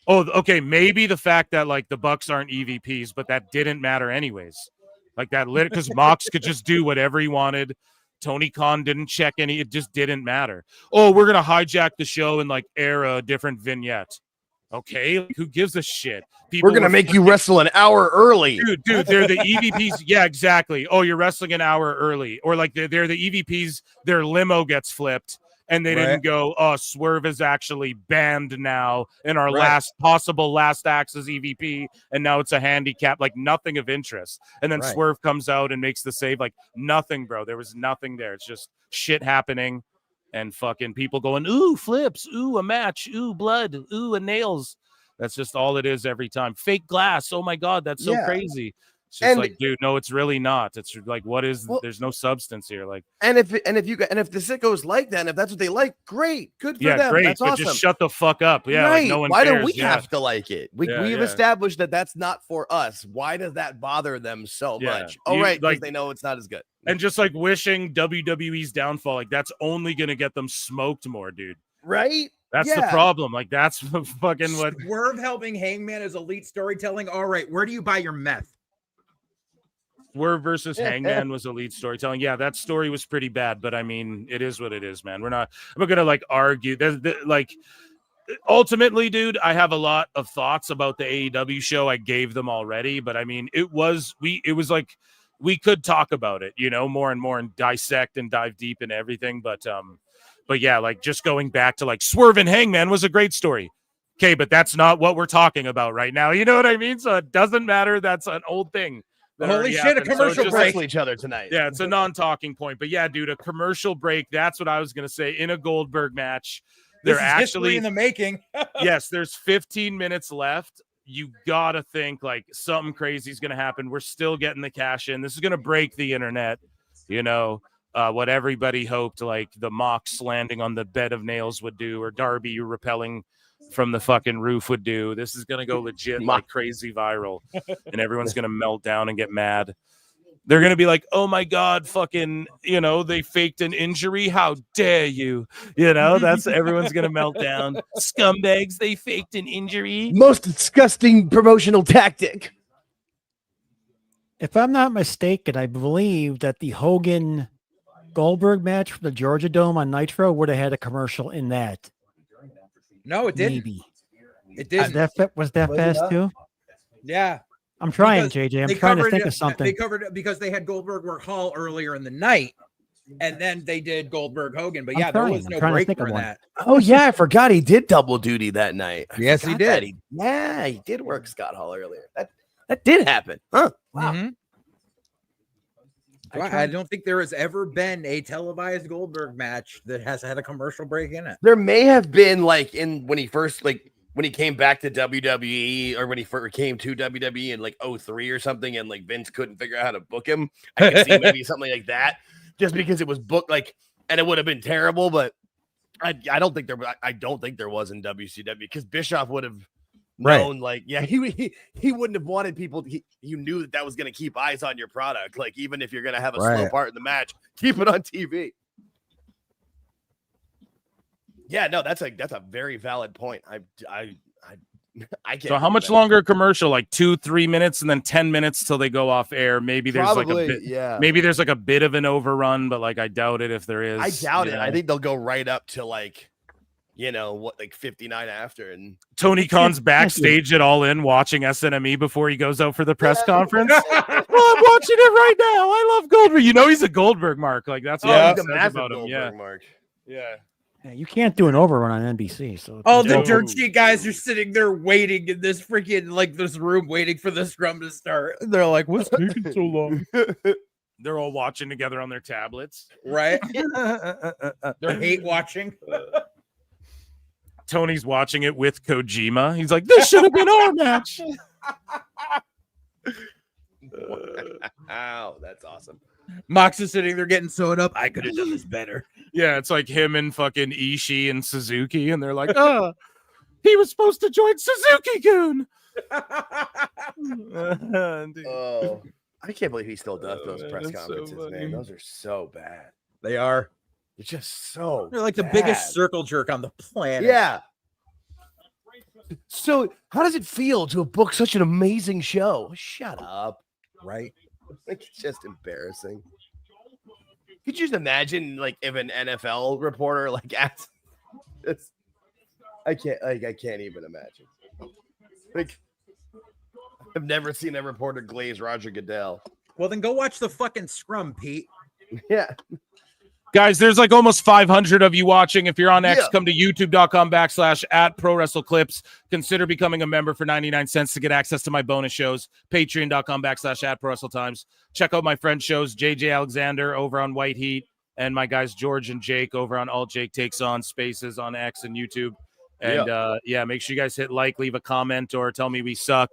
Oh, okay, maybe the fact that like the Bucks aren't EVPs, but that didn't matter anyways. Like that because Mox could just do whatever he wanted. Tony Khan didn't check any, it just didn't matter. Oh, we're gonna hijack the show and like air a different vignette. Okay, like, who gives a shit? We're gonna make you wrestle an hour early. Dude, they're the EVPs. Yeah, exactly. Oh, you're wrestling an hour early. Or like they're the EVPs, their limo gets flipped. And they didn't go, oh, Swerve is actually banned now in our last acts as EVP. And now it's a handicap, like nothing of interest. And then Swerve comes out and makes the save. Like nothing, bro. There was nothing there. It's just shit happening. and fucking people going, ooh, flips, ooh, a match, ooh, blood, ooh, and nails. That's just all it is every time. Fake glass. Oh my God, that's so crazy. It's just like, dude, no, it's really not. It's like, what is? There's no substance here. Like, and if the sickos like that, and if that's what they like, great, good for them. Great, That's but awesome. just shut the fuck up. Yeah, right. like no one Why cares. do we have to like it? We've yeah. established that that's not for us. Why does that bother them so much? Oh, right, because they know it's not as good. And just like wishing WWE's downfall, like that's only gonna get them smoked more, dude. Right? That's the problem. Like that's fucking what. Swerve helping Hangman is elite storytelling. All right, where do you buy your meth? Swerve versus Hangman was elite storytelling. Yeah, that story was pretty bad, but I mean, it is what it is, man. I'm not gonna like argue. Like ultimately, dude, I have a lot of thoughts about the AEW show. I gave them already, but I mean, it was like we could talk about it, you know, more and more and dissect and dive deep into everything. But yeah, like just going back to like Swerve and Hangman was a great story. Okay, but that's not what we're talking about right now. You know what I mean? So it doesn't matter. That's an old thing. Holy shit, a commercial break. Wrestle each other tonight. Yeah, it's a non-talking point. But yeah, dude, a commercial break. That's what I was gonna say. In a Goldberg match, This is history in the making. Yes, there's 15 minutes left. You gotta think like something crazy is gonna happen. We're still getting the cash in. This is gonna break the internet. You know what everybody hoped, like the Mox landing on the bed of nails would do, or Darby repelling from the fucking roof would do. This is gonna go legit like crazy viral, and everyone's gonna melt down and get mad. They're gonna be like, "Oh my God, fucking, you know, they faked an injury. How dare you?" You know, that's everyone's gonna melt down. Scumbags, they faked an injury. Most disgusting promotional tactic. If I'm not mistaken, I believe that the Hogan Goldberg match for the Georgia Dome on Nitro would have had a commercial in that. No, it didn't. Maybe. It didn't. Was that fast too? Yeah. I'm trying, JJ. I'm trying to think of something. They covered it because they had Goldberg work Hall earlier in the night, and then they did Goldberg Hogan. But yeah, there was no break for that. Oh yeah, I forgot he did double duty that night. Yes, he did. He did work Scott Hall earlier. That did happen. Huh? Wow. Mm-hmm. I don't think there has ever been a televised Goldberg match that has had a commercial break in it. There may have been like when he came back to WWE, or when he first came to WWE in like 03 or something, and like Vince couldn't figure out how to book him. I could see maybe something like that, just because it was booked like, and it would have been terrible. But I don't think there was in WCW, because Bischoff would have known, like, yeah, he wouldn't have wanted people. You knew that was going to keep eyes on your product. Like, even if you're going to have a slow part in the match, keep it on TV. Yeah, no, that's a very valid point. I can't. So how much longer a commercial? Like 2-3 minutes, and then 10 minutes till they go off air. Maybe there's like a bit. Yeah. Maybe there's like a bit of an overrun, but like I doubt it if there is. I doubt it. I think they'll go right up to like, like 59 after. And Tony Khan's backstage at All In watching SNME before he goes out for the press conference. Well, I'm watching it right now. I love Goldberg. You know he's a Goldberg mark. Like that's what he says about him. Yeah. Mark. Yeah. Yeah, you can't do an overrun on NBC. So all the dirt sheet guys are sitting there waiting in this freaking this room, waiting for the scrum to start. They're like, "What's taking so long?" They're all watching together on their tablets, right? They're hate watching. Tony's watching it with Kojima. He's like, "This should have been our match." Wow, that's awesome. Mox is sitting there getting sewed up. I could have done this better. Yeah, it's like him and fucking Ishii and Suzuki, and they're like, "Oh, he was supposed to join Suzuki-gun." Oh, I can't believe he still does those press conferences, man. Those are so bad. They are. They're just so. They're like the biggest circle jerk on the planet. Yeah. So, how does it feel to have booked such an amazing show? Shut up. Right? Like, it's just embarrassing. Could you just imagine, like, if an NFL reporter asked this? I can't even imagine. Like, I've never seen a reporter glaze Roger Goodell. Well, then go watch the fucking scrum, Pete. Yeah. Guys, there's like almost 500 of you watching. If you're on X, come to youtube.com/@prowrestleclips. Consider becoming a member for 99 cents to get access to my bonus shows. Patreon.com/@prowrestletimes. Check out my friend shows, JJ Alexander over on White Heat. and my guys George and Jake over on All Jake Takes On Spaces on X and YouTube. And make sure you guys hit like, leave a comment, or tell me we suck.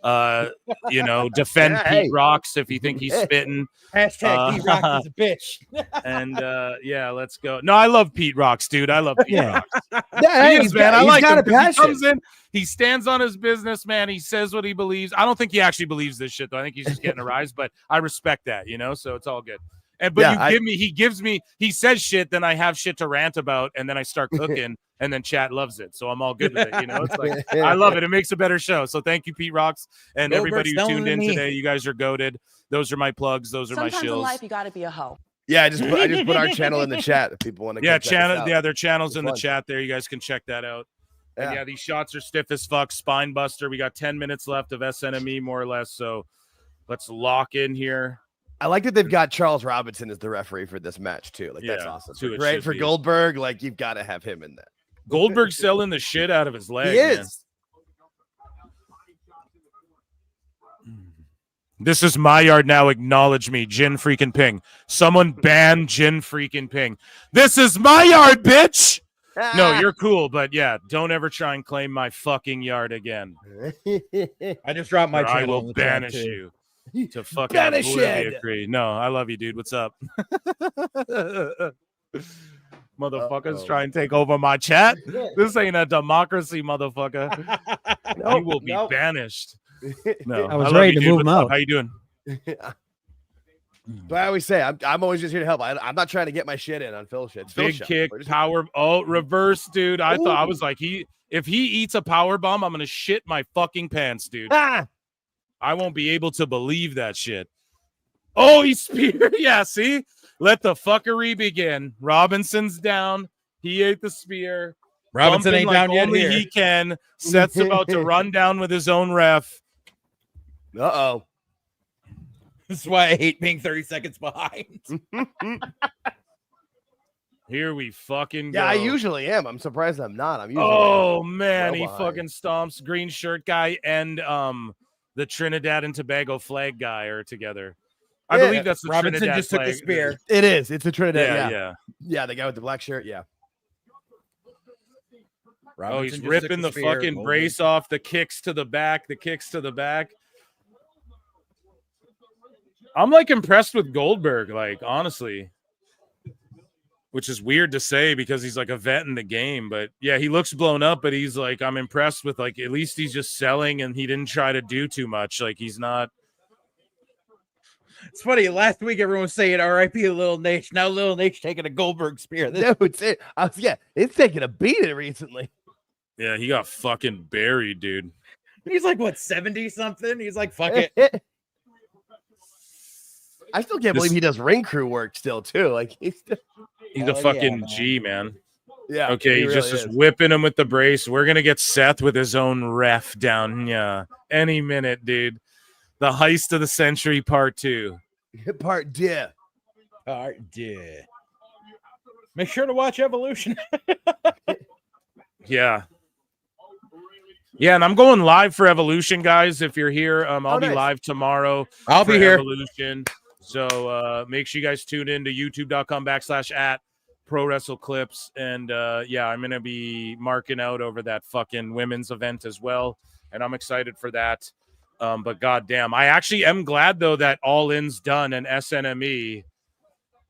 Defend Hey. Pete Rocks if you think he's spitting. Hashtag Pete Rocks is a bitch. And let's go. No, I love Pete Rocks, dude. I love Pete Rocks. Yeah, He is, man. I like him a 'cause he passion. comes in, he stands on his business, man. He says what he believes. I don't think he actually believes this shit, though. I think he's just getting a rise, but I respect that, so it's all good. He says shit, then I have shit to rant about, and then I start cooking, and then chat loves it. So I'm all good with it. It's like, I love it. It makes a better show. So thank you, Pete Rocks, and everybody who tuned in today. You guys are goated. Those are my plugs. Those are my Sometimes in shills. life, you got to be a hoe. Yeah, I just put our channel in the chat if people want to. Yeah, their channel's in the chat there. You guys can check that out. And these shots are stiff as fuck. Spine buster. We got 10 minutes left of SNME, more or less. So let's lock in here. I like that they've got Charles Robinson as the referee for this match too. Like that's awesome. Great for Goldberg. Like you've got to have him in there. Goldberg's selling the shit out of his leg. He is. Man. This is my yard now. Acknowledge me, Jin freaking Ping. Someone ban Jin freaking Ping. This is my yard, bitch. No, you're cool, but yeah, don't ever try and claim my fucking yard again. I just dropped my channel. I will banish you to fucking Oblivion Creed. No, I love you, dude. What's up? Motherfuckers try and take over my chat. This ain't a democracy, motherfucker. You will be banished. No, I was ready to move him out. How you doing? But I always say I'm always just here to help. I'm not trying to get my shit in on Phil shit. It's Big Phil kick, show. power. Oh, reverse, dude. I was like, if he eats a power bomb, I'm gonna shit my fucking pants, dude. I won't be able to believe that shit. Oh, he speared. Yeah, see? Let the fuckery begin. Robinson's down. He ate the spear. Robinson ain't down yet. Only Here. he can. Seth's about to run down with his own ref. Uh-oh. This is why I hate being 30 seconds behind. Here we fucking go. Yeah, I usually am. I'm surprised I'm not. I'm usually. Oh man, well he behind. fucking stomps. Green shirt guy and the Trinidad and Tobago flag guy are together. I believe that's the Robinson Trinidad just took the flag. spear. It is. It's a Trinidad. Yeah. Yeah, the guy with the black shirt. Yeah. Oh, he's Robinson just ripping took the spear. fucking brace off. The kicks to the back. I'm like impressed with Goldberg, like honestly, which is weird to say because he's like a vet in the game. But yeah, he looks blown up, but he's like, I'm impressed with like, at least he's just selling and he didn't try to do too much. Like he's not. It's funny. Last week, everyone was saying R.I.P. Little Nate. Now Little Nate's taking a Goldberg spear. No, it's taking a beating recently. Yeah, he got fucking buried, dude. He's like, what, 70 something? He's like, fuck it. I still can't believe he does ring crew work still too. Like he's a fucking G, man. Yeah. Okay, he he's really just is. whipping him with the brace. We're gonna get Seth with his own ref down any minute, dude. The heist of the century, part 2. Part 2. Make sure to watch Evolution. Yeah. Yeah, and I'm going live for Evolution, guys. If you're here, I'll be live tomorrow. I'll be here. Evolution. So make sure you guys tune in to youtube.com/@ProWrestleClips. And I'm going to be marking out over that fucking women's event as well. And I'm excited for that. But goddamn, I actually am glad, though, that All In's done and SNME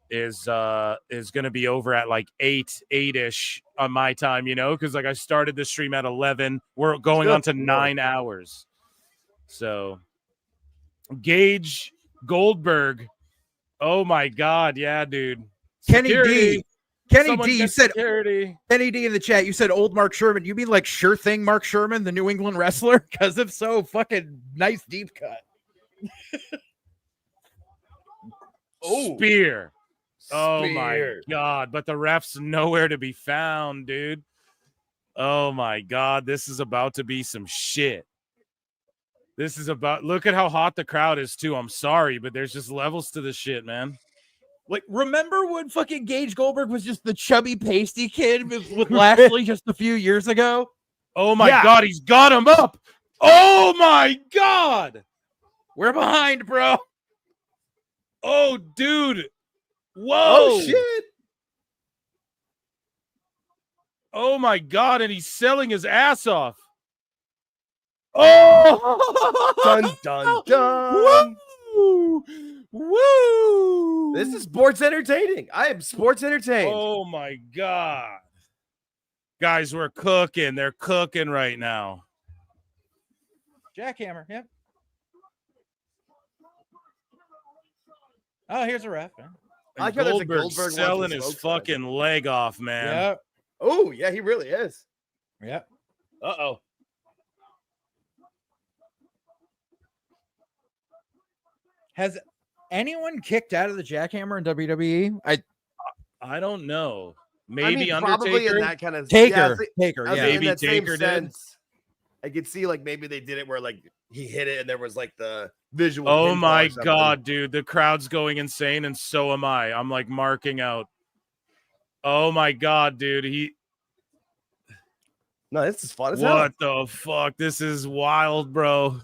is going to be over at like 8-ish on my time, because like I started the stream at 11. We're going on to 9 hours. So Gage Goldberg. Oh my God. Yeah, dude. Kenny Security. D. Kenny Someone D, you get said security. Kenny D in the chat. You said old Mark Sherman. You mean like Sure Thing Mark Sherman, the New England wrestler? Because if so, fucking nice deep cut. Spear. Oh my Spear. God. But the ref's nowhere to be found, dude. Oh my God. This is about to be some shit. Look at how hot the crowd is too. I'm sorry, but there's just levels to this shit, man. Like, remember when fucking Gage Goldberg was just the chubby pasty kid with Lashley just a few years ago? Oh my God, he's got him up. Oh my God. We're behind, bro. Oh, dude. Whoa! Oh shit! Oh my god! And he's selling his ass off. Oh! Dun dun dun! Woo! Woo! This is sports entertaining. I am sports entertained. Oh my god. Guys, we're cooking. They're cooking right now. Jackhammer. Yep. Oh, here's a ref. Yeah. I like how there's a Goldberg's Goldberg selling his fucking leg off, man. Yeah. Oh, yeah, he really is. Yep. Uh-oh. Has anyone kicked out of the jackhammer in WWE? I don't know. I Maybe mean, Undertaker. probably in that kind of Taker. Yeah, Taker. I was Yeah. thinking Maybe that same Taker did. sense. I could see like maybe they did it where like he hit it and there was like the visual. Oh pinfall my or something. god, dude. The crowd's going insane, and so am I. I'm like marking out. Oh my god, dude. No, this is fun as hell. What the fuck? This is wild, bro.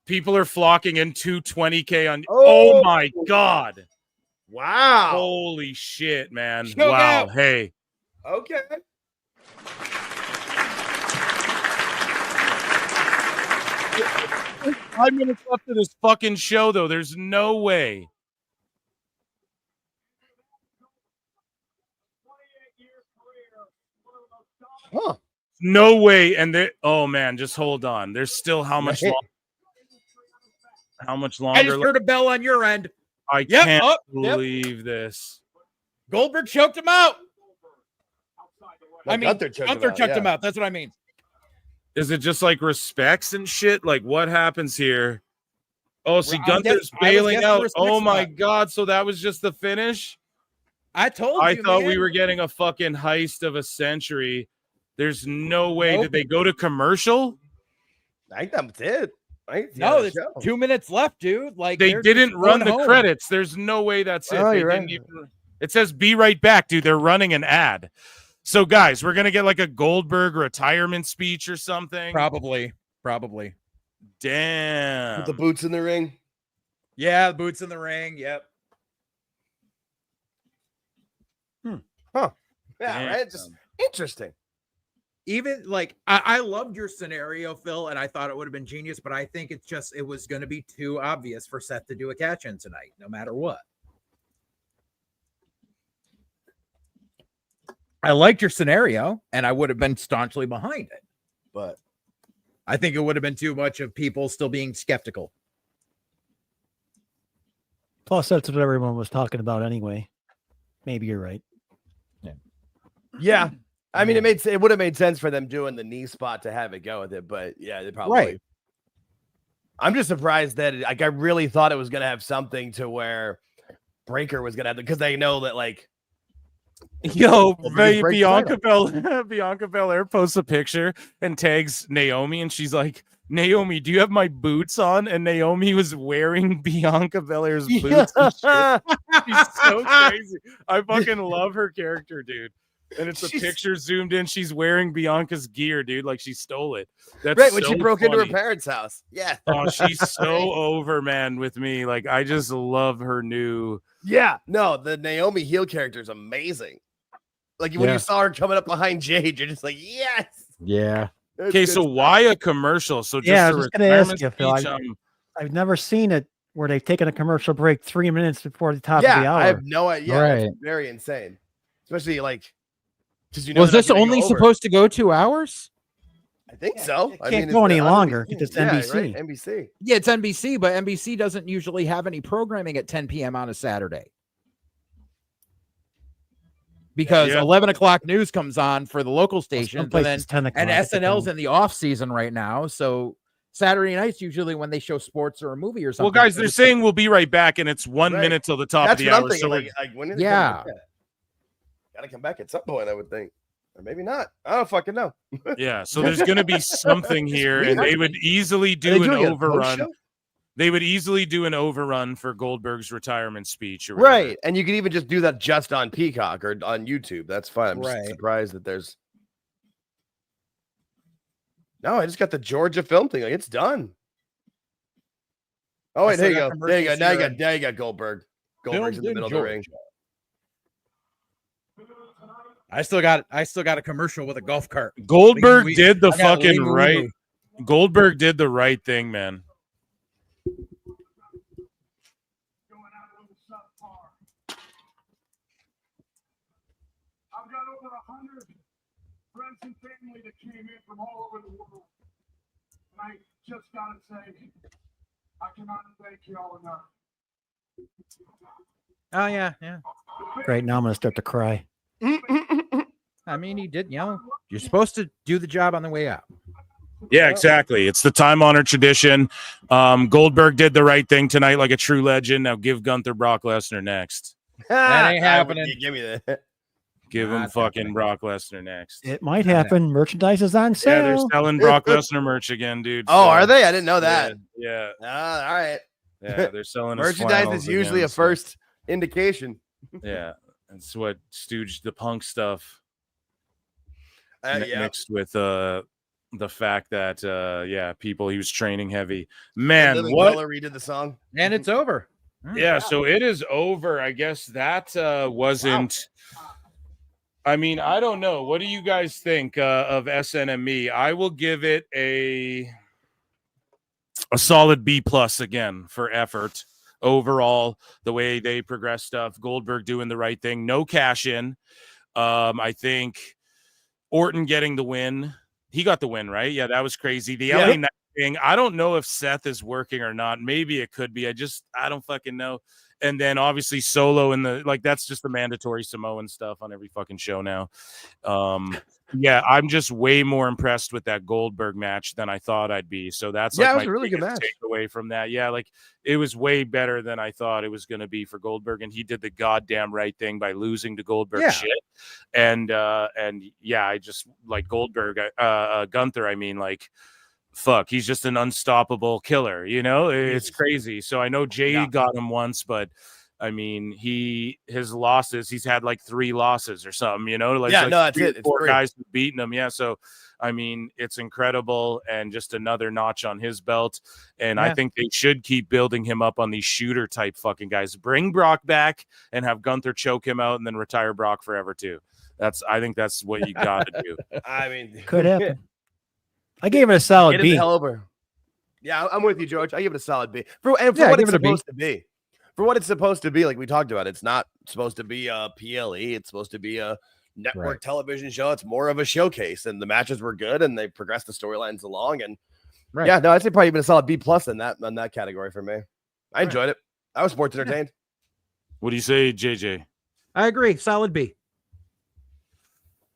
People are flocking in 220K on. Oh my god. Wow. Holy shit, man. Choke wow. out. Hey. Okay. 5 minutes left of this fucking show, though. There's no way. Huh. No way. And they, oh man, just hold on. There's still how much Right. how much I longer? just heard a bell on your end. I Yep, can't oh, yep. believe this. Goldberg choked him out. I mean, Gunther choked Gunther him out, yeah. That's what I mean. Is it just like respects and shit? Like what happens here? Oh, see, Well, Gunther's I was bailing guessing out. respect Oh my spot. god! So that was just the finish. I told I you. thought man. we were getting a fucking heist of a century. There's no way. Nope. Did they go to commercial? I think that's it. No, there's 2 minutes left, dude. Like They they're didn't just run going the home. credits. There's no way that's it. Oh, They you're didn't right. even. It says "Be right back," dude. They're running an ad. So, guys, we're gonna get like a Goldberg retirement speech or something. Probably. Damn. With the boots in the ring. Yeah, the boots in the ring. Yep. Huh. Yeah, Damn. right. Just interesting. Even like I loved your scenario, Phil, and I thought it would have been genius, but I think it was going to be too obvious for Seth to do a catch in tonight, no matter what. I liked your scenario, and I would have been staunchly behind it, but I think it would have been too much of people still being skeptical. Plus, that's what everyone was talking about anyway. Maybe you're right. Yeah. I mean, it would have made sense for them doing the knee spot to have it go with it, but yeah, they probably. Right. I'm just surprised that like I really thought it was gonna have something to where Breaker was gonna have because they know that like. Yo, Break the Bianca Belair posts a picture and tags Naomi, and she's like, "Naomi, do you have my boots on?" And Naomi was wearing Bianca Belair's boots. And shit. She's so crazy. I fucking love her character, dude. And it's a picture zoomed in. She's wearing Bianca's gear, dude. Like she stole it. That's Right when she so broke into her funny. parents' house. Yeah. Oh, she's so over, man, with me. Like I just love her new. Yeah. No, the Naomi heel character is amazing. Like when you saw her coming up behind Jade, you're just like, yes. Yeah. That's Okay, good so stuff. why a commercial? So just Yeah, I a was just going to ask you, retirement Phil. speech, I've never seen it where they've taken a commercial break 3 minutes before the top of the Yeah, hour. I have no idea. Right. It's very insane. Especially like because Was this only supposed to go 2 hours? I think so. It I can't mean, go it's any the longer because it's Yeah, NBC. right? NBC. Yeah, it's NBC, but NBC doesn't usually have any programming at 10 p.m. on a Saturday. Because 11 o'clock news comes on for the local stations, and then places 10 o'clock, and it SNL's depends. in the off season right now. So Saturday night's usually when they show sports or a movie or something. Well, guys, they're saying we'll be right back, and it's 1 Right. minute till the top That's of the what I'm hour. thinking. So Like when did it Yeah. come back? Gotta come back at some point, I would think. Or maybe not. I don't fucking know. yeah, so there's going to be something here, and they would easily Are do they an doing a overrun. post-show? They would easily do an overrun for Goldberg's retirement speech, or whatever. Right. And you could even just do that just on Peacock or on YouTube. That's fine. I'm just Right. surprised that there's no, I just got the Georgia film thing. Like it's done. Oh I wait, there still you got go. There you go. commercials Now you here. got Goldberg. Goldberg's in Filmed the in middle of the ring. I still got a commercial with a golf cart. Goldberg Lee- did the I got fucking Lee right. Moo. Goldberg did the right thing, man. I've got over 100 friends and family that came in from all over the world. And I just gotta say, I cannot thank you all enough. Oh yeah. Great. Now I'm gonna start to cry. I mean, he did. You're supposed to do the job on the way out. Yeah, exactly. It's the time-honored tradition. Goldberg did the right thing tonight like a true legend. Now give Gunther Brock Lesnar next. That ain't happening. Give me that. Give him Not fucking happening. Brock Lesnar next. It might happen. Merchandise is on Yeah, they're sale. selling Brock Lesnar merch again, dude. Oh, so- are they? I didn't know that. Yeah. All right. Yeah, they're selling his Merchandise flannels is usually again, a so- first indication. Yeah, that's what Stooge the Punk stuff Yeah. mixed with the fact that people he was training heavy. Man, Living what? Color redid the song. And it's over. Yeah, so it is over. I guess that wasn't. I mean, I don't know. What do you guys think of SNME? I will give it a solid B plus again for effort overall. The way they progress stuff, Goldberg doing the right thing, no cash in. I think Orton getting the win. He got the win, right? Yeah, that was crazy. The LA Knight thing. I don't know if Seth is working or not. Maybe it could be. I don't fucking know. And then obviously Solo in the that's just the mandatory Samoan stuff on every fucking show now. Yeah, I'm just way more impressed with that Goldberg match than I thought I'd be. So that's Yeah, like it was my a really good biggest match. takeaway from that. Yeah, like it was way better than I thought it was going to be for Goldberg, and he did the goddamn right thing by losing to Goldberg. Yeah. Shit. And yeah, I just like Goldberg, Gunther. I mean, like, fuck, he's just an unstoppable killer. You know, it's crazy. So I know Jay got him once, but I mean, his losses, he's had like 3 losses or something, you know, like, Yeah, no, that's 3 or it. It's 4 3. guys who've beaten him. Yeah. So, I mean, it's incredible and just another notch on his belt. And I Yeah. think they should keep building him up on these shooter type fucking guys. Bring Brock back and have Gunther choke him out and then retire Brock forever too. I think that's what you got to do. I mean, Could happen. I gave it a solid Get it B. the hell over. Yeah, I'm with you, George. I give it a solid B. For what give it's it a B. supposed to be. For what it's supposed to be, like we talked about, it's not supposed to be a PLE. It's supposed to be a network television show. It's more of a showcase, and the matches were good, and they progressed the storylines along. And yeah, no, I'd say probably even a solid B plus in that category for me. I enjoyed it. I was sports entertained. What do you say, JJ? I agree. Solid B.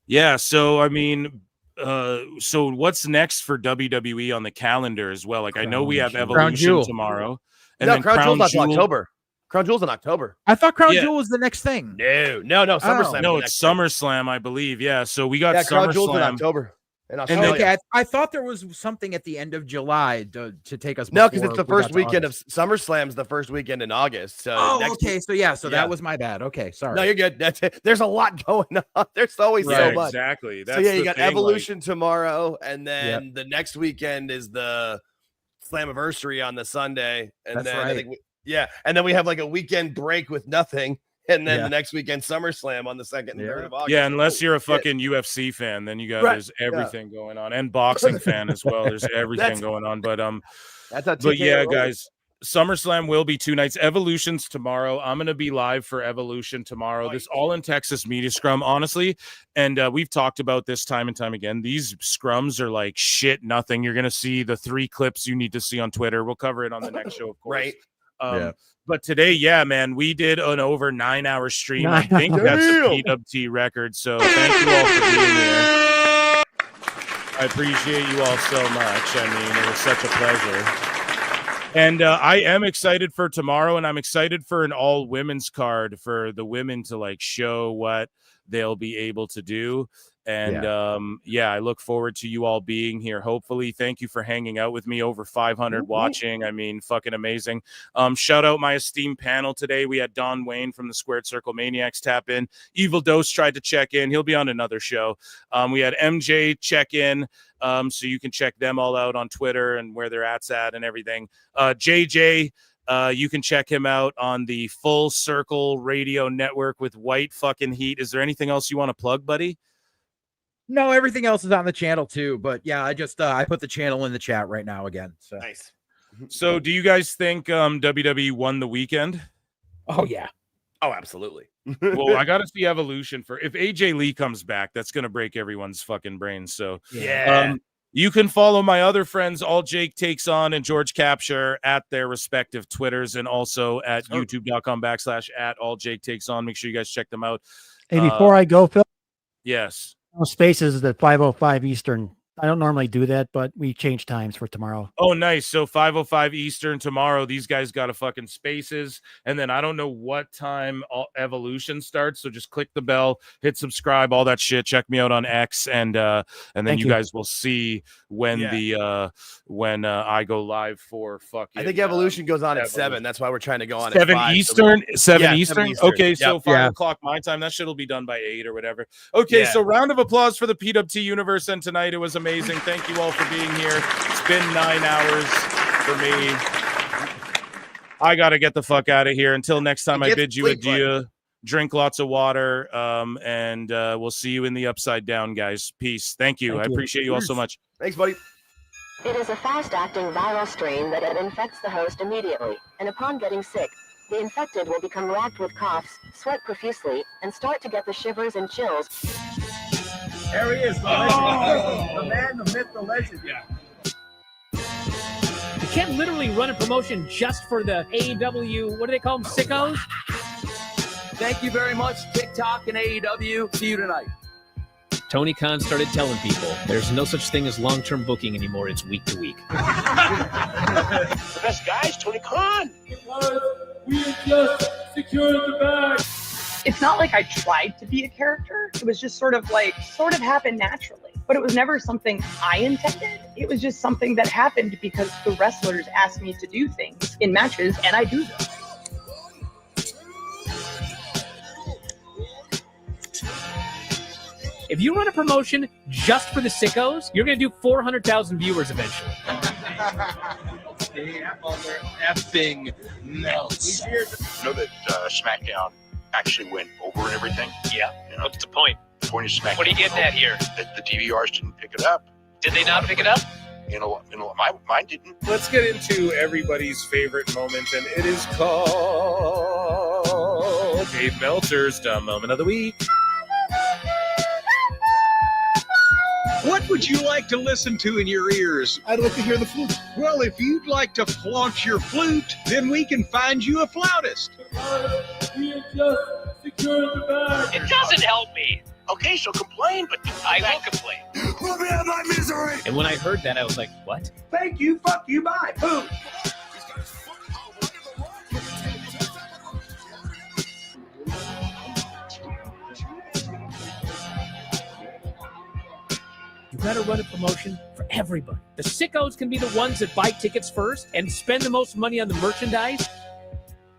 Yeah, so I mean, so what's next for WWE on the calendar as well? Like, I know we have Crown Evolution Jewel. tomorrow, and No, then Crown Jewel's not till Jewel- October. Crown Jewel's in October. I thought Crown Yeah. Jewel was the next thing. No, SummerSlam. No, is the it's next thing. SummerSlam, I believe. Yeah, so we got Crown Jewel's in SummerSlam. October. In And Australia. Okay, I thought there was something at the end of July to take us. No, because before it's the we got first to weekend August. of SummerSlam's the first weekend in August. So Oh, next okay. week- So yeah, Yeah. that was my bad. Okay, sorry. No, you're good. That's it. There's a lot going on. There's always so Right, much. exactly. So That's yeah, you the got thing, like- Evolution tomorrow, and then the next weekend is the Slammiversary on the Sunday, and That's then I right. think and then we have like a weekend break with nothing, and then Yeah. the next weekend SummerSlam on the 2nd and 3rd of August. Yeah, unless you're a Shit. fucking UFC fan, then you got Right, there's yeah. everything going on, and boxing fan as well. There's everything That's- going on, but That's how but yeah, TKO rolls. guys, SummerSlam will be 2 nights. Evolution's tomorrow. I'm gonna be live for Evolution tomorrow. This all in Texas media scrum, honestly, and we've talked about this time and time again. These scrums are like shit, nothing. You're gonna see the 3 clips you need to see on Twitter. We'll cover it on the next show, of course. Right. Yeah. But today, yeah, man, we did an over 9-hour stream. I 9 think that's a Damn. PWT record. So thank you all for being here. I appreciate you all so much. I mean, it was such a pleasure. And I am excited for tomorrow, and I'm excited for an all women's card for the women to like show what they'll be able to do. And I look forward to you all being here. Hopefully, thank you for hanging out with me. Over 500 watching. I mean, fucking amazing. Shout out my esteemed panel today. We had Don Wayne from the Squared Circle Maniacs tap in. Evil Dose tried to check in. He'll be on another show. We had MJ check in. So you can check them all out on Twitter and where they're at and everything. JJ, you can check him out on the Full Circle Radio Network with White Fucking Heat. Is there anything else you want to plug, buddy? No, everything else is on the channel too. But yeah, I just I put the channel in the chat right now again. So nice. So do you guys think WWE won the weekend? Oh yeah. Oh, absolutely. Well, I got to see Evolution for if AJ Lee comes back, that's going to break everyone's fucking brains. So yeah. You can follow my other friends, All Jake Takes On and George Capture, at their respective Twitters, and also at youtube.com/at All Jake Takes On. Make sure you guys check them out. Hey, before I go, Phil. Yes. Spaces is at 5:05 Eastern. I don't normally do that, but we changed times for tomorrow. Oh, nice. So 5:05 Eastern tomorrow. These guys got a fucking Spaces, and then I don't know what time Evolution starts. So just click the bell, hit subscribe, all that shit. Check me out on X, and then you guys will see when when I go live for fucking. I think Evolution goes on at 7. That's why we're trying to go on 7 at 5. Eastern. 7 Eastern. Okay, Yep. so 5 o'clock my time. That shit will be done by 8 or whatever. Okay, so round of applause for the PWT universe, and tonight it was amazing. Thank you all for being here. It's been 9 hours for me. I got to get the fuck out of here. Until next time, I bid you adieu. Drink lots of water, and we'll see you in the upside down, guys. Peace. Thank you. I appreciate you all so much. Thanks, buddy. It is a fast-acting viral strain that infects the host immediately, and upon getting sick, the infected will become racked with coughs, sweat profusely, and start to get the shivers and chills. There he is, the legend. The man, the myth, the legend. Yeah. You can't literally run a promotion just for the AEW, what do they call them, sickos? Thank you very much, TikTok and AEW. See you tonight. Tony Khan started telling people there's no such thing as long-term booking anymore. It's week to week. The best guys, Tony Khan. We just secured the bag. It's not like I tried to be a character. It was just sort of happened naturally. But it was never something I intended. It was just something that happened because the wrestlers asked me to do things in matches, and I do them. If you run a promotion just for the sickos, you're going to do 400,000 viewers eventually. Effing melts. You know that SmackDown actually went over and everything? Yeah. What's the point? The point of SmackDown. What are you getting at here? That the DVRs didn't pick it up. Did they not pick it up? You know, mine didn't. Let's get into everybody's favorite moment, and it is called Dave Meltzer's Dumb Moment of the Week. What would you like to listen to in your ears? I'd like to hear the flute. Well, if you'd like to flaunt your flute, then we can find you a flautist. It doesn't help me. Okay, so complain, but I will complain. let me have my misery. And when I heard that, I was like, what? Thank you, fuck you, bye. Boom. You gotta run a promotion for everybody. The sickos can be the ones that buy tickets first and spend the most money on the merchandise.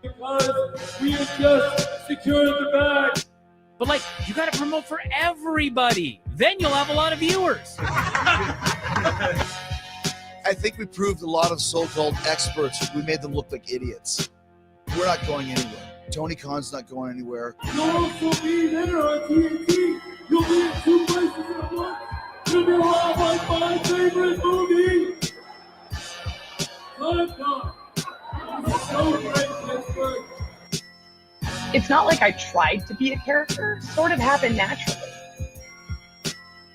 Because we have just secured the bag. But you gotta promote for everybody. Then you'll have a lot of viewers. I think we proved a lot of so-called experts. We made them look like idiots. We're not going anywhere. Tony Khan's not going anywhere. You'll also be there on TNT. You'll be in 2 places at once. You'll be around like my favorite movie. Time. So great, Pittsburgh. It's not like I tried to be a character. It sort of happened naturally.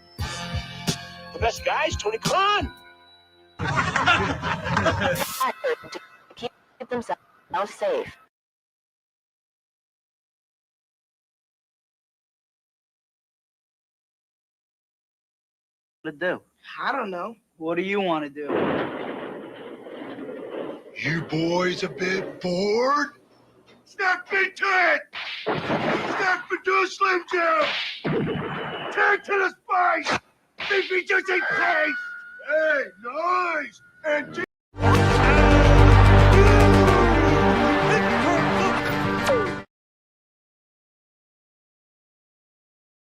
The best guys, Tony Khan. To keep themselves safe. To do? I don't know. What do you want to do? You boys a bit bored? Snap into it! Snap into a Slim Jim! Tag to the spice! Beefy juicy taste! Hey, nice! And